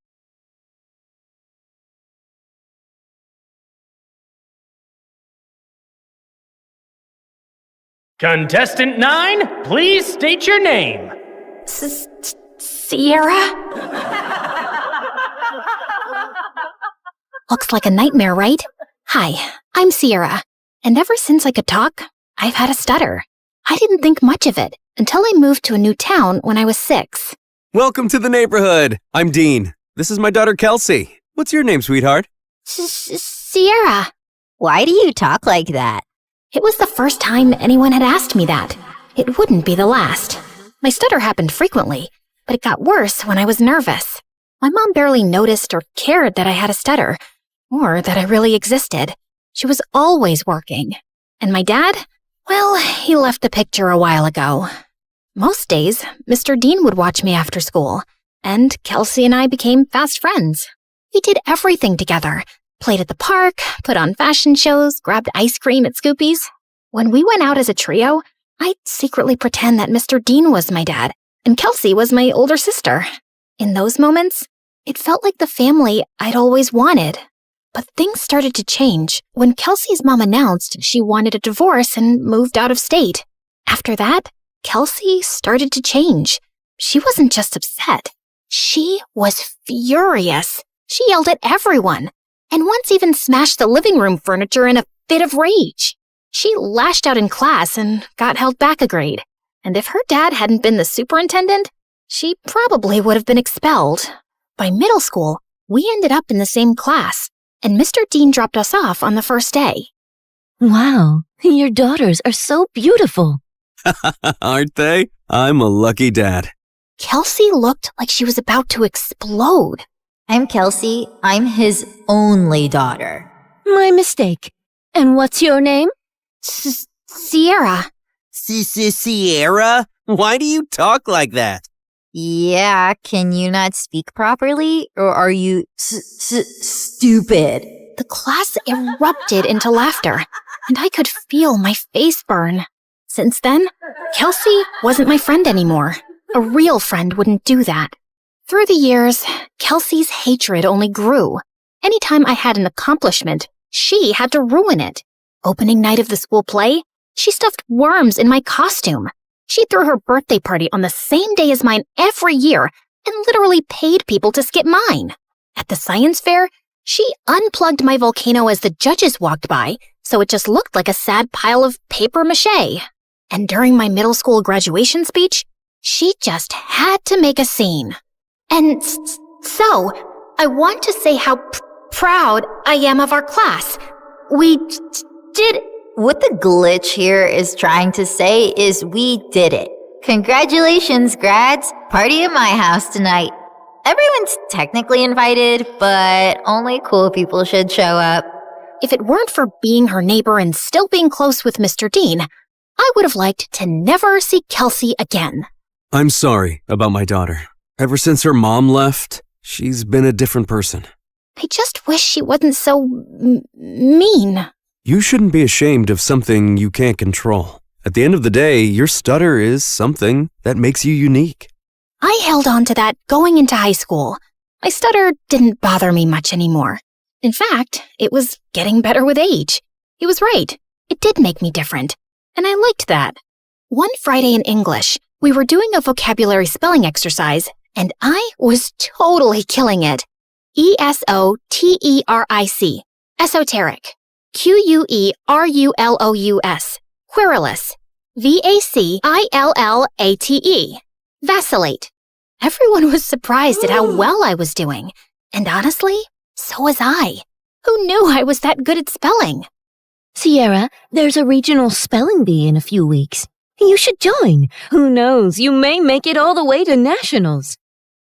Contestant 9, please state your name. Sierra? Looks like a nightmare, right? Hi, I'm Sierra, and ever since I could talk, I've had a stutter. I didn't think much of it until I moved to a new town when I was 6. Welcome to the neighborhood. I'm Dean. This is my daughter, Kelsey. What's your name, sweetheart? Sierra. Why do you talk like that? It was the first time anyone had asked me that. It wouldn't be the last. My stutter happened frequently, but it got worse when I was nervous. My mom barely noticed or cared that I had a stutter, or that I really existed. She was always working. And my dad? Well, he left the picture a while ago. Most days, Mr. Dean would watch me after school, and Kelsey and I became fast friends. We did everything together. Played at the park, put on fashion shows, grabbed ice cream at Scoopy's. When we went out as a trio, I'd secretly pretend that Mr. Dean was my dad, and Kelsey was my older sister. In those moments, it felt like the family I'd always wanted. But things started to change when Kelsey's mom announced she wanted a divorce and moved out of state. After that, Kelsey started to change. She wasn't just upset. She was furious. She yelled at everyone, and once even smashed the living room furniture in a fit of rage. She lashed out in class and got held back a grade. And if her dad hadn't been the superintendent, she probably would have been expelled. By middle school, we ended up in the same class, and Mr. Dean dropped us off on the first day. Wow, your daughters are so beautiful. Aren't they? I'm a lucky dad. Kelsey looked like she was about to explode. I'm Kelsey. I'm his only daughter. My mistake. And what's your name? Sierra. Sierra? Why do you talk like that? Yeah, can you not speak properly? Or are you stupid? The class erupted into laughter, and I could feel my face burn. Since then, Kelsey wasn't my friend anymore. A real friend wouldn't do that. Through the years, Kelsey's hatred only grew. Anytime I had an accomplishment, she had to ruin it. Opening night of the school play, she stuffed worms in my costume. She threw her birthday party on the same day as mine every year and literally paid people to skip mine. At the science fair, she unplugged my volcano as the judges walked by, so it just looked like a sad pile of paper mache. And during my middle school graduation speech, she just had to make a scene. And so, I want to say how proud I am of our class. We did... What the glitch here is trying to say is we did it. Congratulations, grads. Party at my house tonight. Everyone's technically invited, but only cool people should show up. If it weren't for being her neighbor and still being close with Mr. Dean, I would have liked to never see Kelsey again. I'm sorry about my daughter. Ever since her mom left, she's been a different person. I just wish she wasn't so mean. You shouldn't be ashamed of something you can't control. At the end of the day, your stutter is something that makes you unique. I held on to that going into high school. My stutter didn't bother me much anymore. In fact, it was getting better with age. He was right. It did make me different. And I liked that. One Friday in English, we were doing a vocabulary spelling exercise, and I was totally killing it. ESOTERIC. Esoteric. QUERULOUS. Querulous. VACILLATE. Vacillate. Everyone was surprised at how well I was doing. And honestly, so was I. Who knew I was that good at spelling? Sierra, there's a regional spelling bee in a few weeks. You should join. Who knows, you may make it all the way to nationals.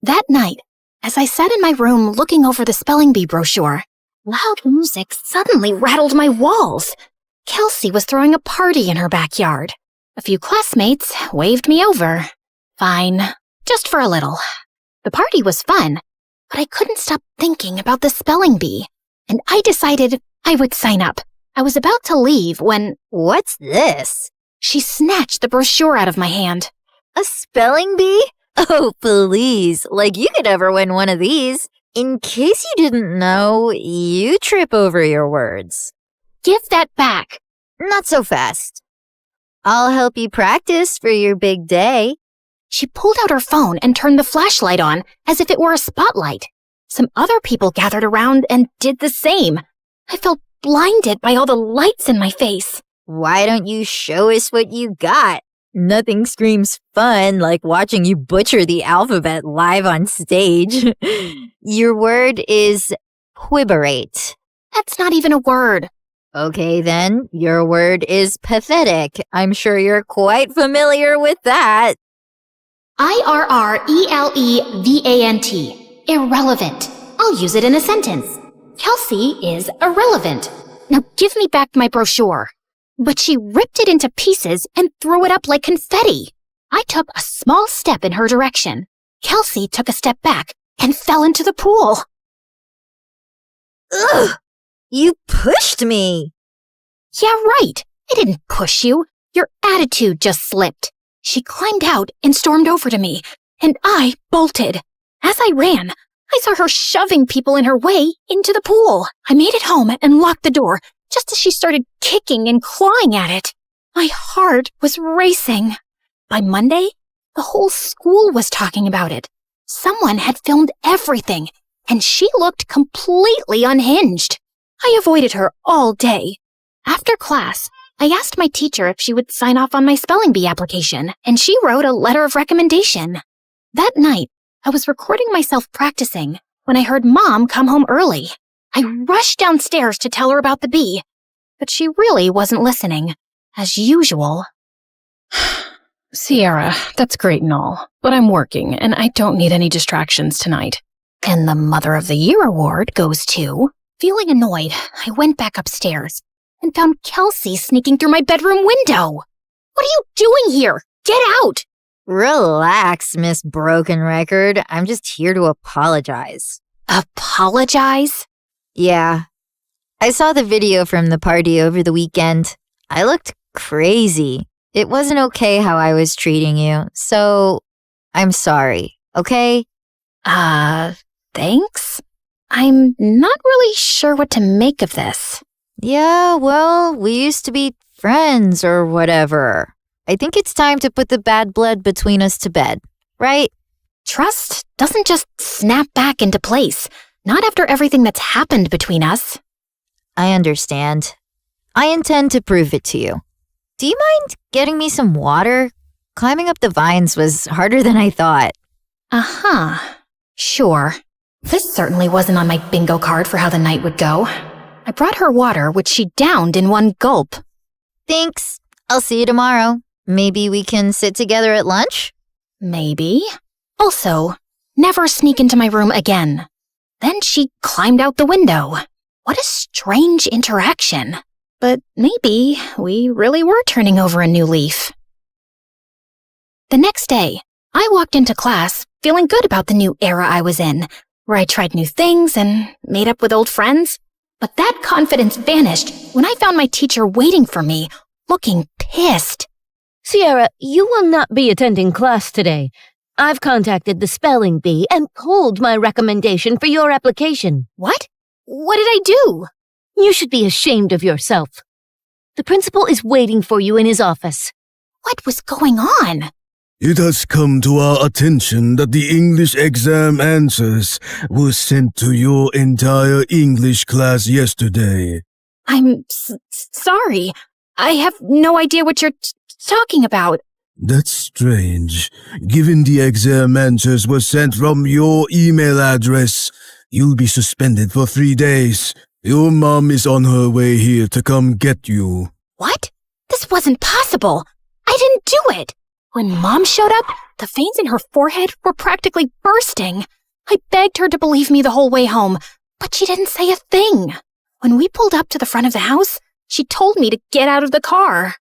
That night, as I sat in my room looking over the spelling bee brochure, loud music suddenly rattled my walls. Kelsey was throwing a party in her backyard. A few classmates waved me over. Fine, just for a little. The party was fun, but I couldn't stop thinking about the spelling bee, and I decided I would sign up. I was about to leave when... What's this? She snatched the brochure out of my hand. A spelling bee? Oh, please. Like you could ever win one of these. In case you didn't know, you trip over your words. Give that back. Not so fast. I'll help you practice for your big day. She pulled out her phone and turned the flashlight on as if it were a spotlight. Some other people gathered around and did the same. I felt blinded by all the lights in my face. Why don't you show us what you got? Nothing screams fun like watching you butcher the alphabet live on stage. Your word is quiberate. That's not even a word. Okay then, your word is pathetic. I'm sure you're quite familiar with that. IRRELEVANT. Irrelevant. I'll use it in a sentence. Kelsey is irrelevant. Now give me back my brochure. But she ripped it into pieces and threw it up like confetti. I took a small step in her direction. Kelsey took a step back and fell into the pool. Ugh! You pushed me! Yeah, right. I didn't push you. Your attitude just slipped. She climbed out and stormed over to me, and I bolted. As I ran, I saw her shoving people in her way into the pool. I made it home and locked the door, just as she started kicking and clawing at it. My heart was racing. By Monday, the whole school was talking about it. Someone had filmed everything, and she looked completely unhinged. I avoided her all day. After class, I asked my teacher if she would sign off on my spelling bee application, and she wrote a letter of recommendation. That night, I was recording myself practicing when I heard Mom come home early. I rushed downstairs to tell her about the bee, but she really wasn't listening, as usual. Sierra, that's great and all, but I'm working and I don't need any distractions tonight. And the Mother of the Year award goes to... Feeling annoyed, I went back upstairs and found Kelsey sneaking through my bedroom window. What are you doing here? Get out! Relax, Miss Broken Record. I'm just here to apologize. Apologize? Yeah. I saw the video from the party over the weekend. I looked crazy. It wasn't okay how I was treating you, so I'm sorry, okay? Thanks? I'm not really sure what to make of this. Yeah, well, we used to be friends or whatever. I think it's time to put the bad blood between us to bed, right? Trust doesn't just snap back into place, not after everything that's happened between us. I understand. I intend to prove it to you. Do you mind getting me some water? Climbing up the vines was harder than I thought. Uh-huh. Sure. This certainly wasn't on my bingo card for how the night would go. I brought her water, which she downed in one gulp. Thanks. I'll see you tomorrow. Maybe we can sit together at lunch? Maybe. Also, never sneak into my room again. Then she climbed out the window. What a strange interaction. But maybe we really were turning over a new leaf. The next day, I walked into class feeling good about the new era I was in, where I tried new things and made up with old friends. But that confidence vanished when I found my teacher waiting for me, looking pissed. Sierra, you will not be attending class today. I've contacted the spelling bee and pulled my recommendation for your application. What? What did I do? You should be ashamed of yourself. The principal is waiting for you in his office. What was going on? It has come to our attention that the English exam answers were sent to your entire English class yesterday. I'm sorry. I have no idea what you're talking about. That's strange. Given the exam answers were sent from your email address, you'll be suspended for 3 days. Your mom is on her way here to come get you. What? This wasn't possible. I didn't do it. When Mom showed up, the veins in her forehead were practically bursting. I begged her to believe me the whole way home, but she didn't say a thing. When we pulled up to the front of the house, she told me to get out of the car.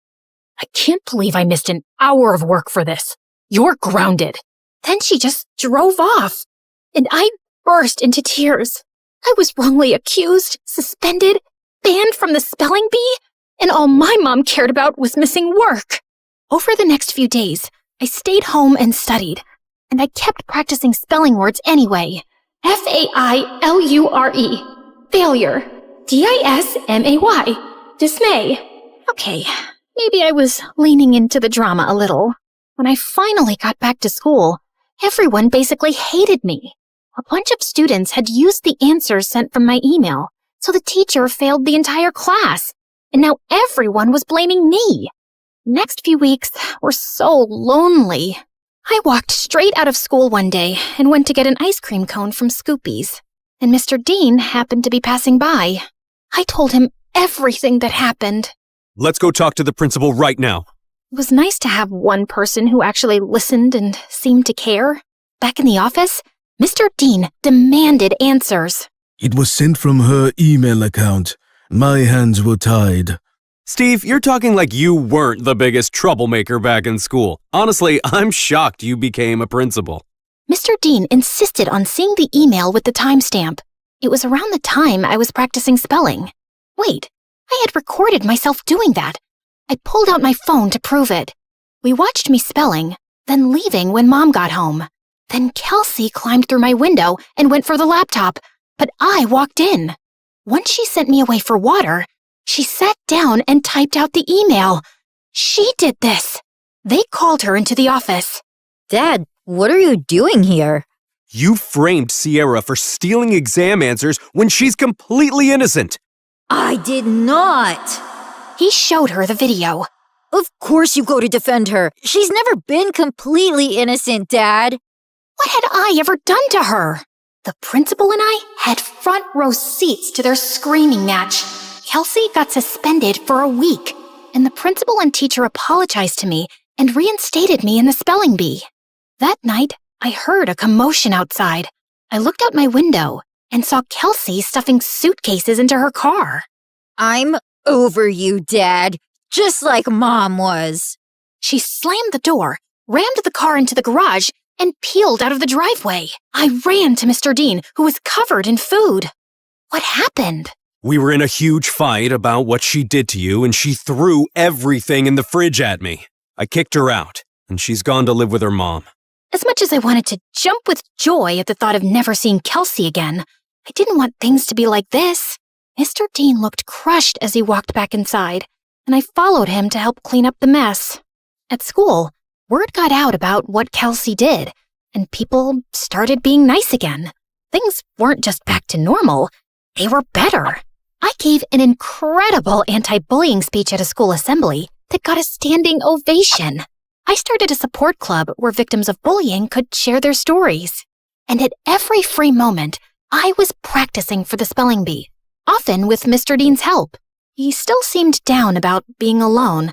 I can't believe I missed an hour of work for this. You're grounded. Then she just drove off, and I burst into tears. I was wrongly accused, suspended, banned from the spelling bee, and all my mom cared about was missing work. Over the next few days, I stayed home and studied, and I kept practicing spelling words anyway. Failure. Failure. Dismay. Dismay. Okay, maybe I was leaning into the drama a little. When I finally got back to school, everyone basically hated me. A bunch of students had used the answers sent from my email, so the teacher failed the entire class, and now everyone was blaming me. Next few weeks were so lonely. I walked straight out of school one day and went to get an ice cream cone from Scoopy's, and Mr. Dean happened to be passing by. I told him everything that happened. Let's go talk to the principal right now. It was nice to have one person who actually listened and seemed to care. Back in the office, Mr. Dean demanded answers. It was sent from her email account. My hands were tied. Steve, you're talking like you weren't the biggest troublemaker back in school. Honestly, I'm shocked you became a principal. Mr. Dean insisted on seeing the email with the timestamp. It was around the time I was practicing spelling. Wait, I had recorded myself doing that. I pulled out my phone to prove it. We watched me spelling, then leaving when Mom got home. Then Kelsey climbed through my window and went for the laptop, but I walked in. Once she sent me away for water, she sat down and typed out the email. She did this. They called her into the office. Dad, what are you doing here? You framed Sierra for stealing exam answers when she's completely innocent. I did not. He showed her the video. Of course you go to defend her. She's never been completely innocent, Dad. What had I ever done to her? The principal and I had front row seats to their screaming match. Kelsey got suspended for a week, and the principal and teacher apologized to me and reinstated me in the spelling bee. That night, I heard a commotion outside. I looked out my window and saw Kelsey stuffing suitcases into her car. I'm over you, Dad, just like Mom was. She slammed the door rammed the car into the garage, and peeled out of the driveway. I ran to Mr. Dean, who was covered in food. What happened? We were in a huge fight about what she did to you, and she threw everything in the fridge at me. I kicked her out, and she's gone to live with her mom. As much as I wanted to jump with joy at the thought of never seeing Kelsey again, I didn't want things to be like this. Mr. Dean looked crushed as he walked back inside, and I followed him to help clean up the mess. At school, word got out about what Kelsey did, and people started being nice again. Things weren't just back to normal, they were better. I gave an incredible anti-bullying speech at a school assembly that got a standing ovation. I started a support club where victims of bullying could share their stories. And at every free moment, I was practicing for the spelling bee, often with Mr. Dean's help. He still seemed down about being alone,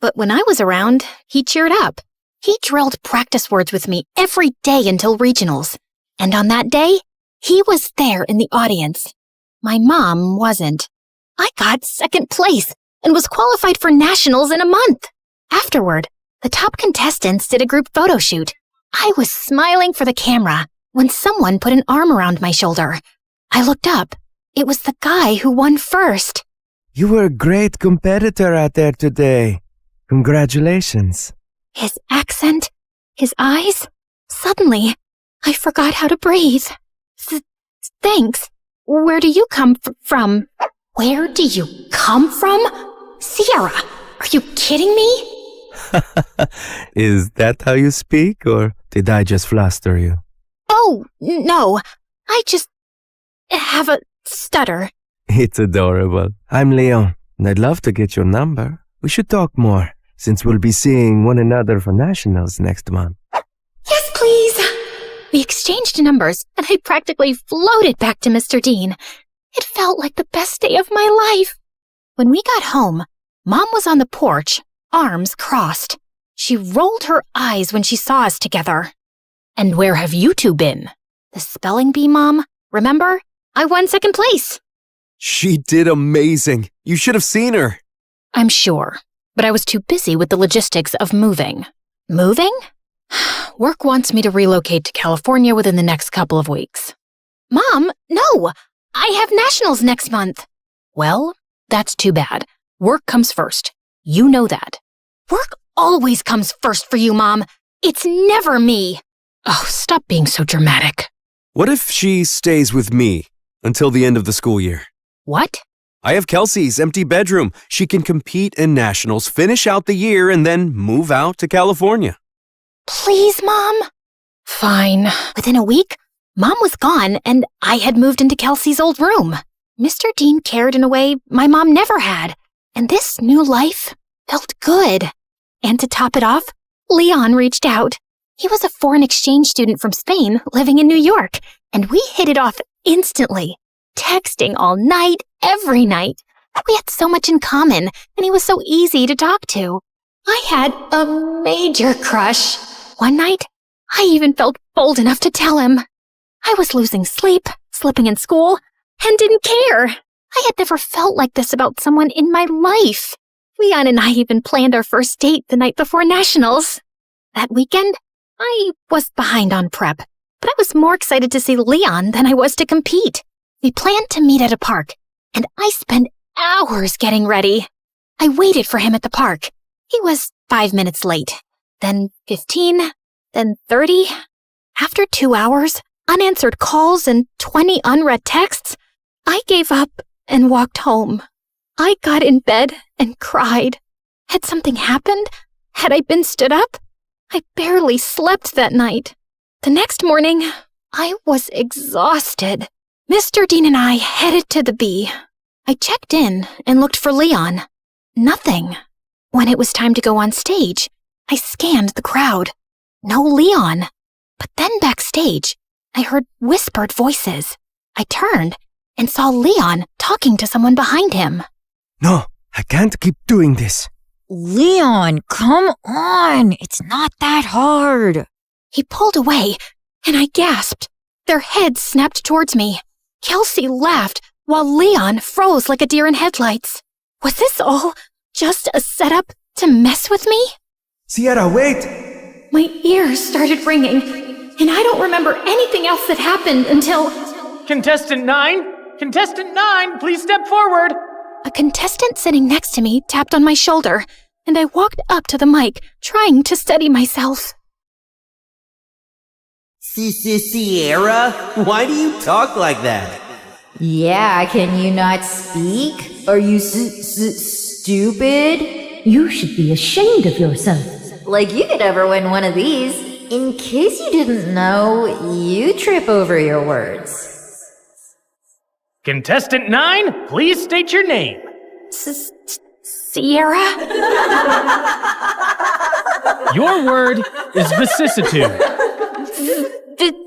but when I was around, he cheered up. He drilled practice words with me every day until regionals. And on that day, he was there in the audience. My mom wasn't. I got second place and was qualified for nationals in a month. Afterward, the top contestants did a group photo shoot. I was smiling for the camera when someone put an arm around my shoulder. I looked up. It was the guy who won first. You were a great competitor out there today. Congratulations. His accent, his eyes. Suddenly, I forgot how to breathe. Thanks. Where do you come from? Where do you come from? Sierra, are you kidding me? Is that how you speak, or did I just fluster you? Oh, no. I just have a stutter. It's adorable. I'm Leon, and I'd love to get your number. We should talk more, since we'll be seeing one another for nationals next month. Yes, please. We exchanged numbers, and I practically floated back to Mr. Dean. It felt like the best day of my life. When we got home, Mom was on the porch, arms crossed. She rolled her eyes when she saw us together. And where have you two been? The spelling bee, Mom. Remember? I won second place. She did amazing. You should have seen her. I'm sure, but I was too busy with the logistics of moving. Moving? Work wants me to relocate to California within the next couple of weeks. Mom, no! I have nationals next month. Well, that's too bad. Work comes first. You know that. Work always comes first for you, Mom. It's never me. Oh, stop being so dramatic. What if she stays with me until the end of the school year? What? I have Kelsey's empty bedroom. She can compete in nationals, finish out the year, and then move out to California. Please, Mom. Fine. Within a week, Mom was gone, and I had moved into Kelsey's old room. Mr. Dean cared in a way my mom never had, and this new life felt good. And to top it off, Leon reached out. He was a foreign exchange student from Spain living in New York, and we hit it off instantly, texting all night, every night. We had so much in common, and he was so easy to talk to. I had a major crush. One night, I even felt bold enough to tell him. I was losing sleep, slipping in school, and didn't care. I had never felt like this about someone in my life. Leon and I even planned our first date the night before nationals. That weekend, I was behind on prep, but I was more excited to see Leon than I was to compete. We planned to meet at a park, and I spent hours getting ready. I waited for him at the park. He was 5 minutes late, then 15, then 30. After 2 hours, unanswered calls, and 20 unread texts, I gave up and walked home. I got in bed and cried. Had something happened? Had I been stood up? I barely slept that night. The next morning, I was exhausted. Mr. Dean and I headed to the bee. I checked in and looked for Leon. Nothing. When it was time to go on stage, I scanned the crowd. No Leon. But then backstage, I heard whispered voices. I turned and saw Leon talking to someone behind him. No, I can't keep doing this. Leon, come on. It's not that hard. He pulled away, and I gasped. Their heads snapped towards me. Kelsey laughed, while Leon froze like a deer in headlights. Was this all just a setup to mess with me? Sierra, wait! My ears started ringing, and I don't remember anything else that happened until... Contestant 9? Contestant 9, please step forward. A contestant sitting next to me tapped on my shoulder, and I walked up to the mic, trying to steady myself. Sierra? Why do you talk like that? Yeah, can you not speak? Are you stupid? You should be ashamed of yourself. Like you could ever win one of these. In case you didn't know, you trip over your words. Contestant 9, please state your name. Sierra? Your word is vicissitude.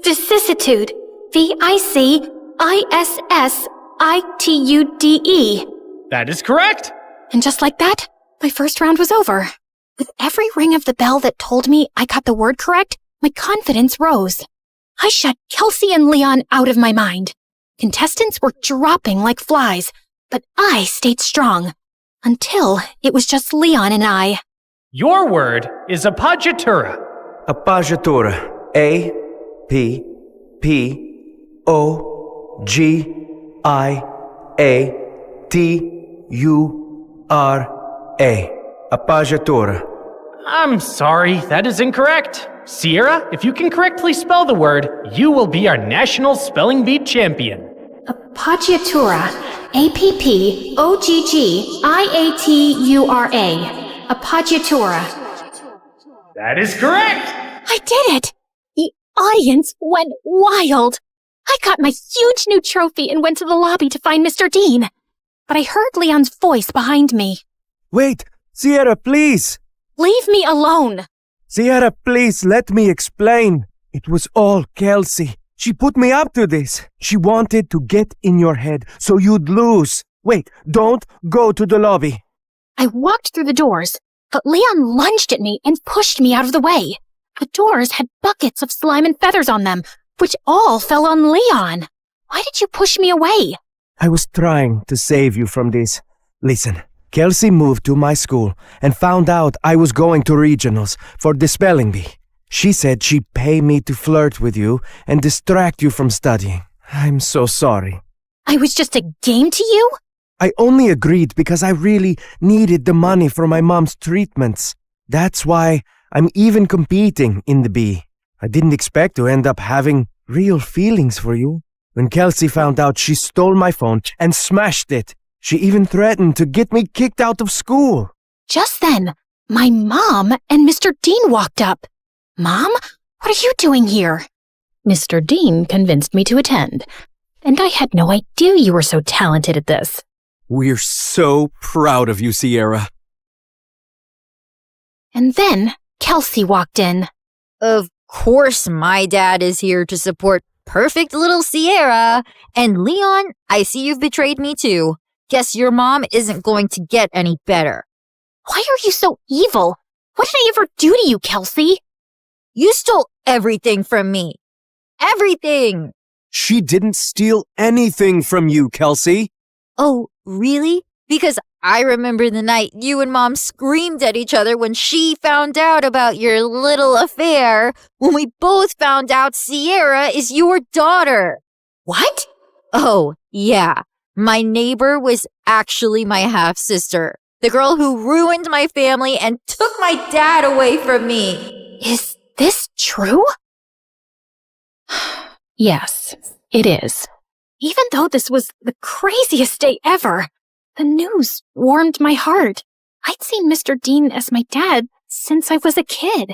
Vicissitude. VICISSITUDE. That is correct. And just like that, my first round was over. With every ring of the bell that told me I got the word correct, my confidence rose. I shut Kelsey and Leon out of my mind. Contestants were dropping like flies, but I stayed strong. Until it was just Leon and I. Your word is appoggiatura. Appoggiatura. A-P-P-O-G-I-A-T-U-R-A. Appoggiatura. I'm sorry, that is incorrect. Sierra, if you can correctly spell the word, you will be our national spelling bee champion. Appoggiatura. A-P-P-O-G-G-I-A-T-U-R-A. Appoggiatura. That is correct! I did it! The audience went wild. I got my huge new trophy and went to the lobby to find Mr. Dean. But I heard Leon's voice behind me. Wait, Sierra, please! Leave me alone! Sierra, please, let me explain. It was all Kelsey. She put me up to this. She wanted to get in your head so you'd lose. Wait, don't go to the lobby. I walked through the doors, but Leon lunged at me and pushed me out of the way. The doors had buckets of slime and feathers on them, which all fell on Leon. Why did you push me away? I was trying to save you from this. Listen, Kelsey moved to my school and found out I was going to regionals for the spelling bee. She said she'd pay me to flirt with you and distract you from studying. I'm so sorry. I was just a game to you? I only agreed because I really needed the money for my mom's treatments. That's why I'm even competing in the bee. I didn't expect to end up having real feelings for you. When Kelsey found out, she stole my phone and smashed it. She even threatened to get me kicked out of school. Just then, my mom and Mr. Dean walked up. Mom, what are you doing here? Mr. Dean convinced me to attend, and I had no idea you were so talented at this. We're so proud of you, Sierra. And then Kelsey walked in. Of course my dad is here to support perfect little Sierra. And Leon, I see you've betrayed me too. Guess your mom isn't going to get any better. Why are you so evil? What did I ever do to you, Kelsey? You stole everything from me. Everything! She didn't steal anything from you, Kelsey. Oh, really? Because I remember the night you and Mom screamed at each other when she found out about your little affair, when we both found out Sierra is your daughter. What? Oh, yeah. My neighbor was actually my half-sister, the girl who ruined my family and took my dad away from me. Is this true? Yes, it is. Even though this was the craziest day ever, the news warmed my heart. I'd seen Mr. Dean as my dad since I was a kid.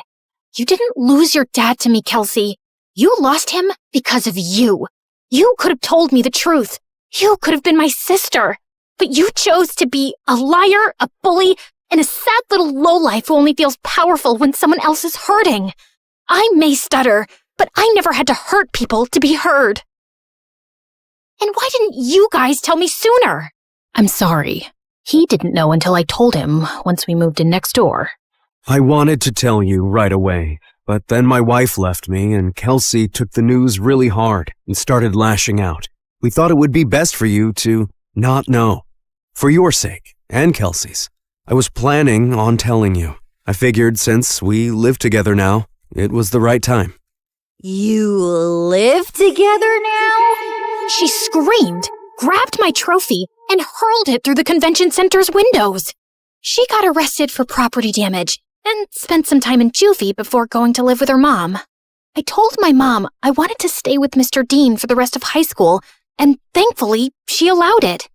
You didn't lose your dad to me, Kelsey. You lost him because of you. You could have told me the truth. You could have been my sister. But you chose to be a liar, a bully, and a sad little lowlife who only feels powerful when someone else is hurting. I may stutter, but I never had to hurt people to be heard. And why didn't you guys tell me sooner? I'm sorry. He didn't know until I told him once we moved in next door. I wanted to tell you right away, but then my wife left me and Kelsey took the news really hard and started lashing out. We thought it would be best for you to not know. For your sake, and Kelsey's. I was planning on telling you. I figured since we live together now, It was the right time. You live together now? She screamed, grabbed my trophy, and hurled it through the convention center's windows. She got arrested for property damage and spent some time in juvie before going to live with her mom. I told my mom I wanted to stay with Mr. Dean for the rest of high school, and thankfully, she allowed it.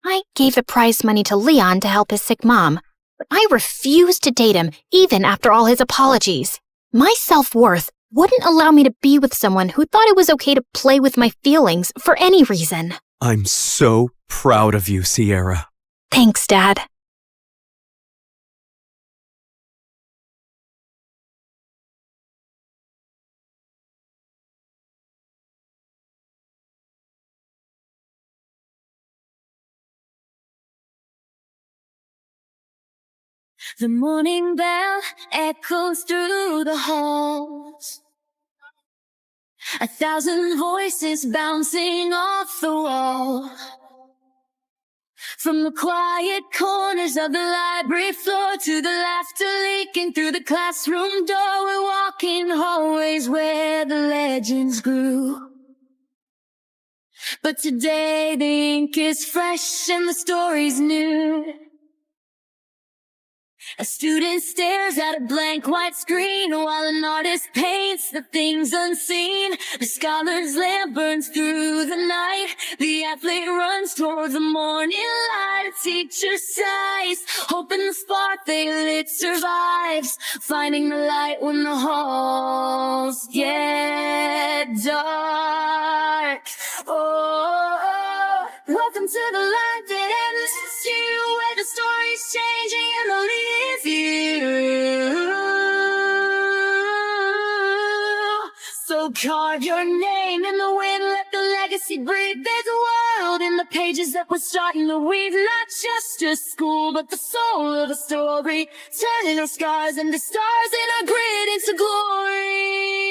I gave the prize money to Leon to help his sick mom, but I refused to date him even after all his apologies. My self-worth wouldn't allow me to be with someone who thought it was okay to play with my feelings for any reason. I'm so proud of you, Sierra. Thanks, Dad. The morning bell echoes through the halls. 1,000 voices bouncing off the wall. From the quiet corners of the library floor to the laughter leaking through the classroom door, we're walking hallways where the legends grew. But today the ink is fresh and the story's new. A student stares at a blank white screen while an artist paints the things unseen. The scholar's lamp burns through the night. The athlete runs toward the morning light. A teacher sighs, hoping the spark they lit survives. Finding the light when the halls get dark. Oh, welcome to the light that endless you, where the story's changing and the leaves you. So carve your name in the wind, let the legacy breathe. There's a world in the pages that we're starting to weave. Not just a school, but the soul of a story. Turning our scars into stars and our grit into glory.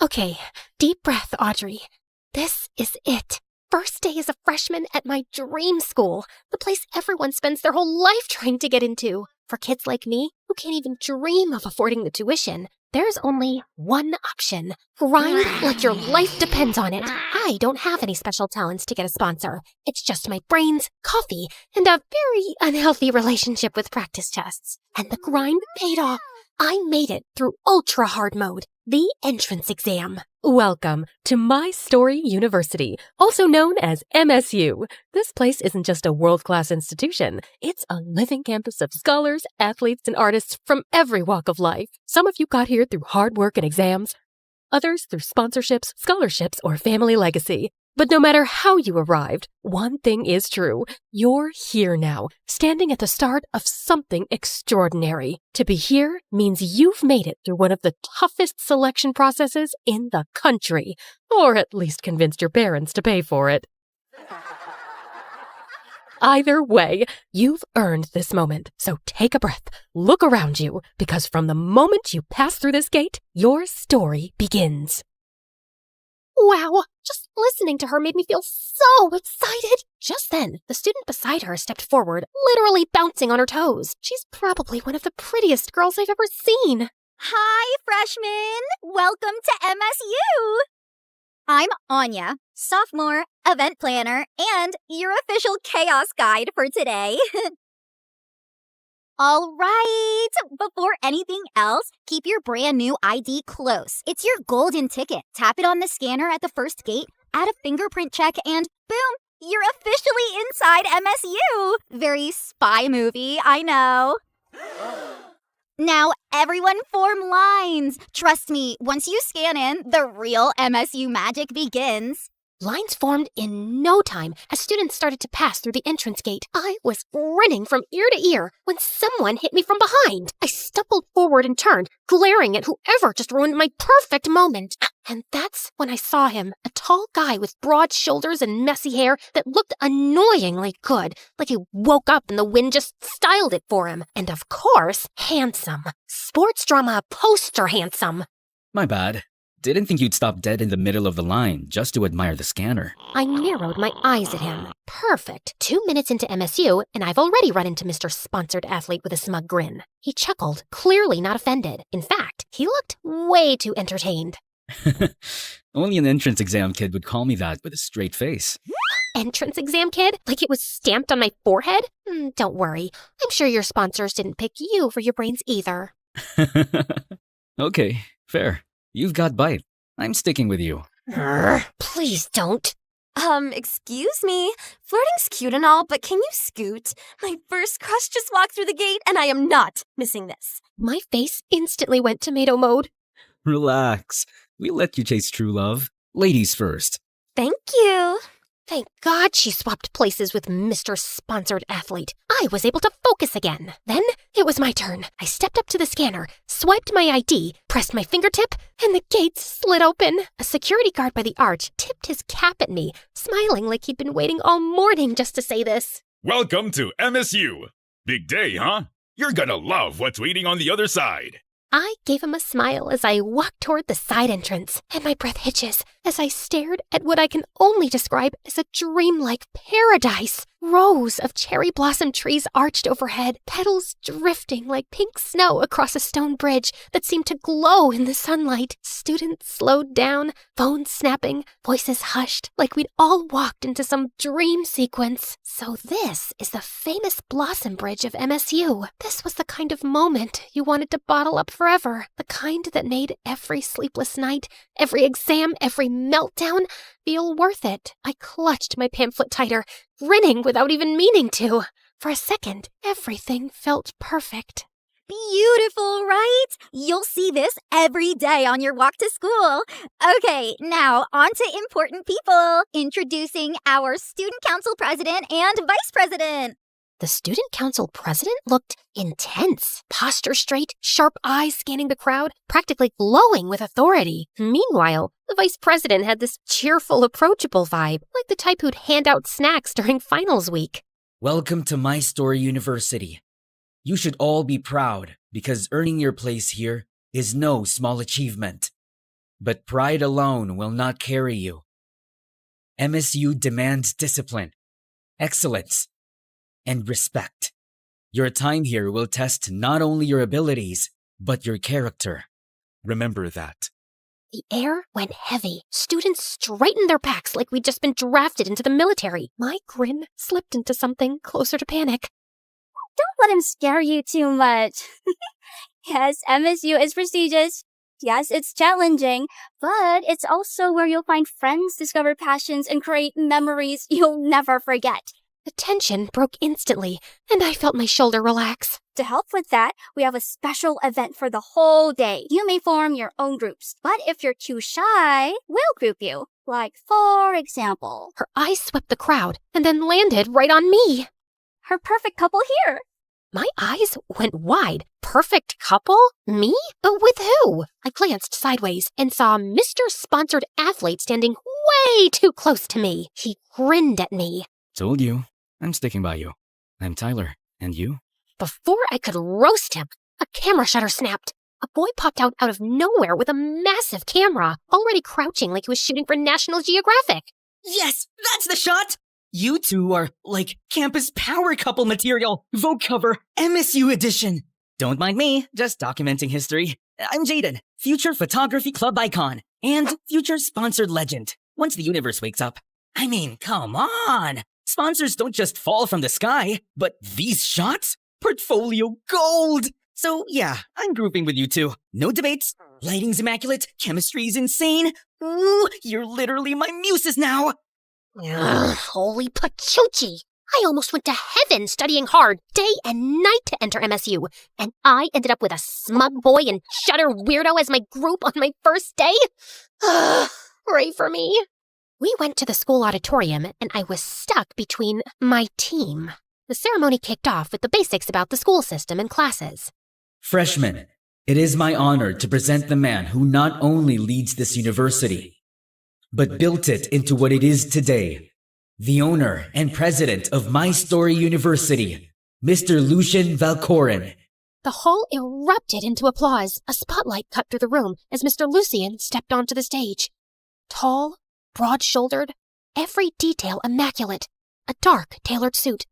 Okay, deep breath, Audrey. This is it. First day as a freshman at my dream school, the place everyone spends their whole life trying to get into. For kids like me, who can't even dream of affording the tuition, there's only one option. Grind like your life depends on it. I don't have any special talents to get a sponsor. It's just my brains, coffee, and a very unhealthy relationship with practice tests. And the grind paid off. I made it through ultra hard mode, the entrance exam. Welcome to My Story University, also known as MSU. This place isn't just a world-class institution. It's a living campus of scholars, athletes, and artists from every walk of life. Some of you got here through hard work and exams, others through sponsorships, scholarships, or family legacy. But no matter how you arrived, one thing is true. You're here now, standing at the start of something extraordinary. To be here means you've made it through one of the toughest selection processes in the country, or at least convinced your parents to pay for it. Either way, you've earned this moment, so take a breath, look around you, because from the moment you pass through this gate, your story begins. Wow, just listening to her made me feel so excited. Just then, the student beside her stepped forward, literally bouncing on her toes. She's probably one of the prettiest girls I've ever seen. Hi, freshmen! Welcome to MSU! I'm Anya, sophomore, event planner, and your official chaos guide for today. All right, before anything else, keep your brand new ID close. It's your golden ticket. Tap it on the scanner at the first gate, add a fingerprint check, and boom, you're officially inside MSU. Very spy movie, I know. Now, everyone form lines. Trust me, once you scan in, the real MSU magic begins. Lines formed in no time as students started to pass through the entrance gate. I was grinning from ear to ear when someone hit me from behind. I stumbled forward and turned, glaring at whoever just ruined my perfect moment. And that's when I saw him, a tall guy with broad shoulders and messy hair that looked annoyingly good, like he woke up and the wind just styled it for him. And of course, handsome. Sports drama poster handsome. My bad. Didn't think you'd stop dead in the middle of the line just to admire the scanner. I narrowed my eyes at him. Perfect. 2 minutes into MSU, and I've already run into Mr. Sponsored Athlete with a smug grin. He chuckled, clearly not offended. In fact, he looked way too entertained. Only an entrance exam kid would call me that with a straight face. Entrance exam kid? Like it was stamped on my forehead? Don't worry. I'm sure your sponsors didn't pick you for your brains either. Okay, fair. You've got bite. I'm sticking with you. Please don't. Excuse me. Flirting's cute and all, but can you scoot? My first crush just walked through the gate, and I am not missing this. My face instantly went tomato mode. Relax. We let you chase true love. Ladies first. Thank you. Thank God she swapped places with Mr. Sponsored Athlete. I was able to focus again. Then it was my turn. I stepped up to the scanner, swiped my ID, pressed my fingertip, and the gates slid open. A security guard by the arch tipped his cap at me, smiling like he'd been waiting all morning just to say this. Welcome to MSU. Big day, huh? You're gonna love what's waiting on the other side. I gave him a smile as I walked toward the side entrance, and my breath hitches as I stared at what I can only describe as a dreamlike paradise. Rows of cherry blossom trees arched overhead, petals drifting like pink snow across a stone bridge that seemed to glow in the sunlight. Students slowed down, phones snapping, voices hushed, like we'd all walked into some dream sequence. So this is the famous Blossom Bridge of MSU. This was the kind of moment you wanted to bottle up forever. The kind that made every sleepless night, every exam, every meltdown feel worth it. I clutched my pamphlet tighter, grinning without even meaning to. For a second, everything felt perfect. Beautiful, right? You'll see this every day on your walk to school. Okay, now on to important people. Introducing our student council president and vice president. The student council president looked intense, posture straight, sharp eyes scanning the crowd, practically glowing with authority. Meanwhile, the vice president had this cheerful, approachable vibe, like the type who'd hand out snacks during finals week. Welcome to My Story University. You should all be proud because earning your place here is no small achievement. But pride alone will not carry you. MSU demands discipline, excellence, and respect. Your time here will test not only your abilities, but your character. Remember that. The air went heavy. Students straightened their backs like we'd just been drafted into the military. My grin slipped into something closer to panic. Don't let him scare you too much. Yes, MSU is prestigious. Yes, it's challenging, but it's also where you'll find friends, discover passions, and create memories you'll never forget. The tension broke instantly, and I felt my shoulder relax. To help with that, we have a special event for the whole day. You may form your own groups, but if you're too shy, we'll group you. Like, for example, her eyes swept the crowd and then landed right on me. Her perfect couple here. My eyes went wide. Perfect couple? Me? But with who? I glanced sideways and saw Mr. Sponsored Athlete standing way too close to me. He grinned at me. Told you. I'm sticking by you. I'm Tyler. And you? Before I could roast him, a camera shutter snapped. A boy popped out of nowhere with a massive camera, already crouching like he was shooting for National Geographic. Yes, that's the shot! You two are like campus power couple material. Vogue cover, MSU edition. Don't mind me, just documenting history. I'm Jaden, future photography club icon, and future sponsored legend. Once the universe wakes up. I mean, come on! Sponsors don't just fall from the sky, but these shots? Portfolio gold! So yeah, I'm grouping with you two. No debates, lighting's immaculate, chemistry's insane. Ooh, you're literally my muses now! Ugh, holy pachoochie! I almost went to heaven studying hard day and night to enter MSU, and I ended up with a smug boy and shutter weirdo as my group on my first day? Pray for me. We went to the school auditorium, and I was stuck between my team. The ceremony kicked off with the basics about the school system and classes. Freshmen, it is my honor to present the man who not only leads this university, but built it into what it is today. The owner and president of My Story University, Mr. Lucian Valcorin. The hall erupted into applause. A spotlight cut through the room as Mr. Lucian stepped onto the stage. Tall, broad-shouldered, every detail immaculate, a dark, tailored suit,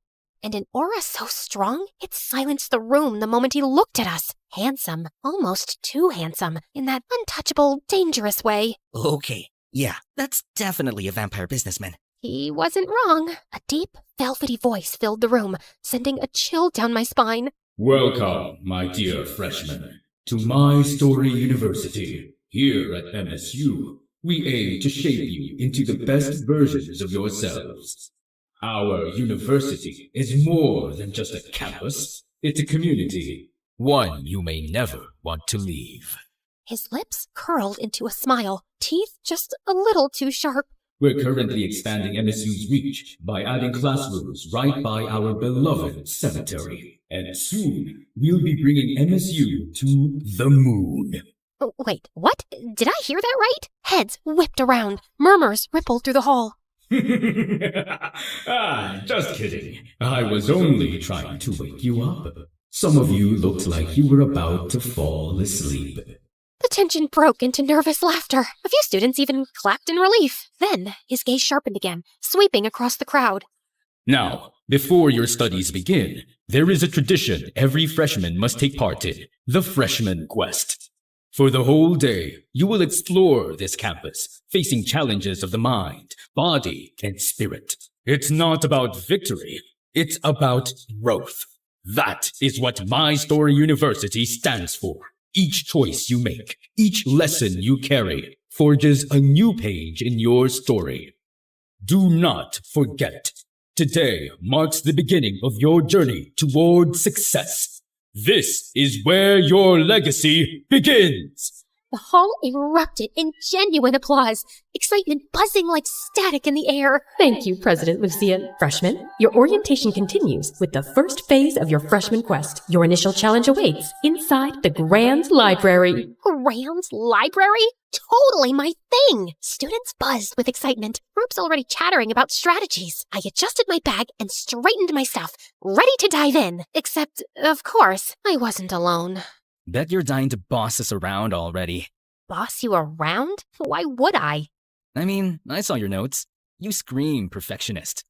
and an aura so strong it silenced the room the moment he looked at us. Handsome, almost too handsome, in that untouchable, dangerous way. Okay, yeah, that's definitely a vampire businessman. He wasn't wrong. A deep, velvety voice filled the room, sending a chill down my spine. Welcome, my dear freshmen, to My Story University. Here at MSU, we aim to shape you into the best versions of yourselves. Our university is more than just a campus. It's a community, one you may never want to leave. His lips curled into a smile, teeth just a little too sharp. We're currently expanding MSU's reach by adding classrooms right by our beloved cemetery. And soon, we'll be bringing MSU to the moon. Wait, what? Did I hear that right? Heads whipped around. Murmurs rippled through the hall. Just kidding. I was only trying to wake you up. Some of you looked like you were about to fall asleep. The tension broke into nervous laughter. A few students even clapped in relief. Then his gaze sharpened again, sweeping across the crowd. Now, before your studies begin, there is a tradition every freshman must take part in, the Freshman Quest. For the whole day, you will explore this campus, facing challenges of the mind, body, and spirit. It's not about victory, it's about growth. That is what My Story University stands for. Each choice you make, each lesson you carry, forges a new page in your story. Do not forget, today marks the beginning of your journey toward success. This is where your legacy begins. The hall erupted in genuine applause, excitement buzzing like static in the air. Thank you, President Lucian. Freshmen, your orientation continues with the first phase of your freshman quest. Your initial challenge awaits inside the Grand Library. Grand Library? Totally my thing! Students buzzed with excitement, groups already chattering about strategies. I adjusted my bag and straightened my stuff, ready to dive in. Except, of course, I wasn't alone. Bet you're dying to boss us around already. Boss you around? Why would I? I mean, I saw your notes. You scream perfectionist.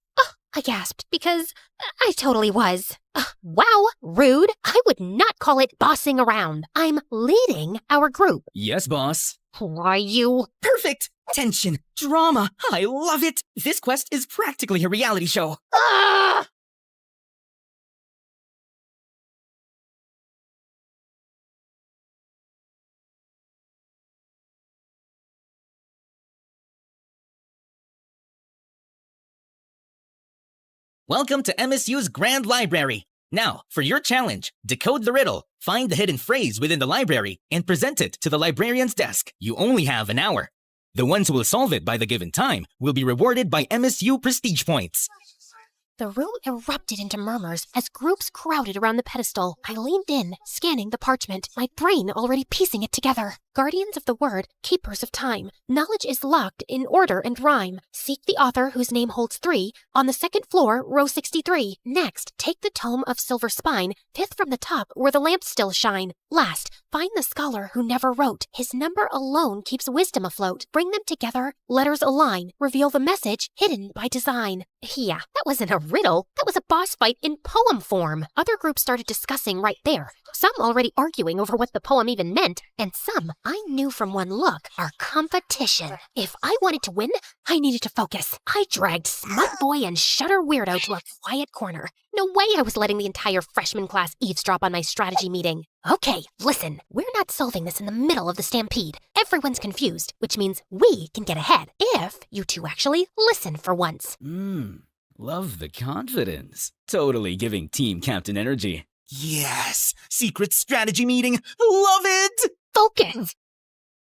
I gasped, because I totally was. Wow, rude. I would not call it bossing around. I'm leading our group. Yes, boss. Why, you... Perfect! Tension, drama, I love it! This quest is practically a reality show. Ah! Welcome to MSU's Grand Library. Now, for your challenge, decode the riddle, find the hidden phrase within the library, and present it to the librarian's desk. You only have an hour. The ones who will solve it by the given time will be rewarded by MSU prestige points. The room erupted into murmurs as groups crowded around the pedestal. I leaned in, scanning the parchment, my brain already piecing it together. Guardians of the word, keepers of time. Knowledge is locked in order and rhyme. Seek the author whose name holds 3 on the second floor, row 63. Next, take the tome of silver spine, 5th from the top where the lamps still shine. Last, find the scholar who never wrote. His number alone keeps wisdom afloat. Bring them together, letters align, reveal the message hidden by design. Yeah, that wasn't a riddle. That was a boss fight in poem form. Other groups started discussing right there. Some already arguing over what the poem even meant, and some I knew from one look, our competition. If I wanted to win, I needed to focus. I dragged Smut Boy and Shutter Weirdo to a quiet corner. No way I was letting the entire freshman class eavesdrop on my strategy meeting. Okay, listen, we're not solving this in the middle of the stampede. Everyone's confused, which means we can get ahead if you two actually listen for once. Love the confidence. Totally giving team captain energy. Yes! Secret strategy meeting! Love it! Focus!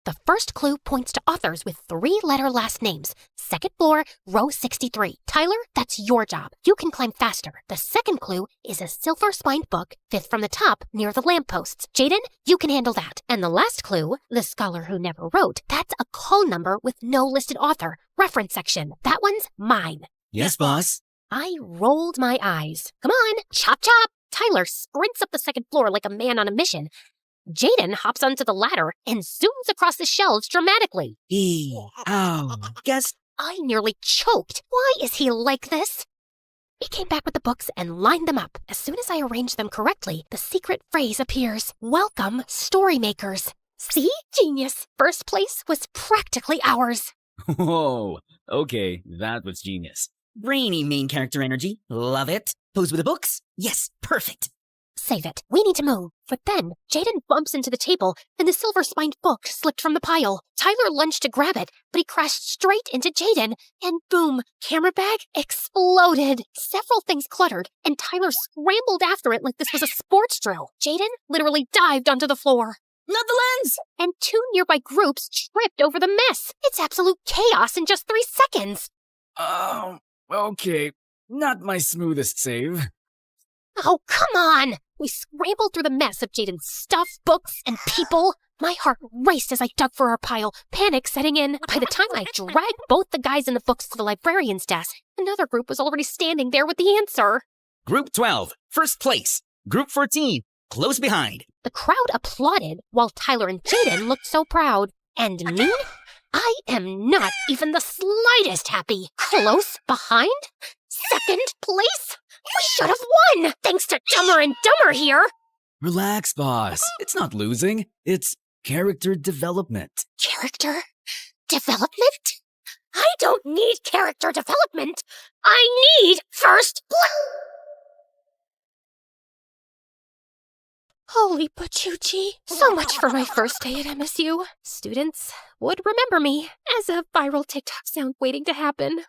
The first clue points to authors with 3-letter last names. Second floor, row 63. Tyler, that's your job. You can climb faster. The second clue is a silver-spined book, 5th from the top, near the lampposts. Jaden, you can handle that. And the last clue, the scholar who never wrote, that's a call number with no listed author. Reference section. That one's mine. Yes, boss. I rolled my eyes. Come on, chop chop! Tyler sprints up the second floor like a man on a mission. Jaden hops onto the ladder and zooms across the shelves dramatically. Guess I nearly choked. Why is he like this? He came back with the books and lined them up. As soon as I arranged them correctly, the secret phrase appears. Welcome, story makers. See? Genius. First place was practically ours. Whoa, okay, that was genius. brainy main character energy. Love it. Pose with the books? Yes, perfect. Save it. We need to move. But then, Jaden bumps into the table, and the silver-spined book slipped from the pile. Tyler lunged to grab it, but he crashed straight into Jaden, and boom, camera bag exploded. Several things cluttered, and Tyler scrambled after it like this was a sports drill. Jaden literally dived onto the floor. Not the lens! And 2 nearby groups tripped over the mess. It's absolute chaos in just 3 seconds. Okay. Not my smoothest save. Oh, come on! We scrambled through the mess of Jaden's stuff, books, and people. My heart raced as I dug for our pile, panic setting in. By the time I dragged both the guys in the books to the librarian's desk, another group was already standing there with the answer. Group 12, first place. Group 14, close behind. The crowd applauded, while Tyler and Jaden looked so proud. And me? I am not even the slightest happy. Close behind? Second place? We should have won, thanks to Dumber and Dumber here. Relax, boss. It's not losing. It's character development. Character development? I don't need character development. I need first place. Holy pachuchi. So much for my first day at MSU. Students would remember me as a viral TikTok sound waiting to happen.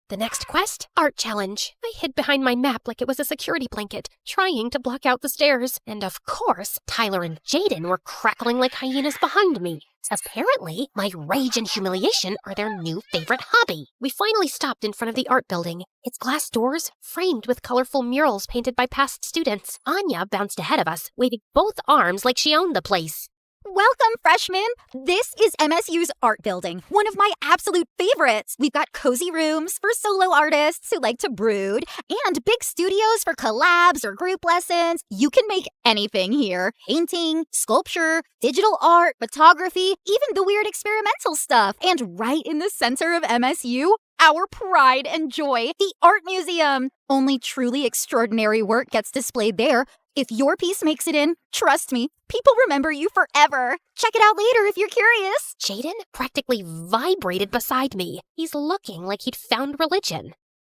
The next quest, art challenge. I hid behind my map like it was a security blanket, trying to block out the stairs. And of course, Tyler and Jaden were crackling like hyenas behind me. Apparently, my rage and humiliation are their new favorite hobby. We finally stopped in front of the art building. Its glass doors framed with colorful murals painted by past students. Anya bounced ahead of us, waving both arms like she owned the place. Welcome, freshmen! This is MSU's art building, one of my absolute favorites. We've got cozy rooms for solo artists who like to brood, and big studios for collabs or group lessons. You can make anything here. Painting, sculpture, digital art, photography, even the weird experimental stuff. And right in the center of MSU, our pride and joy, the Art Museum. Only truly extraordinary work gets displayed there. If your piece makes it in, trust me, people remember you forever. Check it out later if you're curious. Jaden practically vibrated beside me. He's looking like he'd found religion.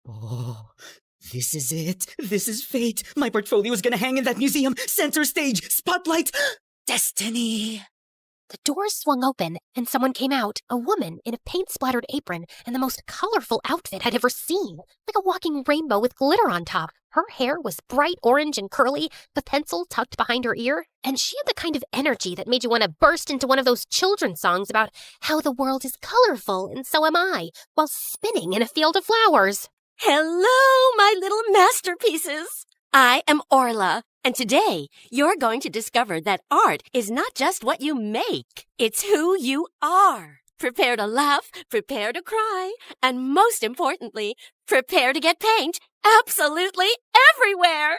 Oh, this is it. This is fate. My portfolio is gonna hang in that museum. Center stage, spotlight, destiny. The doors swung open, and someone came out, a woman in a paint-splattered apron and the most colorful outfit I'd ever seen, like a walking rainbow with glitter on top. Her hair was bright orange and curly, the pencil tucked behind her ear, and she had the kind of energy that made you want to burst into one of those children's songs about how the world is colorful and so am I, while spinning in a field of flowers. Hello, my little masterpieces! I am Orla, and today you're going to discover that art is not just what you make, it's who you are. Prepare to laugh, prepare to cry, and most importantly, prepare to get paint absolutely everywhere!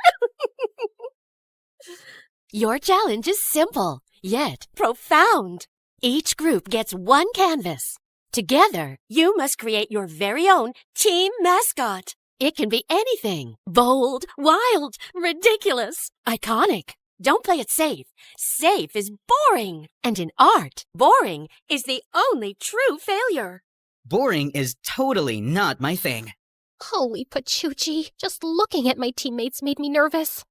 Your challenge is simple, yet profound. Each group gets one canvas. Together, you must create your very own team mascot. It can be anything. Bold, wild, ridiculous, iconic. Don't play it safe. Safe is boring. And in art, boring is the only true failure. Boring is totally not my thing. Holy pachuchi, just looking at my teammates made me nervous.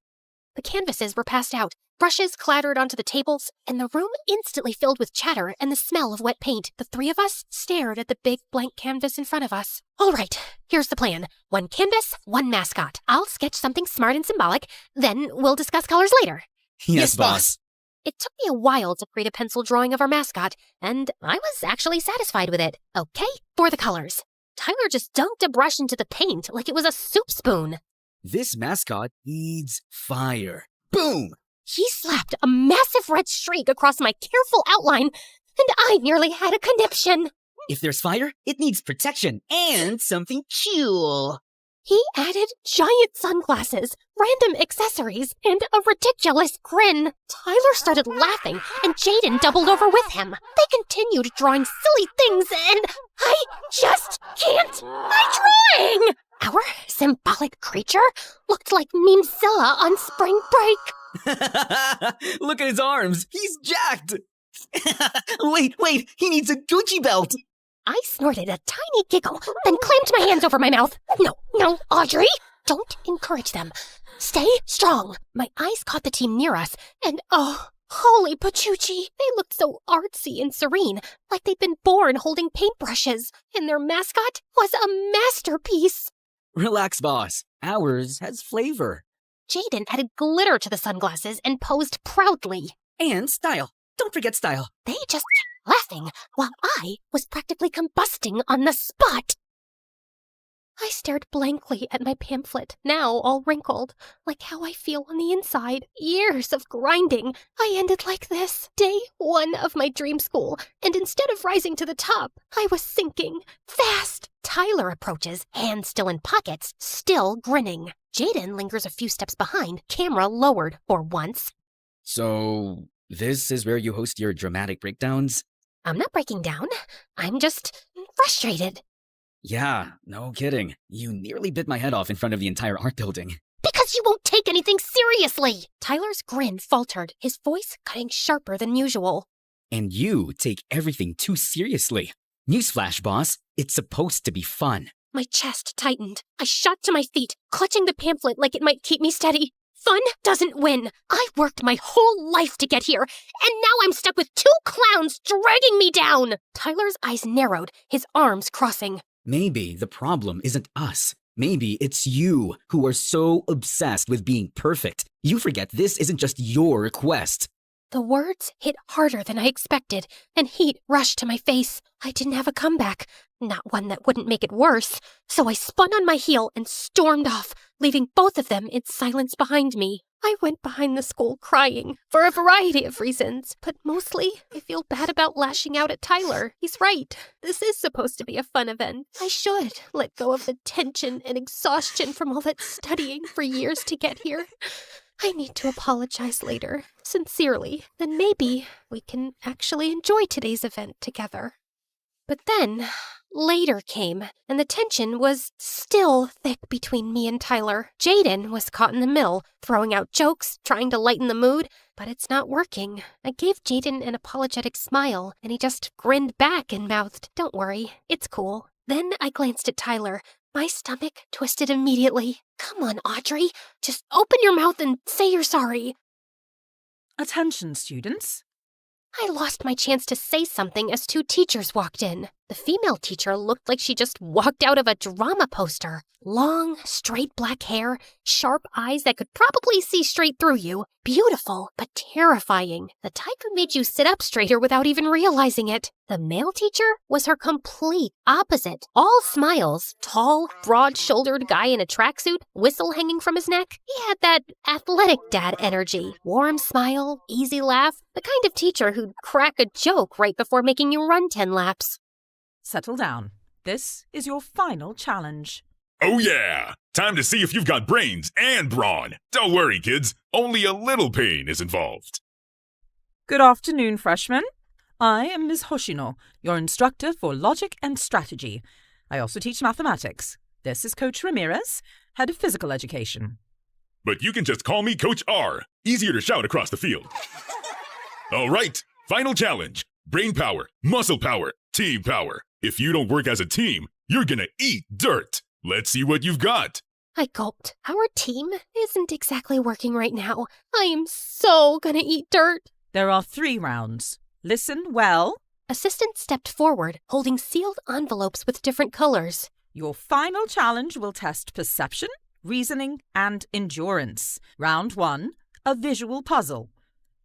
The canvases were passed out, brushes clattered onto the tables, and the room instantly filled with chatter and the smell of wet paint. The 3 of us stared at the big blank canvas in front of us. All right, here's the plan. 1 canvas, 1 mascot. I'll sketch something smart and symbolic, then we'll discuss colors later. Yes, boss. It took me a while to create a pencil drawing of our mascot, and I was actually satisfied with it. Okay, for the colors. Tyler just dunked a brush into the paint like it was a soup spoon. This mascot needs fire. Boom! He slapped a massive red streak across my careful outline, and I nearly had a conniption. If there's fire, it needs protection and something cool. He added giant sunglasses, random accessories, and a ridiculous grin. Tyler started laughing, and Jaden doubled over with him. They continued drawing silly things, and I just can't. I'm drawing! Our symbolic creature looked like Memezilla on spring break. Look at his arms. He's jacked. Wait, he needs a Gucci belt. I snorted a tiny giggle, then clamped my hands over my mouth. No, Audrey! Don't encourage them. Stay strong. My eyes caught the team near us, and oh, holy pachuchi! They looked so artsy and serene, like they'd been born holding paintbrushes, and their mascot was a masterpiece. Relax, boss. Ours has flavor. Jaden added glitter to the sunglasses and posed proudly. And style. Don't forget style. They just kept laughing while I was practically combusting on the spot. I stared blankly at my pamphlet, now all wrinkled, like how I feel on the inside. Years of grinding. I ended like this. Day 1 of my dream school, and instead of rising to the top, I was sinking. Fast. Tyler approaches, hands still in pockets, still grinning. Jaden lingers a few steps behind, camera lowered for once. So, this is where you host your dramatic breakdowns? I'm not breaking down. I'm just frustrated. Yeah, no kidding. You nearly bit my head off in front of the entire art building. Because you won't take anything seriously! Tyler's grin faltered, his voice cutting sharper than usual. And you take everything too seriously. Newsflash, boss. It's supposed to be fun. My chest tightened. I shot to my feet, clutching the pamphlet like it might keep me steady. Fun doesn't win. I worked my whole life to get here, and now I'm stuck with 2 clowns dragging me down! Tyler's eyes narrowed, his arms crossing. Maybe the problem isn't us. Maybe it's you who are so obsessed with being perfect. You forget this isn't just your quest. The words hit harder than I expected, and heat rushed to my face. I didn't have a comeback, not one that wouldn't make it worse. So I spun on my heel and stormed off, leaving both of them in silence behind me. I went behind the school crying, for a variety of reasons, but mostly I feel bad about lashing out at Tyler. He's right. This is supposed to be a fun event. I should let go of the tension and exhaustion from all that studying for years to get here. I need to apologize later, sincerely. Then maybe we can actually enjoy today's event together. But then, later came, and the tension was still thick between me and Tyler. Jaden was caught in the middle, throwing out jokes, trying to lighten the mood, but it's not working. I gave Jaden an apologetic smile, and he just grinned back and mouthed, "Don't worry, it's cool." Then I glanced at Tyler. My stomach twisted immediately. Come on, Audrey. Just open your mouth and say you're sorry. Attention, students. I lost my chance to say something as 2 teachers walked in. The female teacher looked like she just walked out of a drama poster. Long, straight black hair, sharp eyes that could probably see straight through you. Beautiful, but terrifying. The type who made you sit up straighter without even realizing it. The male teacher was her complete opposite. All smiles. Tall, broad-shouldered guy in a tracksuit, whistle hanging from his neck. He had that athletic dad energy. Warm smile, easy laugh. The kind of teacher who'd crack a joke right before making you run 10 laps. Settle down. This is your final challenge. Oh yeah! Time to see if you've got brains and brawn. Don't worry, kids. Only a little pain is involved. Good afternoon, freshmen. I am Ms. Hoshino, your instructor for logic and strategy. I also teach mathematics. This is Coach Ramirez, head of physical education. But you can just call me Coach R. Easier to shout across the field. All right, final challenge. Brain power, muscle power, team power. If you don't work as a team, you're gonna eat dirt. Let's see what you've got. I gulped. Our team isn't exactly working right now. I am so gonna eat dirt. There are 3 rounds. Listen well. Assistant stepped forward, holding sealed envelopes with different colors. Your final challenge will test perception, reasoning, and endurance. Round 1, a visual puzzle.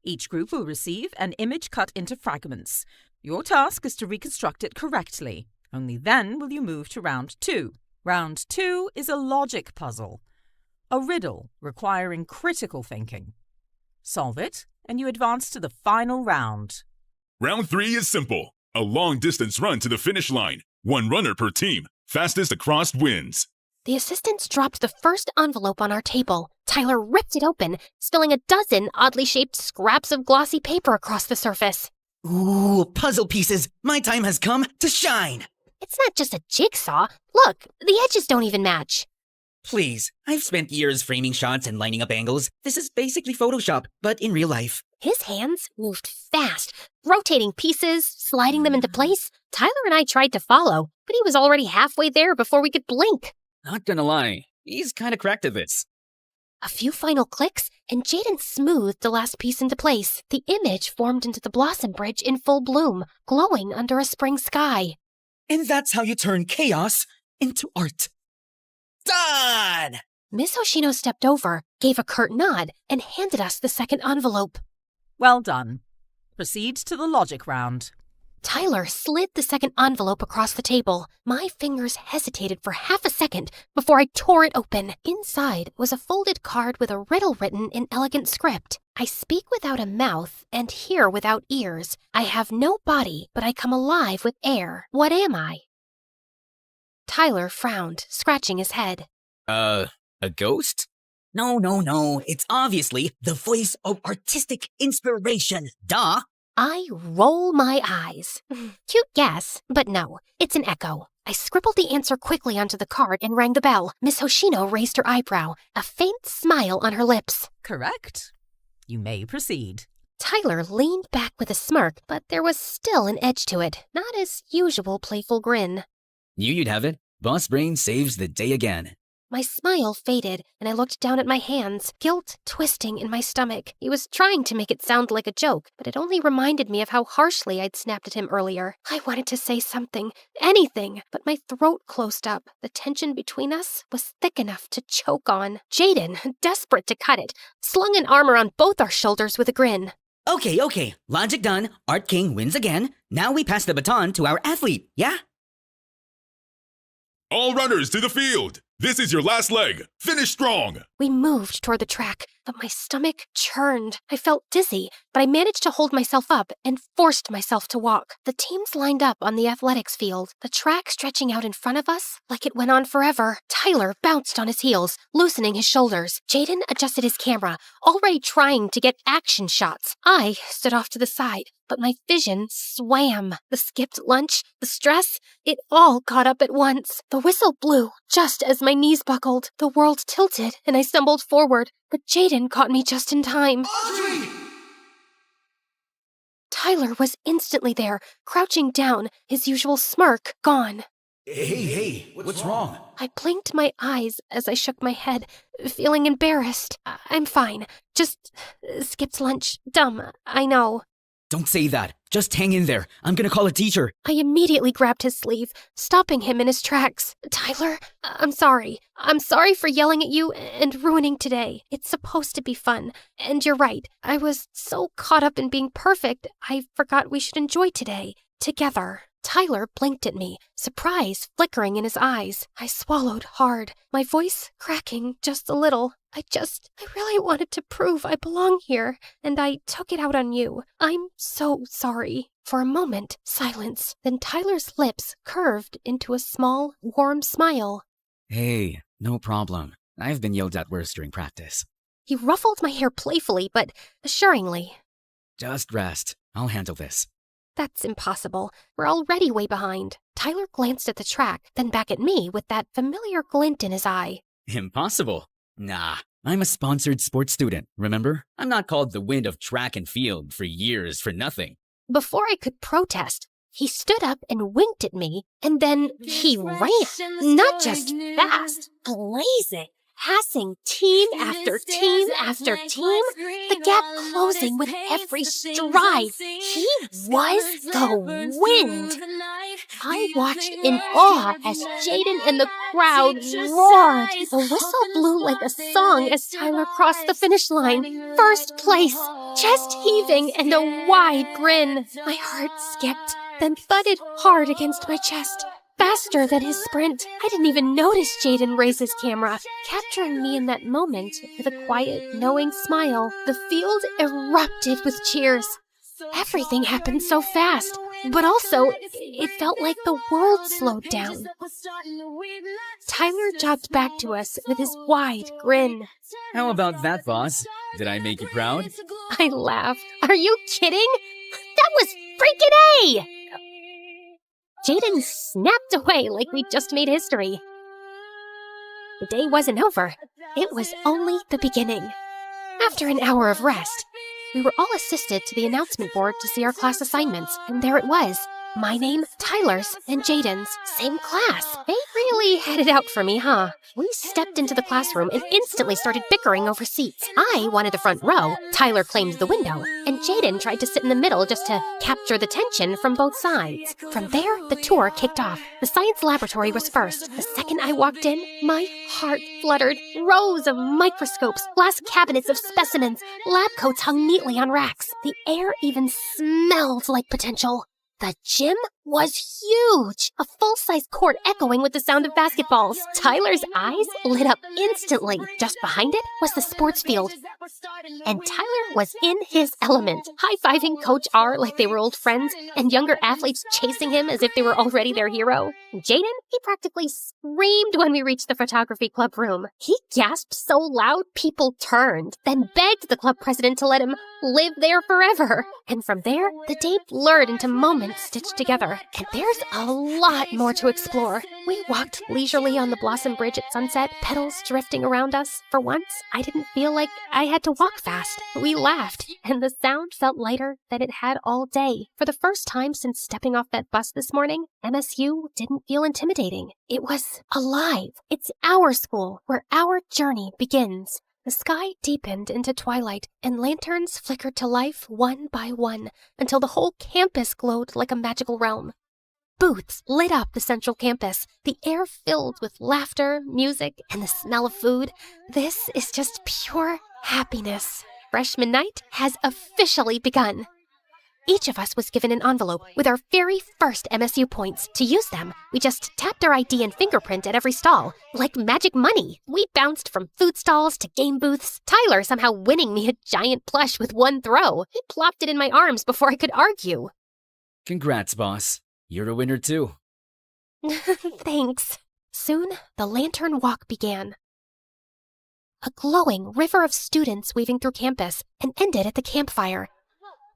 Each group will receive an image cut into fragments. Your task is to reconstruct it correctly. Only then will you move to round 2. Round 2 is a logic puzzle, a riddle requiring critical thinking. Solve it, and you advance to the final round. Round 3 is simple. A long-distance run to the finish line. 1 runner per team. Fastest across wins. The assistants dropped the first envelope on our table. Tyler ripped it open, spilling a dozen oddly shaped scraps of glossy paper across the surface. Ooh, puzzle pieces! My time has come to shine! It's not just a jigsaw. Look, the edges don't even match. Please, I've spent years framing shots and lining up angles. This is basically Photoshop, but in real life. His hands moved fast, rotating pieces, sliding them into place. Tyler and I tried to follow, but he was already halfway there before we could blink. Not gonna lie, he's kinda cracked at this. A few final clicks, and Jaden smoothed the last piece into place. The image formed into the Blossom Bridge in full bloom, glowing under a spring sky. And that's how you turn chaos into art. Done! Miss Hoshino stepped over, gave a curt nod, and handed us the second envelope. Well done. Proceed to the logic round. Tyler slid the second envelope across the table. My fingers hesitated for half a second before I tore it open. Inside was a folded card with a riddle written in elegant script. I speak without a mouth and hear without ears. I have no body, but I come alive with air. What am I? Tyler frowned, scratching his head. A ghost? No. It's obviously the voice of artistic inspiration. Duh! I roll my eyes. Cute guess, but no, it's an echo. I scribbled the answer quickly onto the card and rang the bell. Miss Hoshino raised her eyebrow, a faint smile on her lips. Correct. You may proceed. Tyler leaned back with a smirk, but there was still an edge to it, not his usual playful grin. Knew you'd have it. Boss Brain saves the day again. My smile faded, and I looked down at my hands, guilt twisting in my stomach. He was trying to make it sound like a joke, but it only reminded me of how harshly I'd snapped at him earlier. I wanted to say something, anything, but my throat closed up. The tension between us was thick enough to choke on. Jaden, desperate to cut it, slung an arm around both our shoulders with a grin. Okay. Logic done. Art King wins again. Now we pass the baton to our athlete, yeah? All runners to the field! This is your last leg. Finish strong! We moved toward the track, but my stomach churned. I felt dizzy, but I managed to hold myself up and forced myself to walk. The teams lined up on the athletics field, the track stretching out in front of us like it went on forever. Tyler bounced on his heels, loosening his shoulders. Jaden adjusted his camera, already trying to get action shots. I stood off to the side, but my vision swam. The skipped lunch, the stress, it all caught up at once. The whistle blew just as my knees buckled. The world tilted and I stumbled forward, but Jaden caught me just in time. Audrey! Tyler was instantly there, crouching down, his usual smirk gone. Hey, what's wrong? I blinked my eyes as I shook my head, feeling embarrassed. I'm fine. Just skipped lunch. Dumb, I know. Don't say that. Just hang in there. I'm gonna call a teacher. I immediately grabbed his sleeve, stopping him in his tracks. Tyler, I'm sorry. I'm sorry for yelling at you and ruining today. It's supposed to be fun. And you're right. I was so caught up in being perfect, I forgot we should enjoy today. Together. Tyler blinked at me, surprise flickering in his eyes. I swallowed hard, my voice cracking just a little. I really wanted to prove I belong here, and I took it out on you. I'm so sorry. For a moment, silence. Then Tyler's lips curved into a small, warm smile. Hey, no problem. I've been yelled at worse during practice. He ruffled my hair playfully, but assuringly. Just rest. I'll handle this. That's impossible. We're already way behind. Tyler glanced at the track, then back at me with that familiar glint in his eye. Impossible? Nah, I'm a sponsored sports student, remember? I'm not called the wind of track and field for years for nothing. Before I could protest, he stood up and winked at me, and then he ran. Not just fast, blazing. passing team after team after team, the gap closing with every stride. He was the wind. I watched in awe as Jaden and the crowd roared. The whistle blew like a song as Tyler crossed the finish line. First place, chest heaving and a wide grin. My heart skipped, then thudded hard against my chest. Faster than his sprint. I didn't even notice Jaden raise his camera, capturing me in that moment with a quiet, knowing smile. The field erupted with cheers. Everything happened so fast, but also it felt like the world slowed down. Tyler jogged back to us with his wide grin. How about that, boss? Did I make you proud? I laughed. Are you kidding? That was freaking A! Jaden snapped away like we just made history. The day wasn't over. It was only the beginning. After an hour of rest, we were all assisted to the announcement board to see our class assignments, and there it was. My name, Tyler's, and Jaden's. Same class. They really had it out for me, huh? We stepped into the classroom and instantly started bickering over seats. I wanted the front row, Tyler claimed the window, and Jaden tried to sit in the middle just to capture the tension from both sides. From there, the tour kicked off. The science laboratory was first. The second I walked in, my heart fluttered. Rows of microscopes, glass cabinets of specimens, lab coats hung neatly on racks. The air even smelled like potential. The gym was huge, a full-size court echoing with the sound of basketballs. Tyler's eyes lit up instantly. Just behind it was the sports field. And Tyler was in his element, high-fiving Coach R like they were old friends, and younger athletes chasing him as if they were already their hero. Jaden, he practically screamed when we reached the photography club room. He gasped so loud people turned, then begged the club president to let him live there forever. And from there, the day blurred into moments stitched together. And there's a lot more to explore. We walked leisurely on the Blossom Bridge at sunset, petals drifting around us. For once, I didn't feel like I had to walk fast. We laughed, and the sound felt lighter than it had all day. For the first time since stepping off that bus this morning, MSU didn't feel intimidating. It was alive. It's our school, where our journey begins. The sky deepened into twilight, and lanterns flickered to life one by one until the whole campus glowed like a magical realm. Booths lit up the central campus, the air filled with laughter, music, and the smell of food. This is just pure happiness. Freshman night has officially begun. Each of us was given an envelope with our very first MSU points. To use them, we just tapped our ID and fingerprint at every stall, like magic money. We bounced from food stalls to game booths, Tyler somehow winning me a giant plush with one throw. He plopped it in my arms before I could argue. Congrats, boss. You're a winner too. Thanks. Soon, the lantern walk began. A glowing river of students weaving through campus and ended at the campfire.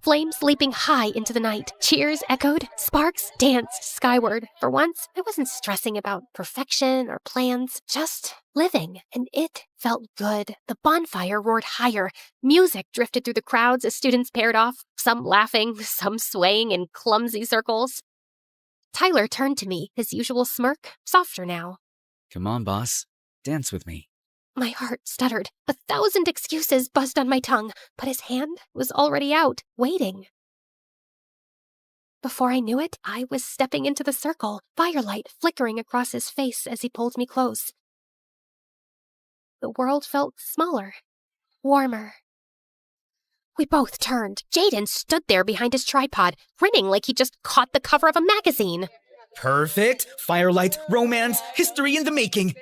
Flames leaping high into the night. Cheers echoed. Sparks danced skyward. For once, I wasn't stressing about perfection or plans, just living, and it felt good. The bonfire roared higher. Music drifted through the crowds as students paired off, some laughing, some swaying in clumsy circles. Tyler turned to me, his usual smirk, softer now. Come on, boss. Dance with me. My heart stuttered. 1,000 excuses buzzed on my tongue, but his hand was already out, waiting. Before I knew it, I was stepping into the circle, firelight flickering across his face as he pulled me close. The world felt smaller, warmer. We both turned. Jaden stood there behind his tripod, grinning like he just caught the cover of a magazine. Perfect. Firelight, romance, history in the making.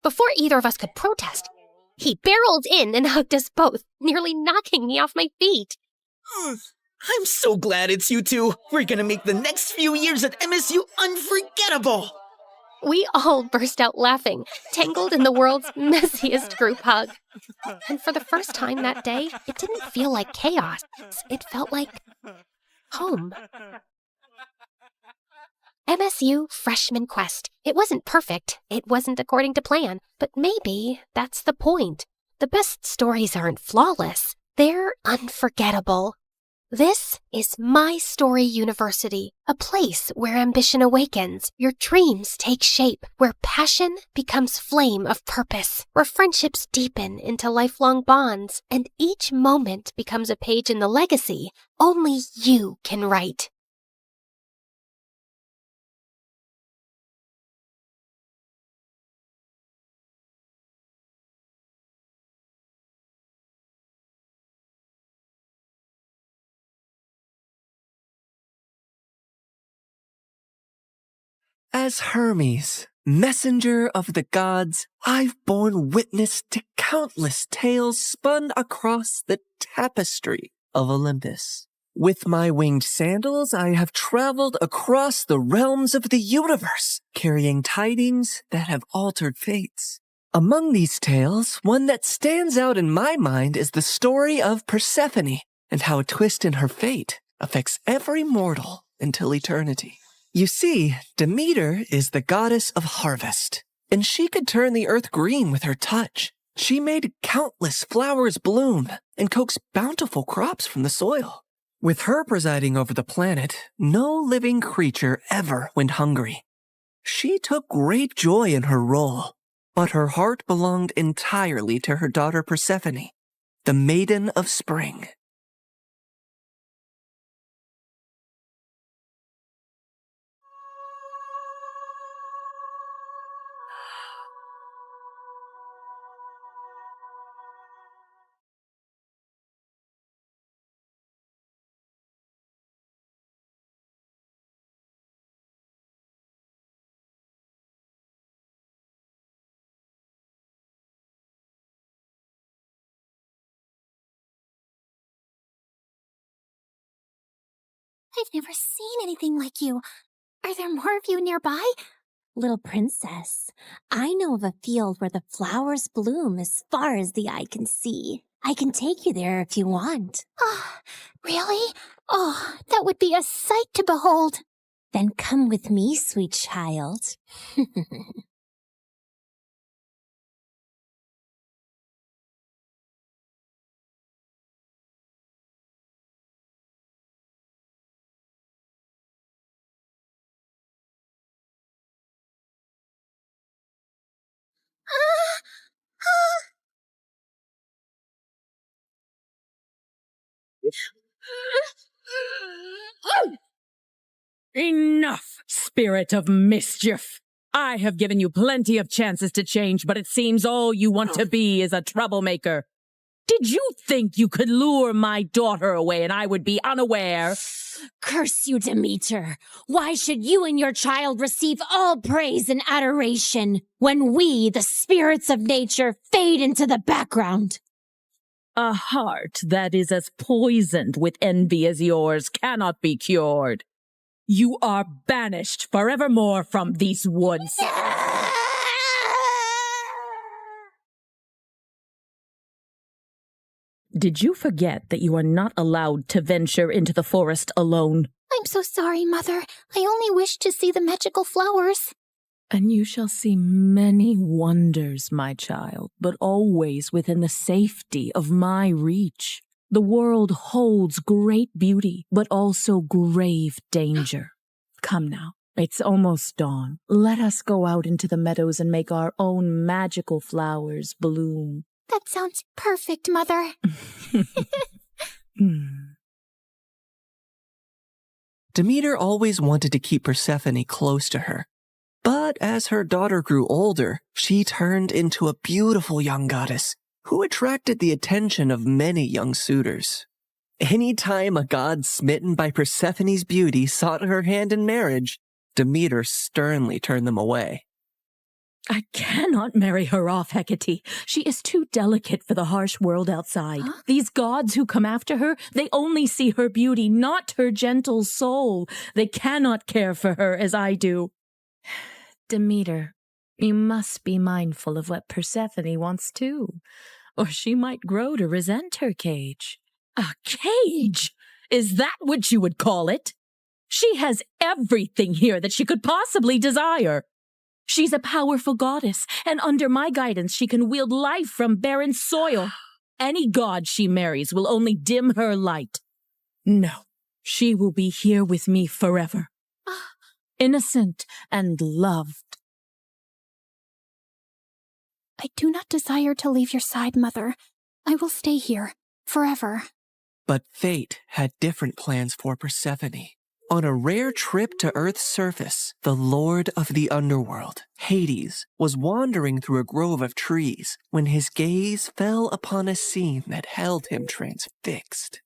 Before either of us could protest, he barreled in and hugged us both, nearly knocking me off my feet. I'm so glad it's you two. We're gonna make the next few years at MSU unforgettable. We all burst out laughing, tangled in the world's messiest group hug. And for the first time that day, it didn't feel like chaos. It felt like home. MSU Freshman Quest. It wasn't perfect. It wasn't according to plan. But maybe that's the point. The best stories aren't flawless. They're unforgettable. This is My Story University, a place where ambition awakens, your dreams take shape, where passion becomes flame of purpose, where friendships deepen into lifelong bonds, and each moment becomes a page in the legacy only you can write. As Hermes, messenger of the gods, I've borne witness to countless tales spun across the tapestry of Olympus. With my winged sandals, I have traveled across the realms of the universe, carrying tidings that have altered fates. Among these tales, one that stands out in my mind is the story of Persephone, and how a twist in her fate affects every mortal until eternity. You see, Demeter is the goddess of harvest, and she could turn the earth green with her touch. She made countless flowers bloom and coaxed bountiful crops from the soil. With her presiding over the planet, no living creature ever went hungry. She took great joy in her role, but her heart belonged entirely to her daughter Persephone, the Maiden of Spring. I've never seen anything like you. Are there more of you nearby? Little princess, I know of a field where the flowers bloom as far as the eye can see. I can take you there if you want. Oh, really? Oh, that would be a sight to behold. Then come with me, sweet child. Enough, spirit of mischief! I have given you plenty of chances to change, but it seems all you want to be is a troublemaker. Did you think you could lure my daughter away and I would be unaware? Curse you, Demeter! Why should you and your child receive all praise and adoration when we, the spirits of nature, fade into the background? A heart that is as poisoned with envy as yours cannot be cured. You are banished forevermore from these woods. Did you forget that you are not allowed to venture into the forest alone? I'm so sorry, Mother. I only wished to see the magical flowers. And you shall see many wonders, my child, but always within the safety of my reach. The world holds great beauty, but also grave danger. Come now, it's almost dawn. Let us go out into the meadows and make our own magical flowers bloom. That sounds perfect, Mother. Demeter always wanted to keep Persephone close to her. But as her daughter grew older, she turned into a beautiful young goddess who attracted the attention of many young suitors. Anytime a god smitten by Persephone's beauty sought her hand in marriage, Demeter sternly turned them away. I cannot marry her off, Hecate. She is too delicate for the harsh world outside. Huh? These gods who come after her, they only see her beauty, not her gentle soul. They cannot care for her as I do. Demeter, you must be mindful of what Persephone wants too, or she might grow to resent her cage. A cage? Is that what you would call it? She has everything here that she could possibly desire. She's a powerful goddess, and under my guidance she can wield life from barren soil. Any god she marries will only dim her light. No, she will be here with me forever. Innocent and loved. I do not desire to leave your side, Mother. I will stay here, forever. But fate had different plans for Persephone. On a rare trip to Earth's surface, the Lord of the Underworld, Hades, was wandering through a grove of trees when his gaze fell upon a scene that held him transfixed.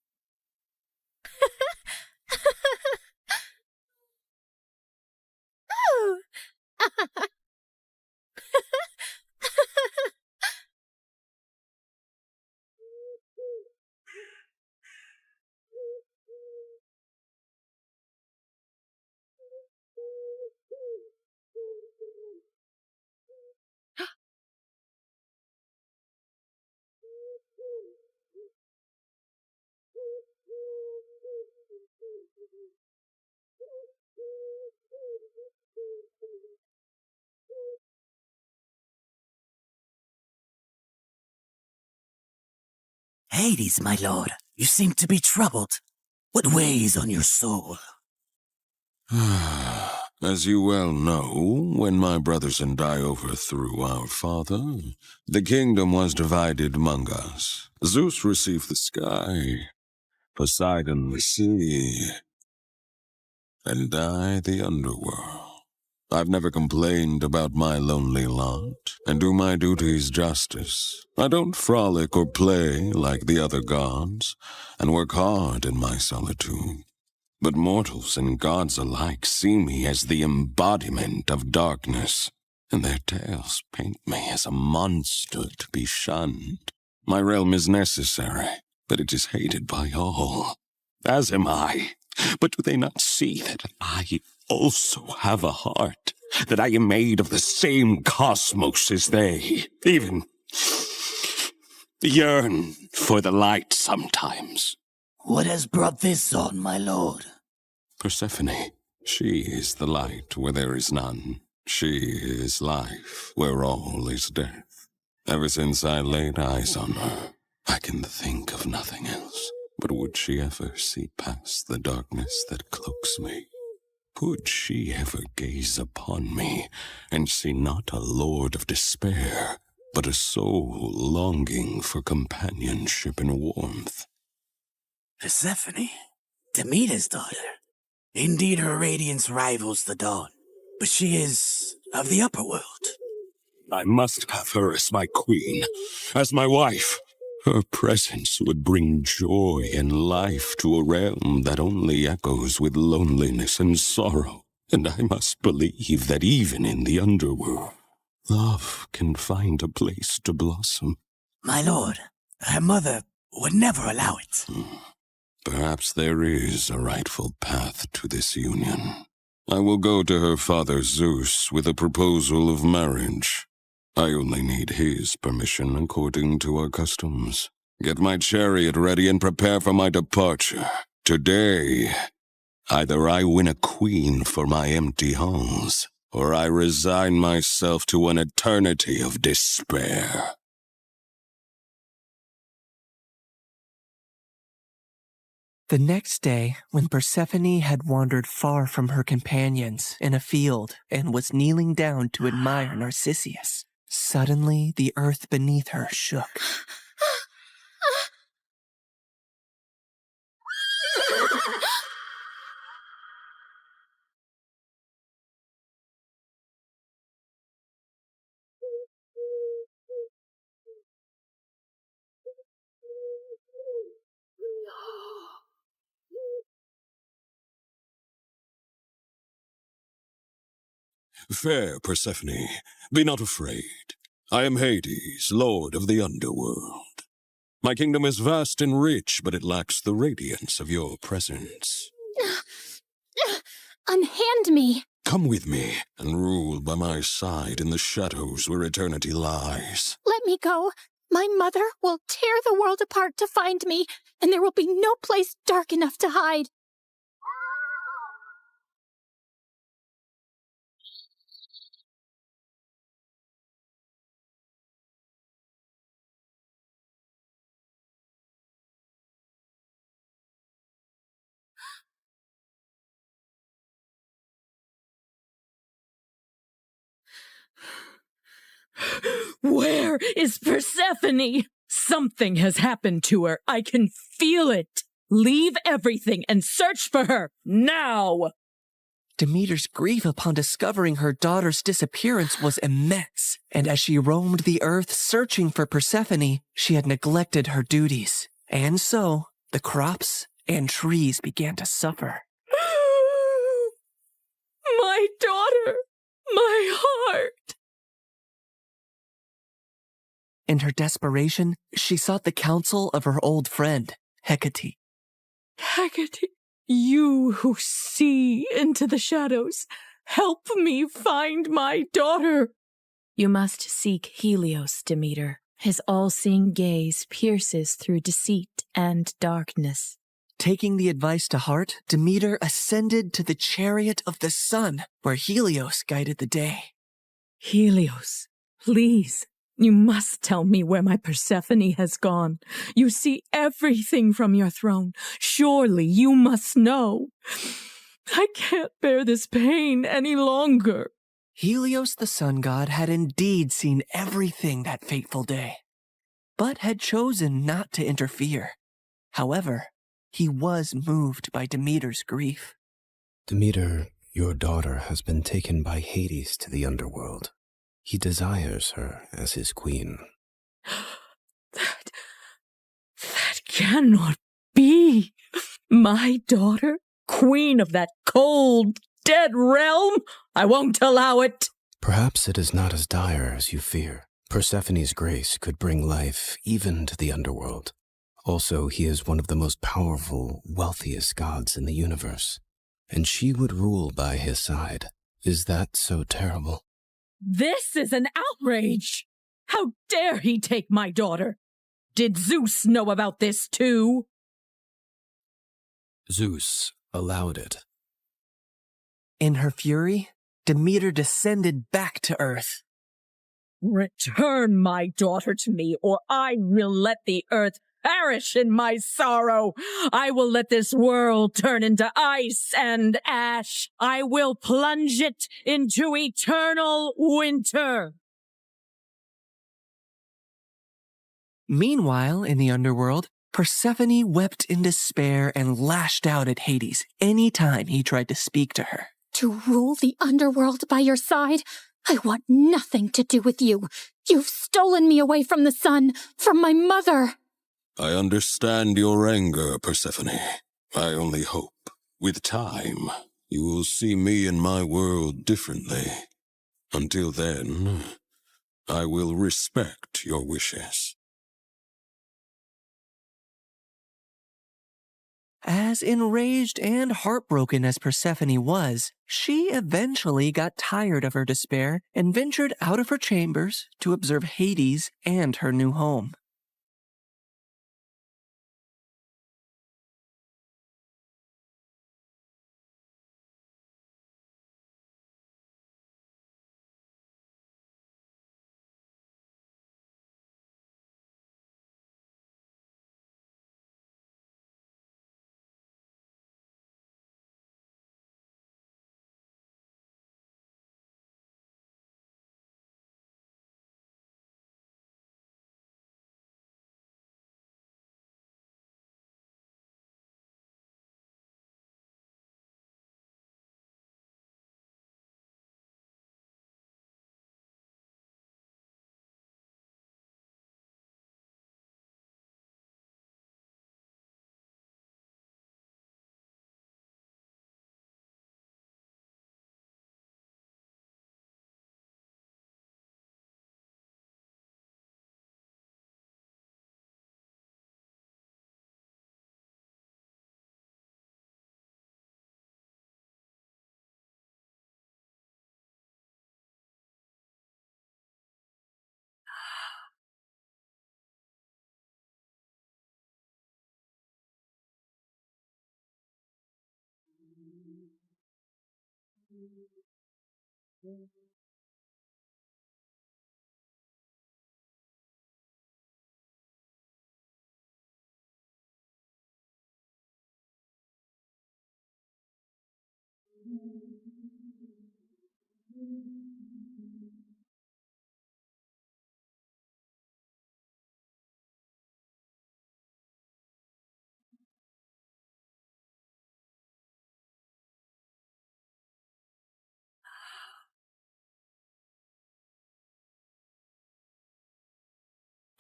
Hades, my lord, you seem to be troubled. What weighs on your soul? As you well know, when my brothers and I overthrew our father, the kingdom was divided among us. Zeus received the sky, Poseidon the sea, and I the underworld. I've never complained about my lonely lot, and do my duties justice. I don't frolic or play like the other gods, and work hard in my solitude. But mortals and gods alike see me as the embodiment of darkness, and their tales paint me as a monster to be shunned. My realm is necessary, but it is hated by all, as am I. But do they not see that I also have a heart, that I am made of the same cosmos as they, even yearn for the light sometimes? What has brought this on, my lord? Persephone, she is the light where there is none. She is life where all is death. Ever since I laid eyes on her, I can think of nothing else. But would she ever see past the darkness that cloaks me? Could she ever gaze upon me and see not a lord of despair, but a soul longing for companionship and warmth? Persephone, Demeter's daughter. Indeed, her radiance rivals the dawn, but she is of the upper world. I must have her as my queen, as my wife. Her presence would bring joy and life to a realm that only echoes with loneliness and sorrow. And I must believe that even in the underworld, love can find a place to blossom. My lord, her mother would never allow it. Perhaps there is a rightful path to this union. I will go to her father Zeus with a proposal of marriage. I only need his permission according to our customs. Get my chariot ready and prepare for my departure. Today, either I win a queen for my empty halls, or I resign myself to an eternity of despair. The next day, when Persephone had wandered far from her companions in a field and was kneeling down to admire Narcissus, suddenly the earth beneath her shook. Fair Persephone, be not afraid. I am Hades, lord of the underworld. My kingdom is vast and rich, but it lacks the radiance of your presence. Unhand me! Come with me, and rule by my side in the shadows where eternity lies. Let me go. My mother will tear the world apart to find me, and there will be no place dark enough to hide. Where is Persephone? Something has happened to her. I can feel it. Leave everything and search for her now. Demeter's grief upon discovering her daughter's disappearance was immense, and as she roamed the earth searching for Persephone, she had neglected her duties. And so, the crops and trees began to suffer. My daughter! My heart! In her desperation, she sought the counsel of her old friend, Hecate. Hecate, you who see into the shadows, help me find my daughter. You must seek Helios, Demeter. His all-seeing gaze pierces through deceit and darkness. Taking the advice to heart, Demeter ascended to the chariot of the sun, where Helios guided the day. Helios, please, you must tell me where my Persephone has gone. You see everything from your throne. Surely you must know. I can't bear this pain any longer. Helios the sun god had indeed seen everything that fateful day, but had chosen not to interfere. However, he was moved by Demeter's grief. Demeter, your daughter has been taken by Hades to the underworld. He desires her as his queen. That cannot be. My daughter, queen of that cold, dead realm? I won't allow it. Perhaps it is not as dire as you fear. Persephone's grace could bring life even to the underworld. Also, he is one of the most powerful, wealthiest gods in the universe, and she would rule by his side. Is that so terrible? This is an outrage! How dare he take my daughter? Did Zeus know about this too? Zeus allowed it. In her fury, Demeter descended back to earth. Return my daughter to me, or I will let the earth perish in my sorrow. I will let this world turn into ice and ash. I will plunge it into eternal winter. Meanwhile, in the underworld, Persephone wept in despair and lashed out at Hades any time he tried to speak to her. To rule the underworld by your side? I want nothing to do with you. You've stolen me away from the sun, from my mother. I understand your anger, Persephone. I only hope, with time, you will see me and my world differently. Until then, I will respect your wishes. As enraged and heartbroken as Persephone was, she eventually got tired of her despair and ventured out of her chambers to observe Hades and her new home.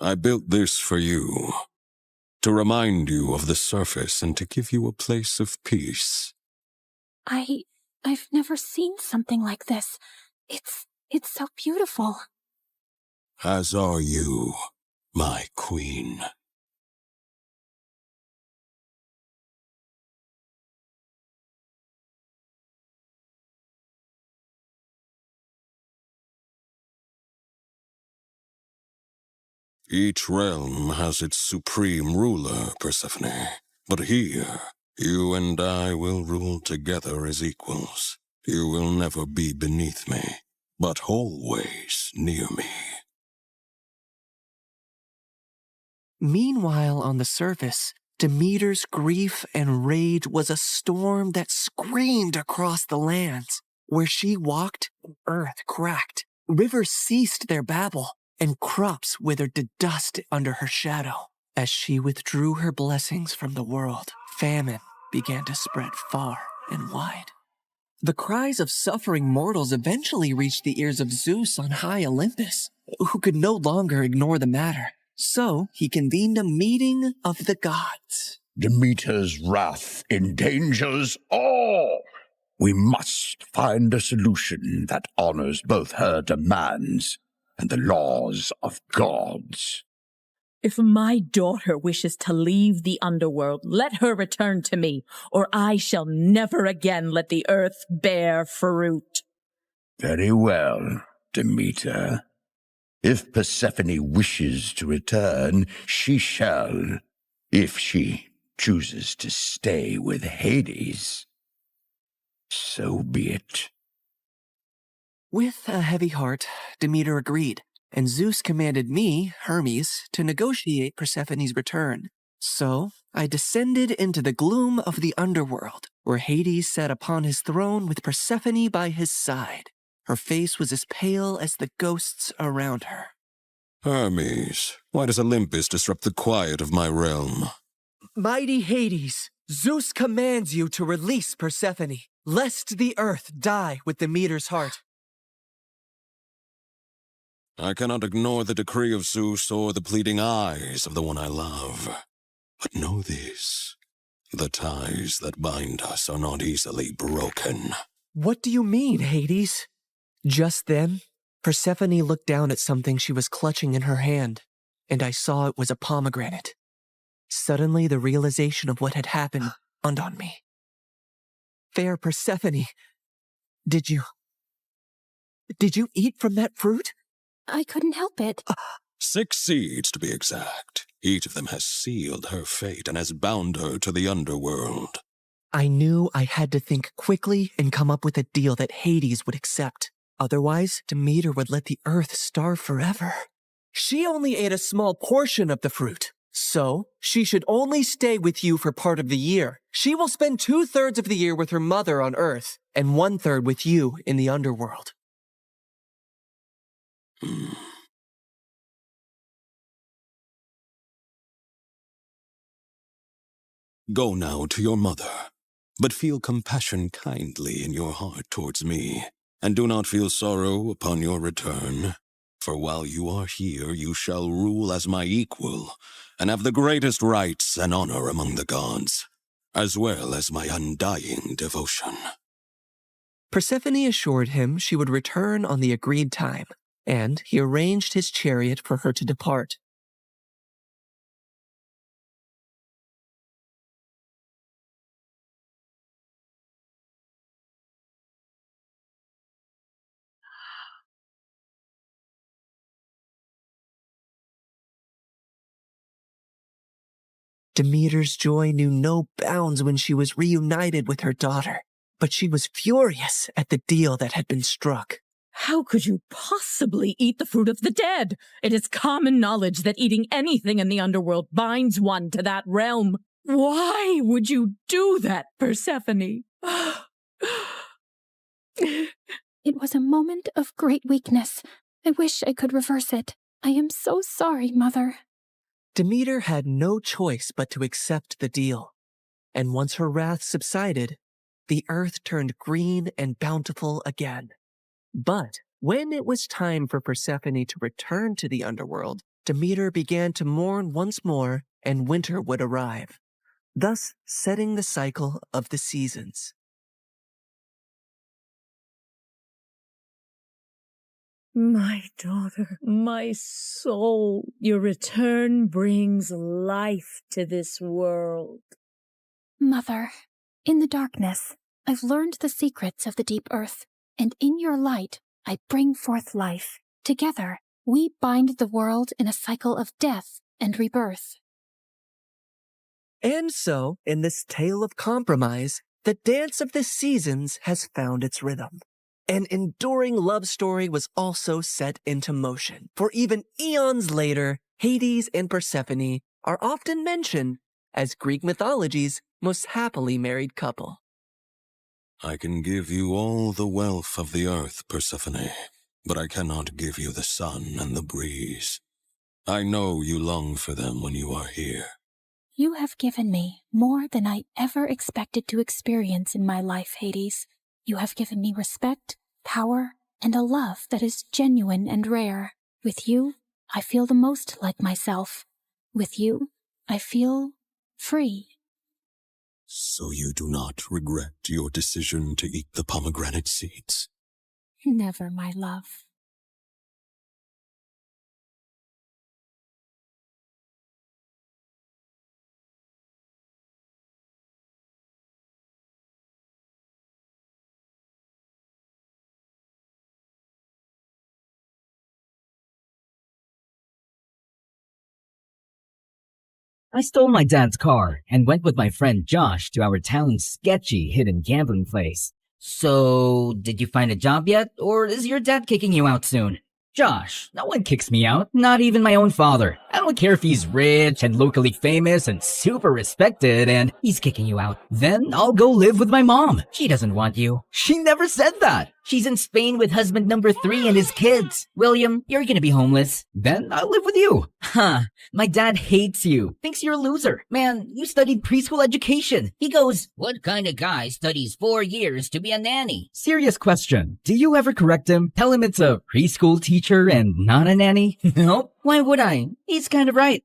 I built this for you, to remind you of the surface and to give you a place of peace. I've never seen something like this. It's so beautiful. As are you, my queen. Each realm has its supreme ruler, Persephone. But here, you and I will rule together as equals. You will never be beneath me, but always near me. Meanwhile, on the surface, Demeter's grief and rage was a storm that screamed across the lands. Where she walked, earth cracked, rivers ceased their babble, and crops withered to dust under her shadow. As she withdrew her blessings from the world, famine began to spread far and wide. The cries of suffering mortals eventually reached the ears of Zeus on high Olympus, who could no longer ignore the matter. So he convened a meeting of the gods. Demeter's wrath endangers all. We must find a solution that honors both her demands and the laws of gods. If my daughter wishes to leave the underworld, let her return to me, or I shall never again let the earth bear fruit. Very well, Demeter. If Persephone wishes to return, she shall, if she chooses to stay with Hades. So be it. With a heavy heart, Demeter agreed, and Zeus commanded me, Hermes, to negotiate Persephone's return. So I descended into the gloom of the underworld, where Hades sat upon his throne with Persephone by his side. Her face was as pale as the ghosts around her. Hermes, why does Olympus disrupt the quiet of my realm? Mighty Hades, Zeus commands you to release Persephone, lest the earth die with Demeter's heart. I cannot ignore the decree of Zeus or the pleading eyes of the one I love. But know this, the ties that bind us are not easily broken. What do you mean, Hades? Just then, Persephone looked down at something she was clutching in her hand, and I saw it was a pomegranate. Suddenly, the realization of what had happened dawned on me. Fair Persephone, did you eat from that fruit? I couldn't help it. 6 seeds, to be exact. Each of them has sealed her fate and has bound her to the underworld. I knew I had to think quickly and come up with a deal that Hades would accept. Otherwise, Demeter would let the earth starve forever. She only ate a small portion of the fruit, so she should only stay with you for part of the year. She will spend 2/3 of the year with her mother on Earth, and 1/3 with you in the underworld. Go now to your mother, but feel compassion kindly in your heart towards me, and do not feel sorrow upon your return. For while you are here, you shall rule as my equal, and have the greatest rights and honor among the gods, as well as my undying devotion. Persephone assured him she would return on the agreed time, and he arranged his chariot for her to depart. Demeter's joy knew no bounds when she was reunited with her daughter, but she was furious at the deal that had been struck. How could you possibly eat the fruit of the dead? It is common knowledge that eating anything in the underworld binds one to that realm. Why would you do that, Persephone? It was a moment of great weakness. I wish I could reverse it. I am so sorry, Mother. Demeter had no choice but to accept the deal. And once her wrath subsided, the earth turned green and bountiful again. But when it was time for Persephone to return to the underworld, Demeter began to mourn once more, and winter would arrive, thus setting the cycle of the seasons. My daughter, my soul, your return brings life to this world. Mother, in the darkness, I've learned the secrets of the deep earth, and in your light, I bring forth life. Together, we bind the world in a cycle of death and rebirth. And so, in this tale of compromise, the dance of the seasons has found its rhythm. An enduring love story was also set into motion, for even eons later, Hades and Persephone are often mentioned as Greek mythology's most happily married couple. I can give you all the wealth of the earth, Persephone, but I cannot give you the sun and the breeze. I know you long for them when you are here. You have given me more than I ever expected to experience in my life, Hades. You have given me respect, power, and a love that is genuine and rare. With you, I feel the most like myself. With you, I feel free. So you do not regret your decision to eat the pomegranate seeds? Never, my love. I stole my dad's car and went with my friend Josh to our town's sketchy hidden gambling place. So, did you find a job yet, or is your dad kicking you out soon? Josh, no one kicks me out, not even my own father. I don't care if he's rich and locally famous and super respected and he's kicking you out. Then I'll go live with my mom. She doesn't want you. She never said that. She's in Spain with husband number 3 and his kids. William, you're gonna be homeless. Then I'll live with you. Huh. My dad hates you. Thinks you're a loser. Man, you studied preschool education. He goes, "What kind of guy studies 4 years to be a nanny?" Serious question. Do you ever correct him? Tell him it's a preschool teacher and not a nanny? Nope. Why would I? He's kind of right.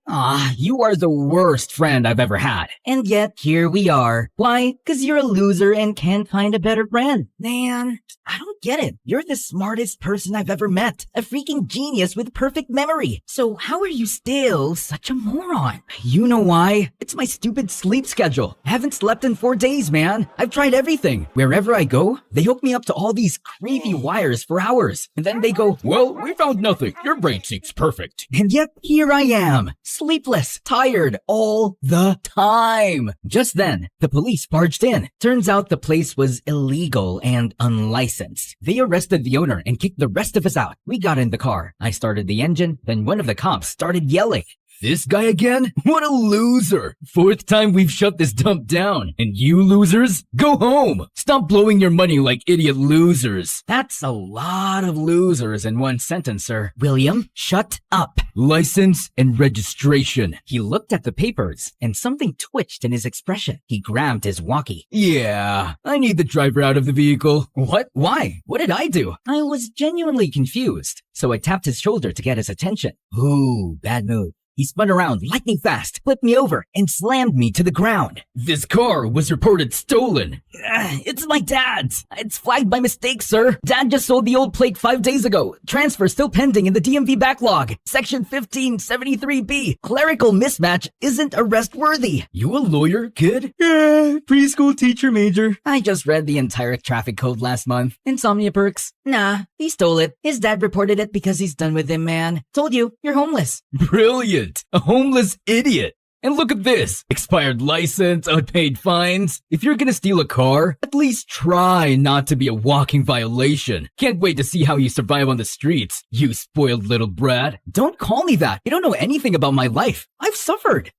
You are the worst friend I've ever had. And yet, here we are. Why? 'Cause you're a loser and can't find a better friend. Man, I don't get it. You're the smartest person I've ever met. A freaking genius with perfect memory. So how are you still such a moron? You know why? It's my stupid sleep schedule. I haven't slept in 4 days, man. I've tried everything. Wherever I go, they hook me up to all these creepy wires for hours. And then they go, "Well, we found nothing. Your brain seems perfect." And yet, here I am, sleepless, tired, all the time. Just then, the police barged in. Turns out the place was illegal and unlicensed. They arrested the owner and kicked the rest of us out. We got in the car. I started the engine, then one of the cops started yelling. This guy again? What a loser! 4th time we've shut this dump down. And you losers? Go home! Stop blowing your money like idiot losers. That's a lot of losers in one sentence, sir. William, shut up. License and registration. He looked at the papers, and something twitched in his expression. He grabbed his walkie. Yeah, I need the driver out of the vehicle. What? Why? What did I do? I was genuinely confused, so I tapped his shoulder to get his attention. Ooh, bad mood. He spun around lightning fast, flipped me over, and slammed me to the ground. This car was reported stolen. It's my dad's. It's flagged by mistake, sir. Dad just sold the old plate 5 days ago. Transfer still pending in the DMV backlog. Section 1573B. Clerical mismatch isn't arrest worthy. You a lawyer, kid? Yeah, preschool teacher major. I just read the entire traffic code last month. Insomnia perks. Nah, he stole it. His dad reported it because he's done with him, man. Told you, you're homeless. Brilliant. A homeless idiot. And look at this. Expired license, unpaid fines. If you're gonna steal a car, at least try not to be a walking violation. Can't wait to see how you survive on the streets, you spoiled little brat. Don't call me that. You don't know anything about my life. I've suffered.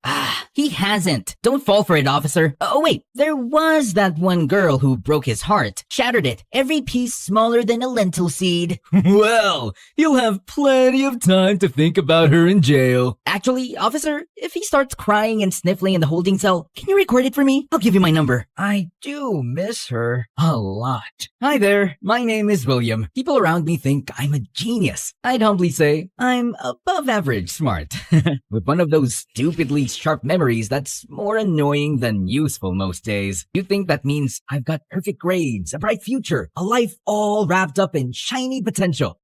He hasn't. Don't fall for it, officer. Oh, wait. There was that one girl who broke his heart. Shattered it. Every piece smaller than a lentil seed. Well, you'll have plenty of time to think about her in jail. Actually, officer, if he starts crying and sniffling in the holding cell, can you record it for me? I'll give you my number. I do miss her a lot. Hi there. My name is William. People around me think I'm a genius. I'd humbly say I'm above average smart. With one of those stupidly sharp memories that's more annoying than useful most days. You think that means I've got perfect grades, a bright future, a life all wrapped up in shiny potential.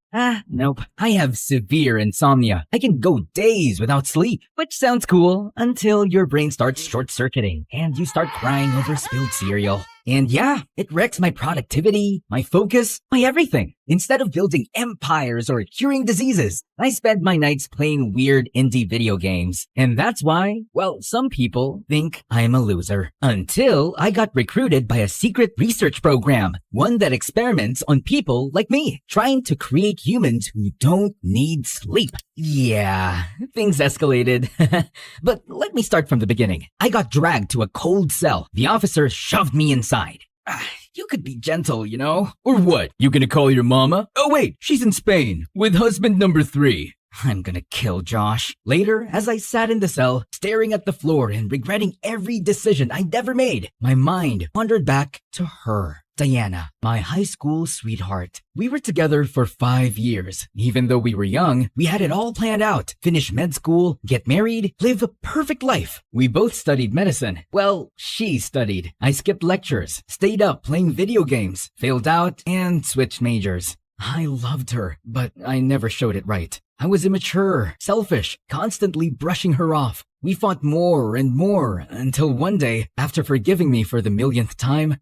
Nope. I have severe insomnia. I can go days without sleep, which sounds cool until your brain starts short-circuiting and you start crying over spilled cereal. And yeah, it wrecks my productivity, my focus, my everything. Instead of building empires or curing diseases, I spend my nights playing weird indie video games. And that's why, well, some people think I'm a loser. Until I got recruited by a secret research program, one that experiments on people like me, trying to create humans who don't need sleep. Yeah, things escalated. But let me start from the beginning. I got dragged to a cold cell. The officer shoved me inside. You could be gentle, you know? Or what? You gonna call your mama? Oh wait, she's in Spain with husband number 3. I'm gonna kill Josh. Later, as I sat in the cell, staring at the floor and regretting every decision I'd ever made, my mind wandered back to her. Diana, my high school sweetheart. We were together for 5 years. Even though we were young, we had it all planned out. Finish med school, get married, live a perfect life. We both studied medicine. Well, she studied. I skipped lectures, stayed up playing video games, failed out, and switched majors. I loved her, but I never showed it right. I was immature, selfish, constantly brushing her off. We fought more and more until one day, after forgiving me for the millionth time,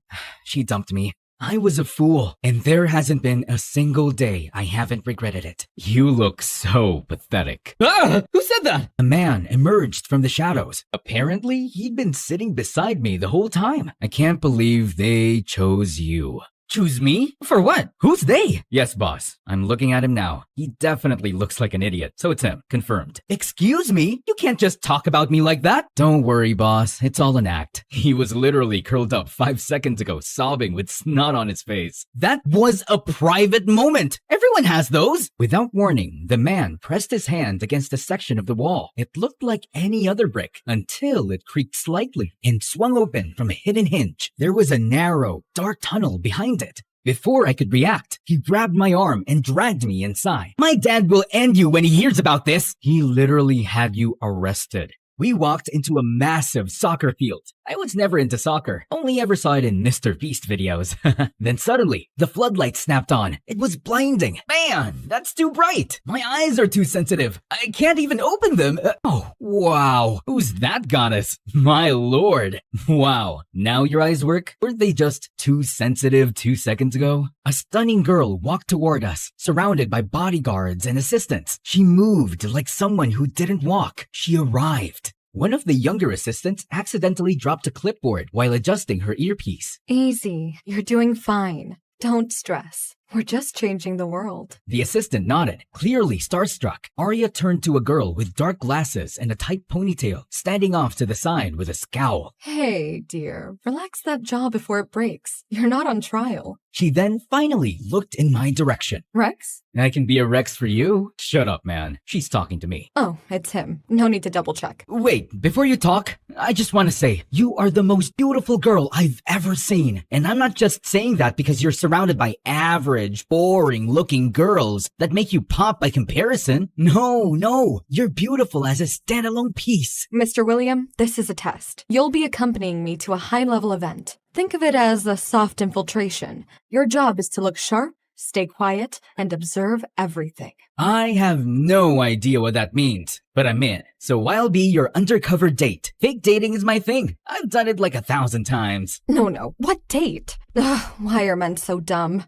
she dumped me. I was a fool, and there hasn't been a single day I haven't regretted it. You look so pathetic. Who said that? A man emerged from the shadows. Apparently, he'd been sitting beside me the whole time. I can't believe they chose you. Choose me? For what? Who's they? Yes, boss. I'm looking at him now. He definitely looks like an idiot, so it's him. Confirmed. Excuse me? You can't just talk about me like that. Don't worry, boss. It's all an act. He was literally curled up 5 seconds ago, sobbing with snot on his face. That was a private moment. Everyone has those. Without warning, the man pressed his hand against a section of the wall. It looked like any other brick until it creaked slightly and swung open from a hidden hinge. There was a narrow, dark tunnel behind it. Before I could react, he grabbed my arm and dragged me inside. My dad will end you when he hears about this. He literally had you arrested. We walked into a massive soccer field. I was never into soccer, only ever saw it in Mr. Beast videos. Then suddenly, the floodlights snapped on. It was blinding. Man, that's too bright. My eyes are too sensitive. I can't even open them. Oh, wow. Who's that goddess? My lord. Wow. Now your eyes work? Weren't they just too sensitive 2 seconds ago? A stunning girl walked toward us, surrounded by bodyguards and assistants. She moved like someone who didn't walk. She arrived. One of the younger assistants accidentally dropped a clipboard while adjusting her earpiece. Easy. You're doing fine. Don't stress. We're just changing the world. The assistant nodded, clearly starstruck. Arya turned to a girl with dark glasses and a tight ponytail, standing off to the side with a scowl. Hey, dear, relax that jaw before it breaks. You're not on trial. She then finally looked in my direction. Rex? I can be a Rex for you? Shut up, man. She's talking to me. Oh, it's him. No need to double check. Wait, before you talk, I just want to say, you are the most beautiful girl I've ever seen. And I'm not just saying that because you're surrounded by average, boring-looking girls that make you pop by comparison. No, you're beautiful as a standalone piece. Mr. William, this is a test. You'll be accompanying me to a high-level event. Think of it as a soft infiltration. Your job is to look sharp, stay quiet, and observe everything. I have no idea what that means, but I'm in. So I'll be your undercover date. Fake dating is my thing. I've done it like 1,000 times. No. What date? Ugh, why are men so dumb?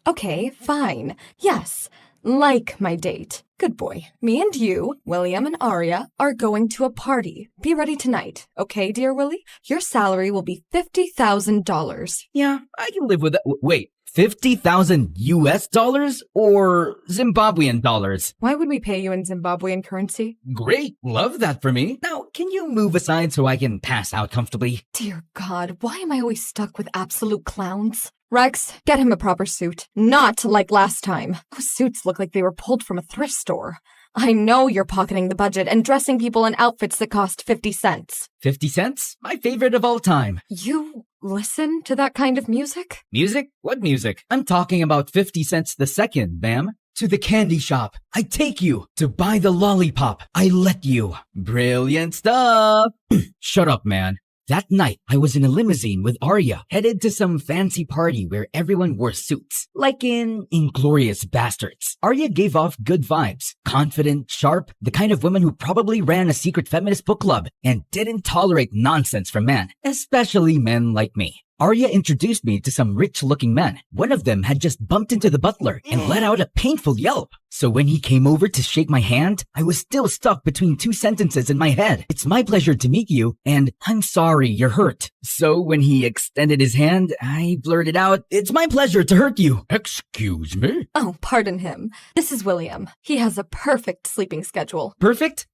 Okay, fine. Yes, like my date. Good boy. Me and you, William and Arya, are going to a party. Be ready tonight, okay, dear Willie? Your salary will be $50,000. Yeah, I can live with that. Wait, $50,000 US dollars or Zimbabwean dollars? Why would we pay you in Zimbabwean currency? Great, love that for me. Now, can you move aside so I can pass out comfortably? Dear God, why am I always stuck with absolute clowns? Rex, get him a proper suit. Not like last time. Those suits look like they were pulled from a thrift store. I know you're pocketing the budget and dressing people in outfits that cost 50 cents. 50 cents? My favorite of all time. You listen to that kind of music? Music? What music? I'm talking about 50 cents the second, ma'am. To the candy shop. I take you. To buy the lollipop. I let you. Brilliant stuff. Shut up, man. That night, I was in a limousine with Arya, headed to some fancy party where everyone wore suits. Like in Inglorious Bastards. Arya gave off good vibes. Confident, sharp, the kind of woman who probably ran a secret feminist book club and didn't tolerate nonsense from men, especially men like me. Arya introduced me to some rich-looking men. One of them had just bumped into the butler and let out a painful yelp. So when he came over to shake my hand, I was still stuck between two sentences in my head. It's my pleasure to meet you, and I'm sorry you're hurt. So when he extended his hand, I blurted out, it's my pleasure to hurt you. Excuse me? Oh, pardon him. This is William. He has a perfect sleeping schedule. Perfect?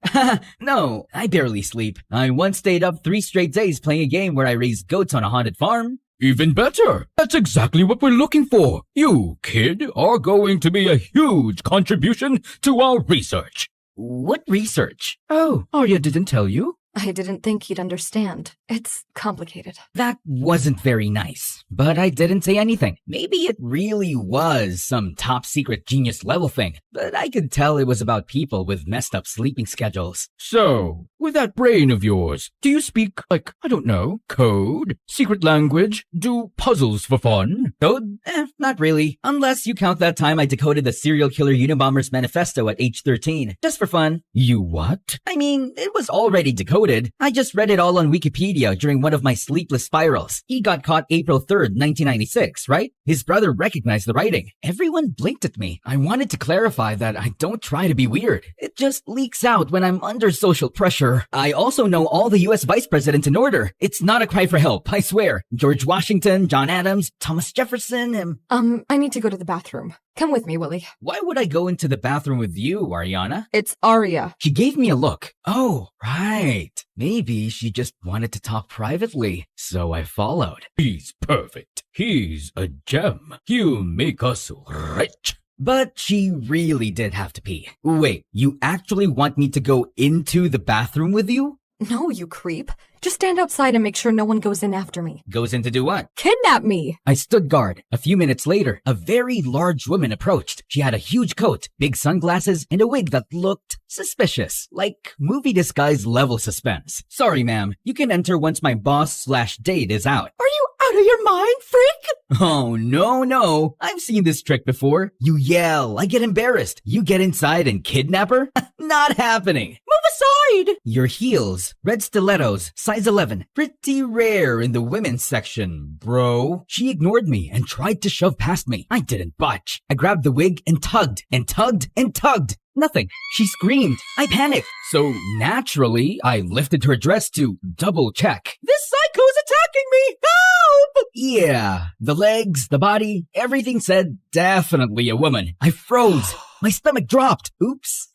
No, I barely sleep. I once stayed up 3 straight days playing a game where I raised goats on a haunted farm. Even better. That's exactly what we're looking for. You, kid, are going to be a huge contribution to our research. What research? Oh, Arya didn't tell you? I didn't think he'd understand. It's complicated. That wasn't very nice, but I didn't say anything. Maybe it really was some top secret genius level thing, but I could tell it was about people with messed up sleeping schedules. So, with that brain of yours, do you speak, like, I don't know, code, secret language, do puzzles for fun? Code? Not really. Unless you count that time I decoded the serial killer Unabomber's manifesto at age 13. Just for fun. You what? I mean, it was already decoded. I just read it all on Wikipedia during one of my sleepless spirals. He got caught April 3rd, 1996, right? His brother recognized the writing. Everyone blinked at me. I wanted to clarify that I don't try to be weird. It just leaks out when I'm under social pressure. I also know all the US vice presidents in order. It's not a cry for help, I swear. George Washington, John Adams, Thomas Jefferson, and... I need to go to the bathroom. Come with me, Willie. Why would I go into the bathroom with you, Ariana? It's Arya. She gave me a look. Oh, right. Maybe she just wanted to talk privately, so I followed. He's perfect. He's a gem. He'll make us rich. But she really did have to pee. Wait, you actually want me to go into the bathroom with you? No, you creep. Just stand outside and make sure no one goes in after me. Goes in to do what? Kidnap me! I stood guard. A few minutes later, a very large woman approached. She had a huge coat, big sunglasses, and a wig that looked suspicious. Like movie disguise level suspense. Sorry, ma'am. You can enter once my boss/date is out. Are you out of your mind, freak? Oh, no. I've seen this trick before. You yell, I get embarrassed. You get inside and kidnap her? Not happening. Move aside! Your heels, red stilettos, size 11. Pretty rare in the women's section, bro. She ignored me and tried to shove past me. I didn't budge. I grabbed the wig and tugged and tugged and tugged. Nothing. She screamed. I panicked. So naturally, I lifted her dress to double check. This psycho's attacking me! Help! Yeah, the legs, the body, everything said definitely a woman. I froze. My stomach dropped. Oops.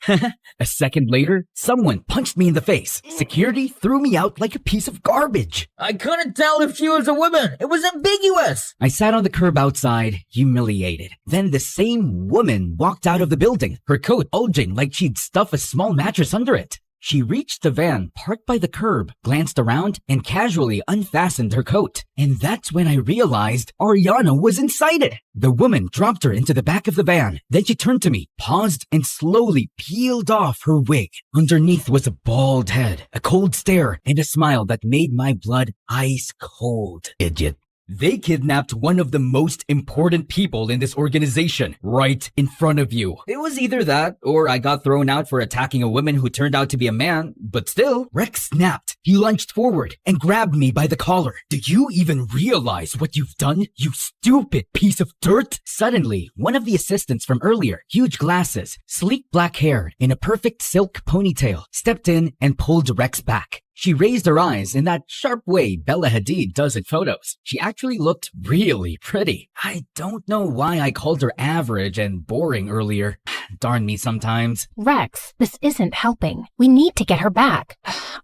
A second later, someone punched me in the face. Security threw me out like a piece of garbage. I couldn't tell if she was a woman. It was ambiguous. I sat on the curb outside, humiliated. Then the same woman walked out of the building, her coat bulging like she'd stuff a small mattress under it. She reached the van parked by the curb, glanced around, and casually unfastened her coat. And that's when I realized Ariana was inside it. The woman dropped her into the back of the van. Then she turned to me, paused, and slowly peeled off her wig. Underneath was a bald head, a cold stare, and a smile that made my blood ice cold. Idiot. They kidnapped one of the most important people in this organization right in front of you. It was either that or I got thrown out for attacking a woman who turned out to be a man, but still, Rex snapped. He lunged forward and grabbed me by the collar. Do you even realize what you've done, you stupid piece of dirt? Suddenly, one of the assistants from earlier, huge glasses, sleek black hair, in a perfect silk ponytail, stepped in and pulled Rex back. She raised her eyes in that sharp way Bella Hadid does in photos. She actually looked really pretty. I don't know why I called her average and boring earlier. Darn me sometimes. Rex, this isn't helping. We need to get her back.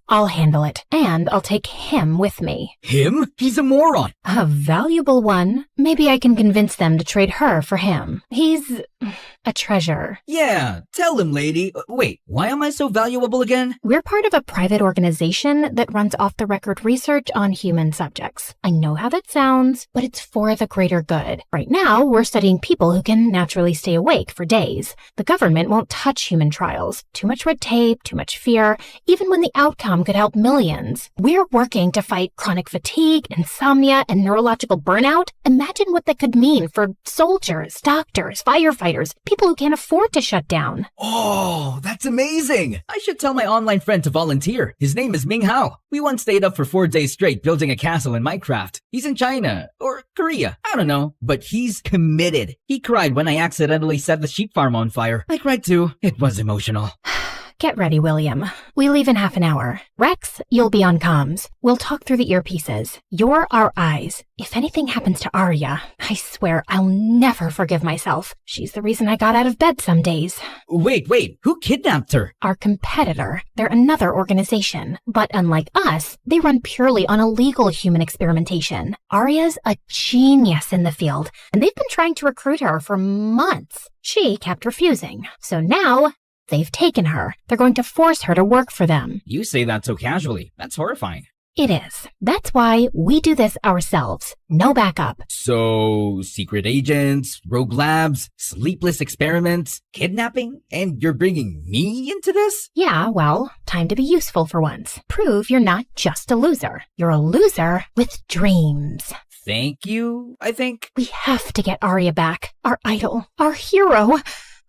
I'll handle it, and I'll take him with me. Him? He's a moron. A valuable one. Maybe I can convince them to trade her for him. He's a treasure. Yeah, tell him, lady. Wait, why am I so valuable again? We're part of a private organization that runs off-the-record research on human subjects. I know how that sounds, but it's for the greater good. Right now, we're studying people who can naturally stay awake for days. The government won't touch human trials. Too much red tape, too much fear, even when the outcome could help millions. We're working to fight chronic fatigue, insomnia, and neurological burnout. Imagine what that could mean for soldiers, doctors, firefighters, people who can't afford to shut down. Oh, that's amazing! I should tell my online friend to volunteer. His name is Ming Hao. We once stayed up for 4 days straight building a castle in Minecraft. He's in China, or Korea, I don't know, but he's committed. He cried when I accidentally set the sheep farm on fire. I cried too. It was emotional. Get ready, William. We leave in half an hour. Rex, you'll be on comms. We'll talk through the earpieces. You're our eyes. If anything happens to Arya, I swear I'll never forgive myself. She's the reason I got out of bed some days. Wait, who kidnapped her? Our competitor. They're another organization. But unlike us, they run purely on illegal human experimentation. Arya's a genius in the field, and they've been trying to recruit her for months. She kept refusing. So now, they've taken her. They're going to force her to work for them. You say that so casually. That's horrifying. It is. That's why we do this ourselves. No backup. So, secret agents, rogue labs, sleepless experiments, kidnapping, and you're bringing me into this? Yeah, well, time to be useful for once. Prove you're not just a loser. You're a loser with dreams. Thank you, I think. We have to get Arya back. Our idol. Our hero.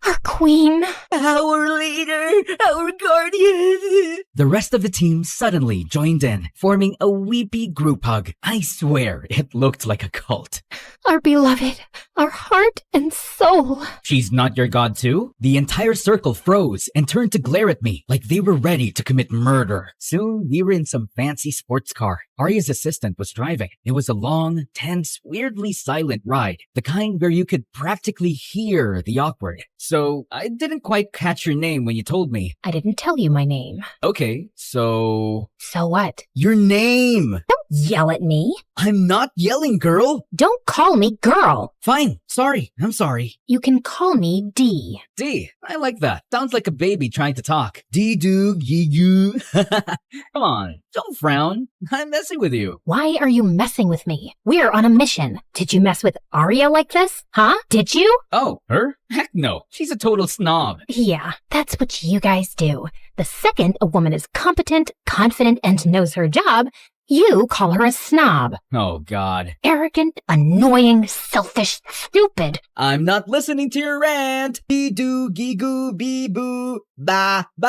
Our queen. Our leader. Our guardian. The rest of the team suddenly joined in, forming a weepy group hug. I swear it looked like a cult. Our beloved. Our heart and soul. She's not your god too? The entire circle froze and turned to glare at me like they were ready to commit murder. Soon we were in some fancy sports car. Arya's assistant was driving. It was a long, tense, weirdly silent ride. The kind where you could practically hear the awkward. So I didn't quite catch your name when you told me. I didn't tell you my name. Okay, so... So what? Your name! Don't yell at me. I'm not yelling, girl. Don't call me girl. Fine. Sorry. I'm sorry. You can call me D. D. I like that. Sounds like a baby trying to talk. D-do-gee-goo. Come on. Don't frown. I'm messing with you. Why are you messing with me? We're on a mission. Did you mess with Arya like this? Huh? Did you? Oh, her? Heck no. She's a total snob. Yeah, that's what you guys do. The second a woman is competent, confident, and knows her job, you call her a snob. Oh, God. Arrogant, annoying, selfish, stupid. I'm not listening to your rant. Be-do, gee-goo, be-boo, ba-ma-moo.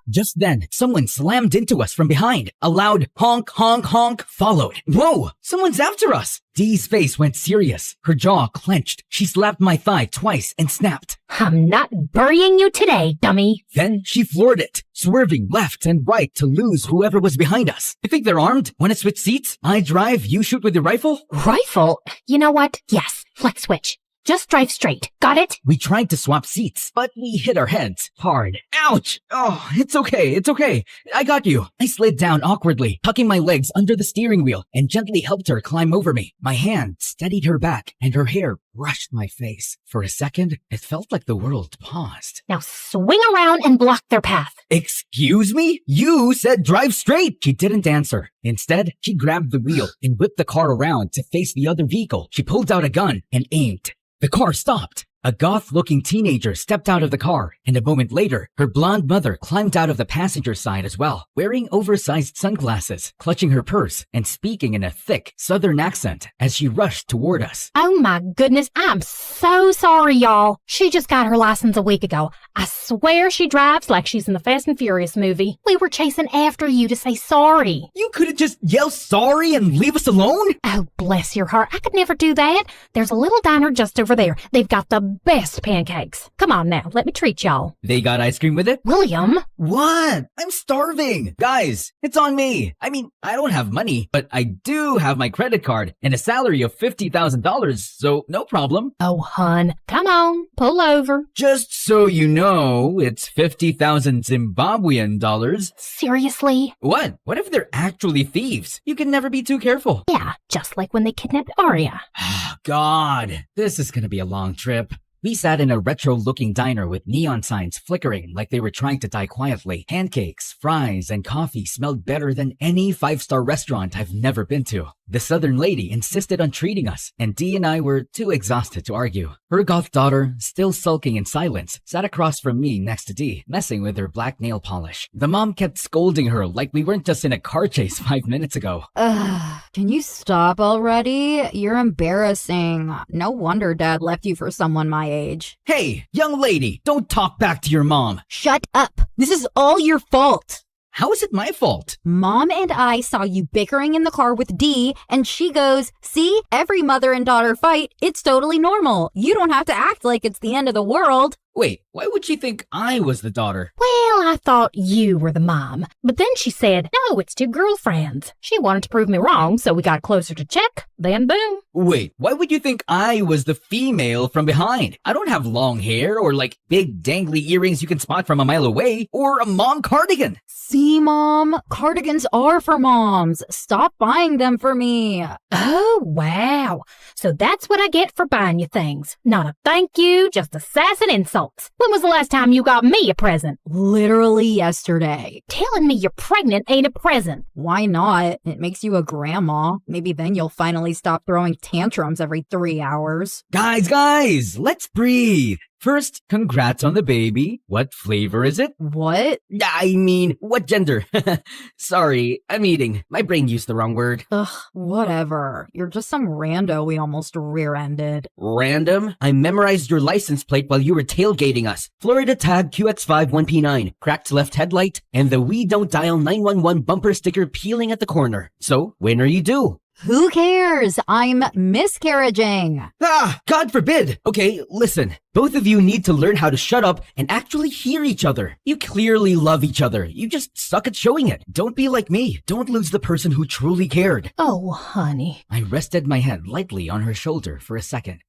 Just then, someone slammed into us from behind. A loud honk, honk, honk followed. Whoa! Someone's after us! Dee's face went serious. Her jaw clenched. She slapped my thigh twice and snapped. I'm not burying you today, dummy. Then she floored it, swerving left and right to lose whoever was behind us. You think they're armed? Want to switch seats? I drive, you shoot with your rifle? Rifle? You know what? Yes, let's switch. Just drive straight. Got it? We tried to swap seats, but we hit our heads hard. Ouch! Oh, it's okay. I got you. I slid down awkwardly, tucking my legs under the steering wheel and gently helped her climb over me. My hand steadied her back and her hair brushed my face. For a second, it felt like the world paused. Now swing around and block their path. Excuse me? You said drive straight! She didn't answer. Instead, she grabbed the wheel and whipped the car around to face the other vehicle. She pulled out a gun and aimed. The car stopped. A goth-looking teenager stepped out of the car, and a moment later, her blonde mother climbed out of the passenger side as well, wearing oversized sunglasses, clutching her purse, and speaking in a thick, southern accent as she rushed toward us. Oh my goodness, I'm so sorry, y'all. She just got her license a week ago. I swear she drives like she's in the Fast and Furious movie. We were chasing after you to say sorry. You couldn't just yell sorry and leave us alone? Oh, bless your heart. I could never do that. There's a little diner just over there. They've got the best pancakes. Come on now, let me treat y'all. They got ice cream with it? William! What? I'm starving. Guys, it's on me. I mean, I don't have money, but I do have my credit card and a salary of $50,000, so no problem. Oh, hun, come on, pull over. Just so you know, it's 50,000 Zimbabwean dollars. Seriously? What? What if they're actually thieves? You can never be too careful. Yeah, just like when they kidnapped Arya. God, this is gonna be a long trip. We sat in a retro-looking diner with neon signs flickering like they were trying to die quietly. Pancakes, fries, and coffee smelled better than any five-star restaurant I've never been to. The southern lady insisted on treating us, and Dee and I were too exhausted to argue. Her goth daughter, still sulking in silence, sat across from me next to Dee, messing with her black nail polish. The mom kept scolding her like we weren't just in a car chase 5 minutes ago. Can you stop already? You're embarrassing. No wonder Dad left you for someone my age. Hey, young lady, don't talk back to your mom. Shut up. This is all your fault. How is it my fault? Mom and I saw you bickering in the car with Dee, and she goes, "See, every mother and daughter fight. It's totally normal. You don't have to act like it's the end of the world." Wait, why would she think I was the daughter? Well, I thought you were the mom. But then she said, no, it's two girlfriends. She wanted to prove me wrong, so we got closer to check. Then boom. Wait, why would you think I was the female from behind? I don't have long hair or like big dangly earrings you can spot from a mile away or a mom cardigan. See, Mom? Cardigans are for moms. Stop buying them for me. Oh, wow. So that's what I get for buying you things. Not a thank you, just a sass and insult. When was the last time you got me a present? Literally yesterday. Telling me you're pregnant ain't a present. Why not? It makes you a grandma. Maybe then you'll finally stop throwing tantrums every 3 hours. Guys, let's breathe. First, congrats on the baby. What flavor is it? What? I mean, what gender? Sorry, I'm eating. My brain used the wrong word. Ugh, whatever. You're just some rando we almost rear-ended. Random? I memorized your license plate while you were tailgating us. Florida tag QX51P9, cracked left headlight, and the We Don't Dial 911 bumper sticker peeling at the corner. So, when are you due? Who cares? I'm miscarriaging. God forbid. Okay, listen. Both of you need to learn how to shut up and actually hear each other. You clearly love each other. You just suck at showing it. Don't be like me. Don't lose the person who truly cared. Oh, honey. I rested my head lightly on her shoulder for a second.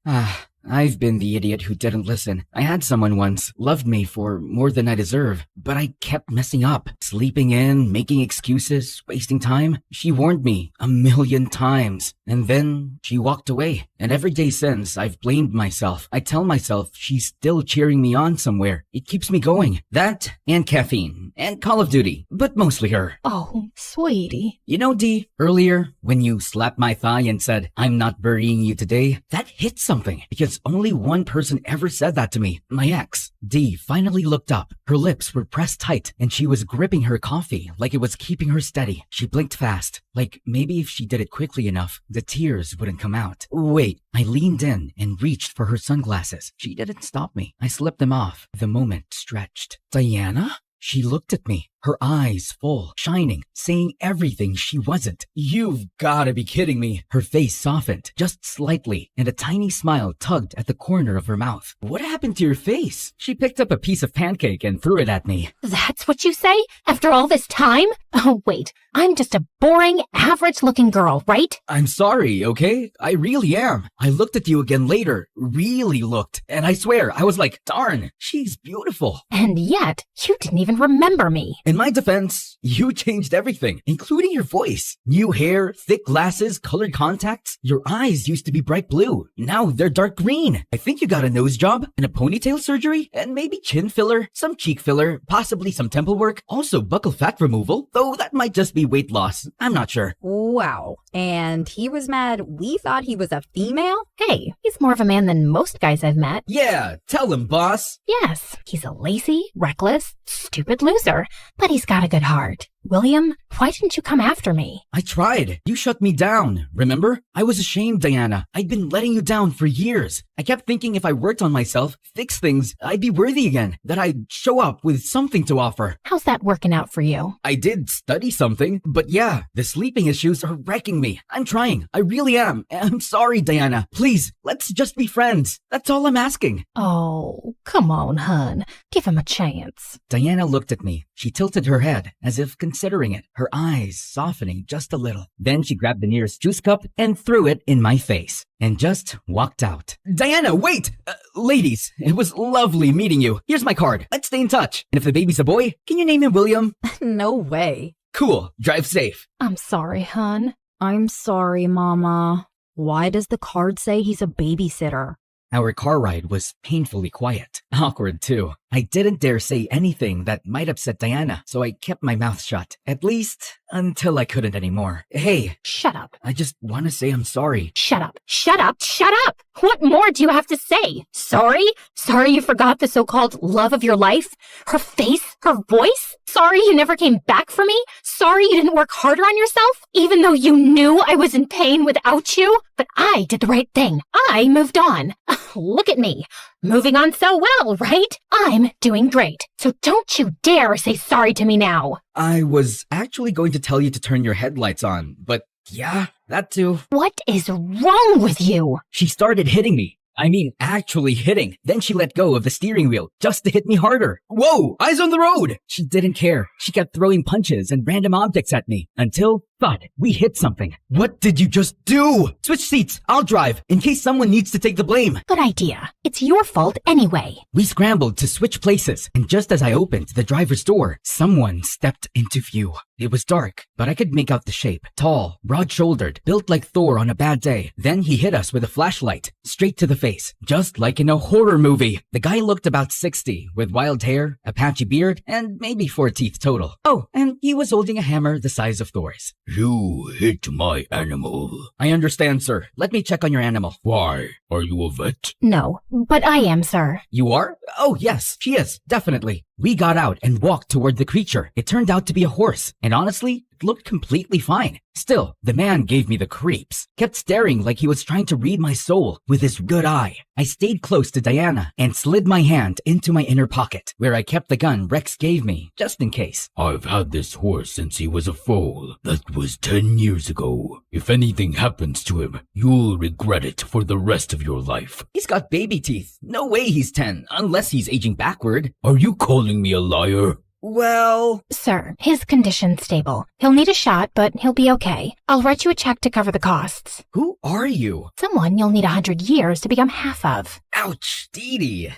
I've been the idiot who didn't listen. I had someone once, loved me for more than I deserve, but I kept messing up, sleeping in, making excuses, wasting time. She warned me 1,000,000 times, and then she walked away. And every day since, I've blamed myself. I tell myself she's still cheering me on somewhere. It keeps me going. That, and caffeine, and Call of Duty, but mostly her. Oh, sweetie. You know, Dee, earlier, when you slapped my thigh and said, "I'm not burying you today," that hit something, because only one person ever said that to me, my ex. Dee finally looked up. Her lips were pressed tight, and she was gripping her coffee like it was keeping her steady. She blinked fast, like maybe if she did it quickly enough, the tears wouldn't come out. Wait, I leaned in and reached for her sunglasses. She didn't stop me. I slipped them off. The moment stretched. Diana? She looked at me, her eyes full, shining, saying everything she wasn't. You've gotta be kidding me. Her face softened, just slightly, and a tiny smile tugged at the corner of her mouth. What happened to your face? She picked up a piece of pancake and threw it at me. That's what you say? After all this time? Oh, wait. I'm just a boring, average-looking girl, right? I'm sorry, okay? I really am. I looked at you again later, really looked, and I swear, I was like, darn, she's beautiful. And yet, you didn't even remember me. And In my defense, you changed everything, including your voice. New hair, thick glasses, colored contacts. Your eyes used to be bright blue. Now they're dark green. I think you got a nose job and a ponytail surgery and maybe chin filler, some cheek filler, possibly some temple work, also buccal fat removal, though that might just be weight loss. I'm not sure. Wow. And he was mad we thought he was a female? Hey, he's more of a man than most guys I've met. Yeah, tell him, boss. Yes, he's a lazy, reckless, stupid loser, but he's got a good heart. William, why didn't you come after me? I tried. You shut me down, remember? I was ashamed, Diana. I'd been letting you down for years. I kept thinking if I worked on myself, fixed things, I'd be worthy again, that I'd show up with something to offer. How's that working out for you? I did study something, but yeah, the sleeping issues are wrecking me. I'm trying. I really am. I'm sorry, Diana. Please, let's just be friends. That's all I'm asking. Oh, come on, hun. Give him a chance. Diana looked at me. She tilted her head, as if considering it, her eyes softening just a little. Then she grabbed the nearest juice cup and threw it in my face, and just walked out. Diana, wait! Ladies, it was lovely meeting you. Here's my card. Let's stay in touch. And if the baby's a boy, can you name him William? No way. Cool. Drive safe. I'm sorry, hun. I'm sorry, Mama. Why does the card say he's a babysitter? Our car ride was painfully quiet. Awkward, too. I didn't dare say anything that might upset Diana, so I kept my mouth shut. At least, until I couldn't anymore. Hey. Shut up. I just want to say I'm sorry. Shut up. Shut up. Shut up. What more do you have to say? Sorry? Sorry you forgot the so-called love of your life? Her face? Her voice? Sorry you never came back for me? Sorry you didn't work harder on yourself? Even though you knew I was in pain without you? But I did the right thing. I moved on. Look at me. Moving on so well, right? I'm doing great. So don't you dare say sorry to me now. I was actually going to tell you to turn your headlights on, but yeah, that too. What is wrong with you? She started hitting me. I mean, actually hitting. Then she let go of the steering wheel just to hit me harder. Whoa, eyes on the road! She didn't care. She kept throwing punches and random objects at me until, thud, we hit something. What did you just do? Switch seats. I'll drive in case someone needs to take the blame. Good idea. It's your fault anyway. We scrambled to switch places, and just as I opened the driver's door, someone stepped into view. It was dark, but I could make out the shape. Tall, broad-shouldered, built like Thor on a bad day. Then he hit us with a flashlight, straight to the face, just like in a horror movie. The guy looked about 60, with wild hair, a patchy beard, and maybe 4 teeth total. Oh, and he was holding a hammer the size of Thor's. You hit my animal. I understand, sir. Let me check on your animal. Why? Are you a vet? No, but I am, sir. You are? Oh, yes, she is, definitely. We got out and walked toward the creature. It turned out to be a horse, and honestly, it looked completely fine. Still, the man gave me the creeps. Kept staring like he was trying to read my soul with his good eye. I stayed close to Diana and slid my hand into my inner pocket, where I kept the gun Rex gave me, just in case. I've had this horse since he was a foal. That was 10 years ago. If anything happens to him, you'll regret it for the rest of your life. He's got baby teeth. No way he's 10, unless he's aging backward. Are you calling me a liar? Well... Sir, his condition's stable. He'll need a shot, but he'll be okay. I'll write you a check to cover the costs. Who are you? Someone you'll need 100 years to become half of. Ouch, Dee Dee.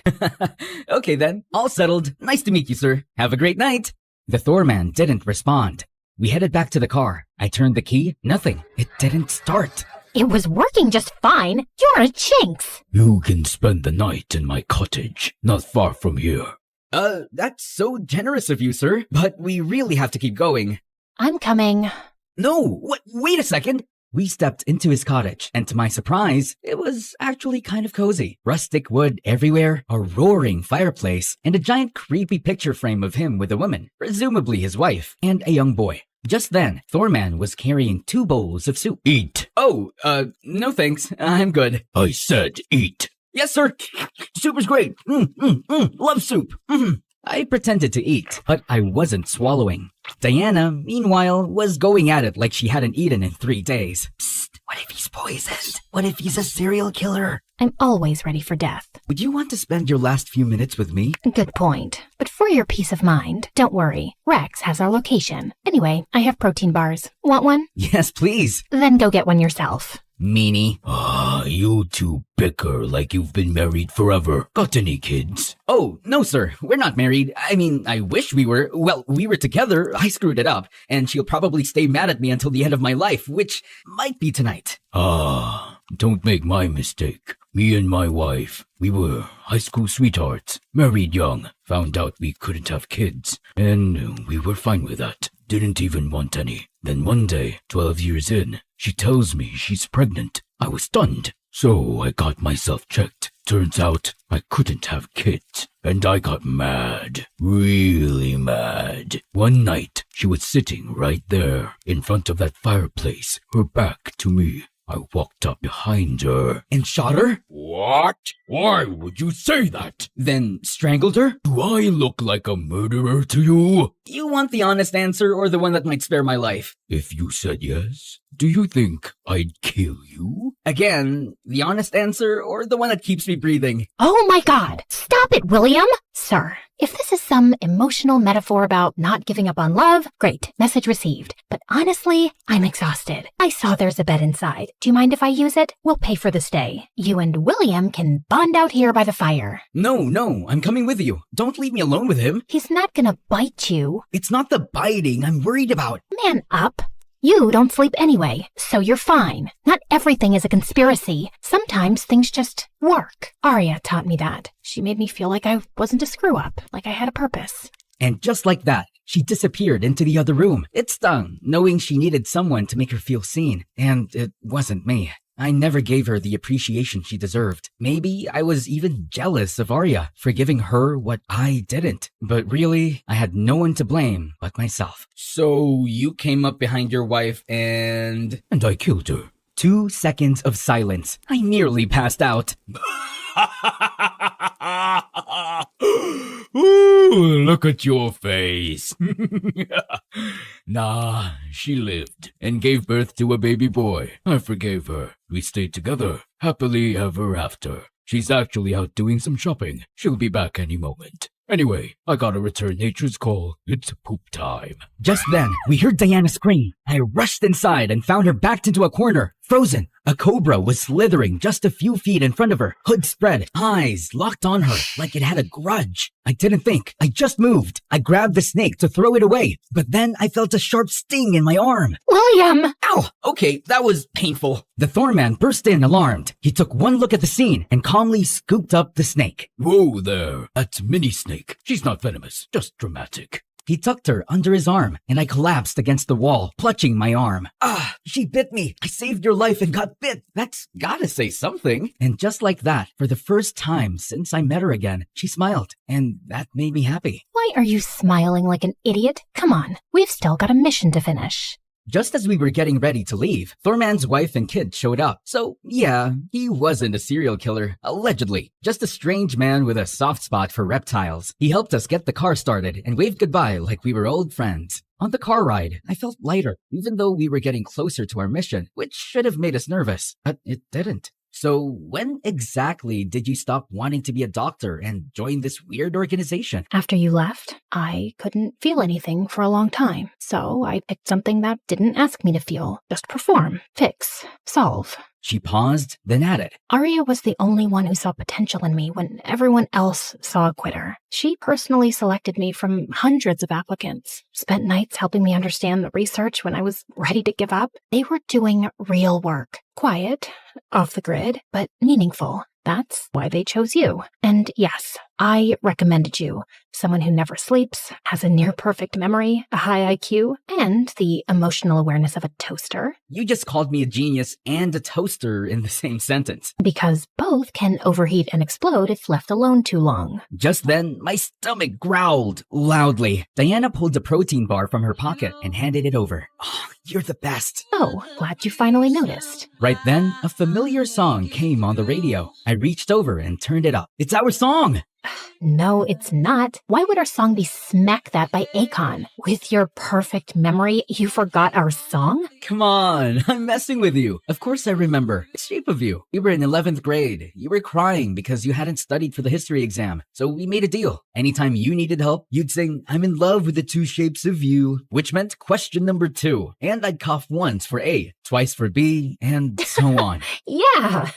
Okay then, all settled. Nice to meet you, sir. Have a great night. The Thor man didn't respond. We headed back to the car. I turned the key. Nothing. It didn't start. It was working just fine. You're a jinx. You can spend the night in my cottage, not far from here. That's so generous of you, sir. But we really have to keep going. I'm coming. No, wait a second. We stepped into his cottage, and to my surprise, it was actually kind of cozy. Rustic wood everywhere, a roaring fireplace, and a giant creepy picture frame of him with a woman, presumably his wife, and a young boy. Just then, Thorman was carrying 2 bowls of soup. Eat. Oh, no thanks. I'm good. I said eat. Yes, sir. Soup is great. Love soup. I pretended to eat, but I wasn't swallowing. Diana, meanwhile, was going at it like she hadn't eaten in 3 days. Psst, what if he's poisoned? What if he's a serial killer? I'm always ready for death. Would you want to spend your last few minutes with me? Good point. But for your peace of mind, don't worry. Rex has our location. Anyway, I have protein bars. Want one? Yes, please. Then go get one yourself. Meanie. You two bicker like you've been married forever. Got any kids? Oh, no, sir. We're not married. I mean, I wish we were. Well, we were together. I screwed it up. And she'll probably stay mad at me until the end of my life, which might be tonight. Don't make my mistake. Me and my wife, we were high school sweethearts. Married young. Found out we couldn't have kids. And we were fine with that. Didn't even want any. Then one day, 12 years in, she tells me she's pregnant. I was stunned. So I got myself checked. Turns out I couldn't have kids. And I got mad. Really mad. One night, she was sitting right there in front of that fireplace, her back to me. I walked up behind her. And shot her? What? Why would you say that? Then strangled her? Do I look like a murderer to you? Do you want the honest answer or the one that might spare my life? If you said yes, do you think I'd kill you? Again, the honest answer or the one that keeps me breathing? Oh my God! Stop it, William! Sir, if this is some emotional metaphor about not giving up on love, great, message received. But honestly, I'm exhausted. I saw there's a bed inside. Do you mind if I use it? We'll pay for the stay. You and William can bond out here by the fire. No, I'm coming with you. Don't leave me alone with him. He's not gonna bite you. It's not the biting I'm worried about. Man up. You don't sleep anyway, so you're fine. Not everything is a conspiracy. Sometimes things just work. Arya taught me that. She made me feel like I wasn't a screw-up, like I had a purpose. And just like that, she disappeared into the other room. It stung, knowing she needed someone to make her feel seen. And it wasn't me. I never gave her the appreciation she deserved. Maybe I was even jealous of Arya for giving her what I didn't. But really, I had no one to blame but myself. So you came up behind your wife and I killed her. 2 seconds of silence. I nearly passed out. Ooh, look at your face. Nah, she lived and gave birth to a baby boy. I forgave her. We stayed together, happily ever after. She's actually out doing some shopping. She'll be back any moment. Anyway, I gotta return nature's call. It's poop time. Just then, we heard Diana scream. I rushed inside and found her backed into a corner, frozen. A cobra was slithering just a few feet in front of her, hood spread, eyes locked on her like it had a grudge. I didn't think. I just moved. I grabbed the snake to throw it away, but then I felt a sharp sting in my arm. William! Ow! Okay, that was painful. The Thorman burst in alarmed. He took one look at the scene and calmly scooped up the snake. Whoa there, that's Mini Snake. She's not venomous, just dramatic. He tucked her under his arm, and I collapsed against the wall, clutching my arm. She bit me. I saved your life and got bit. That's gotta say something. And just like that, for the first time since I met her again, she smiled, and that made me happy. Why are you smiling like an idiot? Come on, we've still got a mission to finish. Just as we were getting ready to leave, Thorman's wife and kid showed up. So, yeah, he wasn't a serial killer, allegedly. Just a strange man with a soft spot for reptiles. He helped us get the car started and waved goodbye like we were old friends. On the car ride, I felt lighter, even though we were getting closer to our mission, which should have made us nervous, but it didn't. So when exactly did you stop wanting to be a doctor and join this weird organization? After you left, I couldn't feel anything for a long time. So I picked something that didn't ask me to feel. Just perform, fix, solve. She paused, then added. Arya was the only one who saw potential in me when everyone else saw a quitter. She personally selected me from hundreds of applicants, spent nights helping me understand the research when I was ready to give up. They were doing real work. Quiet, off the grid, but meaningful. That's why they chose you. And yes, I recommended you. Someone who never sleeps, has a near-perfect memory, a high IQ, and the emotional awareness of a toaster. You just called me a genius and a toaster in the same sentence. Because both can overheat and explode if left alone too long. Just then, my stomach growled loudly. Diana pulled a protein bar from her pocket and handed it over. Oh, you're the best. Oh, glad you finally noticed. Right then, a familiar song came on the radio. I reached over and turned it up. It's our song! No, it's not. Why would our song be Smack That by Akon? With your perfect memory, you forgot our song? Come on, I'm messing with you. Of course I remember. It's Shape of You. We were in 11th grade. You were crying because you hadn't studied for the history exam. So we made a deal. Anytime you needed help, you'd sing, I'm in love with the two shapes of you, which meant question number 2. And I'd cough once for A, twice for B, and so on. Yeah.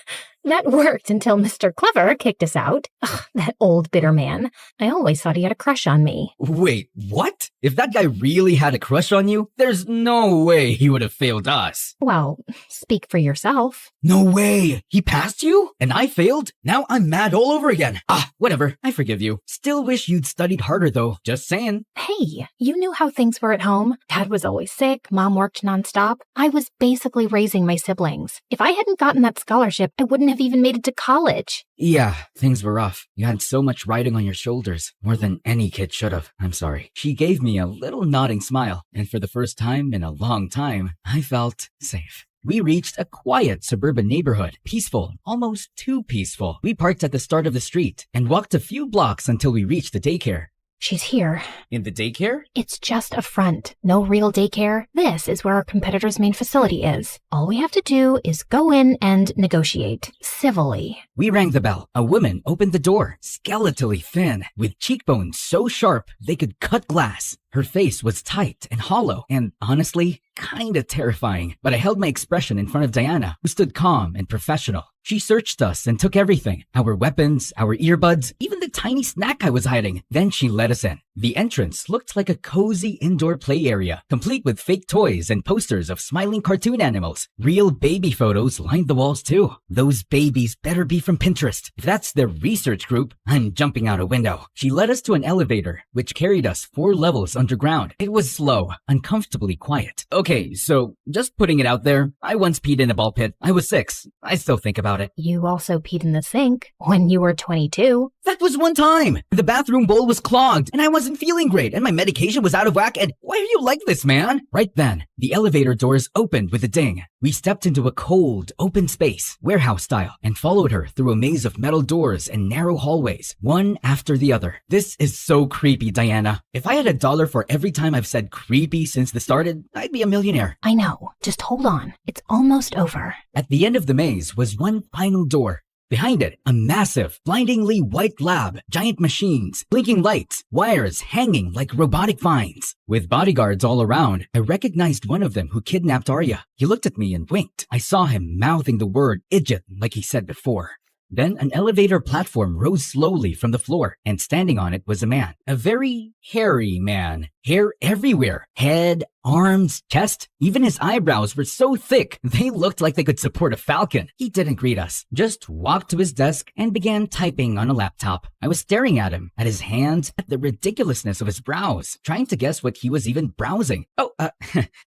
That worked until Mr. Clever kicked us out. Ugh, that old bitter man. I always thought he had a crush on me. Wait, what? If that guy really had a crush on you, there's no way he would have failed us. Well, speak for yourself. No way! He passed you? And I failed? Now I'm mad all over again. Whatever. I forgive you. Still wish you'd studied harder though. Just saying. Hey, you knew how things were at home. Dad was always sick. Mom worked nonstop. I was basically raising my siblings. If I hadn't gotten that scholarship, I wouldn't have even made it to college. Yeah, things were rough. You had so much riding on your shoulders. More than any kid should have. I'm sorry. She gave me a little nodding smile. And for the first time in a long time, I felt safe. We reached a quiet suburban neighborhood. Peaceful, almost too peaceful. We parked at the start of the street and walked a few blocks until we reached the daycare. She's here. In the daycare? It's just a front. No real daycare. This is where our competitor's main facility is. All we have to do is go in and negotiate. Civilly. We rang the bell. A woman opened the door, skeletally thin, with cheekbones so sharp they could cut glass. Her face was tight and hollow and, honestly, kinda terrifying. But I held my expression in front of Diana, who stood calm and professional. She searched us and took everything. Our weapons, our earbuds, even the tiny snack I was hiding. Then she let us in. The entrance looked like a cozy indoor play area, complete with fake toys and posters of smiling cartoon animals. Real baby photos lined the walls too. Those babies better be from Pinterest. If that's their research group, I'm jumping out a window. She led us to an elevator, which carried us 4 levels underground. It was slow, uncomfortably quiet. Okay, so just putting it out there, I once peed in a ball pit. I was 6. I still think about it. You also peed in the sink when you were 22. That was one time. The bathroom bowl was clogged and I wasn't feeling great and my medication was out of whack and why are you like this, man? Right then, the elevator doors opened with a ding. We stepped into a cold, open space, warehouse style, and followed her through a maze of metal doors and narrow hallways, one after the other. This is so creepy, Diana. If I had $1 for every time I've said creepy since this started, I'd be a millionaire. I know. Just hold on. It's almost over. At the end of the maze was one final door. Behind it, a massive, blindingly white lab, giant machines, blinking lights, wires hanging like robotic vines. With bodyguards all around, I recognized one of them who kidnapped Arya. He looked at me and winked. I saw him mouthing the word idiot like he said before. Then an elevator platform rose slowly from the floor, and standing on it was a man. A very hairy man. Hair everywhere. Head, arms, chest. Even his eyebrows were so thick, they looked like they could support a falcon. He didn't greet us, just walked to his desk and began typing on a laptop. I was staring at him, at his hands, at the ridiculousness of his brows, trying to guess what he was even browsing.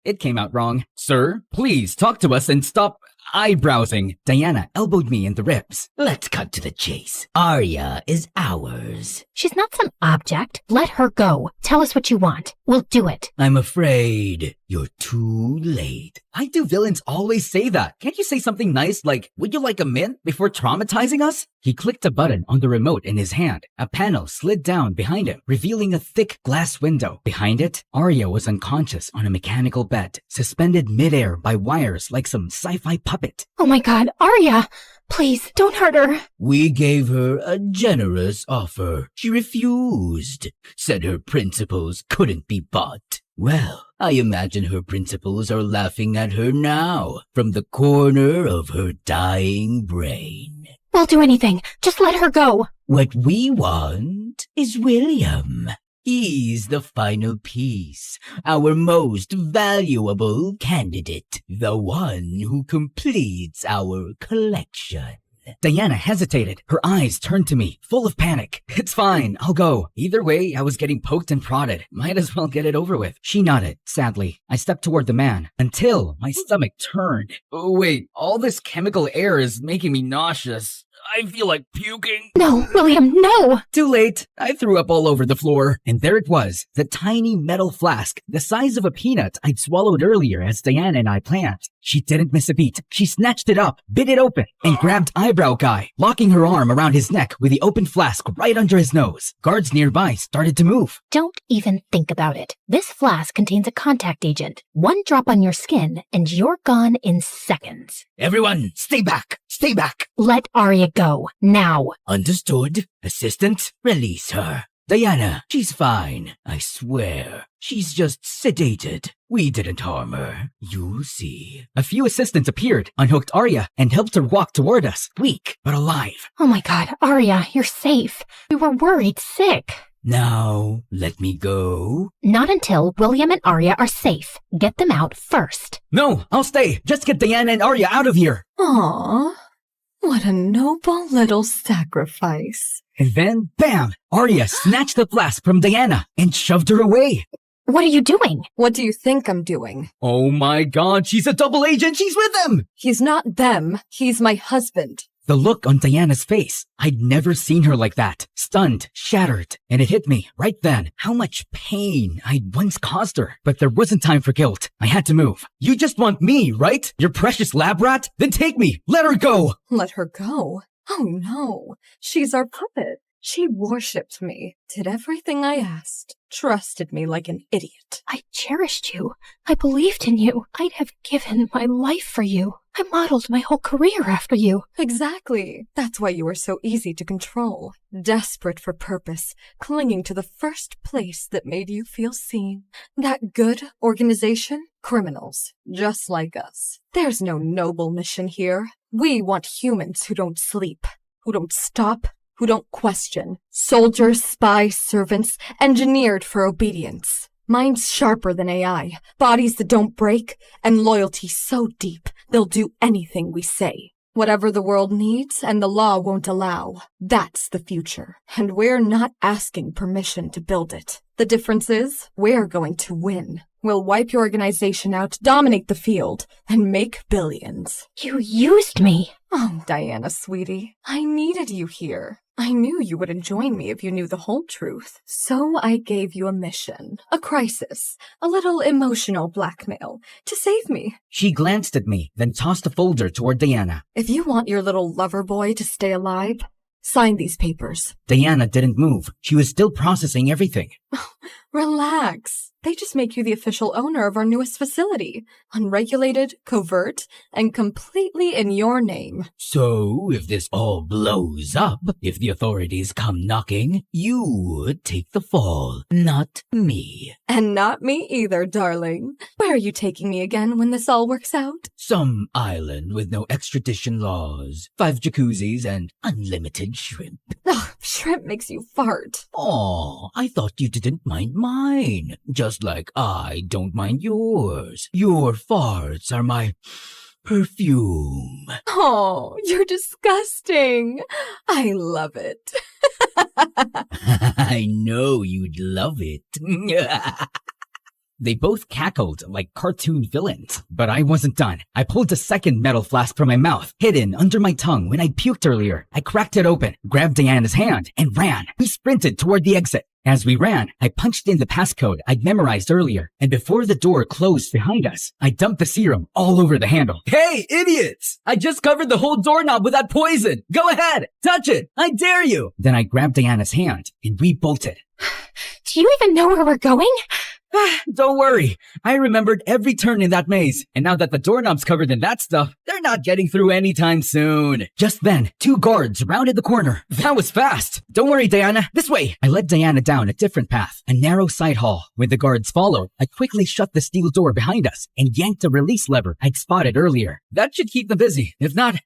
It came out wrong. Sir, please talk to us and stop eyebrowsing. Diana elbowed me in the ribs. Let's cut to the chase. Arya is ours. She's not some object. Let her go. Tell us what you want. We'll do it. I'm afraid you're too late. Why do villains always say that? Can't you say something nice like, would you like a mint before traumatizing us? He clicked a button on the remote in his hand. A panel slid down behind him, revealing a thick glass window. Behind it, Arya was unconscious on a mechanical bed, suspended midair by wires like some sci-fi puppet. Oh my god, Arya! Please, don't hurt her. We gave her a generous offer. She refused, said her principles couldn't be bought. Well, I imagine her principles are laughing at her now, from the corner of her dying brain. We'll do anything. Just let her go. What we want is William. He's the final piece, our most valuable candidate, the one who completes our collection. Diana hesitated. Her eyes turned to me, full of panic. It's fine, I'll go. Either way, I was getting poked and prodded. Might as well get it over with. She nodded, sadly. I stepped toward the man, until my stomach turned. Oh, wait, all this chemical air is making me nauseous. I feel like puking. No, William, no! Too late. I threw up all over the floor. And there it was, the tiny metal flask, the size of a peanut I'd swallowed earlier as Diana and I planned. She didn't miss a beat. She snatched it up, bit it open, and grabbed Eyebrow Guy, locking her arm around his neck with the open flask right under his nose. Guards nearby started to move. Don't even think about it. This flask contains a contact agent. One drop on your skin, and you're gone in seconds. Everyone, stay back! Stay back! Let Arya go, now. Understood. Assistant, release her. Diana, she's fine, I swear. She's just sedated. We didn't harm her. You'll see. A few assistants appeared, unhooked Arya, and helped her walk toward us, weak but alive. Oh my god, Arya, you're safe. We were worried sick. Now, let me go. Not until William and Arya are safe. Get them out first. No, I'll stay. Just get Diana and Arya out of here. Aww. What a noble little sacrifice. And then, bam! Arya snatched the flask from Diana and shoved her away. What are you doing? What do you think I'm doing? Oh my god, she's a double agent! She's with them! He's not them. He's my husband. The look on Diana's face. I'd never seen her like that. Stunned, shattered. And it hit me, right then, how much pain I'd once caused her. But there wasn't time for guilt. I had to move. You just want me, right? Your precious lab rat? Then take me! Let her go! Let her go? Oh no. She's our puppet. She worshipped me, did everything I asked, trusted me like an idiot. I cherished you. I believed in you. I'd have given my life for you. I modeled my whole career after you. Exactly. That's why you were so easy to control. Desperate for purpose, clinging to the first place that made you feel seen. That good organization? Criminals, just like us. There's no noble mission here. We want humans who don't sleep, who don't stop, who don't question. Soldiers, spies, servants, engineered for obedience. Minds sharper than AI, bodies that don't break, and loyalty so deep they'll do anything we say. Whatever the world needs and the law won't allow, that's the future. And we're not asking permission to build it. The difference is, we're going to win. We'll wipe your organization out, dominate the field, and make billions. You used me. Oh, Diana, sweetie, I needed you here. I knew you wouldn't join me if you knew the whole truth. So I gave you a mission, a crisis, a little emotional blackmail to save me. She glanced at me, then tossed a folder toward Diana. If you want your little lover boy to stay alive, sign these papers. Diana didn't move. She was still processing everything. Relax. They just make you the official owner of our newest facility. Unregulated, covert, and completely in your name. So, if this all blows up, if the authorities come knocking, you would take the fall, not me. And not me either, darling. Where are you taking me again when this all works out? Some island with no extradition laws, 5 jacuzzis, and unlimited shrimp. Ugh, shrimp makes you fart. Aw, I thought you didn't mind mine. Just like I don't mind yours. Your farts are my perfume. Oh, you're disgusting. I love it. I know you'd love it. They both cackled like cartoon villains, but I wasn't done. I pulled a second metal flask from my mouth, hidden under my tongue when I puked earlier. I cracked it open, grabbed Diana's hand, and ran. We sprinted toward the exit. As we ran, I punched in the passcode I'd memorized earlier, and before the door closed behind us, I dumped the serum all over the handle. Hey, idiots! I just covered the whole doorknob with that poison! Go ahead! Touch it! I dare you! Then I grabbed Diana's hand, and we bolted. Do you even know where we're going? Don't worry. I remembered every turn in that maze, and now that the doorknob's covered in that stuff, they're not getting through anytime soon. Just then, 2 guards rounded the corner. That was fast. Don't worry, Diana. This way. I led Diana down a different path, a narrow side hall. When the guards followed, I quickly shut the steel door behind us and yanked a release lever I'd spotted earlier. That should keep them busy. If not,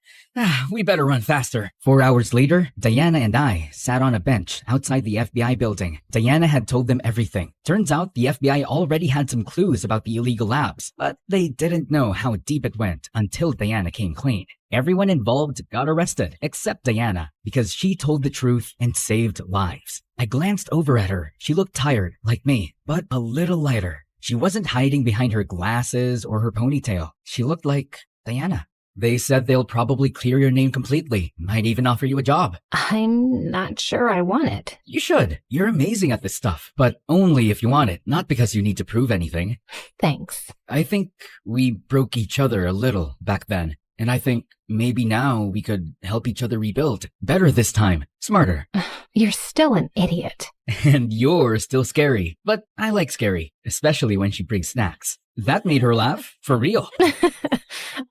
we better run faster. 4 hours later, Diana and I sat on a bench outside the FBI building. Diana had told them everything. Turns out the FBI already had some clues about the illegal labs, but they didn't know how deep it went until Diana came clean. Everyone involved got arrested, except Diana, because she told the truth and saved lives. I glanced over at her. She looked tired, like me, but a little lighter. She wasn't hiding behind her glasses or her ponytail. She looked like Diana. They said they'll probably clear your name completely, might even offer you a job. I'm not sure I want it. You should. You're amazing at this stuff, but only if you want it, not because you need to prove anything. Thanks. I think we broke each other a little back then, and I think maybe now we could help each other rebuild. Better this time. Smarter. You're still an idiot. And you're still scary, but I like scary, especially when she brings snacks. That made her laugh, for real.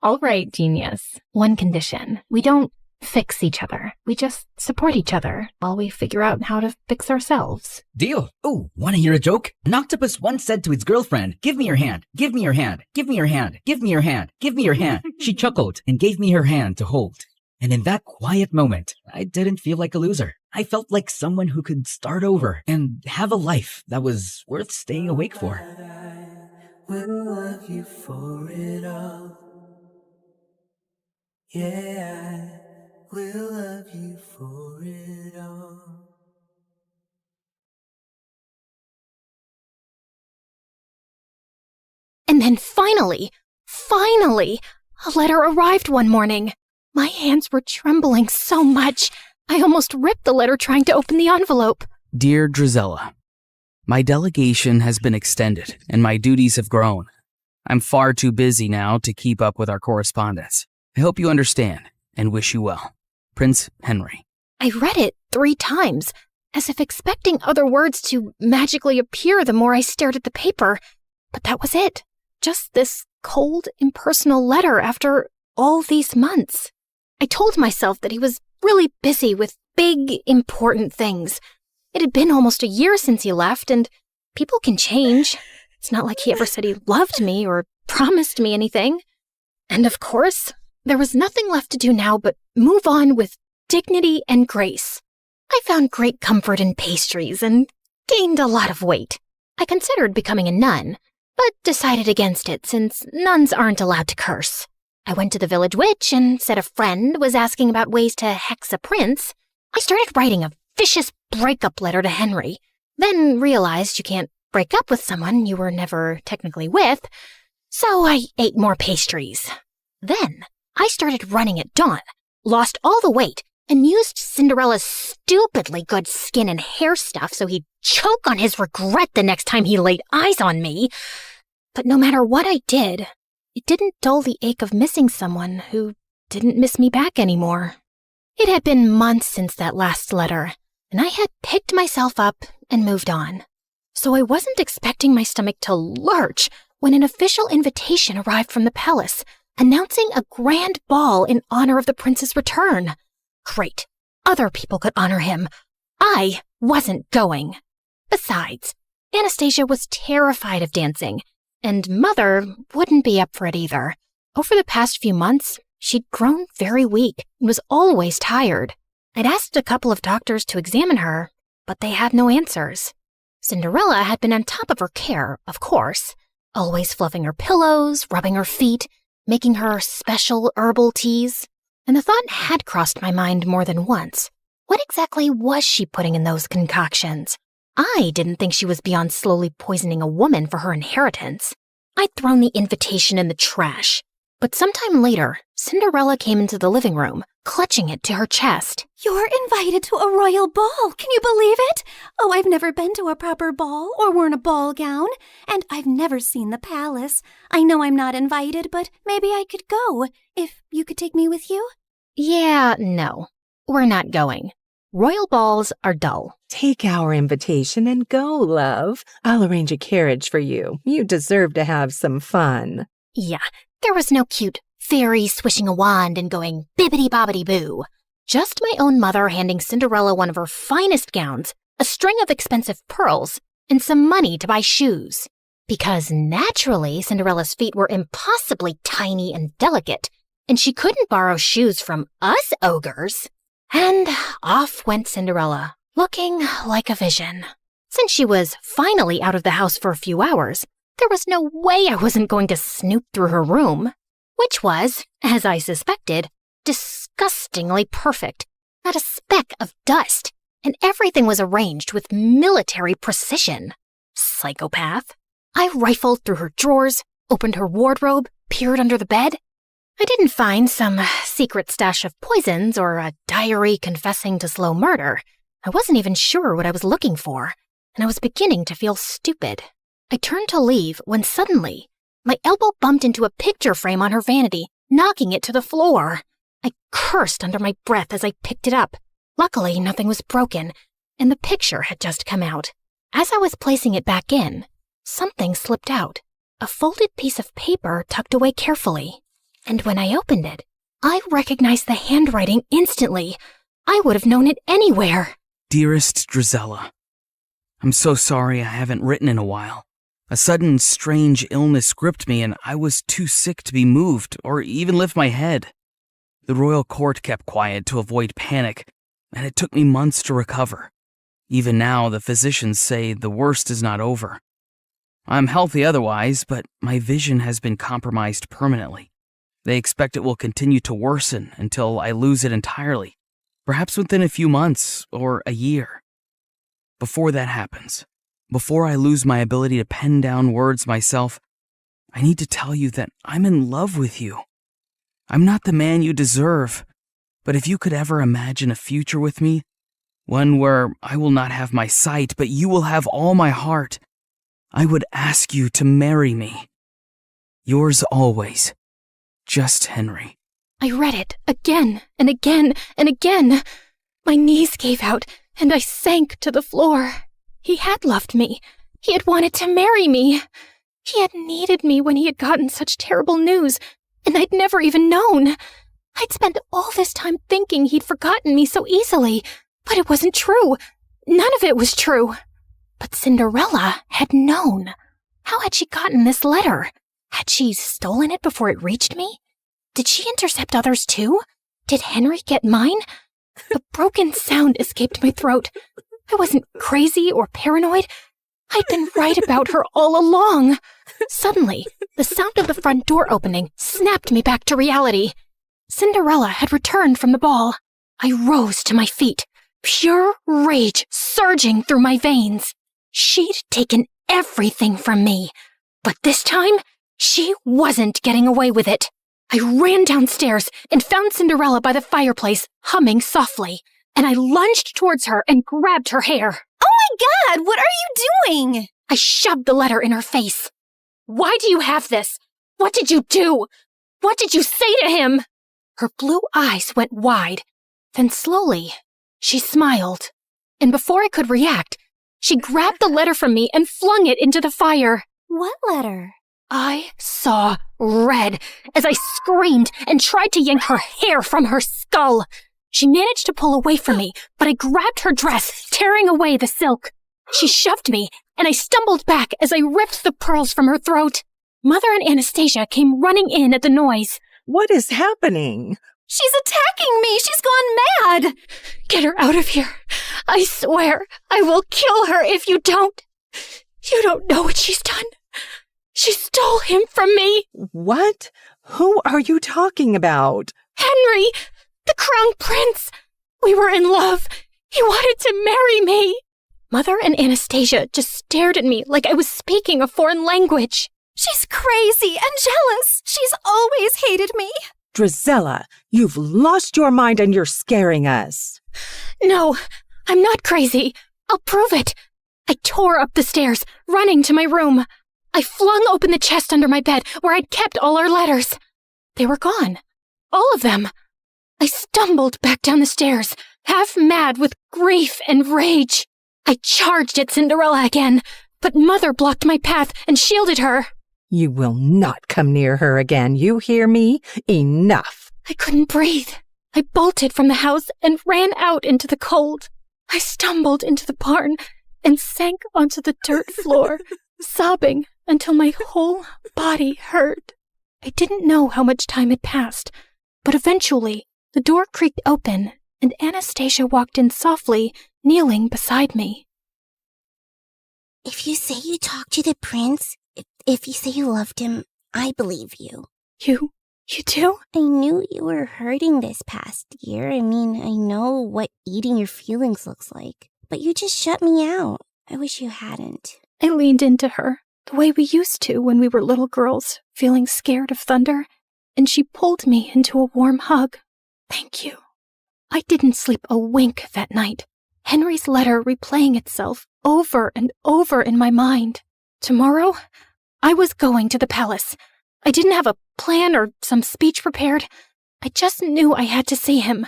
All right, genius. One condition. We don't fix each other. We just support each other while we figure out how to fix ourselves. Deal. Oh, wanna hear a joke? An octopus once said to its girlfriend, "Give me your hand, give me your hand, give me your hand, give me your hand, give me your hand." She chuckled and gave me her hand to hold. And in that quiet moment, I didn't feel like a loser. I felt like someone who could start over and have a life that was worth staying awake for. Will love you for it all. Yeah, I will love you for it all. And then finally, a letter arrived one morning. My hands were trembling so much, I almost ripped the letter trying to open the envelope. Dear Drizella, my delegation has been extended and my duties have grown. I'm far too busy now to keep up with our correspondence. I hope you understand and wish you well. Prince Henry. I read it 3 times, as if expecting other words to magically appear the more I stared at the paper. But that was it. Just this cold, impersonal letter after all these months. I told myself that he was really busy with big, important things. It had been almost a year since he left, and people can change. It's not like he ever said he loved me or promised me anything. And of course, there was nothing left to do now but move on with dignity and grace. I found great comfort in pastries and gained a lot of weight. I considered becoming a nun, but decided against it since nuns aren't allowed to curse. I went to the village witch and said a friend was asking about ways to hex a prince. I started writing a vicious breakup letter to Henry, then realized you can't break up with someone you were never technically with, so I ate more pastries. Then I started running at dawn, lost all the weight, and used Cinderella's stupidly good skin and hair stuff so he'd choke on his regret the next time he laid eyes on me. But no matter what I did, it didn't dull the ache of missing someone who didn't miss me back anymore. It had been months since that last letter, and I had picked myself up and moved on. So I wasn't expecting my stomach to lurch when an official invitation arrived from the palace, announcing a grand ball in honor of the prince's return. Great. Other people could honor him. I wasn't going. Besides, Anastasia was terrified of dancing, and Mother wouldn't be up for it either. Over the past few months, she'd grown very weak and was always tired. I'd asked a couple of doctors to examine her, but they had no answers. Cinderella had been on top of her care, of course, always fluffing her pillows, rubbing her feet, making her special herbal teas. And the thought had crossed my mind more than once. What exactly was she putting in those concoctions? I didn't think she was beyond slowly poisoning a woman for her inheritance. I'd thrown the invitation in the trash. But sometime later, Cinderella came into the living room, clutching it to her chest. You're invited to a royal ball. Can you believe it? Oh, I've never been to a proper ball or worn a ball gown, and I've never seen the palace. I know I'm not invited, but maybe I could go, if you could take me with you. Yeah, no. We're not going. Royal balls are dull. Take our invitation and go, love. I'll arrange a carriage for you. You deserve to have some fun. Yeah, there was no cute fairy swishing a wand and going bibbidi-bobbidi-boo. Just my own mother handing Cinderella one of her finest gowns, a string of expensive pearls, and some money to buy shoes. Because naturally, Cinderella's feet were impossibly tiny and delicate, and she couldn't borrow shoes from us ogres. And off went Cinderella, looking like a vision. Since she was finally out of the house for a few hours, there was no way I wasn't going to snoop through her room, which was, as I suspected, disgustingly perfect. Not a speck of dust, and everything was arranged with military precision. Psychopath. I rifled through her drawers, opened her wardrobe, peered under the bed. I didn't find some secret stash of poisons or a diary confessing to slow murder. I wasn't even sure what I was looking for, and I was beginning to feel stupid. I turned to leave when suddenly, my elbow bumped into a picture frame on her vanity, knocking it to the floor. I cursed under my breath as I picked it up. Luckily, nothing was broken, and the picture had just come out. As I was placing it back in, something slipped out. A folded piece of paper tucked away carefully. And when I opened it, I recognized the handwriting instantly. I would have known it anywhere. Dearest Drizella, I'm so sorry I haven't written in a while. A sudden, strange illness gripped me and I was too sick to be moved or even lift my head. The royal court kept quiet to avoid panic, and it took me months to recover. Even now, the physicians say the worst is not over. I'm healthy otherwise, but my vision has been compromised permanently. They expect it will continue to worsen until I lose it entirely, perhaps within a few months or a year. Before that happens, before I lose my ability to pen down words myself, I need to tell you that I'm in love with you. I'm not the man you deserve, but if you could ever imagine a future with me, one where I will not have my sight, but you will have all my heart, I would ask you to marry me. Yours always, Just Henry. I read it again and again and again. My knees gave out and I sank to the floor. He had loved me. He had wanted to marry me. He had needed me when he had gotten such terrible news, and I'd never even known. I'd spent all this time thinking he'd forgotten me so easily, but it wasn't true. None of it was true. But Cinderella had known. How had she gotten this letter? Had she stolen it before it reached me? Did she intercept others too? Did Henry get mine? A broken sound escaped my throat. I wasn't crazy or paranoid. I'd been right about her all along. Suddenly, the sound of the front door opening snapped me back to reality. Cinderella had returned from the ball. I rose to my feet, pure rage surging through my veins. She'd taken everything from me, but this time, she wasn't getting away with it. I ran downstairs and found Cinderella by the fireplace, humming softly, and I lunged towards her and grabbed her hair. Oh my God, what are you doing? I shoved the letter in her face. Why do you have this? What did you do? What did you say to him? Her blue eyes went wide. Then slowly, she smiled. And before I could react, she grabbed the letter from me and flung it into the fire. What letter? I saw red as I screamed and tried to yank her hair from her skull. She managed to pull away from me, but I grabbed her dress, tearing away the silk. She shoved me, and I stumbled back as I ripped the pearls from her throat. Mother and Anastasia came running in at the noise. What is happening? She's attacking me! She's gone mad! Get her out of here. I swear I will kill her if you don't. You don't know what she's done. She stole him from me. What? Who are you talking about? Henry, the crown prince. We were in love. He wanted to marry me. Mother and Anastasia just stared at me like I was speaking a foreign language. She's crazy and jealous. She's always hated me. Drizella, you've lost your mind and you're scaring us. No, I'm not crazy. I'll prove it. I tore up the stairs, running to my room. I flung open the chest under my bed where I'd kept all our letters. They were gone. All of them. I stumbled back down the stairs, half mad with grief and rage. I charged at Cinderella again, but Mother blocked my path and shielded her. You will not come near her again, you hear me? Enough. I couldn't breathe. I bolted from the house and ran out into the cold. I stumbled into the barn and sank onto the dirt floor, sobbing until my whole body hurt. I didn't know how much time had passed, but eventually the door creaked open and Anastasia walked in softly, kneeling beside me. If you say you talked to the prince, if you say you loved him, I believe you. You do? I knew you were hurting this past year. I mean, I know what eating your feelings looks like, but you just shut me out. I wish you hadn't. I leaned into her, the way we used to when we were little girls, feeling scared of thunder, and she pulled me into a warm hug. Thank you. I didn't sleep a wink that night, Henry's letter replaying itself over and over in my mind. Tomorrow, I was going to the palace. I didn't have a plan or some speech prepared. I just knew I had to see him,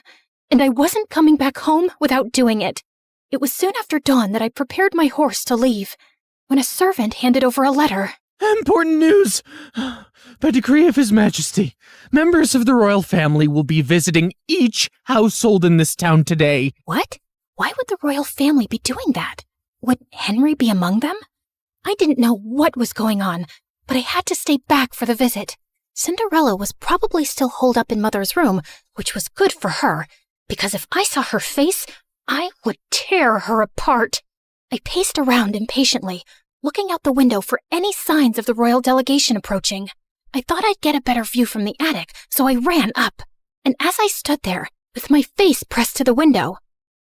and I wasn't coming back home without doing it. It was soon after dawn that I prepared my horse to leave, when a servant handed over a letter. Important news! By decree of His Majesty, members of the royal family will be visiting each household in this town today. What? Why would the royal family be doing that? Would Henry be among them? I didn't know what was going on, but I had to stay back for the visit. Cinderella was probably still holed up in Mother's room, which was good for her, because if I saw her face, I would tear her apart. I paced around impatiently, looking out the window for any signs of the royal delegation approaching. I thought I'd get a better view from the attic, so I ran up. And as I stood there, with my face pressed to the window,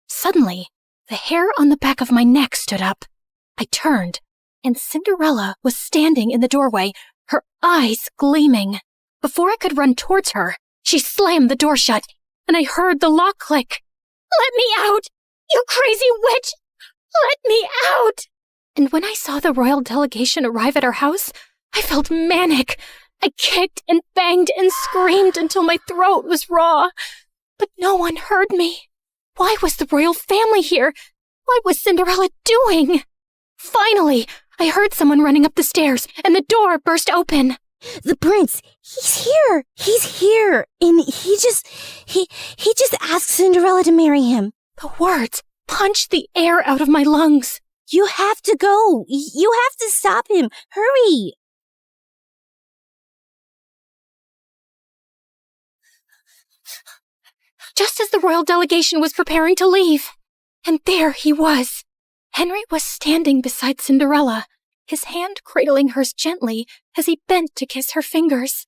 suddenly, the hair on the back of my neck stood up. I turned, and Cinderella was standing in the doorway, her eyes gleaming. Before I could run towards her, she slammed the door shut, and I heard the lock click. "Let me out! You crazy witch! Let me out!" And when I saw the royal delegation arrive at our house, I felt manic. I kicked and banged and screamed until my throat was raw. But no one heard me. Why was the royal family here? What was Cinderella doing? Finally, I heard someone running up the stairs, and the door burst open. The prince, he's here. He's here. And he just asked Cinderella to marry him. The words punched the air out of my lungs. You have to go. You have to stop him. Hurry. Just as the royal delegation was preparing to leave. And there he was. Henry was standing beside Cinderella, his hand cradling hers gently as he bent to kiss her fingers.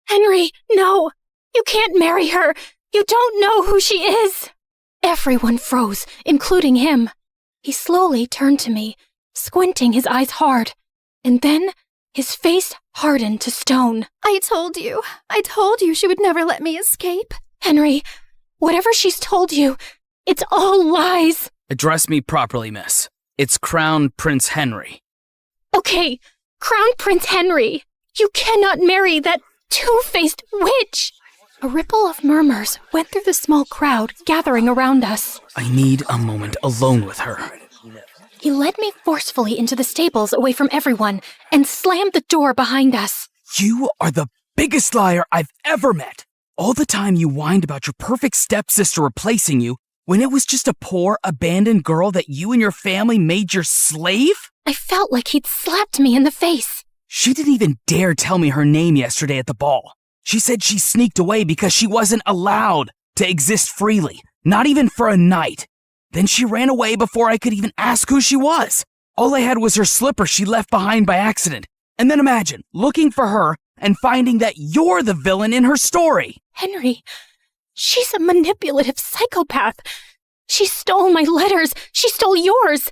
"Henry, no! You can't marry her! You don't know who she is!" Everyone froze, including him. He slowly turned to me, squinting his eyes hard, and then his face hardened to stone. I told you she would never let me escape. Henry, whatever she's told you, it's all lies. Address me properly, miss. It's Crown Prince Henry. Okay, Crown Prince Henry. You cannot marry that two-faced witch. A ripple of murmurs went through the small crowd gathering around us. I need a moment alone with her. He led me forcefully into the stables away from everyone and slammed the door behind us. You are the biggest liar I've ever met. All the time you whined about your perfect stepsister replacing you when it was just a poor, abandoned girl that you and your family made your slave? I felt like he'd slapped me in the face. She didn't even dare tell me her name yesterday at the ball. She said she sneaked away because she wasn't allowed to exist freely, not even for a night. Then she ran away before I could even ask who she was. All I had was her slipper she left behind by accident. And then imagine looking for her and finding that you're the villain in her story. Henry, she's a manipulative psychopath. She stole my letters. She stole yours.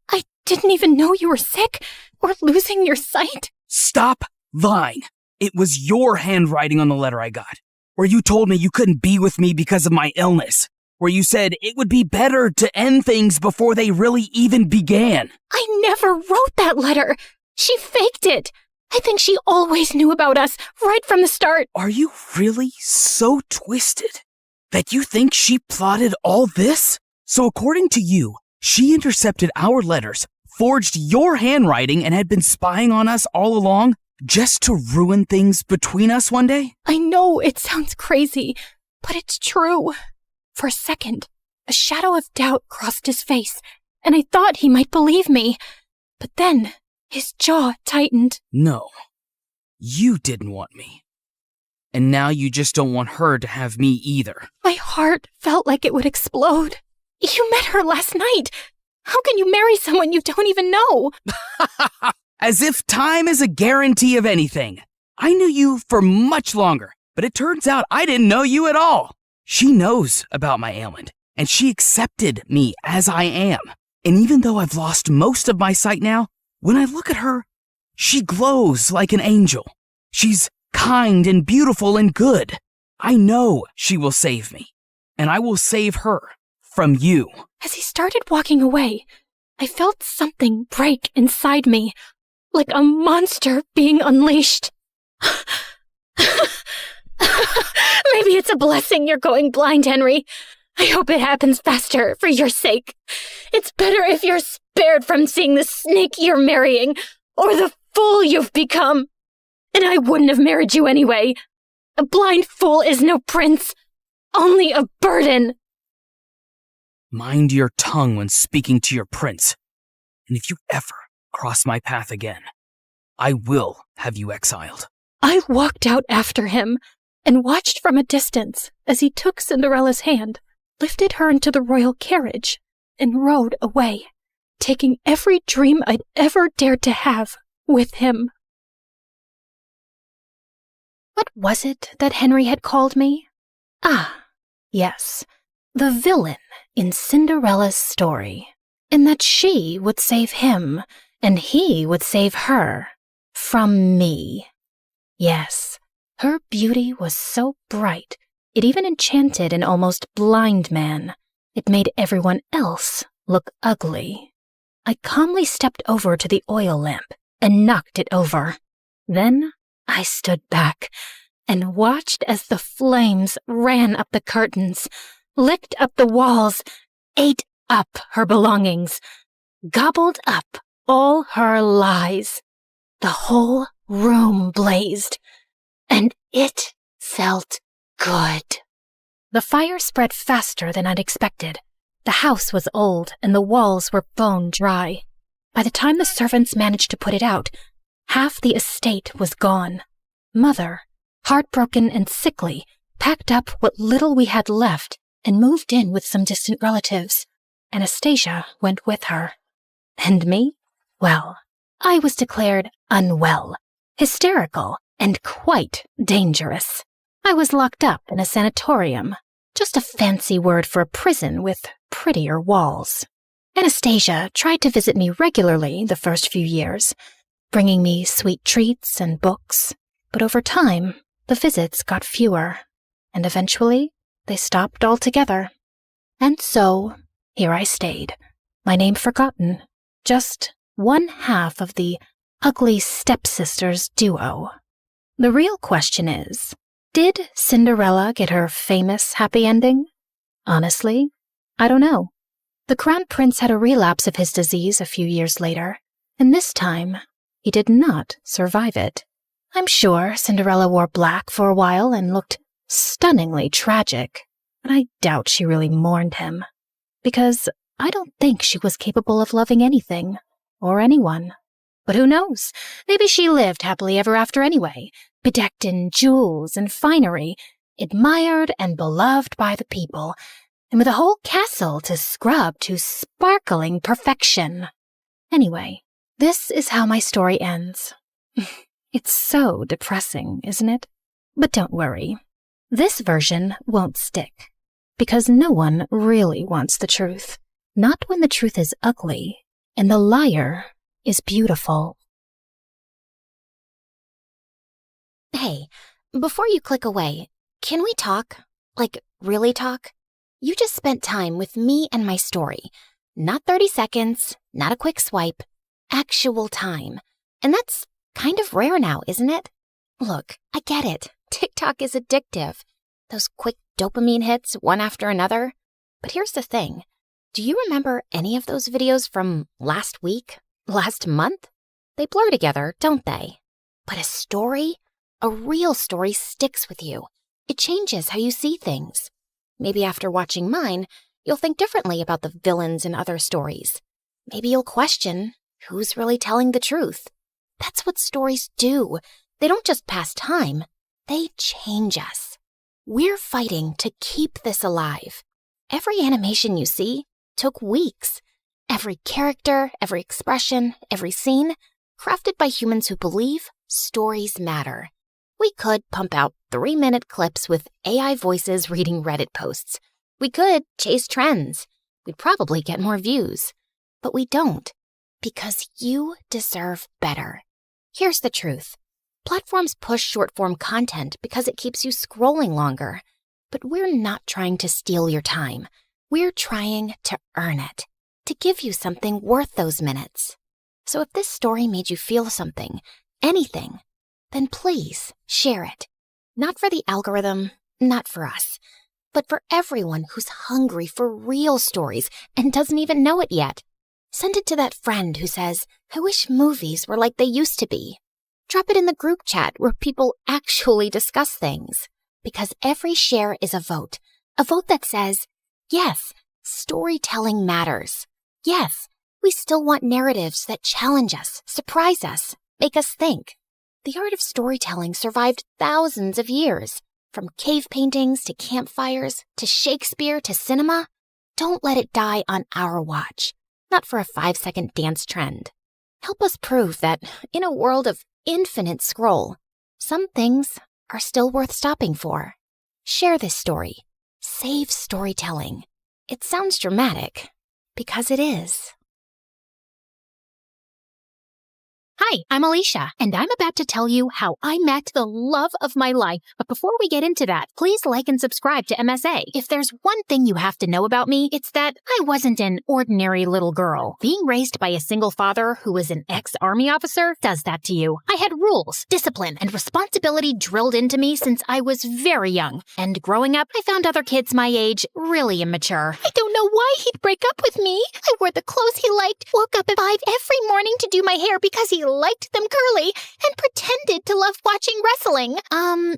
I didn't even know you were sick or losing your sight. Stop lying. It was your handwriting on the letter I got, where you told me you couldn't be with me because of my illness, where you said it would be better to end things before they really even began. I never wrote that letter. She faked it. I think she always knew about us right from the start. Are you really so twisted that you think she plotted all this? So according to you, she intercepted our letters, forged your handwriting, and had been spying on us all along just to ruin things between us one day? I know it sounds crazy, but it's true. For a second, a shadow of doubt crossed his face, and I thought he might believe me. But then his jaw tightened. No, you didn't want me. And now you just don't want her to have me either. My heart felt like it would explode. You met her last night. How can you marry someone you don't even know? As if time is a guarantee of anything. I knew you for much longer, but it turns out I didn't know you at all. She knows about my ailment, and she accepted me as I am. And even though I've lost most of my sight now, when I look at her, she glows like an angel. She's kind and beautiful and good. I know she will save me, and I will save her from you. As he started walking away, I felt something break inside me, like a monster being unleashed. Maybe it's a blessing you're going blind, Henry. I hope it happens faster, for your sake. It's better if you're spared from seeing the snake you're marrying, or the fool you've become. And I wouldn't have married you anyway. A blind fool is no prince, only a burden. Mind your tongue when speaking to your prince, and if you ever cross my path again, I will have you exiled. I walked out after him and watched from a distance as he took Cinderella's hand, lifted her into the royal carriage, and rode away, taking every dream I'd ever dared to have with him. What was it that Henry had called me? Ah, yes, the villain in Cinderella's story, in that she would save him and he would save her from me. Yes, her beauty was so bright, it even enchanted an almost blind man. It made everyone else look ugly. I calmly stepped over to the oil lamp and knocked it over. Then I stood back and watched as the flames ran up the curtains, licked up the walls, ate up her belongings, gobbled up all her lies. The whole room blazed, and it felt good. The fire spread faster than I'd expected. The house was old, and the walls were bone dry. By the time the servants managed to put it out, half the estate was gone. Mother, heartbroken and sickly, packed up what little we had left and moved in with some distant relatives. Anastasia went with her. And me? Well, I was declared unwell, hysterical, and quite dangerous. I was locked up in a sanatorium, just a fancy word for a prison with prettier walls. Anastasia tried to visit me regularly the first few years, bringing me sweet treats and books, but over time, the visits got fewer, and eventually they stopped altogether. And so, here I stayed, my name forgotten, just one half of the ugly stepsisters duo. The real question is, did Cinderella get her famous happy ending? Honestly, I don't know. The crown prince had a relapse of his disease a few years later, and this time, he did not survive it. I'm sure Cinderella wore black for a while and looked stunningly tragic, but I doubt she really mourned him, because I don't think she was capable of loving anything or anyone. But who knows? Maybe she lived happily ever after anyway, bedecked in jewels and finery, admired and beloved by the people, and with a whole castle to scrub to sparkling perfection. Anyway, this is how my story ends. It's so depressing, isn't it? But don't worry. This version won't stick, because no one really wants the truth. Not when the truth is ugly, and the liar is beautiful. Hey, before you click away, can we talk? Like, really talk? You just spent time with me and my story. Not 30 seconds, not a quick swipe, actual time. And that's kind of rare now, isn't it? Look, I get it. TikTok is addictive. Those quick dopamine hits, one after another. But here's the thing. Do you remember any of those videos from last week? Last month? They blur together, don't they? But a story? A real story sticks with you. It changes how you see things. Maybe after watching mine, you'll think differently about the villains in other stories. Maybe you'll question who's really telling the truth. That's what stories do. They don't just pass time. They change us. We're fighting to keep this alive. Every animation you see took weeks. Every character, every expression, every scene, crafted by humans who believe stories matter. We could pump out 3-minute clips with AI voices reading Reddit posts. We could chase trends. We'd probably get more views. But we don't, because you deserve better. Here's the truth. Platforms push short-form content because it keeps you scrolling longer. But we're not trying to steal your time. We're trying to earn it, to give you something worth those minutes. So if this story made you feel something, anything, then please share it. Not for the algorithm, not for us, but for everyone who's hungry for real stories and doesn't even know it yet. Send it to that friend who says, "I wish movies were like they used to be." Drop it in the group chat where people actually discuss things. Because every share is a vote that says, yes, storytelling matters. Yes, we still want narratives that challenge us, surprise us, make us think. The art of storytelling survived thousands of years. From cave paintings to campfires to Shakespeare to cinema. Don't let it die on our watch. Not for a 5-second dance trend. Help us prove that in a world of infinite scroll, some things are still worth stopping for. Share this story. Save storytelling. It sounds dramatic, because it is. Hi, I'm Alicia, and I'm about to tell you how I met the love of my life. But before we get into that, please like and subscribe to MSA. If there's one thing you have to know about me, it's that I wasn't an ordinary little girl. Being raised by a single father who was an ex-army officer does that to you. I had rules, discipline, and responsibility drilled into me since I was very young. And growing up, I found other kids my age really immature. I don't know why he'd break up with me. I wore the clothes he liked, woke up at 5 every morning to do my hair because he liked them curly, and pretended to love watching wrestling.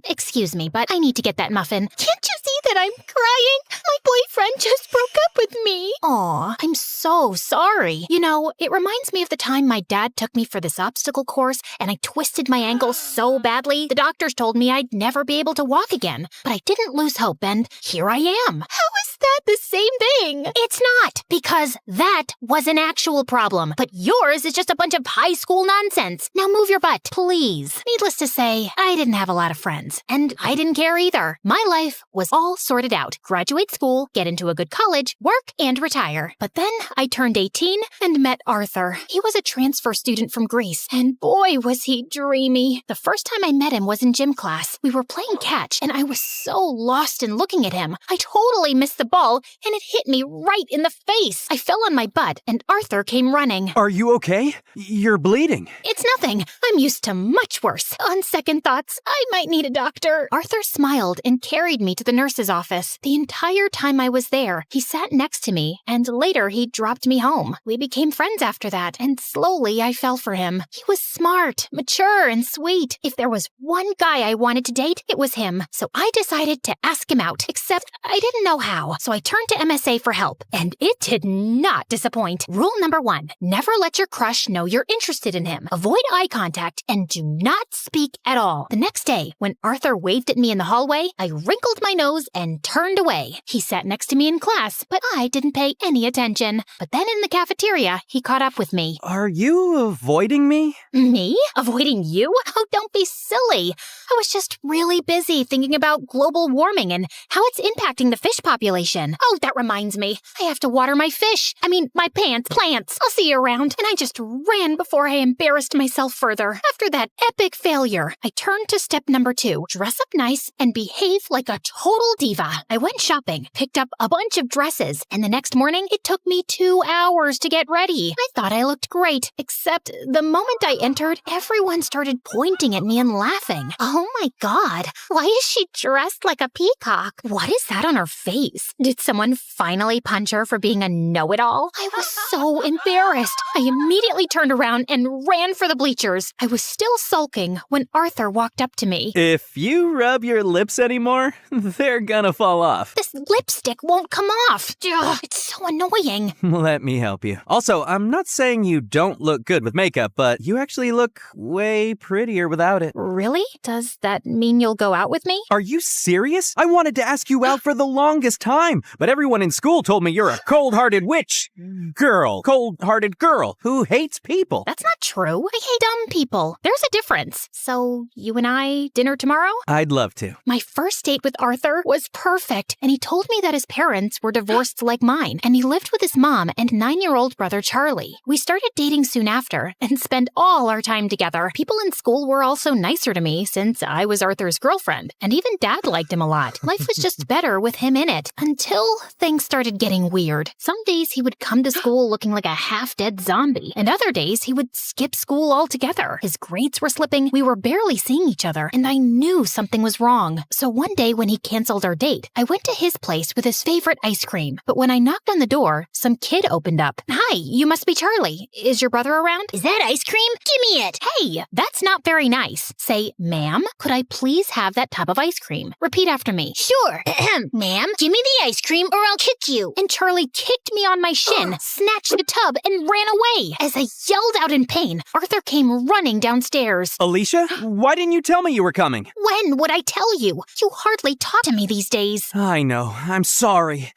Excuse me, but I need to get that muffin. Can't you see that I'm crying? My boyfriend just broke up with me. Aw, I'm so sorry. You know, it reminds me of the time my dad took me for this obstacle course, and I twisted my ankle so badly, the doctors told me I'd never be able to walk again. But I didn't lose hope, and here I am. How is that the same thing? It's not, because that was an actual problem. But yours is just a bunch of high school nonsense. Now move your butt, please. Needless to say, I didn't have a lot of friends, and I didn't care either. My life was all sorted out. Graduate school, get into a good college, work, and retire. But then I turned 18 and met Arthur. He was a transfer student from Greece, and boy, was he dreamy. The first time I met him was in gym class. We were playing catch, and I was so lost in looking at him. I totally missed the ball, and it hit me right in the face. I fell on my butt, and Arthur came running. Are you okay? You're bleeding. It's nothing. I'm used to much worse. On second thoughts, I might need a doctor. Arthur smiled and carried me to the nurse's office. The entire time I was there, he sat next to me, and later he dropped me home. We became friends after that, and slowly I fell for him. He was smart, mature, and sweet. If there was one guy I wanted to date, it was him. So I decided to ask him out, except I didn't know how. So I turned to MSA for help, and it did not disappoint. Rule number 1, never let your crush know you're interested in him. Avoid eye contact and do not speak at all. The next day, when Arthur waved at me in the hallway, I wrinkled my nose and turned away. He sat next to me in class, but I didn't pay any attention. But then in the cafeteria, he caught up with me. Are you avoiding me? Me? Avoiding you? Oh, don't be silly. I was just really busy thinking about global warming and how it's impacting the fish population. Oh, that reminds me. I have to water my fish. My plants. I'll see you around. And I just ran before I embarrassed myself further. After that epic failure, I turned to step number 2. Dress up nice and behave like a total diva. I went shopping, picked up a bunch of dresses, and the next morning, it took me 2 hours to get ready. I thought I looked great, except the moment I entered, everyone started pointing at me and laughing. Oh my god, why is she dressed like a peacock? What is that on her face? Did someone finally punch her for being a know-it-all? I was so embarrassed. I immediately turned around and ran for the bleachers. I was still sulking when Arthur walked up to me. If you rub your lips anymore, they're gonna fall off. This lipstick won't come off. Ugh, it's so annoying. Let me help you. Also, I'm not saying you don't look good with makeup, but you actually look way prettier without it. Really? Does that mean you'll go out with me? Are you serious? I wanted to ask you out for the longest time. time, but everyone in school told me you're a cold-hearted cold-hearted girl who hates people. That's not true. I hate dumb people. There's a difference. So, you and I, dinner tomorrow? I'd love to. My first date with Arthur was perfect, and he told me that his parents were divorced like mine, and he lived with his mom and 9-year-old brother Charlie. We started dating soon after, and spent all our time together. People in school were also nicer to me, since I was Arthur's girlfriend, and even Dad liked him a lot. Life was just better with him in it, until things started getting weird. Some days he would come to school looking like a half-dead zombie, and other days he would skip school altogether. His grades were slipping, we were barely seeing each other, and I knew something was wrong. So one day when he canceled our date, I went to his place with his favorite ice cream. But when I knocked on the door, some kid opened up. Hi, you must be Charlie. Is your brother around? Is that ice cream? Give me it. Hey, that's not very nice. Say, ma'am, could I please have that tub of ice cream? Repeat after me. Sure. Ma'am, give me the ice cream or I'll kick you. And Charlie kicked me on my shin, snatched the tub, and ran away. As I yelled out in pain, Arthur came running downstairs. Alicia, why didn't you tell me you were coming? When would I tell you? You hardly talk to me these days. I know. I'm sorry.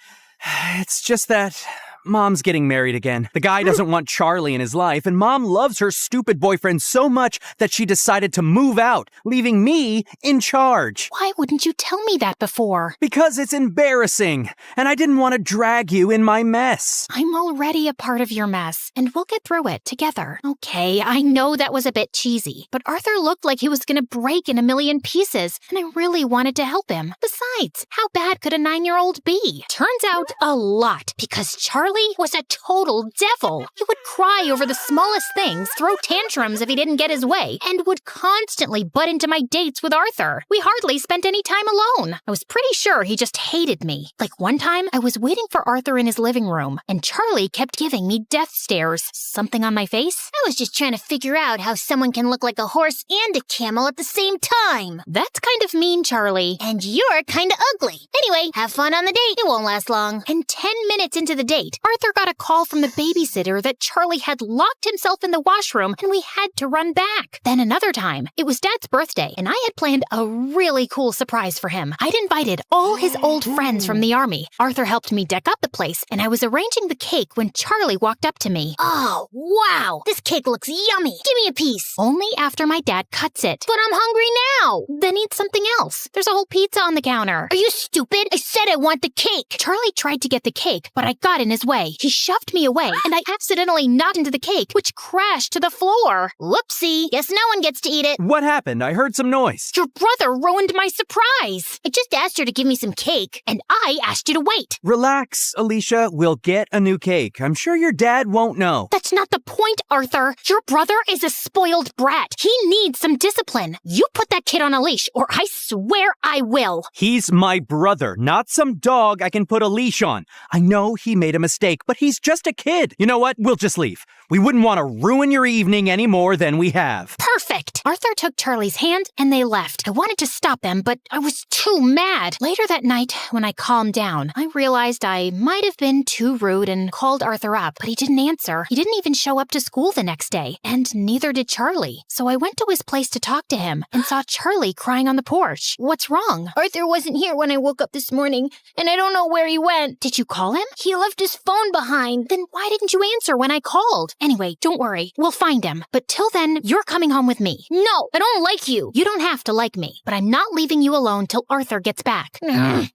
It's just that Mom's getting married again. The guy doesn't want Charlie in his life, and Mom loves her stupid boyfriend so much that she decided to move out, leaving me in charge. Why wouldn't you tell me that before? Because it's embarrassing, and I didn't want to drag you in my mess. I'm already a part of your mess, and we'll get through it together. Okay, I know that was a bit cheesy, but Arthur looked like he was gonna break in a million pieces, and I really wanted to help him. Besides, how bad could a 9-year-old be? Turns out, a lot, because Charlie was a total devil. He would cry over the smallest things, throw tantrums if he didn't get his way, and would constantly butt into my dates with Arthur. We hardly spent any time alone. I was pretty sure he just hated me. Like one time, I was waiting for Arthur in his living room, and Charlie kept giving me death stares. Something on my face? I was just trying to figure out how someone can look like a horse and a camel at the same time. That's kind of mean, Charlie. And you're kind of ugly. Anyway, have fun on the date. It won't last long. And 10 minutes into the date, Arthur got a call from the babysitter that Charlie had locked himself in the washroom and we had to run back. Then another time, it was Dad's birthday and I had planned a really cool surprise for him. I'd invited all his old friends from the army. Arthur helped me deck up the place and I was arranging the cake when Charlie walked up to me. Oh, wow. This cake looks yummy. Give me a piece. Only after my dad cuts it. But I'm hungry now. Then eat something else. There's a whole pizza on the counter. Are you stupid? I said I want the cake. Charlie tried to get the cake, but I got in his way. He shoved me away, and I accidentally knocked into the cake, which crashed to the floor. Whoopsie. Guess no one gets to eat it. What happened? I heard some noise. Your brother ruined my surprise. I just asked her to give me some cake. And I asked you to wait. Relax, Alicia. We'll get a new cake. I'm sure your dad won't know. That's not the point, Arthur. Your brother is a spoiled brat. He needs some discipline. You put that kid on a leash, or I swear I will. He's my brother, not some dog I can put a leash on. I know he made a mistake, but he's just a kid. You know what? We'll just leave. We wouldn't want to ruin your evening any more than we have. Perfect. Arthur took Charlie's hand and they left. I wanted to stop them, but I was too mad. Later that night, when I calmed down, I realized I might have been too rude and called Arthur up, but he didn't answer. He didn't even show up to school the next day, and neither did Charlie. So I went to his place to talk to him and saw Charlie crying on the porch. What's wrong? Arthur wasn't here when I woke up this morning, and I don't know where he went. Did you call him? He left his phone behind. Then why didn't you answer when I called? Anyway, don't worry. We'll find him. But till then, you're coming home with me. No, I don't like you. You don't have to like me, but I'm not leaving you alone till Arthur gets back.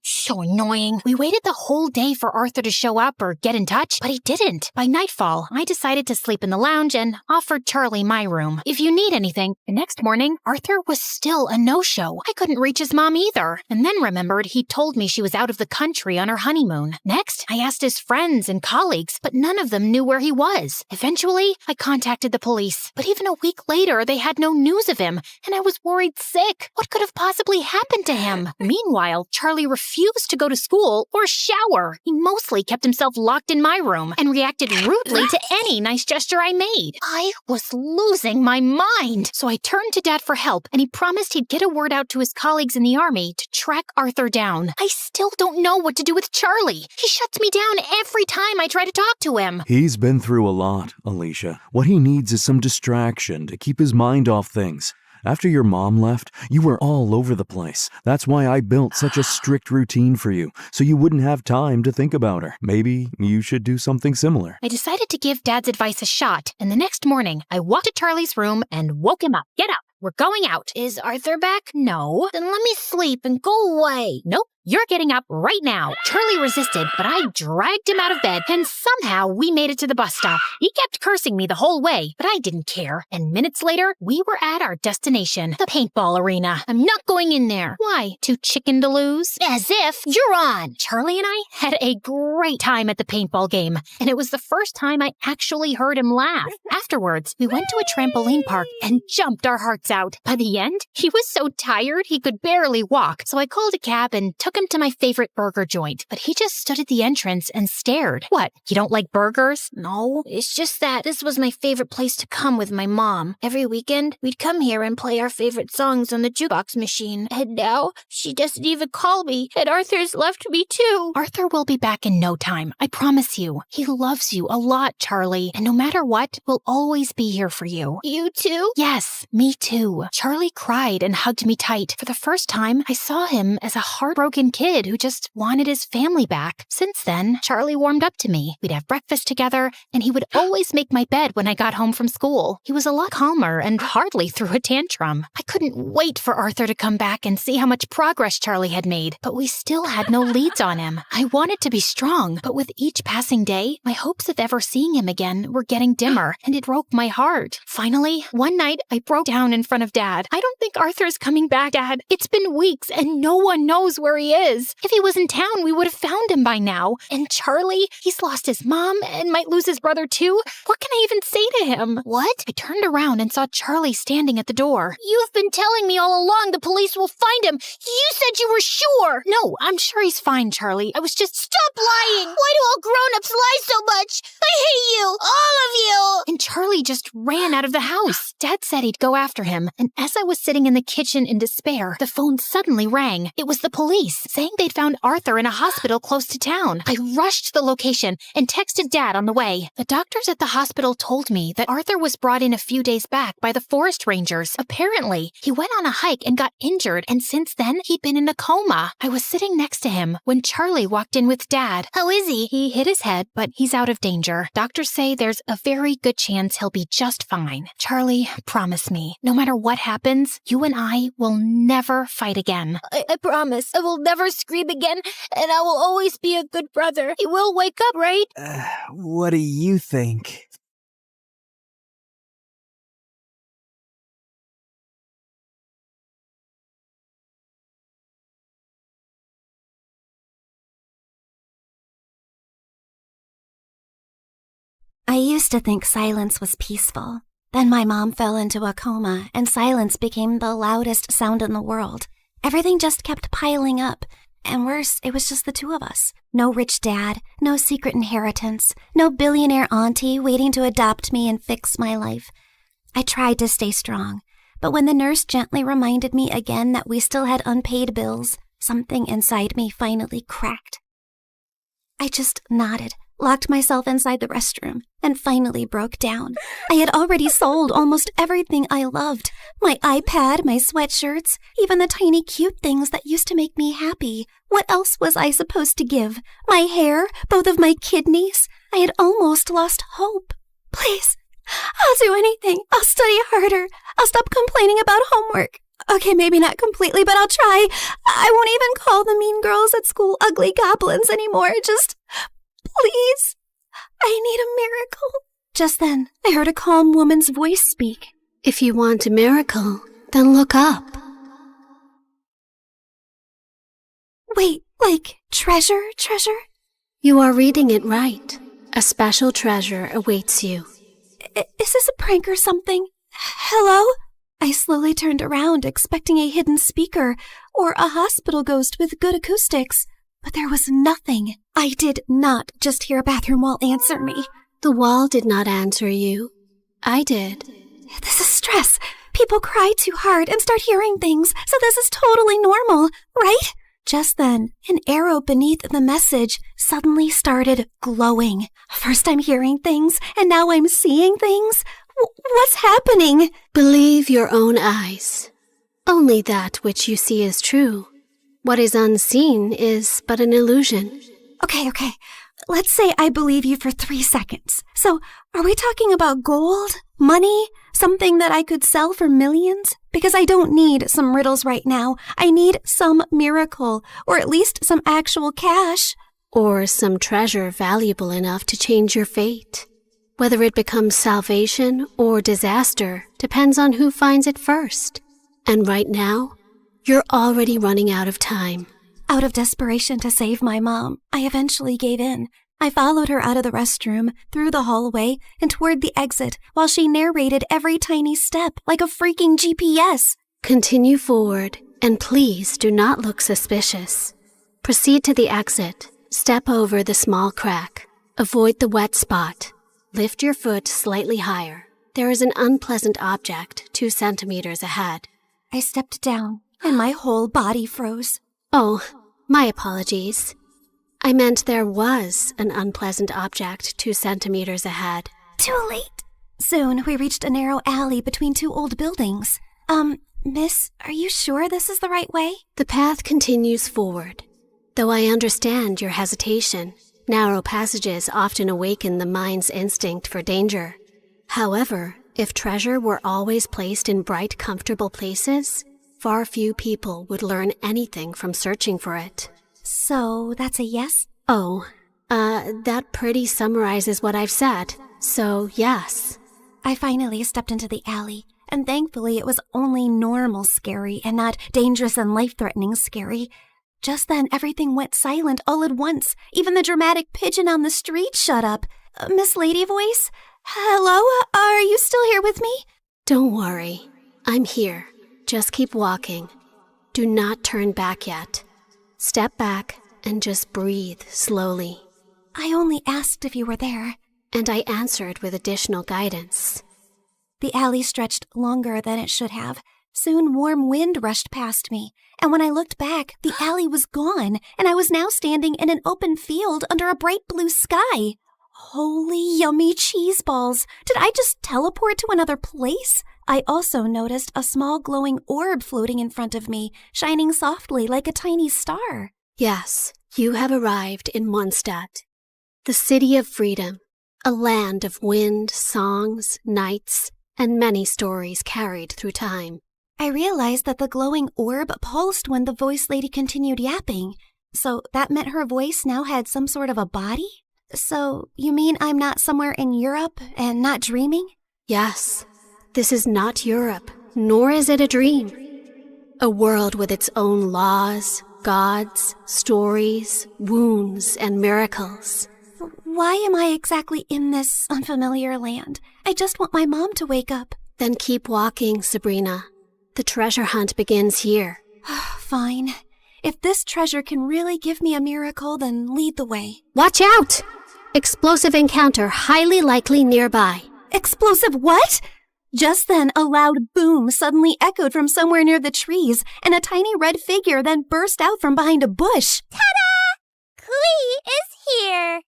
So annoying. We waited the whole day for Arthur to show up or get in touch, but he didn't. By nightfall, I decided to sleep in the lounge and offered Charlie my room. If you need anything. The next morning, Arthur was still a no-show. I couldn't reach his mom either, and then remembered he told me she was out of the country on her honeymoon. Next, I asked his friends and colleagues, but none of them knew where he was. Eventually, I contacted the police, but even a week later, they had no news of him, and I was worried sick. What could have possibly happened to him? Meanwhile, Charlie refused to go to school or shower. He mostly kept himself locked in my room and reacted rudely to any nice gesture I made. I was losing my mind. So I turned to Dad for help, and he promised he'd get a word out to his colleagues in the army to track Arthur down. I still don't know what to do with Charlie. He shuts me down every time I try to talk to him. He's been through a lot, Alicia. What he needs is some distraction to keep his mind off things. After your mom left, you were all over the place. That's why I built such a strict routine for you, so you wouldn't have time to think about her. Maybe you should do something similar. I decided to give Dad's advice a shot, and the next morning, I walked to Charlie's room and woke him up. Get up. We're going out. Is Arthur back? No. Then let me sleep and go away. Nope. You're getting up right now. Charlie resisted, but I dragged him out of bed, and somehow we made it to the bus stop. He kept cursing me the whole way, but I didn't care. And minutes later, we were at our destination, the paintball arena. I'm not going in there. Why? Too chicken to lose? As if. You're on. Charlie and I had a great time at the paintball game, and it was the first time I actually heard him laugh. Afterwards, we went to a trampoline park and jumped our hearts out. By the end, he was so tired he could barely walk, so I called a cab and took him to my favorite burger joint, but he just stood at the entrance and stared. What, you don't like burgers? No, it's just that this was my favorite place to come with my mom. Every weekend, we'd come here and play our favorite songs on the jukebox machine. And now, she doesn't even call me, and Arthur's left me too. Arthur will be back in no time, I promise you. He loves you a lot, Charlie, and no matter what, we'll always be here for you. You too? Yes, me too. Charlie cried and hugged me tight. For the first time, I saw him as a heartbroken kid who just wanted his family back. Since then, Charlie warmed up to me. We'd have breakfast together, and he would always make my bed when I got home from school. He was a lot calmer and hardly threw a tantrum. I couldn't wait for Arthur to come back and see how much progress Charlie had made, but we still had no leads on him. I wanted to be strong, but with each passing day, my hopes of ever seeing him again were getting dimmer, and it broke my heart. Finally, one night, I broke down in front of Dad. I don't think Arthur's coming back, Dad. It's been weeks, and no one knows where he is. If he was in town, we would have found him by now. And Charlie, he's lost his mom and might lose his brother too. What can I even say to him? What? I turned around and saw Charlie standing at the door. You've been telling me all along the police will find him. You said you were sure. No, I'm sure he's fine, Charlie. I was just... Stop lying. Why do all grown-ups lie so much? I hate you. All of you. And Charlie just ran out of the house. Dad said he'd go after him. And as I was sitting in the kitchen in despair, the phone suddenly rang. It was the police, saying they'd found Arthur in a hospital close to town. I rushed to the location and texted Dad on the way. The doctors at the hospital told me that Arthur was brought in a few days back by the forest rangers. Apparently, he went on a hike and got injured, and since then, he'd been in a coma. I was sitting next to him when Charlie walked in with Dad. How is he? He hit his head, but he's out of danger. Doctors say there's a very good chance he'll be just fine. Charlie, promise me, no matter what happens, you and I will never fight again. I promise. I will never scream again, and I will always be a good brother. He will wake up, right? What do you think? I used to think silence was peaceful. Then my mom fell into a coma, and silence became the loudest sound in the world. Everything just kept piling up. And worse, it was just the two of us. No rich dad, no secret inheritance, no billionaire auntie waiting to adopt me and fix my life. I tried to stay strong, but when the nurse gently reminded me again that we still had unpaid bills, something inside me finally cracked. I just nodded, locked myself inside the restroom, and finally broke down. I had already sold almost everything I loved. My iPad, my sweatshirts, even the tiny cute things that used to make me happy. What else was I supposed to give? My hair? Both of my kidneys? I had almost lost hope. Please, I'll do anything. I'll study harder. I'll stop complaining about homework. Okay, maybe not completely, but I'll try. I won't even call the mean girls at school ugly goblins anymore. Just... please, I need a miracle. Just then, I heard a calm woman's voice speak. If you want a miracle, then look up. Wait, like treasure? You are reading it right. A special treasure awaits you. Is this a prank or something? Hello? I slowly turned around, expecting a hidden speaker or a hospital ghost with good acoustics. But there was nothing. I did not just hear a bathroom wall answer me. The wall did not answer you. I did. This is stress. People cry too hard and start hearing things, so this is totally normal, right? Just then, an arrow beneath the message suddenly started glowing. First I'm hearing things, and now I'm seeing things. What's happening? Believe your own eyes. Only that which you see is true. What is unseen is but an illusion. Okay. Let's say I believe you for 3 seconds. So, are we talking about gold? Money? Something that I could sell for millions? Because I don't need some riddles right now. I need some miracle, or at least some actual cash. Or some treasure valuable enough to change your fate. Whether it becomes salvation or disaster depends on who finds it first. And right now, you're already running out of time. Out of desperation to save my mom, I eventually gave in. I followed her out of the restroom, through the hallway, and toward the exit while she narrated every tiny step like a freaking GPS. Continue forward, and please do not look suspicious. Proceed to the exit. Step over the small crack. Avoid the wet spot. Lift your foot slightly higher. There is an unpleasant object 2 centimeters ahead. I stepped down, and my whole body froze. Oh, my apologies. I meant there was an unpleasant object 2 centimeters ahead. Too late. Soon, we reached a narrow alley between 2 old buildings. Miss, are you sure this is the right way? The path continues forward. Though I understand your hesitation, narrow passages often awaken the mind's instinct for danger. However, if treasure were always placed in bright, comfortable places, far few people would learn anything from searching for it. So, that's a yes? Oh, that pretty summarizes what I've said. So, yes. I finally stepped into the alley, and thankfully it was only normal scary and not dangerous and life-threatening scary. Just then, everything went silent all at once. Even the dramatic pigeon on the street shut up. Miss Lady Voice? Hello? Are you still here with me? Don't worry. I'm here. Just keep walking. Do not turn back yet. Step back and just breathe slowly. I only asked if you were there. And I answered with additional guidance. The alley stretched longer than it should have. Soon warm wind rushed past me, and when I looked back, the alley was gone, and I was now standing in an open field under a bright blue sky. Holy yummy cheese balls! Did I just teleport to another place? I also noticed a small glowing orb floating in front of me, shining softly like a tiny star. Yes, you have arrived in Mondstadt, the city of freedom, a land of wind, songs, nights, and many stories carried through time. I realized that the glowing orb pulsed when the voice lady continued yapping. So that meant her voice now had some sort of a body? So you mean I'm not somewhere in Europe and not dreaming? Yes. This is not Europe, nor is it a dream. A world with its own laws, gods, stories, wounds, and miracles. Why am I exactly in this unfamiliar land? I just want my mom to wake up. Then keep walking, Sabrina. The treasure hunt begins here. Fine. If this treasure can really give me a miracle, then lead the way. Watch out! Explosive encounter highly likely nearby. Explosive what? Just then, a loud boom suddenly echoed from somewhere near the trees, and a tiny red figure then burst out from behind a bush. Ta-da! Klee is here!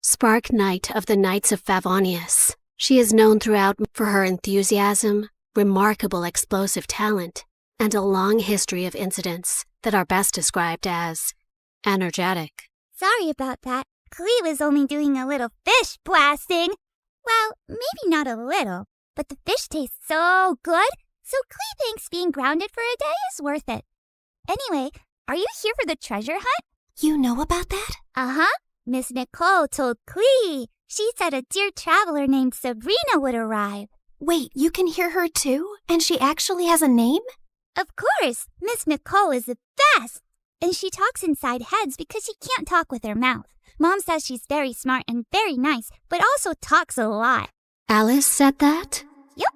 Spark Knight of the Knights of Favonius. She is known throughout for her enthusiasm, remarkable explosive talent, and a long history of incidents that are best described as energetic. Sorry about that. Klee was only doing a little fish blasting. Well, maybe not a little, but the fish tastes so good, so Klee thinks being grounded for a day is worth it. Anyway, are you here for the treasure hunt? You know about that? Uh-huh. Miss Nicole told Klee. She said a dear traveler named Sabrina would arrive. Wait, you can hear her too? And she actually has a name? Of course. Miss Nicole is the best. And she talks inside heads because she can't talk with her mouth. Mom says she's very smart and very nice, but also talks a lot. Alice said that? Yep.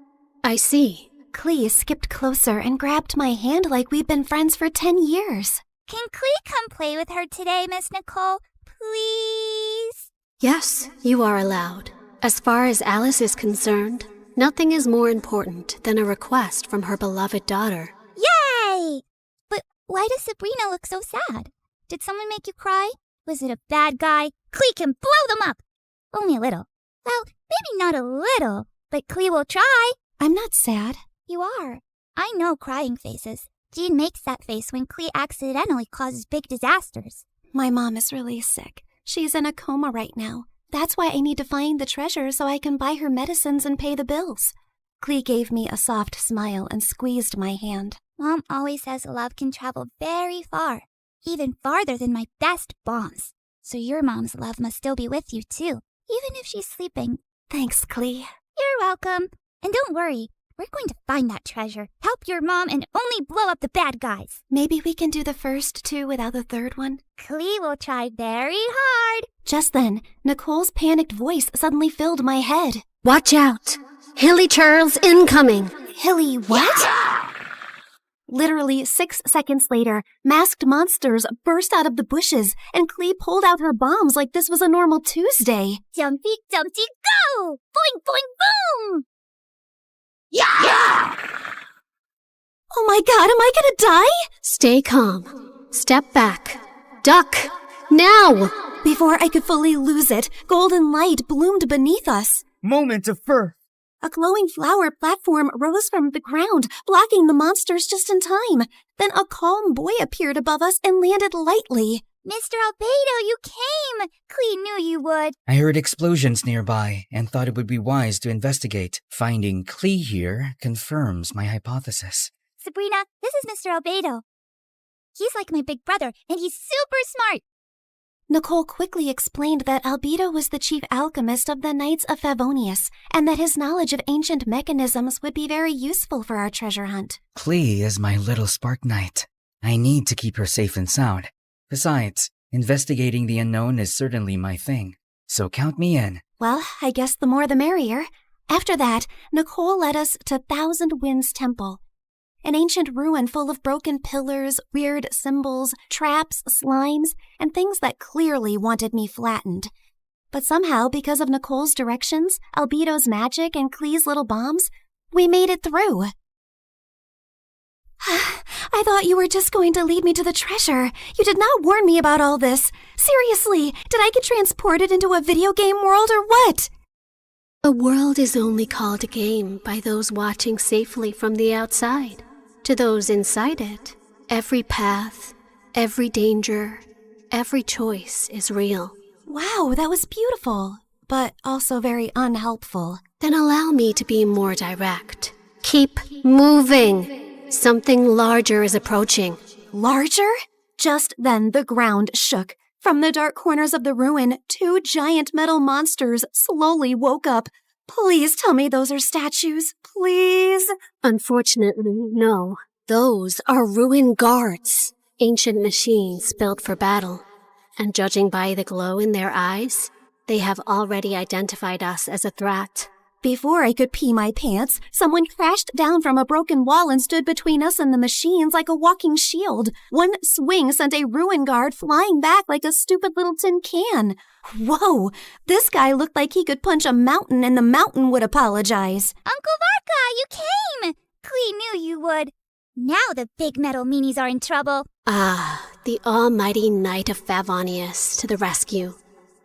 I see. Klee skipped closer and grabbed my hand like we'd been friends for 10 years. Can Klee come play with her today, Miss Nicole? Please? Yes, you are allowed. As far as Alice is concerned, nothing is more important than a request from her beloved daughter. Yay! But why does Sabrina look so sad? Did someone make you cry? Was it a bad guy? Klee can blow them up! Only a little. Well, maybe not a little, but Klee will try. I'm not sad. You are. I know crying faces. Jean makes that face when Klee accidentally causes big disasters. My mom is really sick. She's in a coma right now. That's why I need to find the treasure so I can buy her medicines and pay the bills. Klee gave me a soft smile and squeezed my hand. Mom always says love can travel very far, even farther than my best bombs. So your mom's love must still be with you too, even if she's sleeping. Thanks, Klee. You're welcome. And don't worry, we're going to find that treasure, help your mom, and only blow up the bad guys. Maybe we can do the first two without the third one? Klee will try very hard. Just then, Nicole's panicked voice suddenly filled my head. Watch out! Hilly Charles incoming! Hilly what? Literally 6 seconds later, masked monsters burst out of the bushes, and Klee pulled out her bombs like this was a normal Tuesday. Jumpy, jumpy, go! Boing, boing, boom! Yeah! Oh my god, am I gonna die? Stay calm. Step back. Duck! Now! Before I could fully lose it, golden light bloomed beneath us. Moment of birth. A glowing flower platform rose from the ground, blocking the monsters just in time. Then a calm boy appeared above us and landed lightly. Mr. Albedo, you came! Klee knew you would. I heard explosions nearby and thought it would be wise to investigate. Finding Klee here confirms my hypothesis. Sabrina, this is Mr. Albedo. He's like my big brother, and he's super smart. Nicole quickly explained that Albedo was the chief alchemist of the Knights of Favonius, and that his knowledge of ancient mechanisms would be very useful for our treasure hunt. Klee is my little spark knight. I need to keep her safe and sound. Besides, investigating the unknown is certainly my thing, so count me in. Well, I guess the more the merrier. After that, Nicole led us to Thousand Winds Temple, an ancient ruin full of broken pillars, weird symbols, traps, slimes, and things that clearly wanted me flattened. But somehow, because of Nicole's directions, Albedo's magic, and Klee's little bombs, we made it through. I thought you were just going to lead me to the treasure. You did not warn me about all this. Seriously, did I get transported into a video game world or what? A world is only called a game by those watching safely from the outside. To those inside it, every path, every danger, every choice is real. Wow, that was beautiful, but also very unhelpful. Then allow me to be more direct. Keep moving. Something larger is approaching. Larger? Just then the ground shook. From the dark corners of the ruin, 2 giant metal monsters slowly woke up. Please tell me those are statues. Please. Unfortunately, no. Those are ruin guards. Ancient machines built for battle. And judging by the glow in their eyes, they have already identified us as a threat. Before I could pee my pants, someone crashed down from a broken wall and stood between us and the machines like a walking shield. One swing sent a ruin guard flying back like a stupid little tin can. Whoa, this guy looked like he could punch a mountain and the mountain would apologize. Uncle Varka, you came! Klee knew you would. Now the big metal meanies are in trouble. Ah, the almighty Knight of Favonius to the rescue.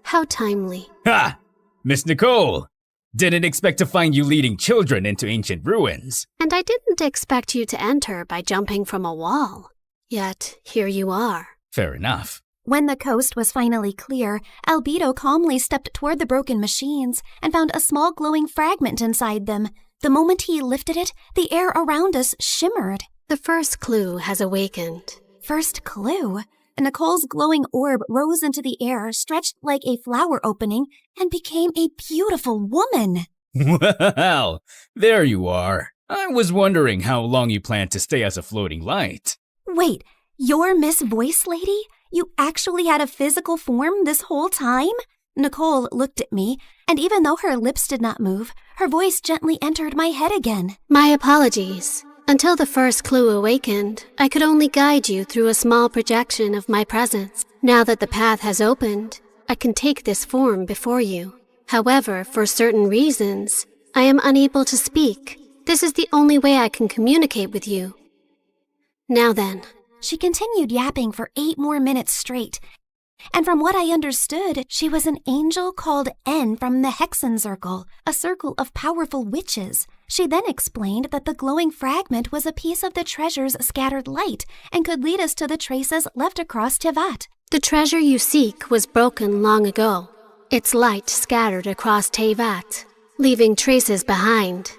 How timely. Ha! Miss Nicole! Didn't expect to find you leading children into ancient ruins. And I didn't expect you to enter by jumping from a wall. Yet, here you are. Fair enough. When the coast was finally clear, Albedo calmly stepped toward the broken machines and found a small glowing fragment inside them. The moment he lifted it, the air around us shimmered. The first clue has awakened. First clue? Nicole's glowing orb rose into the air, stretched like a flower opening, and became a beautiful woman. Well, there you are. I was wondering how long you planned to stay as a floating light. Wait, you're Miss Voice Lady? You actually had a physical form this whole time? Nicole looked at me, and even though her lips did not move, her voice gently entered my head again. My apologies. Until the first clue awakened, I could only guide you through a small projection of my presence. Now that the path has opened, I can take this form before you. However, for certain reasons, I am unable to speak. This is the only way I can communicate with you. Now then. She continued yapping for 8 more minutes straight. And from what I understood, she was an angel called N from the Hexen Circle, a circle of powerful witches. She then explained that the glowing fragment was a piece of the treasure's scattered light and could lead us to the traces left across Tivat. The treasure you seek was broken long ago. Its light scattered across Tevat, leaving traces behind.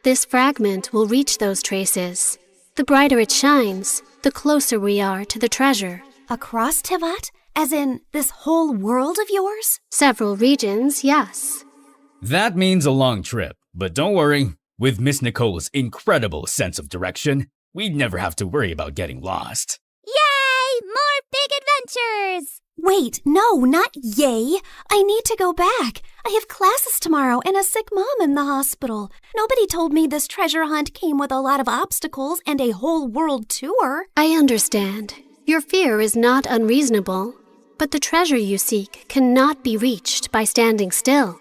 This fragment will reach those traces. The brighter it shines, the closer we are to the treasure. Across Tivat? As in this whole world of yours? Several regions, yes. That means a long trip, but don't worry. With Miss Nicole's incredible sense of direction, we'd never have to worry about getting lost. Yay! More big adventures! Wait, no, not yay. I need to go back. I have classes tomorrow and a sick mom in the hospital. Nobody told me this treasure hunt came with a lot of obstacles and a whole world tour. I understand. Your fear is not unreasonable, but the treasure you seek cannot be reached by standing still.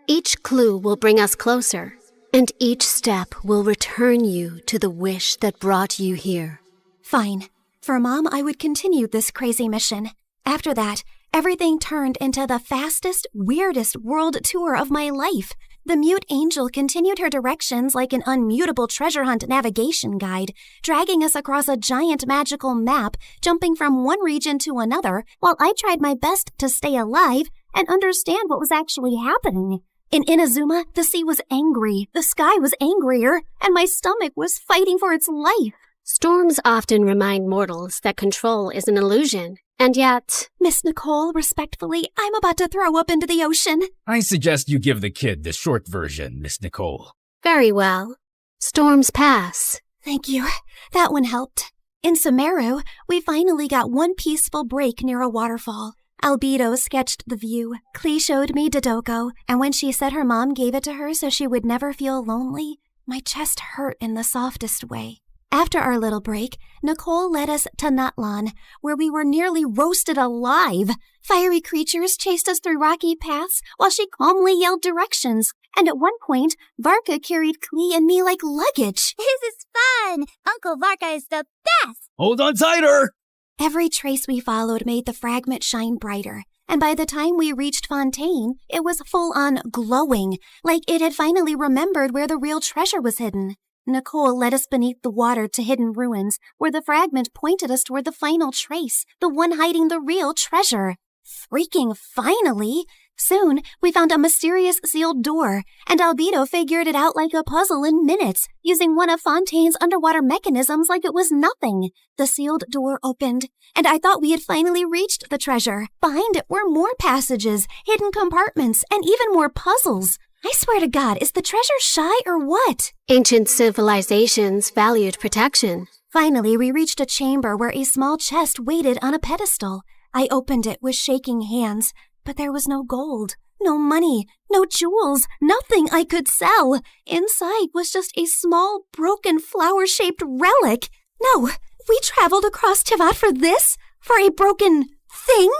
Each clue will bring us closer, and each step will return you to the wish that brought you here. Fine. For Mom, I would continue this crazy mission. After that, everything turned into the fastest, weirdest world tour of my life. The mute angel continued her directions like an unmutable treasure hunt navigation guide, dragging us across a giant magical map, jumping from one region to another, while I tried my best to stay alive and understand what was actually happening. In Inazuma, the sea was angry, the sky was angrier, and my stomach was fighting for its life. Storms often remind mortals that control is an illusion. And yet, Miss Nicole, respectfully, I'm about to throw up into the ocean. I suggest you give the kid the short version, Miss Nicole. Very well. Storms pass. Thank you. That one helped. In Sumeru, we finally got one peaceful break near a waterfall. Albedo sketched the view. Klee showed me Dodoko, and when she said her mom gave it to her so she would never feel lonely, my chest hurt in the softest way. After our little break, Nicole led us to Natlan, where we were nearly roasted alive. Fiery creatures chased us through rocky paths while she calmly yelled directions. And at one point, Varka carried Klee and me like luggage. This is fun! Uncle Varka is the best! Hold on tighter! Every trace we followed made the fragment shine brighter. And by the time we reached Fontaine, it was full-on glowing, like it had finally remembered where the real treasure was hidden. Nicole led us beneath the water to hidden ruins, where the fragment pointed us toward the final trace, the one hiding the real treasure. Freaking finally! Soon, we found a mysterious sealed door, and Albedo figured it out like a puzzle in minutes, using one of Fontaine's underwater mechanisms like it was nothing. The sealed door opened, and I thought we had finally reached the treasure. Behind it were more passages, hidden compartments, and even more puzzles. I swear to God, is the treasure shy or what? Ancient civilizations valued protection. Finally, we reached a chamber where a small chest waited on a pedestal. I opened it with shaking hands, but there was no gold, no money, no jewels, nothing I could sell. Inside was just a small, broken, flower-shaped relic. No, we traveled across Tivat for this? For a broken thing?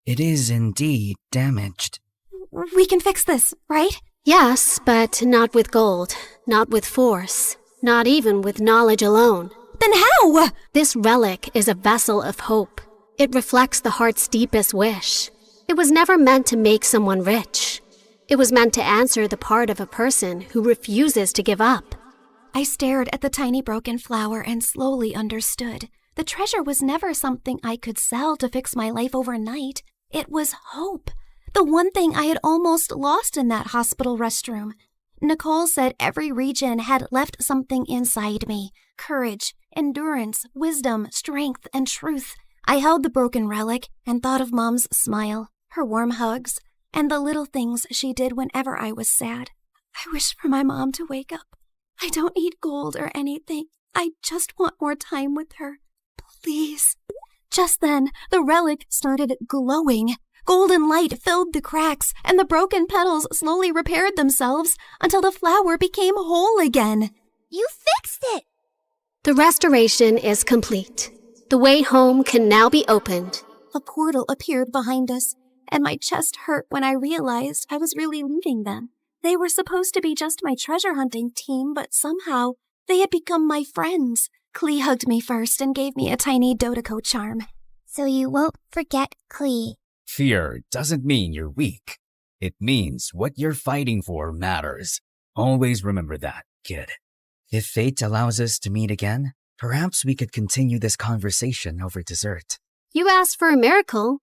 It is indeed damaged. We can fix this, right? Yes, but not with gold, not with force, not even with knowledge alone. Then how? This relic is a vessel of hope. It reflects the heart's deepest wish. It was never meant to make someone rich. It was meant to answer the part of a person who refuses to give up. I stared at the tiny broken flower and slowly understood. The treasure was never something I could sell to fix my life overnight. It was hope. The one thing I had almost lost in that hospital restroom. Nicole said every region had left something inside me. Courage, endurance, wisdom, strength, and truth. I held the broken relic and thought of Mom's smile, her warm hugs, and the little things she did whenever I was sad. I wish for my mom to wake up. I don't need gold or anything. I just want more time with her. Please. Just then, the relic started glowing. Golden light filled the cracks, and the broken petals slowly repaired themselves until the flower became whole again. You fixed it! The restoration is complete. The way home can now be opened. A portal appeared behind us, and my chest hurt when I realized I was really leaving them. They were supposed to be just my treasure hunting team, but somehow they had become my friends. Klee hugged me first and gave me a tiny Dodoko charm. so you won't forget Klee. Fear doesn't mean you're weak. It means what you're fighting for matters. Always remember that, kid. If fate allows us to meet again, perhaps we could continue this conversation over dessert. You asked for a miracle,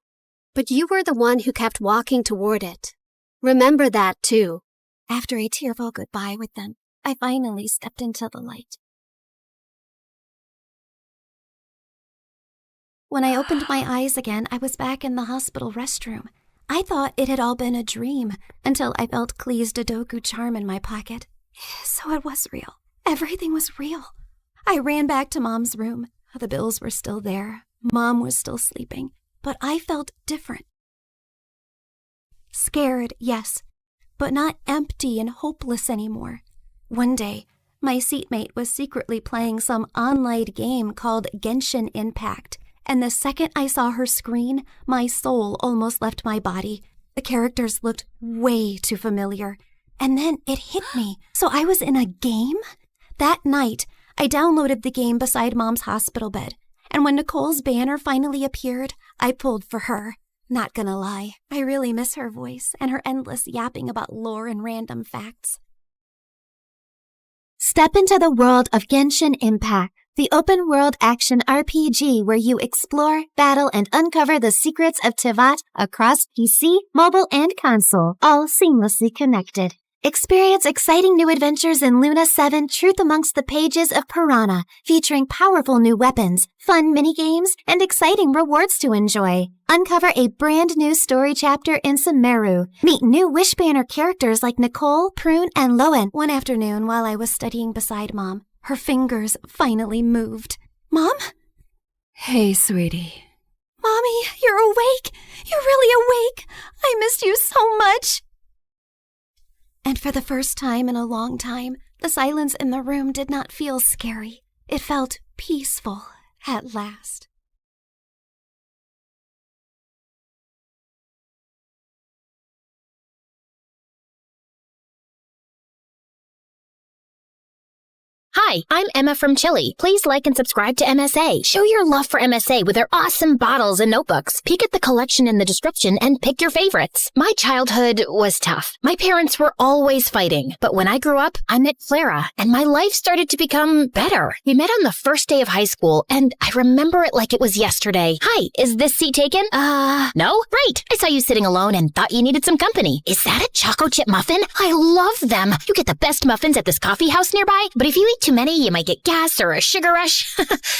but you were the one who kept walking toward it. Remember that, too. After a tearful goodbye with them, I finally stepped into the light. When I opened my eyes again, I was back in the hospital restroom. I thought it had all been a dream until I felt Klee's Dodoku charm in my pocket. So it was real. Everything was real. I ran back to Mom's room. The bills were still there. Mom was still sleeping. But I felt different. Scared, yes, but not empty and hopeless anymore. One day, my seatmate was secretly playing some online game called Genshin Impact, and the second I saw her screen, my soul almost left my body. The characters looked way too familiar. And then it hit me. So I was in a game? That night, I downloaded the game beside Mom's hospital bed. And when Nicole's banner finally appeared, I pulled for her. Not gonna lie, I really miss her voice and her endless yapping about lore and random facts. Step into the world of Genshin Impact, the open-world action RPG where you explore, battle, and uncover the secrets of Tivat across PC, mobile, and console, all seamlessly connected. Experience exciting new adventures in Luna 7 Truth Amongst the Pages of Piranha, featuring powerful new weapons, fun minigames, and exciting rewards to enjoy. Uncover a brand new story chapter in Sumeru. Meet new Wish Banner characters like Nicole, Prune, and Lowen. One afternoon while I was studying beside Mom, her fingers finally moved. Mom? Hey, sweetie. Mommy, you're awake. You're really awake. I missed you so much. And for the first time in a long time, the silence in the room did not feel scary. It felt peaceful at last. Hi, I'm Emma from Chile. Please like and subscribe to MSA. Show your love for MSA with their awesome bottles and notebooks. Peek at the collection in the description and pick your favorites. My childhood was tough. My parents were always fighting. But when I grew up, I met Clara, and my life started to become better. We met on the first day of high school, and I remember it like it was yesterday. Hi, is this seat taken? No? Great. I saw you sitting alone and thought you needed some company. Is that a choco chip muffin? I love them. You get the best muffins at this coffee house nearby, but if you eat too many, you might get gas or a sugar rush.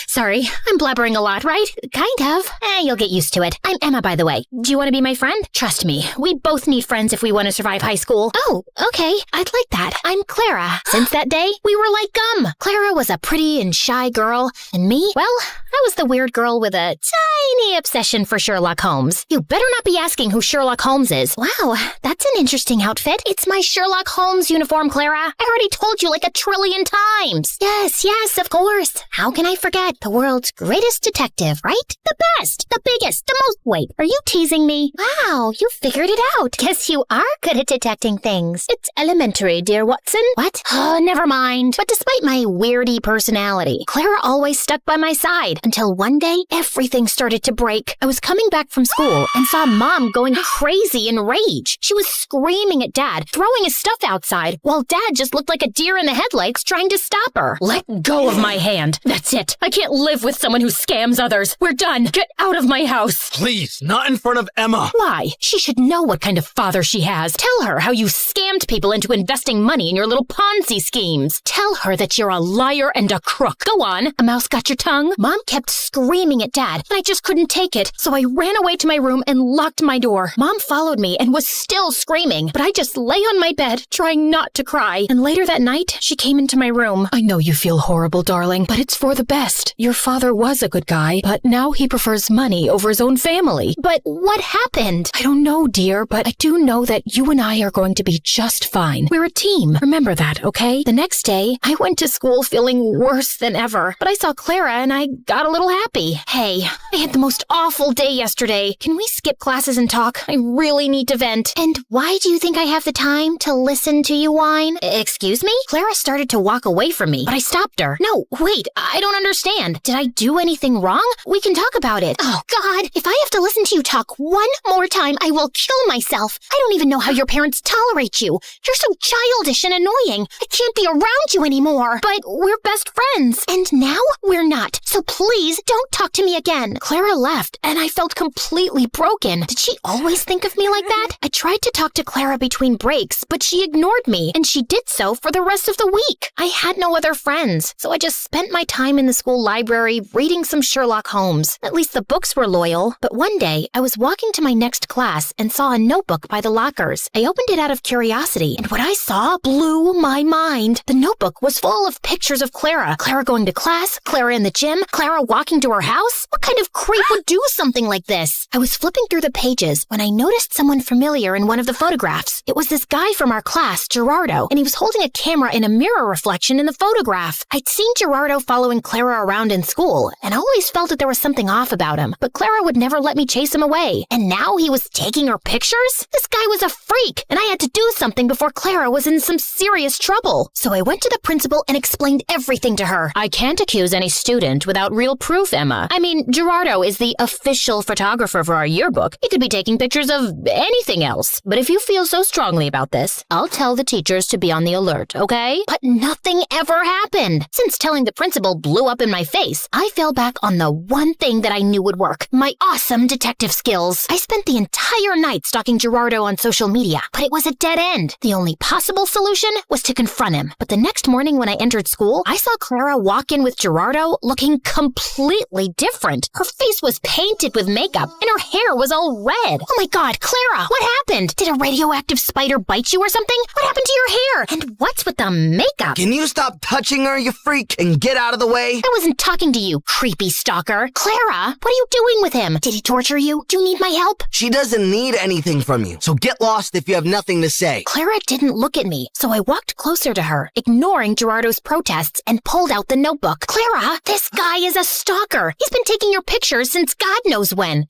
Sorry, I'm blabbering a lot, right? Kind of. You'll get used to it. I'm Emma, by the way. Do you want to be my friend? Trust me, we both need friends if we want to survive high school. Oh, okay. I'd like that. I'm Clara. Since that day, we were like gum. Clara was a pretty and shy girl, and me, well, I was the weird girl with a tiny obsession for Sherlock Holmes. You better not be asking who Sherlock Holmes is. Wow, that's an interesting outfit. It's my Sherlock Holmes uniform, Clara. I already told you like 1 trillion times. Yes, of course. How can I forget? The world's greatest detective, right? The best, the biggest, the most... Wait, are you teasing me? Wow, you figured it out. Guess you are good at detecting things. It's elementary, dear Watson. What? Oh, never mind. But despite my weirdy personality, Clara always stuck by my side until one day, everything started to break. I was coming back from school and saw Mom going crazy in rage. She was screaming at Dad, throwing his stuff outside, while Dad just looked like a deer in the headlights trying to stop her. Let go of my hand. That's it. I can't live with someone who scams others. We're done. Get out of my house. Please, not in front of Emma. Why? She should know what kind of father she has. Tell her how you scammed people into investing money in your little Ponzi schemes. Tell her that you're a liar and a crook. Go on. A mouse got your tongue? Mom kept screaming at Dad, and I just couldn't take it. So I ran away to my room and locked my door. Mom followed me and was still screaming, but I just lay on my bed, trying not to cry. And later that night, she came into my room. I know you feel horrible, darling, but it's for the best. Your father was a good guy, but now he prefers money over his own family. But what happened? I don't know, dear, but I do know that you and I are going to be just fine. We're a team. Remember that, okay? The next day, I went to school feeling worse than ever, but I saw Clara and I got a little happy. Hey, I had the most awful day yesterday. Can we skip classes and talk? I really need to vent. And why do you think I have the time to listen to you whine? Excuse me? Clara started to walk away from from me, but I stopped her. No, wait, I don't understand. Did I do anything wrong? We can talk about it. Oh, God, if I have to listen to you talk one more time, I will kill myself. I don't even know how your parents tolerate you. You're so childish and annoying. I can't be around you anymore. But we're best friends. And now we're not. So please don't talk to me again. Clara left, and I felt completely broken. Did she always think of me like that? I tried to talk to Clara between breaks, but she ignored me, and she did so for the rest of the week. I had no other friends, so I just spent my time in the school library reading some Sherlock Holmes. At least the books were loyal. But one day, I was walking to my next class and saw a notebook by the lockers. I opened it out of curiosity, and what I saw blew my mind. The notebook was full of pictures of Clara. Clara going to class, Clara in the gym, Clara walking to her house. What kind of creep would do something like this? I was flipping through the pages when I noticed someone familiar in one of the photographs. It was this guy from our class, Gerardo, and he was holding a camera in a mirror reflection in the photograph. I'd seen Gerardo following Clara around in school, and I always felt that there was something off about him, but Clara would never let me chase him away. And now he was taking her pictures? This guy was a freak, and I had to do something before Clara was in some serious trouble. So I went to the principal and explained everything to her. I can't accuse any student without real proof, Emma. I mean, Gerardo is the official photographer for our yearbook. He could be taking pictures of anything else. But if you feel so strongly about this, I'll tell the teachers to be on the alert, okay? But nothing ever happened. Since telling the principal blew up in my face, I fell back on the one thing that I knew would work, my awesome detective skills. I spent the entire night stalking Gerardo on social media, but it was a dead end. The only possible solution was to confront him. But the next morning when I entered school, I saw Clara walk in with Gerardo looking completely different. Her face was painted with makeup, and her hair was all red. Oh my God, Clara, what happened? Did a radioactive spider bite you or something? What happened to your hair? And what's with the makeup? Can you stop touching her, you freak, and get out of the way? I wasn't talking to you, creepy stalker. Clara, what are you doing with him? Did he torture you? Do you need my help? She doesn't need anything from you, so get lost if you have nothing to say. Clara didn't look at me, so I walked closer to her, ignoring Gerardo's protests, and pulled out the notebook. Clara, this guy is a stalker. He's been taking your pictures since God knows when.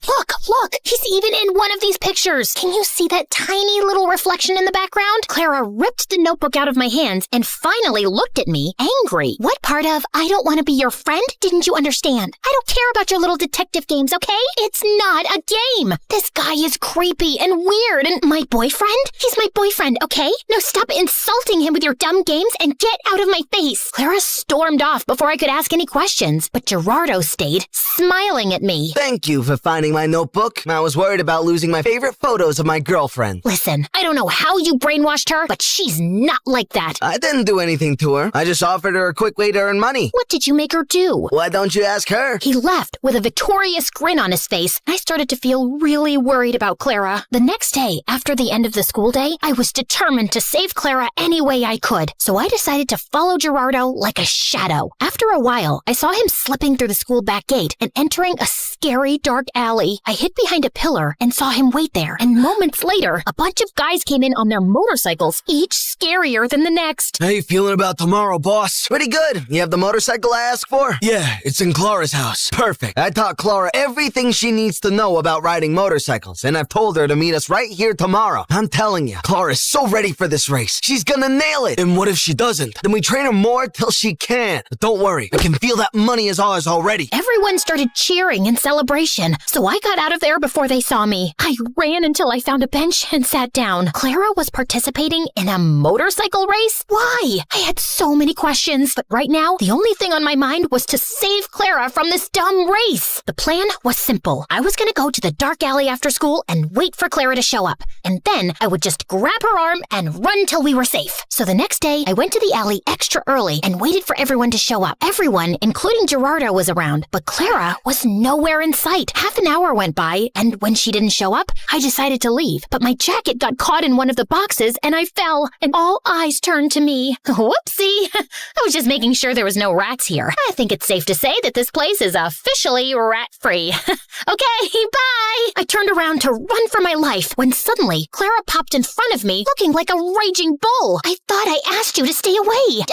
Look, he's even in one of these pictures. Can you see that tiny little reflection in the background? Clara ripped the notebook out of my hands and finally looked at me, angry. What part of I don't want to be your friend didn't you understand? I don't care about your little detective games, okay? It's not a game. This guy is creepy and weird, and my boyfriend? He's my boyfriend, okay? Now stop insulting him with your dumb games and get out of my face. Clara stormed off before I could ask any questions, but Gerardo stayed, smiling at me. Thank you for finding my notebook. I was worried about losing my favorite photos of my girlfriend. Listen, I don't know how you brainwashed her, but she's not like that. I didn't do anything to her. I just offered her a quick way to earn money. What did you make her do? Why don't you ask her? He left with a victorious grin on his face. I started to feel really worried about Clara. The next day, after the end of the school day, I was determined to save Clara any way I could. So I decided to follow Gerardo like a shadow. After a while, I saw him slipping through the school back gate and entering a scary dark alley. I hid behind a pillar and saw him wait there. And moments later, a bunch of guys came in on their motorcycles, each scarier than the next. How you feeling about tomorrow, boss? Pretty good. You have the motorcycle I asked for? Yeah, it's in Clara's house. Perfect. I taught Clara everything she needs to know about riding motorcycles, and I've told her to meet us right here tomorrow. I'm telling you, Clara's so ready for this race. She's gonna nail it. And what if she doesn't? Then we train her more till she can. But don't worry, I can feel that money is ours already. Everyone started cheering in celebration, so I got out of there before they saw me. I ran until I found a bench and sat down. Clara was participating in a motorcycle race? Why? I had so many questions, but right now, the only thing on my mind was to save Clara from this dumb race. The plan was simple. I was gonna go to the dark alley after school and wait for Clara to show up, and then I would just grab her arm and run till we were safe. So the next day, I went to the alley extra early and waited for everyone to show up. Everyone, including Gerardo, was around, but Clara was nowhere in sight. Half an hour went by, and when she didn't show up, I decided to leave. But my jacket got caught in one of the boxes, and I fell, and all eyes turned to me. Whoopsie! I was just making sure there was no rats here. I think it's safe to say that this place is officially rat-free. Okay, bye! I turned around to run for my life when suddenly Clara popped in front of me looking like a raging bull. I thought I asked you to stay away.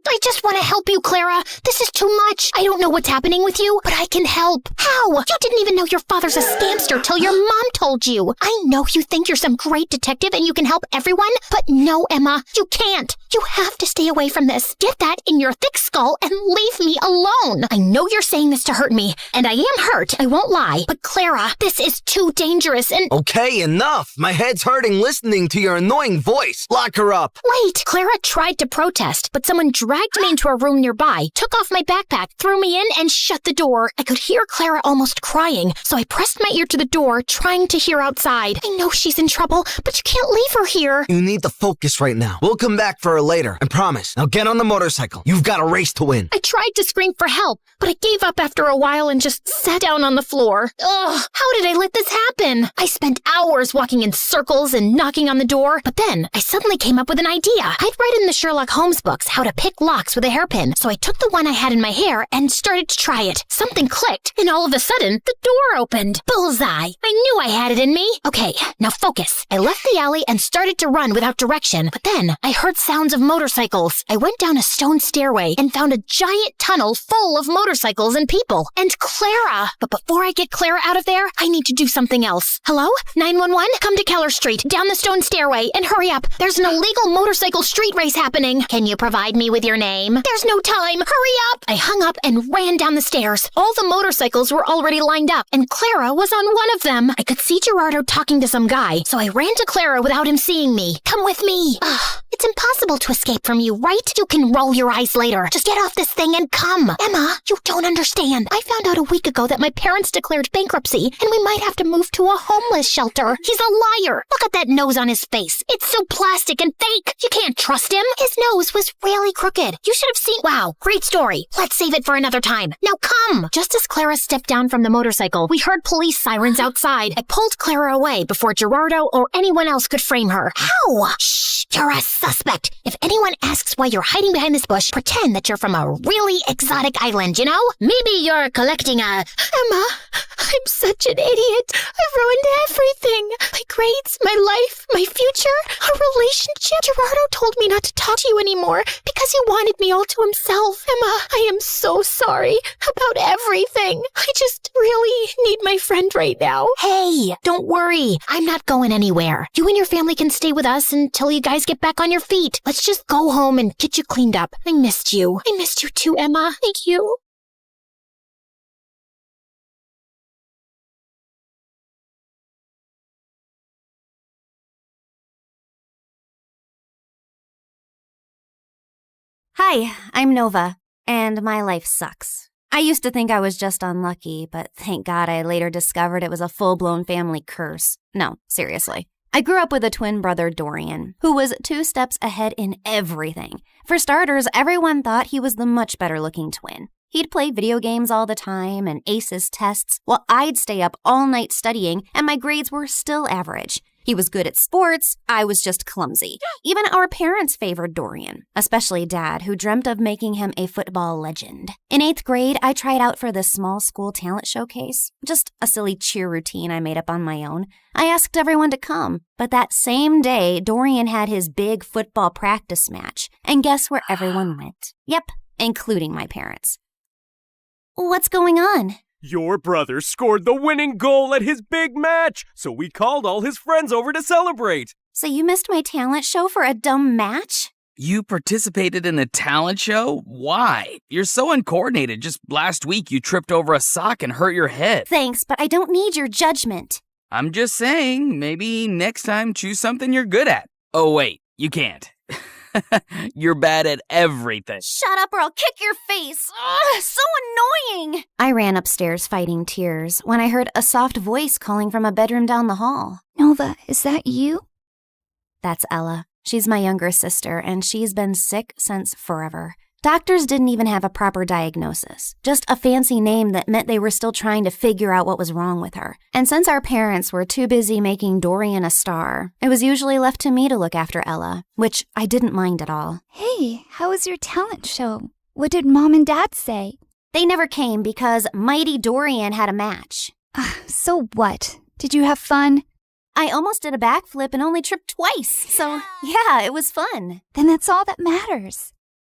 I just want to help you, Clara. This is too much. I don't know what's happening with you, but I can help. How? You didn't even know your father's a scamster till your mom told you. I know you think you're some great detective and you can help everyone, but no, Emma, you can't. You have to stay away from this. Get that in your thick skull and leave me alone. I know you're saying this to hurt me, and I am hurt, I won't lie. But Clara, this is too dangerous and— Okay, enough. My head's hurting listening to your annoying voice. Lock her up. Wait, Clara tried to protest, but someone dragged me into a room nearby, took off my backpack, threw me in, and shut the door. I could hear Clara almost crying, so I pressed my ear to the door, trying to hear outside. I know she's in trouble, but you can't leave her here. You need to focus right now. We'll come back for her later, I promise. Now get on the motorcycle. You've got a race to win. I tried to scream for help, but I gave up after a while and just sat down on the floor. Ugh, how did I let this happen? I spent hours walking in circles and knocking on the door, but then I suddenly came up with an idea. I'd read in the Sherlock Holmes books how to pick locks with a hairpin, so I took the one I had in my hair and started to try it. Something clicked, and all of a sudden, the door opened. Bullseye! I knew I had it in me. Okay, now focus. I left the alley and started to run without direction, but then I heard sounds of motorcycles. I went down a stone stairway and found a giant tunnel full of motorcycles and people. And Clara! But before I get Clara out of there, I need to do something else. Hello? 911? Come to Keller Street, down the stone stairway, and hurry up. There's an illegal motorcycle street race happening. Can you provide me with your name? There's no time. Hurry up! I hung up and ran down the stairs. All the motorcycles were already lined up, and Clara was on one of them. I could see Gerardo talking to some guy, so I ran to Clara without him seeing me. Come with me. Ugh, it's impossible to escape from you, right? You can roll your eyes later. Just get off this thing and come. Emma, you don't understand. I found out a week ago that my parents declared bankruptcy, and we might have to move to a homeless shelter. He's a liar. Look at that nose on his face. It's so plastic and fake. You can't trust him. His nose was really crooked. You should have seen— Wow, great story. Let's save it for another time. Now come. Just as Clara stepped down from the motorcycle, we heard police sirens outside. I pulled Clara away before Gerardo or anyone else could frame her. How? Shh, you're a suspect. If anyone asks why you're hiding behind this bush, pretend that you're from a really exotic island, you know? Maybe you're collecting a— Emma, I'm such an idiot. I've ruined everything. My grades, my life, my future, our relationship. Gerardo told me not to talk to you anymore because he wanted me all to himself. Emma, I am so sorry about everything. I just really need my friend right now. Hey, don't worry. I'm not going anywhere. You and your family can stay with us until you guys get back on your feet. Let's just go home and get you cleaned up. I missed you. I missed you too, Emma. Thank you. Hi, I'm Nova, and my life sucks. I used to think I was just unlucky, but thank God I later discovered it was a full-blown family curse. No, seriously. I grew up with a twin brother, Dorian, who was 2 steps ahead in everything. For starters, everyone thought he was the much better-looking twin. He'd play video games all the time and ace his tests, while I'd stay up all night studying, and my grades were still average. He was good at sports, I was just clumsy. Even our parents favored Dorian, especially Dad, who dreamt of making him a football legend. In 8th grade, I tried out for this small school talent showcase, just a silly cheer routine I made up on my own. I asked everyone to come, but that same day, Dorian had his big football practice match, and guess where everyone went? Yep, including my parents. What's going on? Your brother scored the winning goal at his big match, so we called all his friends over to celebrate. So you missed my talent show for a dumb match? You participated in a talent show? Why? You're so uncoordinated. Just last week you tripped over a sock and hurt your head. Thanks, but I don't need your judgment. I'm just saying, maybe next time choose something you're good at. Oh wait, you can't. You're bad at everything. Shut up or I'll kick your face. Ugh, so annoying. I ran upstairs fighting tears when I heard a soft voice calling from a bedroom down the hall. Nova, is that you? That's Ella. She's my younger sister, and she's been sick since forever. Doctors didn't even have a proper diagnosis, just a fancy name that meant they were still trying to figure out what was wrong with her. And since our parents were too busy making Dorian a star, it was usually left to me to look after Ella, which I didn't mind at all. Hey, how was your talent show? What did Mom and Dad say? They never came because Mighty Dorian had a match. So what? Did you have fun? I almost did a backflip and only tripped twice, so yeah, it was fun. Then that's all that matters.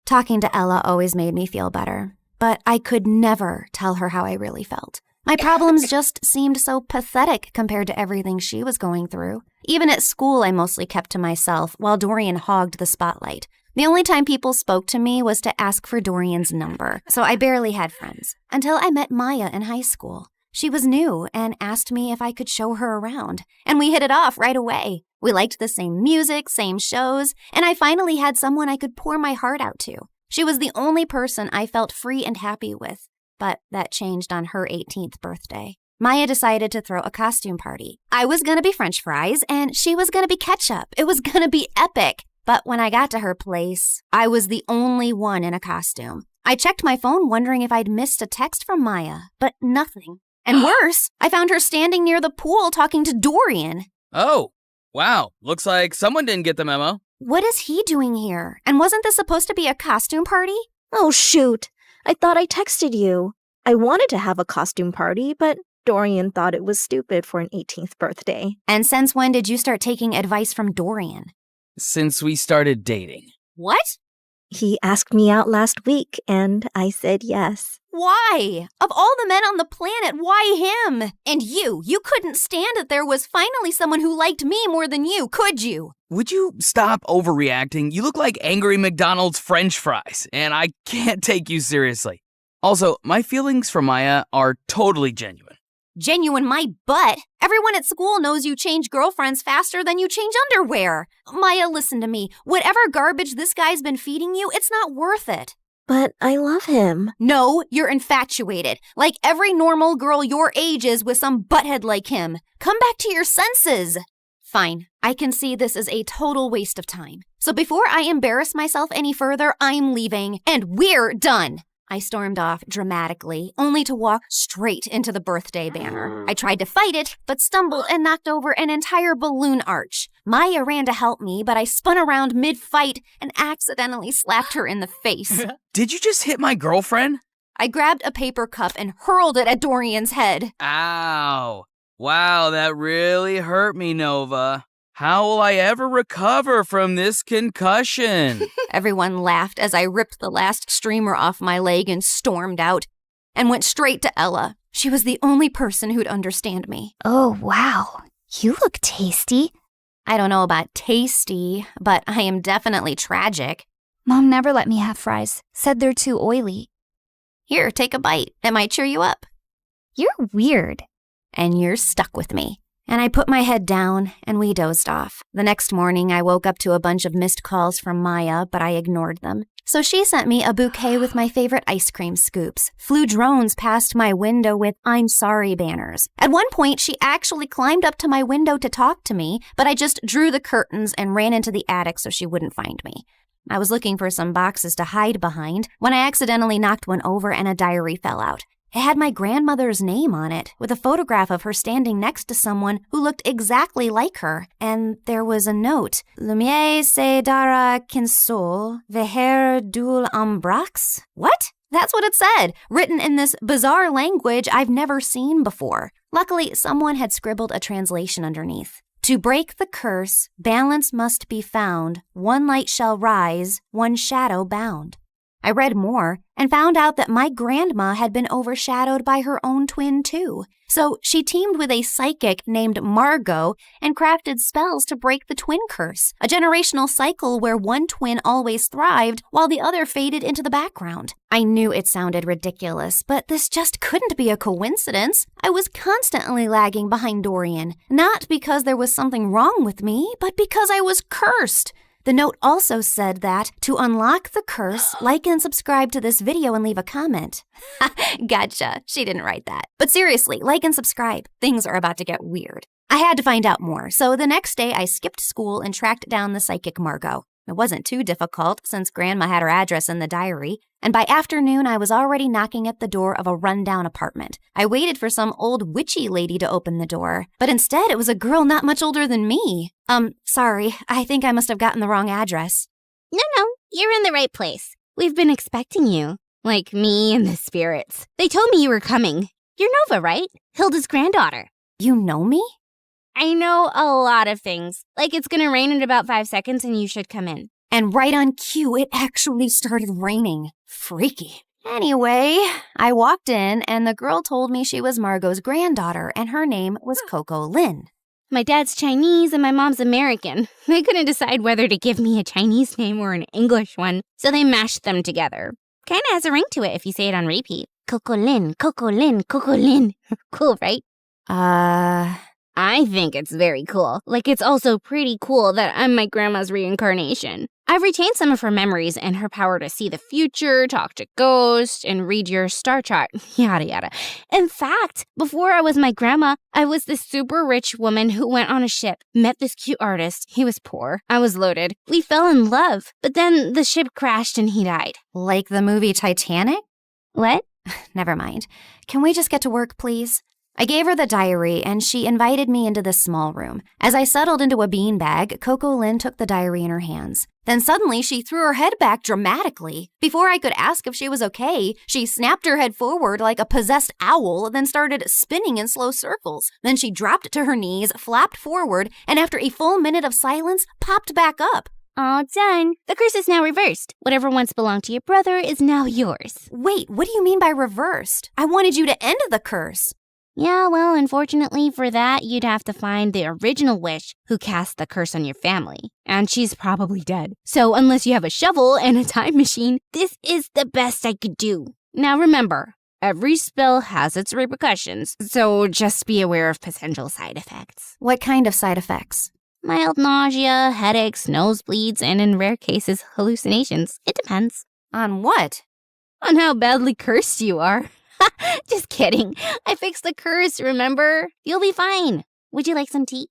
Talking to Ella always made me feel better, but I could never tell her how I really felt. My problems just seemed so pathetic compared to everything she was going through. Even at school, I mostly kept to myself while Dorian hogged the spotlight. The only time people spoke to me was to ask for Dorian's number, so I barely had friends. Until I met Maya in high school. She was new and asked me if I could show her around, and we hit it off right away. We liked the same music, same shows, and I finally had someone I could pour my heart out to. She was the only person I felt free and happy with, but that changed on her 18th birthday. Maya decided to throw a costume party. I was gonna be French fries, and she was gonna be ketchup. It was gonna be epic. But when I got to her place, I was the only one in a costume. I checked my phone wondering if I'd missed a text from Maya, but nothing. And worse, I found her standing near the pool talking to Dorian. Oh, wow. Looks like someone didn't get the memo. What is he doing here? And wasn't this supposed to be a costume party? Oh, shoot. I thought I texted you. I wanted to have a costume party, but Dorian thought it was stupid for an 18th birthday. And since when did you start taking advice from Dorian? Since we started dating. What? He asked me out last week, and I said yes. Why? Of all the men on the planet, why him? And you couldn't stand that there was finally someone who liked me more than you, could you? Would you stop overreacting? You look like angry McDonald's French fries, and I can't take you seriously. Also, my feelings for Maya are totally genuine. Genuine my butt. Everyone at school knows you change girlfriends faster than you change underwear. Maya, listen to me. Whatever garbage this guy's been feeding you, it's not worth it. But I love him. No, you're infatuated. Like every normal girl your age is with some butthead like him. Come back to your senses. Fine, I can see this is a total waste of time. So before I embarrass myself any further, I'm leaving, and we're done. I stormed off dramatically, only to walk straight into the birthday banner. I tried to fight it, but stumbled and knocked over an entire balloon arch. Maya ran to help me, but I spun around mid-fight and accidentally slapped her in the face. Did you just hit my girlfriend? I grabbed a paper cup and hurled it at Dorian's head. Ow. Wow, that really hurt me, Nova. How will I ever recover from this concussion? Everyone laughed as I ripped the last streamer off my leg and stormed out, and went straight to Ella. She was the only person who'd understand me. Oh, wow. You look tasty. I don't know about tasty, but I am definitely tragic. Mom never let me have fries. Said they're too oily. Here, take a bite. It might cheer you up. You're weird. And you're stuck with me. And I put my head down, and we dozed off. The next morning, I woke up to a bunch of missed calls from Maya, but I ignored them. So she sent me a bouquet with my favorite ice cream scoops, flew drones past my window with "I'm sorry" banners. At one point, she actually climbed up to my window to talk to me, but I just drew the curtains and ran into the attic so she wouldn't find me. I was looking for some boxes to hide behind when I accidentally knocked one over and a diary fell out. It had my grandmother's name on it, with a photograph of her standing next to someone who looked exactly like her. And there was a note. Lumiere se dara kinsol, veher dul ambrax? What? That's what it said, written in this bizarre language I've never seen before. Luckily, someone had scribbled a translation underneath. To break the curse, balance must be found. One light shall rise, one shadow bound. I read more and found out that my grandma had been overshadowed by her own twin, too. So she teamed with a psychic named Margot and crafted spells to break the twin curse, a generational cycle where one twin always thrived while the other faded into the background. I knew it sounded ridiculous, but this just couldn't be a coincidence. I was constantly lagging behind Dorian, not because there was something wrong with me, but because I was cursed. The note also said that to unlock the curse, like and subscribe to this video and leave a comment. Gotcha. She didn't write that. But seriously, like and subscribe. Things are about to get weird. I had to find out more, so the next day I skipped school and tracked down the psychic Margot. It wasn't too difficult since Grandma had her address in the diary, and by afternoon I was already knocking at the door of a rundown apartment. I waited for some old witchy lady to open the door, but instead it was a girl not much older than me. Sorry, I think I must have gotten the wrong address. No, you're in the right place. We've been expecting you. Like me and the spirits. They told me you were coming. You're Nova, right? Hilda's granddaughter. You know me? I know a lot of things. Like it's gonna rain in about 5 seconds and you should come in. And right on cue, it actually started raining. Freaky. Anyway, I walked in and the girl told me she was Margot's granddaughter and her name was Coco Lin. My dad's Chinese and my mom's American. They couldn't decide whether to give me a Chinese name or an English one, so they mashed them together. Kinda has a ring to it if you say it on repeat. Coco Lin, Coco Lin, Coco Lin. Cool, right? I think it's very cool. Like, it's also pretty cool that I'm my grandma's reincarnation. I've retained some of her memories and her power to see the future, talk to ghosts, and read your star chart, yada yada. In fact, before I was my grandma, I was this super rich woman who went on a ship, met this cute artist. He was poor. I was loaded. We fell in love, but then the ship crashed and he died. Like the movie Titanic? What? Never mind. Can we just get to work, please? I gave her the diary, and she invited me into this small room. As I settled into a beanbag, Coco Lin took the diary in her hands. Then suddenly, she threw her head back dramatically. Before I could ask if she was okay, she snapped her head forward like a possessed owl, then started spinning in slow circles. Then she dropped to her knees, flapped forward, and after a full minute of silence, popped back up. All done. The curse is now reversed. Whatever once belonged to your brother is now yours. Wait, what do you mean by reversed? I wanted you to end the curse. Yeah, well, unfortunately for that, you'd have to find the original witch who cast the curse on your family. And she's probably dead. So unless you have a shovel and a time machine, this is the best I could do. Now remember, every spell has its repercussions, so just be aware of potential side effects. What kind of side effects? Mild nausea, headaches, nosebleeds, and in rare cases, hallucinations. It depends. On what? On how badly cursed you are. Just kidding. I fixed the curse, remember? You'll be fine. Would you like some tea?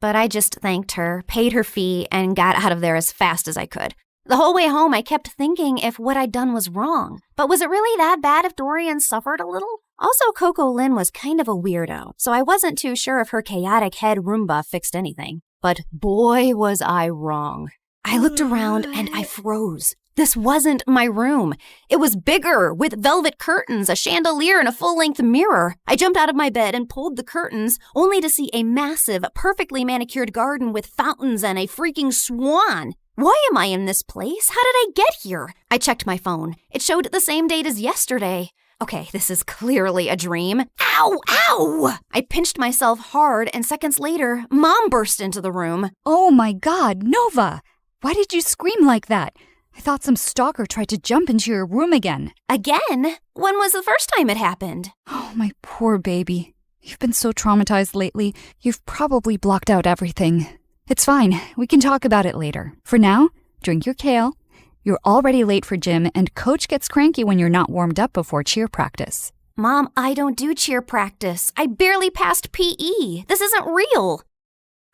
But I just thanked her, paid her fee, and got out of there as fast as I could. The whole way home, I kept thinking if what I'd done was wrong. But was it really that bad if Dorian suffered a little? Also, Coco Lin was kind of a weirdo, so I wasn't too sure if her chaotic head Roomba fixed anything. But boy, was I wrong. I looked around and I froze. This wasn't my room. It was bigger, with velvet curtains, a chandelier, and a full-length mirror. I jumped out of my bed and pulled the curtains, only to see a massive, perfectly manicured garden with fountains and a freaking swan. Why am I in this place? How did I get here? I checked my phone. It showed the same date as yesterday. Okay, this is clearly a dream. Ow! Ow! I pinched myself hard, and seconds later, Mom burst into the room. Oh my God, Nova! Why did you scream like that? I thought some stalker tried to jump into your room again. Again? When was the first time it happened? Oh, my poor baby. You've been so traumatized lately, you've probably blocked out everything. It's fine. We can talk about it later. For now, drink your kale. You're already late for gym, and Coach gets cranky when you're not warmed up before cheer practice. Mom, I don't do cheer practice. I barely passed PE. This isn't real.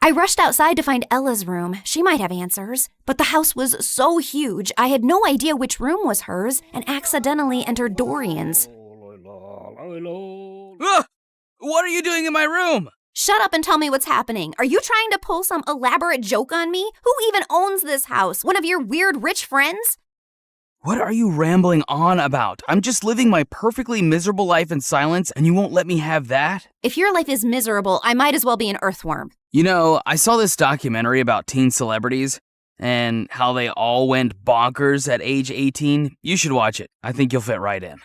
I rushed outside to find Ella's room. She might have answers. But the house was so huge, I had no idea which room was hers and accidentally entered Dorian's. What are you doing in my room? Shut up and tell me what's happening. Are you trying to pull some elaborate joke on me? Who even owns this house? One of your weird rich friends? What are you rambling on about? I'm just living my perfectly miserable life in silence, and you won't let me have that? If your life is miserable, I might as well be an earthworm. You know, I saw this documentary about teen celebrities and how they all went bonkers at age 18. You should watch it. I think you'll fit right in.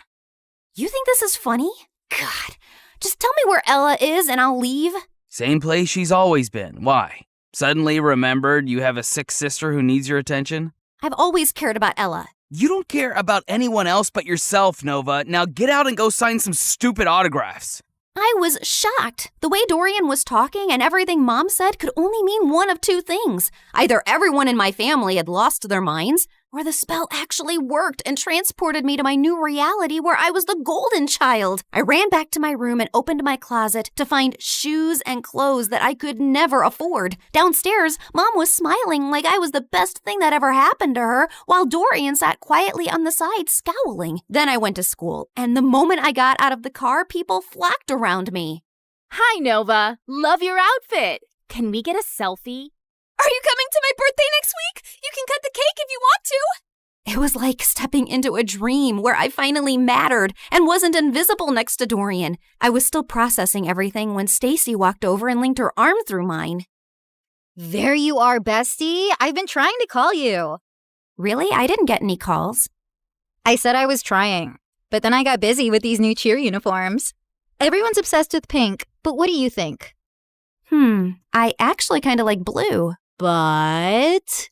You think this is funny? God, just tell me where Ella is and I'll leave. Same place she's always been. Why? Suddenly remembered you have a sick sister who needs your attention? I've always cared about Ella. You don't care about anyone else but yourself, Nova. Now get out and go sign some stupid autographs. I was shocked. The way Dorian was talking and everything Mom said could only mean one of two things. Either everyone in my family had lost their minds, or the spell actually worked and transported me to my new reality where I was the golden child. I ran back to my room and opened my closet to find shoes and clothes that I could never afford. Downstairs, Mom was smiling like I was the best thing that ever happened to her, while Dorian sat quietly on the side scowling. Then I went to school, and the moment I got out of the car, people flocked around me. Hi, Nova. Love your outfit. Can we get a selfie? Are you coming to my birthday next week? You can cut the cake if you want to. It was like stepping into a dream where I finally mattered and wasn't invisible next to Dorian. I was still processing everything when Stacy walked over and linked her arm through mine. There you are, bestie. I've been trying to call you. Really? I didn't get any calls. I said I was trying, but then I got busy with these new cheer uniforms. Everyone's obsessed with pink, but what do you think? I actually kind of like blue, but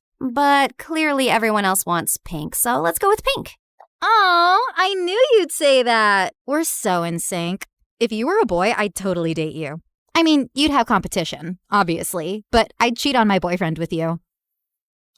clearly everyone else wants pink, so let's go with pink. Oh, I knew you'd say that. We're so in sync. If you were a boy, I'd totally date you. I mean, you'd have competition, obviously, but I'd cheat on my boyfriend with you.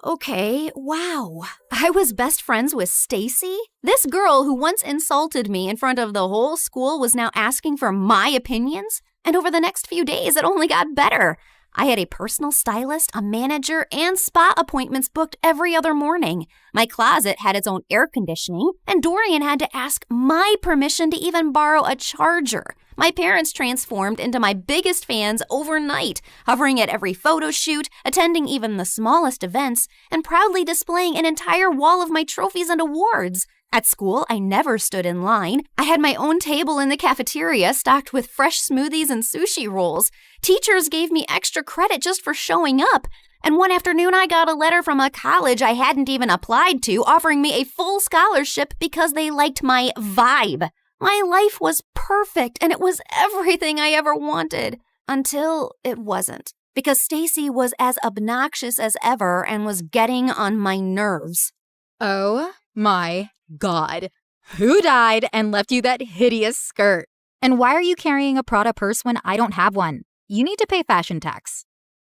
Okay, wow. I was best friends with Stacy? This girl who once insulted me in front of the whole school was now asking for my opinions? And over the next few days, it only got better. I had a personal stylist, a manager, and spa appointments booked every other morning. My closet had its own air conditioning, and Dorian had to ask my permission to even borrow a charger. My parents transformed into my biggest fans overnight, hovering at every photo shoot, attending even the smallest events, and proudly displaying an entire wall of my trophies and awards. At school, I never stood in line. I had my own table in the cafeteria stocked with fresh smoothies and sushi rolls. Teachers gave me extra credit just for showing up. And one afternoon, I got a letter from a college I hadn't even applied to offering me a full scholarship because they liked my vibe. My life was perfect, and it was everything I ever wanted. Until it wasn't. Because Stacy was as obnoxious as ever and was getting on my nerves. Oh my God. Who died and left you that hideous skirt? And why are you carrying a Prada purse when I don't have one? You need to pay fashion tax.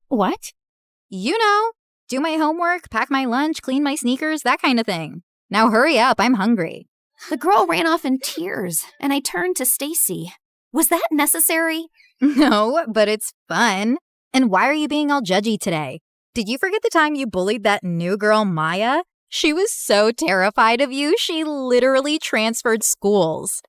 What? You know, do my homework, pack my lunch, clean my sneakers, that kind of thing. Now hurry up, I'm hungry. The girl ran off in tears, and I turned to Stacy. Was that necessary? No, but it's fun. And why are you being all judgy today? Did you forget the time you bullied that new girl, Maya? She was so terrified of you, she literally transferred schools.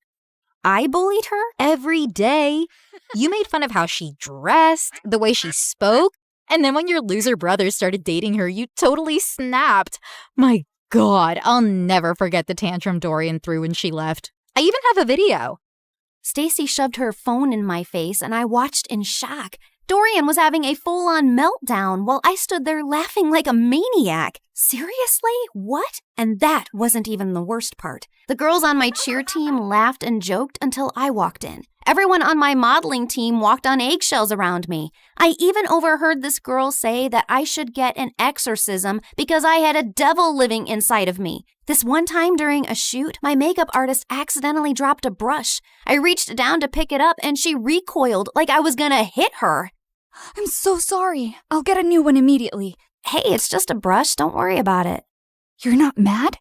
I bullied her? Every day. You made fun of how she dressed, the way she spoke, and then when your loser brother started dating her, you totally snapped. My God, I'll never forget the tantrum Dorian threw when she left. I even have a video. Stacy shoved her phone in my face, and I watched in shock. Dorian was having a full-on meltdown while I stood there laughing like a maniac. Seriously? What? And that wasn't even the worst part. The girls on my cheer team laughed and joked until I walked in. Everyone on my modeling team walked on eggshells around me. I even overheard this girl say that I should get an exorcism because I had a devil living inside of me. This one time during a shoot, my makeup artist accidentally dropped a brush. I reached down to pick it up and she recoiled like I was gonna hit her. I'm so sorry. I'll get a new one immediately. Hey, it's just a brush. Don't worry about it. You're not mad?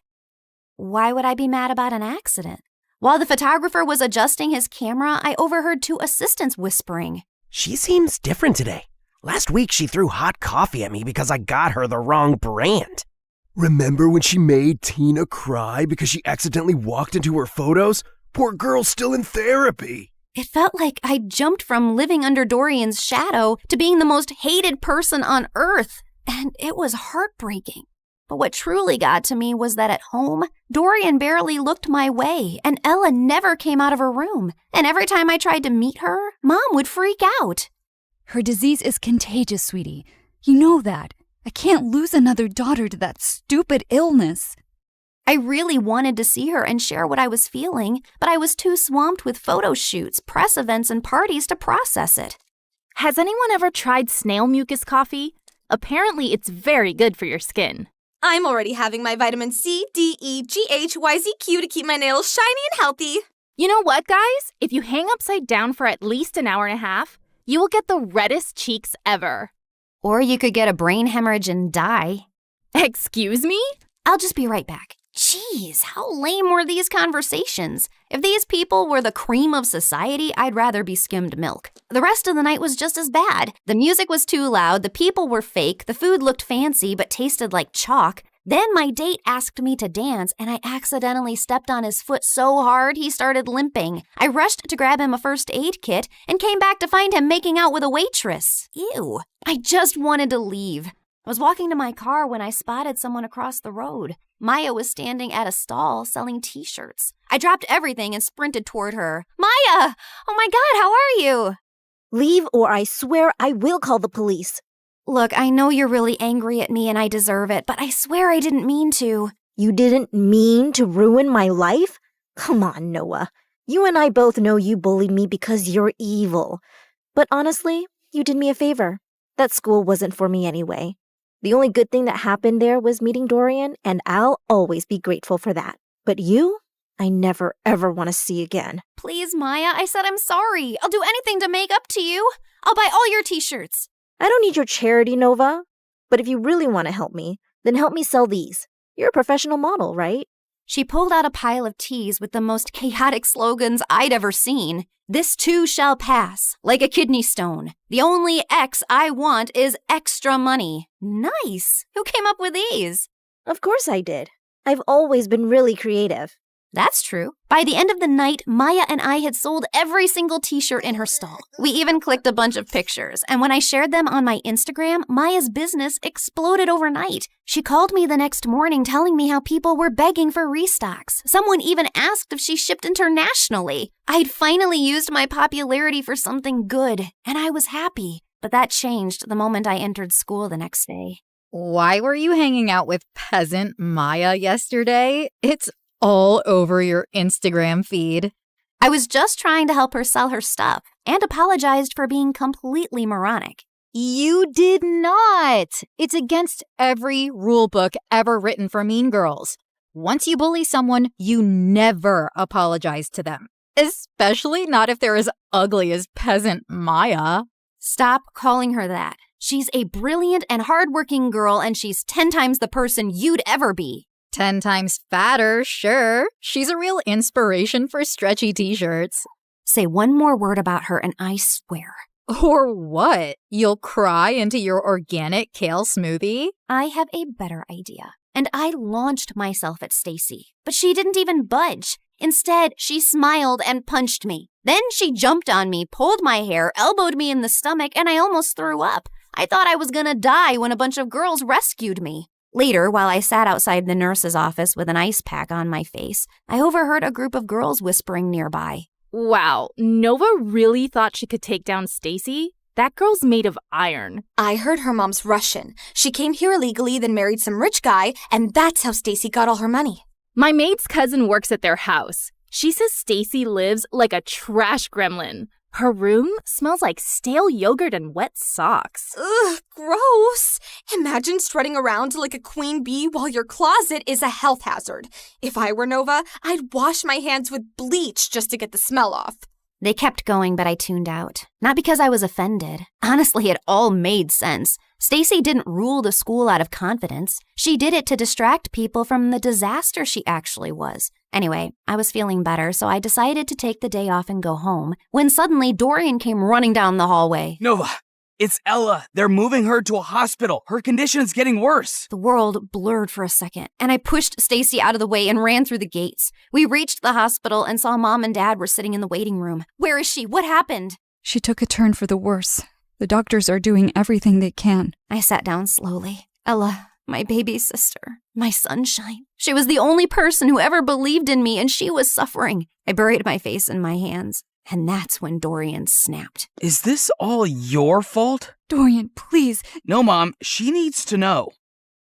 Why would I be mad about an accident? While the photographer was adjusting his camera, I overheard two assistants whispering. She seems different today. Last week she threw hot coffee at me because I got her the wrong brand. Remember when she made Tina cry because she accidentally walked into her photos? Poor girl's still in therapy. It felt like I jumped from living under Dorian's shadow to being the most hated person on earth, and it was heartbreaking. But what truly got to me was that at home, Dorian barely looked my way, and Ella never came out of her room. And every time I tried to meet her, Mom would freak out. Her disease is contagious, sweetie. You know that. I can't lose another daughter to that stupid illness. I really wanted to see her and share what I was feeling, but I was too swamped with photo shoots, press events, and parties to process it. Has anyone ever tried snail mucus coffee? Apparently, it's very good for your skin. I'm already having my vitamin C, D, E, G, H, Y, Z, Q to keep my nails shiny and healthy. You know what, guys? If you hang upside down for at least an hour and a half, you will get the reddest cheeks ever. Or you could get a brain hemorrhage and die. Excuse me? I'll just be right back. Jeez, how lame were these conversations? If these people were the cream of society, I'd rather be skimmed milk. The rest of the night was just as bad. The music was too loud, the people were fake, the food looked fancy but tasted like chalk. Then my date asked me to dance, and I accidentally stepped on his foot so hard he started limping. I rushed to grab him a first aid kit and came back to find him making out with a waitress. Ew. I just wanted to leave. I was walking to my car when I spotted someone across the road. Maya was standing at a stall selling t-shirts. I dropped everything and sprinted toward her. Maya! Oh my God, how are you? Leave or I swear I will call the police. Look, I know you're really angry at me and I deserve it, but I swear I didn't mean to. You didn't mean to ruin my life? Come on, Noah. You and I both know you bullied me because you're evil. But honestly, you did me a favor. That school wasn't for me anyway. The only good thing that happened there was meeting Dorian, and I'll always be grateful for that. But you, I never ever want to see again. Please, Maya, I said I'm sorry. I'll do anything to make up to you. I'll buy all your t-shirts. I don't need your charity, Nova. But if you really want to help me, then help me sell these. You're a professional model, right? She pulled out a pile of tees with the most chaotic slogans I'd ever seen. This too shall pass, like a kidney stone. The only X I want is extra money. Nice. Who came up with these? Of course I did. I've always been really creative. That's true. By the end of the night, Maya and I had sold every single t-shirt in her stall. We even clicked a bunch of pictures, and when I shared them on my Instagram, Maya's business exploded overnight. She called me the next morning telling me how people were begging for restocks. Someone even asked if she shipped internationally. I'd finally used my popularity for something good, and I was happy. But that changed the moment I entered school the next day. Why were you hanging out with peasant Maya yesterday? It's all over your Instagram feed. I was just trying to help her sell her stuff and apologized for being completely moronic. You did not. It's against every rule book ever written for mean girls. Once you bully someone, you never apologize to them, especially not if they're as ugly as peasant Maya. Stop calling her that. She's a brilliant and hardworking girl, and she's 10 times the person you'd ever be. 10 times fatter, sure. She's a real inspiration for stretchy t-shirts. Say one more word about her and I swear. Or what? You'll cry into your organic kale smoothie? I have a better idea. And I launched myself at Stacy, but she didn't even budge. Instead, she smiled and punched me. Then she jumped on me, pulled my hair, elbowed me in the stomach, and I almost threw up. I thought I was gonna die when a bunch of girls rescued me. Later, while I sat outside the nurse's office with an ice pack on my face, I overheard a group of girls whispering nearby. Wow, Nova really thought she could take down Stacy? That girl's made of iron. I heard her mom's Russian. She came here illegally, then married some rich guy, and that's how Stacy got all her money. My maid's cousin works at their house. She says Stacy lives like a trash gremlin. Her room smells like stale yogurt and wet socks. Ugh, gross. Imagine strutting around like a queen bee while your closet is a health hazard. If I were Nova, I'd wash my hands with bleach just to get the smell off. They kept going, but I tuned out. Not because I was offended. Honestly, it all made sense. Stacy didn't rule the school out of confidence. She did it to distract people from the disaster she actually was. Anyway, I was feeling better, so I decided to take the day off and go home, when suddenly Dorian came running down the hallway. Nova, it's Ella. They're moving her to a hospital. Her condition is getting worse. The world blurred for a second, and I pushed Stacy out of the way and ran through the gates. We reached the hospital and saw Mom and Dad were sitting in the waiting room. Where is she? What happened? She took a turn for the worse. The doctors are doing everything they can. I sat down slowly. Ella, my baby sister, my sunshine. She was the only person who ever believed in me, and she was suffering. I buried my face in my hands, and that's when Dorian snapped. Is this all your fault? Dorian, please. No, Mom, she needs to know.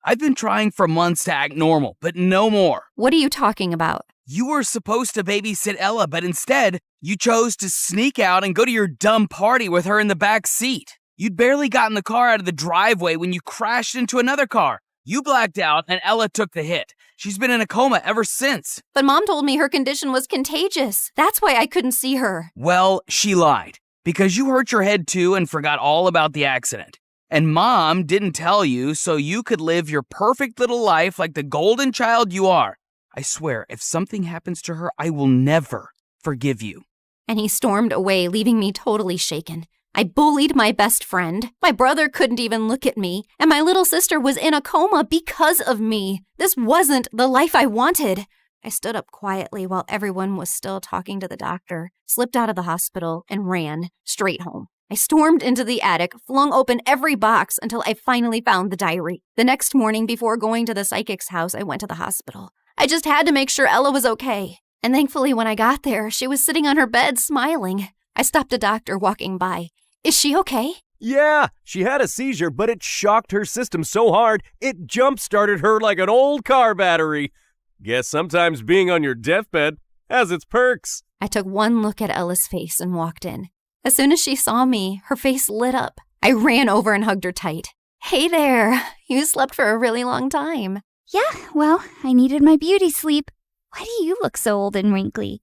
I've been trying for months to act normal, but no more. What are you talking about? You were supposed to babysit Ella, but instead, you chose to sneak out and go to your dumb party with her in the back seat. You'd barely gotten the car out of the driveway when you crashed into another car. You blacked out and Ella took the hit. She's been in a coma ever since. But Mom told me her condition was contagious. That's why I couldn't see her. Well, she lied. Because you hurt your head too and forgot all about the accident. And Mom didn't tell you so you could live your perfect little life like the golden child you are. I swear, if something happens to her, I will never forgive you. And he stormed away, leaving me totally shaken. I bullied my best friend. My brother couldn't even look at me. And my little sister was in a coma because of me. This wasn't the life I wanted. I stood up quietly while everyone was still talking to the doctor, slipped out of the hospital, and ran straight home. I stormed into the attic, flung open every box until I finally found the diary. The next morning, before going to the psychic's house, I went to the hospital. I just had to make sure Ella was okay. And thankfully, when I got there, she was sitting on her bed smiling. I stopped a doctor walking by. Is she okay? Yeah, she had a seizure, but it shocked her system so hard, it jump-started her like an old car battery. Guess sometimes being on your deathbed has its perks. I took one look at Ella's face and walked in. As soon as she saw me, her face lit up. I ran over and hugged her tight. Hey there, you slept for a really long time. Yeah, well, I needed my beauty sleep. Why do you look so old and wrinkly?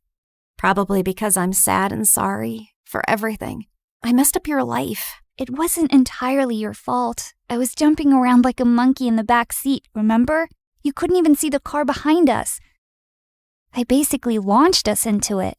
Probably because I'm sad and sorry for everything. I messed up your life. It wasn't entirely your fault. I was jumping around like a monkey in the back seat, remember? You couldn't even see the car behind us. I basically launched us into it.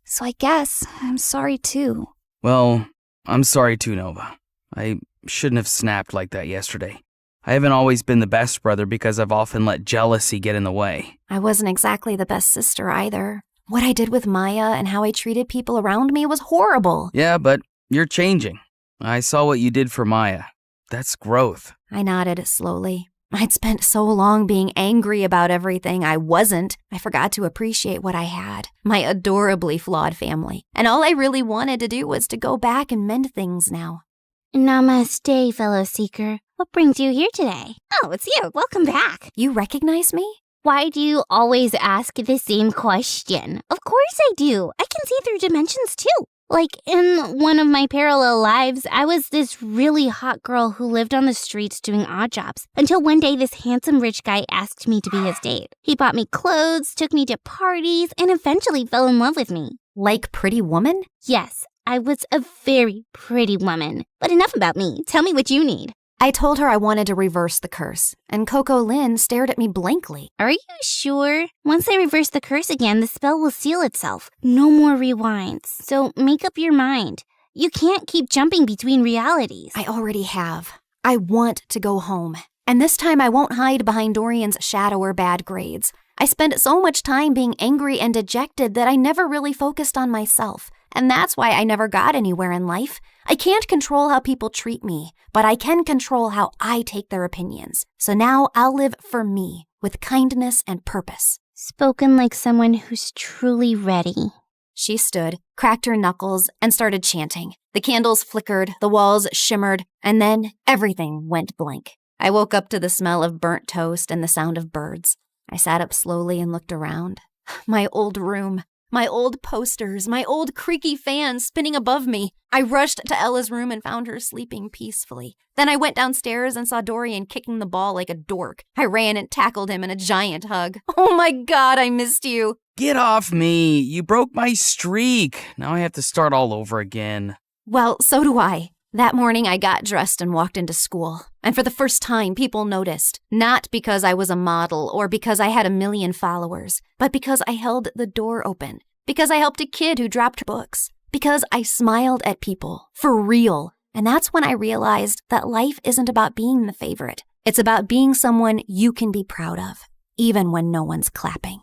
So I guess I'm sorry too. Well, I'm sorry too, Nova. I shouldn't have snapped like that yesterday. I haven't always been the best brother because I've often let jealousy get in the way. I wasn't exactly the best sister either. What I did with Maya and how I treated people around me was horrible. Yeah, but you're changing. I saw what you did for Maya. That's growth. I nodded slowly. I'd spent so long being angry about everything I wasn't, I forgot to appreciate what I had, my adorably flawed family. And all I really wanted to do was to go back and mend things now. Namaste, fellow seeker. What brings you here today? Oh, it's you. Welcome back. You recognize me? Why do you always ask the same question? Of course I do. I can see through dimensions too. Like, in one of my parallel lives, I was this really hot girl who lived on the streets doing odd jobs, until one day this handsome rich guy asked me to be his date. He bought me clothes, took me to parties, and eventually fell in love with me. Like Pretty Woman? Yes, I was a very pretty woman. But enough about me. Tell me what you need. I told her I wanted to reverse the curse, and Coco Lynn stared at me blankly. Are you sure? Once I reverse the curse again, the spell will seal itself. No more rewinds. So make up your mind. You can't keep jumping between realities. I already have. I want to go home. And this time I won't hide behind Dorian's shadow or bad grades. I spent so much time being angry and dejected that I never really focused on myself. And that's why I never got anywhere in life. I can't control how people treat me, but I can control how I take their opinions. So now I'll live for me, with kindness and purpose. Spoken like someone who's truly ready. She stood, cracked her knuckles, and started chanting. The candles flickered, the walls shimmered, and then everything went blank. I woke up to the smell of burnt toast and the sound of birds. I sat up slowly and looked around. My old room. My old posters, my old creaky fan spinning above me. I rushed to Ella's room and found her sleeping peacefully. Then I went downstairs and saw Dorian kicking the ball like a dork. I ran and tackled him in a giant hug. Oh my God, I missed you. Get off me. You broke my streak. Now I have to start all over again. Well, so do I. That morning I got dressed and walked into school. And for the first time, people noticed. Not because I was a model or because I had 1 million followers, but because I held the door open. Because I helped a kid who dropped books. Because I smiled at people. For real. And that's when I realized that life isn't about being the favorite. It's about being someone you can be proud of, even when no one's clapping.